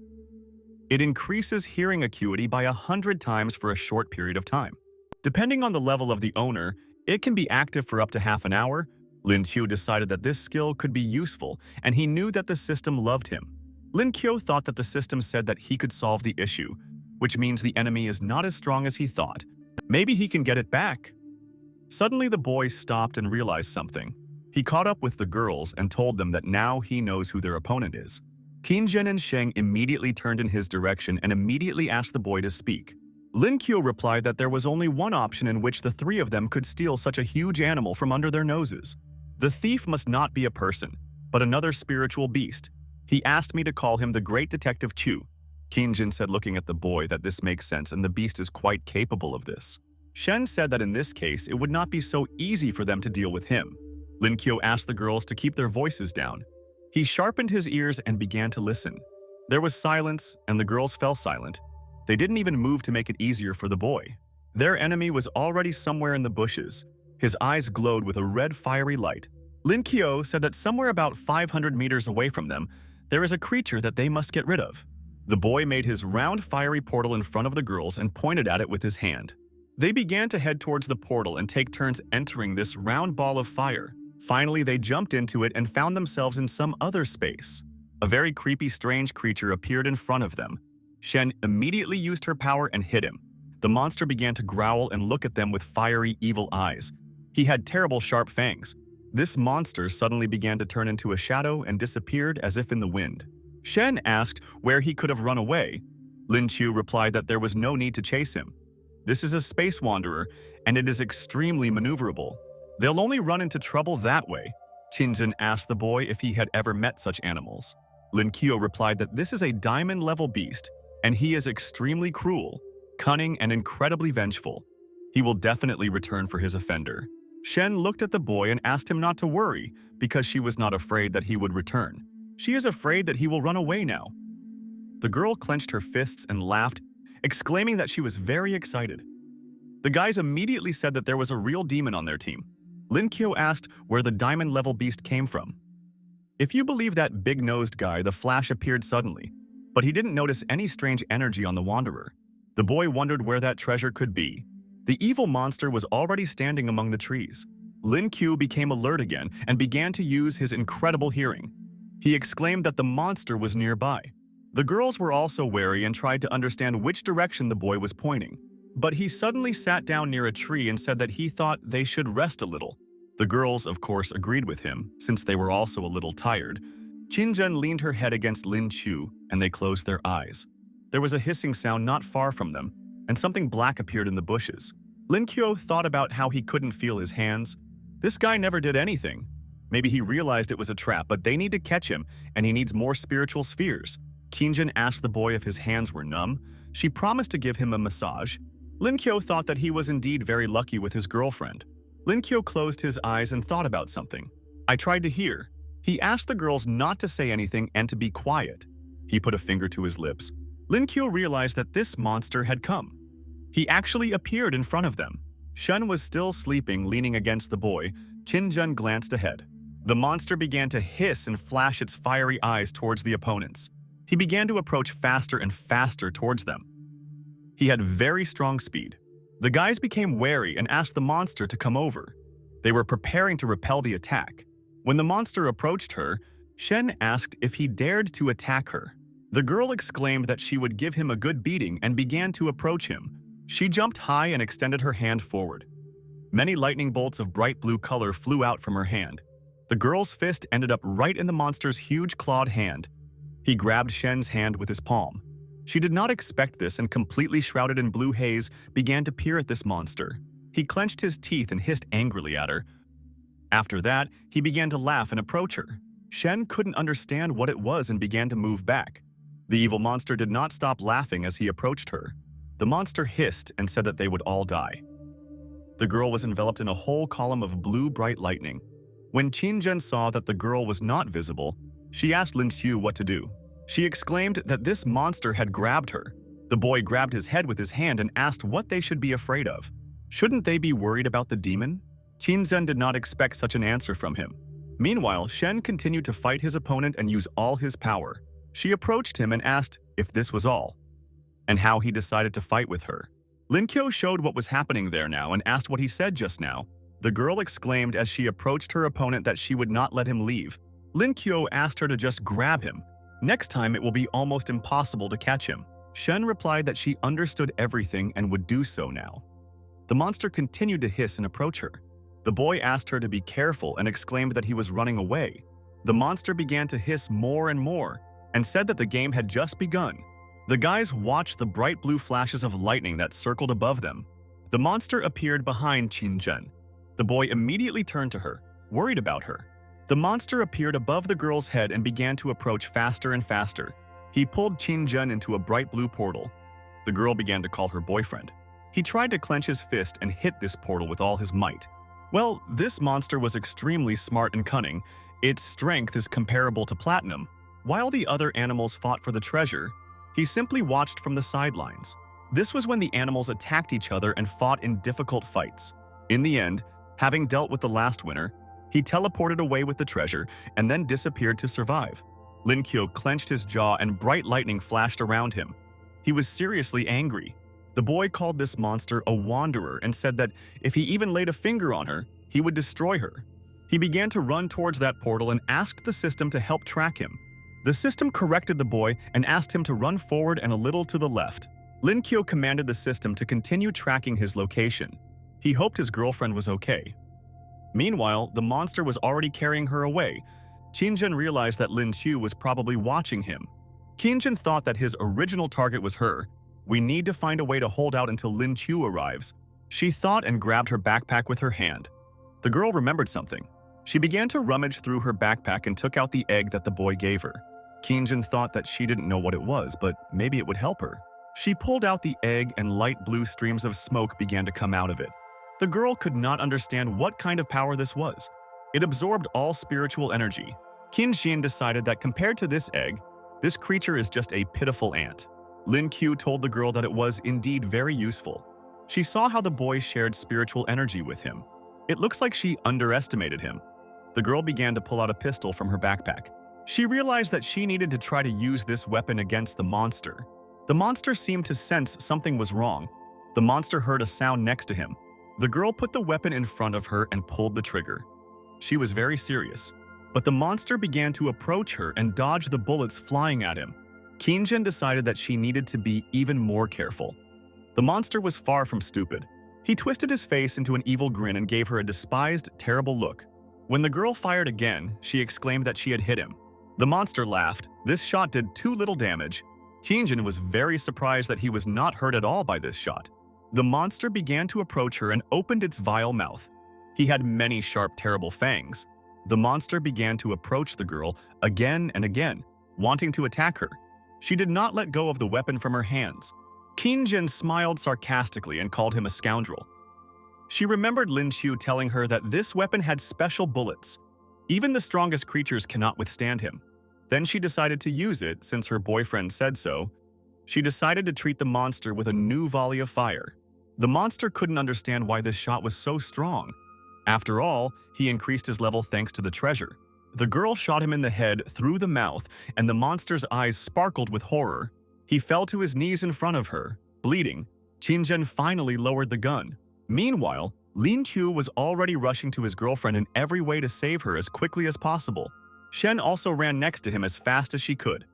It increases hearing acuity by 100 times for a short period of time. Depending on the level of the owner, it can be active for up to half an hour. Lin Qiu decided that this skill could be useful, and he knew that the system loved him. Lin Qiu thought that the system said that he could solve the issue, which means the enemy is not as strong as he thought. Maybe he can get it back. Suddenly the boy stopped and realized something. He caught up with the girls and told them that now he knows who their opponent is. Qin Zhen and Sheng immediately turned in his direction and immediately asked the boy to speak. Lin Qiu replied that there was only one option in which the three of them could steal such a huge animal from under their noses. The thief must not be a person, but another spiritual beast. He asked me to call him the Great Detective Chu. Qin Zhen said, looking at the boy, that this makes sense and the beast is quite capable of this. Shen said that in this case, it would not be so easy for them to deal with him. Lin Qiu asked the girls to keep their voices down. He sharpened his ears and began to listen. There was silence, and the girls fell silent. They didn't even move to make it easier for the boy. Their enemy was already somewhere in the bushes. His eyes glowed with a red fiery light. Lin Qiu said that somewhere about 500 meters away from them, there is a creature that they must get rid of. The boy made his round fiery portal in front of the girls and pointed at it with his hand. They began to head towards the portal and take turns entering this round ball of fire. Finally, they jumped into it and found themselves in some other space. A very creepy, strange creature appeared in front of them. Shen immediately used her power and hit him. The monster began to growl and look at them with fiery, evil eyes. He had terrible, sharp fangs. This monster suddenly began to turn into a shadow and disappeared as if in the wind. Shen asked where he could have run away. Lin Qiu replied that there was no need to chase him. This is a space wanderer, and it is extremely maneuverable. They'll only run into trouble that way. Qin Zhen asked the boy if he had ever met such animals. Lin Qiu replied that this is a diamond-level beast, and he is extremely cruel, cunning, and incredibly vengeful. He will definitely return for his offender. Shen looked at the boy and asked him not to worry because she was not afraid that he would return. She is afraid that he will run away now. The girl clenched her fists and laughed, exclaiming that she was very excited. The guys immediately said that there was a real demon on their team. Lin Qiu asked where the diamond-level beast came from. If you believe that big-nosed guy, the flash appeared suddenly, but he didn't notice any strange energy on the wanderer. The boy wondered where that treasure could be. The evil monster was already standing among the trees. Lin Qiu became alert again and began to use his incredible hearing. He exclaimed that the monster was nearby. The girls were also wary and tried to understand which direction the boy was pointing. But he suddenly sat down near a tree and said that he thought they should rest a little. The girls, of course, agreed with him, since they were also a little tired. Qin Zhen leaned her head against Lin Qiu, and they closed their eyes. There was a hissing sound not far from them, and something black appeared in the bushes. Lin Kuo thought about how he couldn't feel his hands. This guy never did anything. Maybe he realized it was a trap, but they need to catch him, and he needs more spiritual spheres. Qingjin asked the boy if his hands were numb. She promised to give him a massage. Lin Kuo thought that he was indeed very lucky with his girlfriend. Lin Kuo closed his eyes and thought about something. I tried to hear. He asked the girls not to say anything and to be quiet. He put a finger to his lips. Lin Kuo realized that this monster had come. He actually appeared in front of them. Shun was still sleeping, leaning against the boy. Qingjin glanced ahead. The monster began to hiss and flash its fiery eyes towards the opponents. He began to approach faster and faster towards them. He had very strong speed. The guys became wary and asked the monster to come over. They were preparing to repel the attack. When the monster approached her, Shen asked if he dared to attack her. The girl exclaimed that she would give him a good beating and began to approach him. She jumped high and extended her hand forward. Many lightning bolts of bright blue color flew out from her hand. The girl's fist ended up right in the monster's huge clawed hand. He grabbed Shen's hand with his palm. She did not expect this and, completely shrouded in blue haze, began to peer at this monster. He clenched his teeth and hissed angrily at her. After that, he began to laugh and approach her. Shen couldn't understand what it was and began to move back. The evil monster did not stop laughing as he approached her. The monster hissed and said that they would all die. The girl was enveloped in a whole column of blue bright lightning. When Qingjin saw that the girl was not visible, she asked Lin Xiu what to do. She exclaimed that this monster had grabbed her. The boy grabbed his head with his hand and asked what they should be afraid of. Shouldn't they be worried about the demon? Qingjin did not expect such an answer from him. Meanwhile, Shen continued to fight his opponent and use all his power. She approached him and asked if this was all, and how he decided to fight with her. Lin Kuo showed what was happening there now and asked what he said just now. The girl exclaimed as she approached her opponent that she would not let him leave. Lin Kuo asked her to just grab him. Next time it will be almost impossible to catch him. Shen replied that she understood everything and would do so now. The monster continued to hiss and approach her. The boy asked her to be careful and exclaimed that he was running away. The monster began to hiss more and more and said that the game had just begun. The guys watched the bright blue flashes of lightning that circled above them. The monster appeared behind Qingjin. The boy immediately turned to her, worried about her. The monster appeared above the girl's head and began to approach faster and faster. He pulled Qingjin into a bright blue portal. The girl began to call her boyfriend. He tried to clench his fist and hit this portal with all his might. Well, this monster was extremely smart and cunning. Its strength is comparable to platinum. While the other animals fought for the treasure, he simply watched from the sidelines. This was when the animals attacked each other and fought in difficult fights. In the end, having dealt with the last winner, he teleported away with the treasure and then disappeared to survive. Lin Kuo clenched his jaw and bright lightning flashed around him. He was seriously angry. The boy called this monster a wanderer and said that if he even laid a finger on her, he would destroy her. He began to run towards that portal and asked the system to help track him. The system corrected the boy and asked him to run forward and a little to the left. Lin Kuo commanded the system to continue tracking his location. He hoped his girlfriend was okay. Meanwhile, the monster was already carrying her away. Qingjin realized that Lin Xiu was probably watching him. Qingjin thought that his original target was her. We need to find a way to hold out until Lin Xiu arrives. She thought and grabbed her backpack with her hand. The girl remembered something. She began to rummage through her backpack and took out the egg that the boy gave her. Qingjin thought that she didn't know what it was, but maybe it would help her. She pulled out the egg and light blue streams of smoke began to come out of it. The girl could not understand what kind of power this was. It absorbed all spiritual energy. Qingjin decided that compared to this egg, this creature is just a pitiful ant. Lin Qiu told the girl that it was indeed very useful. She saw how the boy shared spiritual energy with him. It looks like she underestimated him. The girl began to pull out a pistol from her backpack. She realized that she needed to try to use this weapon against the monster. The monster seemed to sense something was wrong. The monster heard a sound next to him. The girl put the weapon in front of her and pulled the trigger. She was very serious, but the monster began to approach her and dodge the bullets flying at him. Qingjin decided that she needed to be even more careful. The monster was far from stupid. He twisted his face into an evil grin and gave her a despised, terrible look. When the girl fired again, she exclaimed that she had hit him. The monster laughed. This shot did too little damage. Qingjin was very surprised that he was not hurt at all by this shot. The monster began to approach her and opened its vile mouth. He had many sharp, terrible fangs. The monster began to approach the girl again and again, wanting to attack her. She did not let go of the weapon from her hands. Qin smiled sarcastically and called him a scoundrel. She remembered Lin Qiu telling her that this weapon had special bullets. Even the strongest creatures cannot withstand him. Then she decided to use it since her boyfriend said so. She decided to treat the monster with a new volley of fire. The monster couldn't understand why this shot was so strong. After all, he increased his level thanks to the treasure. The girl shot him in the head through the mouth, and the monster's eyes sparkled with horror. He fell to his knees in front of her, bleeding. Qin finally lowered the gun. Meanwhile, Lin Qiu was already rushing to his girlfriend in every way to save her as quickly as possible. Shen also ran next to him as fast as she could.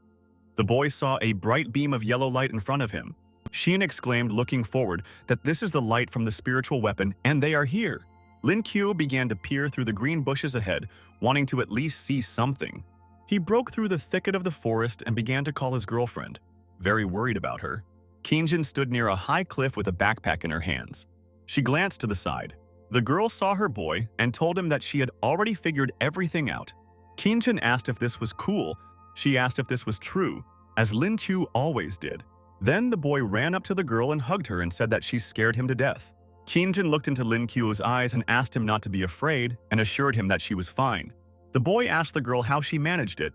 The boy saw a bright beam of yellow light in front of him. Xin exclaimed, looking forward, that this is the light from the spiritual weapon, and they are here. Lin Qiu began to peer through the green bushes ahead, wanting to at least see something. He broke through the thicket of the forest and began to call his girlfriend, very worried about her. Qin stood near a high cliff with a backpack in her hands. She glanced to the side. The girl saw her boy and told him that she had already figured everything out. Qin asked if this was cool. She asked if this was true, as Lin Qiu always did. Then the boy ran up to the girl and hugged her and said that she scared him to death. Qin looked into Lin Qiu's eyes and asked him not to be afraid and assured him that she was fine. The boy asked the girl how she managed it.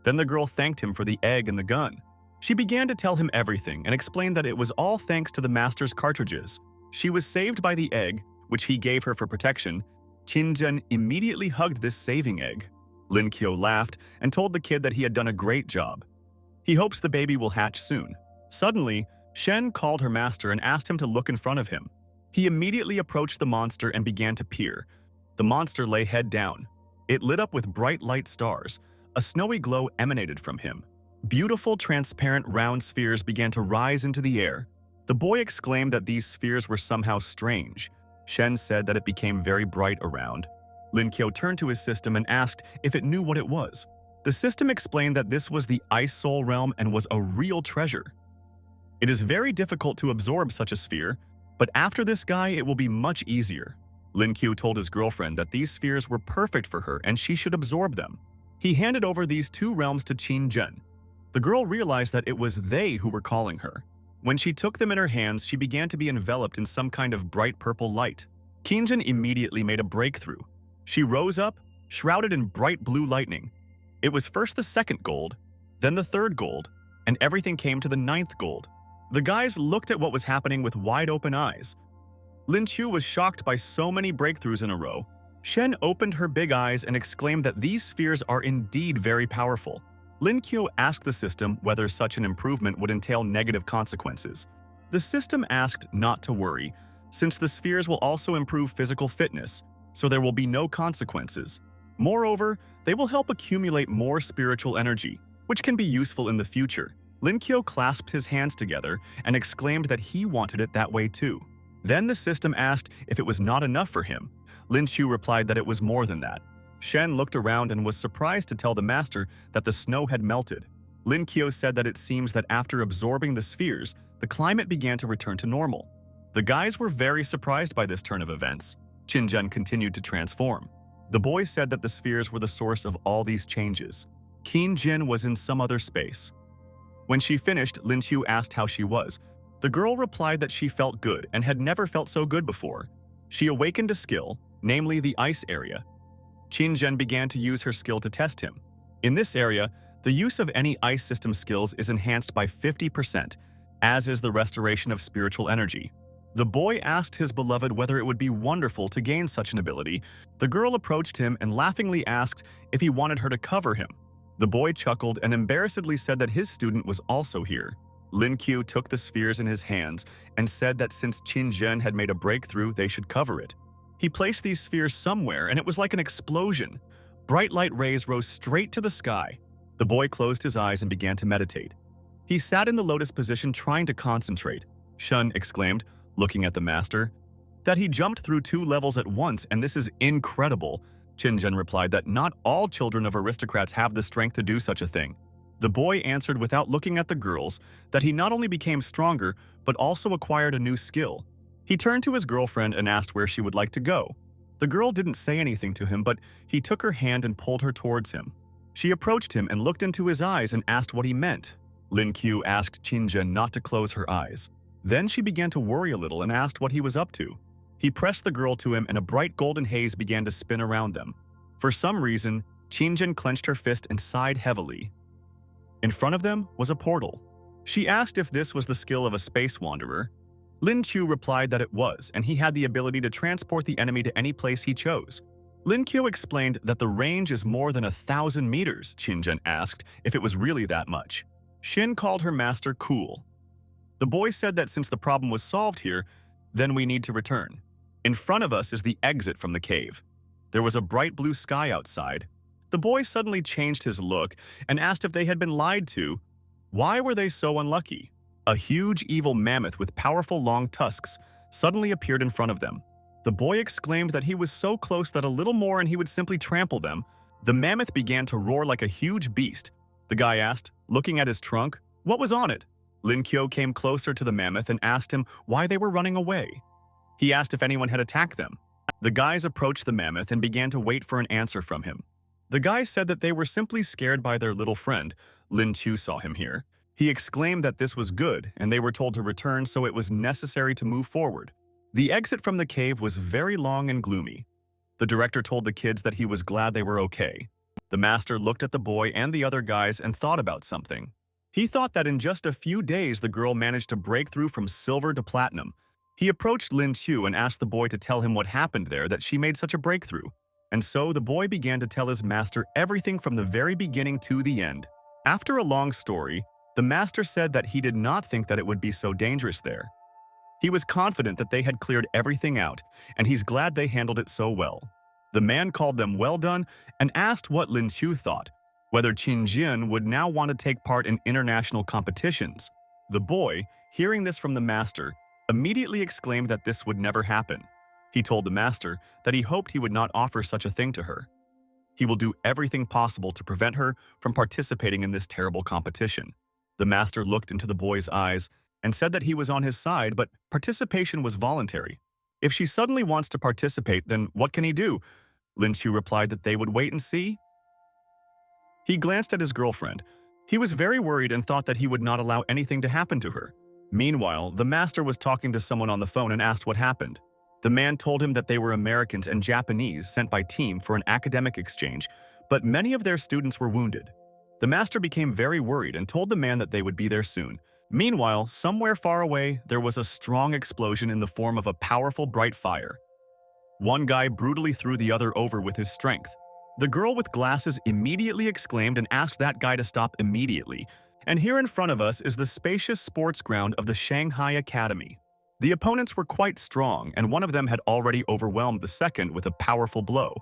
Then the girl thanked him for the egg and the gun. She began to tell him everything and explained that it was all thanks to the master's cartridges. She was saved by the egg, which he gave her for protection. Qin immediately hugged this saving egg. Lin Qiu laughed and told the kid that he had done a great job. He hopes the baby will hatch soon. Suddenly, Shen called her master and asked him to look in front of him. He immediately approached the monster and began to peer. The monster lay head down. It lit up with bright light stars. A snowy glow emanated from him. Beautiful, transparent, round spheres began to rise into the air. The boy exclaimed that these spheres were somehow strange. Shen said that it became very bright around. Lin Qiu turned to his system and asked if it knew what it was. The system explained that this was the Ice Soul Realm and was a real treasure. It is very difficult to absorb such a sphere, but after this guy it will be much easier. Lin Qiu told his girlfriend that these spheres were perfect for her and she should absorb them. He handed over these two realms to Qin. The girl realized that it was they who were calling her. When she took them in her hands, she began to be enveloped in some kind of bright purple light. Qin immediately made a breakthrough. She rose up, shrouded in bright blue lightning. It was first the second gold, then the third gold, and everything came to the ninth gold. The guys looked at what was happening with wide-open eyes. Lin Qiu was shocked by so many breakthroughs in a row. Shen opened her big eyes and exclaimed that these spheres are indeed very powerful. Lin Qiu asked the system whether such an improvement would entail negative consequences. The system asked not to worry, since the spheres will also improve physical fitness, so there will be no consequences. Moreover, they will help accumulate more spiritual energy, which can be useful in the future. Lin Qiu clasped his hands together and exclaimed that he wanted it that way too. Then the system asked if it was not enough for him. Lin Qiu replied that it was more than that. Shen looked around and was surprised to tell the master that the snow had melted. Lin Qiu said that it seems that after absorbing the spheres, the climate began to return to normal. The guys were very surprised by this turn of events. Qin continued to transform. The boy said that the spheres were the source of all these changes. Qin was in some other space. When she finished, Lin Qiu asked how she was. The girl replied that she felt good and had never felt so good before. She awakened a skill, namely the ice area. Qin began to use her skill to test him. In this area, the use of any ice system skills is enhanced by 50%, as is the restoration of spiritual energy. The boy asked his beloved whether it would be wonderful to gain such an ability. The girl approached him and laughingly asked if he wanted her to cover him. The boy chuckled and embarrassedly said that his student was also here. Lin Qiu took the spheres in his hands and said that since Qin had made a breakthrough, they should cover it. He placed these spheres somewhere and it was like an explosion. Bright light rays rose straight to the sky. The boy closed his eyes and began to meditate. He sat in the lotus position trying to concentrate. Shun exclaimed, looking at the master, that he jumped through 2 levels at once and this is incredible. Qin replied that not all children of aristocrats have the strength to do such a thing. The boy answered without looking at the girls that he not only became stronger but also acquired a new skill. He turned to his girlfriend and asked where she would like to go. The girl didn't say anything to him, but he took her hand and pulled her towards him. She approached him and looked into his eyes and asked what he meant. Lin Qiu asked Qinzhen not to close her eyes. Then she began to worry a little and asked what he was up to. He pressed the girl to him and a bright golden haze began to spin around them. For some reason, Qinzhen clenched her fist and sighed heavily. In front of them was a portal. She asked if this was the skill of a space wanderer. Lin Qiu replied that it was, and he had the ability to transport the enemy to any place he chose. Lin Qiu explained that the range is more than 1,000 meters. Qinzhen asked if it was really that much. Xin called her master cool. The boy said that since the problem was solved here, then we need to return. In front of us is the exit from the cave. There was a bright blue sky outside. The boy suddenly changed his look and asked if they had been lied to. Why were they so unlucky? A huge evil mammoth with powerful long tusks suddenly appeared in front of them. The boy exclaimed that he was so close that a little more and he would simply trample them. The mammoth began to roar like a huge beast. The guy asked, looking at his trunk, what was on it? Lin Qiu came closer to the mammoth and asked him why they were running away. He asked if anyone had attacked them. The guys approached the mammoth and began to wait for an answer from him. The guy said that they were simply scared by their little friend. Lin Qiu saw him here. He exclaimed that this was good and they were told to return, so it was necessary to move forward. The exit from the cave was very long and gloomy. The director told the kids that he was glad they were okay. The master looked at the boy and the other guys and thought about something. He thought that in just a few days the girl managed to break through from silver to platinum. He approached Lin Qiu and asked the boy to tell him what happened there that she made such a breakthrough. And so the boy began to tell his master everything from the very beginning to the end. After a long story, the master said that he did not think that it would be so dangerous there. He was confident that they had cleared everything out, and he's glad they handled it so well. The man called them well done and asked what Lin Qiu thought, whether Qinzhen would now want to take part in international competitions. The boy, hearing this from the master, immediately exclaimed that this would never happen. He told the master that he hoped he would not offer such a thing to her. He will do everything possible to prevent her from participating in this terrible competition. The master looked into the boy's eyes and said that he was on his side, but participation was voluntary. If she suddenly wants to participate, then what can he do? Lin Qiu replied that they would wait and see. He glanced at his girlfriend. He was very worried and thought that he would not allow anything to happen to her. Meanwhile, the master was talking to someone on the phone and asked what happened. The man told him that they were Americans and Japanese sent by team for an academic exchange, but many of their students were wounded. The master became very worried and told the man that they would be there soon. Meanwhile, somewhere far away, there was a strong explosion in the form of a powerful bright fire. One guy brutally threw the other over with his strength. The girl with glasses immediately exclaimed and asked that guy to stop immediately. And here in front of us is the spacious sports ground of the Shanghai Academy. The opponents were quite strong, and one of them had already overwhelmed the second with a powerful blow.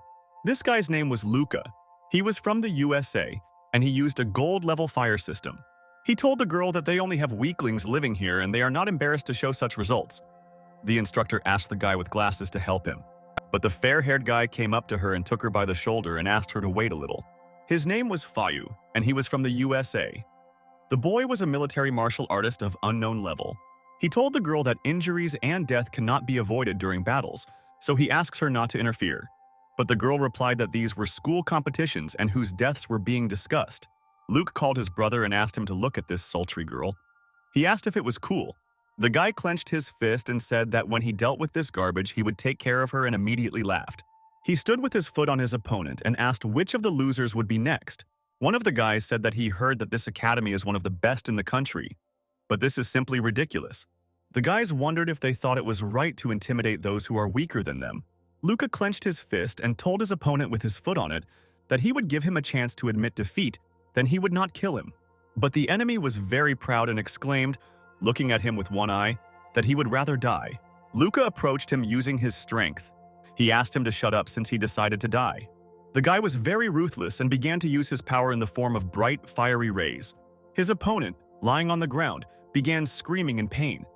This guy's name was Luca. He was from the USA, and he used a gold-level fire system. He told the girl that they only have weaklings living here and they are not embarrassed to show such results. The instructor asked the guy with glasses to help him, but the fair-haired guy came up to her and took her by the shoulder and asked her to wait a little. His name was Fayu, and he was from the USA. The boy was a military martial artist of unknown level. He told the girl that injuries and death cannot be avoided during battles, so he asks her not to interfere. But the girl replied that these were school competitions and whose deaths were being discussed. Luke called his brother and asked him to look at this sultry girl. He asked if it was cool. The guy clenched his fist and said that when he dealt with this garbage, he would take care of her and immediately laughed. He stood with his foot on his opponent and asked which of the losers would be next. One of the guys said that he heard that this academy is one of the best in the country. But this is simply ridiculous. The guys wondered if they thought it was right to intimidate those who are weaker than them. Luca clenched his fist and told his opponent with his foot on it that he would give him a chance to admit defeat, then he would not kill him. But the enemy was very proud and exclaimed, looking at him with one eye, that he would rather die. Luca approached him using his strength. He asked him to shut up since he decided to die. The guy was very ruthless and began to use his power in the form of bright, fiery rays. His opponent, lying on the ground, began screaming in pain.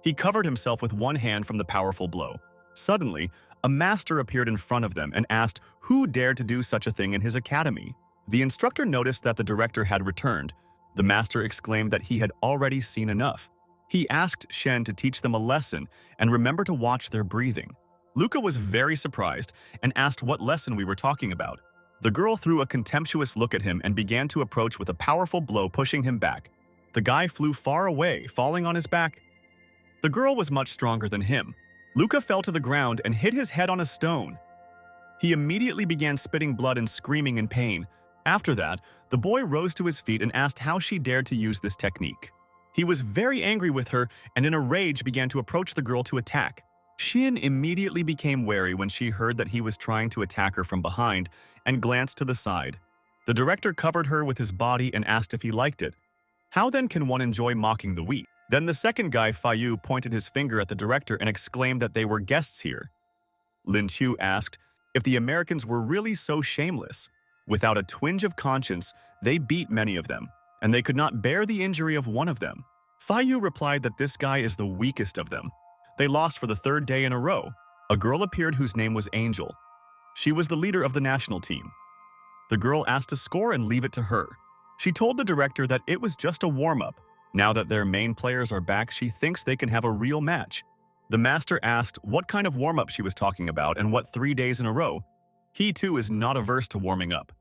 He covered himself with one hand from the powerful blow. Suddenly, a master appeared in front of them and asked who dared to do such a thing in his academy. The instructor noticed that the director had returned. The master exclaimed that he had already seen enough. He asked Shen to teach them a lesson and remember to watch their breathing. Luca was very surprised and asked what lesson we were talking about. The girl threw a contemptuous look at him and began to approach with a powerful blow, pushing him back. The guy flew far away, falling on his back. The girl was much stronger than him. Luca fell to the ground and hit his head on a stone. He immediately began spitting blood and screaming in pain. After that, the boy rose to his feet and asked how she dared to use this technique. He was very angry with her and in a rage began to approach the girl to attack. Shin immediately became wary when she heard that he was trying to attack her from behind and glanced to the side. The director covered her with his body and asked if he liked it. How then can one enjoy mocking the weak? Then the second guy, Fayu, pointed his finger at the director and exclaimed that they were guests here. Lin Chu asked if the Americans were really so shameless. Without a twinge of conscience, they beat many of them, and they could not bear the injury of one of them. Fayu replied that this guy is the weakest of them. They lost for the third day in a row. A girl appeared whose name was Angel. She was the leader of the national team. The girl asked to score and leave it to her. She told the director that it was just a warm-up. Now that their main players are back, she thinks they can have a real match. The master asked what kind of warm-up she was talking about and what 3 days in a row. He too is not averse to warming up.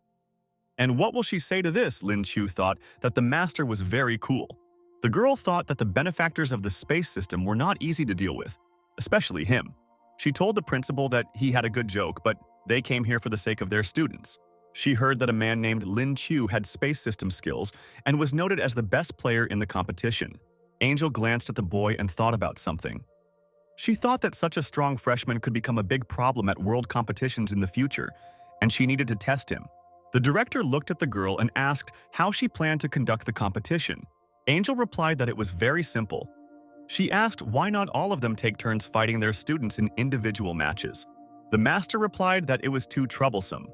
And what will she say to this? Lin Chu thought that the master was very cool. The girl thought that the benefactors of the space system were not easy to deal with, especially him. She told the principal that he had a good joke, but they came here for the sake of their students. She heard that a man named Lin Chu had space system skills and was noted as the best player in the competition. Angel glanced at the boy and thought about something. She thought that such a strong freshman could become a big problem at world competitions in the future, and she needed to test him. The director looked at the girl and asked how she planned to conduct the competition. Angel replied that it was very simple. She asked why not all of them take turns fighting their students in individual matches. The master replied that it was too troublesome.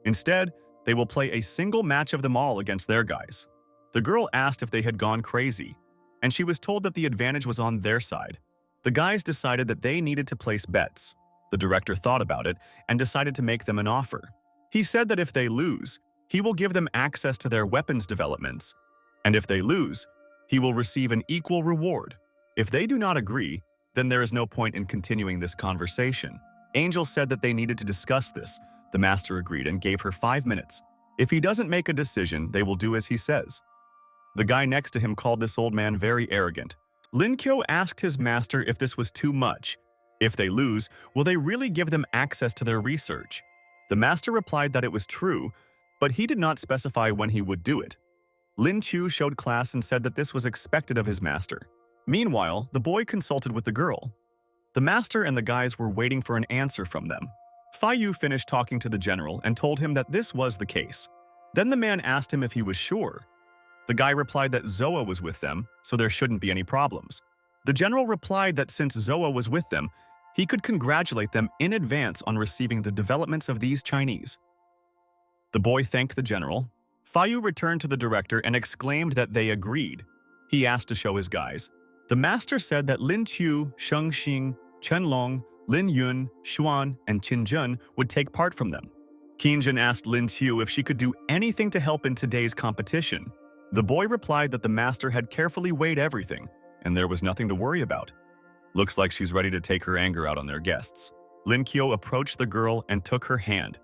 Instead, they will play a single match of them all against their guys. The girl asked if they had gone crazy, and she was told that the advantage was on their side. The guys decided that they needed to place bets. The director thought about it and decided to make them an offer. He said that if they lose, he will give them access to their weapons developments, and if they lose, he will receive an equal reward. If they do not agree, then there is no point in continuing this conversation. Angel said that they needed to discuss this. The master agreed and gave her 5 minutes. If he doesn't make a decision, they will do as he says. The guy next to him called this old man very arrogant. Lin Kyo asked his master if this was too much. If they lose, will they really give them access to their research? The master replied that it was true, but he did not specify when he would do it. Lin Chu showed class and said that this was expected of his master. Meanwhile, the boy consulted with the girl. The master and the guys were waiting for an answer from them. Fayu finished talking to the general and told him that this was the case. Then the man asked him if he was sure. The guy replied that Zoa was with them, so there shouldn't be any problems. The general replied that since Zoa was with them, he could congratulate them in advance on receiving the developments of these Chinese. The boy thanked the general. Fayu returned to the director and exclaimed that they agreed. He asked to show his guys. The master said that Lin Chu, Sheng Xing, Chen Long, Lin Yun, Xuan, and Qin Jun would take part from them. Qin Jun asked Lin Chu if she could do anything to help in today's competition. The boy replied that the master had carefully weighed everything, and there was nothing to worry about. Looks like she's ready to take her anger out on their guests. Lin Kyo approached the girl and took her hand.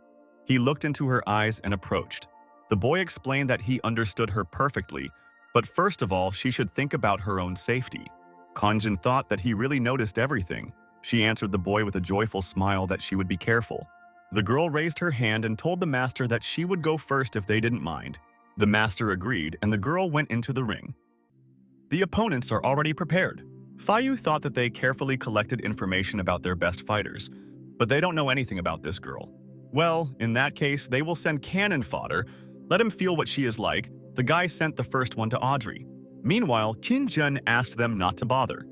He looked into her eyes and approached. The boy explained that he understood her perfectly, but first of all, she should think about her own safety. Kanjin thought that he really noticed everything. She answered the boy with a joyful smile that she would be careful. The girl raised her hand and told the master that she would go first if they didn't mind. The master agreed, and the girl went into the ring. The opponents are already prepared. Fayu thought that they carefully collected information about their best fighters, but they don't know anything about this girl. Well, in that case, they will send cannon fodder. Let him feel what she is like. The guy sent the first one to Audrey. Meanwhile, Qin Jun asked them not to bother.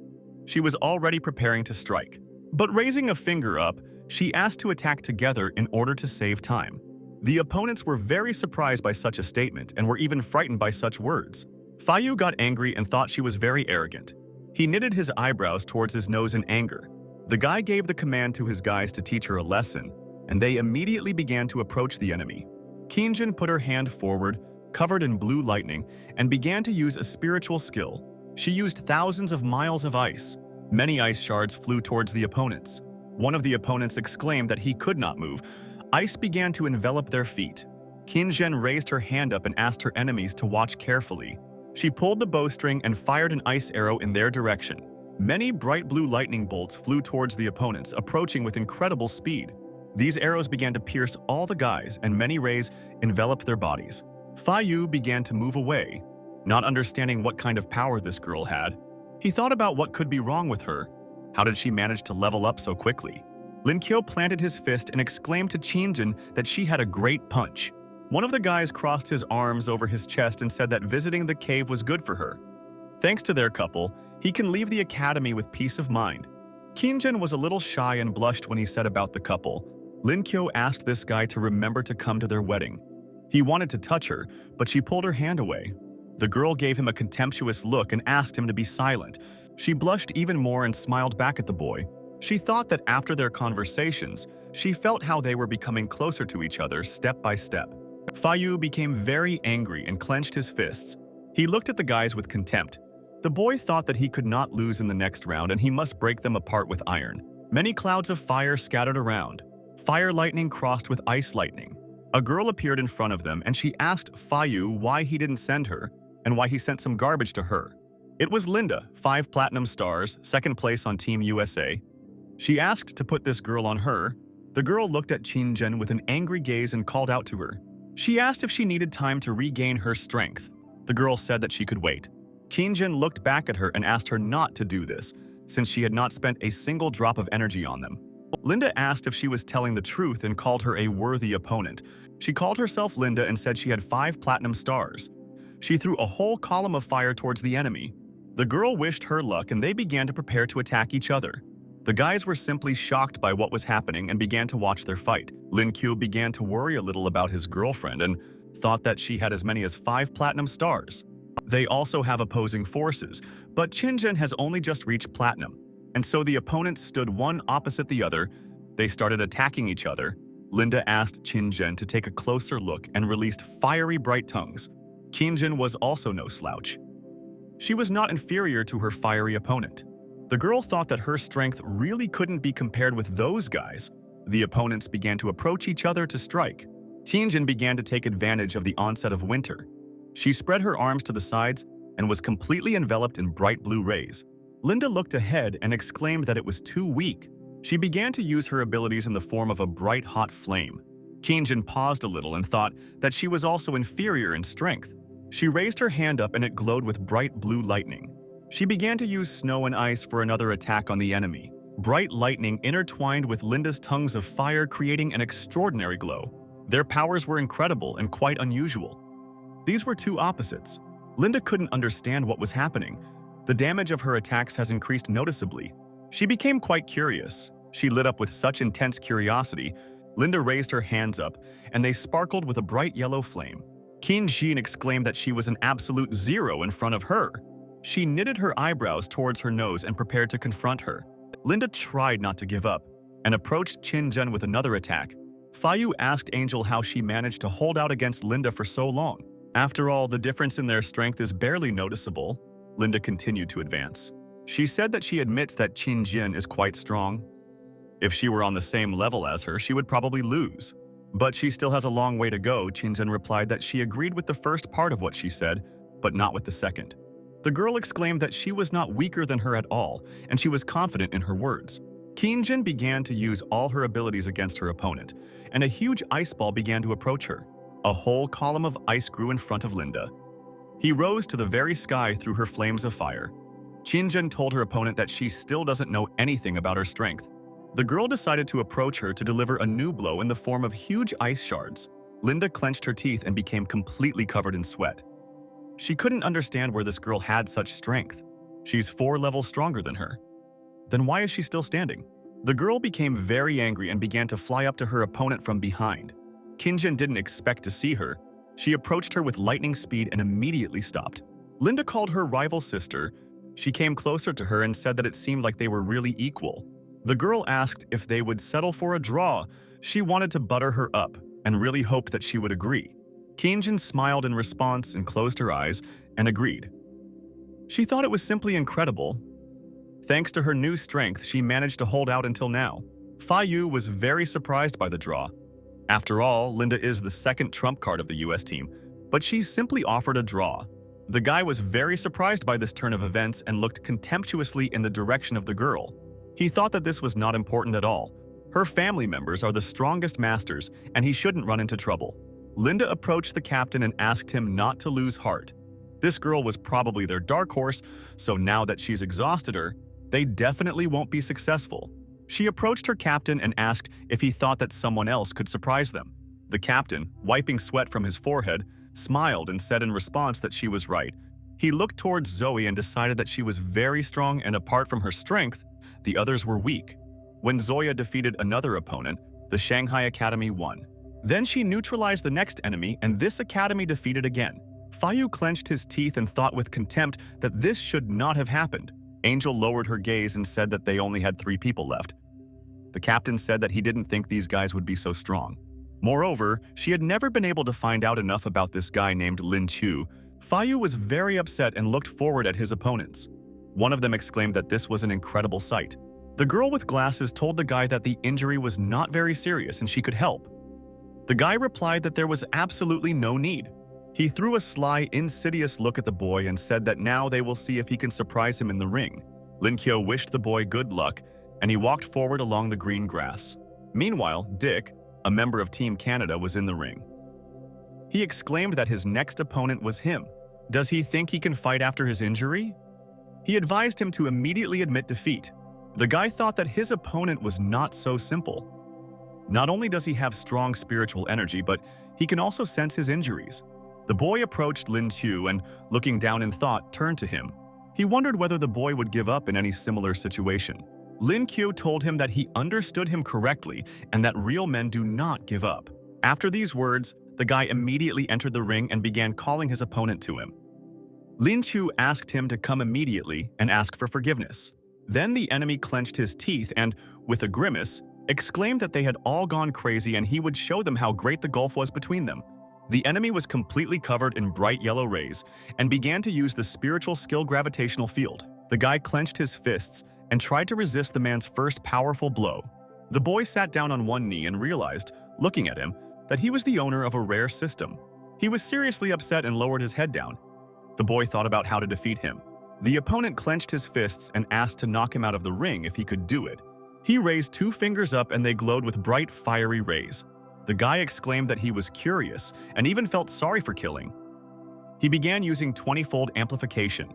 She was already preparing to strike. But raising a finger up, she asked to attack together in order to save time. The opponents were very surprised by such a statement and were even frightened by such words. Fayu got angry and thought she was very arrogant. He knitted his eyebrows towards his nose in anger. The guy gave the command to his guys to teach her a lesson, and they immediately began to approach the enemy. Qinjin put her hand forward, covered in blue lightning, and began to use a spiritual skill. She used thousands of miles of ice. Many ice shards flew towards the opponents. One of the opponents exclaimed that he could not move. Ice began to envelop their feet. Qin Zhen raised her hand up and asked her enemies to watch carefully. She pulled the bowstring and fired an ice arrow in their direction. Many bright blue lightning bolts flew towards the opponents, approaching with incredible speed. These arrows began to pierce all the guys, and many rays enveloped their bodies. Fa Yu began to move away, not understanding what kind of power this girl had. He thought about what could be wrong with her. How did she manage to level up so quickly? Lin Qiu planted his fist and exclaimed to Qin Zhen that she had a great punch. One of the guys crossed his arms over his chest and said that visiting the cave was good for her. Thanks to their couple, he can leave the academy with peace of mind. Qin Zhen was a little shy and blushed when he said about the couple. Lin Qiu asked this guy to remember to come to their wedding. He wanted to touch her, but she pulled her hand away. The girl gave him a contemptuous look and asked him to be silent. She blushed even more and smiled back at the boy. She thought that after their conversations, she felt how they were becoming closer to each other step by step. Fa Yu became very angry and clenched his fists. He looked at the guys with contempt. The boy thought that he could not lose in the next round and he must break them apart with iron. Many clouds of fire scattered around. Fire lightning crossed with ice lightning. A girl appeared in front of them and she asked Fa Yu why he didn't send her and why he sent some garbage to her. It was Linda, 5 platinum stars, 2nd place on Team USA. She asked to put this girl on her. The girl looked at Qin Zhen with an angry gaze and called out to her. She asked if she needed time to regain her strength. The girl said that she could wait. Qin Zhen looked back at her and asked her not to do this, since she had not spent a single drop of energy on them. Linda asked if she was telling the truth and called her a worthy opponent. She called herself Linda and said she had 5 platinum stars. She threw a whole column of fire towards the enemy. The girl wished her luck and they began to prepare to attack each other. The guys were simply shocked by what was happening and began to watch their fight. Lin Qiu began to worry a little about his girlfriend and thought that she had as many as 5 platinum stars. They also have opposing forces, but Qin Zhen has only just reached platinum, and so the opponents stood one opposite the other. They started attacking each other. Linda asked Qin Zhen to take a closer look and released fiery bright tongues. Qin Zhen was also no slouch. She was not inferior to her fiery opponent. The girl thought that her strength really couldn't be compared with those guys. The opponents began to approach each other to strike. Qin Zhen began to take advantage of the onset of winter. She spread her arms to the sides and was completely enveloped in bright blue rays. Linda looked ahead and exclaimed that it was too weak. She began to use her abilities in the form of a bright hot flame. Qin Zhen paused a little and thought that she was also inferior in strength. She raised her hand up and it glowed with bright blue lightning. She began to use snow and ice for another attack on the enemy. Bright lightning intertwined with Linda's tongues of fire, creating an extraordinary glow. Their powers were incredible and quite unusual. These were two opposites. Linda couldn't understand what was happening. The damage of her attacks has increased noticeably. She became quite curious. She lit up with such intense curiosity. Linda raised her hands up, and they sparkled with a bright yellow flame. Qin Zhen exclaimed that she was an absolute zero in front of her. She knitted her eyebrows towards her nose and prepared to confront her. Linda tried not to give up and approached Qin Zhen with another attack. Fa Yu asked Angel how she managed to hold out against Linda for so long. After all, the difference in their strength is barely noticeable. Linda continued to advance. She said that she admits that Qin Zhen is quite strong. If she were on the same level as her, she would probably lose. But she still has a long way to go. Qin Zhen replied that she agreed with the first part of what she said, but not with the second. The girl exclaimed that she was not weaker than her at all, and she was confident in her words. Qin Zhen began to use all her abilities against her opponent, and a huge ice ball began to approach her. A whole column of ice grew in front of Linda. He rose to the very sky through her flames of fire. Qin Zhen told her opponent that she still doesn't know anything about her strength. The girl decided to approach her to deliver a new blow in the form of huge ice shards. Linda clenched her teeth and became completely covered in sweat. She couldn't understand where this girl had such strength. She's 4 levels stronger than her. Then why is she still standing? The girl became very angry and began to fly up to her opponent from behind. Qin Zhen didn't expect to see her. She approached her with lightning speed and immediately stopped. Linda called her rival sister. She came closer to her and said that it seemed like they were really equal. The girl asked if they would settle for a draw. She wanted to butter her up and really hoped that she would agree. Qin Zhen smiled in response and closed her eyes and agreed. She thought it was simply incredible. Thanks to her new strength, she managed to hold out until now. Yu was very surprised by the draw. After all, Linda is the second trump card of the US team, but she simply offered a draw. The guy was very surprised by this turn of events and looked contemptuously in the direction of the girl. He thought that this was not important at all. Her family members are the strongest masters, and he shouldn't run into trouble. Linda approached the captain and asked him not to lose heart. This girl was probably their dark horse, so now that she's exhausted her, they definitely won't be successful. She approached her captain and asked if he thought that someone else could surprise them. The captain, wiping sweat from his forehead, smiled and said in response that she was right. He looked towards Zoe and decided that she was very strong, and apart from her strength, the others were weak. When Zoya defeated another opponent, the Shanghai Academy won. Then she neutralized the next enemy, and this academy defeated again. Yu clenched his teeth and thought with contempt that this should not have happened. Angel lowered her gaze and said that they only had 3 people left. The captain said that he didn't think these guys would be so strong. Moreover, she had never been able to find out enough about this guy named Lin Chu. Yu was very upset and looked forward at his opponents. One of them exclaimed that this was an incredible sight. The girl with glasses told the guy that the injury was not very serious and she could help. The guy replied that there was absolutely no need. He threw a sly, insidious look at the boy and said that now they will see if he can surprise him in the ring. Lin Kyo wished the boy good luck, and he walked forward along the green grass. Meanwhile, Dick, a member of Team Canada, was in the ring. He exclaimed that his next opponent was him. Does he think he can fight after his injury? He advised him to immediately admit defeat. The guy thought that his opponent was not so simple. Not only does he have strong spiritual energy, but he can also sense his injuries. The boy approached Lin Chu and, looking down in thought, turned to him. He wondered whether the boy would give up in any similar situation. Lin Qiu told him that he understood him correctly and that real men do not give up. After these words, the guy immediately entered the ring and began calling his opponent to him. Lin Qiu asked him to come immediately and ask for forgiveness. Then the enemy clenched his teeth and, with a grimace, exclaimed that they had all gone crazy and he would show them how great the gulf was between them. The enemy was completely covered in bright yellow rays and began to use the spiritual skill gravitational field. The guy clenched his fists and tried to resist the man's first powerful blow. The boy sat down on one knee and realized, looking at him, that he was the owner of a rare system. He was seriously upset and lowered his head down. The boy thought about how to defeat him. The opponent clenched his fists and asked to knock him out of the ring if he could do it. He raised 2 fingers up and they glowed with bright, fiery rays. The guy exclaimed that he was curious and even felt sorry for killing. He began using 20-fold amplification.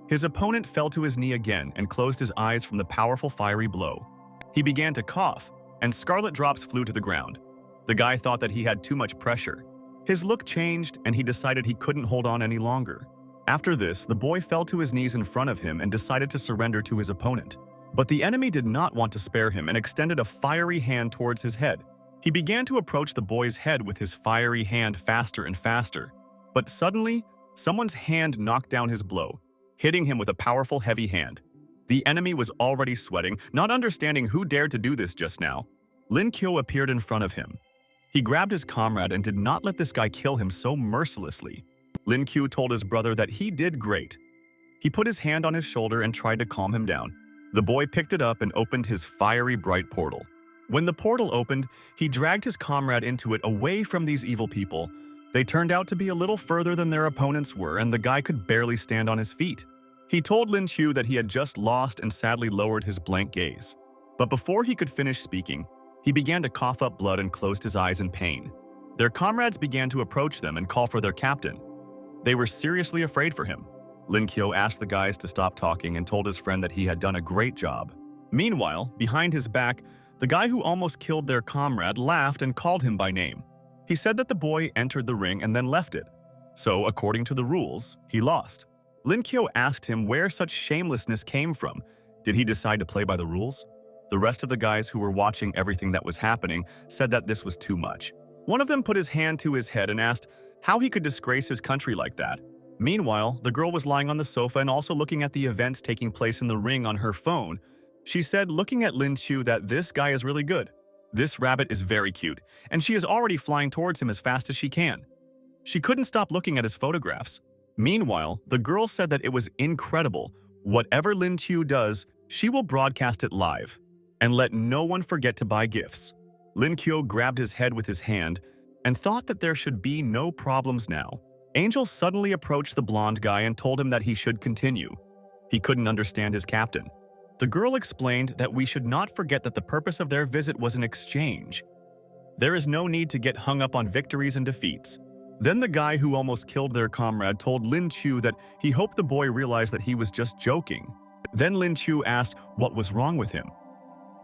His opponent fell to his knee again and closed his eyes from the powerful fiery blow. He began to cough, and scarlet drops flew to the ground. The guy thought that he had too much pressure. His look changed and he decided he couldn't hold on any longer. After this, the boy fell to his knees in front of him and decided to surrender to his opponent. But the enemy did not want to spare him and extended a fiery hand towards his head. He began to approach the boy's head with his fiery hand faster and faster. But suddenly, someone's hand knocked down his blow, hitting him with a powerful, heavy hand. The enemy was already sweating, not understanding who dared to do this just now. Lin Qiu appeared in front of him. He grabbed his comrade and did not let this guy kill him so mercilessly. Lin Qiu told his brother that he did great. He put his hand on his shoulder and tried to calm him down. The boy picked it up and opened his fiery, bright portal. When the portal opened, he dragged his comrade into it away from these evil people. They turned out to be a little further than their opponents were, and the guy could barely stand on his feet. He told Lin Qiu that he had just lost and sadly lowered his blank gaze. But before he could finish speaking, he began to cough up blood and closed his eyes in pain. Their comrades began to approach them and call for their captain. They were seriously afraid for him. Lin Qiu asked the guys to stop talking and told his friend that he had done a great job. Meanwhile, behind his back, the guy who almost killed their comrade laughed and called him by name. He said that the boy entered the ring and then left it. So, according to the rules, he lost. Lin Qiu asked him where such shamelessness came from. Did he decide to play by the rules? The rest of the guys who were watching everything that was happening said that this was too much. One of them put his hand to his head and asked how he could disgrace his country like that. Meanwhile, the girl was lying on the sofa and also looking at the events taking place in the ring on her phone. She said, looking at Lin Qiu, that this guy is really good. This rabbit is very cute, and she is already flying towards him as fast as she can. She couldn't stop looking at his photographs. Meanwhile, the girl said that it was incredible. Whatever Lin Qiu does, she will broadcast it live. And let no one forget to buy gifts. Lin Qiu grabbed his head with his hand and thought that there should be no problems now. Angel suddenly approached the blonde guy and told him that he should continue. He couldn't understand his captain. The girl explained that we should not forget that the purpose of their visit was an exchange. There is no need to get hung up on victories and defeats. Then the guy who almost killed their comrade told Lin Qiu that he hoped the boy realized that he was just joking. Then Lin Qiu asked what was wrong with him.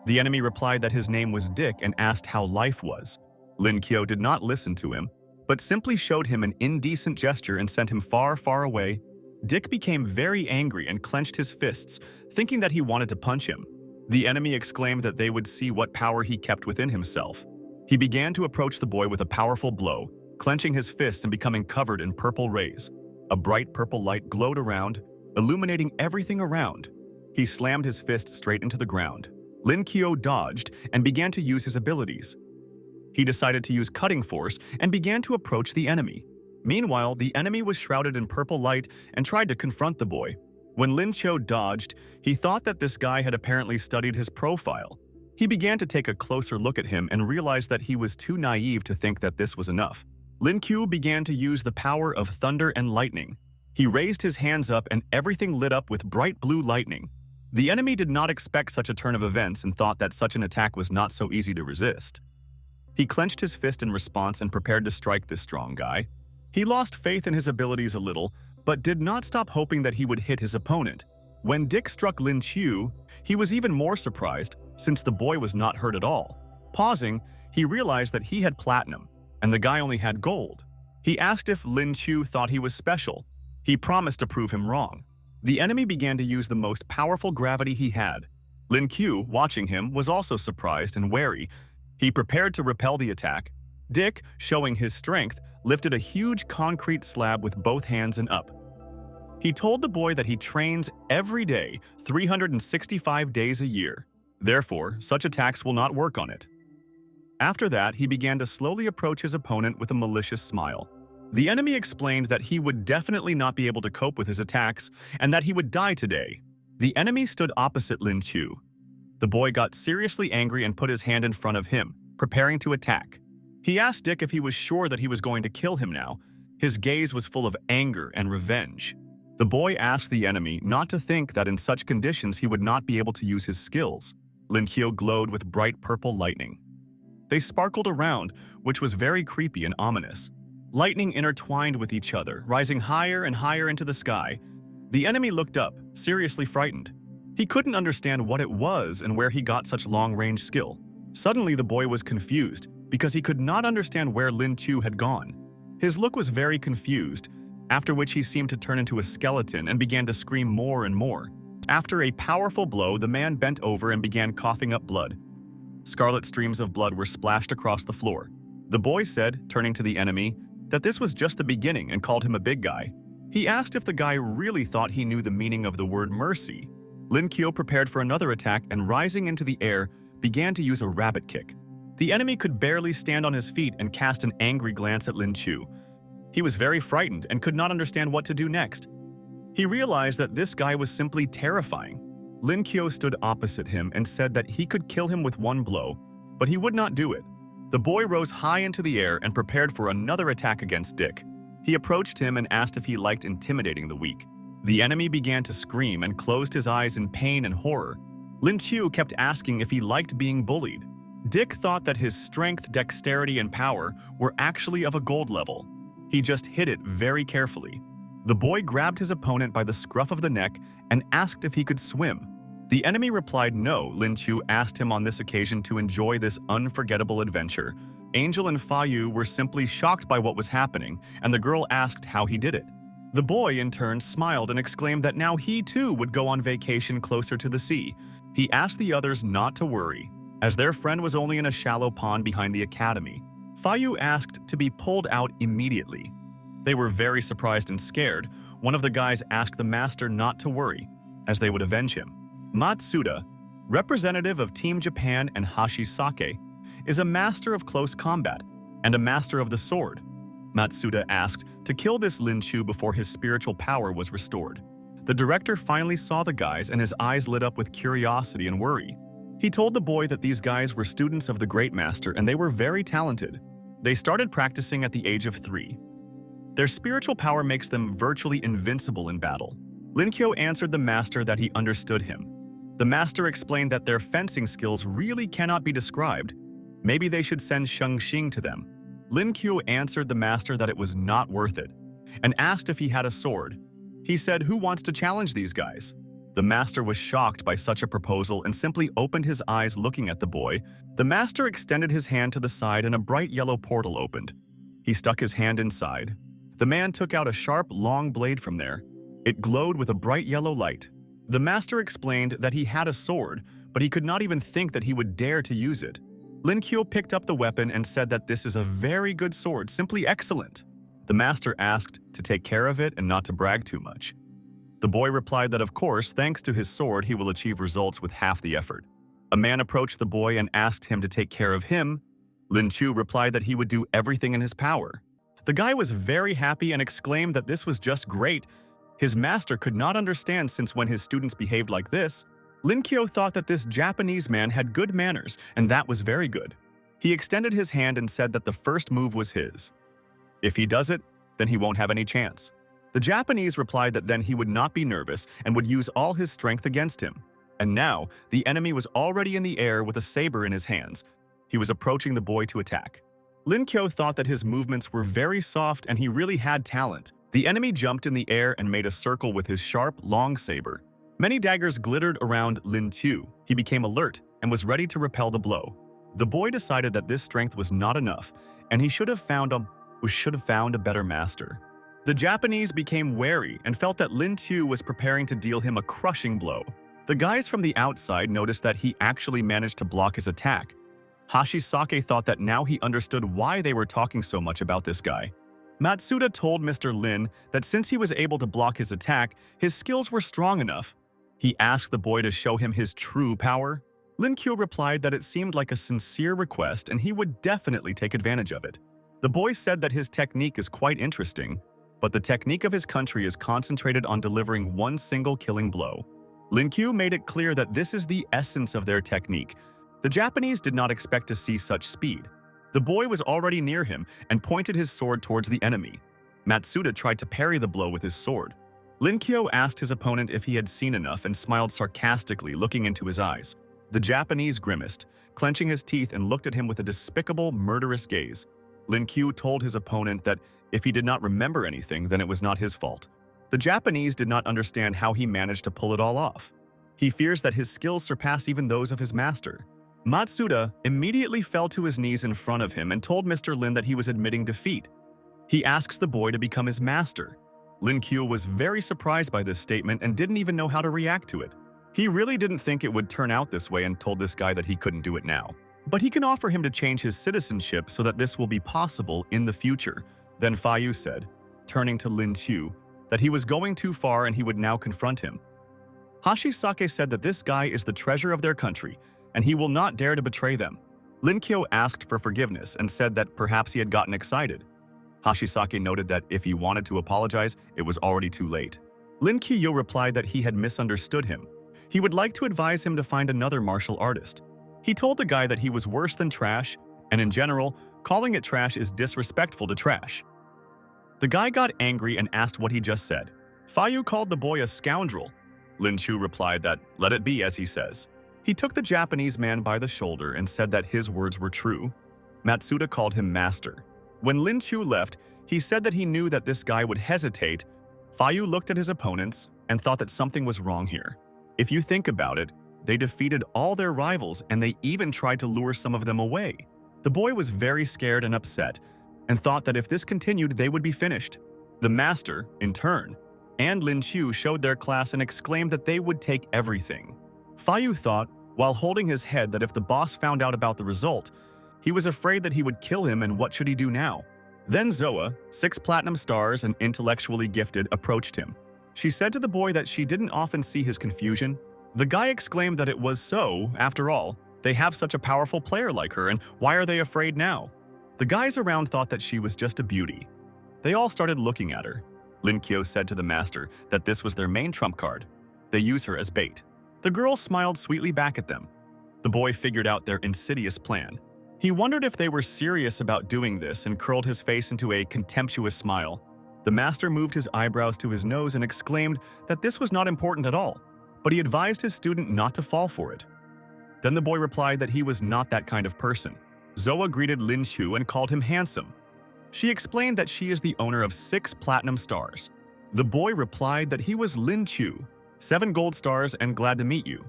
The enemy replied that his name was Dick and asked how life was. Lin Qiu did not listen to him, but simply showed him an indecent gesture and sent him far, far away. Dick became very angry and clenched his fists, thinking that he wanted to punch him. The enemy exclaimed that they would see what power he kept within himself. He began to approach the boy with a powerful blow, clenching his fists and becoming covered in purple rays. A bright purple light glowed around, illuminating everything around. He slammed his fist straight into the ground. Lin Qiu dodged and began to use his abilities. He decided to use cutting force and began to approach the enemy. Meanwhile, the enemy was shrouded in purple light and tried to confront the boy. When Lin Qiu dodged, he thought that this guy had apparently studied his profile. He began to take a closer look at him and realized that he was too naive to think that this was enough. Lin Qiu began to use the power of thunder and lightning. He raised his hands up and everything lit up with bright blue lightning. The enemy did not expect such a turn of events and thought that such an attack was not so easy to resist. He clenched his fist in response and prepared to strike this strong guy. He lost faith in his abilities a little, but did not stop hoping that he would hit his opponent. When Dick struck Lin Qiu, he was even more surprised, since the boy was not hurt at all. Pausing, he realized that he had platinum, and the guy only had gold. He asked if Lin Qiu thought he was special. He promised to prove him wrong. The enemy began to use the most powerful gravity he had. Lin Qiu, watching him, was also surprised and wary. He prepared to repel the attack. Dick, showing his strength, lifted a huge concrete slab with both hands and up. He told the boy that he trains every day, 365 days a year. Therefore, such attacks will not work on it. After that, he began to slowly approach his opponent with a malicious smile. The enemy explained that he would definitely not be able to cope with his attacks and that he would die today. The enemy stood opposite Lin Qiu. The boy got seriously angry and put his hand in front of him, preparing to attack. He asked Dick if he was sure that he was going to kill him now. His gaze was full of anger and revenge. The boy asked the enemy not to think that in such conditions he would not be able to use his skills. Lin Qiu glowed with bright purple lightning. They sparkled around, which was very creepy and ominous. Lightning intertwined with each other, rising higher and higher into the sky. The enemy looked up, seriously frightened. He couldn't understand what it was and where he got such long-range skill. Suddenly, the boy was confused because he could not understand where Lin Qiu had gone. His look was very confused, after which he seemed to turn into a skeleton and began to scream more and more. After a powerful blow, the man bent over and began coughing up blood. Scarlet streams of blood were splashed across the floor. The boy said, turning to the enemy, that this was just the beginning and called him a big guy. He asked if the guy really thought he knew the meaning of the word mercy. Lin Qiu prepared for another attack and, rising into the air, began to use a rabbit kick. The enemy could barely stand on his feet and cast an angry glance at Lin Qiu. He was very frightened and could not understand what to do next. He realized that this guy was simply terrifying. Lin Qiu stood opposite him and said that he could kill him with one blow, but he would not do it. The boy rose high into the air and prepared for another attack against Dick. He approached him and asked if he liked intimidating the weak. The enemy began to scream and closed his eyes in pain and horror. Lin Qiu kept asking if he liked being bullied. Dick thought that his strength, dexterity, and power were actually of a gold level. He just hit it very carefully. The boy grabbed his opponent by the scruff of the neck and asked if he could swim. The enemy replied no. Lin Qiu asked him on this occasion to enjoy this unforgettable adventure. Angel and Fa Yu were simply shocked by what was happening, and the girl asked how he did it. The boy, in turn, smiled and exclaimed that now he too would go on vacation closer to the sea. He asked the others not to worry, as their friend was only in a shallow pond behind the academy. Fa Yu asked to be pulled out immediately. They were very surprised and scared. One of the guys asked the master not to worry, as they would avenge him. Matsuda, representative of Team Japan and Hashisake, is a master of close combat and a master of the sword. Matsuda asked to kill this Lin Chu before his spiritual power was restored. The director finally saw the guys and his eyes lit up with curiosity and worry. He told the boy that these guys were students of the Great Master and they were very talented. They started practicing at the age of 3. Their spiritual power makes them virtually invincible in battle. Lin Kyo answered the master that he understood him. The master explained that their fencing skills really cannot be described. Maybe they should send Sheng Xing to them. Lin Kyo answered the master that it was not worth it, and asked if he had a sword. He said, "Who wants to challenge these guys?" The master was shocked by such a proposal and simply opened his eyes looking at the boy. The master extended his hand to the side and a bright yellow portal opened. He stuck his hand inside. The man took out a sharp, long blade from there. It glowed with a bright yellow light. The master explained that he had a sword, but he could not even think that he would dare to use it. Lin Kyo picked up the weapon and said that this is a very good sword, simply excellent. The master asked to take care of it and not to brag too much. The boy replied that of course, thanks to his sword, he will achieve results with half the effort. A man approached the boy and asked him to take care of him. Lin Chu replied that he would do everything in his power. The guy was very happy and exclaimed that this was just great. His master could not understand since when his students behaved like this. Lin Kyo thought that this Japanese man had good manners, and that was very good. He extended his hand and said that the first move was his. If he does it, then he won't have any chance. The Japanese replied that then he would not be nervous and would use all his strength against him. And now, the enemy was already in the air with a saber in his hands. He was approaching the boy to attack. Lin Kyo thought that his movements were very soft and he really had talent. The enemy jumped in the air and made a circle with his sharp, long saber. Many daggers glittered around Lin Chu. He became alert and was ready to repel the blow. The boy decided that this strength was not enough, and he should have found a better master. The Japanese became wary and felt that Lin Chu was preparing to deal him a crushing blow. The guys from the outside noticed that he actually managed to block his attack. Hashisake thought that now he understood why they were talking so much about this guy. Matsuda told Mr. Lin that since he was able to block his attack, his skills were strong enough. He asked the boy to show him his true power. Lin Kyo replied that it seemed like a sincere request and he would definitely take advantage of it. The boy said that his technique is quite interesting, but the technique of his country is concentrated on delivering one single killing blow. Lin Kyo made it clear that this is the essence of their technique. The Japanese did not expect to see such speed. The boy was already near him and pointed his sword towards the enemy. Matsuda tried to parry the blow with his sword. Lin Kyo asked his opponent if he had seen enough and smiled sarcastically, looking into his eyes. The Japanese grimaced, clenching his teeth and looked at him with a despicable, murderous gaze. Lin Kyo told his opponent that if he did not remember anything, then it was not his fault. The Japanese did not understand how he managed to pull it all off. He fears that his skills surpass even those of his master. Matsuda immediately fell to his knees in front of him and told Mr. Lin that he was admitting defeat. He asks the boy to become his master. Lin Kyo was very surprised by this statement and didn't even know how to react to it. He really didn't think it would turn out this way and told this guy that he couldn't do it now. But he can offer him to change his citizenship so that this will be possible in the future. Then Fayu said, turning to Lin Chu, that he was going too far and he would now confront him. Hashisake said that this guy is the treasure of their country and he will not dare to betray them. Lin Kyo asked for forgiveness and said that perhaps he had gotten excited. Hashisake noted that if he wanted to apologize, it was already too late. Lin Kyo replied that he had misunderstood him. He would like to advise him to find another martial artist. He told the guy that he was worse than trash, and in general, calling it trash is disrespectful to trash. The guy got angry and asked what he just said. Fayu called the boy a scoundrel. Lin Chu replied that, let it be as he says. He took the Japanese man by the shoulder and said that his words were true. Matsuda called him master. When Lin Chu left, he said that he knew that this guy would hesitate. Fayu looked at his opponents and thought that something was wrong here. If you think about it, they defeated all their rivals and they even tried to lure some of them away. The boy was very scared and upset and thought that if this continued, they would be finished. The master, in turn, and Lin Chu showed their class and exclaimed that they would take everything. Fayu thought, while holding his head, that if the boss found out about the result, he was afraid that he would kill him and what should he do now? Then Zoa, 6 platinum stars and intellectually gifted, approached him. She said to the boy that she didn't often see his confusion. The guy exclaimed that it was so, after all, they have such a powerful player like her and why are they afraid now? The guys around thought that she was just a beauty. They all started looking at her. Lin Kyo said to the master that this was their main trump card. They use her as bait. The girl smiled sweetly back at them. The boy figured out their insidious plan. He wondered if they were serious about doing this and curled his face into a contemptuous smile. The master moved his eyebrows to his nose and exclaimed that this was not important at all, but he advised his student not to fall for it. Then the boy replied that he was not that kind of person. Zoa greeted Lin Qiu and called him handsome. She explained that she is the owner of 6 platinum stars. The boy replied that he was Lin Qiu, 7 gold stars and glad to meet you.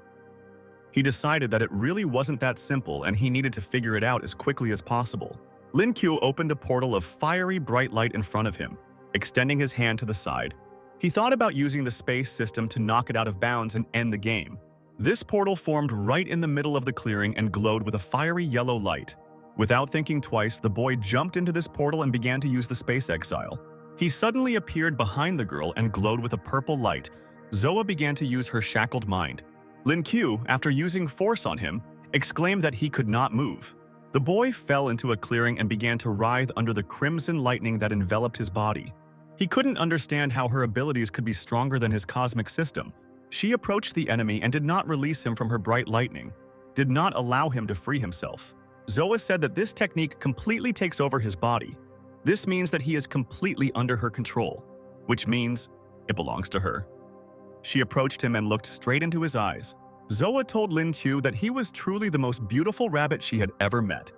He decided that it really wasn't that simple and he needed to figure it out as quickly as possible. Lin Qiu opened a portal of fiery bright light in front of him, extending his hand to the side. He thought about using the space system to knock it out of bounds and end the game. This portal formed right in the middle of the clearing and glowed with a fiery yellow light. Without thinking twice, the boy jumped into this portal and began to use the space exile. He suddenly appeared behind the girl and glowed with a purple light. Zoa began to use her shackled mind. Lin Qiu, after using force on him, exclaimed that he could not move. The boy fell into a clearing and began to writhe under the crimson lightning that enveloped his body. He couldn't understand how her abilities could be stronger than his cosmic system. She approached the enemy and did not release him from her bright lightning, did not allow him to free himself. Zoa said that this technique completely takes over his body. This means that he is completely under her control, which means it belongs to her. She approached him and looked straight into his eyes. Zoa told Lin Qiu that he was truly the most beautiful rabbit she had ever met.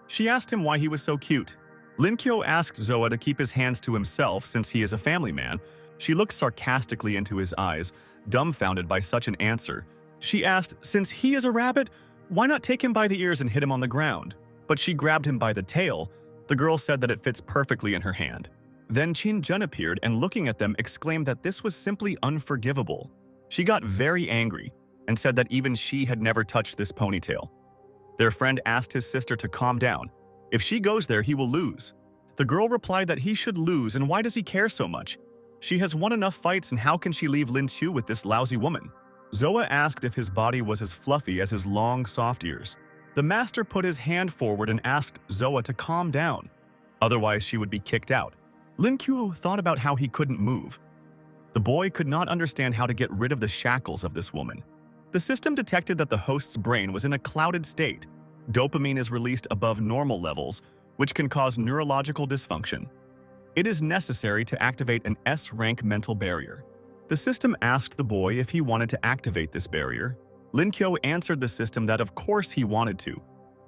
She asked him why he was so cute. Lin Qiu asked Zoa to keep his hands to himself since he is a family man. She looked sarcastically into his eyes, dumbfounded by such an answer. She asked, since he is a rabbit, why not take him by the ears and hit him on the ground? But she grabbed him by the tail. The girl said that it fits perfectly in her hand. Then Qin Jun appeared and looking at them exclaimed that this was simply unforgivable. She got very angry and said that even she had never touched this ponytail. Their friend asked his sister to calm down. If she goes there, he will lose. The girl replied that he should lose and why does he care so much? She has won enough fights and how can she leave Lin Qiu with this lousy woman? Zoa asked if his body was as fluffy as his long, soft ears. The master put his hand forward and asked Zoa to calm down. Otherwise, she would be kicked out. Lin Qiu thought about how he couldn't move. The boy could not understand how to get rid of the shackles of this woman. The system detected that the host's brain was in a clouded state. Dopamine is released above normal levels, which can cause neurological dysfunction. It is necessary to activate an S-rank mental barrier. The system asked the boy if he wanted to activate this barrier. Lin Qiu answered the system that of course he wanted to,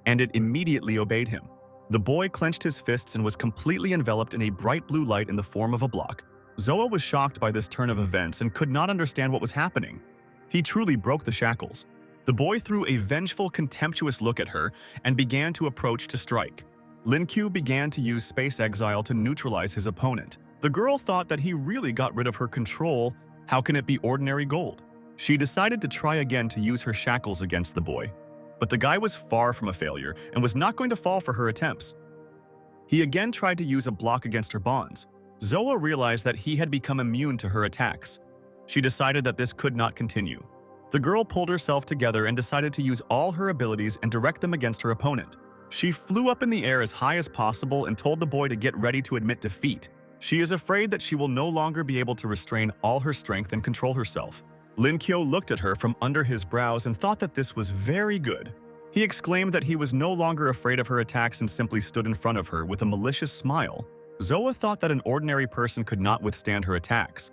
and it immediately obeyed him. The boy clenched his fists and was completely enveloped in a bright blue light in the form of a block. Zoa was shocked by this turn of events and could not understand what was happening. He truly broke the shackles. The boy threw a vengeful, contemptuous look at her and began to approach to strike. Lin Qiu began to use space exile to neutralize his opponent. The girl thought that he really got rid of her control. How can it be ordinary gold? She decided to try again to use her shackles against the boy. But the guy was far from a failure and was not going to fall for her attempts. He again tried to use a block against her bonds. Zoa realized that he had become immune to her attacks. She decided that this could not continue. The girl pulled herself together and decided to use all her abilities and direct them against her opponent. She flew up in the air as high as possible and told the boy to get ready to admit defeat. She is afraid that she will no longer be able to restrain all her strength and control herself. Lin Qiu looked at her from under his brows and thought that this was very good. He exclaimed that he was no longer afraid of her attacks and simply stood in front of her with a malicious smile. Zoa thought that an ordinary person could not withstand her attacks.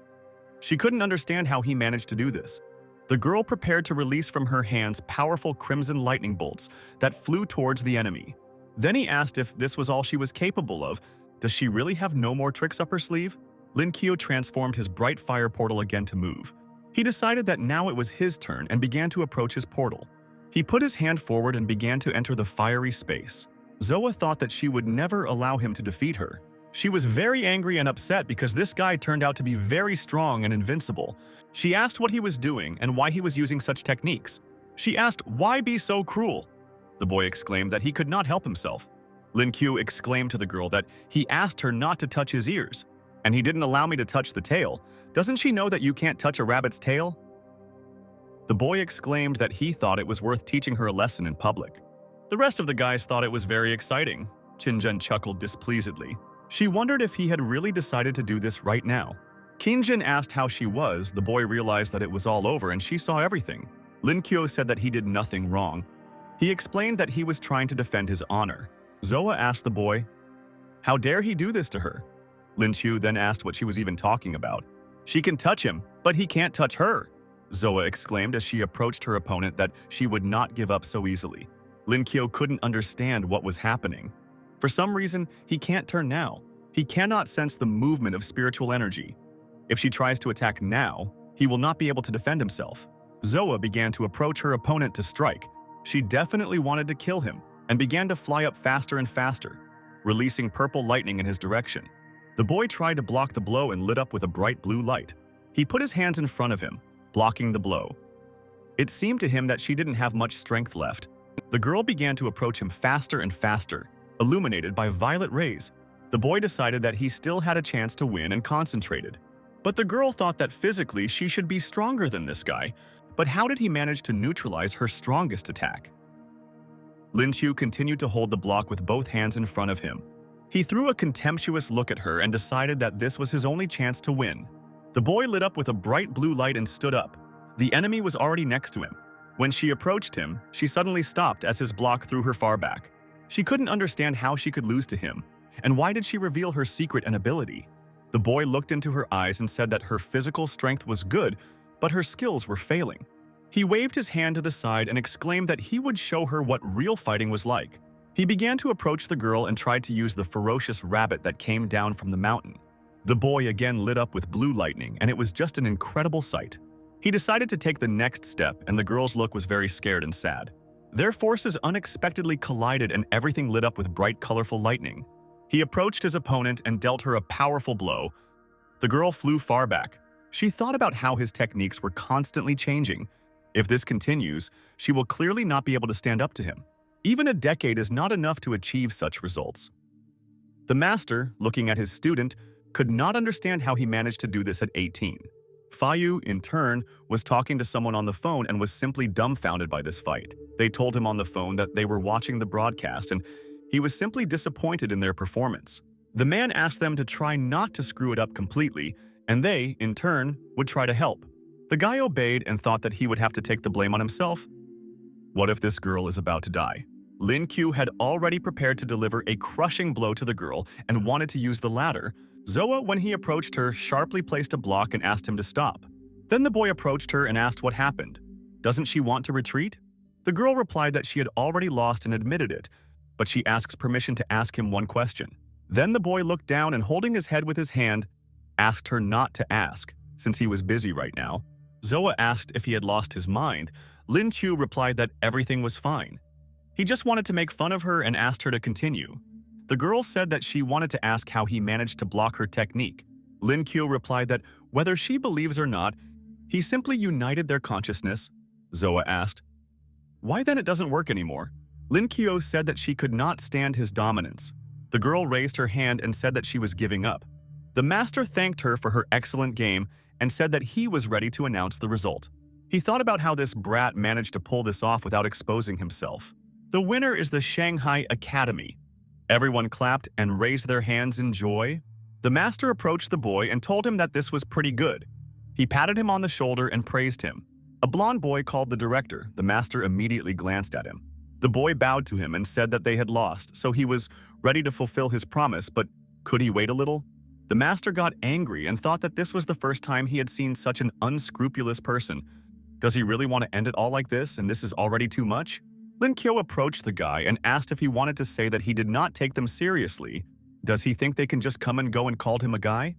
She couldn't understand how he managed to do this. The girl prepared to release from her hands powerful crimson lightning bolts that flew towards the enemy. Then he asked if this was all she was capable of. Does she really have no more tricks up her sleeve? Lin Qiu transformed his bright fire portal again to move. He decided that now it was his turn and began to approach his portal. He put his hand forward and began to enter the fiery space. Zoa thought that she would never allow him to defeat her. She was very angry and upset because this guy turned out to be very strong and invincible. She asked what he was doing and why he was using such techniques. She asked, "Why be so cruel?" The boy exclaimed that he could not help himself. Lin Qiu exclaimed to the girl that he asked her not to touch his ears, and he didn't allow me to touch the tail. Doesn't she know that you can't touch a rabbit's tail? The boy exclaimed that he thought it was worth teaching her a lesson in public. The rest of the guys thought it was very exciting. Qin Zhen chuckled displeasedly. She wondered if he had really decided to do this right now. Kinjin asked how she was. The boy realized that it was all over and she saw everything. Lin Kyo said that he did nothing wrong. He explained that he was trying to defend his honor. Zoa asked the boy, how dare he do this to her? Lin Kyo then asked what she was even talking about. She can touch him, but he can't touch her, Zoa exclaimed as she approached her opponent that she would not give up so easily. Lin Kyo couldn't understand what was happening. For some reason, he can't turn now. He cannot sense the movement of spiritual energy. If she tries to attack now, he will not be able to defend himself. Zoa began to approach her opponent to strike. She definitely wanted to kill him and began to fly up faster and faster, releasing purple lightning in his direction. The boy tried to block the blow and lit up with a bright blue light. He put his hands in front of him, blocking the blow. It seemed to him that she didn't have much strength left. The girl began to approach him faster and faster, illuminated by violet rays. The boy decided that he still had a chance to win and concentrated. But the girl thought that physically she should be stronger than this guy. But how did he manage to neutralize her strongest attack? Lin Chu continued to hold the block with both hands in front of him. He threw a contemptuous look at her and decided that this was his only chance to win. The boy lit up with a bright blue light and stood up. The enemy was already next to him. When she approached him, she suddenly stopped as his block threw her far back. She couldn't understand how she could lose to him, and why did she reveal her secret and ability? The boy looked into her eyes and said that her physical strength was good, but her skills were failing. He waved his hand to the side and exclaimed that he would show her what real fighting was like. He began to approach the girl and tried to use the ferocious rabbit that came down from the mountain. The boy again lit up with blue lightning, and it was just an incredible sight. He decided to take the next step, and the girl's look was very scared and sad. Their forces unexpectedly collided and everything lit up with bright, colorful lightning. He approached his opponent and dealt her a powerful blow. The girl flew far back. She thought about how his techniques were constantly changing. If this continues, she will clearly not be able to stand up to him. Even a decade is not enough to achieve such results. The master, looking at his student, could not understand how he managed to do this at 18. Fayu, in turn, was talking to someone on the phone and was simply dumbfounded by this fight. They told him on the phone that they were watching the broadcast and he was simply disappointed in their performance. The man asked them to try not to screw it up completely, and they, in turn, would try to help. The guy obeyed and thought that he would have to take the blame on himself. What if this girl is about to die? Lin Q had already prepared to deliver a crushing blow to the girl and wanted to use the ladder. Zoa, when he approached her, sharply placed a block and asked him to stop. Then the boy approached her and asked what happened. Doesn't she want to retreat? The girl replied that she had already lost and admitted it, but she asks permission to ask him one question. Then the boy looked down and, holding his head with his hand, asked her not to ask, since he was busy right now. Zoa asked if he had lost his mind. Lin Chu replied that everything was fine. He just wanted to make fun of her and asked her to continue. The girl said that she wanted to ask how he managed to block her technique. Lin Q replied that whether she believes or not, he simply united their consciousness. Zoa asked, why then it doesn't work anymore? Lin Q said that she could not stand his dominance. The girl raised her hand and said that she was giving up. The master thanked her for her excellent game and said that he was ready to announce the result. He thought about how this brat managed to pull this off without exposing himself. The winner is the Shanghai Academy. Everyone clapped and raised their hands in joy. The master approached the boy and told him that this was pretty good. He patted him on the shoulder and praised him. A blond boy called the director. The master immediately glanced at him. The boy bowed to him and said that they had lost, so he was ready to fulfill his promise, but could he wait a little? The master got angry and thought that this was the first time he had seen such an unscrupulous person. Does he really want to end it all like this, and this is already too much? Lin Kyo approached the guy and asked if he wanted to say that he did not take them seriously. Does he think they can just come and go, and called him a guy?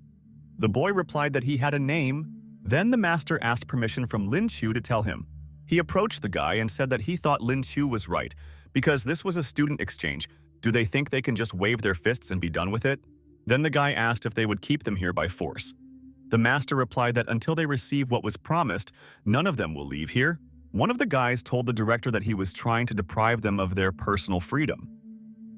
The boy replied that he had a name. Then the master asked permission from Lin Chu to tell him. He approached the guy and said that he thought Lin Chu was right, because this was a student exchange. Do they think they can just wave their fists and be done with it? Then the guy asked if they would keep them here by force. The master replied that until they receive what was promised, none of them will leave here. One of the guys told the director that he was trying to deprive them of their personal freedom.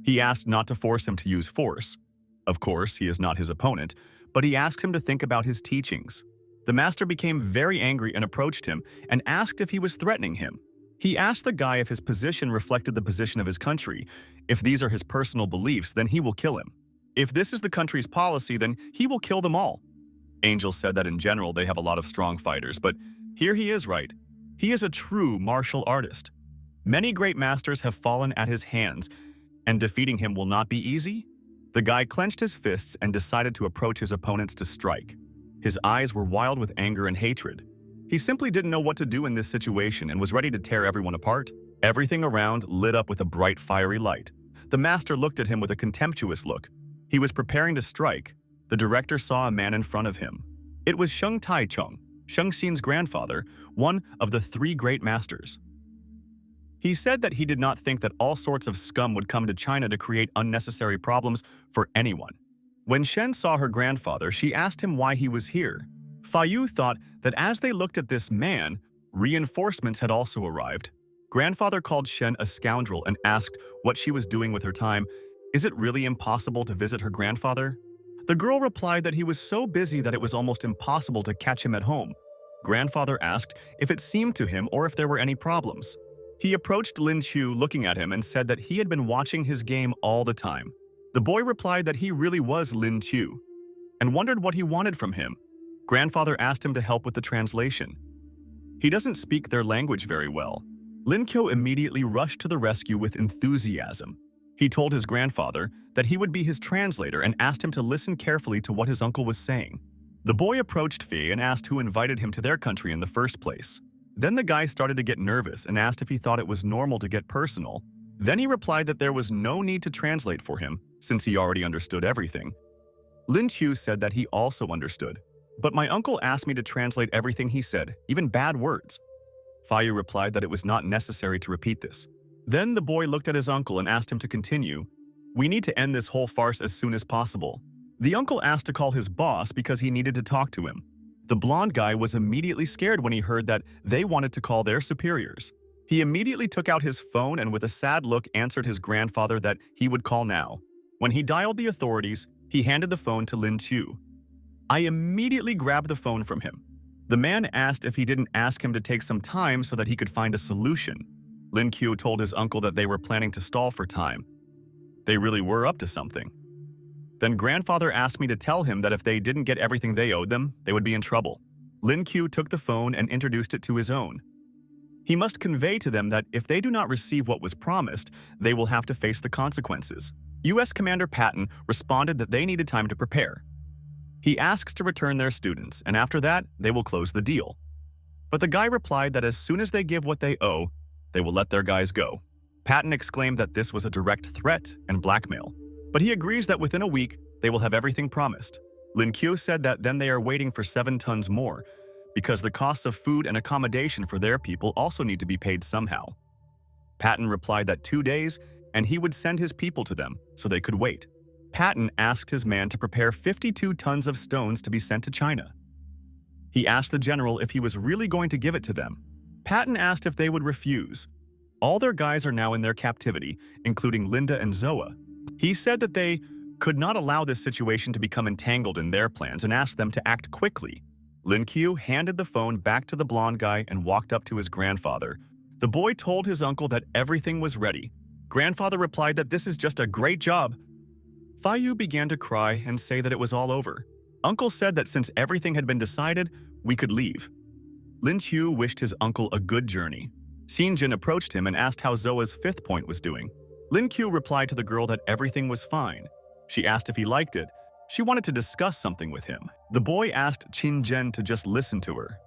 He asked not to force him to use force. Of course, he is not his opponent, but he asked him to think about his teachings. The master became very angry and approached him and asked if he was threatening him. He asked the guy if his position reflected the position of his country. If these are his personal beliefs, then he will kill him. If this is the country's policy, then he will kill them all. Angel said that in general they have a lot of strong fighters, but here he is right. He is a true martial artist. Many great masters have fallen at his hands, and defeating him will not be easy. The guy clenched his fists and decided to approach his opponents to strike. His eyes were wild with anger and hatred. He simply didn't know what to do in this situation and was ready to tear everyone apart. Everything around lit up with a bright, fiery light. The master looked at him with a contemptuous look. He was preparing to strike. The director saw a man in front of him. It was Sheng Taichung, Sheng Xin's grandfather, one of the 3 great masters. He said that he did not think that all sorts of scum would come to China to create unnecessary problems for anyone. When Shen saw her grandfather, she asked him why he was here. Yu thought that as they looked at this man, reinforcements had also arrived. Grandfather called Shen a scoundrel and asked what she was doing with her time. Is it really impossible to visit her grandfather? The girl replied that he was so busy that it was almost impossible to catch him at home. Grandfather asked if it seemed to him or if there were any problems. He approached Lin Qiu looking at him and said that he had been watching his game all the time. The boy replied that he really was Lin Qiu and wondered what he wanted from him. Grandfather asked him to help with the translation. He doesn't speak their language very well. Lin Qiu immediately rushed to the rescue with enthusiasm. He told his grandfather that he would be his translator and asked him to listen carefully to what his uncle was saying. The boy approached Fei and asked who invited him to their country in the first place. Then the guy started to get nervous and asked if he thought it was normal to get personal. Then he replied that there was no need to translate for him, since he already understood everything. Lin Qiu said that he also understood. But my uncle asked me to translate everything he said, even bad words. Yu replied that it was not necessary to repeat this. Then the boy looked at his uncle and asked him to continue. We need to end this whole farce as soon as possible. The uncle asked to call his boss because he needed to talk to him. The blonde guy was immediately scared when he heard that they wanted to call their superiors. He immediately took out his phone and with a sad look answered his grandfather that he would call now. When he dialed the authorities, he handed the phone to Lin Qiu. I immediately grabbed the phone from him. The man asked if he didn't ask him to take some time so that he could find a solution. Lin Qiu told his uncle that they were planning to stall for time. They really were up to something. Then grandfather asked me to tell him that if they didn't get everything they owed them, they would be in trouble. Lin Qiu took the phone and introduced it to his own. He must convey to them that if they do not receive what was promised, they will have to face the consequences. U.S. Commander Patton responded that they needed time to prepare. He asks to return their students, and after that, they will close the deal. But the guy replied that as soon as they give what they owe, they will let their guys go. Patton exclaimed that this was a direct threat and blackmail. But he agrees that within a week, they will have everything promised. Lin Qiu said that then they are waiting for 7 tons more, because the costs of food and accommodation for their people also need to be paid somehow. Patton replied that 2 days, and he would send his people to them, so they could wait. Patton asked his man to prepare 52 tons of stones to be sent to China. He asked the general if he was really going to give it to them. Patton asked if they would refuse. All their guys are now in their captivity, including Linda and Zoa. He said that they could not allow this situation to become entangled in their plans and asked them to act quickly. Lin Qiu handed the phone back to the blonde guy and walked up to his grandfather. The boy told his uncle that everything was ready. Grandfather replied that this is just a great job. Yu began to cry and say that it was all over. Uncle said that since everything had been decided, we could leave. Lin Qiu wished his uncle a good journey. Xinjin approached him and asked how Zoa's 5th point was doing. Lin Qiu replied to the girl that everything was fine. She asked if he liked it. She wanted to discuss something with him. The boy asked Qin Zhen to just listen to her.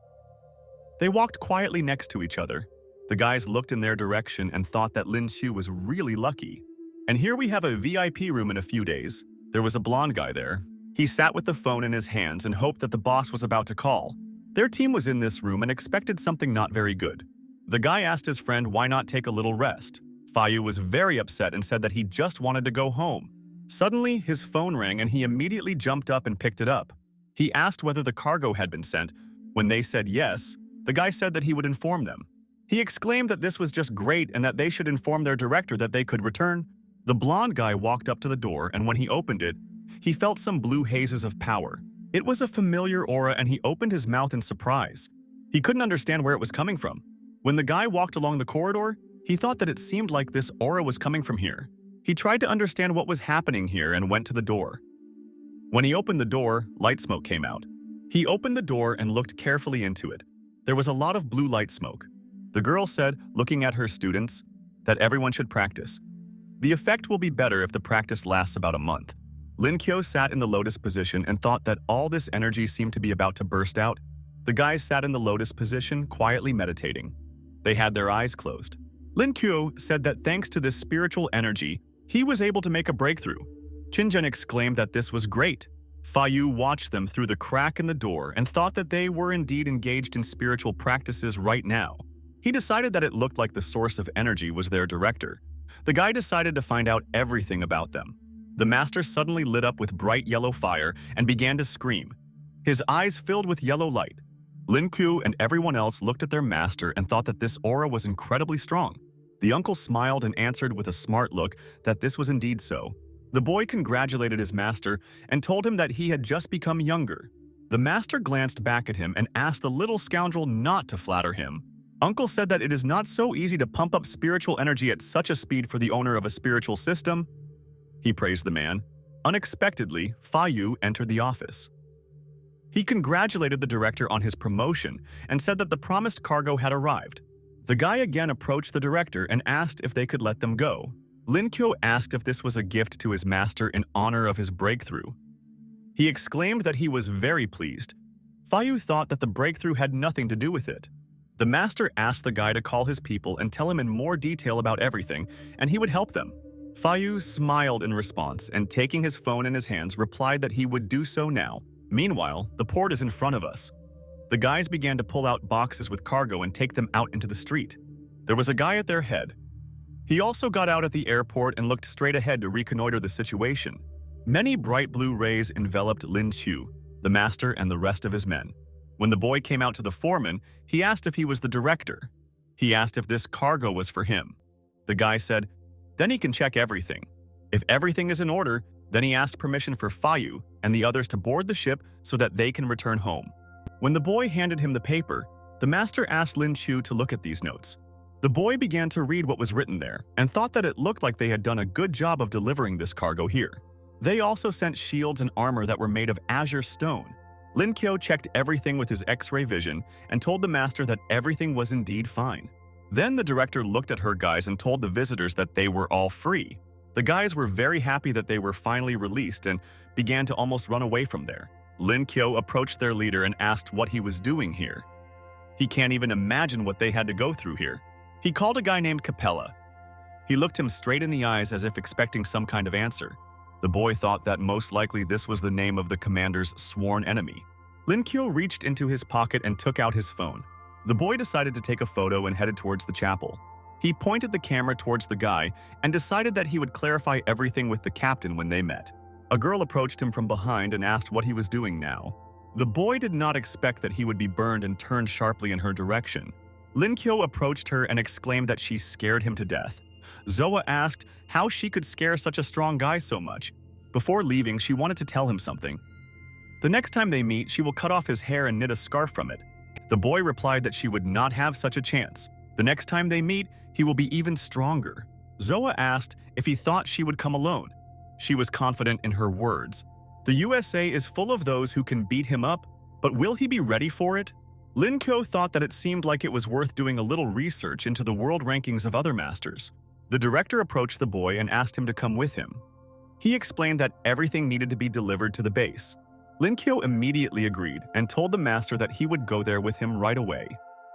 They walked quietly next to each other. The guys looked in their direction and thought that Lin Qiu was really lucky. And here we have a VIP room in a few days. There was a blonde guy there. He sat with the phone in his hands and hoped that the boss was about to call. Their team was in this room and expected something not very good. The guy asked his friend why not take a little rest. Yu was very upset and said that he just wanted to go home. Suddenly, his phone rang and he immediately jumped up and picked it up. He asked whether the cargo had been sent. When they said yes, the guy said that he would inform them. He exclaimed that this was just great and that they should inform their director that they could return. The blonde guy walked up to the door, and when he opened it, he felt some blue hazes of power. It was a familiar aura, and he opened his mouth in surprise. He couldn't understand where it was coming from. When the guy walked along the corridor, he thought that it seemed like this aura was coming from here. He tried to understand what was happening here and went to the door. When he opened the door, light smoke came out. He opened the door and looked carefully into it. There was a lot of blue light smoke. The girl said, looking at her students, that everyone should practice. The effect will be better if the practice lasts about a month. Lin Kyo sat in the lotus position and thought that all this energy seemed to be about to burst out. The guys sat in the lotus position, quietly meditating. They had their eyes closed. Lin Kyo said that thanks to this spiritual energy, he was able to make a breakthrough. Qinzhen exclaimed that this was great. Fa Yu watched them through the crack in the door and thought that they were indeed engaged in spiritual practices right now. He decided that it looked like the source of energy was their director. The guy decided to find out everything about them. The master suddenly lit up with bright yellow fire and began to scream. His eyes filled with yellow light. Lin Kyo and everyone else looked at their master and thought that this aura was incredibly strong. The uncle smiled and answered with a smart look that this was indeed so. The boy congratulated his master and told him that he had just become younger. The master glanced back at him and asked the little scoundrel not to flatter him. Uncle said that it is not so easy to pump up spiritual energy at such a speed for the owner of a spiritual system. He praised the man. Unexpectedly, Fa Yu entered the office. He congratulated the director on his promotion and said that the promised cargo had arrived. The guy again approached the director and asked if they could let them go. Lin Kyo asked if this was a gift to his master in honor of his breakthrough. He exclaimed that he was very pleased. Fa Yu thought that the breakthrough had nothing to do with it. The master asked the guy to call his people and tell him in more detail about everything, and he would help them. Fa Yu smiled in response and, taking his phone in his hands, replied that he would do so now. Meanwhile, the port is in front of us. The guys began to pull out boxes with cargo and take them out into the street. There was a guy at their head. He also got out at the airport and looked straight ahead to reconnoiter the situation. Many bright blue rays enveloped Lin Chu, the master, and the rest of his men. When the boy came out to the foreman, he asked if he was the director. He asked if this cargo was for him. The guy said, then he can check everything. If everything is in order, then he asked permission for Fa Yu and the others to board the ship so that they can return home. When the boy handed him the paper, the master asked Lin Chu to look at these notes. The boy began to read what was written there and thought that it looked like they had done a good job of delivering this cargo here. They also sent shields and armor that were made of azure stone. Lin Kyo checked everything with his X-ray vision and told the master that everything was indeed fine. Then the director looked at her guys and told the visitors that they were all free. The guys were very happy that they were finally released and began to almost run away from there. Lin Kyo approached their leader and asked what he was doing here. He can't even imagine what they had to go through here. He called a guy named Capella. He looked him straight in the eyes as if expecting some kind of answer. The boy thought that most likely this was the name of the commander's sworn enemy. Lin Kyo reached into his pocket and took out his phone. The boy decided to take a photo and headed towards the chapel. He pointed the camera towards the guy and decided that he would clarify everything with the captain when they met. A girl approached him from behind and asked what he was doing now. The boy did not expect that he would be burned and turned sharply in her direction. Lin Kyo approached her and exclaimed that she scared him to death. Zoa asked how she could scare such a strong guy so much. Before leaving, she wanted to tell him something. The next time they meet, she will cut off his hair and knit a scarf from it. The boy replied that she would not have such a chance. The next time they meet, he will be even stronger. Zoa asked if he thought she would come alone. She was confident in her words. The USA is full of those who can beat him up, but will he be ready for it? Lin Kyo thought that it seemed like it was worth doing a little research into the world rankings of other masters. The director approached the boy and asked him to come with him. He explained that everything needed to be delivered to the base. Lin Kyo immediately agreed and told the master that he would go there with him right away.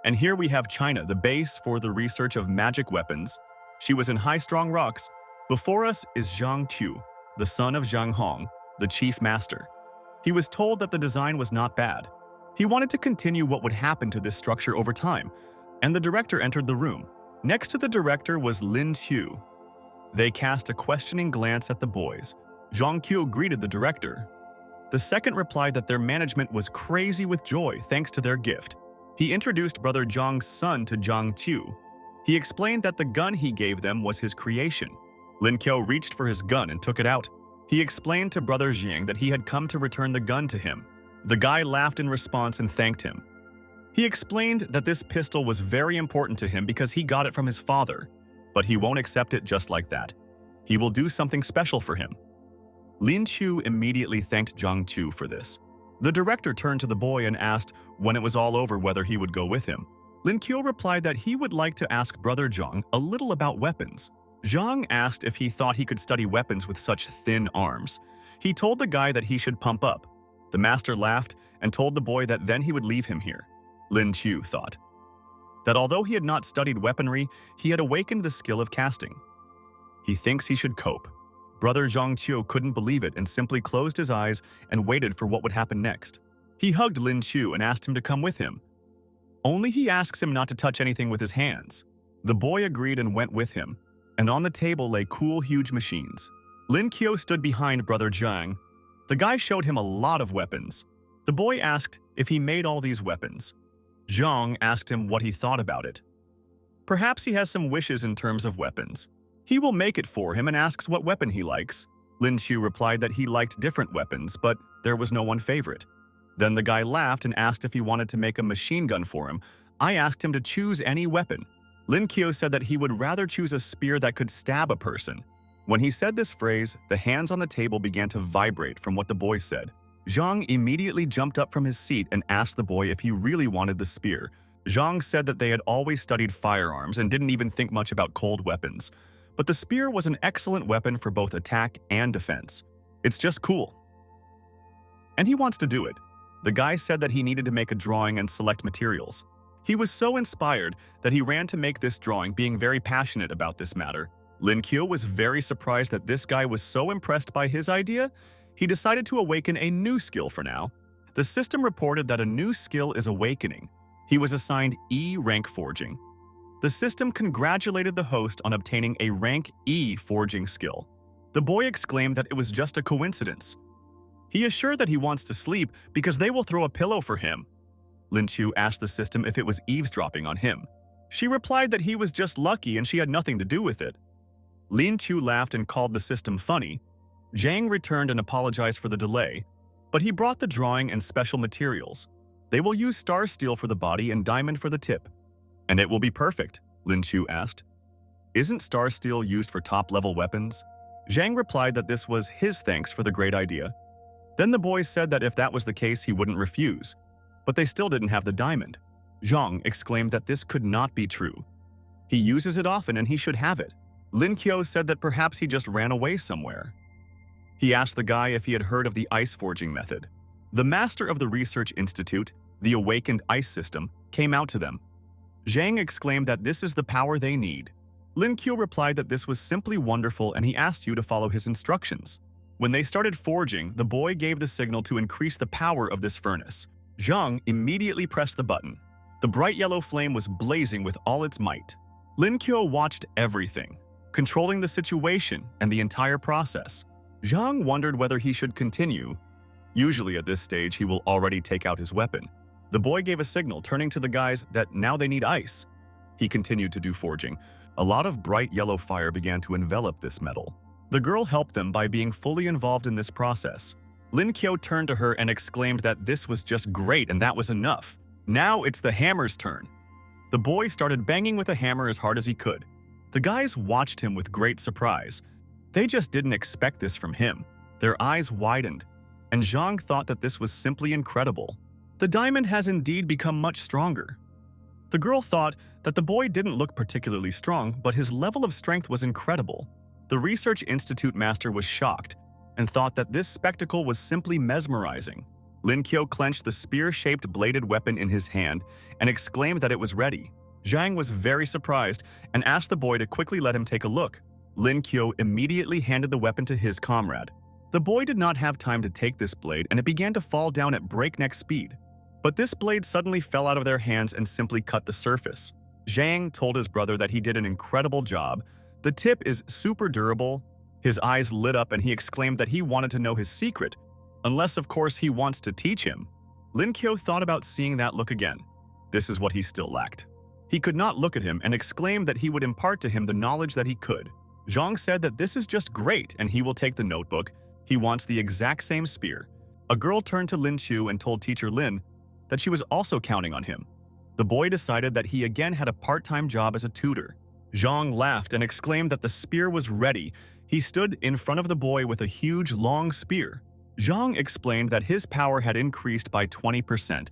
And here we have China, the base for the research of magic weapons. She was in high-strong rocks. Before us is Zhang Tu, the son of Zhang Hong, the chief master. He was told that the design was not bad. He wanted to continue what would happen to this structure over time, and the director entered the room. Next to the director was Lin Qiu. They cast a questioning glance at the boys. Zhang Qiu greeted the director. The second replied that their management was crazy with joy thanks to their gift. He introduced brother Zhang's son to Zhang Tu. He explained that the gun he gave them was his creation. Lin Qiu reached for his gun and took it out. He explained to brother Jiang that he had come to return the gun to him. The guy laughed in response and thanked him. He explained that this pistol was very important to him because he got it from his father, but he won't accept it just like that. He will do something special for him. Lin Chu immediately thanked Zhang Chu for this. The director turned to the boy and asked when it was all over whether he would go with him. Lin Qiu replied that he would like to ask brother Zhang a little about weapons. Zhang asked if he thought he could study weapons with such thin arms. He told the guy that he should pump up. The master laughed and told the boy that then he would leave him here. Lin Qiu thought that although he had not studied weaponry, he had awakened the skill of casting. He thinks he should cope. Brother Zhang Qiu couldn't believe it and simply closed his eyes and waited for what would happen next. He hugged Lin Qiu and asked him to come with him. Only he asks him not to touch anything with his hands. The boy agreed and went with him, and on the table lay cool, huge machines. Lin Qiu stood behind brother Zhang. The guy showed him a lot of weapons. The boy asked if he made all these weapons. Zhang asked him what he thought about it. Perhaps he has some wishes in terms of weapons. He will make it for him and asks what weapon he likes. Lin Qiu replied that he liked different weapons, but there was no one favorite. Then the guy laughed and asked if he wanted to make a machine gun for him. I asked him to choose any weapon. Lin Qiu said that he would rather choose a spear that could stab a person. When he said this phrase, the hands on the table began to vibrate from what the boy said. Zhang immediately jumped up from his seat and asked the boy if he really wanted the spear. Zhang said that they had always studied firearms and didn't even think much about cold weapons. But the spear was an excellent weapon for both attack and defense. It's just cool. And he wants to do it. The guy said that he needed to make a drawing and select materials. He was so inspired that he ran to make this drawing, being very passionate about this matter. Lin Qiu was very surprised that this guy was so impressed by his idea, he decided to awaken a new skill for now. The system reported that a new skill is awakening. He was assigned E rank forging. The system congratulated the host on obtaining a rank E forging skill. The boy exclaimed that it was just a coincidence. He assured that he wants to sleep because they will throw a pillow for him. Lin Qiu asked the system if it was eavesdropping on him. She replied that he was just lucky and she had nothing to do with it. Lin Qiu laughed and called the system funny. Zhang returned and apologized for the delay, but he brought the drawing and special materials. They will use star steel for the body and diamond for the tip. And it will be perfect, Lin Qiu asked. Isn't star steel used for top-level weapons? Zhang replied that this was his thanks for the great idea. Then the boy said that if that was the case, he wouldn't refuse. But they still didn't have the diamond. Zhang exclaimed that this could not be true. He uses it often and he should have it. Lin Qiu said that perhaps he just ran away somewhere. He asked the guy if he had heard of the ice forging method. The master of the research institute, the awakened ice system, came out to them. Zhang exclaimed that this is the power they need. Lin Qiu replied that this was simply wonderful and he asked you to follow his instructions. When they started forging, the boy gave the signal to increase the power of this furnace. Zhang immediately pressed the button. The bright yellow flame was blazing with all its might. Lin Qiu watched everything, controlling the situation and the entire process. Zhang wondered whether he should continue. Usually at this stage, he will already take out his weapon. The boy gave a signal, turning to the guys that now they need ice. He continued to do forging. A lot of bright yellow fire began to envelop this metal. The girl helped them by being fully involved in this process. Lin Qiu turned to her and exclaimed that this was just great and that was enough. Now it's the hammer's turn. The boy started banging with a hammer as hard as he could. The guys watched him with great surprise. They just didn't expect this from him. Their eyes widened, and Zhang thought that this was simply incredible. The diamond has indeed become much stronger. The girl thought that the boy didn't look particularly strong, but his level of strength was incredible. The Research Institute master was shocked and thought that this spectacle was simply mesmerizing. Lin Qiu clenched the spear-shaped bladed weapon in his hand and exclaimed that it was ready. Zhang was very surprised and asked the boy to quickly let him take a look. Lin Qiu immediately handed the weapon to his comrade. The boy did not have time to take this blade and it began to fall down at breakneck speed. But this blade suddenly fell out of their hands and simply cut the surface. Zhang told his brother that he did an incredible job. The tip is super durable. His eyes lit up and he exclaimed that he wanted to know his secret, unless of course he wants to teach him. Lin Qiu thought about seeing that look again. This is what he still lacked. He could not look at him and exclaimed that he would impart to him the knowledge that he could. Zhang said that this is just great and he will take the notebook. He wants the exact same spear. A girl turned to Lin Qiu and told teacher Lin that she was also counting on him. The boy decided that he again had a part-time job as a tutor. Zhang laughed and exclaimed that the spear was ready. He stood in front of the boy with a huge, long spear. Zhang explained that his power had increased by 20%.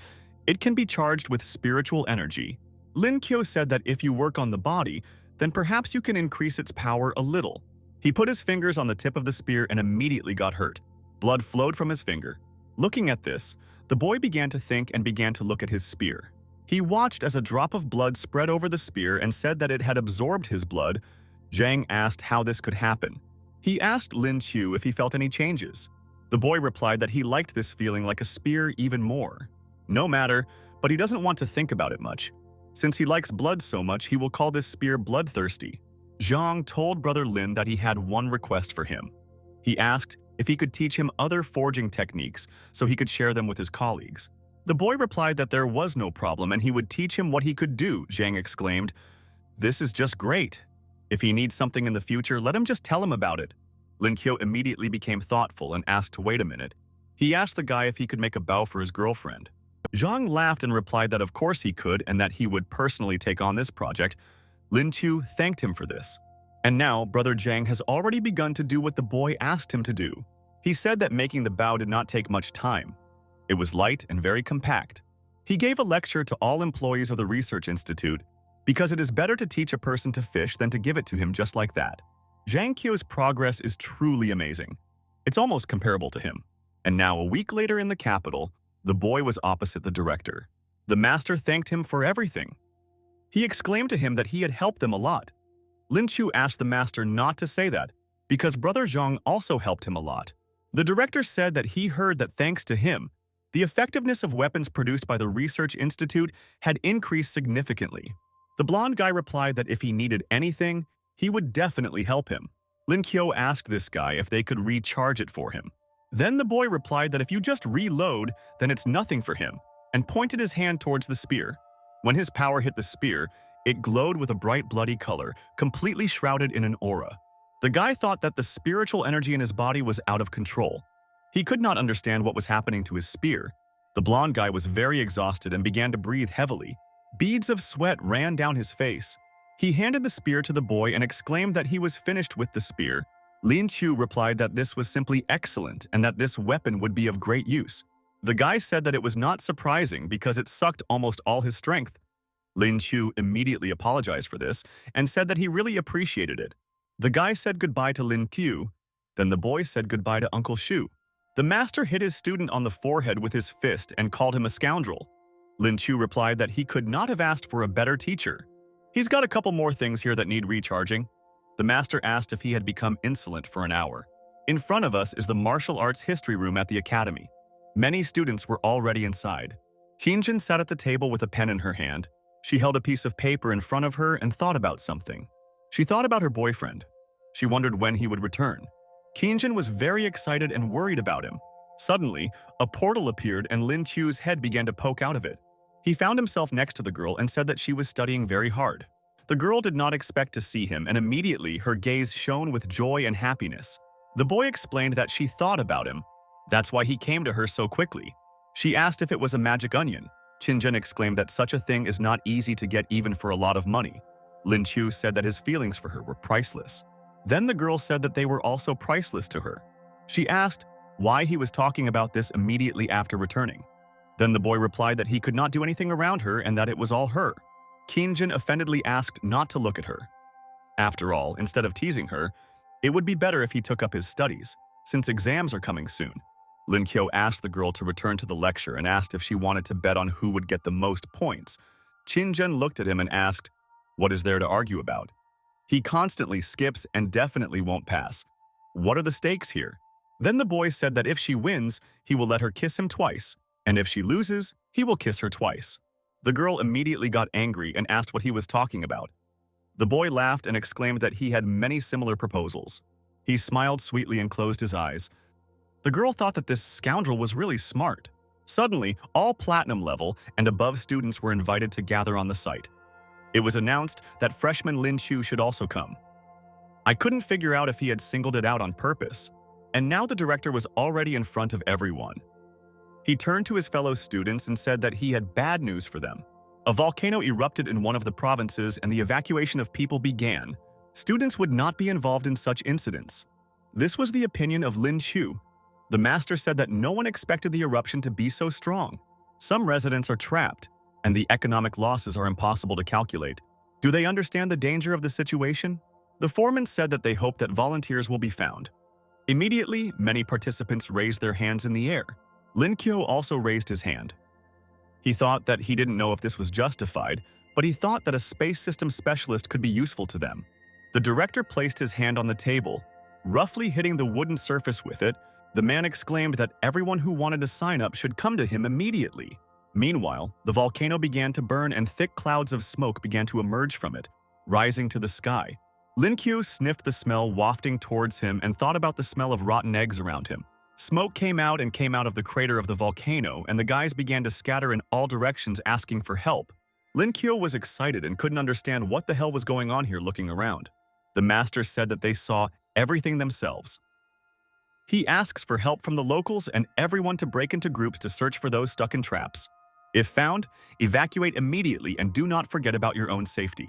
It can be charged with spiritual energy. Lin Qiu said that if you work on the body, then perhaps you can increase its power a little. He put his fingers on the tip of the spear and immediately got hurt. Blood flowed from his finger. Looking at this, the boy began to think and began to look at his spear. He watched as a drop of blood spread over the spear and said that it had absorbed his blood. Zhang asked how this could happen. He asked Lin Qiu if he felt any changes. The boy replied that he liked this feeling like a spear even more. No matter, but he doesn't want to think about it much. Since he likes blood so much, he will call this spear bloodthirsty. Zhang told Brother Lin that he had one request for him. He asked if he could teach him other forging techniques so he could share them with his colleagues. The boy replied that there was no problem and he would teach him what he could do. Zhang exclaimed, "This is just great. If he needs something in the future, let him just tell him about it." Lin Qiu immediately became thoughtful and asked to wait a minute. He asked the guy if he could make a bow for his girlfriend. Zhang laughed and replied that of course he could and that he would personally take on this project. Lin Qiu thanked him for this. And now, Brother Zhang has already begun to do what the boy asked him to do. He said that making the bow did not take much time. It was light and very compact. He gave a lecture to all employees of the research institute because it is better to teach a person to fish than to give it to him just like that. Zhang Qiu's progress is truly amazing. It's almost comparable to him. And now, a week later in the capital, the boy was opposite the director. The master thanked him for everything. He exclaimed to him that he had helped them a lot. Lin Qiu asked the master not to say that, because Brother Zhang also helped him a lot. The director said that he heard that thanks to him, the effectiveness of weapons produced by the Research Institute had increased significantly. The blonde guy replied that if he needed anything, he would definitely help him. Lin Qiu asked this guy if they could recharge it for him. Then the boy replied that if you just reload, then it's nothing for him, and pointed his hand towards the spear. When his power hit the spear, it glowed with a bright bloody color, completely shrouded in an aura. The guy thought that the spiritual energy in his body was out of control. He could not understand what was happening to his spear. The blonde guy was very exhausted and began to breathe heavily. Beads of sweat ran down his face. He handed the spear to the boy and exclaimed that he was finished with the spear. Lin Qiu replied that this was simply excellent and that this weapon would be of great use. The guy said that it was not surprising because it sucked almost all his strength. Lin Qiu immediately apologized for this and said that he really appreciated it. The guy said goodbye to Lin Qiu. Then the boy said goodbye to Uncle Shu. The master hit his student on the forehead with his fist and called him a scoundrel. Lin Qiu replied that he could not have asked for a better teacher. He's got a couple more things here that need recharging. The master asked if he had become insolent for an hour. In front of us is the martial arts history room at the academy. Many students were already inside. Tianjin sat at the table with a pen in her hand. She held a piece of paper in front of her and thought about something. She thought about her boyfriend. She wondered when he would return. Tianjin was very excited and worried about him. Suddenly, a portal appeared and Lin Qiu's head began to poke out of it. He found himself next to the girl and said that she was studying very hard. The girl did not expect to see him, and immediately her gaze shone with joy and happiness. The boy explained that she thought about him. That's why he came to her so quickly. She asked if it was a magic onion. Tianjin exclaimed that such a thing is not easy to get even for a lot of money. Lin Qiu said that his feelings for her were priceless. Then the girl said that they were also priceless to her. She asked why he was talking about this immediately after returning. Then the boy replied that he could not do anything around her and that it was all her. Tianjin offendedly asked not to look at her. After all, instead of teasing her, it would be better if he took up his studies, since exams are coming soon. Lin Qiu asked the girl to return to the lecture and asked if she wanted to bet on who would get the most points. Tianjin looked at him and asked, "What is there to argue about? He constantly skips and definitely won't pass. What are the stakes here?" Then the boy said that if she wins, he will let her kiss him twice, and if she loses, he will kiss her twice. The girl immediately got angry and asked what he was talking about. The boy laughed and exclaimed that he had many similar proposals. He smiled sweetly and closed his eyes. The girl thought that this scoundrel was really smart. Suddenly, all platinum level and above students were invited to gather on the site. It was announced that freshman Lin Qiu should also come. I couldn't figure out if he had singled it out on purpose, and now the director was already in front of everyone. He turned to his fellow students and said that he had bad news for them. A volcano erupted in one of the provinces and the evacuation of people began. Students would not be involved in such incidents. This was the opinion of Lin Chu. The master said that no one expected the eruption to be so strong. Some residents are trapped, and the economic losses are impossible to calculate. Do they understand the danger of the situation? The foreman said that they hope that volunteers will be found. Immediately, many participants raised their hands in the air. Lin Kyo also raised his hand. He thought that he didn't know if this was justified, but he thought that a space system specialist could be useful to them. The director placed his hand on the table, roughly hitting the wooden surface with it. The man exclaimed that everyone who wanted to sign up should come to him immediately. Meanwhile, the volcano began to burn and thick clouds of smoke began to emerge from it, rising to the sky. Lin Kyo sniffed the smell wafting towards him and thought about the smell of rotten eggs around him. Smoke came out of the crater of the volcano, and the guys began to scatter in all directions asking for help. Lin Kyo was excited and couldn't understand what the hell was going on here looking around. The master said that they saw everything themselves. He asks for help from the locals and everyone to break into groups to search for those stuck in traps. If found, evacuate immediately and do not forget about your own safety.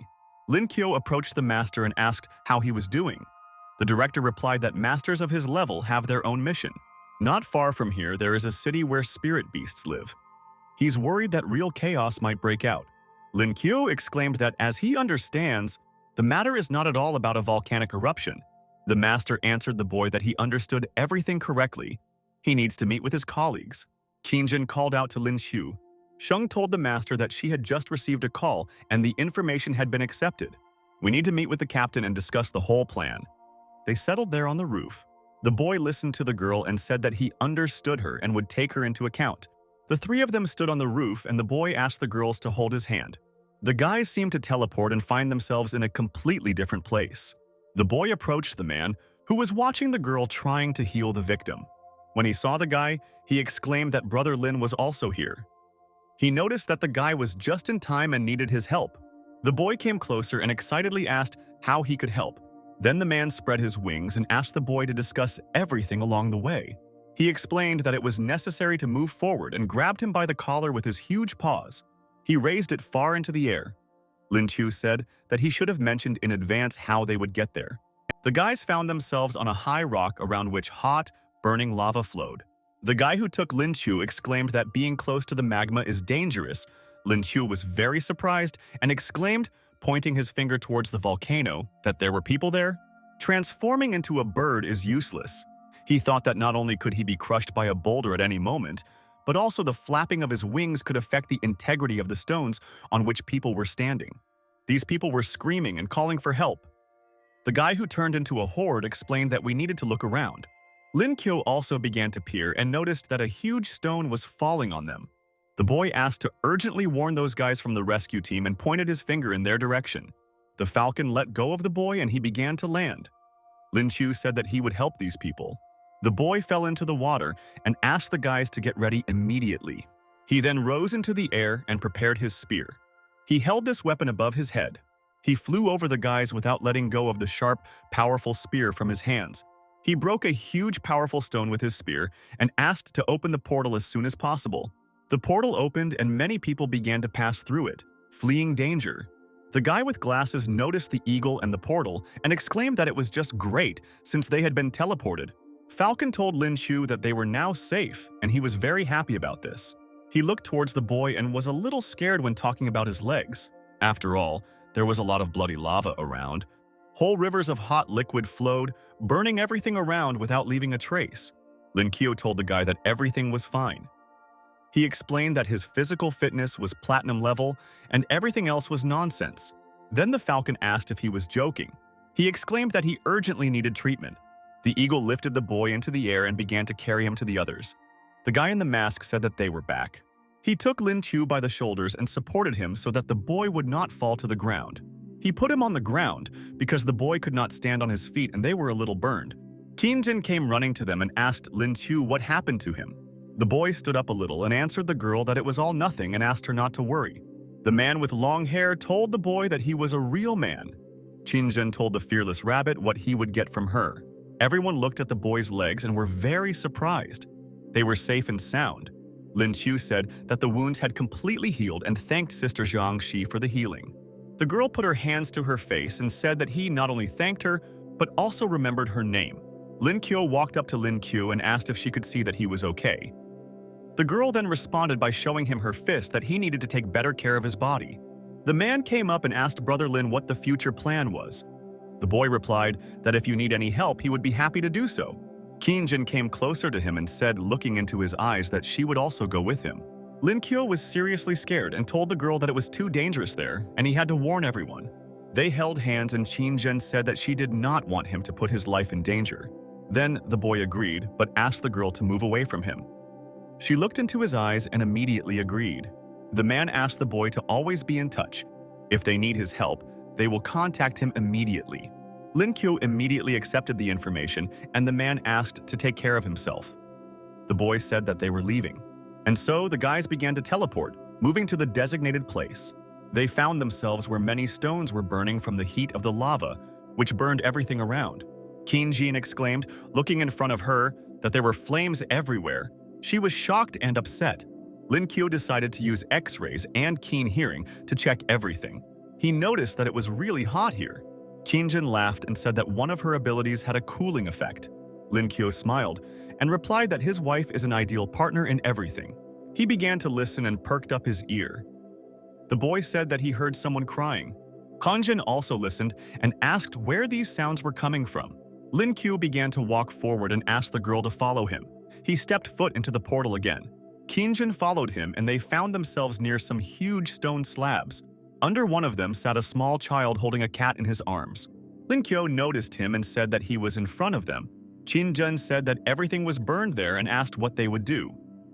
Lin Kyo approached the master and asked how he was doing. The director replied that masters of his level have their own mission. Not far from here, there is a city where spirit beasts live. He's worried that real chaos might break out. Lin Kyo exclaimed that as he understands, the matter is not at all about a volcanic eruption. The master answered the boy that he understood everything correctly. He needs to meet with his colleagues. Qingjin called out to Lin Xiu. Sheng told the master that she had just received a call and the information had been accepted. We need to meet with the captain and discuss the whole plan. They settled there on the roof. The boy listened to the girl and said that he understood her and would take her into account. The three of them stood on the roof and the boy asked the girls to hold his hand. The guys seemed to teleport and find themselves in a completely different place. The boy approached the man, who was watching the girl trying to heal the victim. When he saw the guy, he exclaimed that Brother Lin was also here. He noticed that the guy was just in time and needed his help. The boy came closer and excitedly asked how he could help. Then the man spread his wings and asked the boy to discuss everything along the way. He explained that it was necessary to move forward and grabbed him by the collar with his huge paws. He raised it far into the air. Lin Chu said that he should have mentioned in advance how they would get there. The guys found themselves on a high rock around which hot, burning lava flowed. The guy who took Lin Chu exclaimed that being close to the magma is dangerous. Lin Chu was very surprised and exclaimed, pointing his finger towards the volcano, that there were people there. Transforming into a bird is useless. He thought that not only could he be crushed by a boulder at any moment, but also the flapping of his wings could affect the integrity of the stones on which people were standing. These people were screaming and calling for help. The guy who turned into a horde explained that we needed to look around. Lin Kyo also began to peer and noticed that a huge stone was falling on them. The boy asked to urgently warn those guys from the rescue team and pointed his finger in their direction. The falcon let go of the boy and he began to land. Lin Chu said that he would help these people. The boy fell into the water and asked the guys to get ready immediately. He then rose into the air and prepared his spear. He held this weapon above his head. He flew over the guys without letting go of the sharp, powerful spear from his hands. He broke a huge, powerful stone with his spear and asked to open the portal as soon as possible. The portal opened and many people began to pass through it, fleeing danger. The guy with glasses noticed the eagle and the portal and exclaimed that it was just great since they had been teleported. Falcon told Lin Chu that they were now safe, and he was very happy about this. He looked towards the boy and was a little scared when talking about his legs. After all, there was a lot of bloody lava around. Whole rivers of hot liquid flowed, burning everything around without leaving a trace. Lin Kyo told the guy that everything was fine. He explained that his physical fitness was platinum level and everything else was nonsense. Then the falcon asked if he was joking. He exclaimed that he urgently needed treatment. The eagle lifted the boy into the air and began to carry him to the others. The guy in the mask said that they were back. He took Lin Chu by the shoulders and supported him so that the boy would not fall to the ground. He put him on the ground because the boy could not stand on his feet and they were a little burned. Qingjin came running to them and asked Lin Chu what happened to him. The boy stood up a little and answered the girl that it was all nothing and asked her not to worry. The man with long hair told the boy that he was a real man. Qingjin told the fearless rabbit what he would get from her. Everyone looked at the boy's legs and were very surprised. They were safe and sound. Lin Chu said that the wounds had completely healed and thanked Sister Zhang Shi for the healing. The girl put her hands to her face and said that he not only thanked her, but also remembered her name. Lin Kyo walked up to Lin Kyu and asked if she could see that he was okay. The girl then responded by showing him her fist that he needed to take better care of his body. The man came up and asked Brother Lin what the future plan was. The boy replied that if you need any help, he would be happy to do so. Jin came closer to him and said, looking into his eyes, that she would also go with him. Lin Kyo was seriously scared and told the girl that it was too dangerous there and he had to warn everyone. They held hands and Jin said that she did not want him to put his life in danger. Then the boy agreed, but asked the girl to move away from him. She looked into his eyes and immediately agreed. The man asked the boy to always be in touch. If they need his help, they will contact him immediately. Lin Kyo immediately accepted the information and the man asked to take care of himself. The boy said that they were leaving. And so the guys began to teleport, moving to the designated place. They found themselves where many stones were burning from the heat of the lava, which burned everything around. Jin exclaimed, looking in front of her, that there were flames everywhere. She was shocked and upset. Lin Kyo decided to use X-rays and keen hearing to check everything. He noticed that it was really hot here. Jin laughed and said that one of her abilities had a cooling effect. Lin Kyo smiled and replied that his wife is an ideal partner in everything. He began to listen and perked up his ear. The boy said that he heard someone crying. Jin also listened and asked where these sounds were coming from. Lin Kyo began to walk forward and asked the girl to follow him. He stepped foot into the portal again. Jin followed him and they found themselves near some huge stone slabs. Under one of them sat a small child holding a cat in his arms. Lin Kyo noticed him and said that he was in front of them. Jin said that everything was burned there and asked what they would do.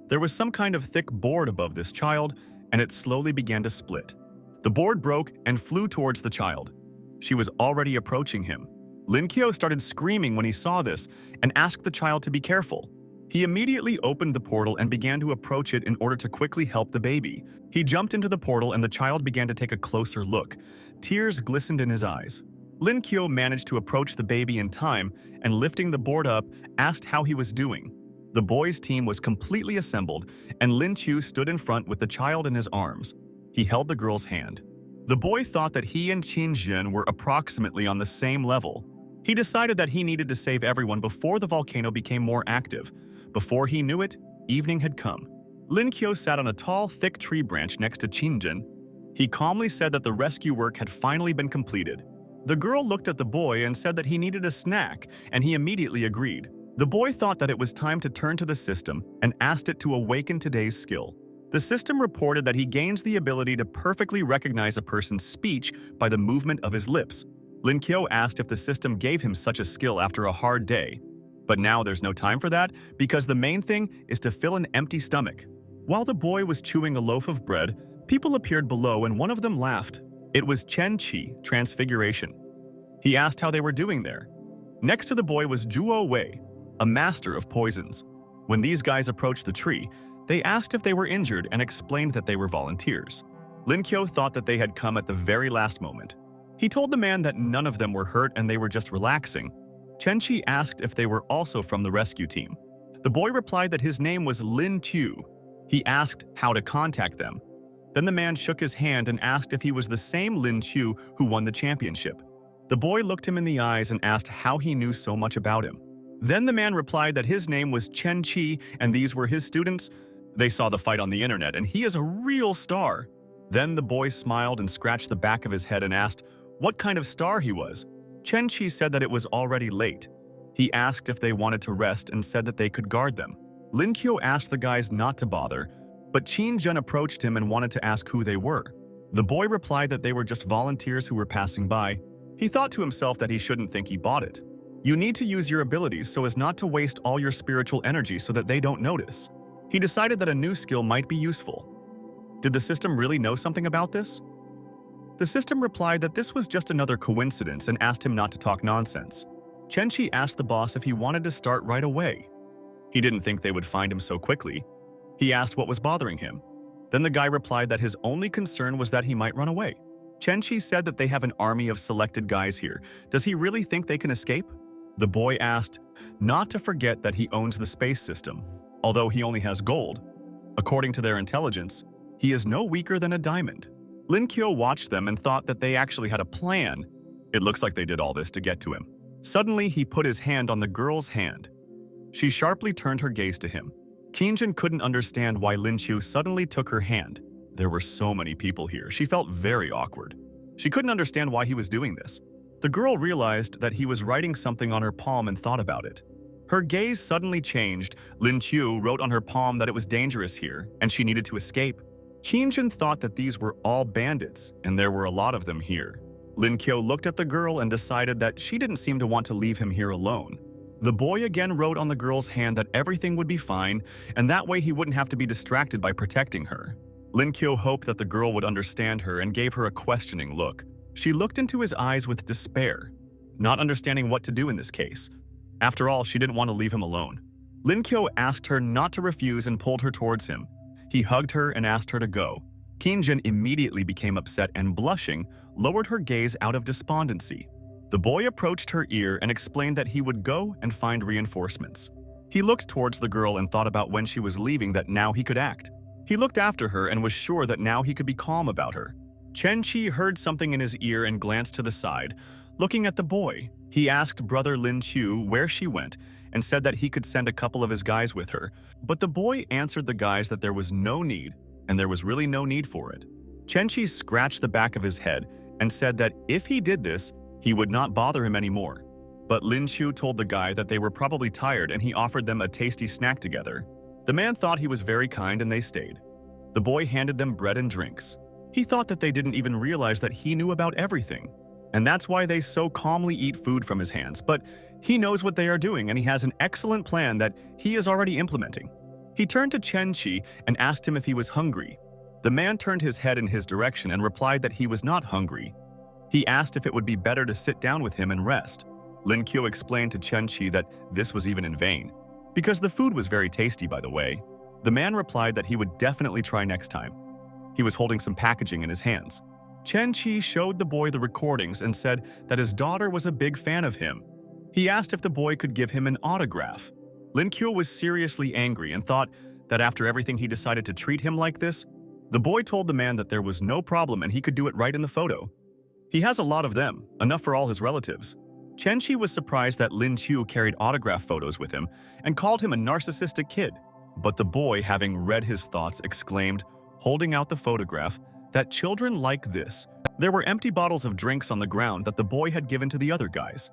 There was some kind of thick board above this child, and it slowly began to split. The board broke and flew towards the child. She was already approaching him. Lin Kyo started screaming when he saw this and asked the child to be careful. He immediately opened the portal and began to approach it in order to quickly help the baby. He jumped into the portal and the child began to take a closer look. Tears glistened in his eyes. Lin Kyo managed to approach the baby in time and, lifting the board up, asked how he was doing. The boys' team was completely assembled and Lin Kyo stood in front with the child in his arms. He held the girl's hand. The boy thought that he and Jin were approximately on the same level. He decided that he needed to save everyone before the volcano became more active. Before he knew it, evening had come. Lin Kyo sat on a tall, thick tree branch next to Jin. He calmly said that the rescue work had finally been completed. The girl looked at the boy and said that he needed a snack, and he immediately agreed. The boy thought that it was time to turn to the system and asked it to awaken today's skill. The system reported that he gains the ability to perfectly recognize a person's speech by the movement of his lips. Lin Kyo asked if the system gave him such a skill after a hard day. But now there's no time for that because the main thing is to fill an empty stomach. While the boy was chewing a loaf of bread, people appeared below and one of them laughed. It was Chen Chi, Transfiguration. He asked how they were doing there. Next to the boy was Zhuo Wei, a master of poisons. When these guys approached the tree, they asked if they were injured and explained that they were volunteers. Lin Kyo thought that they had come at the very last moment. He told the man that none of them were hurt and they were just relaxing. Chen Chi asked if they were also from the rescue team. The boy replied that his name was Lin Tu. He asked how to contact them. Then the man shook his hand and asked if he was the same Lin Tu who won the championship. The boy looked him in the eyes and asked how he knew so much about him. Then the man replied that his name was Chen Chi and these were his students. They saw the fight on the internet and he is a real star. Then the boy smiled and scratched the back of his head and asked what kind of star he was. Chen Chi said that it was already late. He asked if they wanted to rest and said that they could guard them. Lin Kyo asked the guys not to bother, but Jin approached him and wanted to ask who they were. The boy replied that they were just volunteers who were passing by. He thought to himself that he shouldn't think he bought it. You need to use your abilities so as not to waste all your spiritual energy so that they don't notice. He decided that a new skill might be useful. Did the system really know something about this? The system replied that this was just another coincidence and asked him not to talk nonsense. Chen Chi asked the boss if he wanted to start right away. He didn't think they would find him so quickly. He asked what was bothering him. Then the guy replied that his only concern was that he might run away. Chen Chi said that they have an army of selected guys here. Does he really think they can escape? The boy asked not to forget that he owns the space system, although he only has gold. According to their intelligence, he is no weaker than a diamond. Lin Kyo watched them and thought that they actually had a plan. It looks like they did all this to get to him. Suddenly, he put his hand on the girl's hand. She sharply turned her gaze to him. Kinjin couldn't understand why Lin Chu suddenly took her hand. There were so many people here. She felt very awkward. She couldn't understand why he was doing this. The girl realized that he was writing something on her palm and thought about it. Her gaze suddenly changed. Lin Chu wrote on her palm that it was dangerous here and she needed to escape. Kinjin thought that these were all bandits and there were a lot of them here. Lin Kyo looked at the girl and decided that she didn't seem to want to leave him here alone. The boy again wrote on the girl's hand that everything would be fine, and that way he wouldn't have to be distracted by protecting her. Lin Kyo hoped that the girl would understand her and gave her a questioning look. She looked into his eyes with despair, not understanding what to do in this case. After all, she didn't want to leave him alone. Lin Kyo asked her not to refuse and pulled her towards him. He hugged her and asked her to go. Kinjin immediately became upset and, blushing, lowered her gaze out of despondency. The boy approached her ear and explained that he would go and find reinforcements. He looked towards the girl and thought about when she was leaving that now he could act. He looked after her and was sure that now he could be calm about her. Chen Chi heard something in his ear and glanced to the side. Looking at the boy, he asked brother Lin Chu where she went and said that he could send a couple of his guys with her. But the boy answered the guys that there was no need, and there was really no need for it. Chen Chi scratched the back of his head and said that if he did this, he would not bother him anymore. But Lin Chu told the guy that they were probably tired and he offered them a tasty snack together. The man thought he was very kind and they stayed. The boy handed them bread and drinks. He thought that they didn't even realize that he knew about everything. And that's why they so calmly eat food from his hands. But he knows what they are doing and he has an excellent plan that he is already implementing. He turned to Chen Chi and asked him if he was hungry. The man turned his head in his direction and replied that he was not hungry. He asked if it would be better to sit down with him and rest. Lin Kyo explained to Chen Chi that this was even in vain, because the food was very tasty, by the way. The man replied that he would definitely try next time. He was holding some packaging in his hands. Chen Chi showed the boy the recordings and said that his daughter was a big fan of him. He asked if the boy could give him an autograph. Lin Kyo was seriously angry and thought that after everything he decided to treat him like this. The boy told the man that there was no problem and he could do it right in the photo. He has a lot of them, enough for all his relatives. Chen Chi was surprised that Lin Chu carried autograph photos with him and called him a narcissistic kid. But the boy, having read his thoughts, exclaimed, holding out the photograph, that children like this. There were empty bottles of drinks on the ground that the boy had given to the other guys.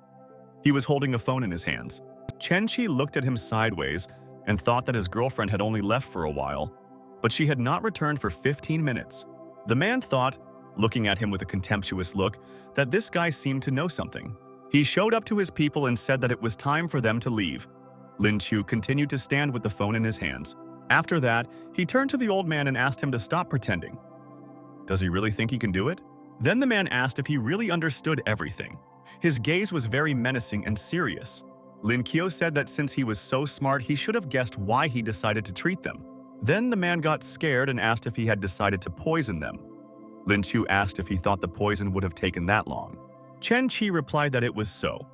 He was holding a phone in his hands. Chen Chi looked at him sideways and thought that his girlfriend had only left for a while, but she had not returned for 15 minutes. The man thought, looking at him with a contemptuous look, that this guy seemed to know something. He showed up to his people and said that it was time for them to leave. Lin Chu continued to stand with the phone in his hands. After that, he turned to the old man and asked him to stop pretending. Does he really think he can do it? Then the man asked if he really understood everything. His gaze was very menacing and serious. Lin Kyo said that since he was so smart, he should have guessed why he decided to treat them. Then the man got scared and asked if he had decided to poison them. Lin Chu asked if he thought the poison would have taken that long. Chen Chi replied that it was so.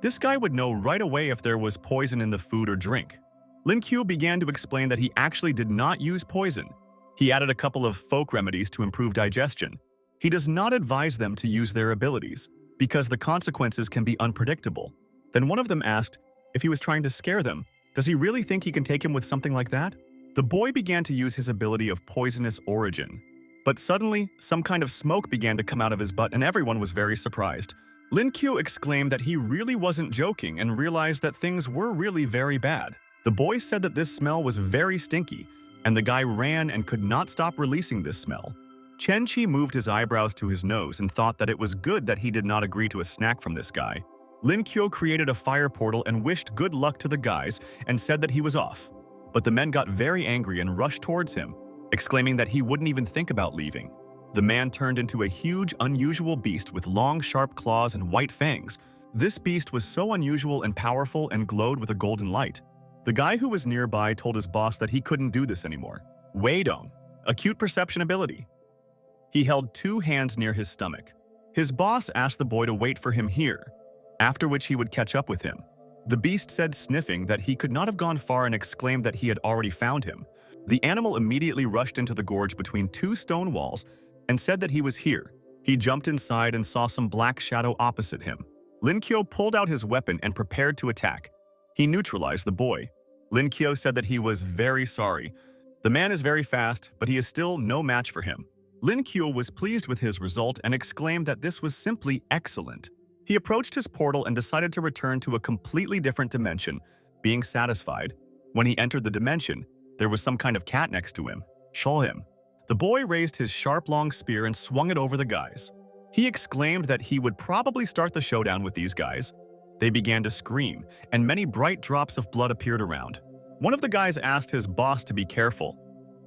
This guy would know right away if there was poison in the food or drink. Lin Kyo began to explain that he actually did not use poison. He added a couple of folk remedies to improve digestion. He does not advise them to use their abilities, because the consequences can be unpredictable. Then one of them asked if he was trying to scare them. Does he really think he can take him with something like that? The boy began to use his ability of poisonous origin. But suddenly, some kind of smoke began to come out of his butt and everyone was very surprised. Lin Kyo exclaimed that he really wasn't joking and realized that things were really very bad. The boy said that this smell was very stinky, and the guy ran and could not stop releasing this smell. Chen Chi moved his eyebrows to his nose and thought that it was good that he did not agree to a snack from this guy. Lin Kyo created a fire portal and wished good luck to the guys and said that he was off. But the men got very angry and rushed towards him, exclaiming that he wouldn't even think about leaving. The man turned into a huge, unusual beast with long, sharp claws and white fangs. This beast was so unusual and powerful and glowed with a golden light. The guy who was nearby told his boss that he couldn't do this anymore. Weidong, acute perception ability. He held 2 hands near his stomach. His boss asked the boy to wait for him here, after which he would catch up with him. The beast said, sniffing, that he could not have gone far and exclaimed that he had already found him. The animal immediately rushed into the gorge between 2 stone walls and said that he was here. He jumped inside and saw some black shadow opposite him. Lin Kyo pulled out his weapon and prepared to attack. He neutralized the boy. Lin Kyo said that he was very sorry. The man is very fast, but he is still no match for him. Lin Kyo was pleased with his result and exclaimed that this was simply excellent. He approached his portal and decided to return to a completely different dimension, being satisfied. When he entered the dimension, there was some kind of cat next to him. Show him. The boy raised his sharp long spear and swung it over the guys. He exclaimed that he would probably start the showdown with these guys. They began to scream, and many bright drops of blood appeared around. One of the guys asked his boss to be careful.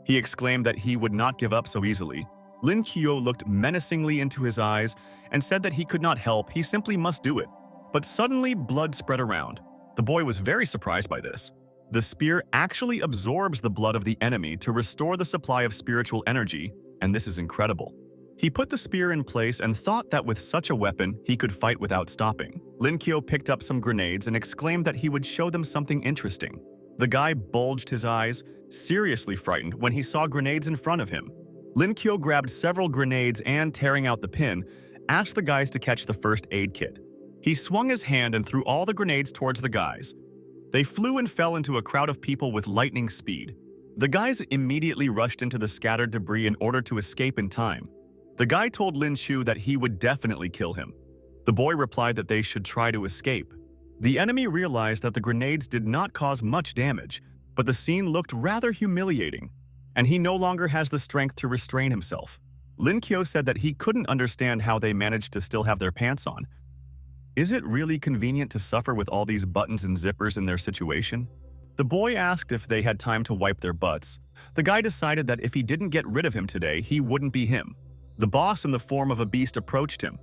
He exclaimed that he would not give up so easily. Lin Kyo looked menacingly into his eyes and said that he could not help, he simply must do it. But suddenly, blood spread around. The boy was very surprised by this. The spear actually absorbs the blood of the enemy to restore the supply of spiritual energy, and this is incredible. He put the spear in place and thought that with such a weapon, he could fight without stopping. Lin Kyo picked up some grenades and exclaimed that he would show them something interesting. The guy bulged his eyes, seriously frightened when he saw grenades in front of him. Lin Kyo grabbed several grenades and, tearing out the pin, asked the guys to catch the first aid kit. He swung his hand and threw all the grenades towards the guys. They flew and fell into a crowd of people with lightning speed. The guys immediately rushed into the scattered debris in order to escape in time. The guy told Lin Chu that he would definitely kill him. The boy replied that they should try to escape. The enemy realized that the grenades did not cause much damage, but the scene looked rather humiliating, and he no longer has the strength to restrain himself. Lin Kyo said that he couldn't understand how they managed to still have their pants on. Is it really convenient to suffer with all these buttons and zippers in their situation? The boy asked if they had time to wipe their butts. The guy decided that if he didn't get rid of him today, he wouldn't be him. The boss in the form of a beast approached him.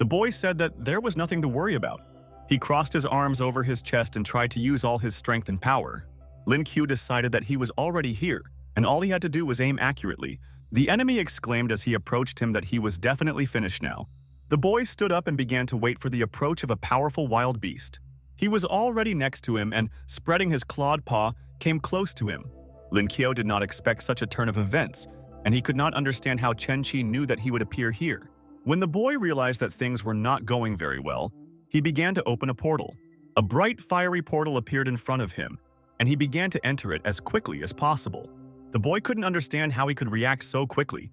The boy said that there was nothing to worry about. He crossed his arms over his chest and tried to use all his strength and power. Lin Kyo decided that he was already here, and all he had to do was aim accurately. The enemy exclaimed as he approached him that he was definitely finished now. The boy stood up and began to wait for the approach of a powerful wild beast. He was already next to him and, spreading his clawed paw, came close to him. Lin Kyo did not expect such a turn of events, and he could not understand how Chen Qi knew that he would appear here. When the boy realized that things were not going very well, he began to open a portal. A bright, fiery portal appeared in front of him, and he began to enter it as quickly as possible. The boy couldn't understand how he could react so quickly.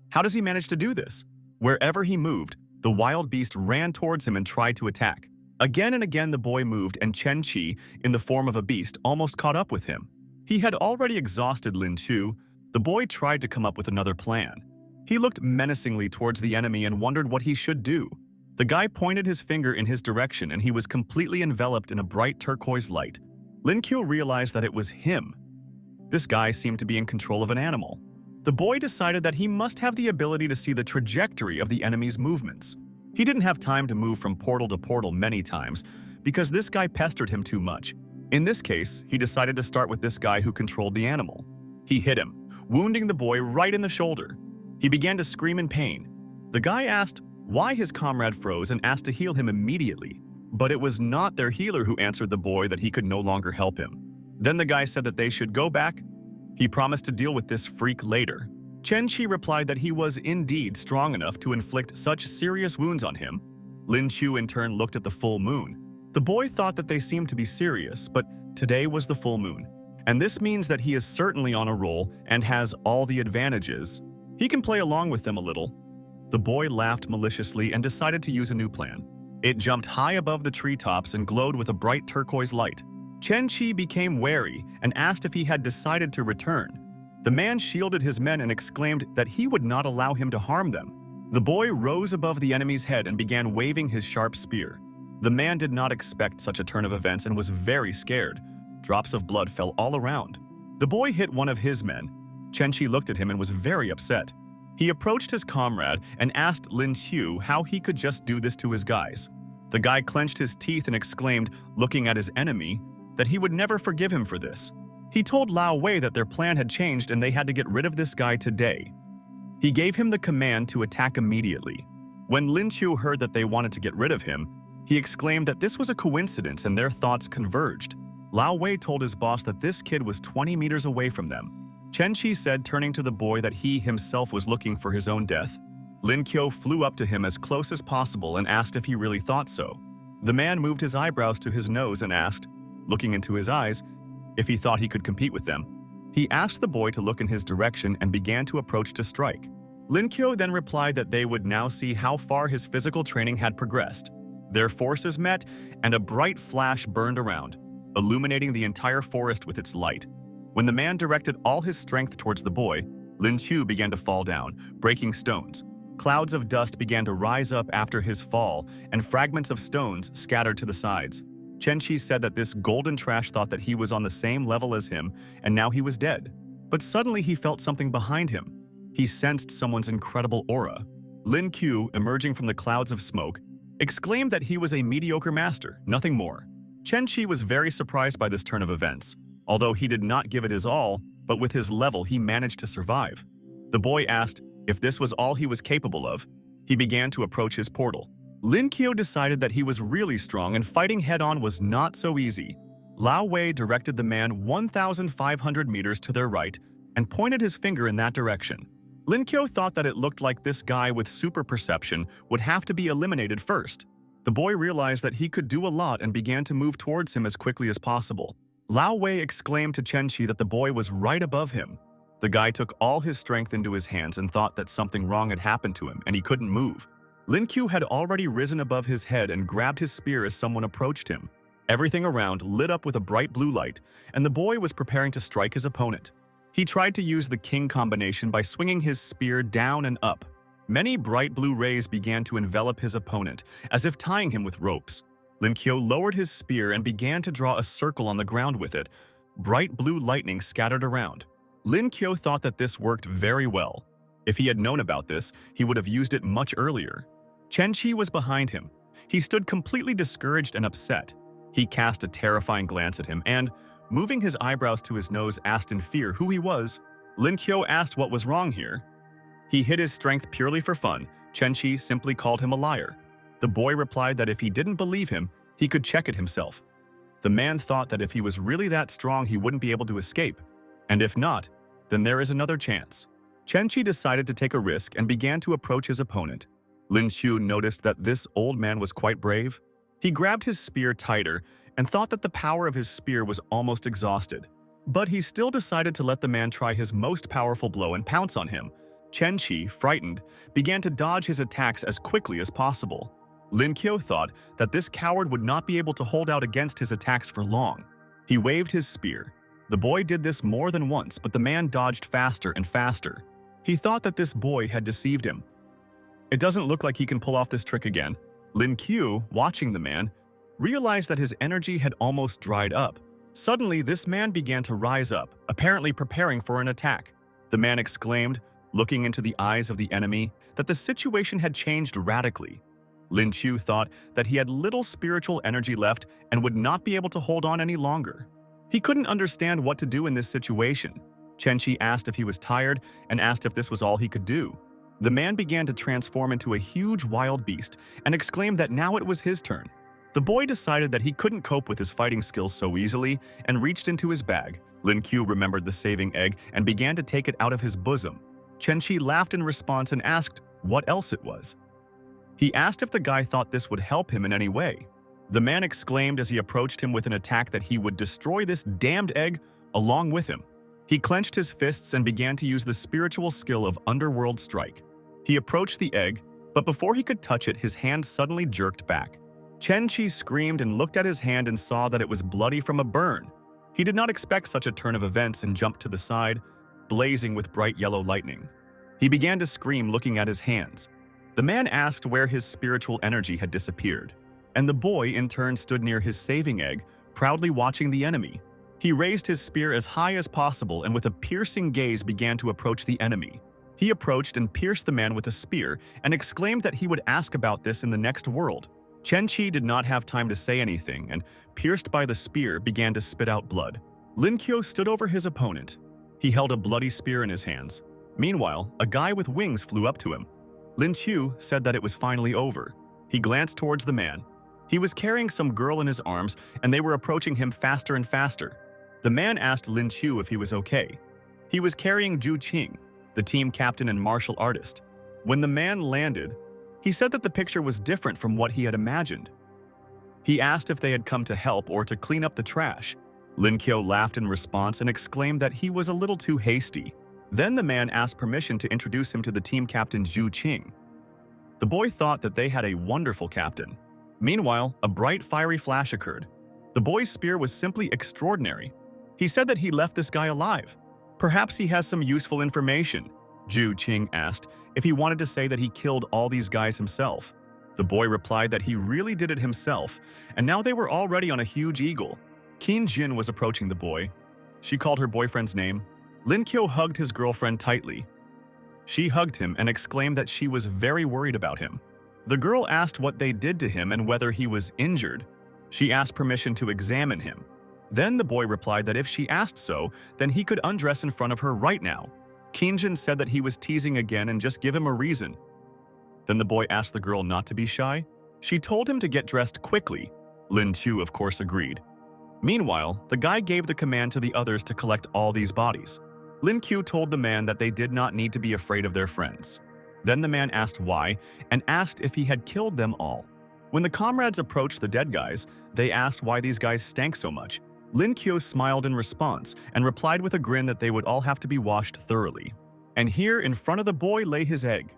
How does he manage to do this? Wherever he moved, the wild beast ran towards him and tried to attack. Again and again the boy moved, and Chen Qi, in the form of a beast, almost caught up with him. He had already exhausted Lin Chu. The boy tried to come up with another plan. He looked menacingly towards the enemy and wondered what he should do. The guy pointed his finger in his direction, and he was completely enveloped in a bright turquoise light. Lin Kyo realized that it was him. This guy seemed to be in control of an animal. The boy decided that he must have the ability to see the trajectory of the enemy's movements. He didn't have time to move from portal to portal many times because this guy pestered him too much. In this case, he decided to start with this guy who controlled the animal. He hit him, wounding the boy right in the shoulder. He began to scream in pain. The guy asked why his comrade froze and asked to heal him immediately. But it was not their healer who answered the boy that he could no longer help him. Then the guy said that they should go back. He promised to deal with this freak later. Chen Qi replied that he was indeed strong enough to inflict such serious wounds on him. Lin Chu in turn looked at the full moon. The boy thought that they seemed to be serious, but today was the full moon. And this means that he is certainly on a roll and has all the advantages. He can play along with them a little. The boy laughed maliciously and decided to use a new plan. It jumped high above the treetops and glowed with a bright turquoise light. Chen Qi became wary and asked if he had decided to return. The man shielded his men and exclaimed that he would not allow him to harm them. The boy rose above the enemy's head and began waving his sharp spear. The man did not expect such a turn of events and was very scared. Drops of blood fell all around. The boy hit one of his men. Chen Qi looked at him and was very upset. He approached his comrade and asked Lin Chu how he could just do this to his guys. The guy clenched his teeth and exclaimed, looking at his enemy, that he would never forgive him for this. He told Lao Wei that their plan had changed and they had to get rid of this guy today. He gave him the command to attack immediately. When Lin Chu heard that they wanted to get rid of him, he exclaimed that this was a coincidence and their thoughts converged. Lao Wei told his boss that this kid was 20 meters away from them. Chen Qi said, turning to the boy, that he himself was looking for his own death. Lin Qiu flew up to him as close as possible and asked if he really thought so. The man moved his eyebrows to his nose and asked, looking into his eyes, if he thought he could compete with them. He asked the boy to look in his direction and began to approach to strike. Lin Qiu then replied that they would now see how far his physical training had progressed. Their forces met, and a bright flash burned around, illuminating the entire forest with its light. When the man directed all his strength towards the boy, Lin Qiu began to fall down, breaking stones. Clouds of dust began to rise up after his fall, and fragments of stones scattered to the sides. Chen Qi said that this golden trash thought that he was on the same level as him, and now he was dead. But suddenly he felt something behind him. He sensed someone's incredible aura. Lin Qiu, emerging from the clouds of smoke, exclaimed that he was a mediocre master, nothing more. Chen Qi was very surprised by this turn of events. Although he did not give it his all, but with his level he managed to survive. The boy asked if this was all he was capable of. He began to approach his portal. Lin Qiu decided that he was really strong and fighting head-on was not so easy. Lao Wei directed the man 1,500 meters to their right and pointed his finger in that direction. Lin Qiu thought that it looked like this guy with super perception would have to be eliminated first. The boy realized that he could do a lot and began to move towards him as quickly as possible. Lao Wei exclaimed to Chen Qi that the boy was right above him. The guy took all his strength into his hands and thought that something wrong had happened to him and he couldn't move. Lin Qiu had already risen above his head and grabbed his spear as someone approached him. Everything around lit up with a bright blue light, and the boy was preparing to strike his opponent. He tried to use the king combination by swinging his spear down and up. Many bright blue rays began to envelop his opponent, as if tying him with ropes. Lin Qiu lowered his spear and began to draw a circle on the ground with it. Bright blue lightning scattered around. Lin Qiu thought that this worked very well. If he had known about this, he would have used it much earlier. Chen Qi was behind him. He stood completely discouraged and upset. He cast a terrifying glance at him and, moving his eyebrows to his nose, asked in fear who he was. Lin Qiu asked what was wrong here. He hid his strength purely for fun. Chen Qi simply called him a liar. The boy replied that if he didn't believe him, he could check it himself. The man thought that if he was really that strong, he wouldn't be able to escape. And if not, then there is another chance. Chen Qi decided to take a risk and began to approach his opponent. Lin Qiu noticed that this old man was quite brave. He grabbed his spear tighter and thought that the power of his spear was almost exhausted. But he still decided to let the man try his most powerful blow and pounce on him. Chen Qi, frightened, began to dodge his attacks as quickly as possible. Lin Qiu thought that this coward would not be able to hold out against his attacks for long. He waved his spear. The boy did this more than once, but the man dodged faster and faster. He thought that this boy had deceived him. It doesn't look like he can pull off this trick again. Lin Qiu, watching the man, realized that his energy had almost dried up. Suddenly, this man began to rise up, apparently preparing for an attack. The man exclaimed, looking into the eyes of the enemy, that the situation had changed radically. Lin Qiu thought that he had little spiritual energy left and would not be able to hold on any longer. He couldn't understand what to do in this situation. Chen Qi asked if he was tired and asked if this was all he could do. The man began to transform into a huge wild beast and exclaimed that now it was his turn. The boy decided that he couldn't cope with his fighting skills so easily and reached into his bag. Lin Qiu remembered the saving egg and began to take it out of his bosom. Chen Qi laughed in response and asked what else it was. He asked if the guy thought this would help him in any way. The man exclaimed as he approached him with an attack that he would destroy this damned egg along with him. He clenched his fists and began to use the spiritual skill of Underworld Strike. He approached the egg, but before he could touch it, his hand suddenly jerked back. Chen Qi screamed and looked at his hand and saw that it was bloody from a burn. He did not expect such a turn of events and jumped to the side, blazing with bright yellow lightning. He began to scream, looking at his hands. The man asked where his spiritual energy had disappeared, and the boy in turn stood near his saving egg, proudly watching the enemy. He raised his spear as high as possible and with a piercing gaze began to approach the enemy. He approached and pierced the man with a spear and exclaimed that he would ask about this in the next world. Chen Qi did not have time to say anything and, pierced by the spear, began to spit out blood. Lin Qiu stood over his opponent. He held a bloody spear in his hands. Meanwhile, a guy with wings flew up to him. Lin Qiu said that it was finally over. He glanced towards the man. He was carrying some girl in his arms and they were approaching him faster and faster. The man asked Lin Qiu if he was okay. He was carrying Zhu Qing, the team captain and martial artist. When the man landed, he said that the picture was different from what he had imagined. He asked if they had come to help or to clean up the trash. Lin Qiu laughed in response and exclaimed that he was a little too hasty. Then the man asked permission to introduce him to the team captain Zhu Qing. The boy thought that they had a wonderful captain. Meanwhile, a bright fiery flash occurred. The boy's spear was simply extraordinary. He said that he left this guy alive. Perhaps he has some useful information. Zhu Qing asked if he wanted to say that he killed all these guys himself. The boy replied that he really did it himself, and now they were already on a huge eagle. Qin Jin was approaching the boy. She called her boyfriend's name. Lin Qiu hugged his girlfriend tightly. She hugged him and exclaimed that she was very worried about him. The girl asked what they did to him and whether he was injured. She asked permission to examine him. Then the boy replied that if she asked so, then he could undress in front of her right now. Qin Jin said that he was teasing again and just give him a reason. Then the boy asked the girl not to be shy. She told him to get dressed quickly. Lin Qiu, of course, agreed. Meanwhile, the guy gave the command to the others to collect all these bodies. Lin Qiu told the man that they did not need to be afraid of their friends. Then the man asked why and asked if he had killed them all. When the comrades approached the dead guys, they asked why these guys stank so much. Lin Qiu smiled in response and replied with a grin that they would all have to be washed thoroughly. And here, in front of the boy, lay his egg.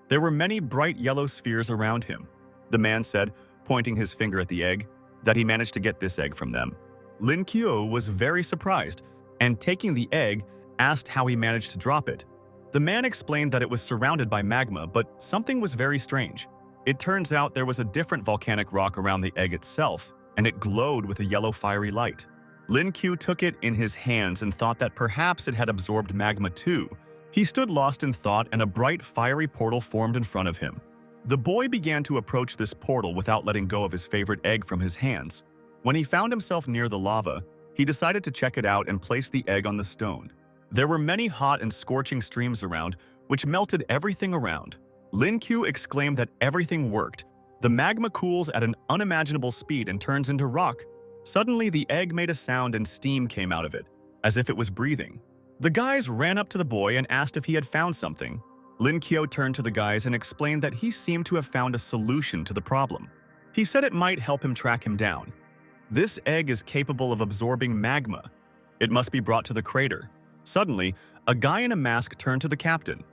There were many bright yellow spheres around him. The man said, pointing his finger at the egg, that he managed to get this egg from them. Lin Qiu was very surprised, and taking the egg, asked how he managed to drop it. The man explained that it was surrounded by magma, but something was very strange. It turns out there was a different volcanic rock around the egg itself, and it glowed with a yellow fiery light. Lin Qiu took it in his hands and thought that perhaps it had absorbed magma too. He stood lost in thought and a bright fiery portal formed in front of him. The boy began to approach this portal without letting go of his favorite egg from his hands. When he found himself near the lava, he decided to check it out and place the egg on the stone. There were many hot and scorching streams around, which melted everything around. Lin Qiu exclaimed that everything worked. The magma cools at an unimaginable speed and turns into rock. Suddenly, the egg made a sound and steam came out of it, as if it was breathing. The guys ran up to the boy and asked if he had found something. Lin Qiu turned to the guys and explained that he seemed to have found a solution to the problem. He said it might help him track him down. This egg is capable of absorbing magma. It must be brought to the crater. Suddenly, a guy in a mask turned to the captain.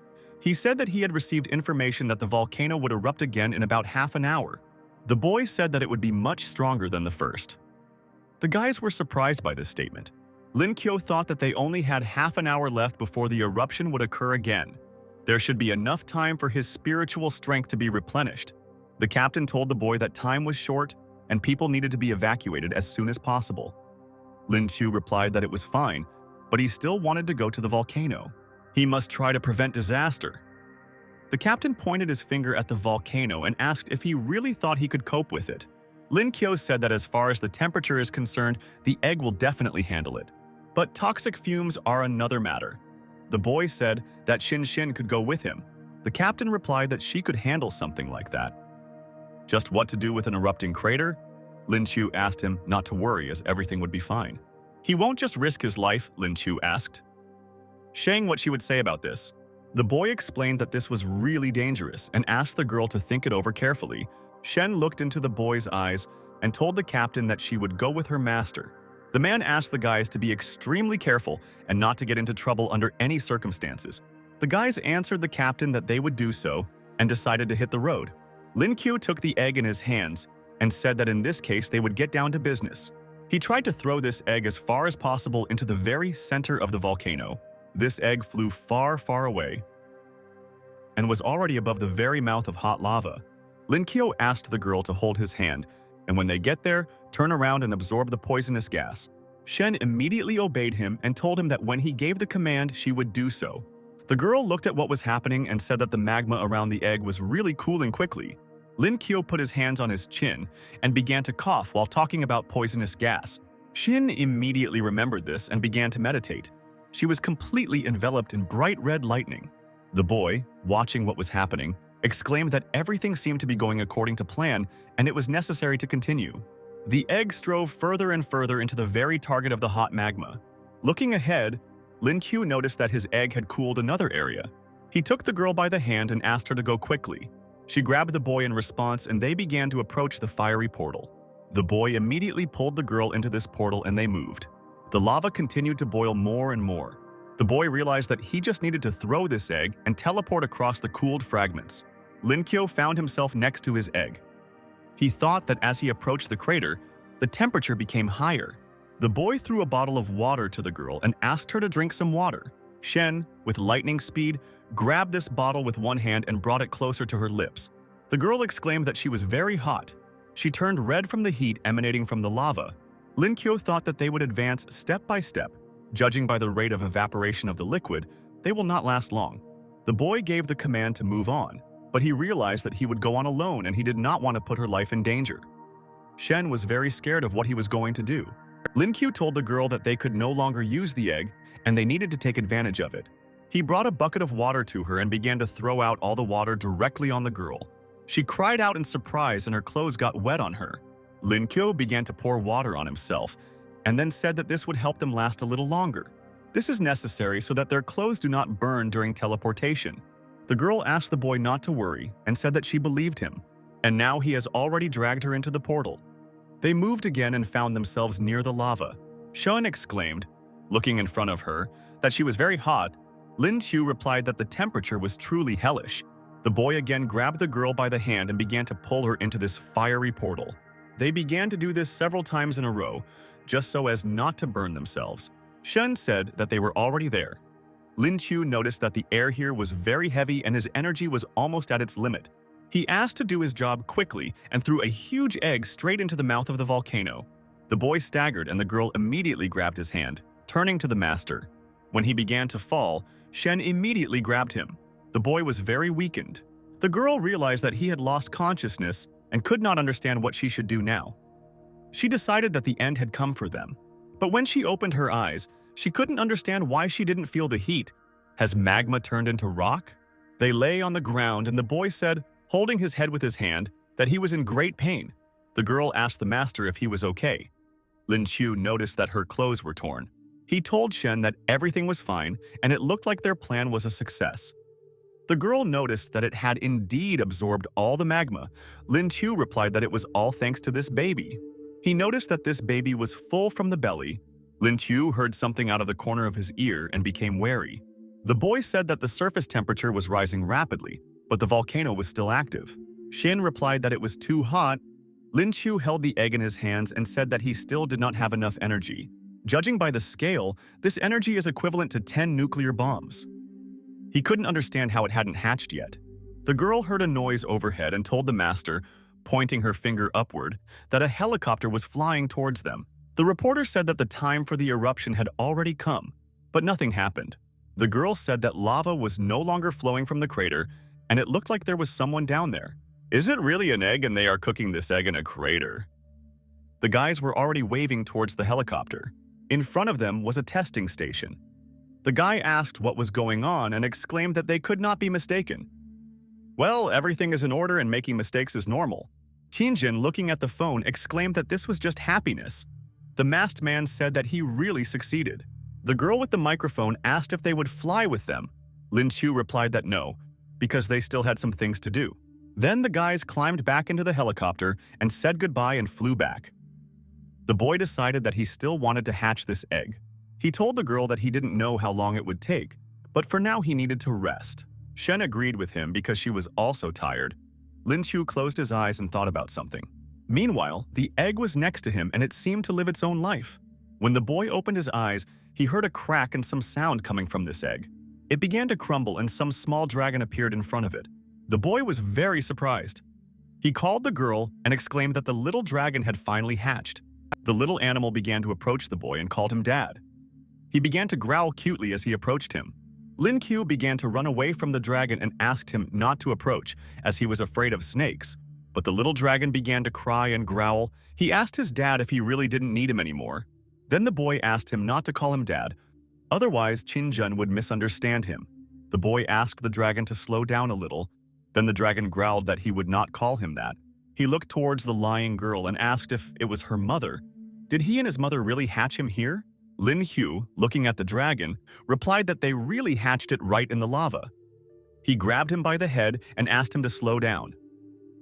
He said that he had received information that the volcano would erupt again in about half an hour. The boy said that it would be much stronger than the first. The guys were surprised by this statement. Lin Qiu thought that they only had half an hour left before the eruption would occur again. There should be enough time for his spiritual strength to be replenished. The captain told the boy that time was short and people needed to be evacuated as soon as possible. Lin Qiu replied that it was fine, but he still wanted to go to the volcano. He must try to prevent disaster. The captain pointed his finger at the volcano and asked if he really thought he could cope with it. Lin Qiu said that as far as the temperature is concerned, the egg will definitely handle it. But toxic fumes are another matter. The boy said that Xin could go with him. The captain replied that she could handle something like that. Just what to do with an erupting crater? Lin Qiu asked him not to worry as everything would be fine. He won't just risk his life, Lin Qiu asked. Shang what she would say about this. The boy explained that this was really dangerous and asked the girl to think it over carefully. Shen looked into the boy's eyes and told the captain that she would go with her master. The man asked the guys to be extremely careful and not to get into trouble under any circumstances. The guys answered the captain that they would do so and decided to hit the road. Lin Qiu took the egg in his hands and said that in this case they would get down to business. He tried to throw this egg as far as possible into the very center of the volcano. This egg flew far, far away and was already above the very mouth of hot lava. Lin Qiu asked the girl to hold his hand, and when they get there, turn around and absorb the poisonous gas. Shen immediately obeyed him and told him that when he gave the command, she would do so. The girl looked at what was happening and said that the magma around the egg was really cooling quickly. Lin Qiu put his hands on his chin and began to cough while talking about poisonous gas. Shin immediately remembered this and began to meditate. She was completely enveloped in bright red lightning. The boy, watching what was happening, exclaimed that everything seemed to be going according to plan and it was necessary to continue. The egg strove further and further into the very target of the hot magma. Looking ahead, Lin Q noticed that his egg had cooled another area. He took the girl by the hand and asked her to go quickly. She grabbed the boy in response and they began to approach the fiery portal. The boy immediately pulled the girl into this portal and they moved. The lava continued to boil more and more. The boy realized that he just needed to throw this egg and teleport across the cooled fragments. Lin Q found himself next to his egg. He thought that as he approached the crater, the temperature became higher. The boy threw a bottle of water to the girl and asked her to drink some water. Shen, with lightning speed, grabbed this bottle with one hand and brought it closer to her lips. The girl exclaimed that she was very hot. She turned red from the heat emanating from the lava. Lin Qiu thought that they would advance step by step. Judging by the rate of evaporation of the liquid, they will not last long. The boy gave the command to move on, but he realized that he would go on alone and he did not want to put her life in danger. Shen was very scared of what he was going to do. Lin Qiu told the girl that they could no longer use the egg and they needed to take advantage of it. He brought a bucket of water to her and began to throw out all the water directly on the girl. She cried out in surprise and her clothes got wet on her. Lin Qiu began to pour water on himself and then said that this would help them last a little longer. This is necessary so that their clothes do not burn during teleportation. The girl asked the boy not to worry and said that she believed him, and now he has already dragged her into the portal. They moved again and found themselves near the lava. Shun exclaimed, looking in front of her, that she was very hot. Lin Qiu replied that the temperature was truly hellish. The boy again grabbed the girl by the hand and began to pull her into this fiery portal. They began to do this several times in a row, just so as not to burn themselves. Shun said that they were already there. Lin Qiu noticed that the air here was very heavy and his energy was almost at its limit. He asked to do his job quickly and threw a huge egg straight into the mouth of the volcano. The boy staggered and the girl immediately grabbed his hand, turning to the master. When he began to fall, Shen immediately grabbed him. The boy was very weakened. The girl realized that he had lost consciousness and could not understand what she should do now. She decided that the end had come for them. But when she opened her eyes, she couldn't understand why she didn't feel the heat. Has magma turned into rock? They lay on the ground and the boy said, holding his head with his hand, that he was in great pain. The girl asked the master if he was okay. Lin Qiu noticed that her clothes were torn. He told Shen that everything was fine and it looked like their plan was a success. The girl noticed that it had indeed absorbed all the magma. Lin Qiu replied that it was all thanks to this baby. He noticed that this baby was full from the belly. Lin Qiu heard something out of the corner of his ear and became wary. The boy said that the surface temperature was rising rapidly, but the volcano was still active. Shen replied that it was too hot. Lin Qiu held the egg in his hands and said that he still did not have enough energy. Judging by the scale, this energy is equivalent to 10 nuclear bombs. He couldn't understand how it hadn't hatched yet. The girl heard a noise overhead and told the master, pointing her finger upward, that a helicopter was flying towards them. The reporter said that the time for the eruption had already come, but nothing happened. The girl said that lava was no longer flowing from the crater, and it looked like there was someone down there. Is it really an egg and they are cooking this egg in a crater? The guys were already waving towards the helicopter. In front of them was a testing station. The guy asked what was going on and exclaimed that they could not be mistaken. Well, everything is in order and making mistakes is normal. Qinjin, looking at the phone, exclaimed that this was just happiness. The masked man said that he really succeeded. The girl with the microphone asked if they would fly with them. Lin Qiu replied that no, because they still had some things to do. Then the guys climbed back into the helicopter and said goodbye and flew back. The boy decided that he still wanted to hatch this egg. He told the girl that he didn't know how long it would take, but for now he needed to rest. Shen agreed with him because she was also tired. Lin Qiu closed his eyes and thought about something. Meanwhile, the egg was next to him and it seemed to live its own life. When the boy opened his eyes, he heard a crack and some sound coming from this egg. It began to crumble and some small dragon appeared in front of it. The boy was very surprised. He called the girl and exclaimed that the little dragon had finally hatched. The little animal began to approach the boy and called him Dad. He began to growl cutely as he approached him. Lin Qiu began to run away from the dragon and asked him not to approach, as he was afraid of snakes. But the little dragon began to cry and growl. He asked his dad if he really didn't need him anymore. Then the boy asked him not to call him Dad, otherwise Qinjun would misunderstand him. The boy asked the dragon to slow down a little. Then the dragon growled that he would not call him that. He looked towards the lying girl and asked if it was her mother. Did he and his mother really hatch him here? Lin Hu, looking at the dragon, replied that they really hatched it right in the lava. He grabbed him by the head and asked him to slow down.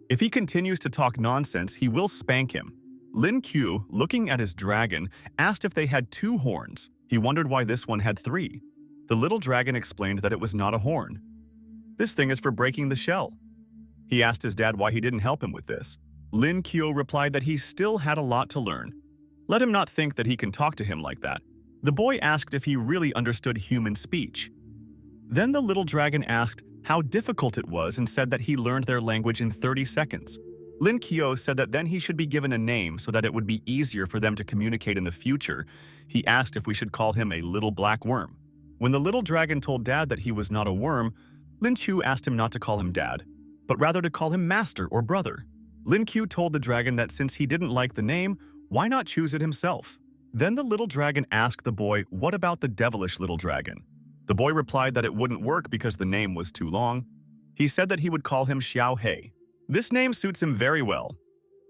If he continues to talk nonsense, he will spank him. Lin Q, looking at his dragon, asked if they had 2 horns. He wondered why this one had 3. The little dragon explained that it was not a horn. This thing is for breaking the shell. He asked his dad why he didn't help him with this. Lin Q replied that he still had a lot to learn. Let him not think that he can talk to him like that. The boy asked if he really understood human speech. Then the little dragon asked how difficult it was and said that he learned their language in 30 seconds. Lin Kyo said that then he should be given a name so that it would be easier for them to communicate in the future. He asked if we should call him a little black worm. When the little dragon told Dad that he was not a worm, Lin Qiu asked him not to call him Dad, but rather to call him Master or Brother. Lin Qiu told the dragon that since he didn't like the name, why not choose it himself? Then the little dragon asked the boy, what about the devilish little dragon? The boy replied that it wouldn't work because the name was too long. He said that he would call him Xiao Hei. This name suits him very well.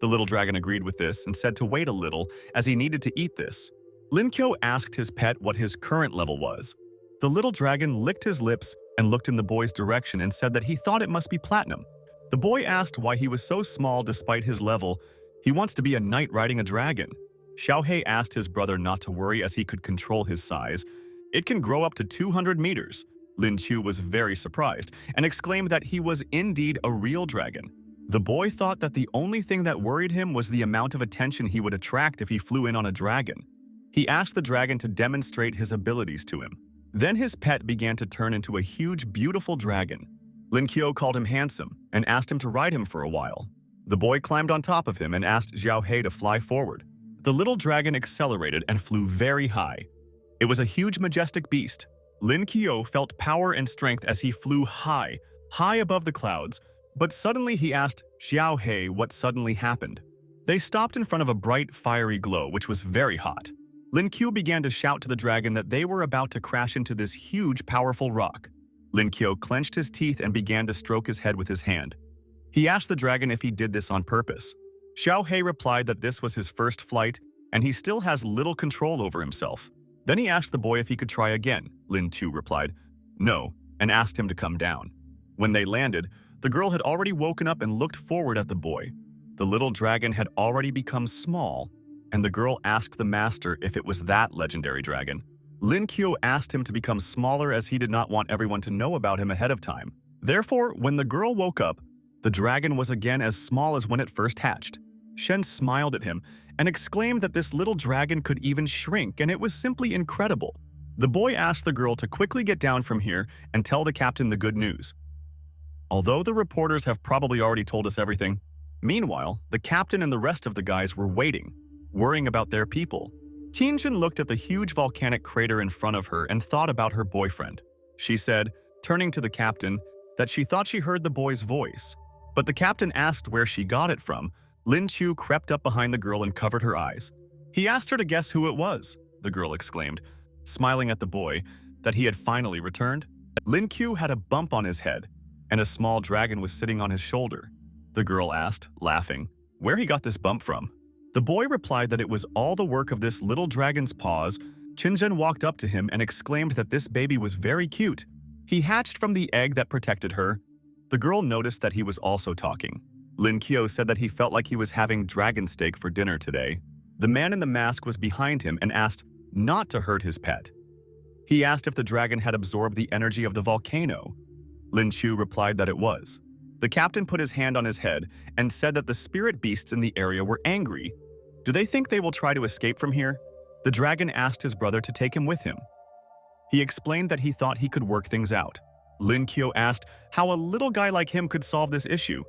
The little dragon agreed with this and said to wait a little as he needed to eat this. Lin Qiu asked his pet what his current level was. The little dragon licked his lips and looked in the boy's direction and said that he thought it must be platinum. The boy asked why he was so small despite his level. He wants to be a knight riding a dragon. Xiao Hei asked his brother not to worry as he could control his size. It can grow up to 200 meters. Lin Qiu was very surprised and exclaimed that he was indeed a real dragon. The boy thought that the only thing that worried him was the amount of attention he would attract if he flew in on a dragon. He asked the dragon to demonstrate his abilities to him. Then his pet began to turn into a huge, beautiful dragon. Lin Qiu called him handsome and asked him to ride him for a while. The boy climbed on top of him and asked Xiao Hei to fly forward. The little dragon accelerated and flew very high. It was a huge, majestic beast. Lin Qiu felt power and strength as he flew high, high above the clouds, but suddenly he asked Xiao Hei what suddenly happened. They stopped in front of a bright, fiery glow, which was very hot. Lin Qiu began to shout to the dragon that they were about to crash into this huge, powerful rock. Lin Qiu clenched his teeth and began to stroke his head with his hand. He asked the dragon if he did this on purpose. Xiao Hei replied that this was his first flight, and he still has little control over himself. Then he asked the boy if he could try again. Lin Qiu replied, no, and asked him to come down. When they landed, the girl had already woken up and looked forward at the boy. The little dragon had already become small, and the girl asked the master if it was that legendary dragon. Lin Qiu asked him to become smaller as he did not want everyone to know about him ahead of time. Therefore, when the girl woke up, the dragon was again as small as when it first hatched. Shen smiled at him and exclaimed that this little dragon could even shrink, and it was simply incredible. The boy asked the girl to quickly get down from here and tell the captain the good news. Although the reporters have probably already told us everything, meanwhile, the captain and the rest of the guys were waiting, worrying about their people. Tianjin looked at the huge volcanic crater in front of her and thought about her boyfriend. She said, turning to the captain, that she thought she heard the boy's voice. But the captain asked where she got it from. Lin Qiu crept up behind the girl and covered her eyes. He asked her to guess who it was, the girl exclaimed, smiling at the boy, that he had finally returned. Lin Qiu had a bump on his head, and a small dragon was sitting on his shoulder. The girl asked, laughing, where he got this bump from. The boy replied that it was all the work of this little dragon's paws. Qinzhen walked up to him and exclaimed that this baby was very cute. He hatched from the egg that protected her. The girl noticed that he was also talking. Lin Qiu said that he felt like he was having dragon steak for dinner today. The man in the mask was behind him and asked not to hurt his pet. He asked if the dragon had absorbed the energy of the volcano. Lin Qiu replied that it was. The captain put his hand on his head and said that the spirit beasts in the area were angry. Do they think they will try to escape from here? The dragon asked his brother to take him with him. He explained that he thought he could work things out. Lin Qiu asked how a little guy like him could solve this issue.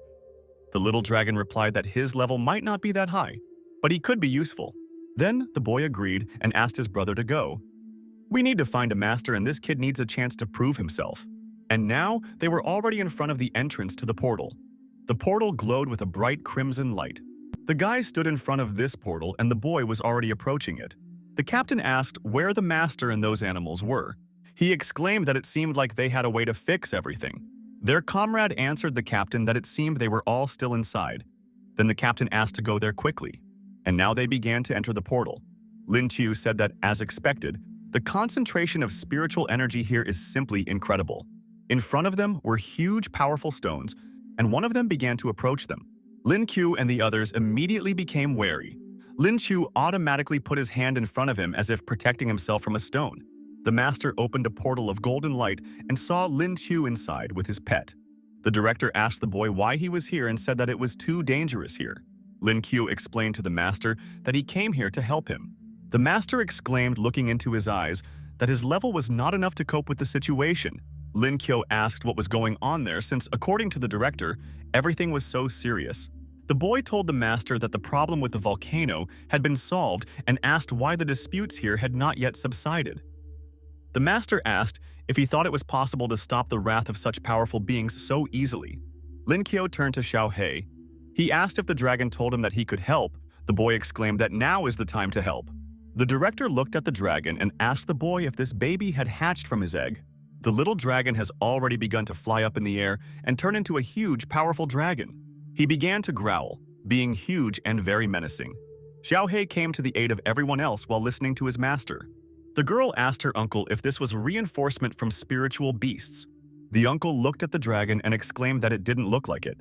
The little dragon replied that his level might not be that high, but he could be useful. Then the boy agreed and asked his brother to go. We need to find a master, and this kid needs a chance to prove himself. And now they were already in front of the entrance to the portal. The portal glowed with a bright crimson light. The guy stood in front of this portal and the boy was already approaching it. The captain asked where the master and those animals were. He exclaimed that it seemed like they had a way to fix everything. Their comrade answered the captain that it seemed they were all still inside. Then the captain asked to go there quickly. And now they began to enter the portal. Lin Qiu said that, as expected, the concentration of spiritual energy here is simply incredible. In front of them were huge, powerful stones, and one of them began to approach them. Lin Qiu and the others immediately became wary. Lin Qiu automatically put his hand in front of him as if protecting himself from a stone. The master opened a portal of golden light and saw Lin Qiu inside with his pet. The director asked the boy why he was here and said that it was too dangerous here. Lin Qiu explained to the master that he came here to help him. The master exclaimed, looking into his eyes, that his level was not enough to cope with the situation. Lin Qiu asked what was going on there since, according to the director, everything was so serious. The boy told the master that the problem with the volcano had been solved and asked why the disputes here had not yet subsided. The master asked if he thought it was possible to stop the wrath of such powerful beings so easily. Lin Qiu turned to Xiao He. He asked if the dragon told him that he could help. The boy exclaimed that now is the time to help. The director looked at the dragon and asked the boy if this baby had hatched from his egg. The little dragon has already begun to fly up in the air and turn into a huge, powerful dragon. He began to growl, being huge and very menacing. Xiao He came to the aid of everyone else while listening to his master. The girl asked her uncle if this was reinforcement from spiritual beasts. The uncle looked at the dragon and exclaimed that it didn't look like it.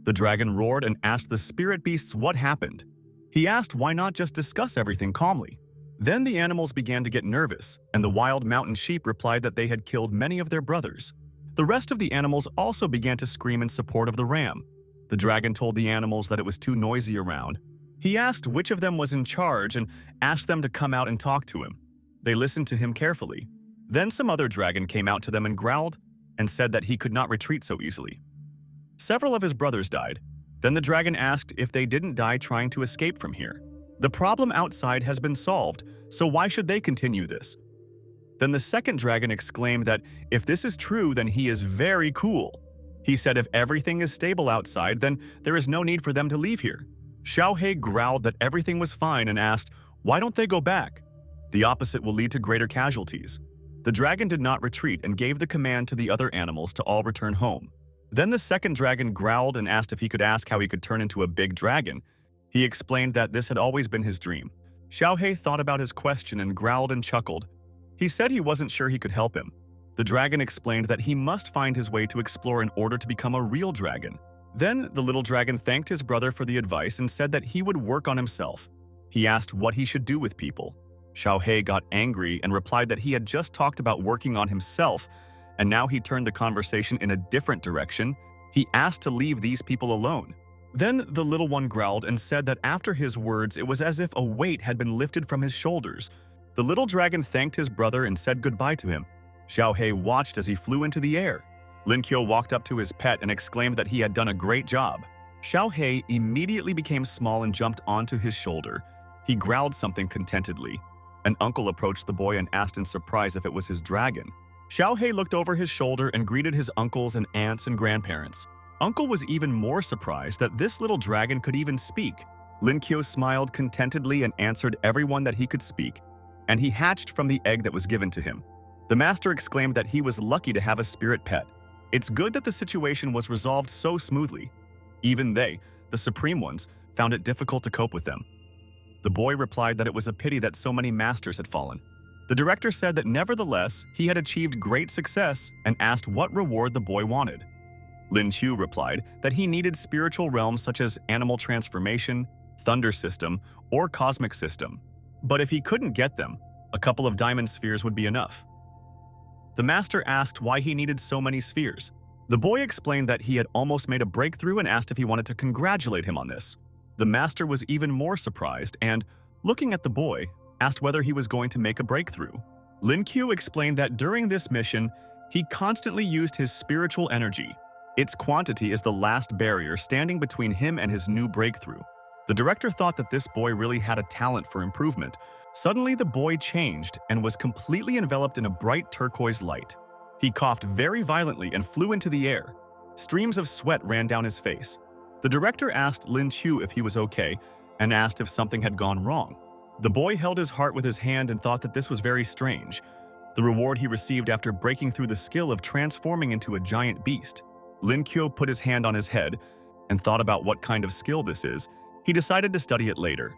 The dragon roared and asked the spirit beasts what happened. He asked why not just discuss everything calmly. Then the animals began to get nervous, and the wild mountain sheep replied that they had killed many of their brothers. The rest of the animals also began to scream in support of the ram. The dragon told the animals that it was too noisy around. He asked which of them was in charge and asked them to come out and talk to him. They listened to him carefully. Then some other dragon came out to them and growled and said that he could not retreat so easily. Several of his brothers died. Then the dragon asked if they didn't die trying to escape from here. The problem outside has been solved, so why should they continue this? Then the second dragon exclaimed that if this is true, then he is very cool. He said if everything is stable outside, then there is no need for them to leave here. Xiao He growled that everything was fine and asked, why don't they go back? The opposite will lead to greater casualties. The dragon did not retreat and gave the command to the other animals to all return home. Then the second dragon growled and asked if he could ask how he could turn into a big dragon. He explained that this had always been his dream. Xiao He thought about his question and growled and chuckled. He said he wasn't sure he could help him. The dragon explained that he must find his way to explore in order to become a real dragon. Then the little dragon thanked his brother for the advice and said that he would work on himself. He asked what he should do with people. Xiao He got angry and replied that he had just talked about working on himself, and now he turned the conversation in a different direction. He asked to leave these people alone. Then the little one growled and said that after his words, it was as if a weight had been lifted from his shoulders. The little dragon thanked his brother and said goodbye to him. Xiao He watched as he flew into the air. Lin Qiu walked up to his pet and exclaimed that he had done a great job. Xiao He immediately became small and jumped onto his shoulder. He growled something contentedly. An uncle approached the boy and asked in surprise if it was his dragon. Xiao He looked over his shoulder and greeted his uncles and aunts and grandparents. Uncle was even more surprised that this little dragon could even speak. Lin Qiu smiled contentedly and answered everyone that he could speak, and he hatched from the egg that was given to him. The master exclaimed that he was lucky to have a spirit pet. It's good that the situation was resolved so smoothly. Even they, the supreme ones, found it difficult to cope with them. The boy replied that it was a pity that so many masters had fallen. The director said that nevertheless, he had achieved great success and asked what reward the boy wanted. Lin Qiu replied that he needed spiritual realms such as animal transformation, thunder system, or cosmic system. But if he couldn't get them, a couple of diamond spheres would be enough. The master asked why he needed so many spheres. The boy explained that he had almost made a breakthrough and asked if he wanted to congratulate him on this. The master was even more surprised and, looking at the boy, asked whether he was going to make a breakthrough. Lin Qiu explained that during this mission, he constantly used his spiritual energy. Its quantity is the last barrier standing between him and his new breakthrough. The director thought that this boy really had a talent for improvement. Suddenly, the boy changed and was completely enveloped in a bright turquoise light. He coughed very violently and flew into the air. Streams of sweat ran down his face. The director asked Lin Qiu if he was okay and asked if something had gone wrong. The boy held his heart with his hand and thought that this was very strange. The reward he received after breaking through the skill of transforming into a giant beast. Lin Qiu put his hand on his head and thought about what kind of skill this is. He decided to study it later.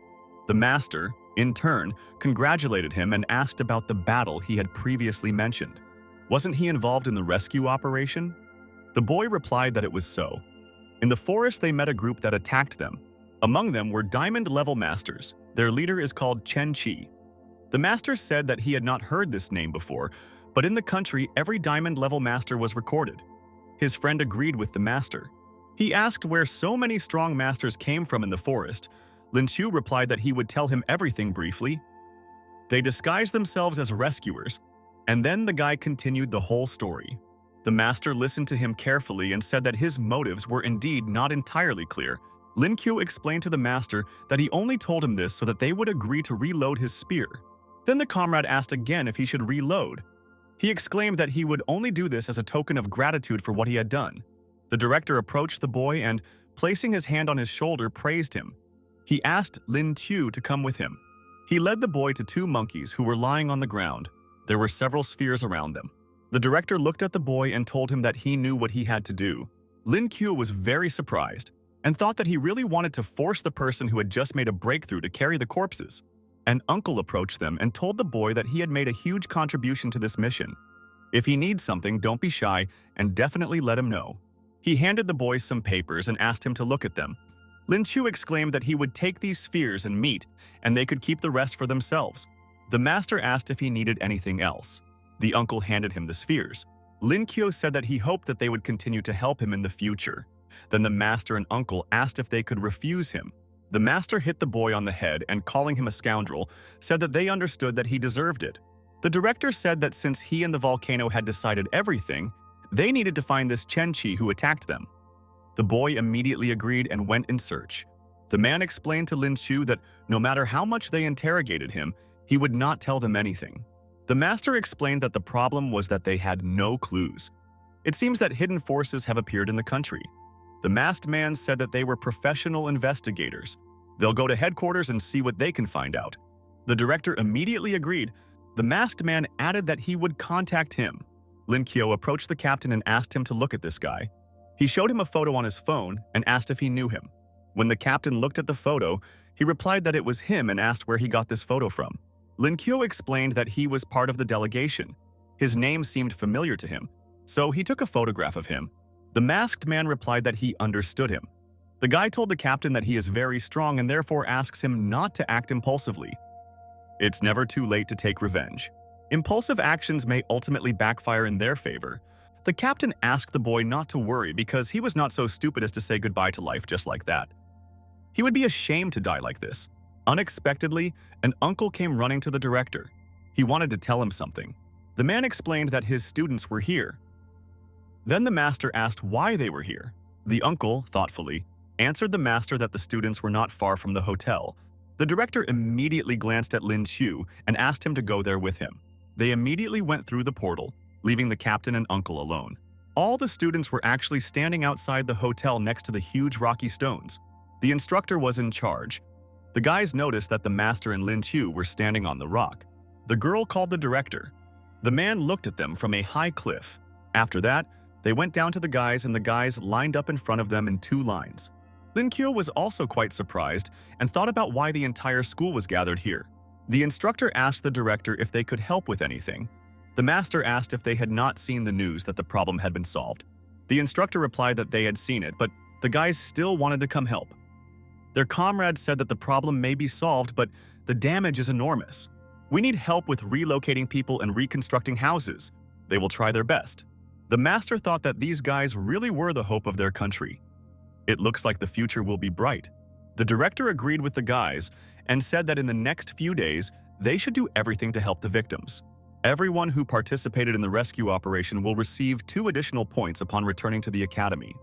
The master, in turn, congratulated him and asked about the battle he had previously mentioned. Wasn't he involved in the rescue operation? The boy replied that it was so. In the forest, they met a group that attacked them. Among them were diamond-level masters. Their leader is called Chen Qi. The master said that he had not heard this name before, but in the country, every diamond-level master was recorded. His friend agreed with the master. He asked where so many strong masters came from in the forest. Lin Chu replied that he would tell him everything briefly. They disguised themselves as rescuers, and then the guy continued the whole story. The master listened to him carefully and said that his motives were indeed not entirely clear. Lin Qiu explained to the master that he only told him this so that they would agree to reload his spear. Then the comrade asked again if he should reload. He exclaimed that he would only do this as a token of gratitude for what he had done. The director approached the boy and, placing his hand on his shoulder, praised him. He asked Lin Qiu to come with him. He led the boy to two monkeys who were lying on the ground. There were several spheres around them. The director looked at the boy and told him that he knew what he had to do. Lin Qiu was very surprised and thought that he really wanted to force the person who had just made a breakthrough to carry the corpses. An uncle approached them and told the boy that he had made a huge contribution to this mission. If he needs something, don't be shy and definitely let him know. He handed the boy some papers and asked him to look at them. Lin Qiu exclaimed that he would take these spheres and meat, and they could keep the rest for themselves. The master asked if he needed anything else. The uncle handed him the spheres. Lin Qiu said that he hoped that they would continue to help him in the future. Then the master and uncle asked if they could refuse him. The master hit the boy on the head and, calling him a scoundrel, said that they understood that he deserved it. The director said that since he and the volcano had decided everything, they needed to find this Chen Qi who attacked them. The boy immediately agreed and went in search. The man explained to Lin Qiu that no matter how much they interrogated him, he would not tell them anything. The master explained that the problem was that they had no clues. It seems that hidden forces have appeared in the country. The masked man said that they were professional investigators. They'll go to headquarters and see what they can find out. The director immediately agreed. The masked man added that he would contact him. Lin Qiu approached the captain and asked him to look at this guy. He showed him a photo on his phone and asked if he knew him. When the captain looked at the photo, he replied that it was him and asked where he got this photo from. Lin Qiu explained that he was part of the delegation. His name seemed familiar to him, so he took a photograph of him. The masked man replied that he understood him. The guy told the captain that he is very strong and therefore asks him not to act impulsively. It's never too late to take revenge. Impulsive actions may ultimately backfire in their favor. The captain asked the boy not to worry because he was not so stupid as to say goodbye to life just like that. He would be ashamed to die like this. Unexpectedly, an uncle came running to the director. He wanted to tell him something. The man explained that his students were here. Then the master asked why they were here. The uncle, thoughtfully, answered the master that the students were not far from the hotel. The director immediately glanced at Lin Qiu and asked him to go there with him. They immediately went through the portal, leaving the captain and uncle alone. All the students were actually standing outside the hotel next to the huge rocky stones. The instructor was in charge. The guys noticed that the master and Lin Qiu were standing on the rock. The girl called the director. The man looked at them from a high cliff. After that, they went down to the guys and the guys lined up in front of them in two lines. Lin Qiu was also quite surprised and thought about why the entire school was gathered here. The instructor asked the director if they could help with anything. The master asked if they had not seen the news that the problem had been solved. The instructor replied that they had seen it, but the guys still wanted to come help. Their comrades said that the problem may be solved, but the damage is enormous. We need help with relocating people and reconstructing houses. They will try their best. The master thought that these guys really were the hope of their country. It looks like the future will be bright. The director agreed with the guys and said that in the next few days, they should do everything to help the victims. Everyone who participated in the rescue operation will receive 2 additional points upon returning to the academy.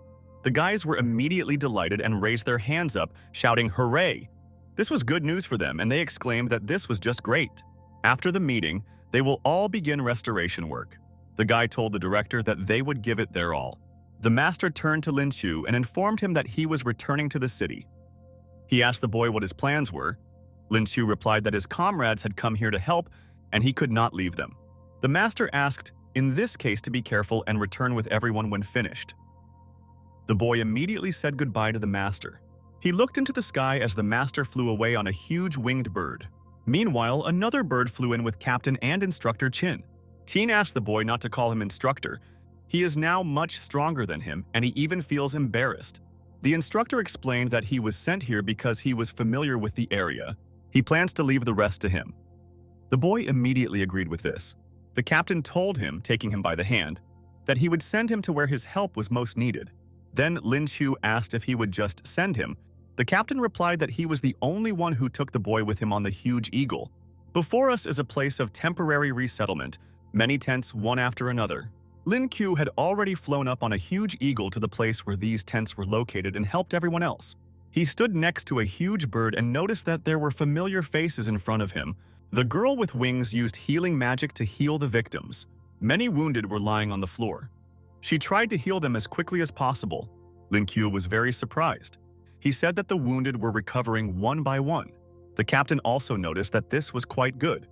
The guys were immediately delighted and raised their hands up, shouting, "Hooray!" This was good news for them, and they exclaimed that this was just great. After the meeting, they will all begin restoration work. The guy told the director that they would give it their all. The master turned to Lin Qiu and informed him that he was returning to the city. He asked the boy what his plans were. Lin Qiu replied that his comrades had come here to help and he could not leave them. The master asked, in this case, to be careful and return with everyone when finished. The boy immediately said goodbye to the master. He looked into the sky as the master flew away on a huge winged bird. Meanwhile, another bird flew in with Captain and Instructor Chin. Teen asked the boy not to call him instructor. He is now much stronger than him, and he even feels embarrassed. The instructor explained that he was sent here because he was familiar with the area. He plans to leave the rest to him. The boy immediately agreed with this. The captain told him, taking him by the hand, that he would send him to where his help was most needed. Then Lin Chu asked if he would just send him. The captain replied that he was the only one who took the boy with him on the huge eagle. Before us is a place of temporary resettlement, many tents one after another. Lin Q had already flown up on a huge eagle to the place where these tents were located and helped everyone else. He stood next to a huge bird and noticed that there were familiar faces in front of him. The girl with wings used healing magic to heal the victims. Many wounded were lying on the floor. She tried to heal them as quickly as possible. Lin Q was very surprised. He said that the wounded were recovering one by one. The captain also noticed that this was quite good.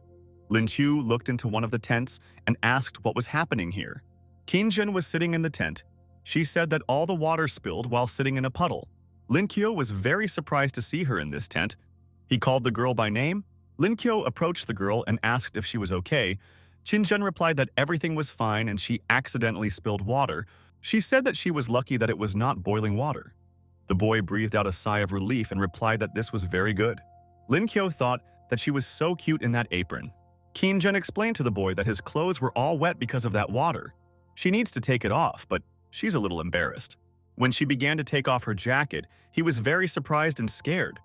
Lin Chu looked into one of the tents and asked what was happening here. Qinjun was sitting in the tent. She said that all the water spilled while sitting in a puddle. Lin Kyo was very surprised to see her in this tent. He called the girl by name. Lin Kyo approached the girl and asked if she was okay. Qinjun replied that everything was fine and she accidentally spilled water. She said that she was lucky that it was not boiling water. The boy breathed out a sigh of relief and replied that this was very good. Lin Kyo thought that she was so cute in that apron. Qinjun explained to the boy that his clothes were all wet because of that water. She needs to take it off, but she's a little embarrassed. When she began to take off her jacket, he was very surprised and scared.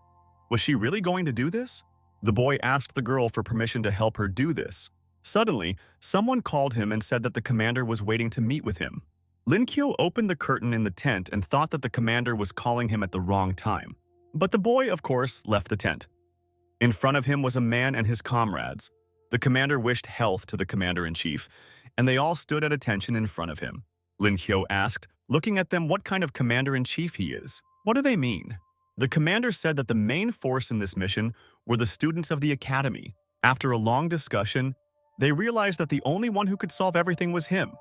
Was she really going to do this? The boy asked the girl for permission to help her do this. Suddenly, someone called him and said that the commander was waiting to meet with him. Lin Kyo opened the curtain in the tent and thought that the commander was calling him at the wrong time. But the boy, of course, left the tent. In front of him was a man and his comrades. The commander wished health to the commander-in-chief, and they all stood at attention in front of him. Lin Kyo asked, looking at them, what kind of commander-in-chief he is. What do they mean? The commander said that the main force in this mission were the students of the academy. After a long discussion, they realized that the only one who could solve everything was him.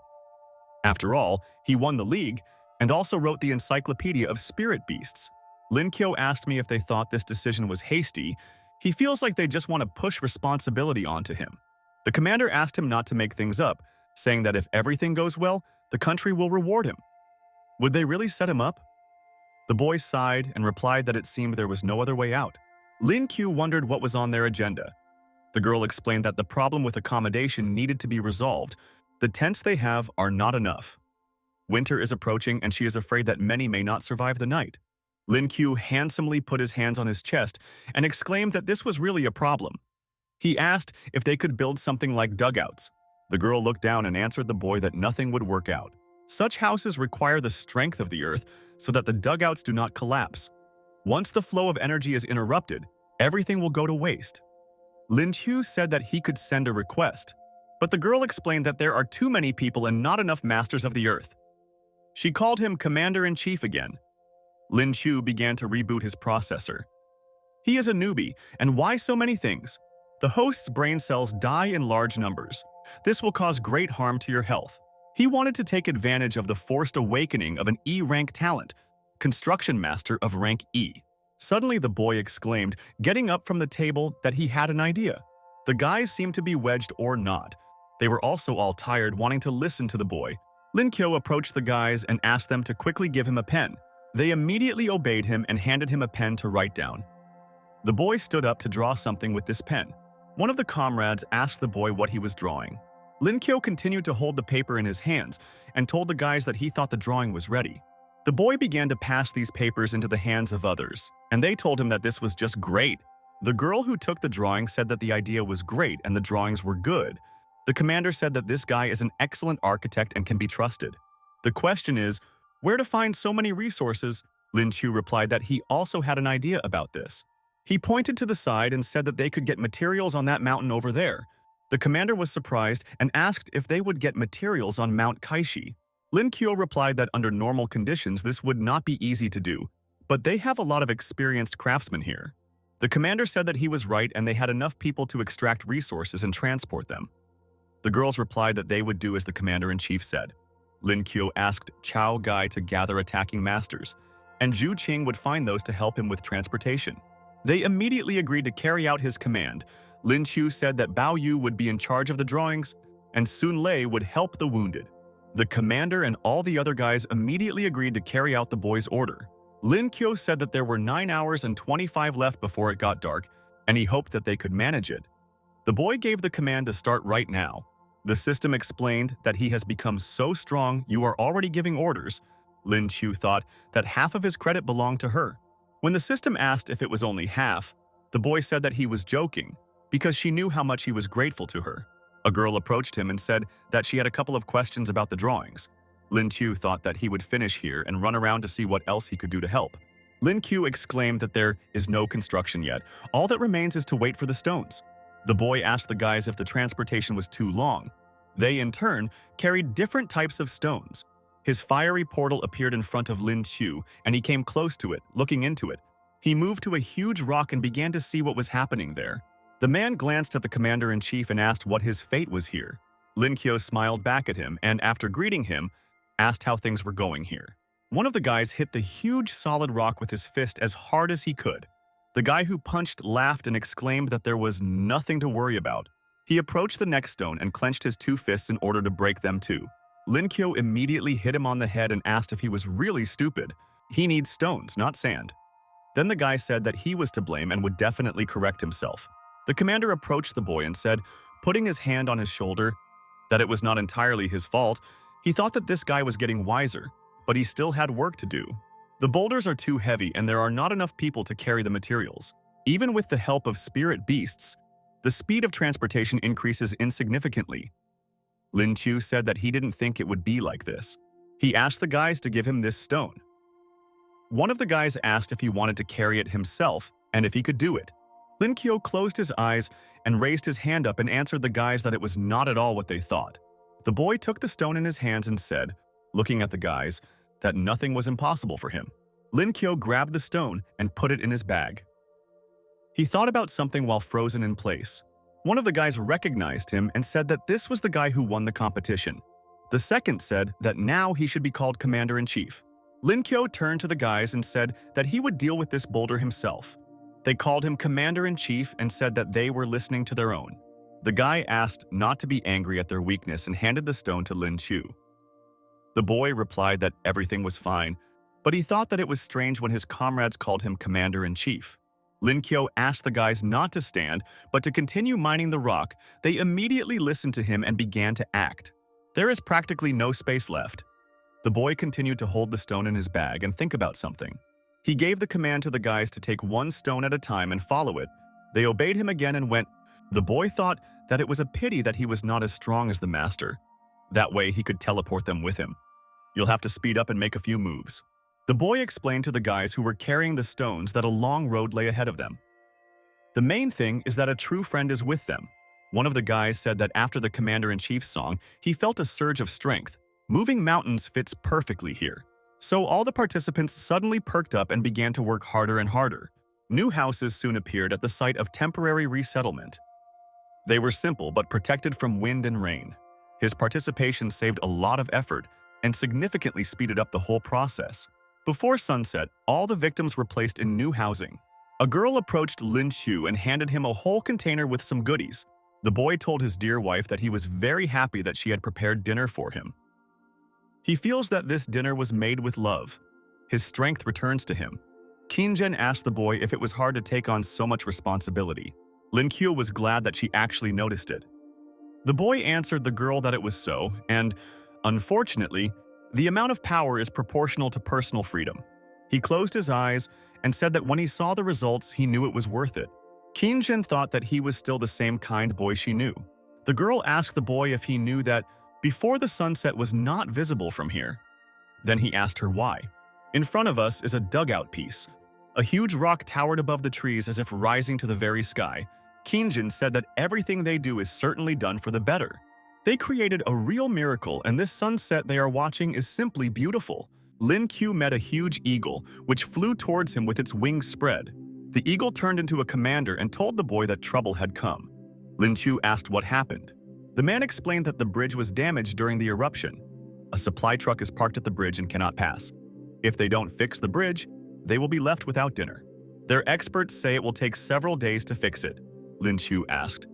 After all, he won the league and also wrote the Encyclopedia of Spirit Beasts. Lin Kyo asked me if they thought this decision was hasty. He feels like they just want to push responsibility onto him. The commander asked him not to make things up, saying that if everything goes well, the country will reward him. Would they really set him up? The boy sighed and replied that it seemed there was no other way out. Lin Q wondered what was on their agenda. The girl explained that the problem with accommodation needed to be resolved. The tents they have are not enough. Winter is approaching and she is afraid that many may not survive the night. Lin Q handsomely put his hands on his chest and exclaimed that this was really a problem. He asked if they could build something like dugouts. The girl looked down and answered the boy that nothing would work out. Such houses require the strength of the earth so that the dugouts do not collapse. Once the flow of energy is interrupted, everything will go to waste. Lin Chu said that he could send a request, but the girl explained that there are too many people and not enough masters of the earth. She called him Commander-in-Chief again. Lin Chu began to reboot his processor. He is a newbie, and why so many things? The host's brain cells die in large numbers. This will cause great harm to your health. He wanted to take advantage of the forced awakening of an E-rank talent, construction master of rank E. Suddenly the boy exclaimed, getting up from the table, that he had an idea. The guys seemed to be wedged or not. They were also all tired, wanting to listen to the boy. Lin Kyo approached the guys and asked them to quickly give him a pen. They immediately obeyed him and handed him a pen to write down. The boy stood up to draw something with this pen. One of the comrades asked the boy what he was drawing. Lin Kyo continued to hold the paper in his hands and told the guys that he thought the drawing was ready. The boy began to pass these papers into the hands of others, and they told him that this was just great. The girl who took the drawing said that the idea was great and the drawings were good. The commander said that this guy is an excellent architect and can be trusted. The question is, where to find so many resources? Lin Chu replied that he also had an idea about this. He pointed to the side and said that they could get materials on that mountain over there. The commander was surprised and asked if they would get materials on Mount Kaishi. Lin Kyo replied that under normal conditions this would not be easy to do, but they have a lot of experienced craftsmen here. The commander said that he was right and they had enough people to extract resources and transport them. The girls replied that they would do as the commander-in-chief said. Lin Kyo asked Chao Gai to gather attacking masters, and Zhu Qing would find those to help him with transportation. They immediately agreed to carry out his command. Lin Chu said that Bao Yu would be in charge of the drawings, and Sun Lei would help the wounded. The commander and all the other guys immediately agreed to carry out the boy's order. Lin Kyo said that there were 9 hours and 25 left before it got dark, and he hoped that they could manage it. The boy gave the command to start right now. The system explained that he has become so strong you are already giving orders. Lin Chu thought that half of his credit belonged to her. When the system asked if it was only half, the boy said that he was joking, because she knew how much he was grateful to her. A girl approached him and said that she had a couple of questions about the drawings. Lin Qiu thought that he would finish here and run around to see what else he could do to help. Lin Qiu exclaimed that there is no construction yet. All that remains is to wait for the stones. The boy asked the guys if the transportation was too long. They, in turn, carried different types of stones. His fiery portal appeared in front of Lin Qiu, and he came close to it, looking into it. He moved to a huge rock and began to see what was happening there. The man glanced at the commander-in-chief and asked what his fate was here. Lin Qiu smiled back at him and, after greeting him, asked how things were going here. One of the guys hit the huge solid rock with his fist as hard as he could. The guy who punched laughed and exclaimed that there was nothing to worry about. He approached the next stone and clenched his 2 fists in order to break them too. Lin Qiu immediately hit him on the head and asked if he was really stupid. He needs stones, not sand. Then the guy said that he was to blame and would definitely correct himself. The commander approached the boy and said, putting his hand on his shoulder, that it was not entirely his fault. He thought that this guy was getting wiser, but he still had work to do. The boulders are too heavy and there are not enough people to carry the materials. Even with the help of spirit beasts, the speed of transportation increases insignificantly. Lin Qiu said that he didn't think it would be like this. He asked the guys to give him this stone. One of the guys asked if he wanted to carry it himself and if he could do it. Lin Qiu closed his eyes and raised his hand up and answered the guys that it was not at all what they thought. The boy took the stone in his hands and said, looking at the guys, that nothing was impossible for him. Lin Qiu grabbed the stone and put it in his bag. He thought about something while frozen in place. One of the guys recognized him and said that this was the guy who won the competition. The second said that now he should be called Commander-in-Chief. Lin Qiu turned to the guys and said that he would deal with this boulder himself. They called him Commander-in-Chief and said that they were listening to their own. The guy asked not to be angry at their weakness and handed the stone to Lin Qiu. The boy replied that everything was fine, but he thought that it was strange when his comrades called him Commander-in-Chief. Lin Qiu asked the guys not to stand, but to continue mining the rock. They immediately listened to him and began to act. There is practically no space left. The boy continued to hold the stone in his bag and think about something. He gave the command to the guys to take 1 stone at a time and follow it. They obeyed him again and went. The boy thought that it was a pity that he was not as strong as the master. That way he could teleport them with him. You'll have to speed up and make a few moves. The boy explained to the guys who were carrying the stones that a long road lay ahead of them. The main thing is that a true friend is with them. One of the guys said that after the Commander-in-Chief's song, he felt a surge of strength. Moving mountains fits perfectly here. So all the participants suddenly perked up and began to work harder and harder. New houses soon appeared at the site of temporary resettlement. They were simple but protected from wind and rain. His participation saved a lot of effort and significantly speeded up the whole process. Before sunset, all the victims were placed in new housing. A girl approached Lin Qiu and handed him a whole container with some goodies. The boy told his dear wife that he was very happy that she had prepared dinner for him. He feels that this dinner was made with love. His strength returns to him. Qinzhen asked the boy if it was hard to take on so much responsibility. Lin Qiu was glad that she actually noticed it. The boy answered the girl that it was so, and, unfortunately, the amount of power is proportional to personal freedom. He closed his eyes and said that when he saw the results, he knew it was worth it. Qinzhen thought that he was still the same kind boy she knew. The girl asked the boy if he knew that before the sunset was not visible from here. Then he asked her why. In front of us is a dugout piece. A huge rock towered above the trees as if rising to the very sky. Qinzhen said that everything they do is certainly done for the better. They created a real miracle, and this sunset they are watching is simply beautiful. Lin Qiu met a huge eagle, which flew towards him with its wings spread. The eagle turned into a commander and told the boy that trouble had come. Lin Qiu asked what happened. The man explained that the bridge was damaged during the eruption. A supply truck is parked at the bridge and cannot pass. If they don't fix the bridge, they will be left without dinner. Their experts say it will take several days to fix it. Lin Chu asked.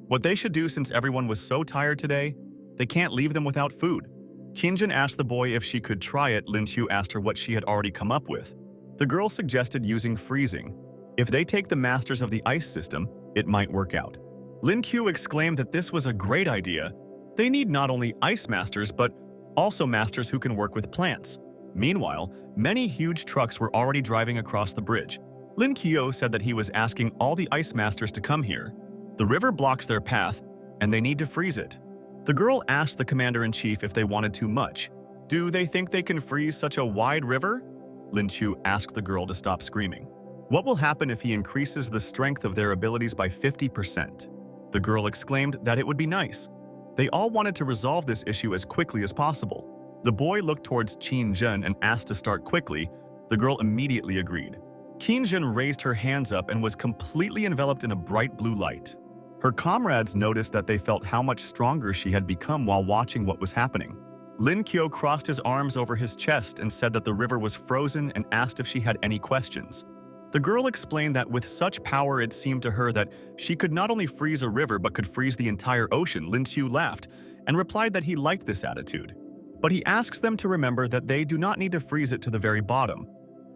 What they should do since everyone was so tired today? They can't leave them without food. Qinjin asked the boy if she could try it. Lin Chu asked her what she had already come up with. The girl suggested using freezing. If they take the masters of the ice system, it might work out. Lin Q exclaimed that this was a great idea. They need not only ice masters, but also masters who can work with plants. Meanwhile, many huge trucks were already driving across the bridge. Lin Qiu said that he was asking all the ice masters to come here. The river blocks their path, and they need to freeze it. The girl asked the commander-in-chief if they wanted too much. Do they think they can freeze such a wide river? Lin Chu asked the girl to stop screaming. What will happen if he increases the strength of their abilities by 50%? The girl exclaimed that it would be nice. They all wanted to resolve this issue as quickly as possible. The boy looked towards Qin Zhen and asked to start quickly. The girl immediately agreed. Qin Zhen raised her hands up and was completely enveloped in a bright blue light. Her comrades noticed that they felt how much stronger she had become while watching what was happening. Lin Qiu crossed his arms over his chest and said that the river was frozen and asked if she had any questions. The girl explained that with such power it seemed to her that she could not only freeze a river but could freeze the entire ocean. Lin Qiu laughed and replied that he liked this attitude. But he asks them to remember that they do not need to freeze it to the very bottom.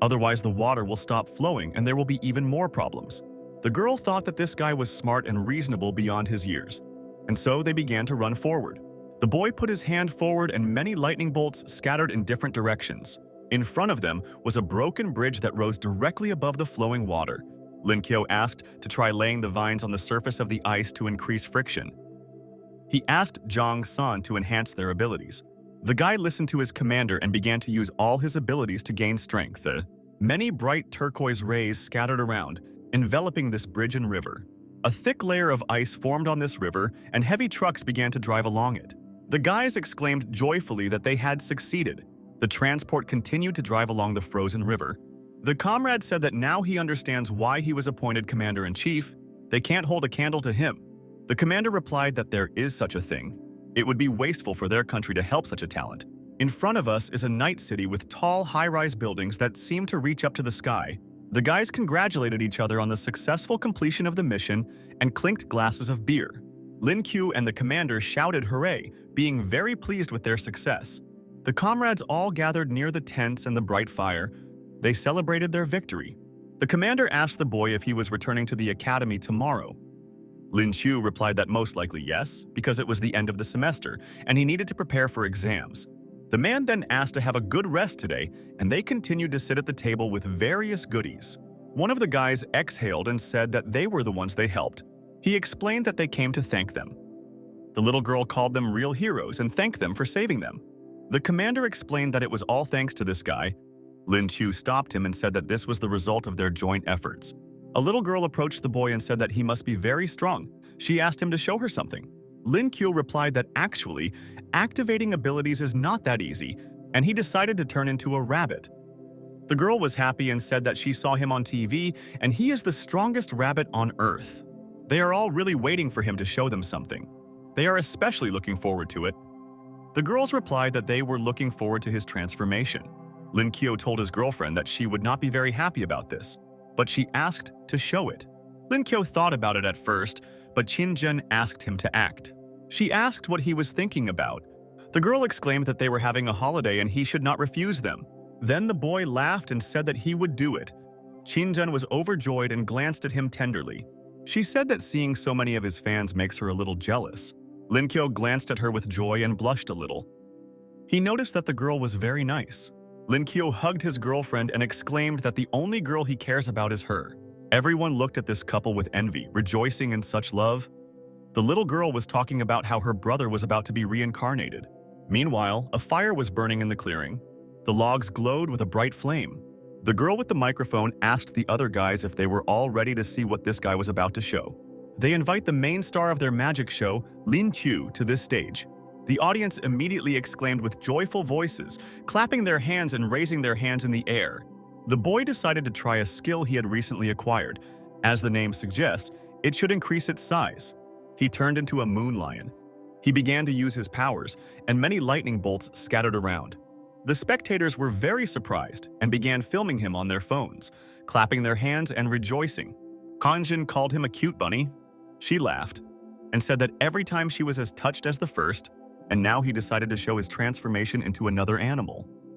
Otherwise the water will stop flowing and there will be even more problems. The girl thought that this guy was smart and reasonable beyond his years, and so they began to run forward. The boy put his hand forward and many lightning bolts scattered in different directions. In front of them was a broken bridge that rose directly above the flowing water. Lin Qiu asked to try laying the vines on the surface of the ice to increase friction. He asked Zhang San to enhance their abilities. The guy listened to his commander and began to use all his abilities to gain strength. Many bright turquoise rays scattered around, enveloping this bridge and river. A thick layer of ice formed on this river, and heavy trucks began to drive along it. The guys exclaimed joyfully that they had succeeded. The transport continued to drive along the frozen river. The comrade said that now he understands why he was appointed commander-in-chief. They can't hold a candle to him. The commander replied that there is such a thing. It would be wasteful for their country to help such a talent. In front of us is a night city with tall, high-rise buildings that seem to reach up to the sky. The guys congratulated each other on the successful completion of the mission and clinked glasses of beer. Lin Qiu and the commander shouted hooray, being very pleased with their success. The comrades all gathered near the tents and the bright fire. They celebrated their victory. The commander asked the boy if he was returning to the academy tomorrow. Lin Qiu replied that most likely yes, because it was the end of the semester and he needed to prepare for exams. The man then asked to have a good rest today, and they continued to sit at the table with various goodies. One of the guys exhaled and said that they were the ones they helped. He explained that they came to thank them. The little girl called them real heroes and thanked them for saving them. The commander explained that it was all thanks to this guy. Lin Qiu stopped him and said that this was the result of their joint efforts. A little girl approached the boy and said that he must be very strong. She asked him to show her something. Lin Qiu replied that actually, activating abilities is not that easy, and he decided to turn into a rabbit. The girl was happy and said that she saw him on TV and he is the strongest rabbit on Earth. They are all really waiting for him to show them something. They are especially looking forward to it. The girls replied that they were looking forward to his transformation. Lin Qiu told his girlfriend that she would not be very happy about this, but she asked to show it. Lin Qiu thought about it at first, but Qin Zhen asked him to act. She asked what he was thinking about. The girl exclaimed that they were having a holiday and he should not refuse them. Then the boy laughed and said that he would do it. Qin Zhen was overjoyed and glanced at him tenderly. She said that seeing so many of his fans makes her a little jealous. Lin Qiu glanced at her with joy and blushed a little. He noticed that the girl was very nice. Lin Qiu hugged his girlfriend and exclaimed that the only girl he cares about is her. Everyone looked at this couple with envy, rejoicing in such love. The little girl was talking about how her brother was about to be reincarnated. Meanwhile, a fire was burning in the clearing. The logs glowed with a bright flame. The girl with the microphone asked the other guys if they were all ready to see what this guy was about to show. They invite the main star of their magic show, Lin Qiu, to this stage. The audience immediately exclaimed with joyful voices, clapping their hands and raising their hands in the air. The boy decided to try a skill he had recently acquired. As the name suggests, it should increase its size. He turned into a moon lion. He began to use his powers, and many lightning bolts scattered around. The spectators were very surprised and began filming him on their phones, clapping their hands and rejoicing. Kanjin called him a cute bunny. She laughed and said that every time she was as touched as the first, and now he decided to show his transformation into another animal.